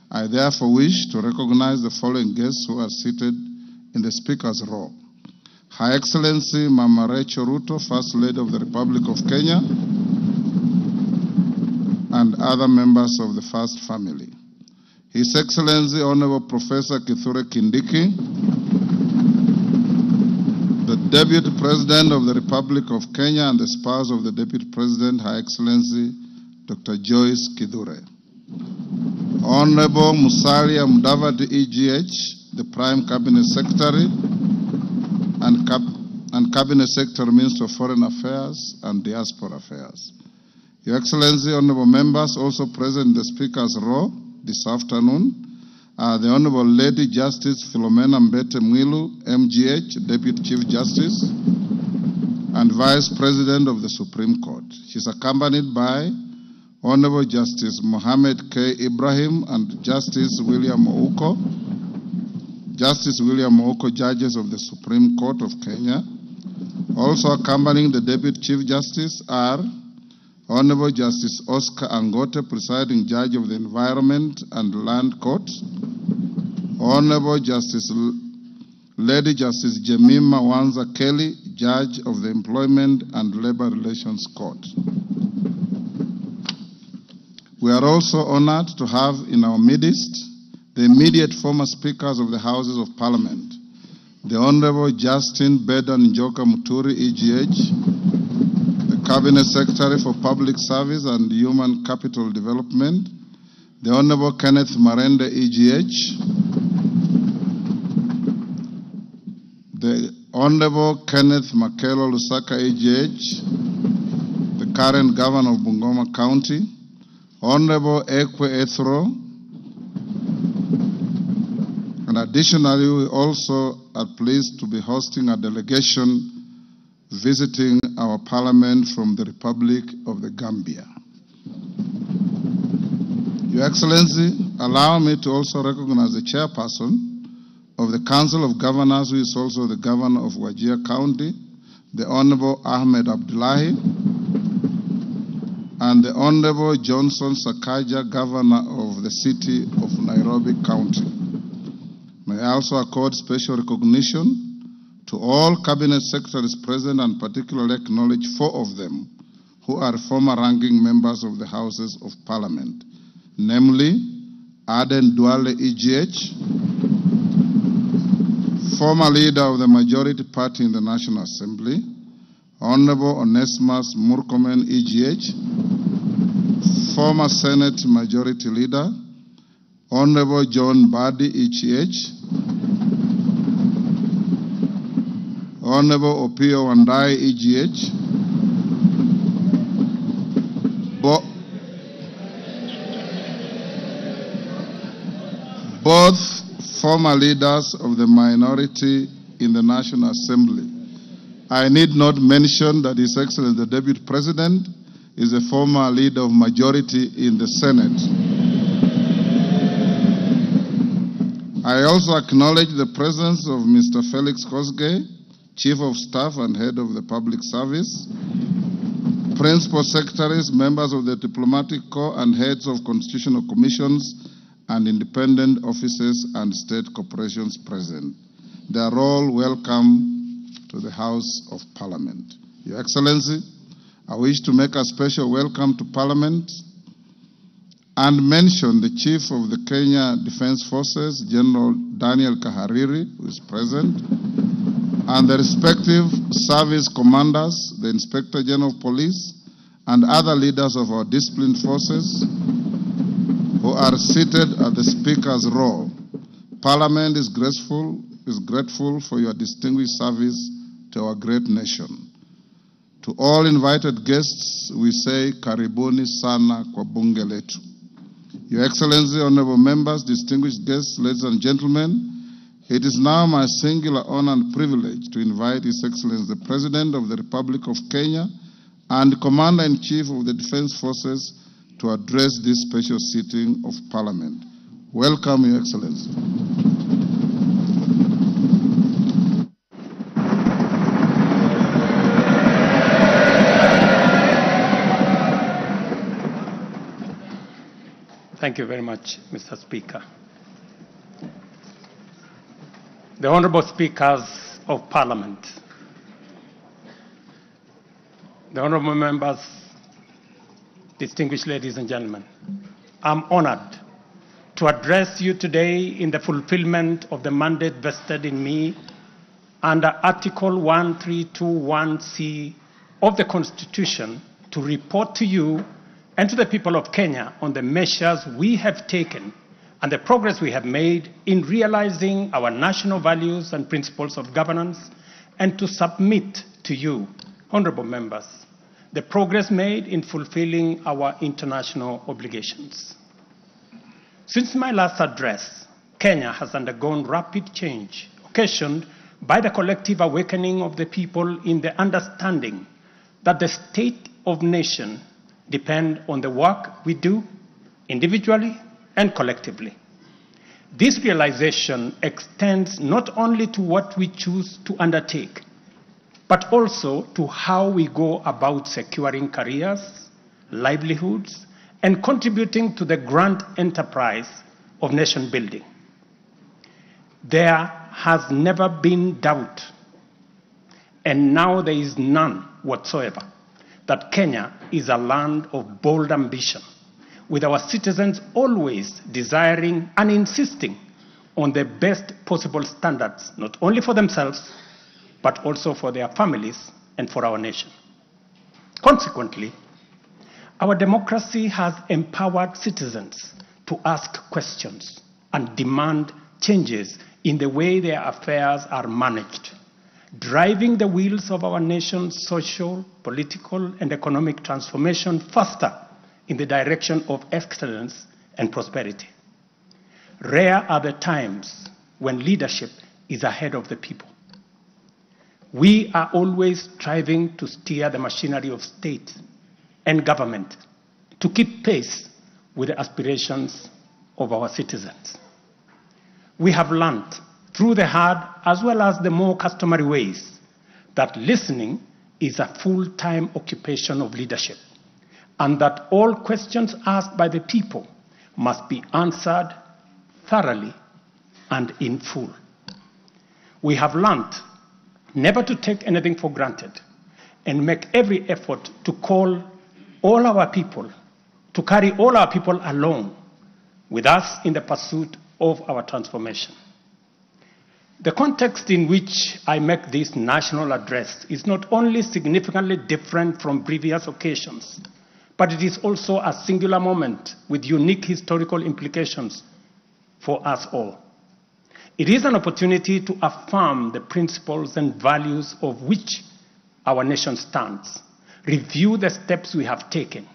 I therefore wish to recognize the following guests who are seated in the Speaker's row. Her Excellency Mama Rachel Ruto, First Lady of the Republic of Kenya, and other members of the First Family. His Excellency Honorable Professor Kithure Kindiki, the Deputy President of the Republic of Kenya and the spouse of the Deputy President, Her Excellency Dr. Joyce Kithure. Honorable Musalia Mudavadi EGH, the Prime Cabinet Secretary and Cabinet Secretary, Minister of Foreign Affairs and Diaspora Affairs. Your Excellency, honorable members, also present in the Speaker's row this afternoon are the Honorable Lady Justice Philomena Mbete Mwilu, MGH, Deputy Chief Justice and Vice President of the Supreme Court. She's accompanied by Honorable Justice Mohammed K. Ibrahim and Justice William Ouko. Justice William Ouko, judges of the Supreme Court of Kenya. Also accompanying the Deputy Chief Justice are Honorable Justice Oscar Angote, presiding judge of the Environment and Land Court. Honorable Justice Lady Justice Jemima Wanza Kelly, judge of the Employment and Labor Relations Court. We are also honored to have in our midst the immediate former speakers of the Houses of Parliament, the Honorable Justin Bedan Njoka Muturi, EGH, the Cabinet Secretary for Public Service and Human Capital Development, the Honorable Kenneth Marende, EGH, the Honorable Kenneth Makelo Lusaka, EGH, the current Governor of Bungoma County, Honorable Ekwe Ethro, and additionally, we also are pleased to be hosting a delegation visiting our parliament from the Republic of the Gambia. Your Excellency, allow me to also recognize the chairperson of the Council of Governors, who is also the Governor of Wajir County, the Honorable Ahmed Abdullahi, and the Honorable Johnson Sakaja, Governor of the City of Nairobi County. May I also accord special recognition to all Cabinet Secretaries present and particularly acknowledge 4 of them who are former ranking members of the Houses of Parliament, namely Aden Duale, EGH, former leader of the majority party in the National Assembly, Honorable Onesimus Murkomen, EGH, former Senate Majority Leader, Honorable John Badi, EGH, Honorable Opio Wandai, EGH, both former leaders of the minority in the National Assembly. I need not mention that His Excellency the Deputy President is a former leader of majority in the Senate. I also acknowledge the presence of Mr. Felix Kosgei, Chief of Staff and Head of the Public Service, Principal Secretaries, members of the Diplomatic Corps, and heads of constitutional commissions and independent offices and state corporations present. They are all welcome to the House of Parliament. Your Excellency, I wish to make a special welcome to Parliament and mention the Chief of the Kenya Defence Forces, General Daniel Kahariri, who is present, and the respective service commanders, the Inspector General of Police, and other leaders of our disciplined forces who are seated at the Speaker's row. Parliament is grateful for your distinguished service to our great nation. To all invited guests, we say karibuni sana kwa bunge letu. Your Excellency, honorable members, distinguished guests, ladies and gentlemen, it is now my singular honor and privilege to invite His Excellency the President of the Republic of Kenya and Commander-in-Chief of the Defense Forces to address this special sitting of Parliament. Welcome, Your Excellency. Thank you very much, Mr. Speaker. The Honorable Speakers of Parliament, the Honorable Members, distinguished ladies and gentlemen, I'm honored to address you today in the fulfillment of the mandate vested in me under Article 1321C of the Constitution to report to you and to the people of Kenya on the measures we have taken and the progress we have made in realizing our national values and principles of governance, and to submit to you, honorable members, the progress made in fulfilling our international obligations. Since my last address, Kenya has undergone rapid change, occasioned by the collective awakening of the people in the understanding that the state of nation depends on the work we do individually and collectively. This realization extends not only to what we choose to undertake, but also to how we go about securing careers, livelihoods, and contributing to the grand enterprise of nation building. There has never been doubt, and now there is none whatsoever, that Kenya is a land of bold ambition, with our citizens always desiring and insisting on the best possible standards, not only for themselves, but also for their families and for our nation. Consequently, our democracy has empowered citizens to ask questions and demand changes in the way their affairs are managed, driving the wheels of our nation's social, political, and economic transformation faster in the direction of excellence and prosperity. Rare are the times when leadership is ahead of the people. We are always striving to steer the machinery of state and government to keep pace with the aspirations of our citizens. We have learned through the hard as well as the more customary ways that listening is a full-time occupation of leadership, and that all questions asked by the people must be answered thoroughly and in full. We have learned never to take anything for granted and make every effort to call all our people, to carry all our people along with us in the pursuit of our transformation. The context in which I make this national address is not only significantly different from previous occasions, but it is also a singular moment with unique historical implications for us all. It is an opportunity to affirm the principles and values of which our nation stands, review the steps we have taken,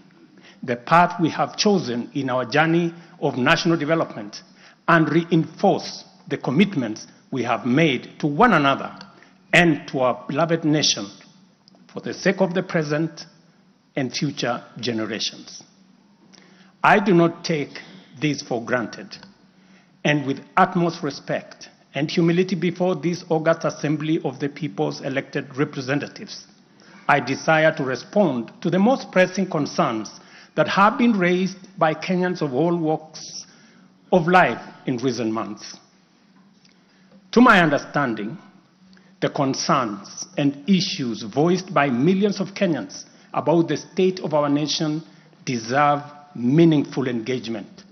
the path we have chosen in our journey of national development, and reinforce the commitments we have made to one another and to our beloved nation for the sake of the present and future generations. I do not take this for granted, and with utmost respect and humility before this august assembly of the people's elected representatives, I desire to respond to the most pressing concerns that have been raised by Kenyans of all walks of life in recent months. To my understanding, the concerns and issues voiced by millions of Kenyans about the state of our nation deserve meaningful engagement,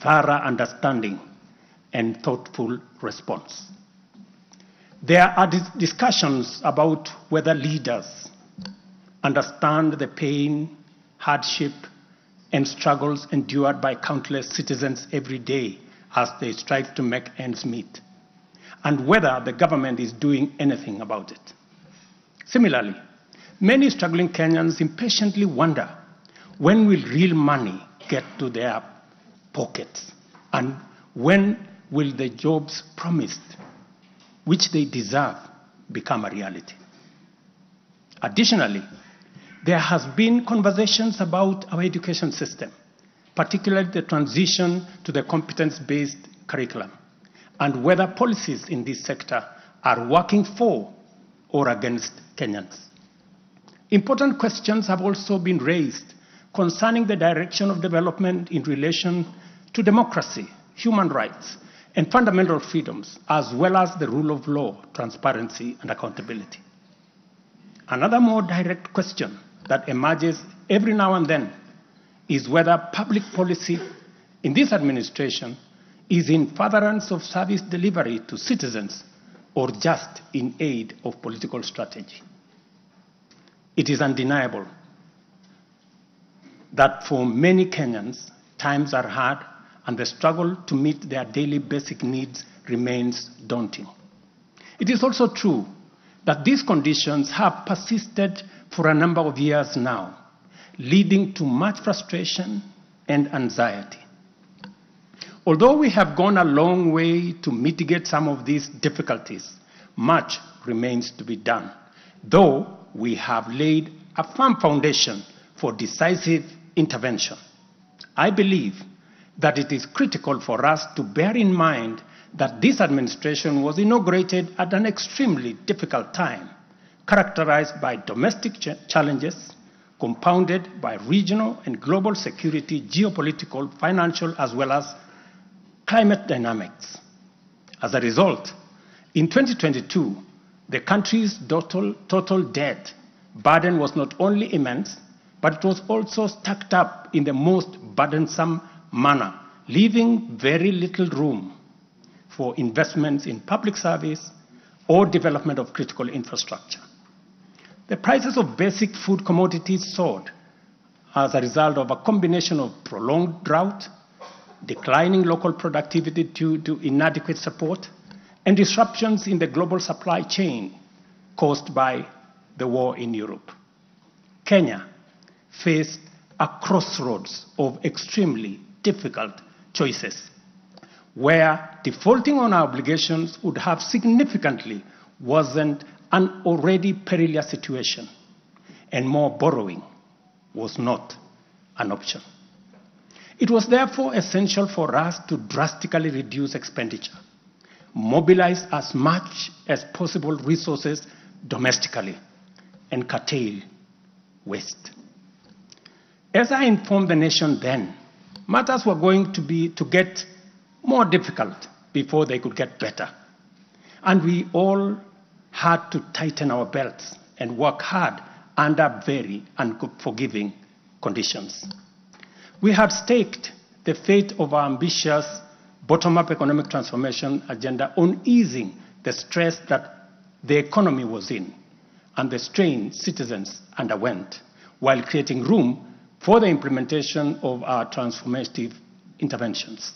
thorough understanding, and thoughtful response. There are discussions about whether leaders understand the pain, hardship, and struggles endured by countless citizens every day as they strive to make ends meet, and whether the government is doing anything about it. Similarly, many struggling Kenyans impatiently wonder when will real money get to their pockets, and when will the jobs promised, which they deserve, become a reality. Additionally, there has been conversations about our education system, particularly the transition to the competence-based curriculum, and whether policies in this sector are working for or against Kenyans. Important questions have also been raised concerning the direction of development in relation to democracy, human rights, and fundamental freedoms, as well as the rule of law, transparency, and accountability. Another more direct question that emerges every now and then is whether public policy in this administration is in furtherance of service delivery to citizens or just in aid of political strategy. It is undeniable that for many Kenyans, times are hard and the struggle to meet their daily basic needs remains daunting. It is also true that these conditions have persisted for a number of years now, leading to much frustration and anxiety. Although we have gone a long way to mitigate some of these difficulties, much remains to be done, though we have laid a firm foundation for decisive intervention. I believe that it is critical for us to bear in mind that this administration was inaugurated at an extremely difficult time, characterized by domestic challenges, compounded by regional and global security, geopolitical, financial, as well as climate dynamics. As a result, in 2022, the country's total debt burden was not only immense, but it was also stacked up in the most burdensome manner, leaving very little room for investments in public service or development of critical infrastructure. The prices of basic food commodities soared as a result of a combination of prolonged drought, declining local productivity due to inadequate support, and disruptions in the global supply chain caused by the war in Europe. Kenya faced a crossroads of extremely difficult choices, where defaulting on our obligations would have significantly worsened an already perilous situation, and more borrowing was not an option. It was therefore essential for us to drastically reduce expenditure, mobilize as much as possible resources domestically, and curtail waste. As I informed the nation then, matters were going to get more difficult before they could get better. And we all had to tighten our belts and work hard under very unforgiving conditions. We had staked the fate of our ambitious bottom-up economic transformation agenda on easing the stress that the economy was in and the strain citizens underwent, while creating room for the implementation of our transformative interventions.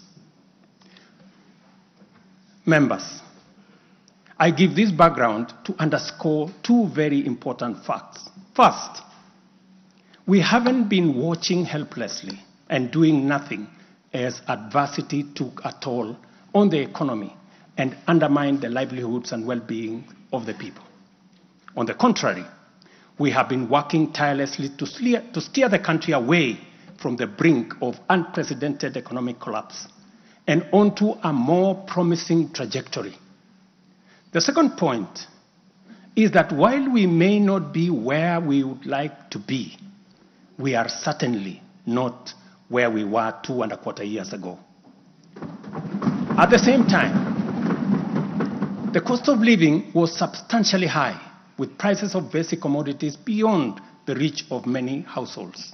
Members, I give this background to underscore two very important facts. First, we haven't been watching helplessly and doing nothing as adversity took a toll on the economy and undermined the livelihoods and well-being of the people. On the contrary, we have been working tirelessly to steer the country away from the brink of unprecedented economic collapse and onto a more promising trajectory. The second point is that while we may not be where we would like to be, we are certainly not where we were 2.25 years ago. At the same time, the cost of living was substantially high, with prices of basic commodities beyond the reach of many households.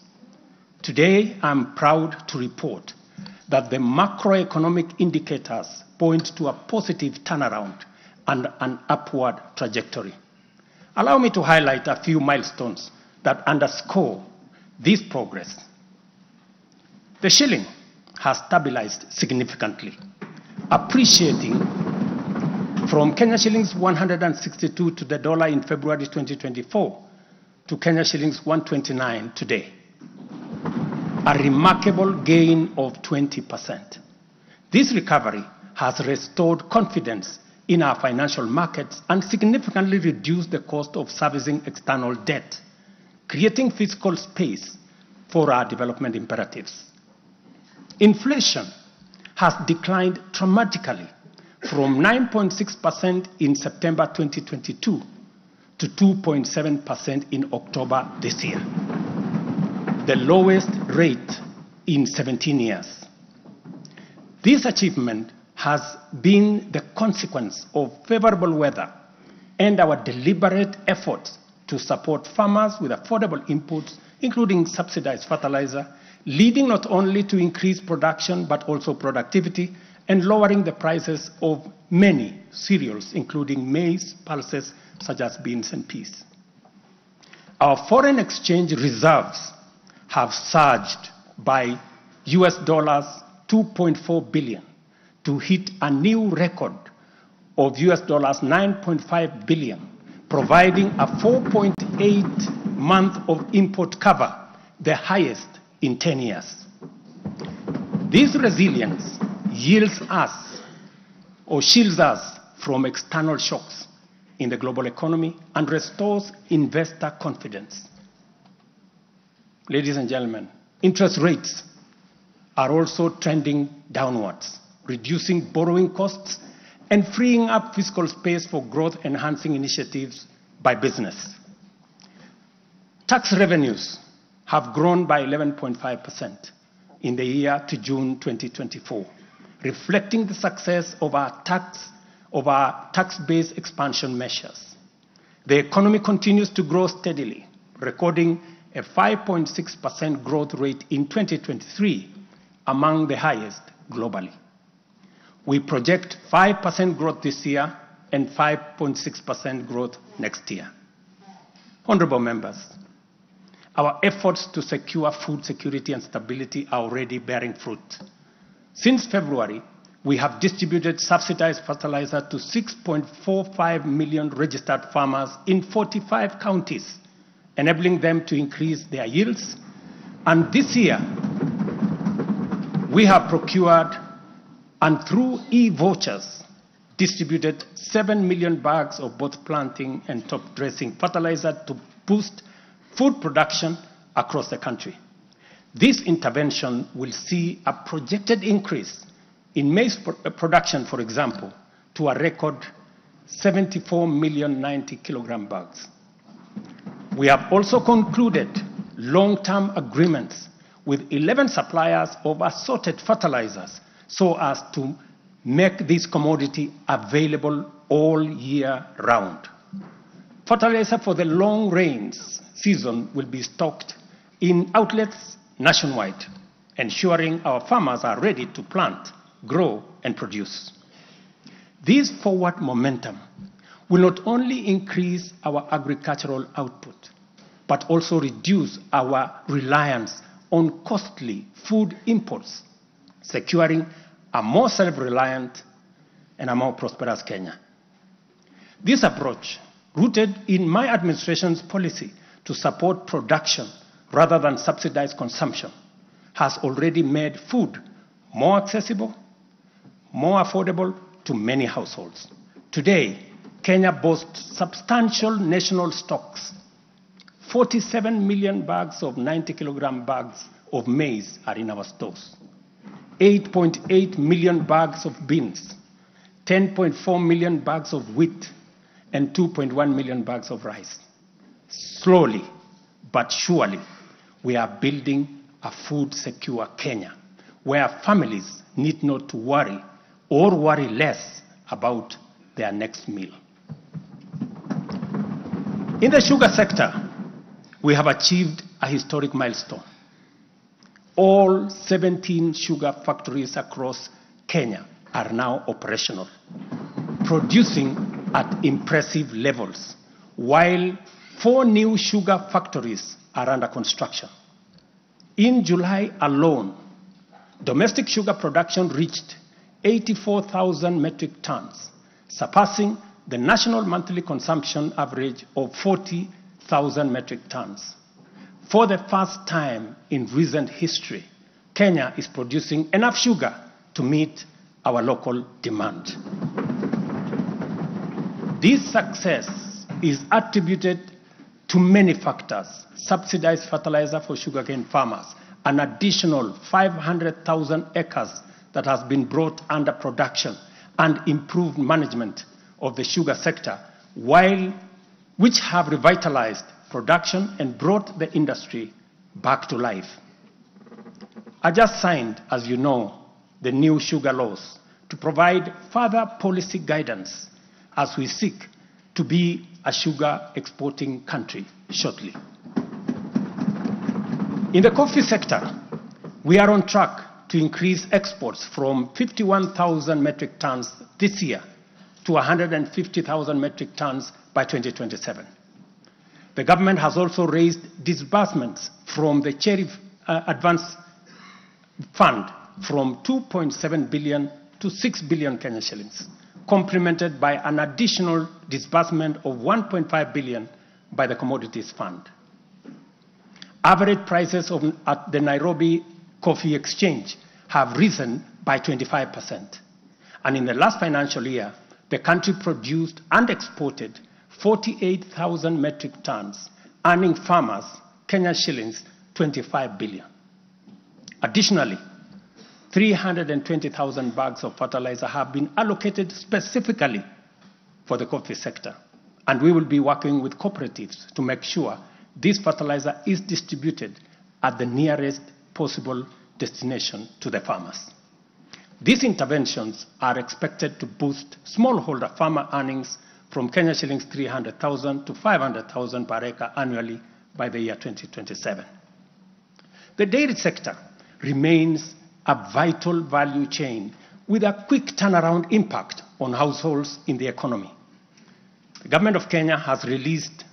Today, I'm proud to report that the macroeconomic indicators point to a positive turnaround and an upward trajectory. Allow me to highlight a few milestones that underscore this progress. The shilling has stabilized significantly, appreciating from Kenya shillings 162 to the dollar in February 2024 to Kenya shillings 129 today. A remarkable gain of 20%. This recovery has restored confidence in our financial markets and significantly reduced the cost of servicing external debt, creating fiscal space for our development imperatives. Inflation has declined dramatically from 9.6% in September 2022 to 2.7% in October this year, the lowest rate in 17 years. This achievement has been the consequence of favorable weather and our deliberate efforts to support farmers with affordable inputs, including subsidized fertilizer, leading not only to increased production but also productivity and lowering the prices of many cereals, including maize, pulses such as beans and peas. Our foreign exchange reserves have surged by US dollars 2.4 billion to hit a new record of US dollars 9.5 billion, providing a 4.8 month of import cover, the highest in 10 years. This resilience yields us or shields us from external shocks in the global economy and restores investor confidence. Ladies and gentlemen, interest rates are also trending downwards, reducing borrowing costs and freeing up fiscal space for growth-enhancing initiatives by business. Tax revenues have grown by 11.5% in the year to June 2024, reflecting the success of our tax-based expansion measures. The economy continues to grow steadily, recording a 5.6% growth rate in 2023, among the highest globally. We project 5% growth this year and 5.6% growth next year. Honorable members, our efforts to secure food security and stability are already bearing fruit. Since February, we have distributed subsidized fertilizer to 6.45 million registered farmers in 45 counties, enabling them to increase their yields. And this year, we have procured and through e-vouchers distributed 7 million bags of both planting and top dressing fertilizer to boost food production across the country. This intervention will see a projected increase in maize production, for example, to a record 74 million 90 kilogram bags. We have also concluded long-term agreements with 11 suppliers of assorted fertilizers so as to make this commodity available all year round. Fertilizer for the long rains season will be stocked in outlets nationwide, ensuring our farmers are ready to plant, grow, and produce. This forward momentum will not only increase our agricultural output, but also reduce our reliance on costly food imports, securing a more self-reliant and a more prosperous Kenya. This approach, rooted in my administration's policy to support production rather than subsidize consumption, has already made food more accessible, more affordable to many households. Today, Kenya boasts substantial national stocks. 47 million bags of 90-kilogram bags of maize are in our stores. 8.8 million bags of beans, 10.4 million bags of wheat, and 2.1 million bags of rice. Slowly but surely, we are building a food-secure Kenya, where families need not to worry or worry less about their next meal. In the sugar sector, we have achieved a historic milestone. All 17 sugar factories across Kenya are now operational, producing at impressive levels, while 4 new sugar factories are under construction. In July alone, domestic sugar production reached 84,000 metric tons, surpassing the national monthly consumption average of 40,000 metric tons. For the first time in recent history, Kenya is producing enough sugar to meet our local demand. This success is attributed to many factors: subsidized fertilizer for sugarcane farmers, an additional 500,000 acres that has been brought under production, and improved management of the sugar sector, which have revitalized production and brought the industry back to life. I just signed, as you know, the new sugar laws to provide further policy guidance as we seek to be a sugar exporting country shortly. In the coffee sector, we are on track to increase exports from 51,000 metric tons this year to 150,000 metric tons by 2027. The government has also raised disbursements from the Cherry Advance Fund from 2.7 billion to 6 billion Kenya shillings, complemented by an additional disbursement of 1.5 billion by the Commodities Fund. Average prices at the Nairobi Coffee Exchange have risen by 25%. And in the last financial year, the country produced and exported 48,000 metric tons, earning farmers Kenya shillings 25 billion. Additionally, 320,000 bags of fertilizer have been allocated specifically for the coffee sector, and we will be working with cooperatives to make sure this fertilizer is distributed at the nearest possible destination to the farmers. These interventions are expected to boost smallholder farmer earnings from Kenya shillings 300,000 to 500,000 per acre annually by the year 2027. The dairy sector remains a vital value chain with a quick turnaround impact on households in the economy. The government of Kenya has released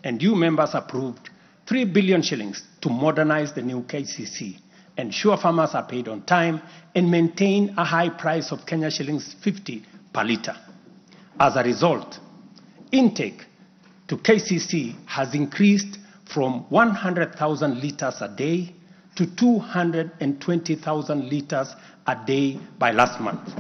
and you members approved 3 billion shillings to modernize the new KCC, ensure farmers are paid on time, and maintain a high price of Kenya shillings 50 per litre. As a result, intake to KCC has increased from 100,000 litres a day to 220,000 litres a day by last month.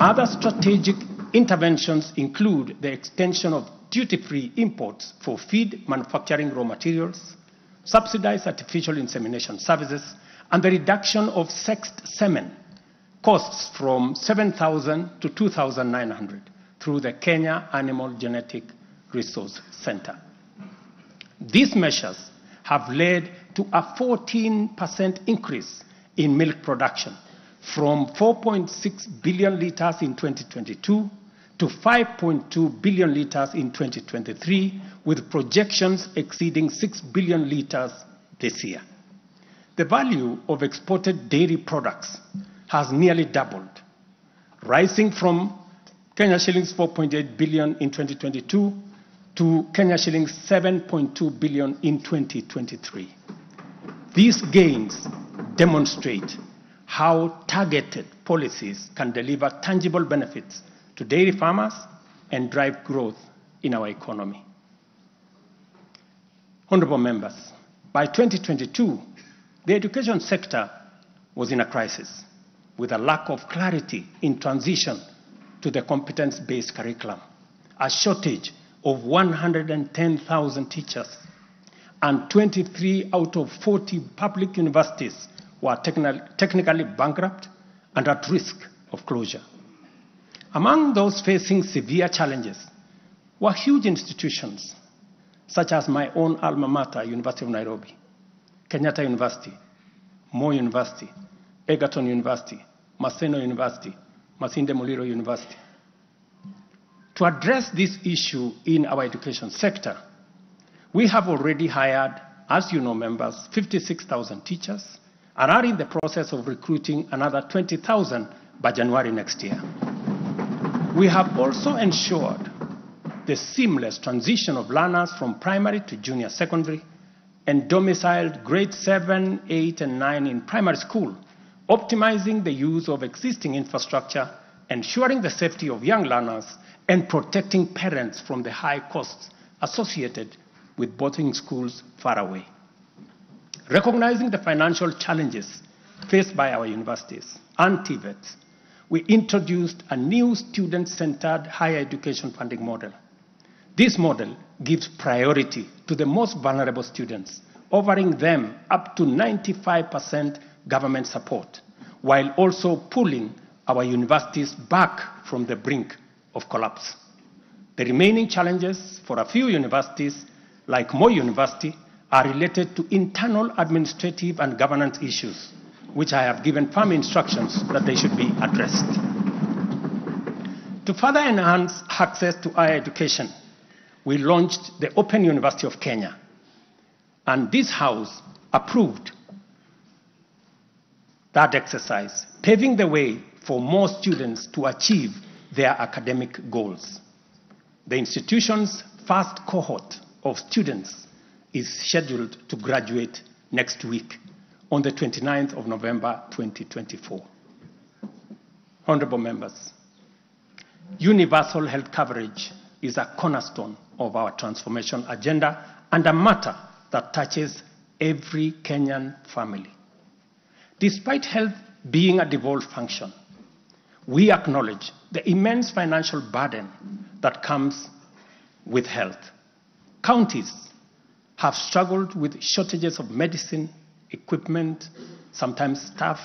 Other strategic interventions include the extension of duty-free imports for feed manufacturing raw materials, subsidized artificial insemination services, and the reduction of sexed semen costs from 7,000 to 2,900 through the Kenya Animal Genetic Resource Center. These measures have led to a 14% increase in milk production from 4.6 billion litres in 2022 to 5.2 billion litres in 2023, with projections exceeding 6 billion litres this year. The value of exported dairy products has nearly doubled, rising from Kenya shillings 4.8 billion in 2022 to Kenya shillings 7.2 billion in 2023. These gains demonstrate how targeted policies can deliver tangible benefits to dairy farmers and drive growth in our economy. Honorable members, by 2022, the education sector was in a crisis with a lack of clarity in transition to the competence-based curriculum, a shortage of 110,000 teachers, and 23 out of 40 public universities were technically bankrupt and at risk of closure. Among those facing severe challenges were huge institutions such as my own alma mater, University of Nairobi, Kenyatta University, Moi University, Egerton University, Maseno University, Masinde Muliro University. To address this issue in our education sector, we have already hired, as you know, members, 56,000 teachers and are in the process of recruiting another 20,000 by January next year. We have also ensured the seamless transition of learners from primary to junior secondary and domiciled grade 7, 8, and 9 in primary school optimizing the use of existing infrastructure, ensuring the safety of young learners, and protecting parents from the high costs associated with boarding schools far away. Recognizing the financial challenges faced by our universities and TVETs, we introduced a new student-centered higher education funding model. This model gives priority to the most vulnerable students, offering them up to 95% government support, while also pulling our universities back from the brink of collapse. The remaining challenges for a few universities, like Moi University, are related to internal administrative and governance issues, which I have given firm instructions that they should be addressed. To further enhance access to higher education, we launched the Open University of Kenya, and this House approved that exercise, paving the way for more students to achieve their academic goals. The institution's first cohort of students is scheduled to graduate next week on the 29th of November 2024. Honorable members, universal health coverage is a cornerstone of our transformation agenda and a matter that touches every Kenyan family. Despite health being a devolved function, we acknowledge the immense financial burden that comes with health. Counties have struggled with shortages of medicine, equipment, sometimes staff,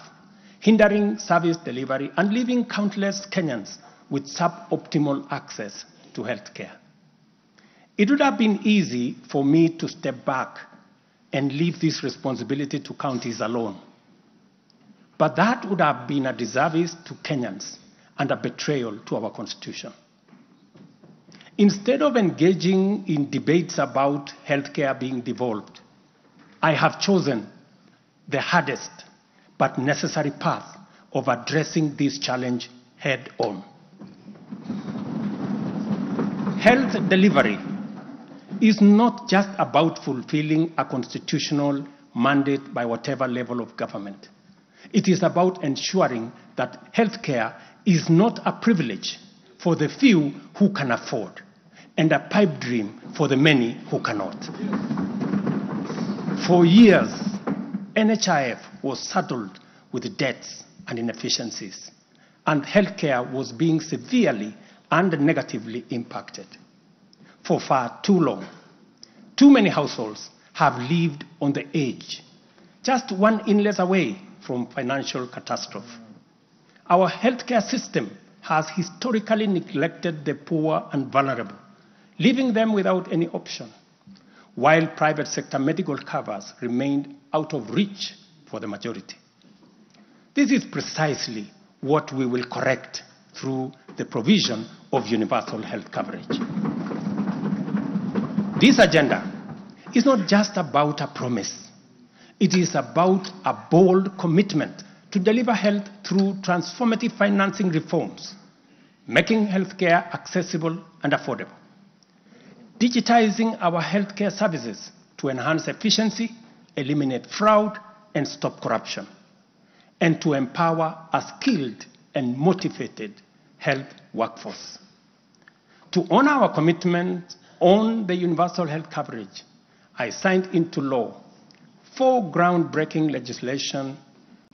hindering service delivery and leaving countless Kenyans with suboptimal access to health care. It would have been easy for me to step back and leave this responsibility to counties alone. But that would have been a disservice to Kenyans and a betrayal to our Constitution. Instead of engaging in debates about healthcare being devolved, I have chosen the hardest but necessary path of addressing this challenge head on. Health delivery is not just about fulfilling a constitutional mandate by whatever level of government. It is about ensuring that healthcare is not a privilege for the few who can afford and a pipe dream for the many who cannot. For years, NHIF was saddled with debts and inefficiencies, and healthcare was being severely and negatively impacted. For far too long, too many households have lived on the edge, just one illness away from financial catastrophe. Our healthcare system has historically neglected the poor and vulnerable, leaving them without any option, while private sector medical covers remained out of reach for the majority. This is precisely what we will correct through the provision of universal health coverage. This agenda is not just about a promise. It is about a bold commitment to deliver health through transformative financing reforms, making healthcare accessible and affordable, digitizing our healthcare services to enhance efficiency, eliminate fraud, and stop corruption, and to empower a skilled and motivated health workforce. To honor our commitment on the universal health coverage, I signed into law 4 groundbreaking legislation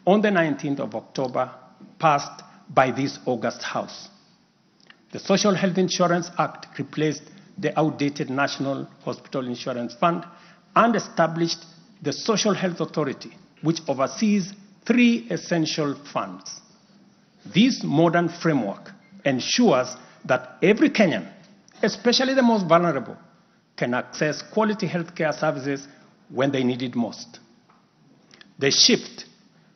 on the 19th of October, passed by this August House. The Social Health Insurance Act replaced the outdated National Hospital Insurance Fund and established the Social Health Authority, which oversees 3 essential funds. This modern framework ensures that every Kenyan, especially the most vulnerable, can access quality healthcare services when they need it most. The shift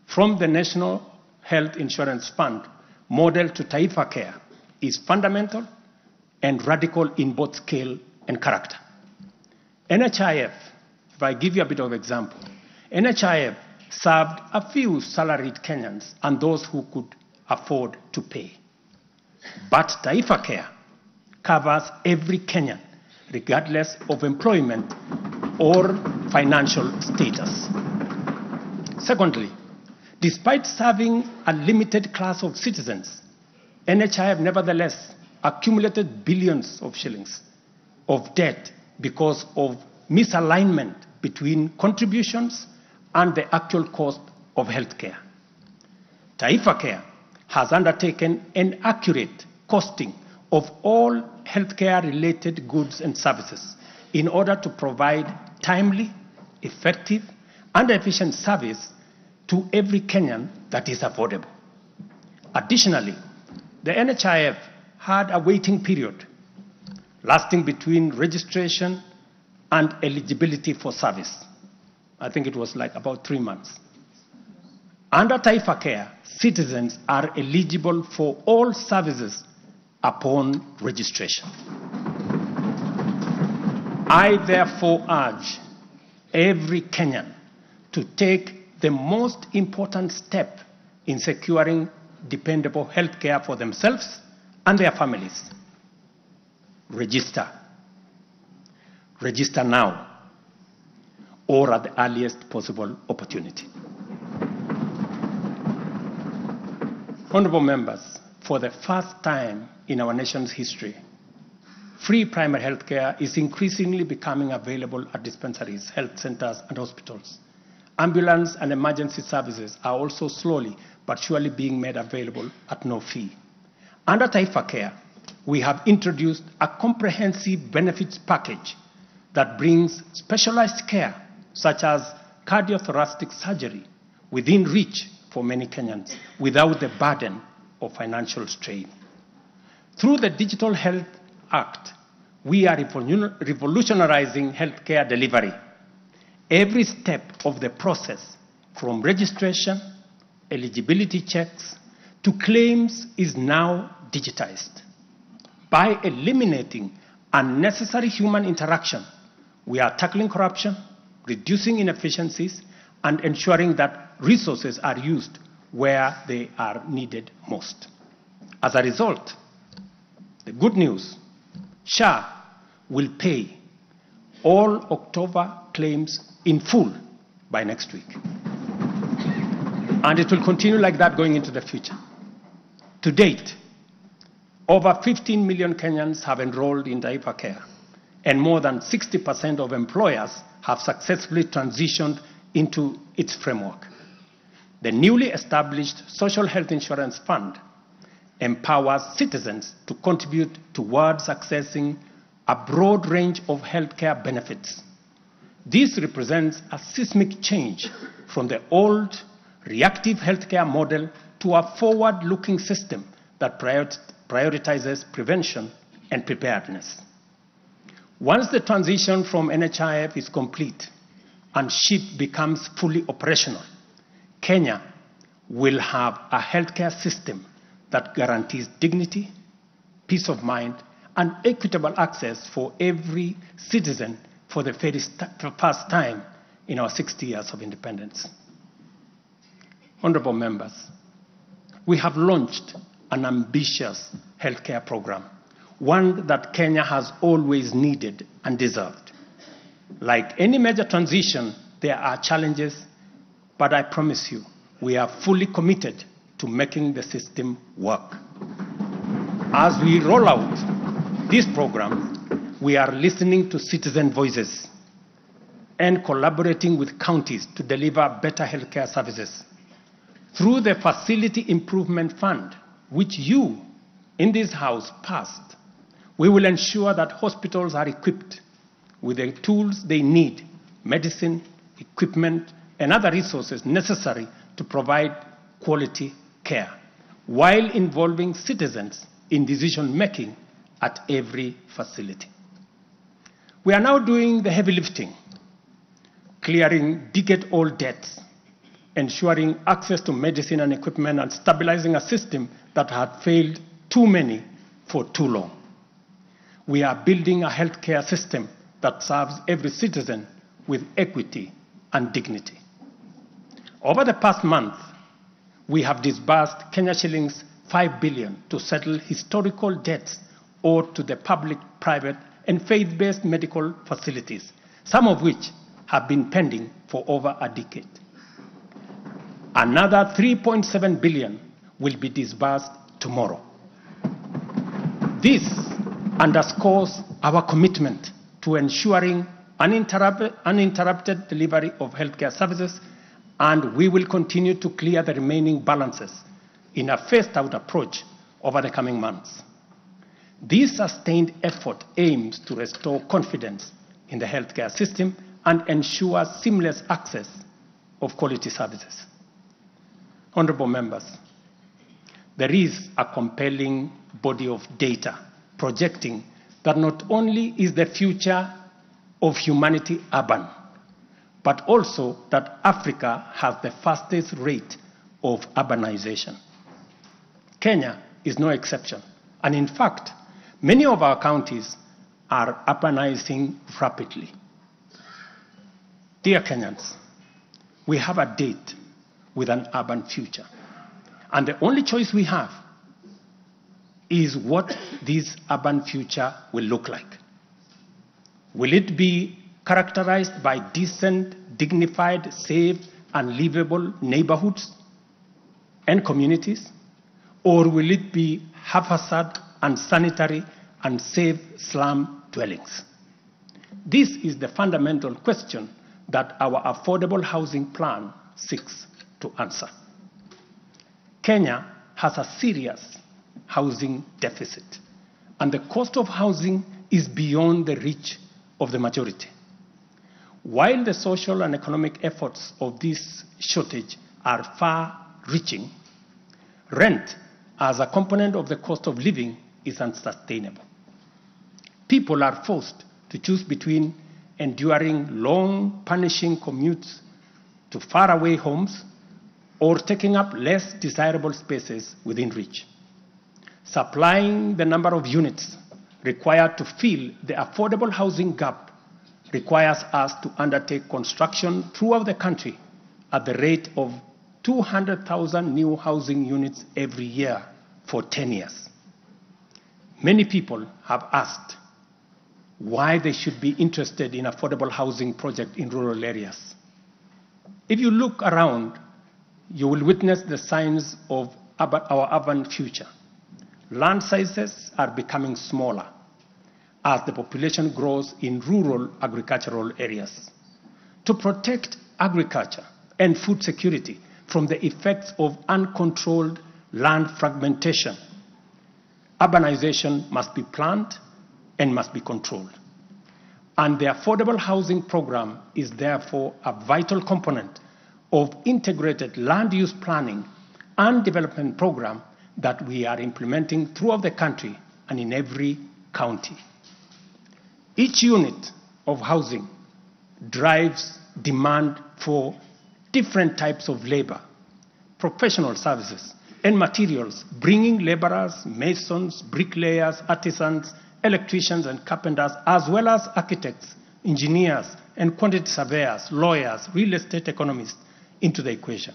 from the National Health Insurance Fund model to Taifa Care is fundamental and radical in both scale and character. NHIF, if I give you a bit of example, NHIF served a few salaried Kenyans and those who could afford to pay. But Taifa Care covers every Kenyan, regardless of employment or financial status. Secondly, Despite serving a limited class of citizens, NHIF nevertheless accumulated billions of shillings of debt because of misalignment between contributions and the actual cost of healthcare. Taifa Care has undertaken an accurate costing of all healthcare-related goods and services in order to provide timely, effective, and efficient service to every Kenyan that is affordable. Additionally, the NHIF had a waiting period lasting between registration and eligibility for service. I think it was like about 3 months. Under Taifa Care, citizens are eligible for all services upon registration. I therefore urge every Kenyan to take the most important step in securing dependable health care for themselves and their families. Register. Register now or at the earliest possible opportunity. Honorable members, for the first time in our nation's history, free primary health care is increasingly becoming available at dispensaries, health centers, and hospitals. Ambulance and emergency services are also slowly but surely being made available at no fee. Under Taifa Care, we have introduced a comprehensive benefits package that brings specialized care, such as cardiothoracic surgery, within reach for many Kenyans without the burden of financial strain. Through the Digital Health Act, we are revolutionizing healthcare delivery. Every step of the process, from registration, eligibility checks, to claims, is now digitized. By eliminating unnecessary human interaction, we are tackling corruption, reducing inefficiencies, and ensuring that resources are used where they are needed most. As a result, the good news, SHA will pay all October claims in full by next week. And it will continue like that going into the future. To date, over 15 million Kenyans have enrolled in Taifa Care, and more than 60% of employers have successfully transitioned into its framework. The newly established Social Health Insurance Fund empowers citizens to contribute towards accessing a broad range of healthcare benefits. This represents a seismic change from the old reactive healthcare model to a forward-looking system that prioritizes prevention and preparedness. Once the transition from NHIF is complete and SHIP becomes fully operational, Kenya will have a healthcare system that guarantees dignity, peace of mind, and equitable access for every citizen for the very first time in our 60 years of independence. Honorable members, we have launched an ambitious healthcare program, one that Kenya has always needed and deserved. Like any major transition, there are challenges, but I promise you, we are fully committed to making the system work. As we roll out this program, we are listening to citizen voices and collaborating with counties to deliver better healthcare services. Through the Facility Improvement Fund, which you in this House passed, we will ensure that hospitals are equipped with the tools they need, medicine, equipment, and other resources necessary to provide quality care, while involving citizens in decision-making at every facility. We are now doing the heavy lifting, clearing decade-old debts, ensuring access to medicine and equipment, and stabilizing a system that had failed too many for too long. We are building a healthcare system that serves every citizen with equity and dignity. Over the past month, we have disbursed Kenya shillings 5 billion to settle historical debts owed to the public, private, and faith-based medical facilities, some of which have been pending for over a decade. Another 3.7 billion will be disbursed tomorrow. This underscores our commitment to ensuring uninterrupted delivery of healthcare services, and we will continue to clear the remaining balances in a phased-out approach over the coming months. This sustained effort aims to restore confidence in the healthcare system and ensure seamless access of quality services. Honorable members, there is a compelling body of data projecting that not only is the future of humanity urban, but also that Africa has the fastest rate of urbanization. Kenya is no exception, and in fact, many of our counties are urbanizing rapidly. Dear Kenyans, we have a date with an urban future, and the only choice we have is what this urban future will look like. Will it be characterized by decent, dignified, safe, and livable neighborhoods and communities? Or will it be haphazard, unsanitary, unsafe slum dwellings? This is the fundamental question that our affordable housing plan seeks to answer. Kenya has a serious housing deficit, and the cost of housing is beyond the reach of the majority. While the social and economic efforts of this shortage are far-reaching, rent as a component of the cost of living is unsustainable. People are forced to choose between enduring long, punishing commutes to faraway homes or taking up less desirable spaces within reach. Supplying the number of units required to fill the affordable housing gap requires us to undertake construction throughout the country at the rate of 200,000 new housing units every year for 10 years. Many people have asked why they should be interested in affordable housing project in rural areas. If you look around, you will witness the signs of our urban future. Land sizes are becoming smaller as the population grows in rural agricultural areas. To protect agriculture and food security from the effects of uncontrolled land fragmentation, urbanization must be planned and must be controlled. And the affordable housing program is therefore a vital component of integrated land use planning and development program that we are implementing throughout the country and in every county. Each unit of housing drives demand for different types of labor, professional services, and materials, bringing laborers, masons, bricklayers, artisans, electricians, and carpenters, as well as architects, engineers, and quantity surveyors, lawyers, real estate economists into the equation.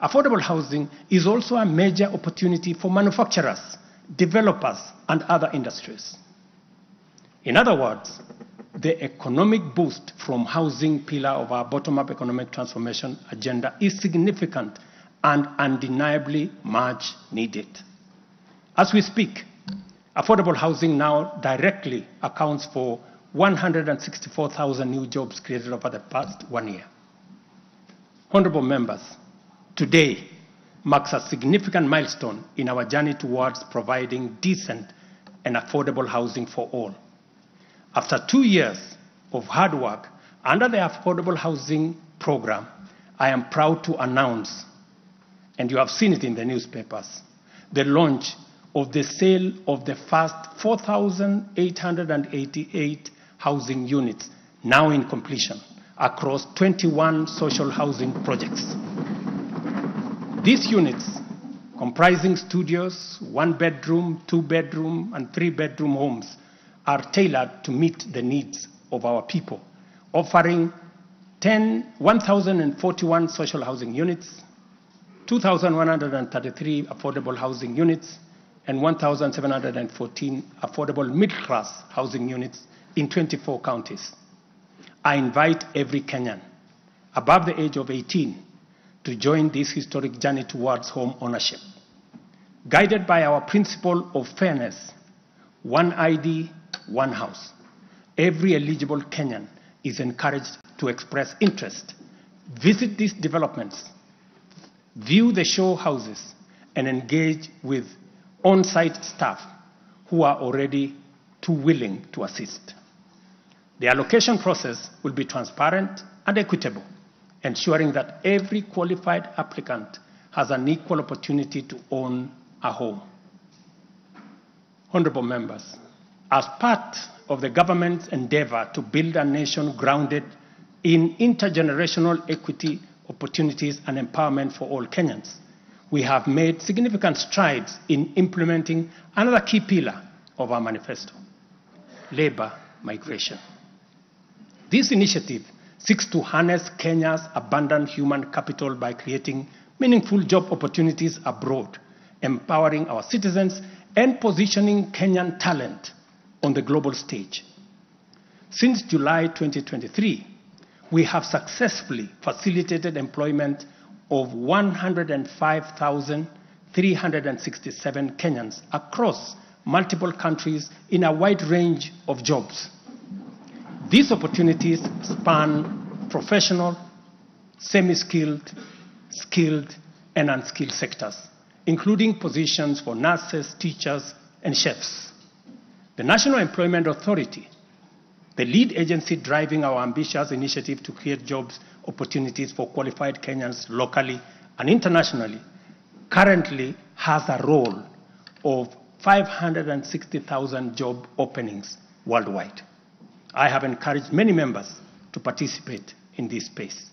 Affordable housing is also a major opportunity for manufacturers, developers, and other industries. In other words, the economic boost from housing pillar of our bottom-up economic transformation agenda is significant and undeniably much needed. As we speak, affordable housing now directly accounts for 164,000 new jobs created over the past 1 year. Honorable members, today marks a significant milestone in our journey towards providing decent and affordable housing for all. After 2 years of hard work under the Affordable Housing Program, I am proud to announce, and you have seen it in the newspapers, the launch of the sale of the first 4,888 housing units, now in completion, across 21 social housing projects. These units, comprising studios, 1-bedroom, 2-bedroom, and 3-bedroom homes, are tailored to meet the needs of our people, offering 1,041 social housing units, 2,133 affordable housing units, and 1,714 affordable middle-class housing units in 24 counties. I invite every Kenyan above the age of 18 to join this historic journey towards home ownership. Guided by our principle of fairness, one ID, one house, every eligible Kenyan is encouraged to express interest, visit these developments, view the show houses, and engage with on-site staff who are already too willing to assist. The allocation process will be transparent and equitable, ensuring that every qualified applicant has an equal opportunity to own a home. Honorable members, as part of the government's endeavor to build a nation grounded in intergenerational equity, opportunities, and empowerment for all Kenyans, we have made significant strides in implementing another key pillar of our manifesto, labor migration. This initiative seeks to harness Kenya's abundant human capital by creating meaningful job opportunities abroad, empowering our citizens, and positioning Kenyan talent on the global stage. Since July 2023, we have successfully facilitated employment of 105,367 Kenyans across multiple countries in a wide range of jobs. These opportunities span professional, semi-skilled, skilled, and unskilled sectors, including positions for nurses, teachers, and chefs. The National Employment Authority, the lead agency driving our ambitious initiative to create jobs opportunities for qualified Kenyans locally and internationally, currently has a role of 560,000 job openings worldwide. I have encouraged many members to participate in this space.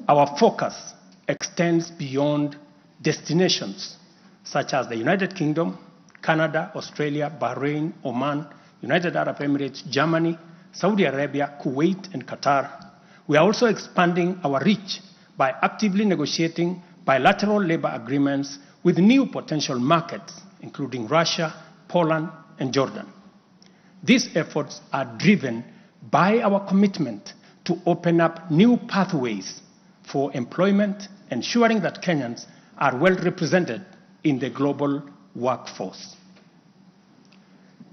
Our focus extends beyond destinations such as the United Kingdom, Canada, Australia, Bahrain, Oman, United Arab Emirates, Germany, Saudi Arabia, Kuwait, and Qatar. We are also expanding our reach by actively negotiating bilateral labor agreements with new potential markets, including Russia, Poland, and Jordan. These efforts are driven by our commitment to open up new pathways for employment, ensuring that Kenyans are well represented in the global workforce.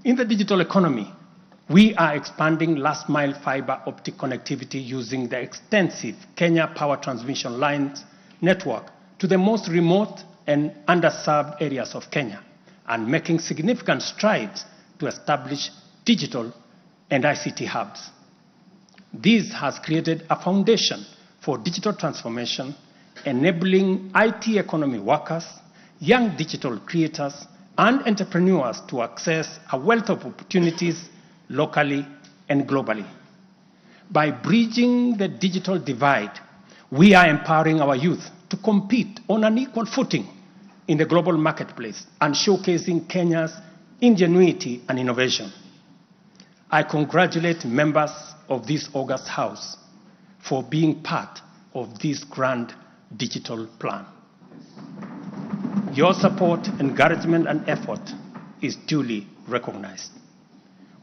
In the digital economy, we are expanding last-mile fiber optic connectivity using the extensive Kenya Power Transmission Lines network to the most remote and underserved areas of Kenya, and making significant strides to establish digital and ICT hubs. This has created a foundation for digital transformation, enabling IT economy workers, young digital creators, and entrepreneurs to access a wealth of opportunities locally and globally. By bridging the digital divide, we are empowering our youth to compete on an equal footing in the global marketplace and showcasing Kenya's ingenuity and innovation. I congratulate members of this august House for being part of this grand digital plan. Your support, encouragement, and effort is duly recognized.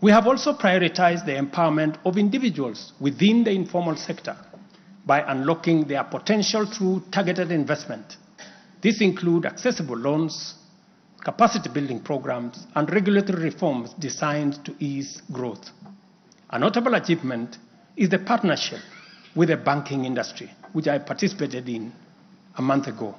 We have also prioritized the empowerment of individuals within the informal sector by unlocking their potential through targeted investment. This includes accessible loans, capacity building programs, and regulatory reforms designed to ease growth. A notable achievement is the partnership with the banking industry, which I participated in a month ago.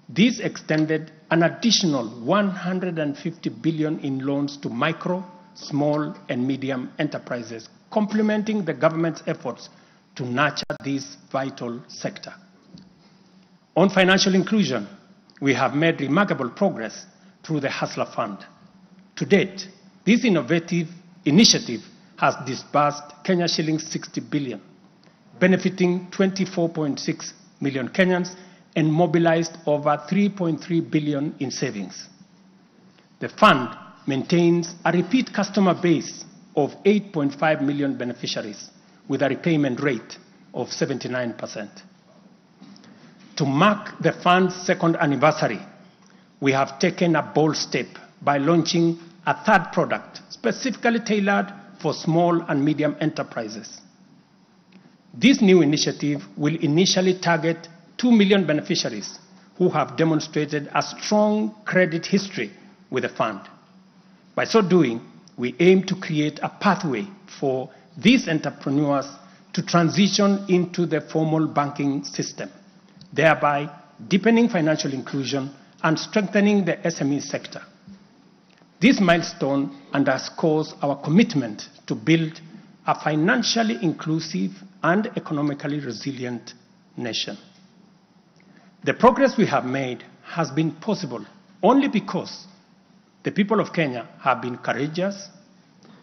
This extended an additional 150 billion in loans to micro, small, and medium enterprises, complementing the government's efforts to nurture this vital sector. On financial inclusion, we have made remarkable progress through the Hustler Fund. To date, this innovative initiative has disbursed Kenya shillings 60 billion, benefiting 24.6 million Kenyans and mobilized over 3.3 billion in savings. The fund maintains a repeat customer base of 8.5 million beneficiaries with a repayment rate of 79%. To mark the fund's second anniversary, we have taken a bold step by launching a third product specifically tailored for small and medium enterprises. This new initiative will initially target 2 million beneficiaries who have demonstrated a strong credit history with the fund. By so doing, we aim to create a pathway for these entrepreneurs to transition into the formal banking system, thereby deepening financial inclusion and strengthening the SME sector. This milestone underscores our commitment to build a financially inclusive and economically resilient nation. The progress we have made has been possible only because the people of Kenya have been courageous,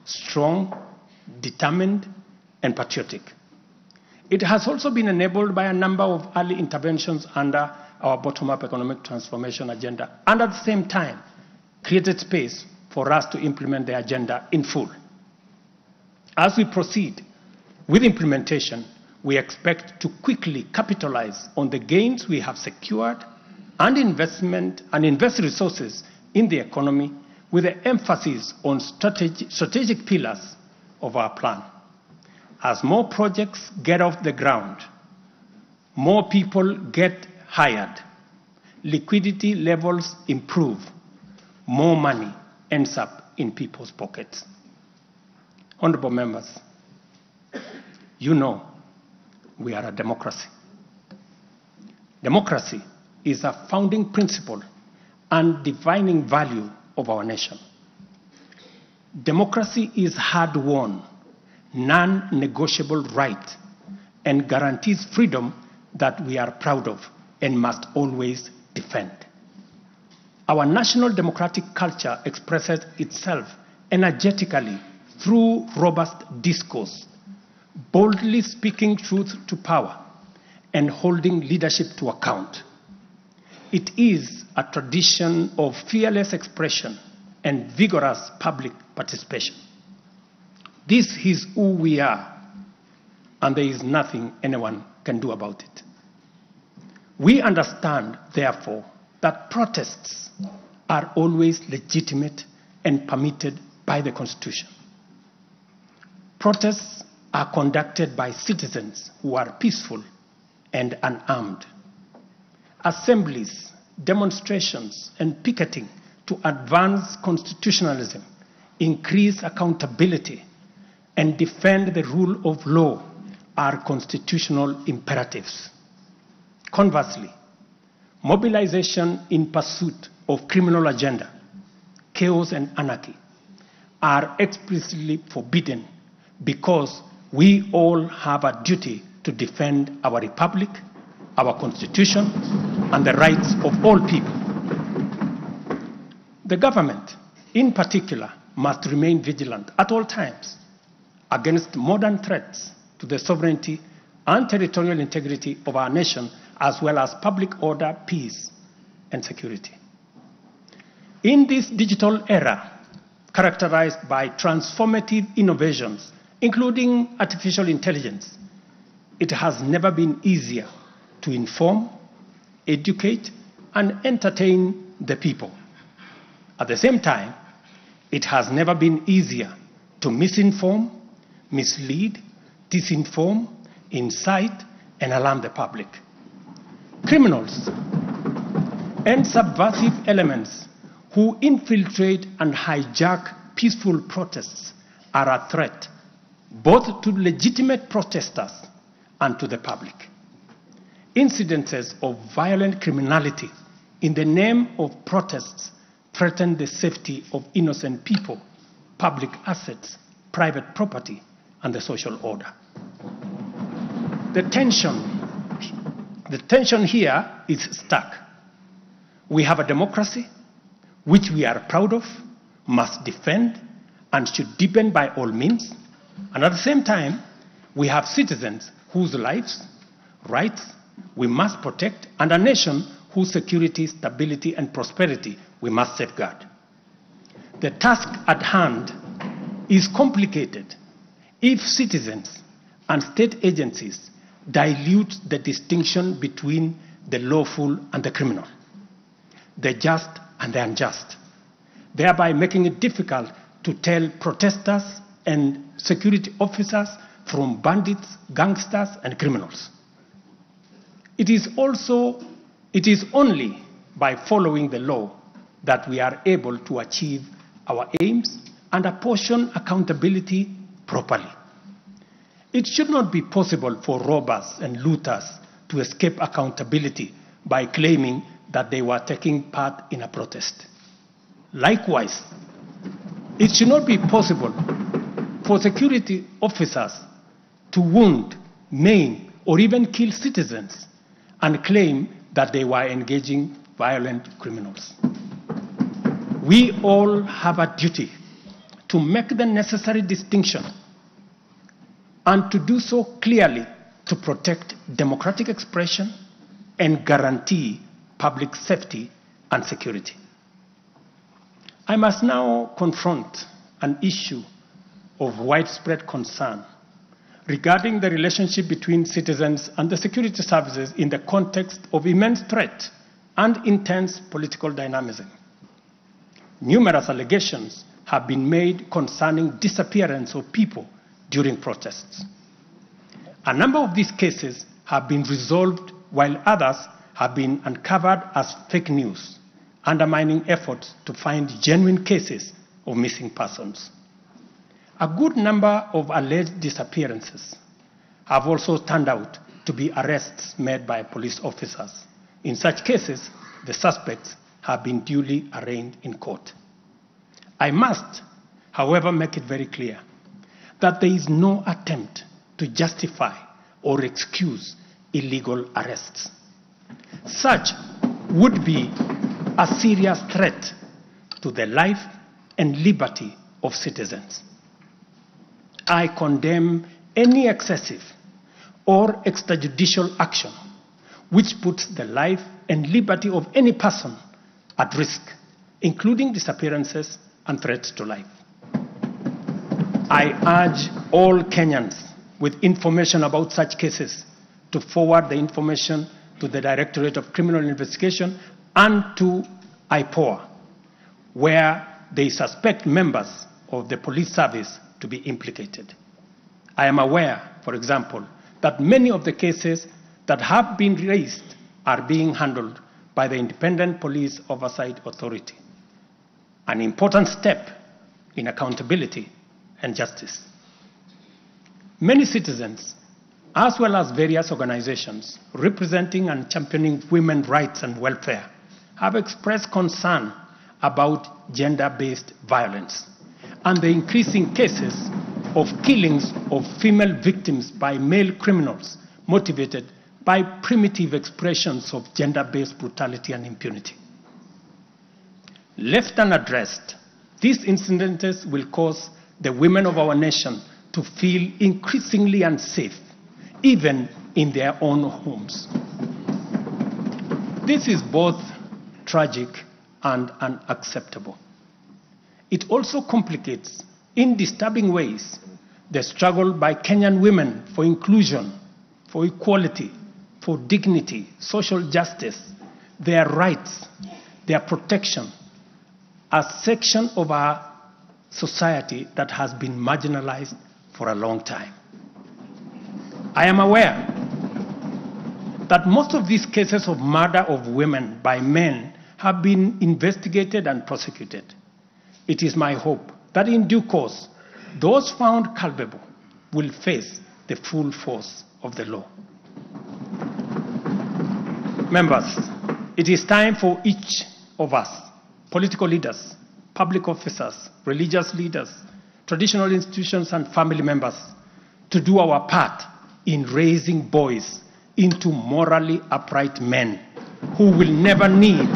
strong, determined, and patriotic. It has also been enabled by a number of early interventions under our bottom-up economic transformation agenda, and at the same time, created space for us to implement the agenda in full. As we proceed with implementation, we expect to quickly capitalize on the gains we have secured and invest resources in the economy with an emphasis on strategic pillars of our plan. As more projects get off the ground, more people get hired, liquidity levels improve, more money ends up in people's pockets. Honorable members, you know we are a democracy. Democracy is a founding principle and defining value of our nation. Democracy is hard-won, non-negotiable right and guarantees freedom that we are proud of and must always defend. Our national democratic culture expresses itself energetically through robust discourse, boldly speaking truth to power and holding leadership to account. It is a tradition of fearless expression and vigorous public participation. This is who we are, and there is nothing anyone can do about it. We understand, therefore, that protests are always legitimate and permitted by the Constitution. Protests are conducted by citizens who are peaceful and unarmed. Assemblies, demonstrations, and picketing to advance constitutionalism, increase accountability, and defend the rule of law are constitutional imperatives. Conversely, mobilization in pursuit of criminal agenda, chaos and anarchy are explicitly forbidden because we all have a duty to defend our republic, our constitution, and the rights of all people. The government, in particular, must remain vigilant at all times against modern threats to the sovereignty and territorial integrity of our nation, as well as public order, peace, and security. In this digital era, characterized by transformative innovations, including artificial intelligence, it has never been easier to inform, educate, and entertain the people. At the same time, it has never been easier to misinform, mislead, disinform, incite, and alarm the public. Criminals and subversive elements who infiltrate and hijack peaceful protests are a threat both to legitimate protesters and to the public. Incidences of violent criminality in the name of protests threaten the safety of innocent people, public assets, private property, and the social order. The tension here is stark. We have a democracy which we are proud of, must defend, and should deepen by all means. And at the same time, we have citizens whose lives, rights, we must protect, and a nation whose security, stability, and prosperity we must safeguard. The task at hand is complicated if citizens and state agencies dilute the distinction between the lawful and the criminal, the just and the unjust, thereby making it difficult to tell protesters and security officers from bandits, gangsters, and criminals. It is only by following the law that we are able to achieve our aims and apportion accountability properly. It should not be possible for robbers and looters to escape accountability by claiming that they were taking part in a protest. Likewise, it should not be possible for security officers to wound, maim, or even kill citizens and claim that they were engaging violent criminals. We all have a duty to make the necessary distinction and to do so clearly to protect democratic expression and guarantee public safety and security. I must now confront an issue of widespread concern regarding the relationship between citizens and the security services in the context of immense threat and intense political dynamism. Numerous allegations have been made concerning disappearance of people during protests. A number of these cases have been resolved, while others have been uncovered as fake news, undermining efforts to find genuine cases of missing persons. A good number of alleged disappearances have also turned out to be arrests made by police officers. In such cases, the suspects have been duly arraigned in court. I must, however, make it very clear that there is no attempt to justify or excuse illegal arrests. Such would be a serious threat to the life and liberty of citizens. I condemn any excessive or extrajudicial action which puts the life and liberty of any person at risk, including disappearances and threats to life. I urge all Kenyans with information about such cases to forward the information to the Directorate of Criminal Investigation and to IPOA, where they suspect members of the police service to be implicated. I am aware, for example, that many of the cases that have been raised are being handled by the Independent Police Oversight Authority, an important step in accountability and justice. Many citizens, as well as various organizations representing and championing women's rights and welfare, have expressed concern about gender-based violence and the increasing cases of killings of female victims by male criminals motivated by primitive expressions of gender-based brutality and impunity. Left unaddressed, these incidents will cause the women of our nation to feel increasingly unsafe, even in their own homes. This is both tragic and unacceptable. It also complicates, in disturbing ways, the struggle by Kenyan women for inclusion, for equality, for dignity, social justice, their rights, their protection, a section of our society that has been marginalized for a long time. I am aware that most of these cases of murder of women by men have been investigated and prosecuted. It is my hope that in due course, those found culpable will face the full force of the law. Members, it is time for each of us, political leaders, public officers, religious leaders, traditional institutions, and family members, to do our part in raising boys into morally upright men who will never need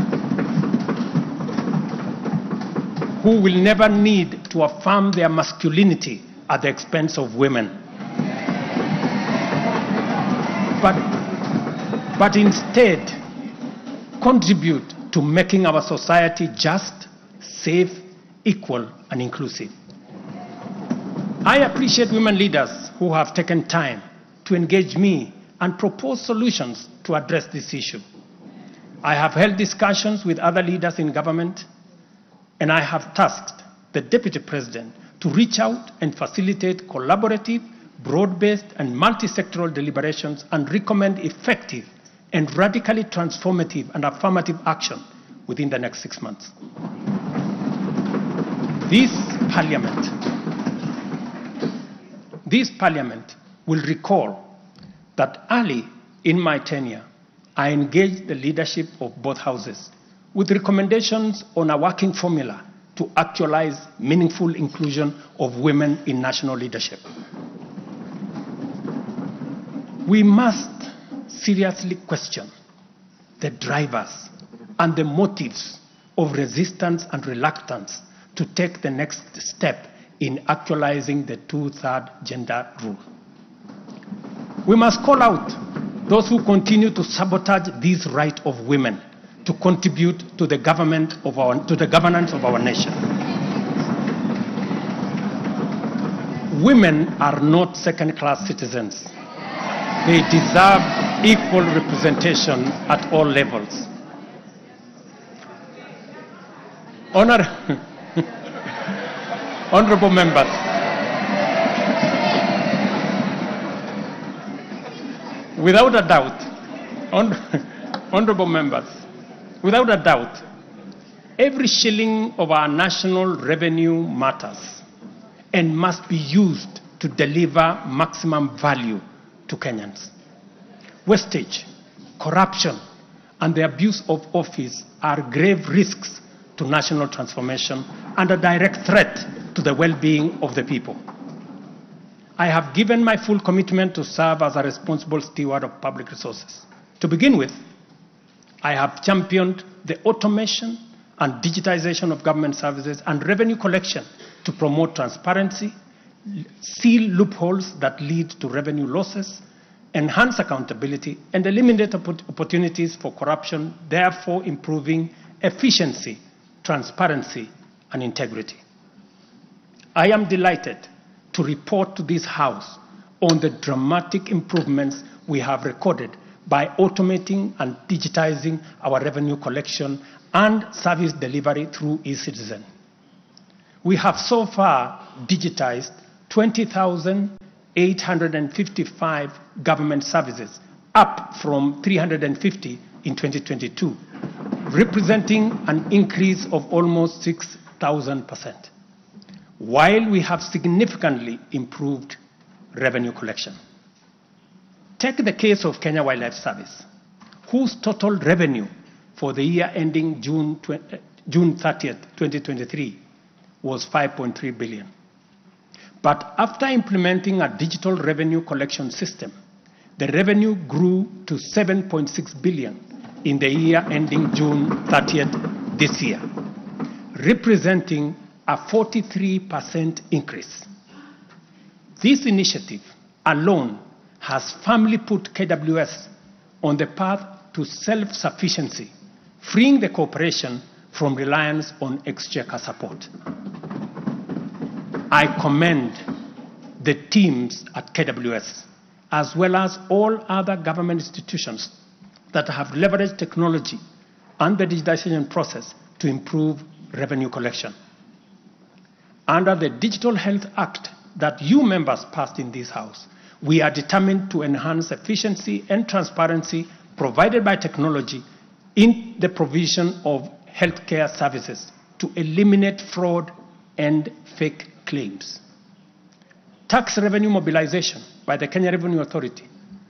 to affirm their masculinity at the expense of women, but instead contribute to making our society just, safe, equal, and inclusive. I appreciate women leaders who have taken time to engage me and propose solutions to address this issue. I have held discussions with other leaders in government, and I have tasked the Deputy President to reach out and facilitate collaborative, broad-based, and multi-sectoral deliberations and recommend effective and radically transformative and affirmative action within the next 6 months. This parliament will recall that early in my tenure, I engaged the leadership of both houses with recommendations on a working formula to actualize meaningful inclusion of women in national leadership. We must seriously question the drivers and the motives of resistance and reluctance to take the next step in actualizing the 2/3 gender rule. We must call out those who continue to sabotage this right of women to contribute to the governance of our nation. Women are not second-class citizens. They deserve equal representation at all levels. Honorable members, without a doubt, honorable members, without a doubt, every shilling of our national revenue matters and must be used to deliver maximum value to Kenyans. Wastage, corruption, and the abuse of office are grave risks to national transformation and a direct threat to the well-being of the people. I have given my full commitment to serve as a responsible steward of public resources. To begin with, I have championed the automation and digitization of government services and revenue collection to promote transparency, seal loopholes that lead to revenue losses, enhance accountability, and eliminate opportunities for corruption, therefore improving efficiency, transparency, and integrity. I am delighted to report to this House on the dramatic improvements we have recorded by automating and digitizing our revenue collection and service delivery through eCitizen. We have so far digitized 20,855 government services, up from 350 in 2022, representing an increase of almost 6,000%, while we have significantly improved revenue collection. Take the case of Kenya Wildlife Service, whose total revenue for the year ending June 30th, 2023 was 5.3 billion. But after implementing a digital revenue collection system, the revenue grew to 7.6 billion in the year ending June 30th this year, representing a 43% increase. This initiative alone has firmly put KWS on the path to self-sufficiency, freeing the corporation from reliance on exchequer support. I commend the teams at KWS, as well as all other government institutions that have leveraged technology and the digitization process to improve revenue collection. Under the Digital Health Act that you members passed in this House, we are determined to enhance efficiency and transparency provided by technology in the provision of healthcare services to eliminate fraud and fake claims. Tax revenue mobilization by the Kenya Revenue Authority,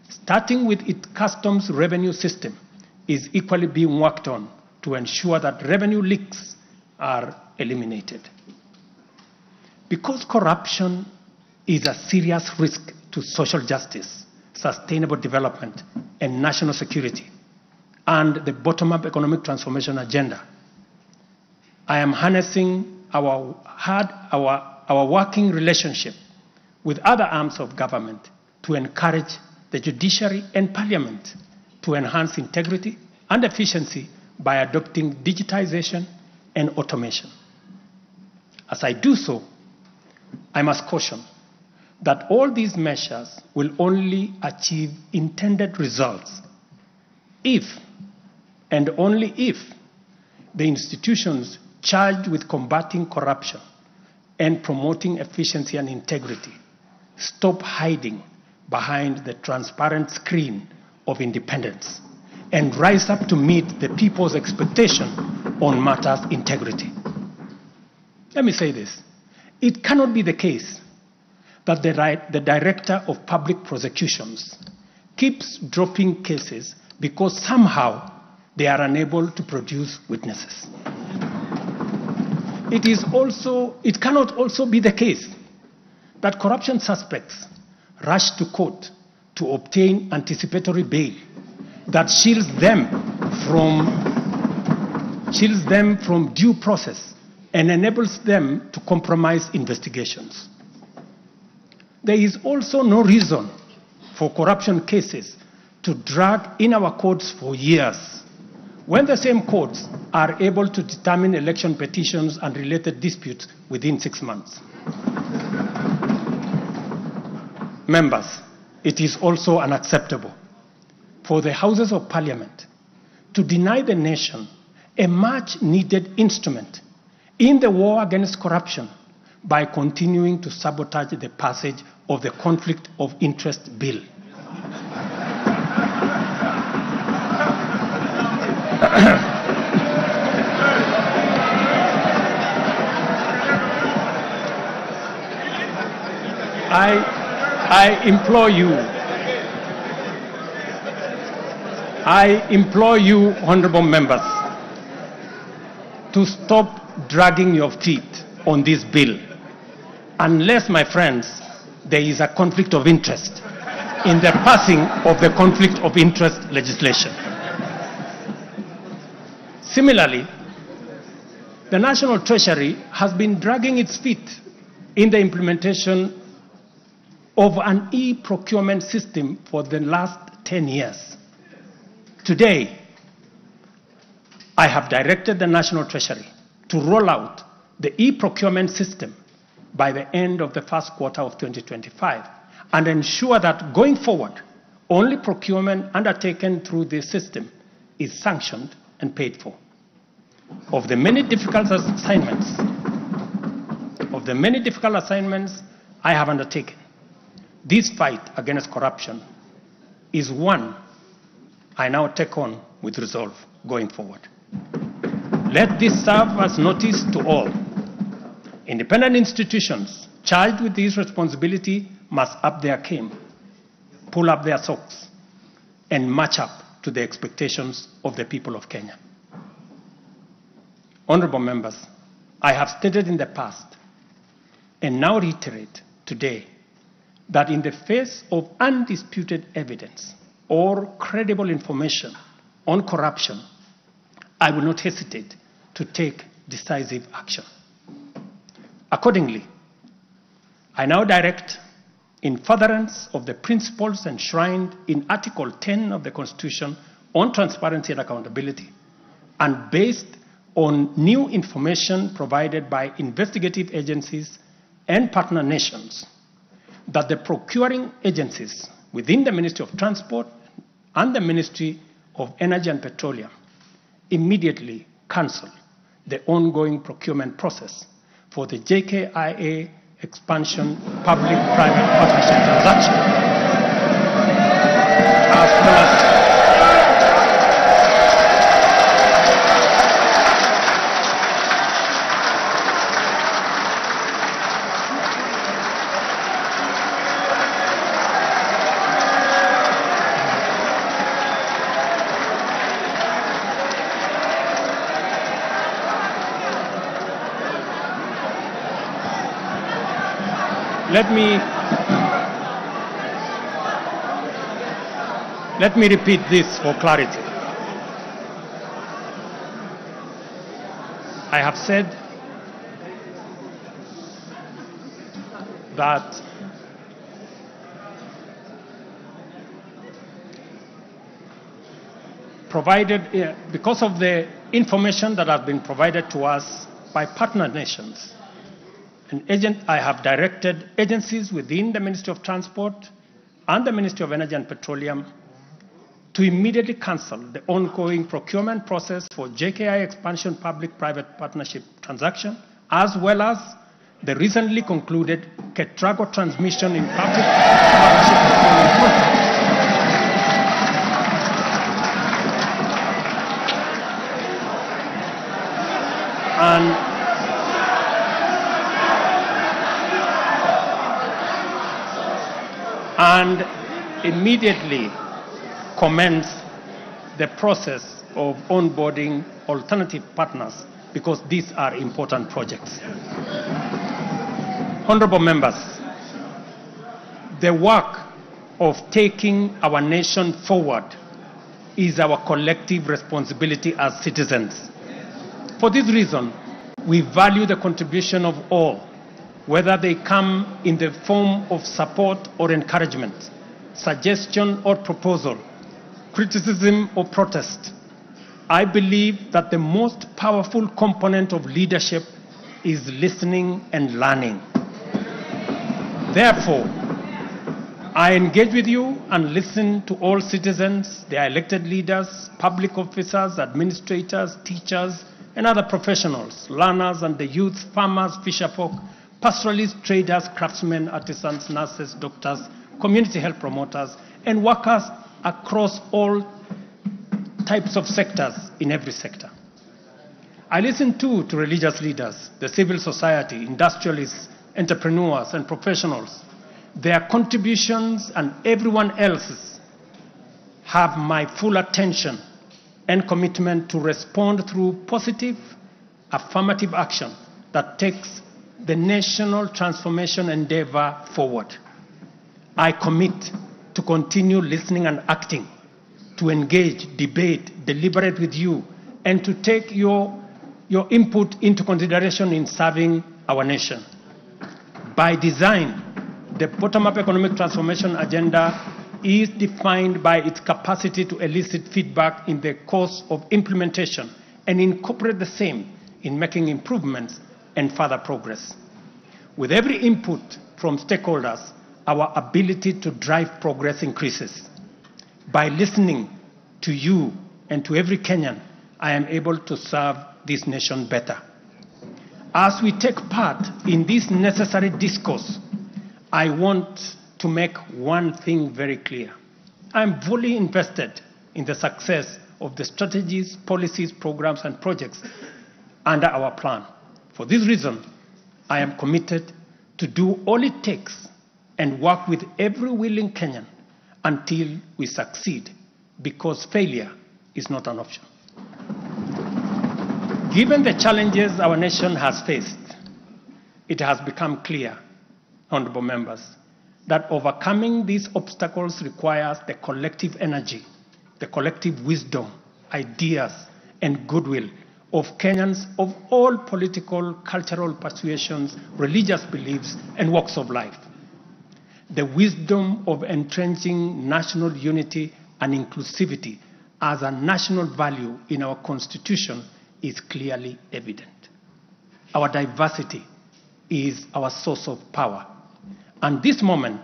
starting with its customs revenue system, is equally being worked on to ensure that revenue leaks are eliminated. Because corruption is a serious risk to social justice, sustainable development, and national security, and the bottom-up economic transformation agenda, I am harnessing our working relationship with other arms of government to encourage the judiciary and parliament to enhance integrity and efficiency by adopting digitization and automation. As I do so, I must caution that all these measures will only achieve intended results if, and only if, the institutions charged with combating corruption and promoting efficiency and integrity stop hiding behind the transparent screen of independence and rise up to meet the people's expectation on matters integrity. Let me say this. It cannot be the case that the Director of Public Prosecutions keeps dropping cases because somehow they are unable to produce witnesses. It cannot also be the case that corruption suspects rush to court to obtain anticipatory bail that shields them from due process and enables them to compromise investigations. There is also no reason for corruption cases to drag in our courts for years, when the same courts are able to determine election petitions and related disputes within 6 months. Members, it is also unacceptable for the Houses of Parliament to deny the nation a much-needed instrument in the war against corruption by continuing to sabotage the passage of the Conflict of Interest Bill. I implore you, honorable members, to stop dragging your feet on this bill, unless, my friends, there is a conflict of interest in the passing of the conflict of interest legislation. Similarly, the National Treasury has been dragging its feet in the implementation of an e-procurement system for the last 10 years. Today, I have directed the National Treasury to roll out the e-procurement system by the end of the first quarter of 2025 and ensure that going forward, only procurement undertaken through this system is sanctioned and paid for. Of the many difficult assignments I have undertaken, this fight against corruption is one I now take on with resolve going forward. Let this serve as notice to all. Independent institutions charged with this responsibility must up their game, pull up their socks, and match up to the expectations of the people of Kenya. Honorable members, I have stated in the past and now reiterate today that in the face of undisputed evidence or credible information on corruption, I will not hesitate to take decisive action. Accordingly, I now direct, in furtherance of the principles enshrined in Article 10 of the Constitution on transparency and accountability, and based on new information provided by investigative agencies and partner nations, that the procuring agencies within the Ministry of Transport and the Ministry of Energy and Petroleum immediately cancel the ongoing procurement process for the JKIA expansion public-private partnership transaction, as well as Let me repeat this for clarity. I have said that because of the information that has been provided to us by partner nations, I have directed agencies within the Ministry of Transport and the Ministry of Energy and Petroleum to immediately cancel the ongoing procurement process for JKI expansion public-private partnership transaction, as well as the recently concluded Ketrago transmission in public partnership procurement contract. and immediately commence the process of onboarding alternative partners, because these are important projects. Honorable members, the work of taking our nation forward is our collective responsibility as citizens. For this reason, we value the contribution of all, whether they come in the form of support or encouragement, suggestion or proposal, criticism or protest. I believe that the most powerful component of leadership is listening and learning. Therefore, I engage with you and listen to all citizens, their elected leaders, public officers, administrators, teachers, and other professionals, learners and the youth, farmers, fisherfolk, pastoralists, traders, craftsmen, artisans, nurses, doctors, community health promoters, and workers across all types of sectors in every sector. I listen too to religious leaders, the civil society, industrialists, entrepreneurs, and professionals. Their contributions and everyone else's have my full attention and commitment to respond through positive, affirmative action that takes the national transformation endeavor forward. I commit to continue listening and acting, to engage, debate, deliberate with you, and to take your input into consideration in serving our nation. By design, the bottom-up economic transformation agenda is defined by its capacity to elicit feedback in the course of implementation and incorporate the same in making improvements and further progress. With every input from stakeholders, our ability to drive progress increases. By listening to you and to every Kenyan, I am able to serve this nation better. As we take part in this necessary discourse, I want to make one thing very clear. I am fully invested in the success of the strategies, policies, programs, and projects under our plan. For this reason, I am committed to do all it takes and work with every willing Kenyan until we succeed, because failure is not an option. Given the challenges our nation has faced, it has become clear, honorable members, that overcoming these obstacles requires the collective energy, the collective wisdom, ideas, and goodwill of Kenyans of all political, cultural persuasions, religious beliefs, and walks of life. The wisdom of entrenching national unity and inclusivity as a national value in our Constitution is clearly evident. Our diversity is our source of power. And this moment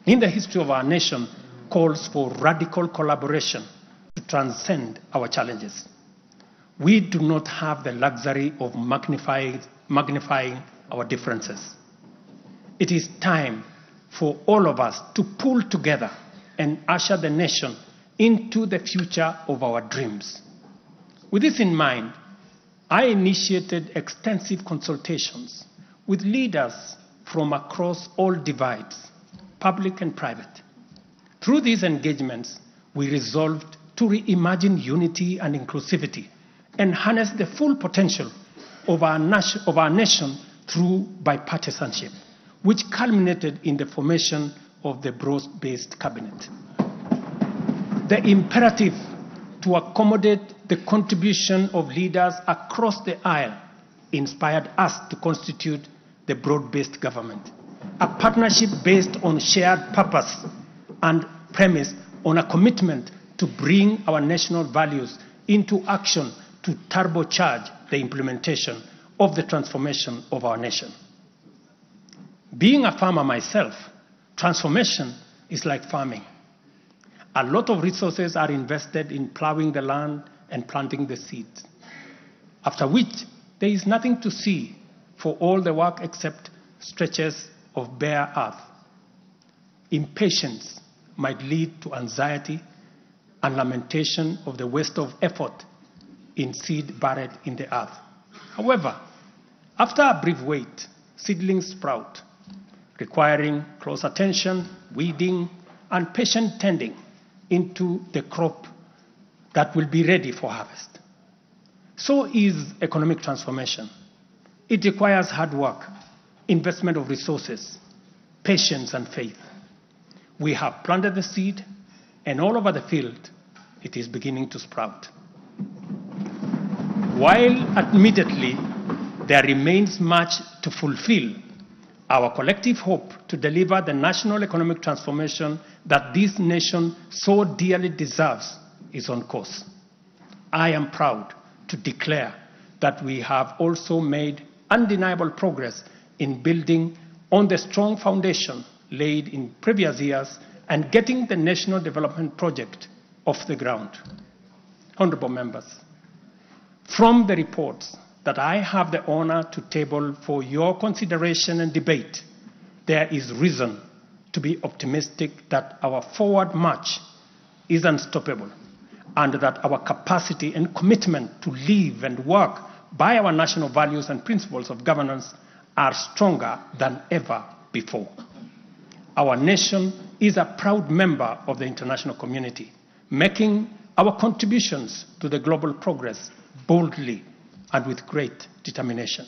in the history of our nation calls for radical collaboration to transcend our challenges. We do not have the luxury of magnifying our differences. It is time for all of us to pull together and usher the nation into the future of our dreams. With this in mind, I initiated extensive consultations with leaders from across all divides, public and private. Through these engagements, we resolved to reimagine unity and inclusivity and harness the full potential of our nation through bipartisanship, which culminated in the formation of the broad-based cabinet. The imperative to accommodate the contribution of leaders across the aisle inspired us to constitute the broad-based government, a partnership based on shared purpose and premised on a commitment to bring our national values into action to turbocharge the implementation of the transformation of our nation. Being a farmer myself, transformation is like farming. A lot of resources are invested in plowing the land and planting the seeds, after which there is nothing to see for all the work except stretches of bare earth. Impatience might lead to anxiety and lamentation of the waste of effort in seed buried in the earth. However, after a brief wait, seedlings sprout, requiring close attention, weeding, and patient tending into the crop that will be ready for harvest. So is economic transformation. It requires hard work, investment of resources, patience and faith. We have planted the seed, and all over the field, it is beginning to sprout. While admittedly there remains much to fulfill, our collective hope to deliver the national economic transformation that this nation so dearly deserves is on course. I am proud to declare that we have also made undeniable progress in building on the strong foundation laid in previous years and getting the national development project off the ground. Honorable members, from the reports that I have the honor to table for your consideration and debate, there is reason to be optimistic that our forward march is unstoppable and that our capacity and commitment to live and work by our national values and principles of governance are stronger than ever before. Our nation is a proud member of the international community, making our contributions to the global progress boldly and with great determination.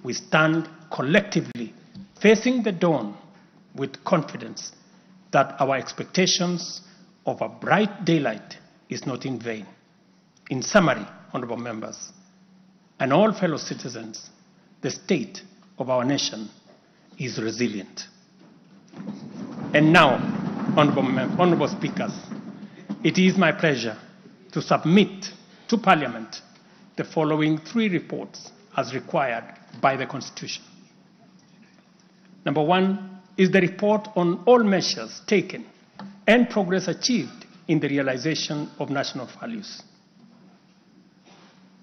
We stand collectively facing the dawn with confidence that our expectations of a bright daylight is not in vain. In summary, honorable members, and all fellow citizens, the state of our nation is resilient. And now, honorable speakers, it is my pleasure to submit to Parliament the following 3 reports as required by the Constitution. Number 1 is the report on all measures taken and progress achieved in the realization of national values.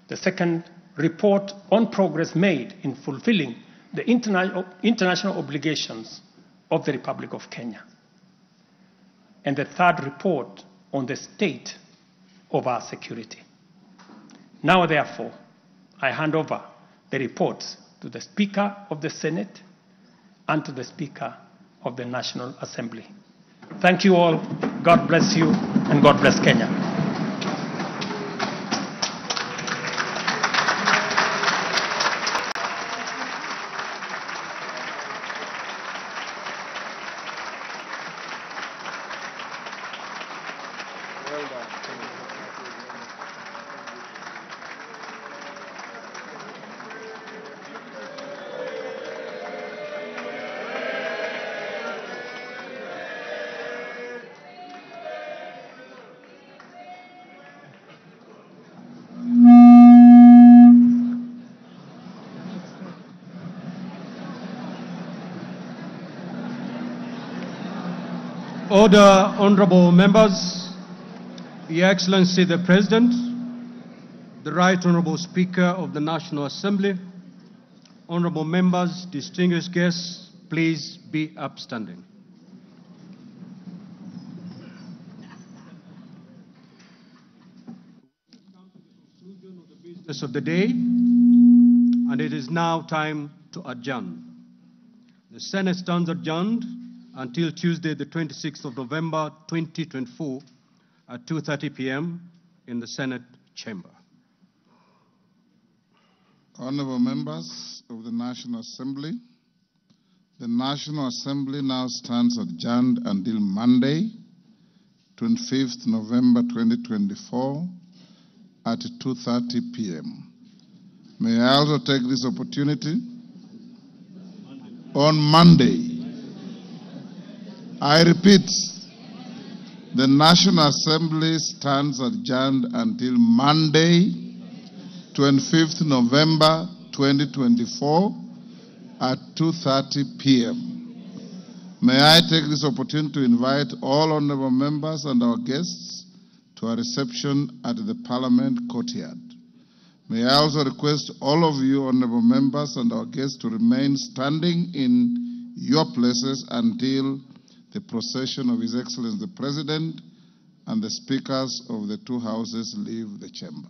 The second, report on progress made in fulfilling the international obligations of the Republic of Kenya. And the third, report on the state of our security. Now, therefore, I hand over the reports to the Speaker of the Senate and to the Speaker of the National Assembly. Thank you all. God bless you, and God bless Kenya. Order, honorable members, Your Excellency the President, the Right Honorable Speaker of the National Assembly, honorable members, distinguished guests, please be upstanding. Business of the day, and it is now time to adjourn. The Senate stands adjourned until Tuesday, the 26th of November, 2024, at 2:30 p.m. in the Senate chamber. Honorable members of the National Assembly, the National Assembly now stands adjourned until Monday, 25th November 2024, at 2:30 p.m. May I also take this opportunity on Monday. I repeat, the National Assembly stands adjourned until Monday, 25th November 2024 at 2:30 p.m. May I take this opportunity to invite all honorable members and our guests to a reception at the Parliament courtyard. May I also request all of you honorable members and our guests to remain standing in your places until the procession of His Excellency the President and the speakers of the two houses leave the chamber.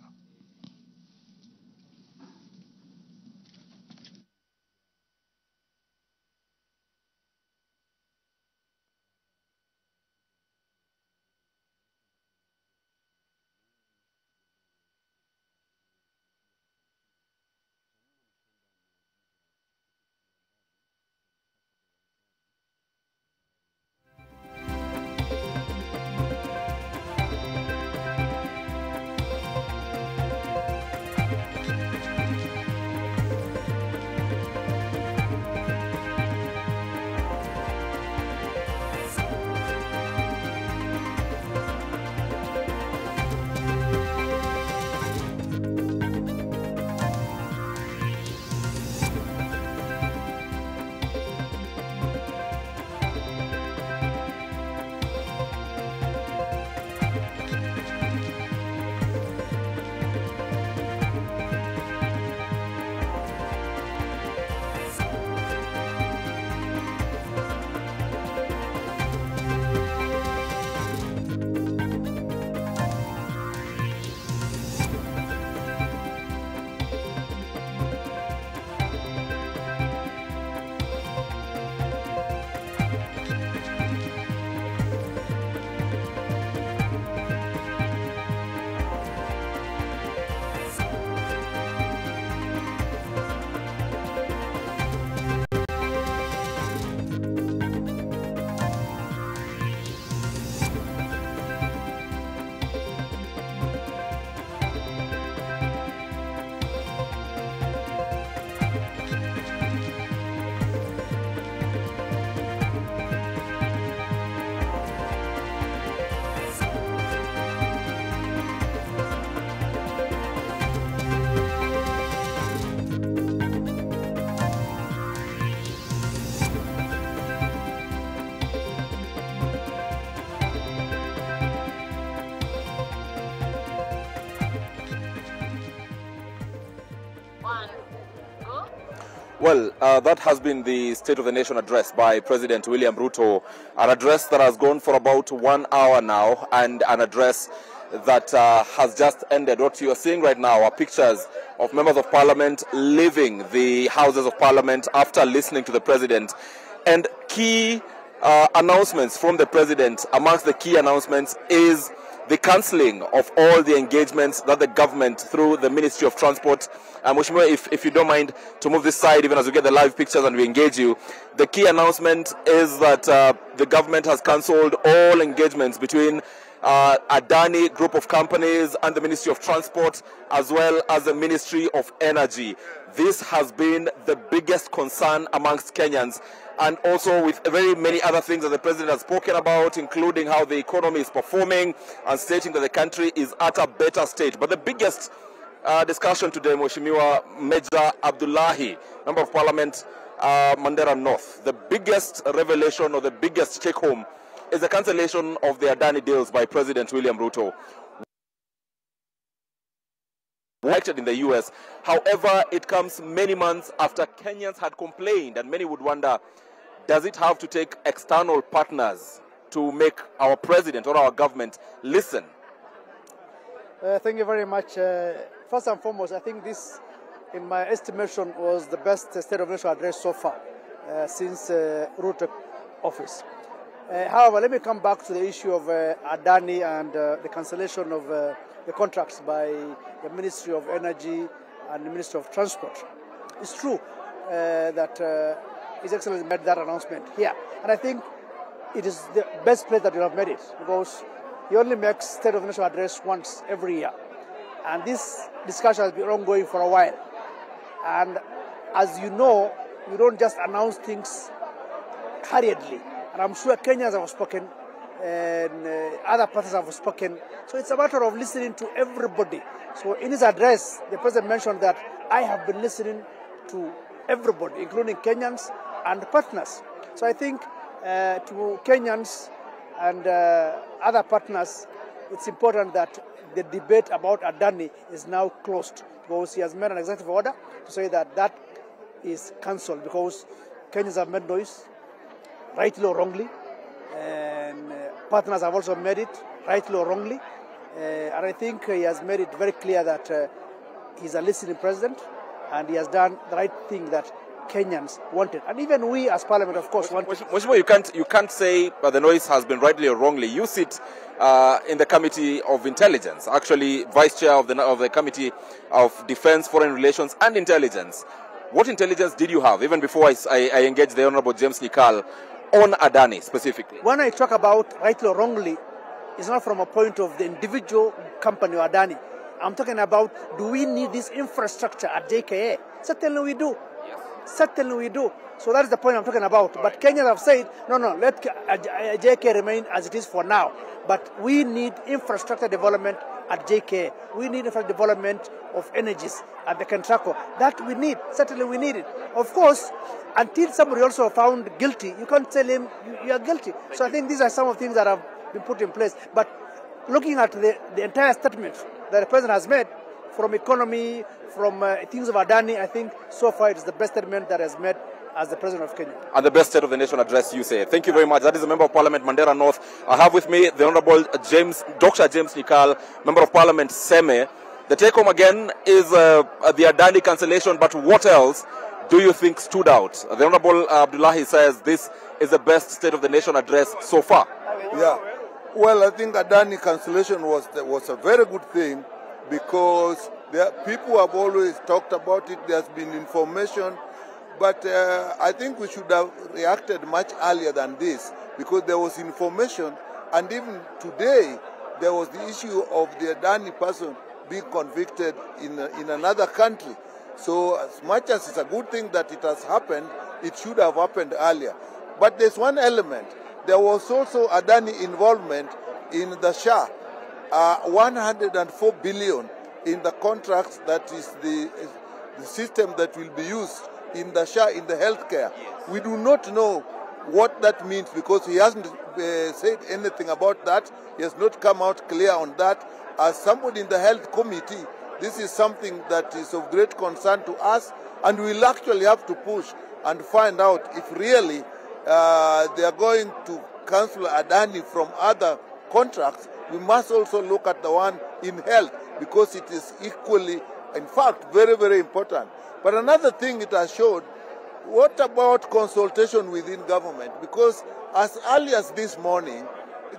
Well, that has been the State of the Nation address by President William Ruto, an address that has gone for about 1 hour now, and an address that has just ended. What you are seeing right now are pictures of members of parliament leaving the Houses of Parliament after listening to the president, and key announcements from the president. Amongst the key announcements is the cancelling of all the engagements that the government, through the Ministry of Transport, Mheshimiwa, if you don't mind to move this side even as we get the live pictures and we engage you, the key announcement is that the government has cancelled all engagements between Adani Group of Companies and the Ministry of Transport, as well as the Ministry of Energy. This has been the biggest concern amongst Kenyans, and also with very many other things that the president has spoken about, including how the economy is performing and stating that the country is at a better state. But the biggest discussion today, Mheshimiwa Major Abdullahi, Member of Parliament, Mandera North, the biggest revelation or the biggest take-home is the cancellation of the Adani deals by President William Ruto. Elected in the US. However, it comes many months after Kenyans had complained, and many would wonder, does it have to take external partners to make our president or our government listen? Thank you very much. First and foremost, I think this, in my estimation, was the best State of the Nation address so far since Ruto office. However, let me come back to the issue of Adani and the cancellation of the contracts by the Ministry of Energy and the Ministry of Transport. It's true that His Excellency made that announcement here, and I think it is the best place that you have made it, because he only makes State of the Nation address once every year, and this discussion has been ongoing for a while. And as you know, you don't just announce things hurriedly. And I'm sure Kenyans have spoken, and other parties have spoken. So it's a matter of listening to everybody. So in his address, the president mentioned that I have been listening to everybody, including Kenyans and partners. So I think to Kenyans and other partners, it's important that the debate about Adani is now closed, because he has made an executive order to say that that is cancelled, because Kenyans have made noise, rightly or wrongly, and partners have also made it, rightly or wrongly, and I think he has made it very clear that he's a listening president, and he has done the right thing that Kenyans wanted, and even we as Parliament, of course, want. Mheshimiwa, you can't say the noise has been rightly or wrongly. You sit in the Committee of Intelligence, actually Vice Chair of the Committee of Defence, Foreign Relations, and Intelligence. What intelligence did you have, even before I engaged the Honourable James Nikal, on Adani specifically? When I talk about rightly or wrongly, it's not from a point of the individual company or Adani. I'm talking about, do we need this infrastructure at JKA? Certainly we do. Yes. Certainly we do. So that is the point I'm talking about. But Kenyans have said, no, let JKA remain as it is for now. But we need infrastructure development at JKA. We need infrastructure development of energies at the Kentraco. That we need. Certainly we need it. Of course, until somebody also found guilty, you can't tell him you are guilty. So I think these are some of the things that have been put in place. But looking at the entire statement that the president has made, from economy, from things of Adani, I think so far it is the best statement that has made as the President of Kenya. And the best State of the Nation address, you say. Thank you very much. That is a Member of Parliament, Mandera North. I have with me the Honourable Dr. James Nikal, Member of Parliament, Seme. The take-home again is the Adani cancellation, but what else do you think stood out? The Honourable Abdullahi says this is the best State of the Nation address so far. Yeah. Well, I think Adani cancellation was a very good thing, because people have always talked about it. There's been information. But I think we should have reacted much earlier than this, because there was information, and even today there was the issue of the Adani person being convicted in another country. So as much as it's a good thing that it has happened, it should have happened earlier. But there's one element. There was also Adani involvement in the SHA, 104 billion in the contracts, that is the system that will be used in the SHA, in the healthcare. We do not know what that means, because he hasn't said anything about that. He has not come out clear on that. As somebody in the health committee, this is something that is of great concern to us, And we'll actually have to push and find out if really they are going to cancel Adani from other contracts. We must also look at the one in health, because it is equally, in fact, very, very important. But another thing it has showed, what about consultation within government? Because as early as this morning,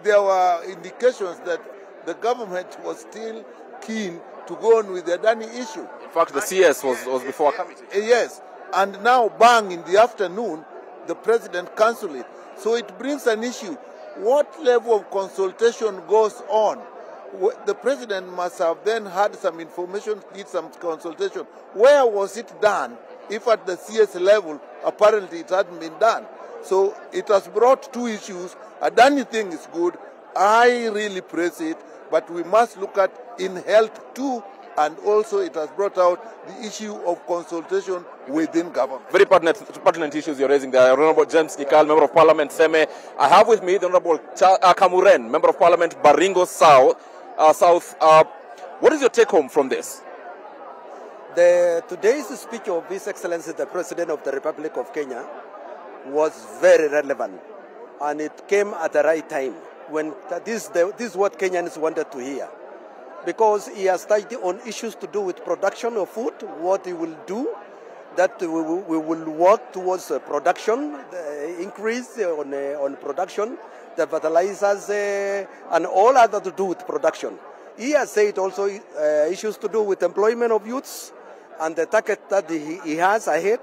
there were indications that the government was still keen to go on with the Adani issue. In fact, the CS was before a committee. Yes, and now, bang, in the afternoon, the president cancelled it. So it brings an issue. What level of consultation goes on? The president must have then had some information, did some consultation. Where was it done? If at the CS level, apparently it hadn't been done. So it has brought two issues. Adani thing is good. I really praise it. But we must look at in health too. And also it has brought out the issue of consultation within government. Very pertinent issues you're raising there. Honorable James Nikal, Member of Parliament, Seme. I have with me the Honorable Kamuren, Member of Parliament, Baringo South. What is your take home from this? Today's speech of His Excellency, the President of the Republic of Kenya, was very relevant. And it came at the right time, when this is what Kenyans wanted to hear. Because he has touched on issues to do with production of food, what he will do, that we will work towards production, the increase on production, the fertilizers, and all other to do with production. He has said also issues to do with employment of youths and the target that he has ahead,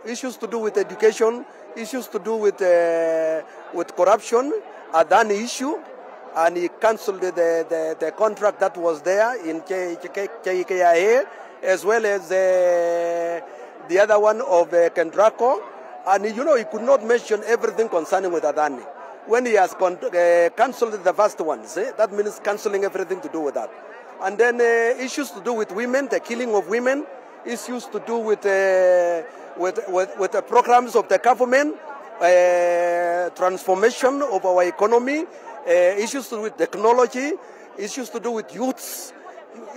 issues to do with education, issues to do with corruption, Adani issue, and he cancelled the contract that was there in KKIA, as well as the other one of Kendraco. And he could not mention everything concerning with Adani. When he has cancelled the first ones, that means cancelling everything to do with that. And then issues to do with women, the killing of women, issues to do with the programs of the government, transformation of our economy, issues to do with technology, issues to do with youths,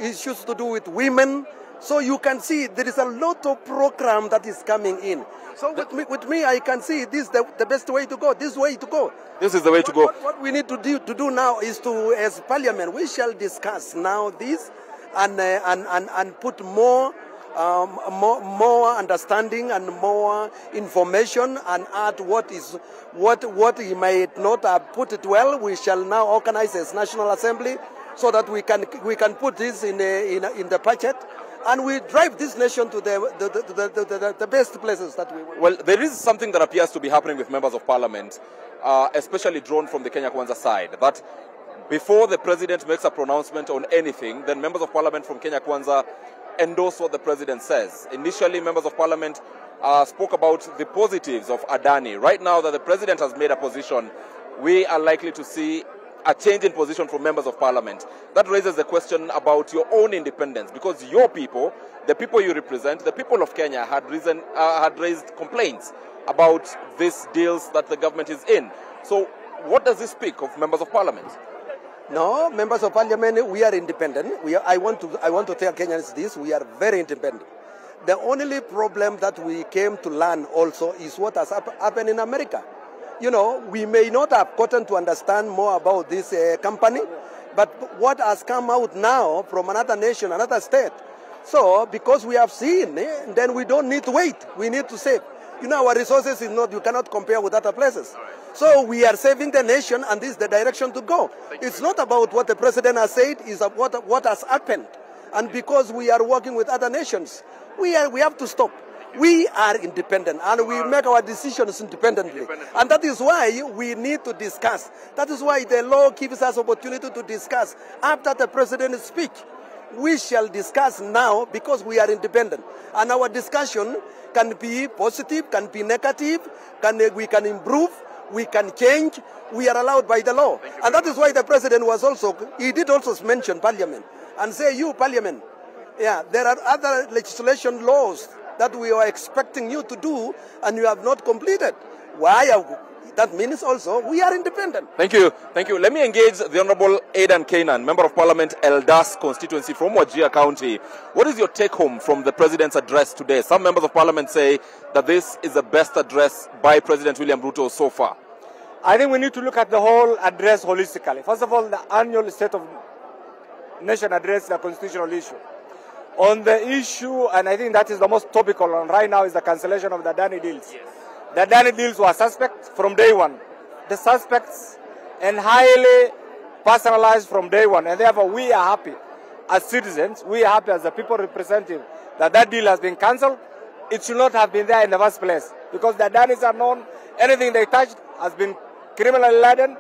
issues to do with women. So you can see there is a lot of program that is coming in. So with me, I can see this is the best way to go, this way to go. This is the way to go. What we need to do now is to, as Parliament, we shall discuss now this and put more understanding and more information, and add what he might not have put it well. We shall now organize as National Assembly so that we can put this in the budget, and we drive this nation to the best places that we will. Well, there is something that appears to be happening with members of parliament, especially drawn from the Kenya Kwanza side, that before the president makes a pronouncement on anything, then members of parliament from Kenya Kwanza endorse what the president says. Initially, members of parliament spoke about the positives of Adani. Right now that the president has made a position, we are likely to see a change in position from members of parliament. That raises the question about your own independence, because your people, the people you represent, the people of Kenya had raised complaints about these deals that the government is in. So what does this speak of members of parliament? No, members of parliament, we are independent. I want to tell Kenyans this, we are very independent. The only problem that we came to learn also is what has happened in America. We may not have gotten to understand more about this company, but what has come out now from another nation, another state. So, because we have seen, then we don't need to wait. We need to save. Our resources you cannot compare with other places. So we are saving the nation, and this is the direction to go. It's not about what the president has said, it's about what has happened. And because we are working with other nations, we have to stop. We are independent, and we make our decisions independently. And that is why we need to discuss. That is why the law gives us opportunity to discuss after the president's speech. We shall discuss now because we are independent. And our discussion can be positive, can be negative, we can improve, we can change. We are allowed by the law. And that is why the president he did also mention parliament and say, you parliament, there are other legislation laws that we are expecting you to do and you have not completed. Why that means also we are independent. Thank you. Thank you. Let me engage the Honorable Aidan Kainan, Member of Parliament, Eldas constituency from Wajir County. What is your take home from the President's address today? Some members of Parliament say that this is the best address by President William Ruto so far. I think we need to look at the whole address holistically. First of all, the annual State of Nation address is a constitutional issue. On the issue, and I think that is the most topical one right now, is the cancellation of the Adani deals. Yes. The Adani deals were suspect from day one. The suspects and highly personalized from day one. And therefore we are happy as citizens, we are happy as the people representing that deal has been cancelled. It should not have been there in the first place. Because the Adanis are known, anything they touched has been criminally laden,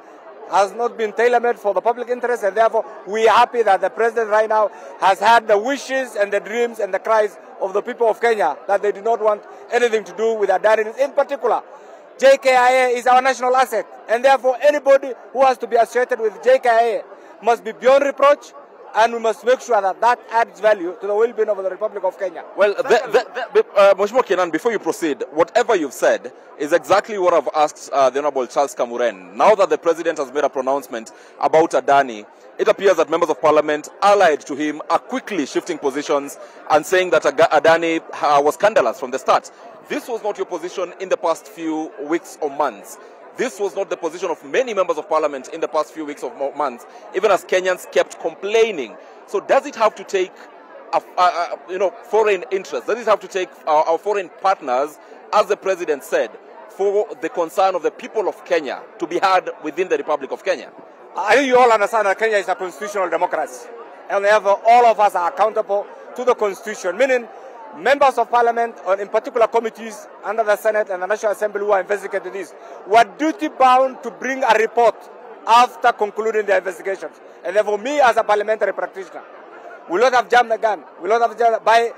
has not been tailor-made for the public interest, and therefore we are happy that the President right now has had the wishes and the dreams and the cries of the people of Kenya that they do not want anything to do with Adani. In particular, JKIA is our national asset, and therefore anybody who has to be associated with JKIA must be beyond reproach, and we must make sure that that adds value to the well-being of the Republic of Kenya. Well, Mheshimiwa Kainan, before you proceed, whatever you've said is exactly what I've asked the Honorable Charles Kamuren. Now that the President has made a pronouncement about Adani, it appears that members of Parliament allied to him are quickly shifting positions and saying that Adani was scandalous from the start. This was not your position in the past few weeks or months. This was not the position of many members of Parliament in the past few weeks or months, even as Kenyans kept complaining. So does it have to take foreign interests? Does it have to take our foreign partners, as the President said, for the concern of the people of Kenya to be heard within the Republic of Kenya? I think you all understand that Kenya is a constitutional democracy, and therefore all of us are accountable to the Constitution, meaning members of Parliament, or in particular committees under the Senate and the National Assembly who are investigating this, were duty-bound to bring a report after concluding their investigations. And therefore, me as a parliamentary practitioner will not have jammed the gun, will not have jammed by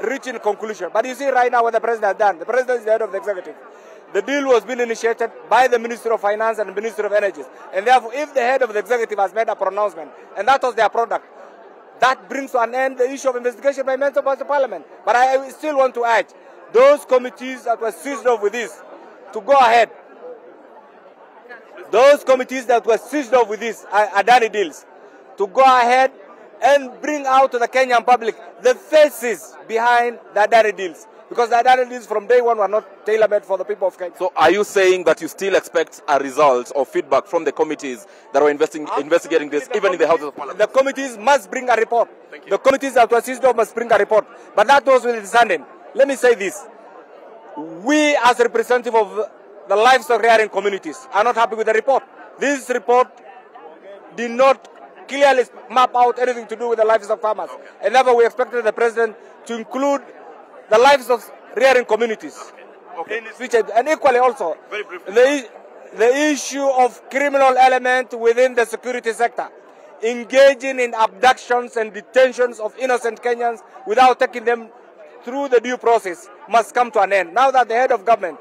reaching conclusion. But you see right now what the President has done. The President is the head of the executive. The deal was being initiated by the Ministry of Finance and the Ministry of Energy. And therefore, if the head of the executive has made a pronouncement, and that was their product, that brings to an end the issue of investigation by members of the Parliament. But I still want to urge those committees that were seized off with this to go ahead. Those committees that were seized off with this Adani deals to go ahead and bring out to the Kenyan public the faces behind the Adani deals. Because the Adani deals from day one were not tailor-made for the people of Kenya. So are you saying that you still expect a result or feedback from the committees that are investigating this, even in the Houses of Parliament? The committees must bring a report. The committees that were seized off must bring a report. But that goes with understanding. Let me say this. We, as representatives of the livestock rearing communities, are not happy with the report. This report did not clearly map out anything to do with the livestock farmers. And therefore we expected the President to include the livestock rearing communities. And equally also, the issue of criminal element within the security sector, engaging in abductions and detentions of innocent Kenyans without taking them through the due process, must come to an end. Now that the head of government,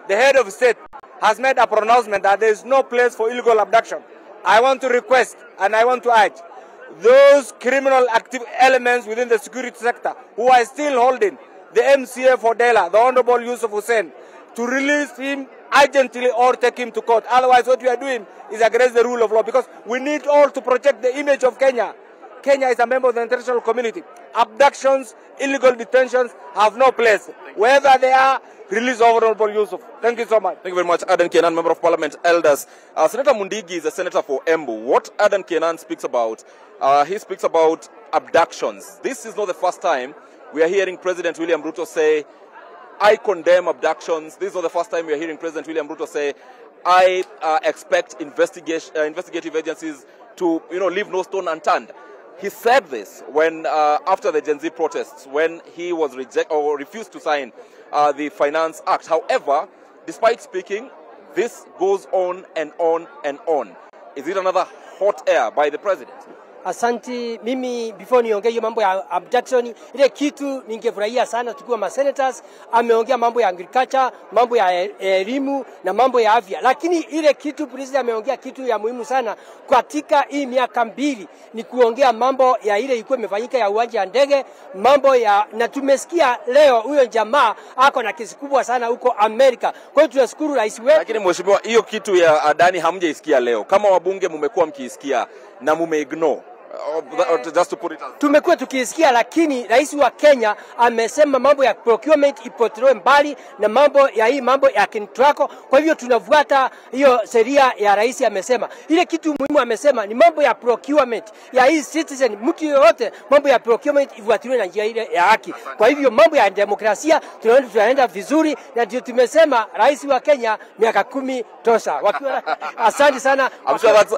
the head of state, has made a pronouncement that there is no place for illegal abduction, I want to request and I want to urge those criminal active elements within the security sector who are still holding the MCA for Dela, the Honorable Yusuf Hussein, to release him urgently or take him to court. Otherwise, what we are doing is against the rule of law, because we need all to protect the image of Kenya. Kenya is a member of the international community. Abductions, illegal detentions have no place. Wherever they are, release Honorable Yusuf. Thank you so much. Thank you very much, Adan Kainan, Member of Parliament, Elders. Senator Mundigi is a senator for Embu. What Adan Kainan speaks about, he speaks about abductions. This is not the first time we are hearing President William Ruto say, I condemn abductions. This is not the first time we are hearing President William Ruto say, I expect investigative agencies to, leave no stone unturned. He said this when, after the Gen Z protests, when he was refused to sign the Finance Act. However, despite speaking, this goes on and on and on. Is it another hot air by the President? Asanti. Mimi before niongee hiyo mambo ya abduction, ile kitu ningefurahia sana tukiwa ma senators. Ameongea mambo ya agriculture, mambo ya elimu na mambo ya afya, lakini ile kitu president ameongea kitu ya muhimu sana katika hii miaka 2 ni kuongea mambo ya ile ilikuwa imefanyika ya uwanja wa ndege, mambo ya, na tumesikia leo huyo jamaa ako na kesi kubwa sana huko Amerika. Kwa hiyo tunashukuru rais wetu. Lakini mheshimiwa, hiyo kitu ya Adani hamjaisikia leo. Kama wabunge mmekuwa mkiisikia na mmeignore. Just to put it tumekuwa tukisikia, lakini rais wa Kenya amesema mambo ya procurement ipotolewe mbali na mambo ya hii mambo ya kintrako. Kwa hivyo tunafuata hiyo sheria ya rais. Amesema ile kitu muhimu, amesema ni mambo ya procurement ya hii citizen, mtu yote, mambo ya procurement ifuatiliwe na njia ile ya haki. Kwa hivyo mambo ya demokrasia tunaenda vizuri, na ndio tumesema rais wa Kenya miaka 10 tosha. Wakiwa asante sana. I'm sure that's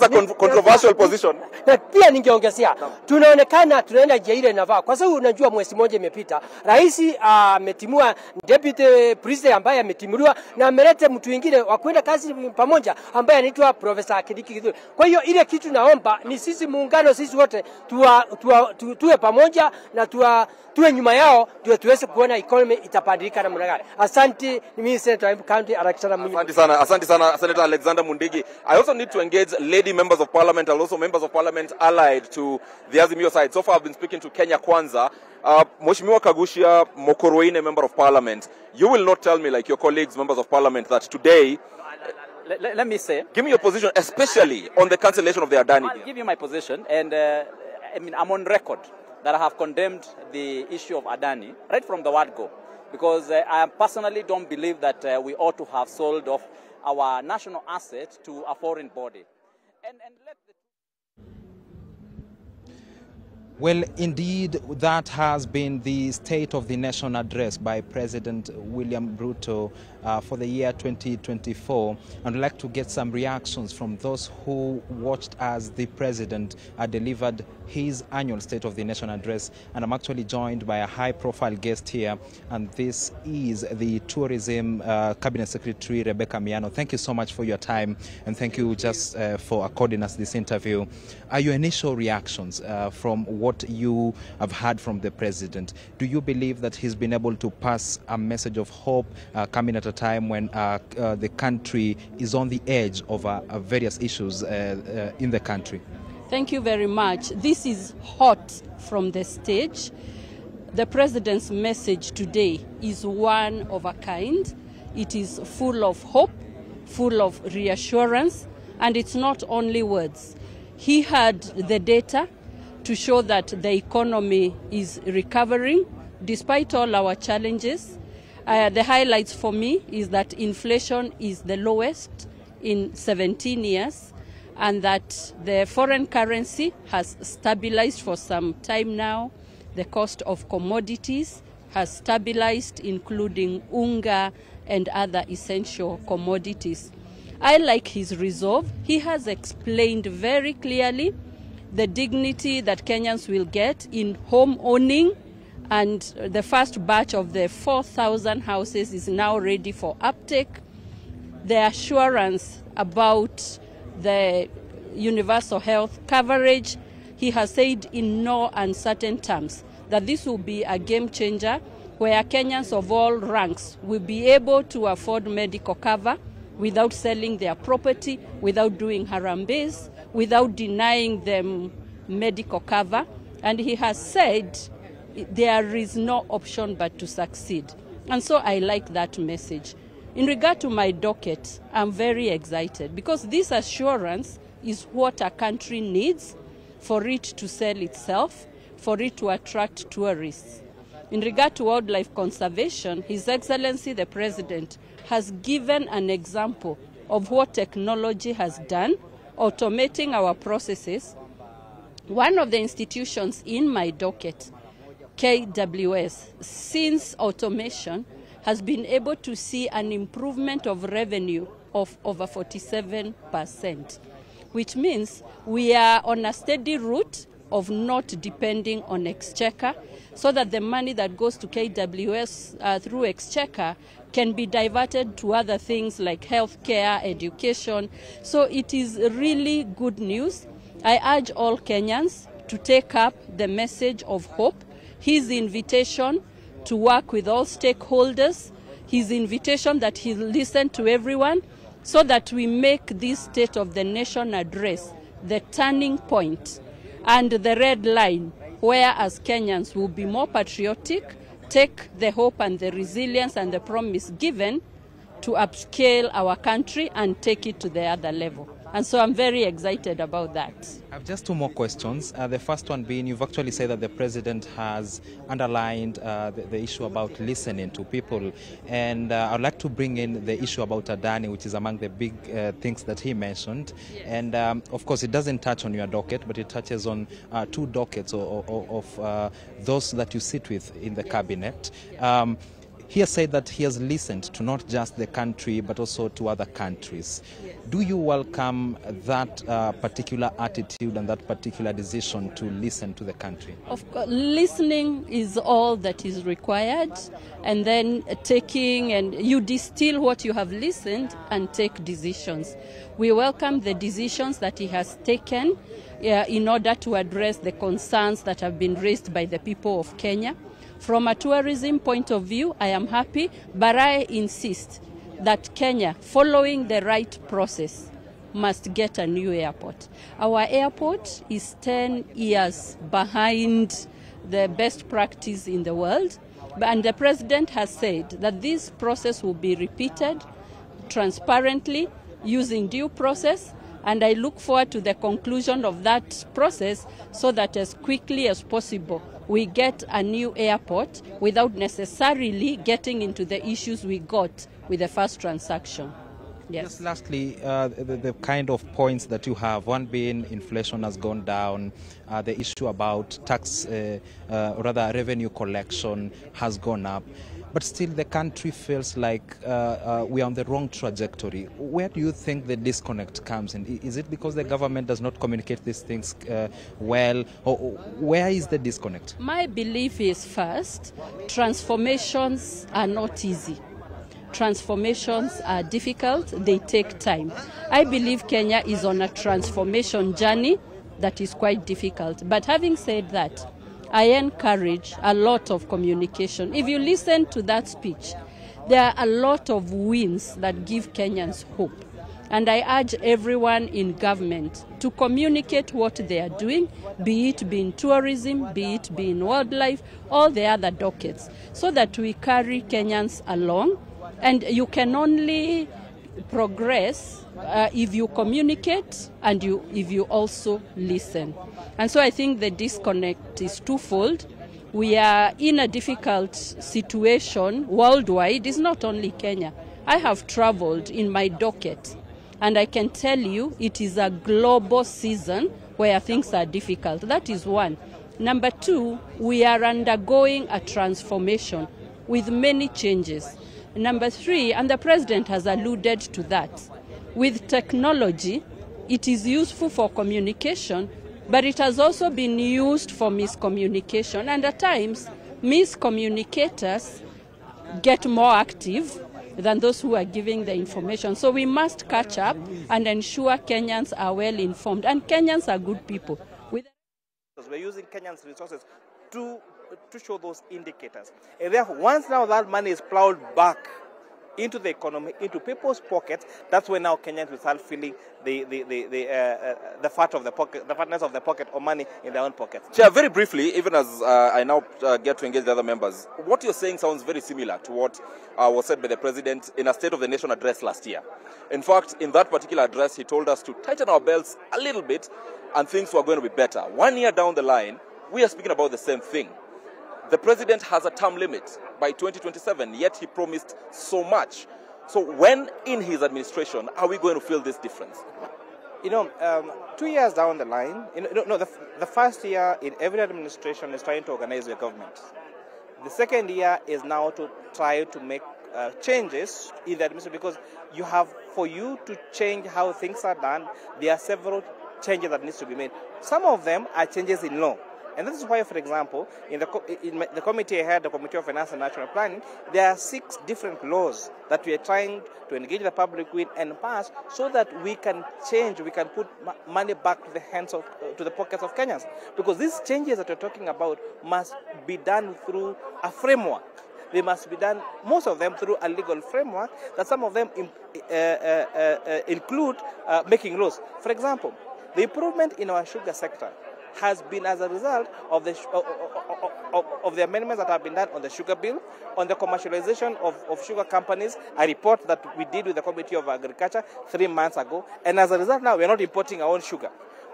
a controversial position. Na pia ningeongezea, tunaonekana tunaenda njia ile inafaa, kwa sababu unajua mwezi mmoja imepita, rais ametimua deputy president ambaye ametimuliwa na ameleta mtu mwingine wa kwenda kazi pamoja ambaye anaitwa Professor Kindiki Kithure. Kwa hiyo ile kitu naomba ni sisi muungano, sisi wote tuwe pamoja na tuwe nyuma yao, ndio tuweze kuona economy itapandika namna gani. Asante. Ni mimi Senator Embu County Alexander Mundigi. Asante sana Senator Alexander Mundigi. I also need to engage lady members of parliament and also members of parliament allied to the Azimio side. So far I've been speaking to Kenya Kwanza. Mheshimiwa Kagushia Mokoroine, member of parliament. You will not tell me, like your colleagues, members of parliament, that today... Let me say... Give me your position, especially on the cancellation of the Adani. I'll give you my position, and I mean, I'm on record that I have condemned the issue of Adani right from the word go, because I personally don't believe that we ought to have sold off our national asset to a foreign body. And let the... Well, indeed, that has been the State of the Nation address by President William Ruto for the year 2024. And I'd like to get some reactions from those who watched as the President delivered his annual State of the Nation address. And I'm actually joined by a high-profile guest here, and this is the Tourism Cabinet Secretary, Rebecca Miano. Thank you so much for your time, and thank you just for according us this interview. Are your initial reactions from what you have heard from the President? Do you believe that he's been able to pass a message of hope coming at a time when the country is on the edge of various issues in the country? Thank you very much. This is hot from the stage. The President's message today is one of a kind. It is full of hope, full of reassurance, and it's not only words. He had the data to show that the economy is recovering despite all our challenges. The highlights for me is that inflation is the lowest in 17 years, and that the foreign currency has stabilized for some time now. The cost of commodities has stabilized, including unga and other essential commodities. I like his resolve. He has explained very clearly the dignity that Kenyans will get in home owning, and the first batch of the 4,000 houses is now ready for uptake. The assurance about the universal health coverage, he has said in no uncertain terms that this will be a game changer where Kenyans of all ranks will be able to afford medical cover without selling their property, without doing harambes, without denying them medical cover. And he has said there is no option but to succeed. And so I like that message. In regard to my docket, I'm very excited because this assurance is what a country needs for it to sell itself, for it to attract tourists. In regard to wildlife conservation, His Excellency the President has given an example of what technology has done, automating our processes. One of the institutions in my docket, KWS, since automation, has been able to see an improvement of revenue of over 47%, which means we are on a steady route of not depending on exchequer, so that the money that goes to KWS through exchequer can be diverted to other things like healthcare, education. So it is really good news. I urge all Kenyans to take up the message of hope, his invitation to work with all stakeholders, his invitation that he listen to everyone, so that we make this State of the Nation address the turning point and the red line, where as Kenyans will be more patriotic, take the hope and the resilience and the promise given to upscale our country and take it to the other level. And so I'm very excited about that. I have just two more questions. The first one being, you've actually said that the president has underlined the issue about listening to people. And I'd like to bring in the issue about Adani, which is among the big things that he mentioned. Yes. And of course, it doesn't touch on your docket, but it touches on two dockets of those that you sit with in the cabinet. He has said that he has listened to not just the country, but also to other countries. Yes. Do you welcome that particular attitude and that particular decision to listen to the country? Of course, listening is all that is required, and then taking, and you distill what you have listened and take decisions. We welcome the decisions that he has taken in order to address the concerns that have been raised by the people of Kenya. From a tourism point of view, I am happy, but I insist that Kenya, following the right process, must get a new airport. Our airport is 10 years behind the best practice in the world, and the president has said that this process will be repeated transparently, using due process, and I look forward to the conclusion of that process so that as quickly as possible we get a new airport without necessarily getting into the issues we got with the first transaction. Yes. Just lastly, the kind of points that you have, one being inflation has gone down, the issue about tax, rather revenue collection has gone up. But still the country feels like we are on the wrong trajectory. Where do you think the disconnect comes in? Is it because the government does not communicate these things well? Or where is the disconnect? My belief is, first, transformations are not easy. Transformations are difficult, they take time. I believe Kenya is on a transformation journey that is quite difficult. But having said that, I encourage a lot of communication. If you listen to that speech, there are a lot of wins that give Kenyans hope. And I urge everyone in government to communicate what they are doing, be it being tourism, be it being wildlife, all the other dockets, so that we carry Kenyans along. And you can only progress if you communicate and if you also listen. And so I think the disconnect is twofold. We are in a difficult situation worldwide. It's not only Kenya. I have traveled in my docket, and I can tell you it is a global season where things are difficult. That is one. Number two, we are undergoing a transformation with many changes. Number three, and the president has alluded to that, with technology, it is useful for communication, but it has also been used for miscommunication. And at times, miscommunicators get more active than those who are giving the information. So we must catch up and ensure Kenyans are well informed. And Kenyans are good people. We're using Kenyans' resources to show those indicators. And therefore, once now that money is plowed back into the economy, into people's pockets, that's when now Kenyans will start feeling the fat of the pocket, the fatness of the pocket or money in their own pockets. Chair, very briefly, even as I now get to engage the other members, what you're saying sounds very similar to what was said by the president in a State of the Nation address last year. In fact, in that particular address, he told us to tighten our belts a little bit and things were going to be better. 1 year down the line, we are speaking about the same thing. The president has a term limit by 2027, yet he promised so much. So when in his administration are we going to feel this difference? 2 years down the line, the first year in every administration is trying to organize your government. The second year is now to try to make changes in the administration, because for you to change how things are done, there are several changes that needs to be made. Some of them are changes in law. And this is why, for example, in the committee I had, the Committee of Finance and National Planning, there are 6 different laws that we are trying to engage the public with and pass so that we can change, we can put money back to the hands of, to the pockets of Kenyans. Because these changes that we're talking about must be done through a framework. They must be done, most of them, through a legal framework, that some of them include making laws. For example, the improvement in our sugar sector has been as a result of the amendments that have been done on the sugar bill, on the commercialization of sugar companies, a report that we did with the Committee of Agriculture 3 months ago, and as a result now we are not importing our own sugar.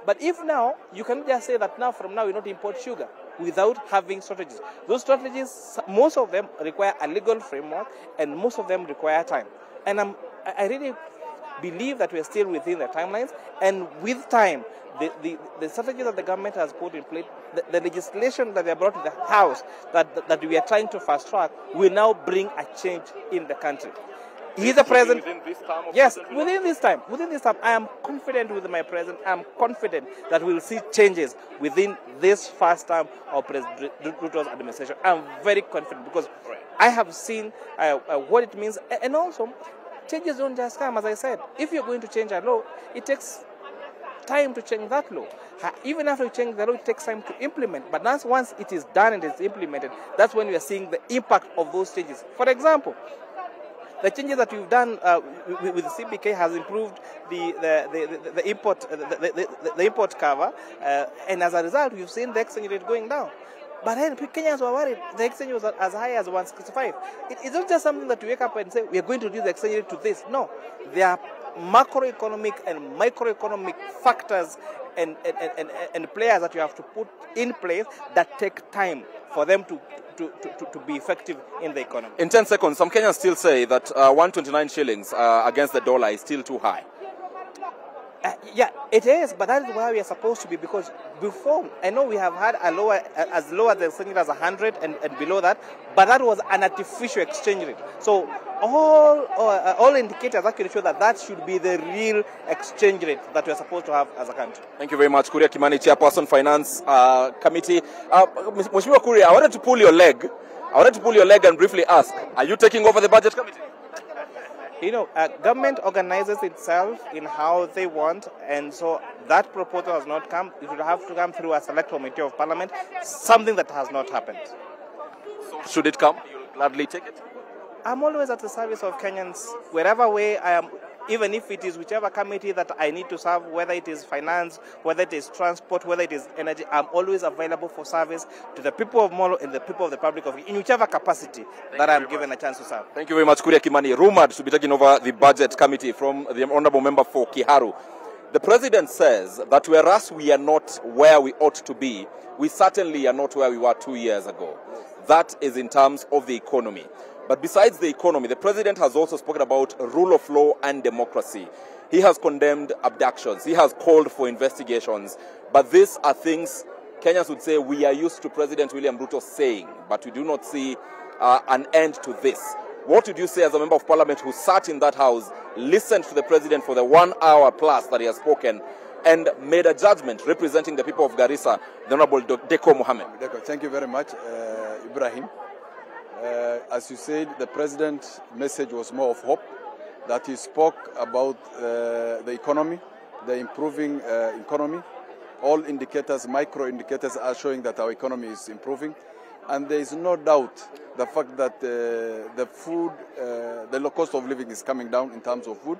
But if now, you can just say that now from now we not import sugar without having strategies. Those strategies, most of them require a legal framework and most of them require time. And I really believe that we are still within the timelines, and with time, the strategies that the government has put in place, the legislation that they brought to the House that we are trying to fast track will now bring a change in the country. He's the president. Within this time? Yes, within this time. Within this time, I am confident with my president. I am confident that we will see changes within this first term of President Ruto's administration. I am very confident because I have seen what it means, and also changes don't just come. As I said, if you're going to change a law, it takes time to change that law. Even after you change the law, it takes time to implement. But once it is done and it's implemented, that's when we are seeing the impact of those changes. For example, the changes that we've done with the CBK has improved the import cover, and as a result, we've seen the exchange rate going down. But then Kenyans were worried. The exchange was as high as 165. It's not just something that you wake up and say, we are going to reduce the exchange rate to this. No, there are macroeconomic and microeconomic factors and players that you have to put in place that take time for them to be effective in the economy. In 10 seconds, some Kenyans still say that 129 shillings against the dollar is still too high. Yeah, it is, but that is where we are supposed to be, because before, I know we have had a lower, as low as the exchange rate as 100 and below that, but that was an artificial exchange rate. So all indicators actually show that that should be the real exchange rate that we are supposed to have as a country. Thank you very much, Kuria Kimani, Chairperson Finance Committee. Mheshimiwa Kuria, I wanted to pull your leg and briefly ask, are you taking over the budget committee? You know, government organizes itself in how they want, and so that proposal has not come. It will have to come through a select committee of parliament, something that has not happened. So should it come, you'll gladly take it? I'm always at the service of Kenyans, wherever way I am, even if it is whichever committee that I need to serve, whether it is finance, whether it is transport, whether it is energy, I'm always available for service to the people of Molo and the people of the public of in whichever capacity that I'm given a chance to serve. Thank you very much, Kuria Kimani. Rumored to be taking over the budget committee from the honorable member for Kiharu. The president says that whereas we are not where we ought to be, we certainly are not where we were 2 years ago. That is in terms of the economy. But besides the economy, the president has also spoken about rule of law and democracy. He has condemned abductions. He has called for investigations. But these are things Kenyans would say we are used to President William Ruto saying, but we do not see an end to this. What would you say as a member of parliament who sat in that house, listened to the president for the 1 hour plus that he has spoken, and made a judgment representing the people of Garissa, the Honorable Deko Mohammed? Deko, thank you very much, Ibrahim. As you said, the president's message was more of hope, that he spoke about the economy, the improving economy. All indicators, micro indicators are showing that our economy is improving. And there is no doubt the fact that the food, the low cost of living is coming down in terms of food.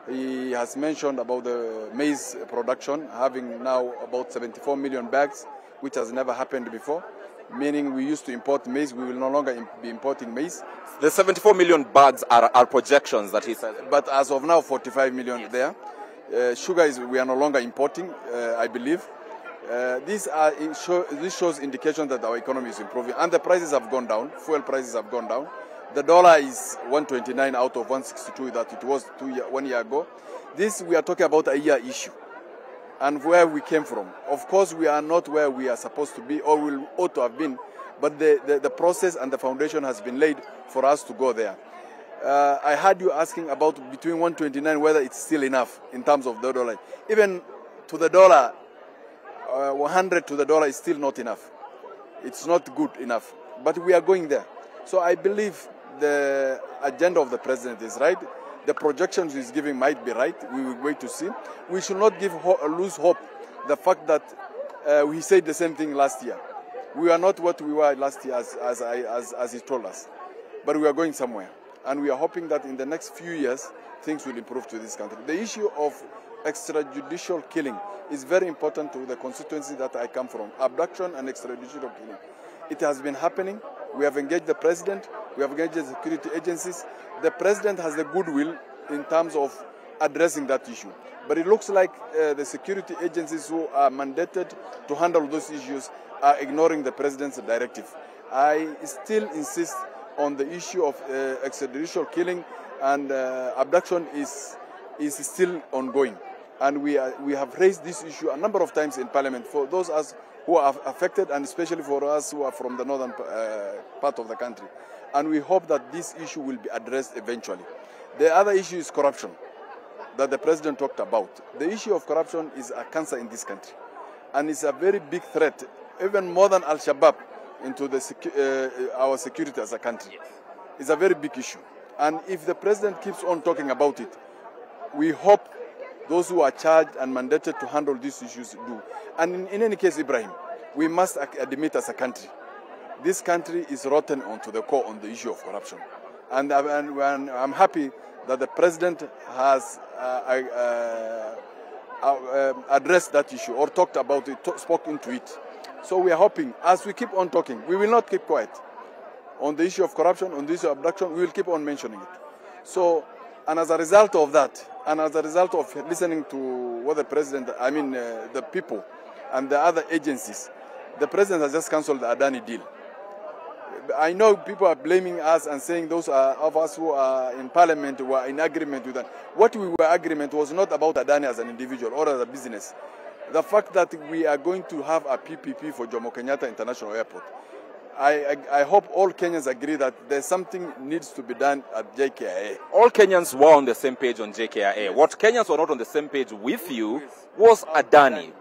He has mentioned about the maize production, having now about 74 million bags, which has never happened before. Meaning we used to import maize, we will no longer be importing maize. The 74 million bags are projections that he says. But as of now, 45 million there. Sugar we are no longer importing, I believe. This shows indication that our economy is improving. And the prices have gone down, fuel prices have gone down. The dollar is 129 out of 162 that it was 1 year ago. This, we are talking about a year issue. And where we came from. Of course, we are not where we are supposed to be or we ought to have been, but the process and the foundation has been laid for us to go there. I heard you asking about between 129 whether it's still enough in terms of the dollar. Even to the dollar, 100 to the dollar is still not enough. It's not good enough. But we are going there. So I believe the agenda of the president is right. The projections he's giving might be right. We will wait to see. We should not lose hope. The fact that we said the same thing last year. We are not what we were last year as he told us. But we are going somewhere. And we are hoping that in the next few years, things will improve to this country. The issue of extrajudicial killing is very important to the constituency that I come from. Abduction and extrajudicial killing. It has been happening. We have engaged the president. We have engaged the security agencies. The president has the goodwill in terms of addressing that issue. But it looks like the security agencies who are mandated to handle those issues are ignoring the president's directive. I still insist on the issue of extrajudicial killing, and abduction is still ongoing. And we have raised this issue a number of times in Parliament for those us who are affected, and especially for us who are from the northern part of the country. And we hope that this issue will be addressed eventually. The other issue is corruption that the president talked about. The issue of corruption is a cancer in this country. And it's a very big threat, even more than Al-Shabaab, into our security as a country. It's a very big issue. And if the president keeps on talking about it, we hope those who are charged and mandated to handle these issues do. And in any case, Ibrahim, we must admit as a country, this country is rotten onto the core on the issue of corruption. And I'm happy that the president has addressed that issue or talked about it, spoke into it. So we are hoping, as we keep on talking, we will not keep quiet. On the issue of corruption, on the issue of abduction, we will keep on mentioning it. So, and as a result of that, and as a result of listening to what the president, the people and the other agencies, the president has just cancelled the Adani deal. I know people are blaming us and saying those of us who are in parliament were in agreement with that. What we were agreement was not about Adani as an individual or as a business. The fact that we are going to have a PPP for Jomo Kenyatta International Airport. I hope all Kenyans agree that there's something needs to be done at JKIA. All Kenyans were on the same page on JKIA. Yes. What Kenyans were not on the same page with you was Adani,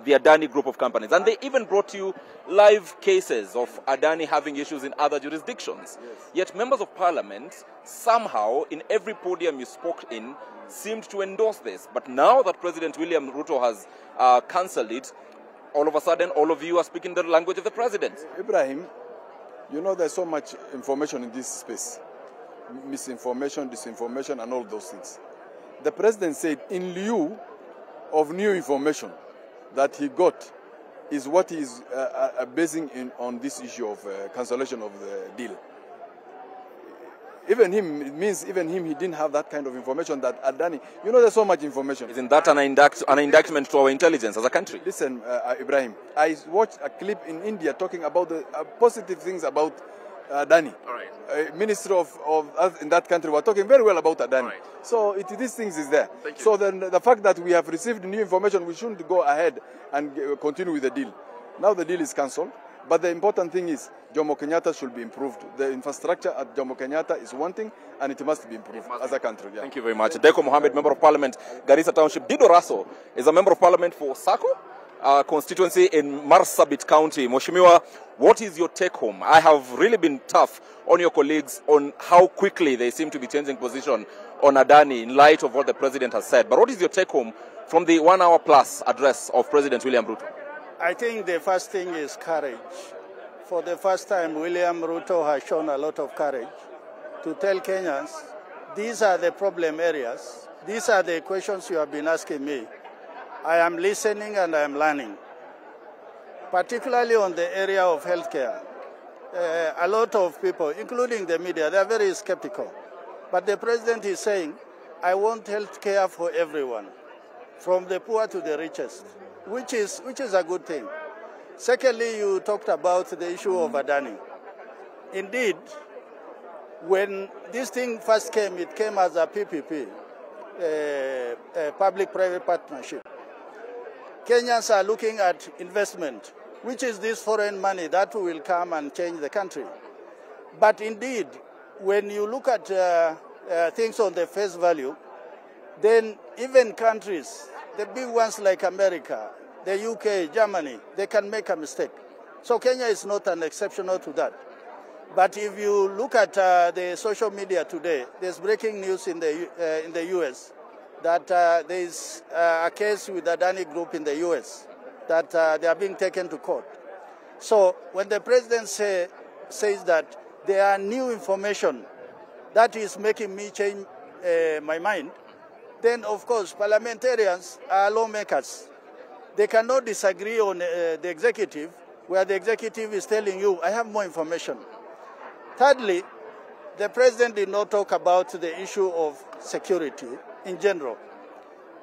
the Adani group of companies. And they even brought you live cases of Adani having issues in other jurisdictions. Yes. Yet members of parliament, somehow, in every podium you spoke in, seemed to endorse this. But now that President William Ruto has cancelled it, all of a sudden, all of you are speaking the language of the president. Ibrahim, you know there's so much information in this space. Misinformation, disinformation, and all those things. The president said, in lieu of new information that he got, is what he is basing on this issue of cancellation of the deal. Even him, it means even him, he didn't have that kind of information that Adani, you know there's so much information. Isn't that an indictment to our intelligence as a country? Listen, Ibrahim, I watched a clip in India talking about the positive things about Adani. All right. Minister of us in that country were talking very well about Adani. Right. So these things is there. Thank you. So then the fact that we have received new information, we shouldn't go ahead and continue with the deal. Now the deal is cancelled. But the important thing is Jomo Kenyatta should be improved. The infrastructure at Jomo Kenyatta is one thing, and it must be improved as a country. Yeah. Thank you very much. Deko Mohammed, Member of Parliament, Garissa Township. Dido Raso is a Member of Parliament for Sako constituency in Marsabit County. Mheshimiwa, what is your take home? I have really been tough on your colleagues on how quickly they seem to be changing position on Adani in light of what the president has said. But what is your take home from the 1 hour plus address of President William Ruto? I think the first thing is courage. For the first time, William Ruto has shown a lot of courage to tell Kenyans, these are the problem areas, these are the questions you have been asking me. I am listening and I am learning, particularly on the area of healthcare. A lot of people, including the media, they are very skeptical. But the president is saying, I want healthcare for everyone, from the poor to the richest. Which is a good thing. Secondly, you talked about the issue of Adani. Indeed, when this thing first came, it came as a PPP, a public-private partnership. Kenyans are looking at investment, which is this foreign money that will come and change the country. But indeed, when you look at things on the face value, then even countries, the big ones like America, the UK, Germany, they can make a mistake. So Kenya is not an exceptional to that. But if you look at the social media today, there's breaking news in the US that there is a case with the Adani Group in the US that they are being taken to court. So when the president says that there are new information that is making me change my mind, then of course parliamentarians are lawmakers. They cannot disagree on the executive, where the executive is telling you, I have more information. Thirdly, the president did not talk about the issue of security in general.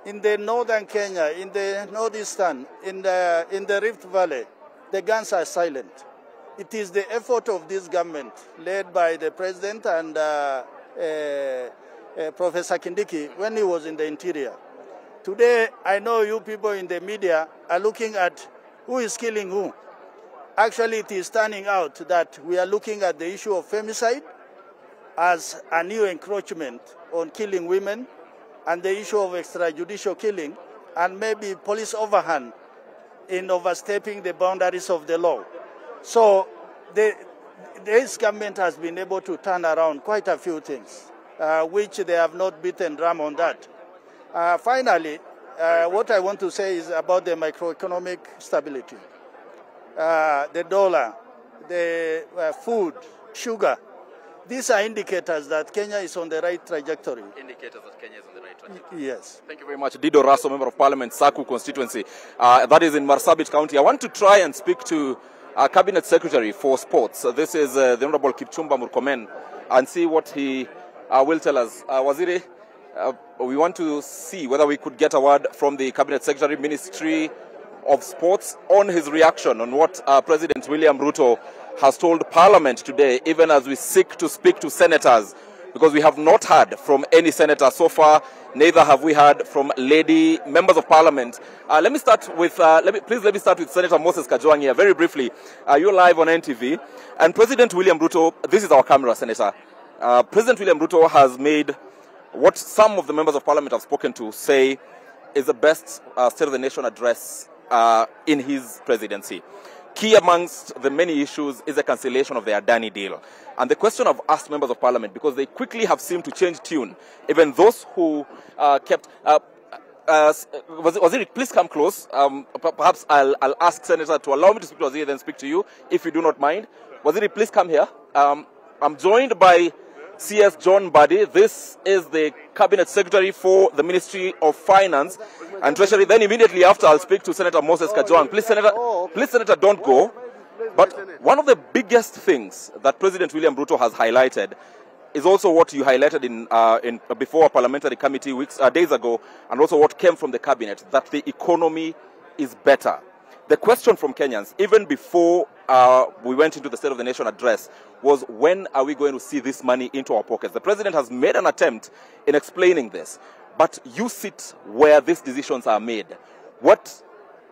In the northern Kenya, in the northeastern, in the Rift Valley, the guns are silent. It is the effort of this government, led by the president and Professor Kindiki, when he was in the interior. Today, I know you people in the media are looking at who is killing who. Actually, it is turning out that we are looking at the issue of femicide as a new encroachment on killing women, and the issue of extrajudicial killing, and maybe police overhand in overstepping the boundaries of the law. So this government has been able to turn around quite a few things, which they have not beaten drum on that. Finally, what I want to say is about the macroeconomic stability. The dollar, the food, sugar. These are indicators that Kenya is on the right trajectory. Indicators that Kenya is on the right trajectory. Yes. Thank you very much. Dido Raso, Member of Parliament, Saku constituency. That is in Marsabit County. I want to try and speak to Cabinet Secretary for Sports. This is the Honorable Kipchumba Murkomen, and see what he will tell us. Waziri, we want to see whether we could get a word from the Cabinet Secretary, Ministry of Sports, on his reaction on what President William Ruto has told Parliament today, even as we seek to speak to senators, because we have not heard from any senator so far. Neither have we heard from lady members of Parliament. Let me start with Senator Moses Kajwang here very briefly. You're live on NTV, and President William Ruto. This is our camera, Senator. President William Ruto has made what some of the members of Parliament have spoken to say is the best State of the Nation address in his presidency. Key amongst the many issues is the cancellation of the Adani deal. And the question I've asked members of Parliament, because they quickly have seemed to change tune, even those who kept... Waziri, please come close. Perhaps I'll ask Senator to allow me to speak to Waziri, then speak to you, if you do not mind. Waziri, please come here. I'm joined by CS John Buddy. This is the Cabinet Secretary for the Ministry of Finance and Treasury. Then immediately after, I'll speak to Senator Moses Kajwang. Please, Senator, don't go. But one of the biggest things that President William Ruto has highlighted is also what you highlighted in before a parliamentary committee days ago, and also what came from the cabinet, that the economy is better. The question from Kenyans, even before we went into the State of the Nation address, was when are we going to see this money into our pockets? The president has made an attempt in explaining this, but you sit where these decisions are made. What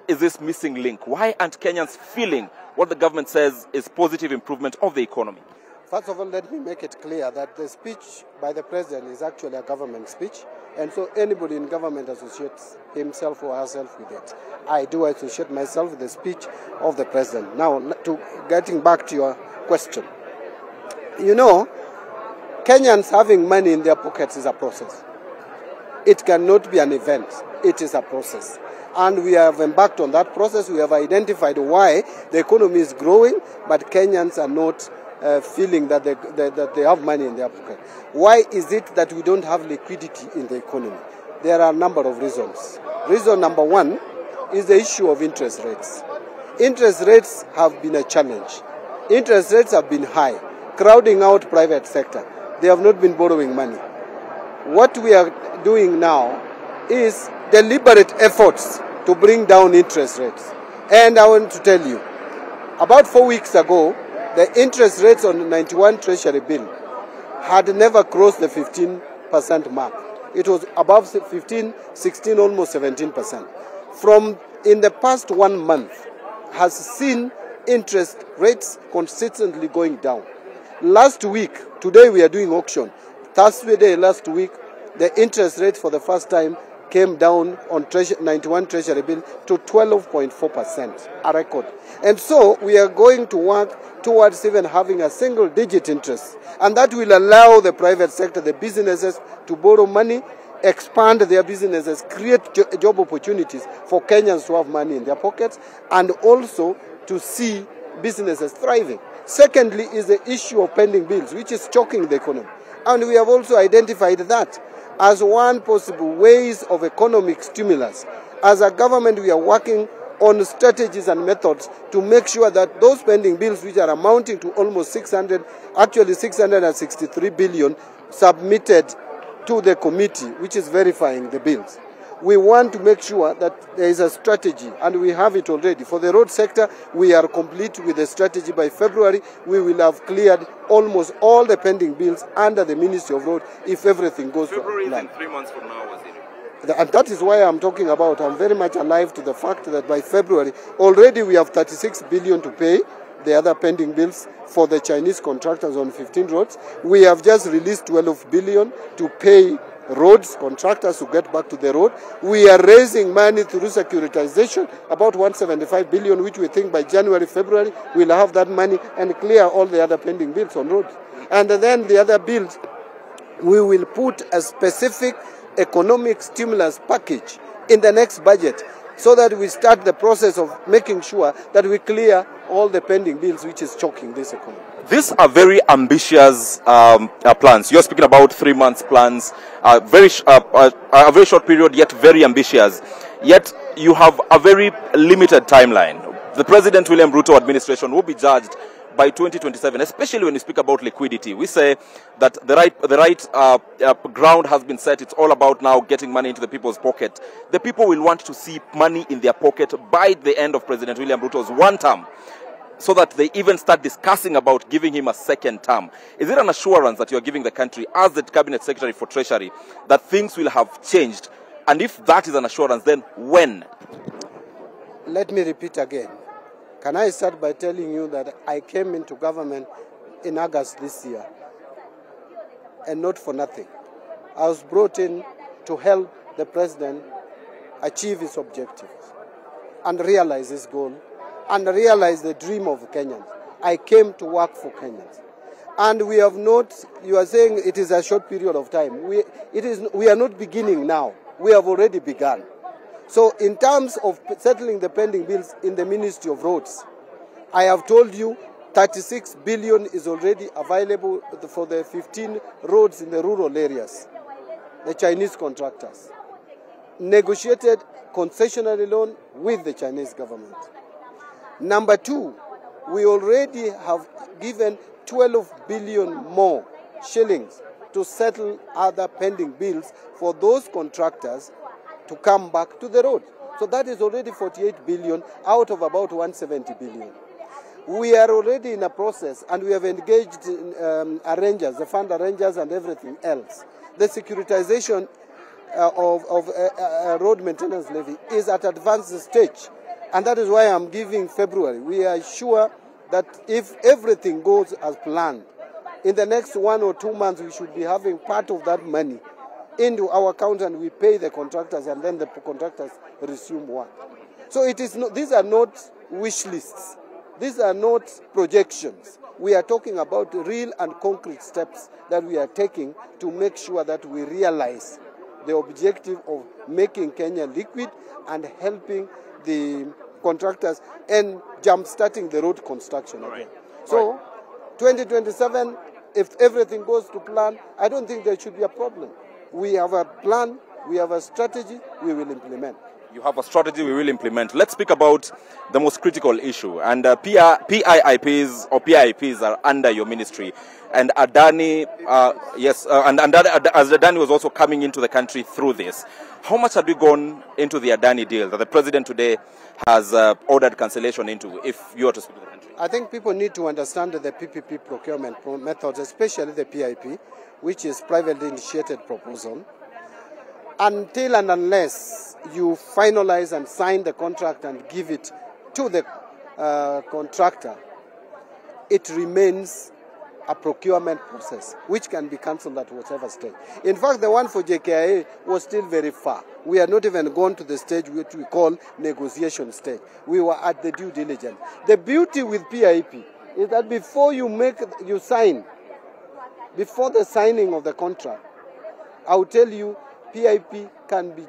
is this missing link? Why aren't Kenyans feeling what the government says is positive improvement of the economy? First of all, let me make it clear that the speech by the president is actually a government speech, and so anybody in government associates himself or herself with it. I do associate myself with the speech of the president. Now, getting back to your question. You know, Kenyans having money in their pockets is a process. It cannot be an event. It is a process. And we have embarked on that process. We have identified why the economy is growing, but Kenyans are not feeling that they have money in their pocket. Why is it that we don't have liquidity in the economy? There are a number of reasons. Reason number one is the issue of interest rates. Interest rates have been a challenge. Interest rates have been high, crowding out private sector. They have not been borrowing money. What we are doing now is deliberate efforts to bring down interest rates. And I want to tell you, about 4 weeks ago, the interest rates on the 91 Treasury bill had never crossed the 15% mark. It was above 15, 16, almost 17%. In the past 1 month, has seen interest rates consistently going down. Last week, today we are doing auction. Thursday last week, the interest rate for the first time came down on 91 Treasury bill to 12.4%, a record. And so we are going to work towards even having a single-digit interest. And that will allow the private sector, the businesses, to borrow money, expand their businesses, create job opportunities for Kenyans to have money in their pockets, and also to see businesses thriving. Secondly is the issue of pending bills, which is choking the economy. And we have also identified that as one possible ways of economic stimulus. As a government, we are working on strategies and methods to make sure that those pending bills, which are amounting to almost 663 billion, submitted to the committee, which is verifying the bills. We want to make sure that there is a strategy, and we have it already. For the road sector, we are complete with the strategy. By February, we will have cleared almost all the pending bills under the Ministry of Road if everything goes to plan. February is in 3 months from now, was it? And that is why I'm talking about, I'm very much alive to the fact that by February, already we have 36 billion to pay the other pending bills for the Chinese contractors on 15 roads. We have just released 12 billion to pay roads contractors to get back to the road. We are raising money through securitization, about 175 billion, which we think by January, February, we'll have that money and clear all the other pending bills on roads. And then the other bills, we will put a specific economic stimulus package in the next budget so that we start the process of making sure that we clear all the pending bills which is choking this economy. These are very ambitious plans. You're speaking about 3 months plans, a very short period, yet very ambitious. Yet you have a very limited timeline. The President William Ruto administration will be judged by 2027, especially when you speak about liquidity. We say that the right ground has been set. It's all about now getting money into the people's pocket. The people will want to see money in their pocket by the end of President William Ruto's one term, so that they even start discussing about giving him a second term. Is it an assurance that you're giving the country as the Cabinet Secretary for Treasury that things will have changed? And if that is an assurance, then when? Let me repeat again. Can I start by telling you that I came into government in August this year, and not for nothing. I was brought in to help the President achieve his objectives and realize his goal and realize the dream of Kenyans. I came to work for Kenyans. And we have not, you are saying it is a short period of time. We are not beginning now. We have already begun. So in terms of settling the pending bills in the Ministry of Roads, I have told you 36 billion is already available for the 15 roads in the rural areas, the Chinese contractors. Negotiated concessionary loan with the Chinese government. Number two, we already have given 12 billion more shillings to settle other pending bills for those contractors to come back to the road. So that is already 48 billion out of about 170 billion. We are already in a process, and we have engaged arrangers, the fund arrangers and everything else. The securitization of road maintenance levy is at advanced stage, and that is why I'm giving February. We are sure that if everything goes as planned, in the next 1 or 2 months we should be having part of that money into our account, and we pay the contractors, and then the contractors resume work. So it is not, these are not wish lists. These are not projections. We are talking about real and concrete steps that we are taking to make sure that we realize the objective of making Kenya liquid and helping the contractors and jump-starting the road construction again. So 2027, if everything goes to plan, I don't think there should be a problem. We have a plan, we have a strategy, we will implement. You have a strategy we will implement. Let's speak about the most critical issue. And PIIPs or PIPs are under your ministry. And Adani, as Adani was also coming into the country through this. How much have we gone into the Adani deal that the President today has ordered cancellation into, if you are to speak to the country? I think people need to understand the PPP procurement methods, especially the PIP, which is privately initiated proposal. Until and unless you finalize and sign the contract and give it to the contractor, it remains a procurement process which can be cancelled at whatever stage. In fact, the one for JKIA was still very far. We had not even gone to the stage which we call negotiation stage. We were at the due diligence. The beauty with PIP is that before you sign, before the signing of the contract, I will tell you PIP can be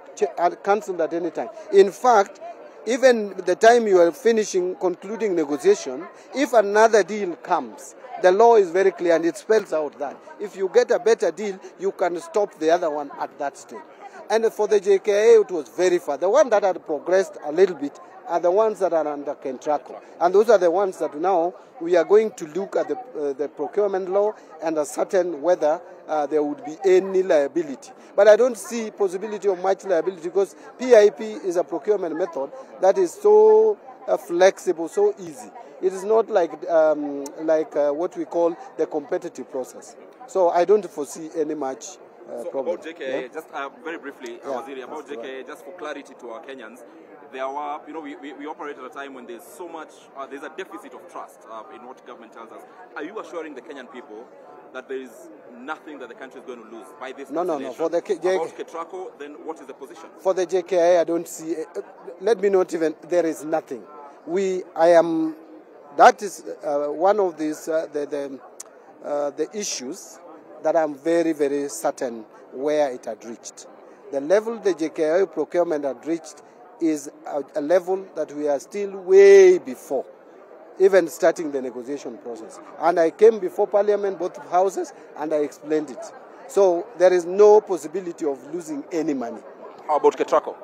cancelled at any time. In fact, even the time you are concluding negotiation, if another deal comes, the law is very clear and it spells out that if you get a better deal, you can stop the other one at that stage. And for the JKIA, it was very far. The one that had progressed a little bit are the ones that are under Kentraco. And those are the ones that now we are going to look at the procurement law and ascertain whether there would be any liability. But I don't see possibility of much liability because PIP is a procurement method that is so flexible, so easy. It is not like what we call the competitive process. So I don't foresee any much problem. About JKIA, yeah? Just very briefly, Waziri, about JKIA, just for clarity to our Kenyans, there were, we operate at a time when there's so much, there's a deficit of trust in what government tells us. Are you assuring the Kenyan people that there is nothing that the country is going to lose by this? No. For the about Ketraco, then what is the position? For the JKIA, I don't see. Let me not even. There is nothing. That is one of these the issues that I'm very, very certain where it had reached. The level the JKIA procurement had reached is a level that we are still way before even starting the negotiation process. And I came before Parliament, both houses, and I explained it. So there is no possibility of losing any money. How about Ketraco?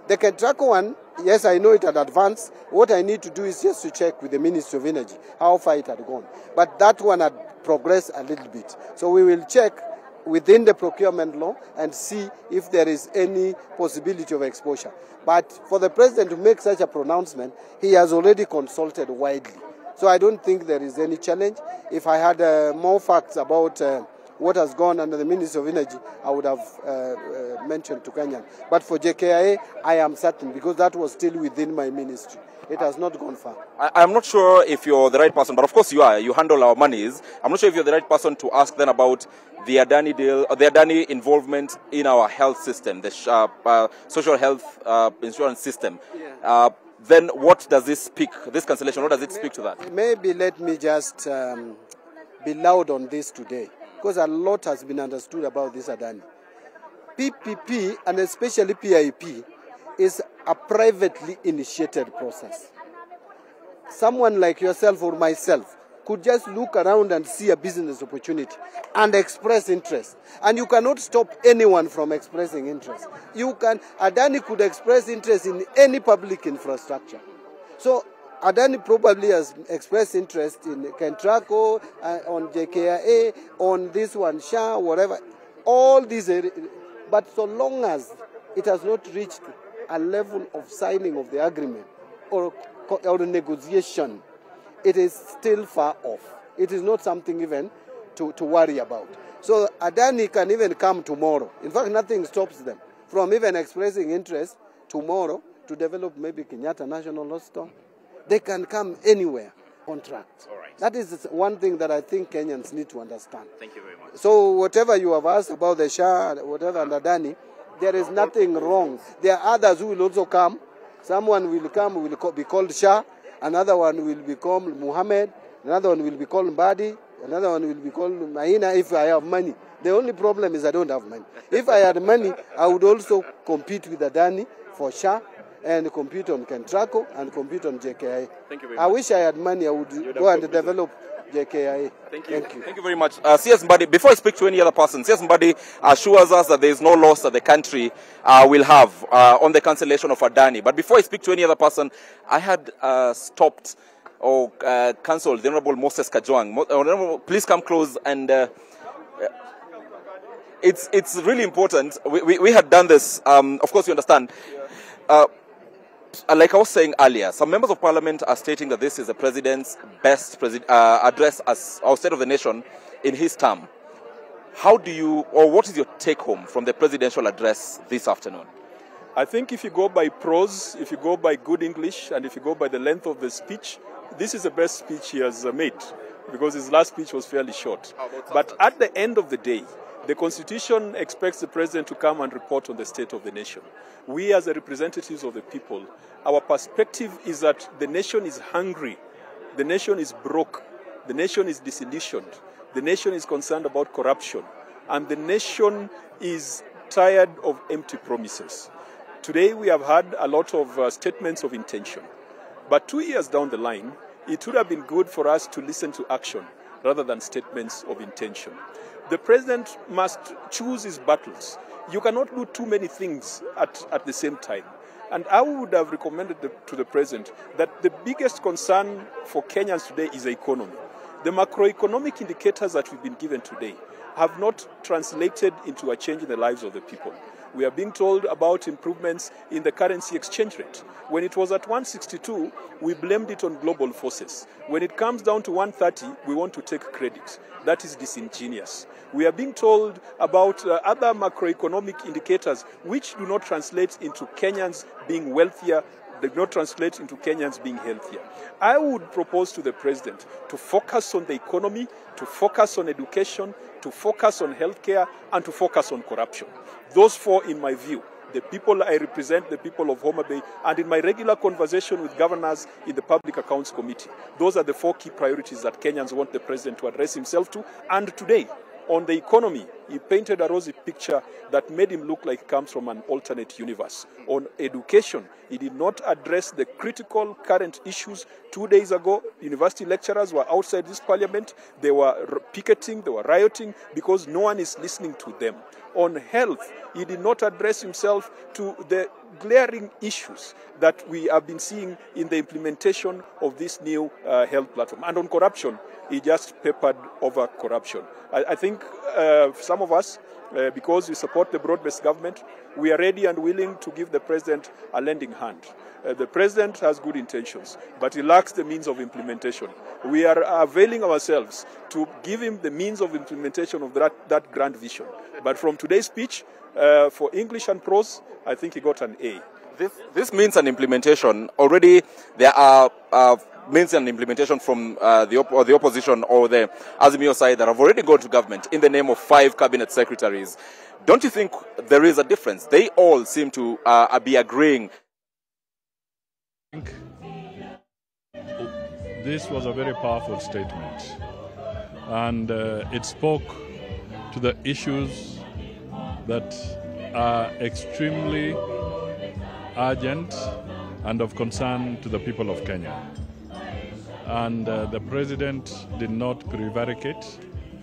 The Ketraco one, yes, I know it had advanced. What I need to do is just to check with the Ministry of Energy how far it had gone. But that one had progressed a little bit. So we will check within the procurement law and see if there is any possibility of exposure. But for the President to make such a pronouncement, he has already consulted widely. So I don't think there is any challenge. If I had more facts about what has gone under the Ministry of Energy, I would have mentioned to Kenyan. But for JKIA, I am certain because that was still within my ministry. It has not gone far. I'm not sure if you're the right person, but of course you are. You handle our monies. I'm not sure if you're the right person to ask then about the Adani deal, or the Adani involvement in our health system, the social health insurance system. Yeah. Then what does this speak, this cancellation, what does it speak to that? Maybe let me just be loud on this today, because a lot has been understood about this Adani. PPP, and especially PIP, is a privately initiated process. Someone like yourself or myself could just look around and see a business opportunity and express interest. And you cannot stop anyone from expressing interest. Adani could express interest in any public infrastructure. So Adani probably has expressed interest in Kentraco, on JKIA, on this one, SHA, whatever. All these areas. But so long as it has not reached a level of signing of the agreement or negotiation, it is still far off. It is not something even to worry about. So Adani can even come tomorrow. In fact, nothing stops them from even expressing interest tomorrow to develop maybe Kenyatta National Hospital. They can come anywhere, contract. All right. That is one thing that I think Kenyans need to understand. Thank you very much. So whatever you have asked about the Shah, whatever, and Adani, there is nothing wrong. There are others who will also come. Someone will come, will be called Shah. Another one will be called Muhammad. Another one will be called Mbadi. Another one will be called Mahina if I have money. The only problem is I don't have money. If I had money, I would also compete with Adani for Shah and compete on Kentraco and compete on JKIA. Thank you very much. I wish I had money, I would go and develop JKIA. Thank you. Thank you very much. CS Mbadi, before I speak to any other person, CS Mbadi assures us that there is no loss that the country will have on the cancellation of Adani. But before I speak to any other person, I had stopped or cancelled the Honorable Moses Kajwang. Honorable, please come close and... It's really important. We had done this. Of course, you understand. Like I was saying earlier, some members of parliament are stating that this is the president's best address as our State of the Nation in his term. How do you, or what is your take home from the presidential address this afternoon? I think if you go by prose, if you go by good English, and if you go by the length of the speech, this is the best speech he has made. because his last speech was fairly short. But at the end of the day, the Constitution expects the President to come and report on the state of the nation. We, as the representatives of the people, our perspective is that the nation is hungry, the nation is broke, the nation is disillusioned, the nation is concerned about corruption, and the nation is tired of empty promises. Today we have had a lot of statements of intention, but 2 years down the line, it would have been good for us to listen to action rather than statements of intention. The President must choose his battles. You cannot do too many things at the same time. And I would have recommended to the President that the biggest concern for Kenyans today is the economy. The macroeconomic indicators that we've been given today have not translated into a change in the lives of the people. We are being told about improvements in the currency exchange rate. When it was at 162, we blamed it on global forces. When it comes down to 130, we want to take credit. That is disingenuous. We are being told about other macroeconomic indicators which do not translate into Kenyans being wealthier, they do not translate into Kenyans being healthier. I would propose to the President to focus on the economy, to focus on education, to focus on healthcare, and to focus on corruption. Those four, in my view, the people I represent, the people of Homa Bay, and in my regular conversation with governors in the Public Accounts Committee, those are the four key priorities that Kenyans want the President to address himself to. And today, on the economy, he painted a rosy picture that made him look like he comes from an alternate universe. On education, he did not address the critical current issues. 2 days ago, university lecturers were outside this parliament. They were picketing, they were rioting because no one is listening to them. On health, he did not address himself to the glaring issues that we have been seeing in the implementation of this new health platform. And on corruption, he just papered over corruption. I think some of us, because we support the broad-based government, we are ready and willing to give the President a lending hand. The President has good intentions, but he lacks the means of implementation. We are availing ourselves to give him the means of implementation of that grand vision. But from today's speech, for English and prose, I think he got an A. This means an implementation. Already there are means an implementation from the opposition or the Azimio side that have already gone to government in the name of 5 cabinet secretaries. Don't you think there is a difference? They all seem to be agreeing. I think this was a very powerful statement, and it spoke to the issues that are extremely urgent and of concern to the people of Kenya. And the President did not prevaricate.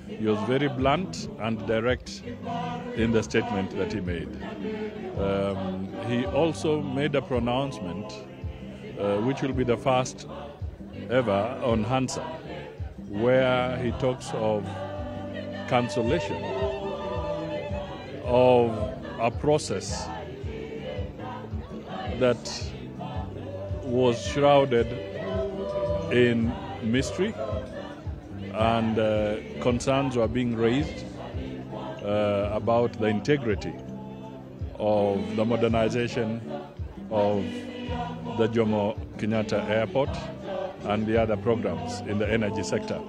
He was very blunt and direct in the statement that he made. He also made a pronouncement which will be the first ever on Hansa, where he talks of cancellation of a process that was shrouded in mystery, and concerns were being raised about the integrity of the modernization of the Jomo Kenyatta Airport and the other programs in the energy sector.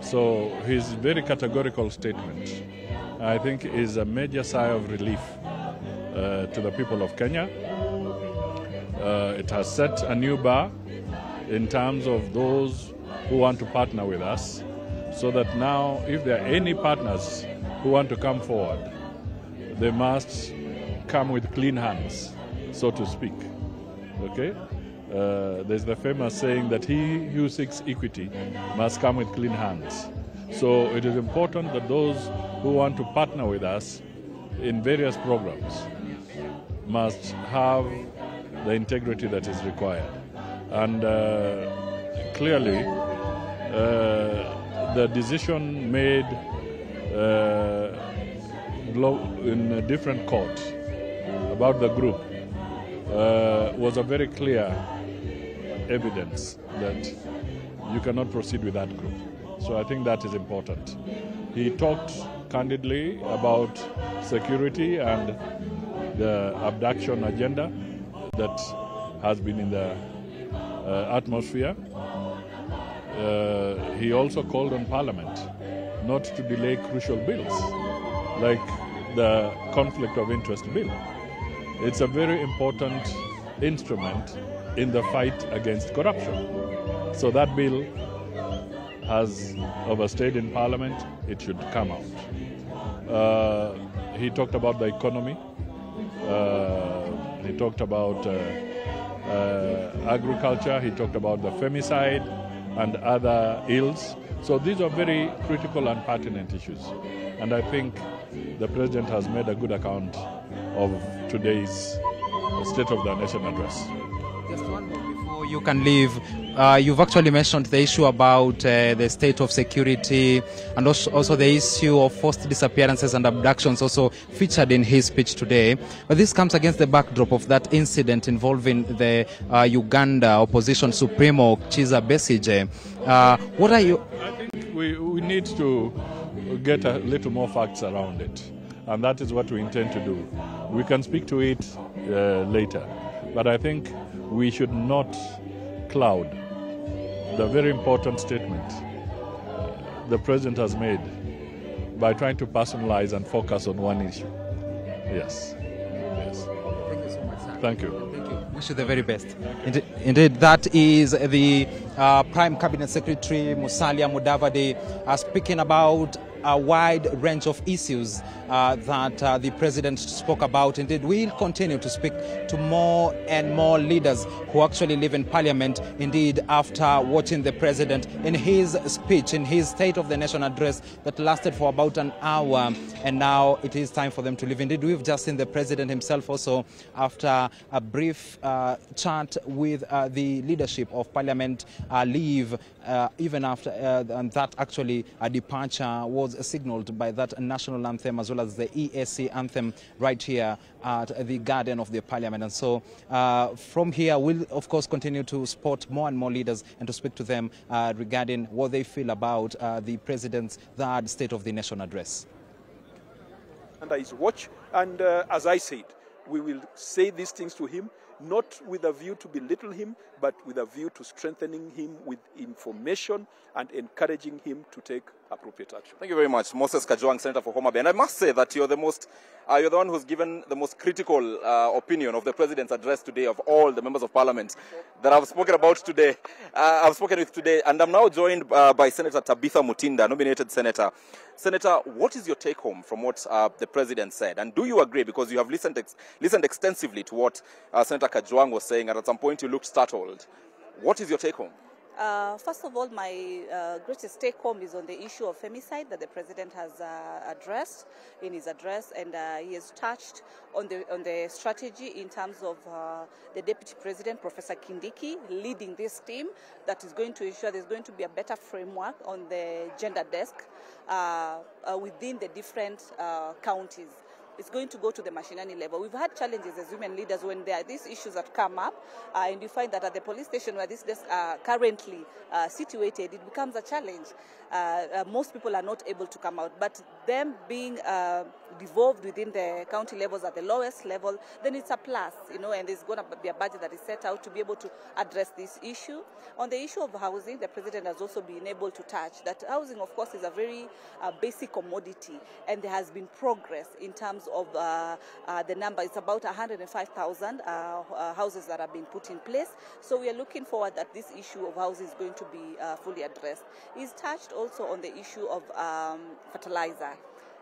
So his very categorical statement, I think, is a major sigh of relief to the people of Kenya. It has set a new bar in terms of those who want to partner with us, so that now if there are any partners who want to come forward, they must come with clean hands, so to speak. Okay? There's the famous saying that he who seeks equity must come with clean hands. So it is important that those who want to partner with us in various programs must have the integrity that is required. And clearly, the decision made in a different court about the group was a very clear evidence that you cannot proceed with that group. So I think that is important. He talked candidly about security and the abduction agenda that has been in the atmosphere. he also called on Parliament not to delay crucial bills, like the conflict of interest bill. It's a very important instrument in the fight against corruption. So that bill has overstayed in Parliament. It should come out. He talked about the economy. He talked about agriculture. He talked about the femicide and other ills. So these are very critical and pertinent issues. And I think the President has made a good account of today's State of the Nation address. Just one more before you can leave. You've actually mentioned the issue about the state of security, and also the issue of forced disappearances and abductions also featured in his speech today. But this comes against the backdrop of that incident involving the Uganda opposition Supremo Kizza Besigye. What are you... I think we need to get a little more facts around it, and that is what we intend to do. We can speak to it later, but I think we should not cloud the very important statement the President has made by trying to personalize and focus on one issue. Yes. Yes. Thank you so much, sir. Thank you. Thank you. Wish you the very best. Indeed, that is the Prime Cabinet Secretary Musalia Mudavadi speaking about a wide range of issues that the President spoke about. Indeed, we'll continue to speak to more and more leaders who actually live in Parliament. Indeed, after watching the President in his speech, in his State of the Nation address that lasted for about an hour, and now it is time for them to leave. Indeed, we've just seen the President himself also, after a brief chat with the leadership of Parliament, leave, even after and that actually a departure was signaled by that national anthem as well as the ESC anthem right here at the garden of the Parliament. And so from here we'll of course continue to spot more and more leaders and to speak to them regarding what they feel about the President's third State of the Nation address. Under his watch, and as I said, we will say these things to him, not with a view to belittle him, but with a view to strengthening him with information and encouraging him to take appropriate action. Thank you very much, Moses Kajwang, Senator for Homa Bay. And I must say that you're the one who's given the most critical opinion of the President's address today of all the members of Parliament that I've spoken about today. I've spoken with today, and I'm now joined by Senator Tabitha Mutinda, nominated Senator. Senator, what is your take home from what the President said? And do you agree, because you have listened extensively to what Senator Kajwang was saying, and at some point you looked startled. What is your take home? First of all, my greatest take home is on the issue of femicide that the President has addressed in his address, and he has touched on the strategy in terms of the Deputy President, Professor Kindiki, leading this team that is going to ensure there's going to be a better framework on the gender desk within the different counties. It's going to go to the mashinani level. We've had challenges as women leaders when there are these issues that come up, and you find that at the police station where these desks are currently situated, it becomes a challenge. Most people are not able to come out, but them being devolved within the county levels at the lowest level, then it's a plus, and there's going to be a budget that is set out to be able to address this issue. On the issue of housing, the President has also been able to touch that housing, of course, is a very basic commodity, and there has been progress in terms of the number. It's about 105,000 houses that have been put in place. So we are looking forward that this issue of housing is going to be fully addressed. He's touched also on the issue of fertilizer.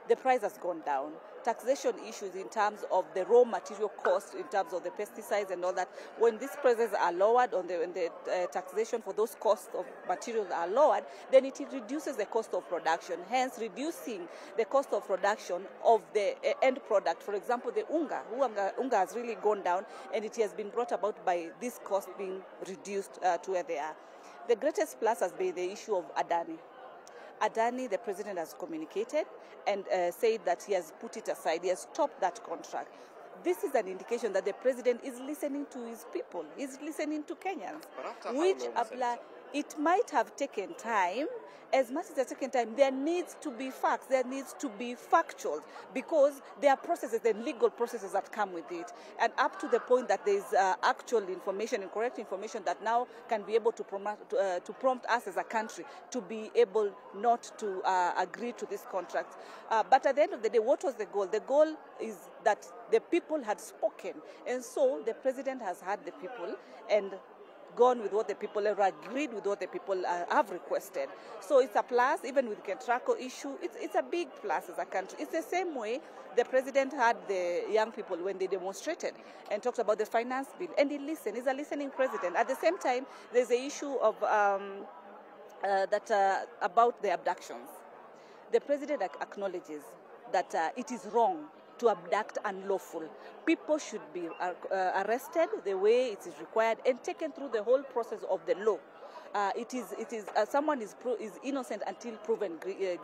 The price has gone down. Taxation issues in terms of the raw material cost, in terms of the pesticides and all that. When these prices are lowered on the taxation for those costs of materials are lowered, then it reduces the cost of production, hence reducing the cost of production of the end product. For example, the unga has really gone down, and it has been brought about by this cost being reduced to where they are. The greatest plus has been the issue of Adani. Adani, the President has communicated and said that he has put it aside. He has stopped that contract. This is an indication that the President is listening to his people. He's listening to Kenyans, which apply. It might have taken time. As much as it's taken time, there needs to be facts, there needs to be factual, because there are processes and legal processes that come with it. And up to the point that there is actual information and correct information that now can be able to prompt us as a country to be able not to agree to this contract. But at the end of the day, what was the goal? The goal is that the people had spoken. And so the president has heard the people and gone with what the people have agreed with, what the people have requested. So it's a plus. Even with Ketraco issue, it's a big plus as a country. It's the same way the president had the young people when they demonstrated and talked about the finance bill, and he listened. He's a listening president. At the same time, there's the issue of about the abductions. The president acknowledges that it is wrong to abduct unlawful. People should be arrested the way it is required and taken through the whole process of the law. Someone is innocent until proven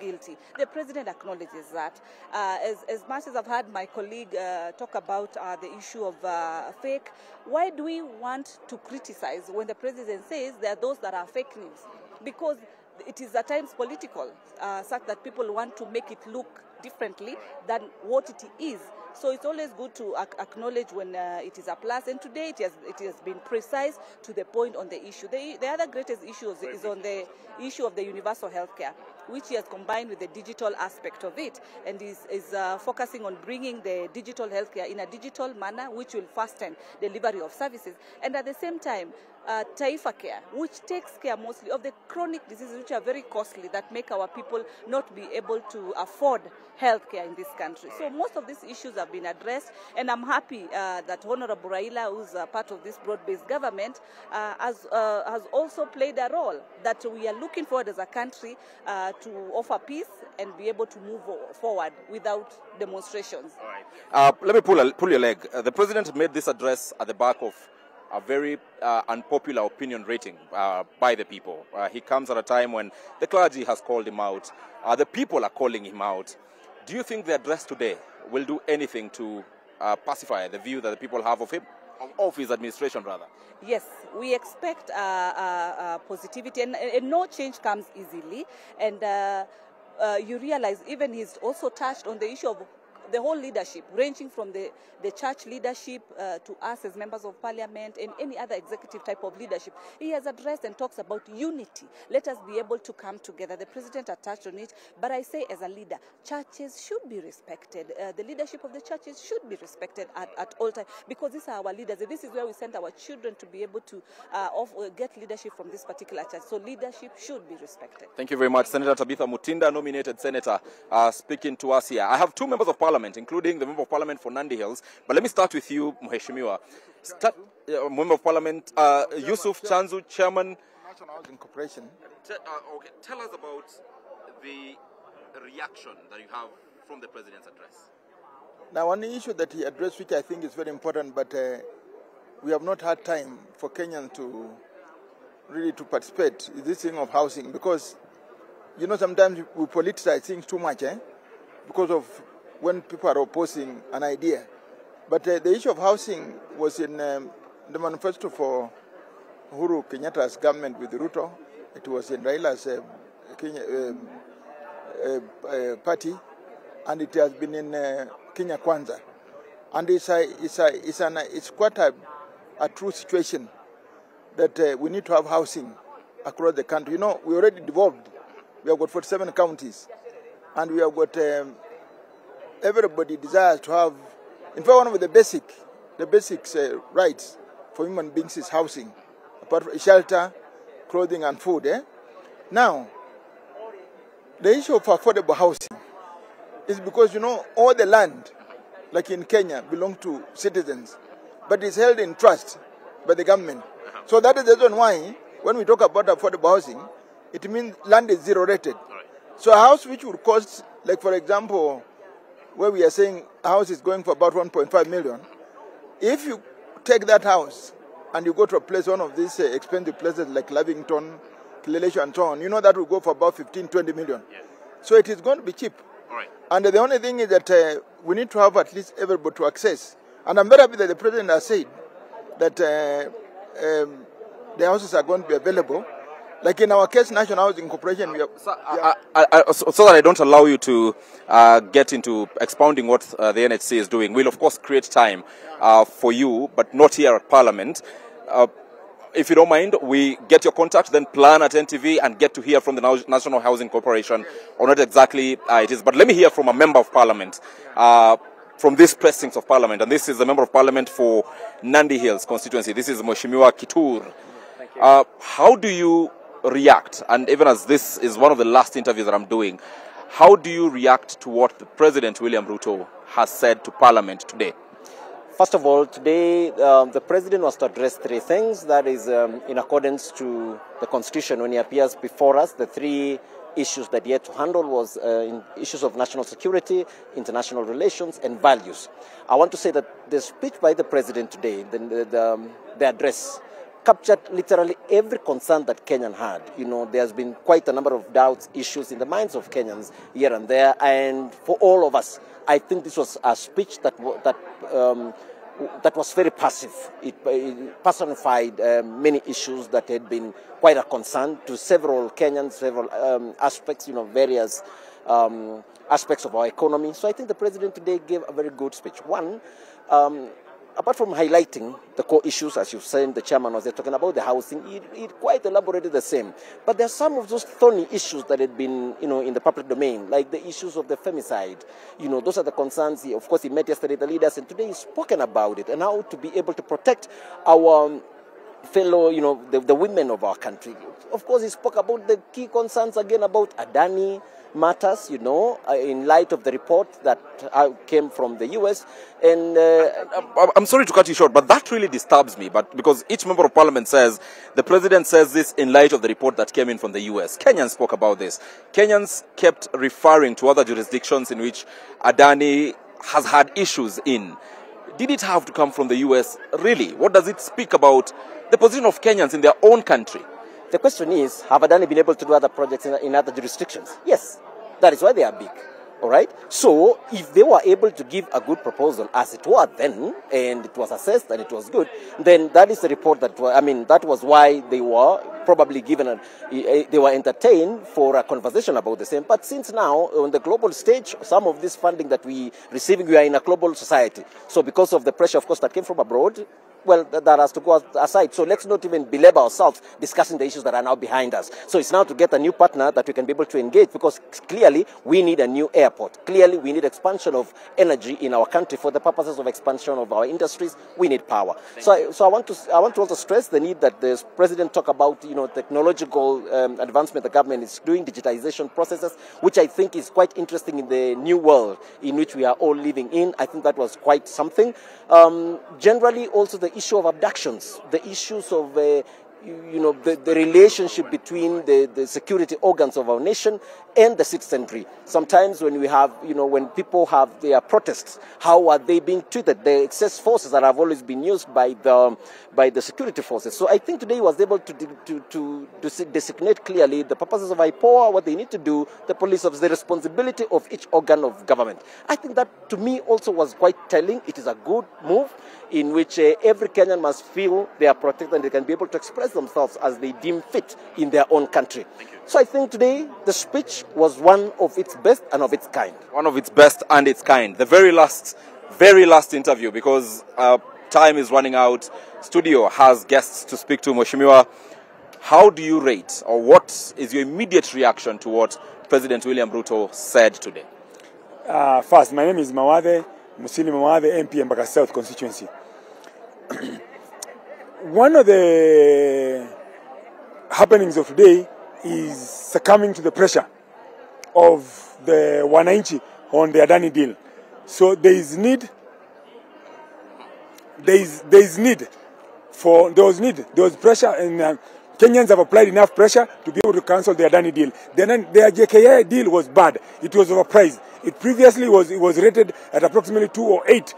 guilty. The president acknowledges that. As much as I've had my colleague talk about the issue of fake, why do we want to criticize when the president says there are those that are fake news? Because it is at times political, such that people want to make it look differently than what it is. So it's always good to acknowledge when it is a plus. And today it has been precise to the point on the issue. The other greatest issue is on the issue of the universal healthcare, which he has combined with the digital aspect of it, and is focusing on bringing the digital healthcare in a digital manner, which will fasten delivery of services. And at the same time, Taifa Care, which takes care mostly of the chronic diseases which are very costly, that make our people not be able to afford health care in this country. So most of these issues have been addressed, and I'm happy that Honorable Raila, who's part of this broad-based government, has also played a role, that we are looking forward as a country to offer peace and be able to move forward without demonstrations. All right. Let me pull your leg. The president made this address at the back of a very unpopular opinion rating by the people. He comes at a time when the clergy has called him out. The people are calling him out. Do you think the address today will do anything to pacify the view that the people have of him, of his administration rather? Yes, we expect positivity, and no change comes easily. And you realize even he's also touched on the issue of the whole leadership, ranging from the church leadership to us as members of parliament and any other executive type of leadership. He has addressed and talks about unity. Let us be able to come together. The president has touched on it, but I say as a leader, churches should be respected. The leadership of the churches should be respected at all times, because these are our leaders. And this is where we send our children to be able to get leadership from this particular church. So leadership should be respected. Thank you very much. Senator Tabitha Mutinda, nominated senator, speaking to us here. I have two members of parliament, including the member of parliament for Nandi Hills. But let me start with you, Mheshimiwa. Member of parliament, Yusuf Chanzu, chairman. National Housing Corporation. Okay, tell us about the reaction that you have from the president's address. Now, one issue that he addressed, which I think is very important, but we have not had time for Kenyans to really to participate, is this thing of housing. Because, you know, sometimes we politicize things too much, because of when people are opposing an idea. But the issue of housing was in the manifesto for Uhuru Kenyatta's government with Ruto. It was in Raila's party, and it has been in Kenya Kwanza. And it's quite a true situation that we need to have housing across the country. You know, we already devolved. We have got 47 counties, and we have got everybody desires to have. In fact, one of the basic rights for human beings is housing, apart from shelter, clothing, and food. Now, the issue of affordable housing is because, you know, all the land, like in Kenya, belong to citizens, but it's held in trust by the government. So that is the reason why, when we talk about affordable housing, it means land is zero rated. So a house which would cost, like for example, where we are saying a house is going for about 1.5 million, if you take that house and you go to a place, one of these expensive places like Lavington, Kileleshu and so on, you know that will go for about 15, 20 million. Yes. So it is going to be cheap. All right. And the only thing is that we need to have at least everybody to access. And I'm very happy that the president has said that the houses are going to be available. Like in our case, National Housing Corporation, we have... So that I don't allow you to get into expounding what the NHC is doing, we'll of course create time for you, but not here at Parliament. If you don't mind, we get your contact, then plan at NTV and get to hear from the National Housing Corporation on what exactly it is. But let me hear from a member of Parliament, from this precincts of Parliament, and this is a member of Parliament for Nandi Hills constituency. This is Mheshimiwa Kitur. How do you react, and even as this is one of the last interviews that I'm doing, how do you react to what the President William Ruto has said to Parliament today? First of all, today the President was to address three things. That is in accordance to the Constitution when he appears before us. The three issues that he had to handle was in issues of national security, international relations, and values. I want to say that the speech by the President today, the address, captured literally every concern that Kenyan had. You know, there's been quite a number of doubts, issues in the minds of Kenyans here and there, and for all of us, I think this was a speech that was very passive. It personified many issues that had been quite a concern to several Kenyans, several aspects, you know, various aspects of our economy. So I think the President today gave a very good speech. One, apart from highlighting the core issues, as you've said, the chairman was there talking about the housing, he quite elaborated the same. But there are some of those thorny issues that had been, you know, in the public domain, like the issues of the femicide. You know, those are the concerns. Of course, he met yesterday the leaders, and today he's spoken about it, and how to be able to protect our fellow, you know, the women of our country. Of course, he spoke about the key concerns again about Adani matters, you know, in light of the report that came from the US. And I'm sorry to cut you short, but that really disturbs me. But because each member of Parliament says, the President says this in light of the report that came in from the US. Kenyans spoke about this. Kenyans kept referring to other jurisdictions in which Adani has had issues in. Did it have to come from the US? Really? What does it speak about the position of Kenyans in their own country? The question is, have Adani been able to do other projects in other jurisdictions? Yes. That is why they are big. All right? So, if they were able to give a good proposal, as it were then, and it was assessed and it was good, then that is the report that, that was why they were probably given, they were entertained for a conversation about the same. But since now, on the global stage, some of this funding that we receiving, we are in a global society. So, because of the pressure, of course, that came from abroad, well, that has to go aside. So let's not even belabor ourselves discussing the issues that are now behind us. So it's now to get a new partner that we can be able to engage, because clearly we need a new airport. Clearly we need expansion of energy in our country. For the purposes of expansion of our industries, we need power. So I want to also stress the need that the President talk about, you know, technological advancement the government is doing, digitization processes, which I think is quite interesting in the new world in which we are all living in. I think that was quite something. Generally also the issue of abductions, the issues of the relationship between the security organs of our nation and the citizenry. Sometimes when we have, when people have their protests, how are they being treated? The excess forces that have always been used by the security forces. So I think today he was able to designate clearly the purposes of IPOA, what they need to do, the police office, the responsibility of each organ of government. I think that to me also was quite telling. It is a good move in which every Kenyan must feel they are protected and they can be able to express themselves as they deem fit in their own country. So I think today the speech was one of its best and of its kind. One of its best and its kind. The very last interview, because time is running out. Studio has guests to speak to. Mheshimiwa, how do you rate, or what is your immediate reaction to what President William Ruto said today? First, my name is Mawade, Musili Mawade, MP Embaka South constituency. One of the happenings of today is succumbing to the pressure of the wananchi on the Adani deal. So there was pressure, and Kenyans have applied enough pressure to be able to cancel the Adani deal. Then the JKI deal was bad. It was overpriced. It previously was rated at approximately 2 or 8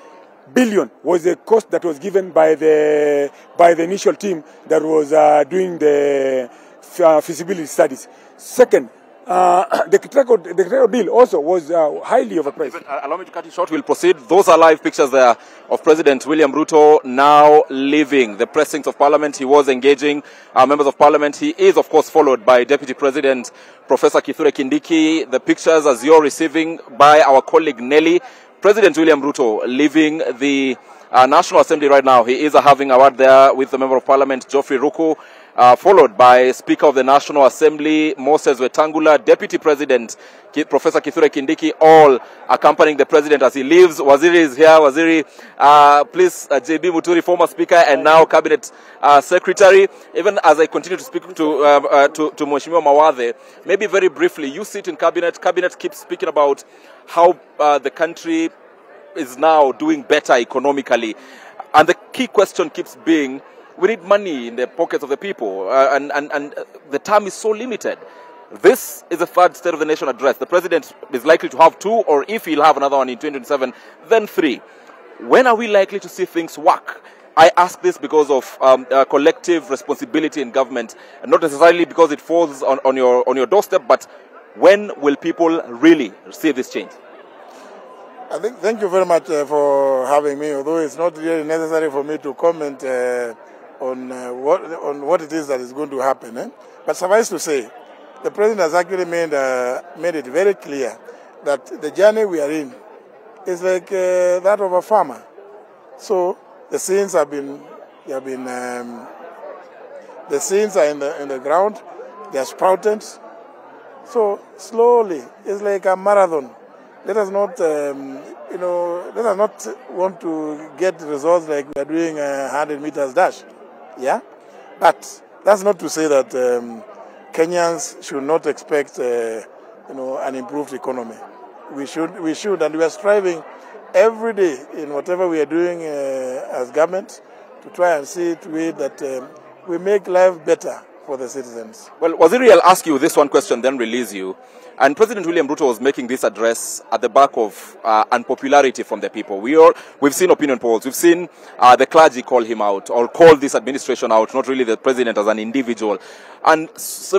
billion was the cost that was given by the initial team that was doing the feasibility studies. Second, the Kitako deal also was highly overpriced. Allow me to cut you short. We'll proceed. Those are live pictures there of President William Ruto now leaving the precincts of Parliament. He was engaging members of Parliament. He is, of course, followed by Deputy President Professor Kithure Kindiki. The pictures, as you're receiving, by our colleague Nelly. President William Ruto leaving the National Assembly right now. He is having a word there with the Member of Parliament, Geoffrey Ruku. Followed by Speaker of the National Assembly, Moses Wetangula, Deputy President, Professor Kithure Kindiki, all accompanying the President as he leaves. Waziri is here. Waziri, please, JB Muturi, former Speaker and now Cabinet Secretary. Even as I continue to speak to Mheshimiwa Mawathe, maybe very briefly, you sit in Cabinet. Cabinet keeps speaking about how the country is now doing better economically. And the key question keeps being, we need money in the pockets of the people, and the term is so limited. This is the third State of the Nation address. The President is likely to have 2, or if he'll have another one in 2027, then 3. When are we likely to see things work? I ask this because of collective responsibility in government, and not necessarily because it falls on your doorstep, but when will people really see this change? Thank you very much for having me, although it's not really necessary for me to comment on what it is that is going to happen. But suffice to say, the President has actually made it very clear that the journey we are in is like that of a farmer. So the seeds the seeds are in the ground, they are sprouted. So slowly, it's like a marathon. Let us not, let us not want to get results like we are doing a 100 meters dash. Yeah, but that's not to say that Kenyans should not expect, an improved economy. We should, and we are striving every day in whatever we are doing as government to try and see to it that we make life better for the citizens. Well, Waziri, I'll ask you this one question, then release you. And President William Ruto was making this address at the back of unpopularity from the people. We've seen opinion polls. We've seen the clergy call him out, or call this administration out, not really the president as an individual, and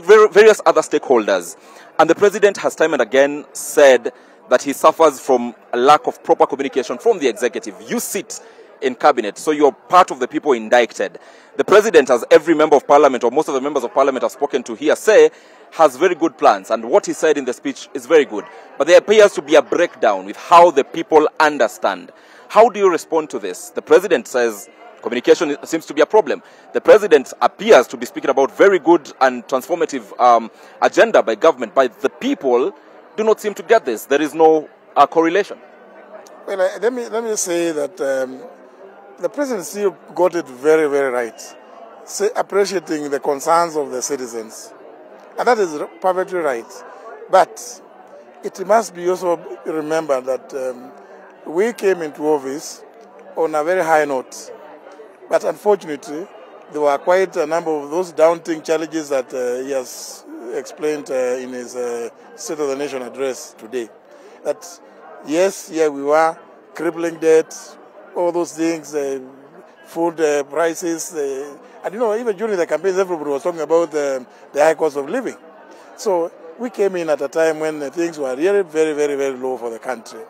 various other stakeholders. And the president has time and again said that he suffers from a lack of proper communication from the executive. You sit in cabinet, so you're part of the people indicted. The president, as every member of parliament, or most of the members of parliament have spoken to here, say, has very good plans, and what he said in the speech is very good. But there appears to be a breakdown with how the people understand. How do you respond to this? The president says communication seems to be a problem. The president appears to be speaking about very good and transformative agenda by government, but the people do not seem to get this. There is no correlation. Well, let me say that the president still got it very, very right, appreciating the concerns of the citizens. And that is perfectly right. But it must be also remembered that we came into office on a very high note. But unfortunately, there were quite a number of those daunting challenges that he has explained in his State of the Nation address today. That, yes, here we were, crippling debt, all those things, food prices, and even during the campaigns, everybody was talking about the high cost of living. So we came in at a time when things were really very, very, very low for the country.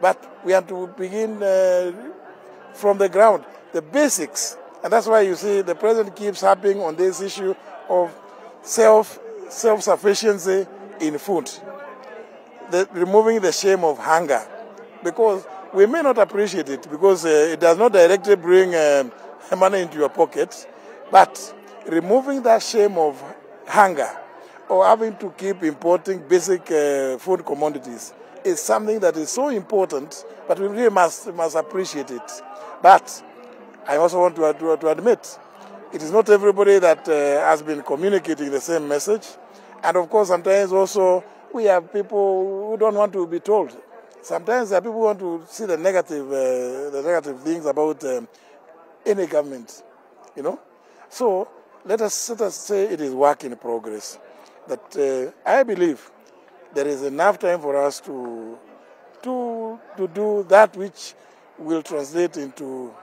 But we had to begin from the ground, the basics. And that's why you see the president keeps harping on this issue of self-sufficiency in food, removing the shame of hunger. Because we may not appreciate it, because it does not directly bring money into your pocket, but removing that shame of hunger or having to keep importing basic food commodities is something that is so important, but we really must appreciate it. But I also want to admit, it is not everybody that has been communicating the same message. And of course, sometimes also we have people who don't want to be told. Sometimes there are people who want to see the negative things about any government, So let us say it is work in progress. That I believe there is enough time for us to do that which will translate into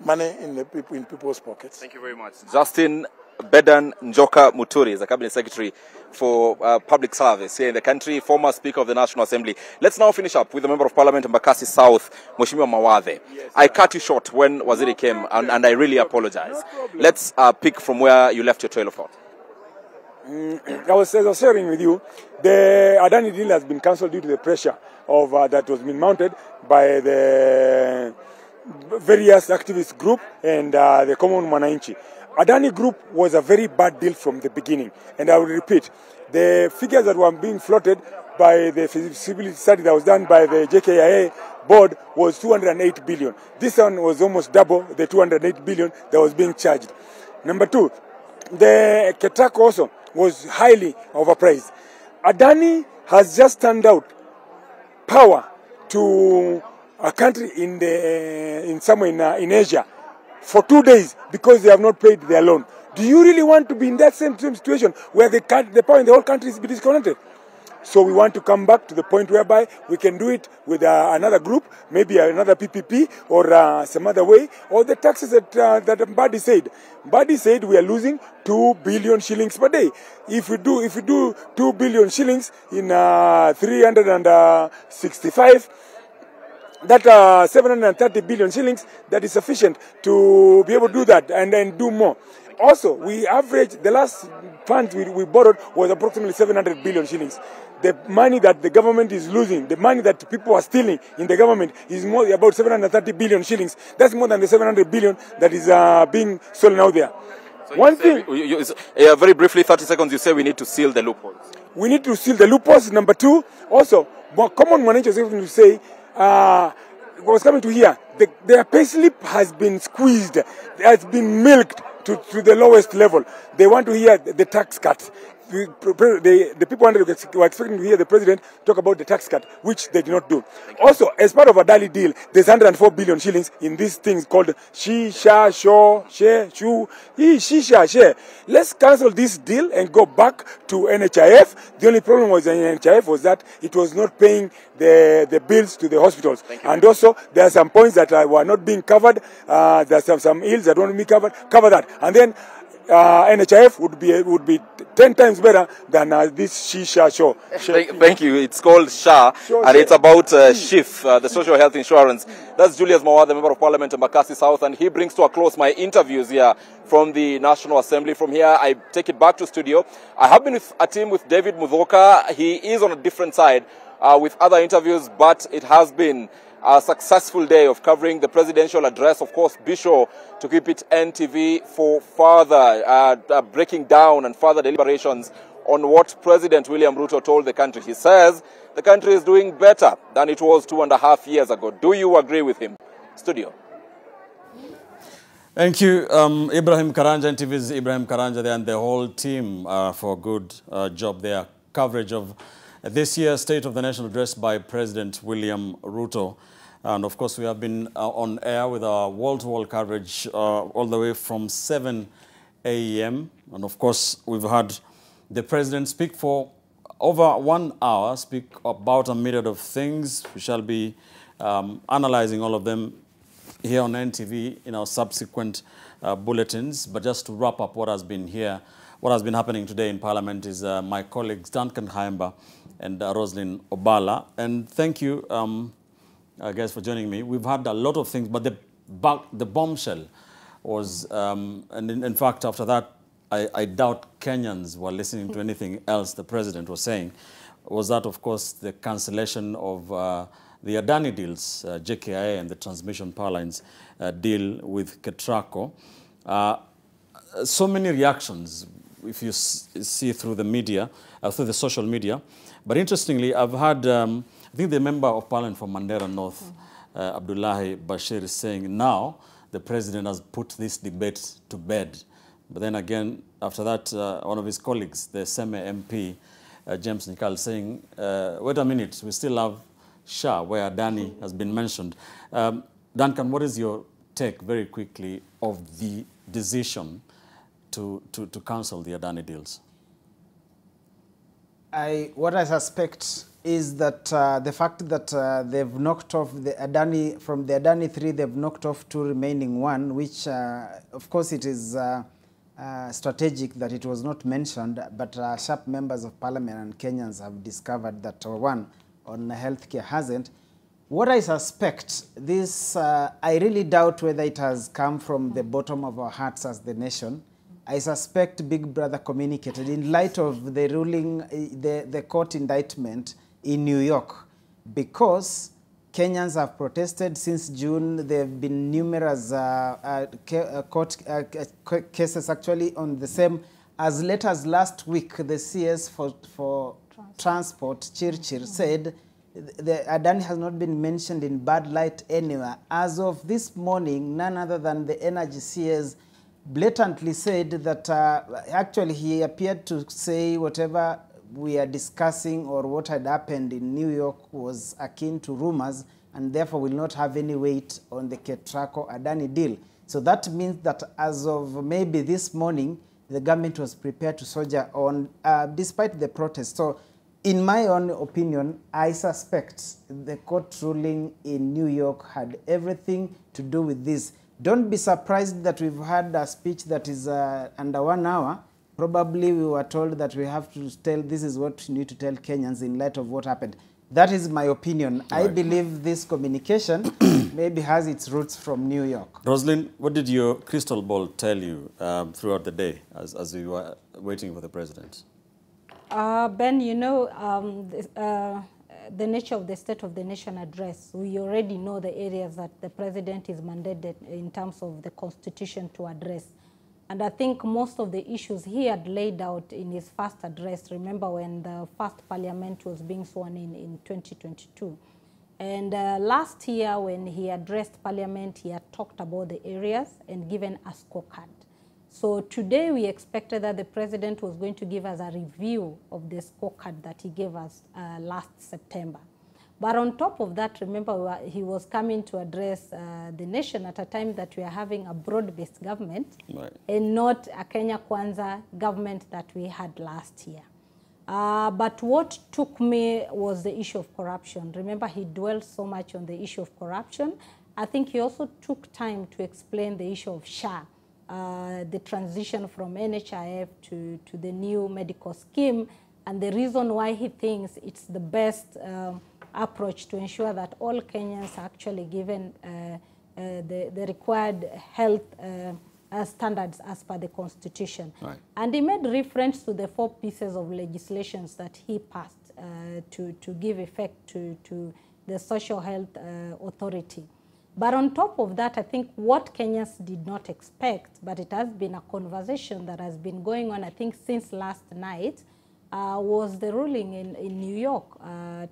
money in people's pockets. Thank you very much. Justin, Bedan Njoka Muturi is the Cabinet Secretary for Public Service here in the country, former Speaker of the National Assembly. Let's now finish up with the Member of Parliament in Embakasi South, Mheshimiwa Mawadhe. I cut you short when Waziri came, and I really apologize. Let's pick from where you left your trail of thought. I was sharing with you, the Adani deal has been cancelled due to the pressure of that was being mounted by the various activist group and the common Mwananchi. Adani Group was a very bad deal from the beginning, and I will repeat, the figures that were being floated by the feasibility study that was done by the JKIA board was 208 billion. This one was almost double the 208 billion that was being charged. Number two, the Ketraco also was highly overpriced. Adani has just turned out power to a country in somewhere in Asia for 2 days because they have not paid their loan. Do you really want to be in that same situation where the power in the whole country is disconnected? So we want to come back to the point whereby we can do it with another group, maybe another PPP or some other way, or the taxes that Mbadi said. Mbadi said we are losing 2 billion shillings per day. If we do 2 billion shillings in 365, that 730 billion shillings, that is sufficient to be able to do that and then do more. Also, we averaged, the last fund we borrowed was approximately 700 billion shillings. The money that the government is losing, the money that people are stealing in the government is more about 730 billion shillings. That's more than the 700 billion that is being stolen out there. So one thing, very briefly, 30 seconds, you say we need to seal the loopholes. We need to seal the loopholes. Number two, also, common managers even to say, was coming to hear, their payslip has been squeezed, has been milked to the lowest level. They want to hear the tax cut. The people were expecting to hear the president talk about the tax cut, which they did not do. Also, as part of a Dali deal, there's 104 billion shillings in these things called Shisha, Sho, She, Shu, Shisha, She. Let's cancel this deal and go back to NHIF. The only problem was in NHIF was that it was not paying the bills to the hospitals. And also, there are some points that were not being covered. There are some ills that won't be covered. Cover that. And then NHIF would be 10 times better than this Shisha Show. Thank you. It's called SHA, and it's about SHIF, the Social Health Insurance. That's Julius Mawar, the Member of Parliament in Embakasi South, and he brings to a close my interviews here from the National Assembly. From here, I take it back to studio. I have been with a team with David Mudhoka. He is on a different side with other interviews, but it has been a successful day of covering the presidential address. Of course, Bisho to keep it NTV for further breaking down and further deliberations on what President William Ruto told the country. He says the country is doing better than it was 2.5 years ago. Do you agree with him? Studio. Thank you, Ibrahim Karanja, NTV's Ibrahim Karanja there, and the whole team for a good job there. Coverage of this year's State of the Nation address by President William Ruto. And of course, we have been on air with our wall-to-wall coverage all the way from 7 a.m. And of course, we've had the President speak for over 1 hour, speak about a myriad of things. We shall be analyzing all of them here on NTV in our subsequent bulletins. But just to wrap up what has been here, what has been happening today in Parliament is my colleagues Duncan Haimba and Roslyn Obala. And thank you, guys, for joining me. We've had a lot of things, but the bombshell was, and in fact, after that, I doubt Kenyans were listening to anything else the president was saying, was that, of course, the cancellation of the Adani deals, JKIA and the transmission power lines deal with Ketraco. So many reactions, if you see through the media, through the social media. But interestingly, I've had, I think the Member of Parliament from Mandera North, Abdullahi Bashir, is saying now the president has put this debate to bed. But then again, after that, one of his colleagues, the Seme MP, James Nikal, saying, wait a minute, we still have Shah, where Adani has been mentioned. Duncan, what is your take, very quickly, of the decision to cancel the Adani deals? What I suspect is that the fact that they've knocked off the Adani, from the Adani 3, they've knocked off 2 remaining 1, which of course it is strategic that it was not mentioned, but sharp members of parliament and Kenyans have discovered that one on healthcare hasn't. What I suspect, this, I really doubt whether it has come from the bottom of our hearts as the nation. I suspect Big Brother communicated in light of the ruling, the court indictment in New York, because Kenyans have protested since June. There have been numerous court cases actually on the same. As late as last week, the CS for Transport, Chirchir, said the Adani has not been mentioned in bad light anywhere. As of this morning, none other than the energy CS blatantly said that actually he appeared to say whatever we are discussing or what had happened in New York was akin to rumors and therefore will not have any weight on the Ketraco Adani deal. So that means that as of maybe this morning, the government was prepared to soldier on despite the protest. So in my own opinion, I suspect the court ruling in New York had everything to do with this. Don't be surprised that we've had a speech that is under 1 hour. Probably we were told that we have to tell, this is what we need to tell Kenyans in light of what happened. That is my opinion. Right. I believe this communication maybe has its roots from New York. Roslyn, what did your crystal ball tell you throughout the day as you were waiting for the president? Ben, you know, the nature of the State of the Nation address, we already know the areas that the president is mandated in terms of the Constitution to address. And I think most of the issues he had laid out in his first address, remember when the first parliament was being sworn in 2022. And last year when he addressed parliament, he had talked about the areas and given a scorecard. So today we expected that the president was going to give us a review of the scorecard that he gave us last September. But on top of that, remember, he was coming to address the nation at a time that we are having a broad-based government, right, and not a Kenya Kwanza government that we had last year. But what took me was the issue of corruption. Remember, he dwelled so much on the issue of corruption. I think he also took time to explain the issue of SHA, the transition from NHIF to the new medical scheme, and the reason why he thinks it's the best approach to ensure that all Kenyans are actually given the required health standards as per the Constitution. Right. And he made reference to the 4 pieces of legislations that he passed to give effect to the Social Health Authority. But on top of that, I think what Kenyans did not expect, but it has been a conversation that has been going on, I think, since last night, was the ruling in New York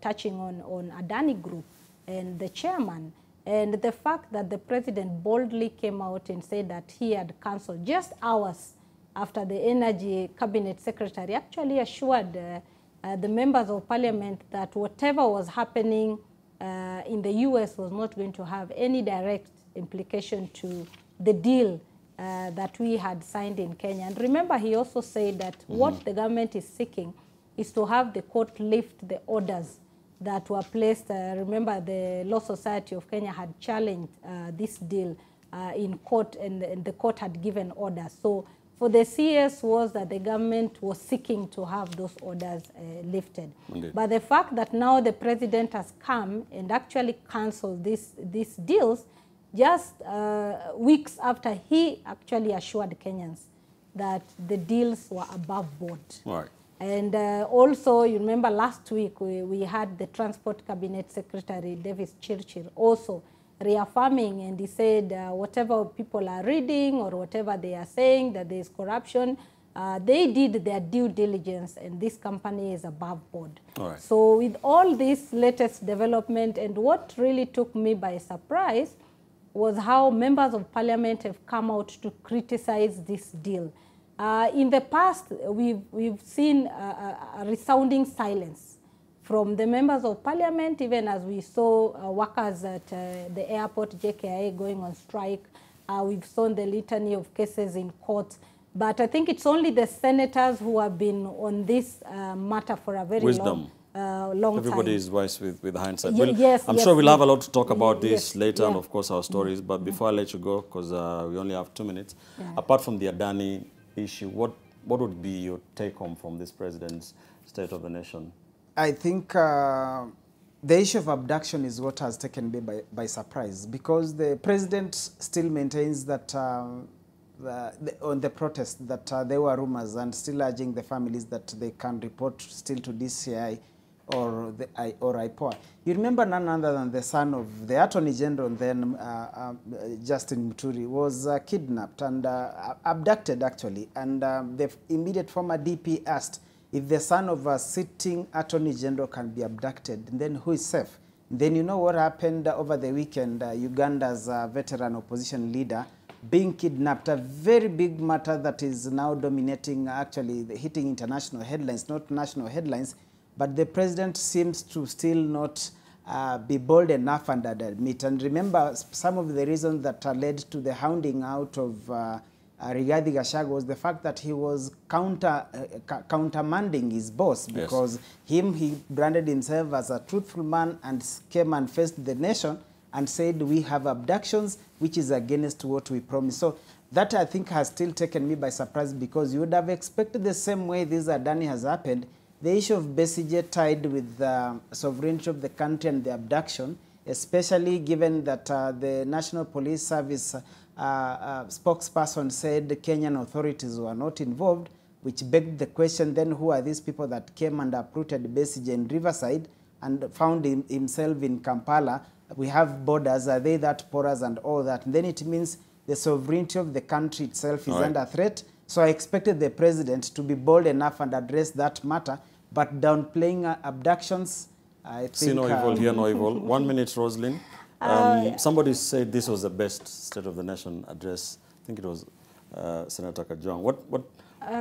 touching on Adani Group and the chairman, and the fact that the president boldly came out and said that he had cancelled just hours after the energy cabinet secretary actually assured the members of parliament that whatever was happening in the US was not going to have any direct implication to the deal that we had signed in Kenya. And remember, he also said that what the government is seeking is to have the court lift the orders that were placed. Remember, the Law Society of Kenya had challenged this deal in court, and the court had given orders. So for the CS was that the government was seeking to have those orders lifted. Indeed. But the fact that now the president has come and actually canceled these deals just weeks after he actually assured Kenyans that the deals were above board. Right. And also, you remember last week we had the Transport Cabinet Secretary, Davis Chirchir, also reaffirming, and he said whatever people are reading or whatever they are saying, that there is corruption, they did their due diligence and this company is above board. All right. So with all this latest development, and what really took me by surprise was how members of parliament have come out to criticize this deal. In the past, we've seen a resounding silence from the members of parliament, even as we saw workers at the airport, JKIA, going on strike. We've seen the litany of cases in court. But I think it's only the senators who have been on this matter for a very long time. Everybody is wise with hindsight. Yes, I'm sure we'll have a lot to talk about this later, and of course our stories. But before I let you go, because we only have 2 minutes, apart from the Adani issue. What would be your take home from this president's State of the Nation? I think the issue of abduction is what has taken me by surprise, because the president still maintains that on the protest that there were rumors, and still urging the families that they can report still to DCI or IPOA. You remember none other than the son of the Attorney General then, Justin Muturi, was kidnapped and abducted actually, and the immediate former DP asked, if the son of a sitting Attorney General can be abducted, then who is safe? Then you know what happened over the weekend, Uganda's veteran opposition leader being kidnapped, a very big matter that is now dominating, actually hitting international headlines, not national headlines, but the president seems to still not be bold enough and admit. And remember, some of the reasons that led to the hounding out of Rigathi Gachagua was the fact that he was countermanding his boss, because he branded himself as a truthful man and came and faced the nation and said, we have abductions, which is against what we promised. So that, I think, has still taken me by surprise, because you would have expected the same way this Adani has happened, the issue of Besigye tied with the sovereignty of the country and the abduction, especially given that the National Police Service spokesperson said the Kenyan authorities were not involved, which begged the question, then who are these people that came and uprooted Besigye in Riverside and found himself in Kampala? We have borders, are they that porous and all that? And then it means the sovereignty of the country itself is under threat. So I expected the president to be bold enough and address that matter, but downplaying abductions, I think... See no evil, hear no evil. 1 minute, Rosalind. Somebody said this was the best State of the Nation address. I think it was Senator Kajwang.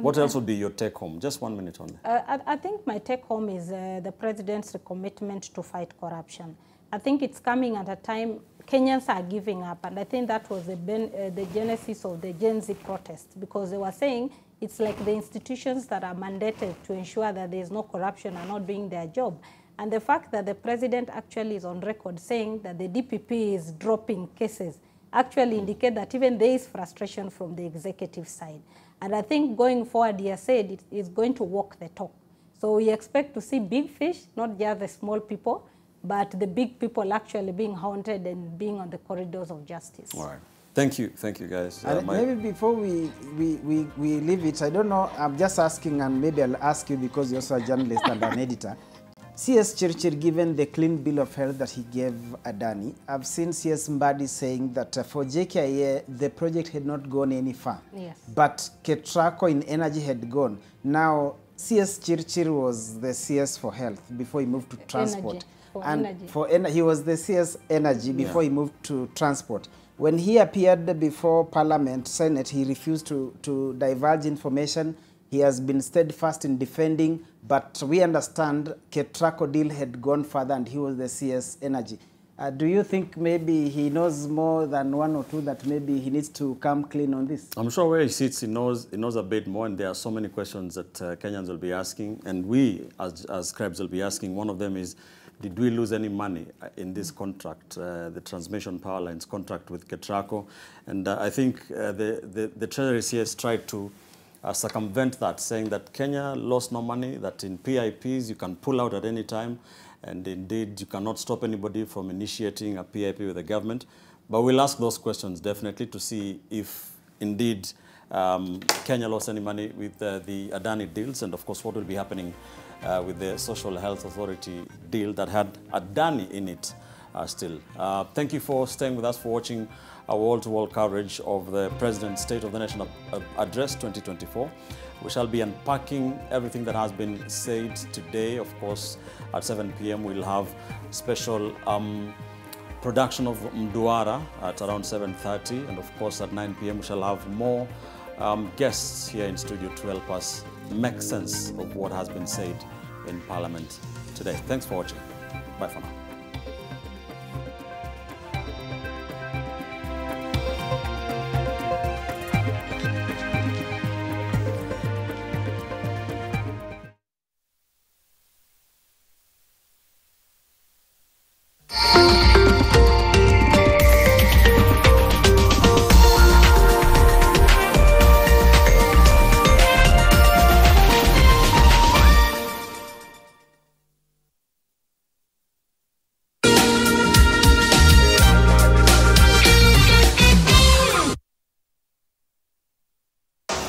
What else would be your take home? Just 1 minute only. I think my take home is the president's commitment to fight corruption. I think it's coming at a time Kenyans are giving up, and I think that was the genesis of the Gen Z protest, because they were saying it's like the institutions that are mandated to ensure that there is no corruption are not doing their job. And the fact that the president actually is on record saying that the DPP is dropping cases actually indicate that even there is frustration from the executive side. And I think going forward, he has said it is going to walk the talk. So we expect to see big fish, not just the small people, but the big people actually being haunted and being on the corridors of justice. All right. Thank you guys. Maybe before we leave it, I don't know, I'm just asking, and maybe I'll ask you because you're also a journalist and an editor. CS Chirchir, given the clean bill of health that he gave Adani, I've seen CS Mbadi saying that for JKIA, the project had not gone any far. Yes. But Ketraco in energy had gone. Now, CS Chirchir was the CS for health before he moved to transport. He was the CS energy before he moved to transport. When he appeared before Parliament, Senate, he refused to divulge information. He has been steadfast in defending, but we understand Ketraco deal had gone further and he was the CS energy. Do you think maybe he knows more than one or two that maybe he needs to come clean on this? I'm sure where he sits, he knows a bit more, and there are so many questions that Kenyans will be asking, and we as Scribes will be asking. One of them is, did we lose any money in this contract, the transmission power lines contract with Ketraco? And I think the Treasury CS tried to circumvent that, saying that Kenya lost no money, that in PIPs you can pull out at any time, and indeed you cannot stop anybody from initiating a PIP with the government. But we'll ask those questions definitely to see if indeed Kenya lost any money with the Adani deals, and of course what will be happening with the Social Health Authority deal that had Adani in it still. Thank you for staying with us, for watching our wall-to-wall coverage of the President's State of the Nation Address 2024. We shall be unpacking everything that has been said today. Of course, at 7 p.m. we'll have special production of Mduara at around 7:30, and of course at 9 p.m. we shall have more guests here in studio to help us make sense of what has been said in Parliament today. Thanks for watching. Bye for now.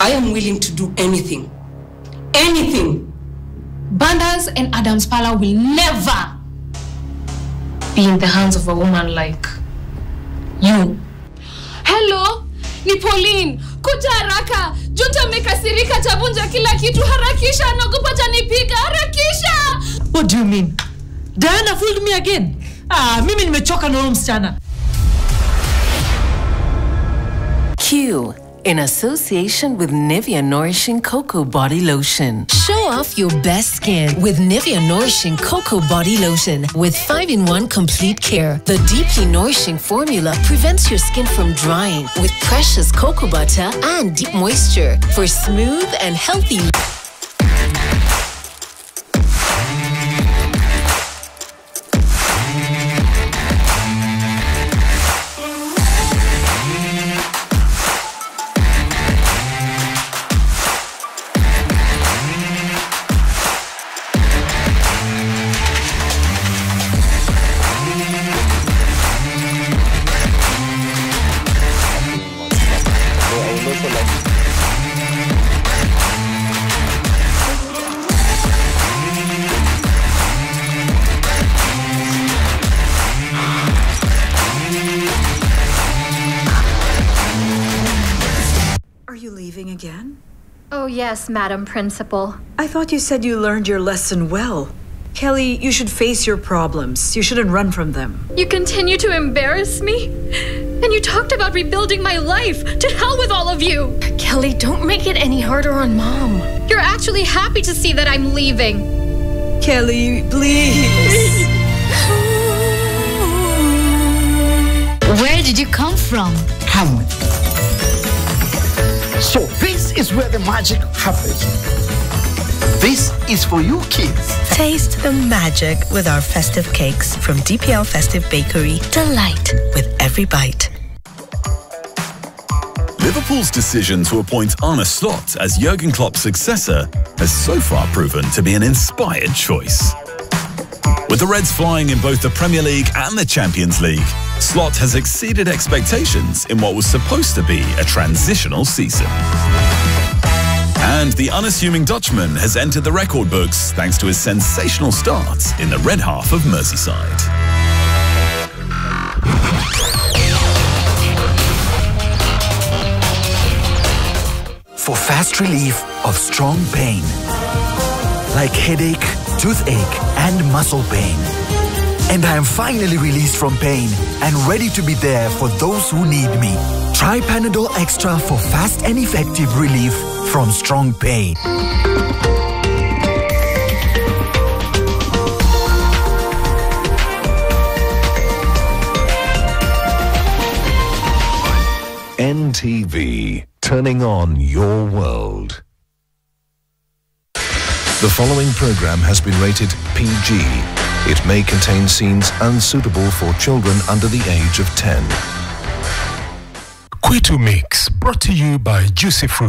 I am willing to do anything. Anything. Bandas and Adams Pala will never be in the hands of a woman like you. Hello, ni Pauline. Kuja haraka. Junta amekasirika, tavunja kila kitu. Harakisha, naogopa atanipiga. Harakisha. What do you mean? Diana fooled me again. Mimi nimechoka na huyo msichana. Q, in association with Nivea Nourishing Cocoa Body Lotion. Show off your best skin with Nivea Nourishing Cocoa Body Lotion with 5-in-1 complete care. The deeply nourishing formula prevents your skin from drying with precious cocoa butter and deep moisture for smooth and healthy. Again? Oh yes, Madam Principal. I thought you said you learned your lesson well. Kelly, you should face your problems. You shouldn't run from them. You continue to embarrass me? And you talked about rebuilding my life. To hell with all of you! Kelly, don't make it any harder on Mom. You're actually happy to see that I'm leaving. Kelly, please. Where did you come from? Come. So this is where the magic happens. This is for you kids. Taste the magic with our festive cakes from DPL Festive Bakery. Delight with every bite. Liverpool's decision to appoint Arne Slot as Jurgen Klopp's successor has so far proven to be an inspired choice. With the Reds flying in both the Premier League and the Champions League, Slot has exceeded expectations in what was supposed to be a transitional season. And the unassuming Dutchman has entered the record books thanks to his sensational start in the red half of Merseyside. For fast relief of strong pain, like headache, toothache, and muscle pain. And I am finally released from pain and ready to be there for those who need me. Try Panadol Extra for fast and effective relief from strong pain. NTV, turning on your world. The following program has been rated PG. It may contain scenes unsuitable for children under the age of 10. Kwitu Mix, brought to you by Juicy Fruit.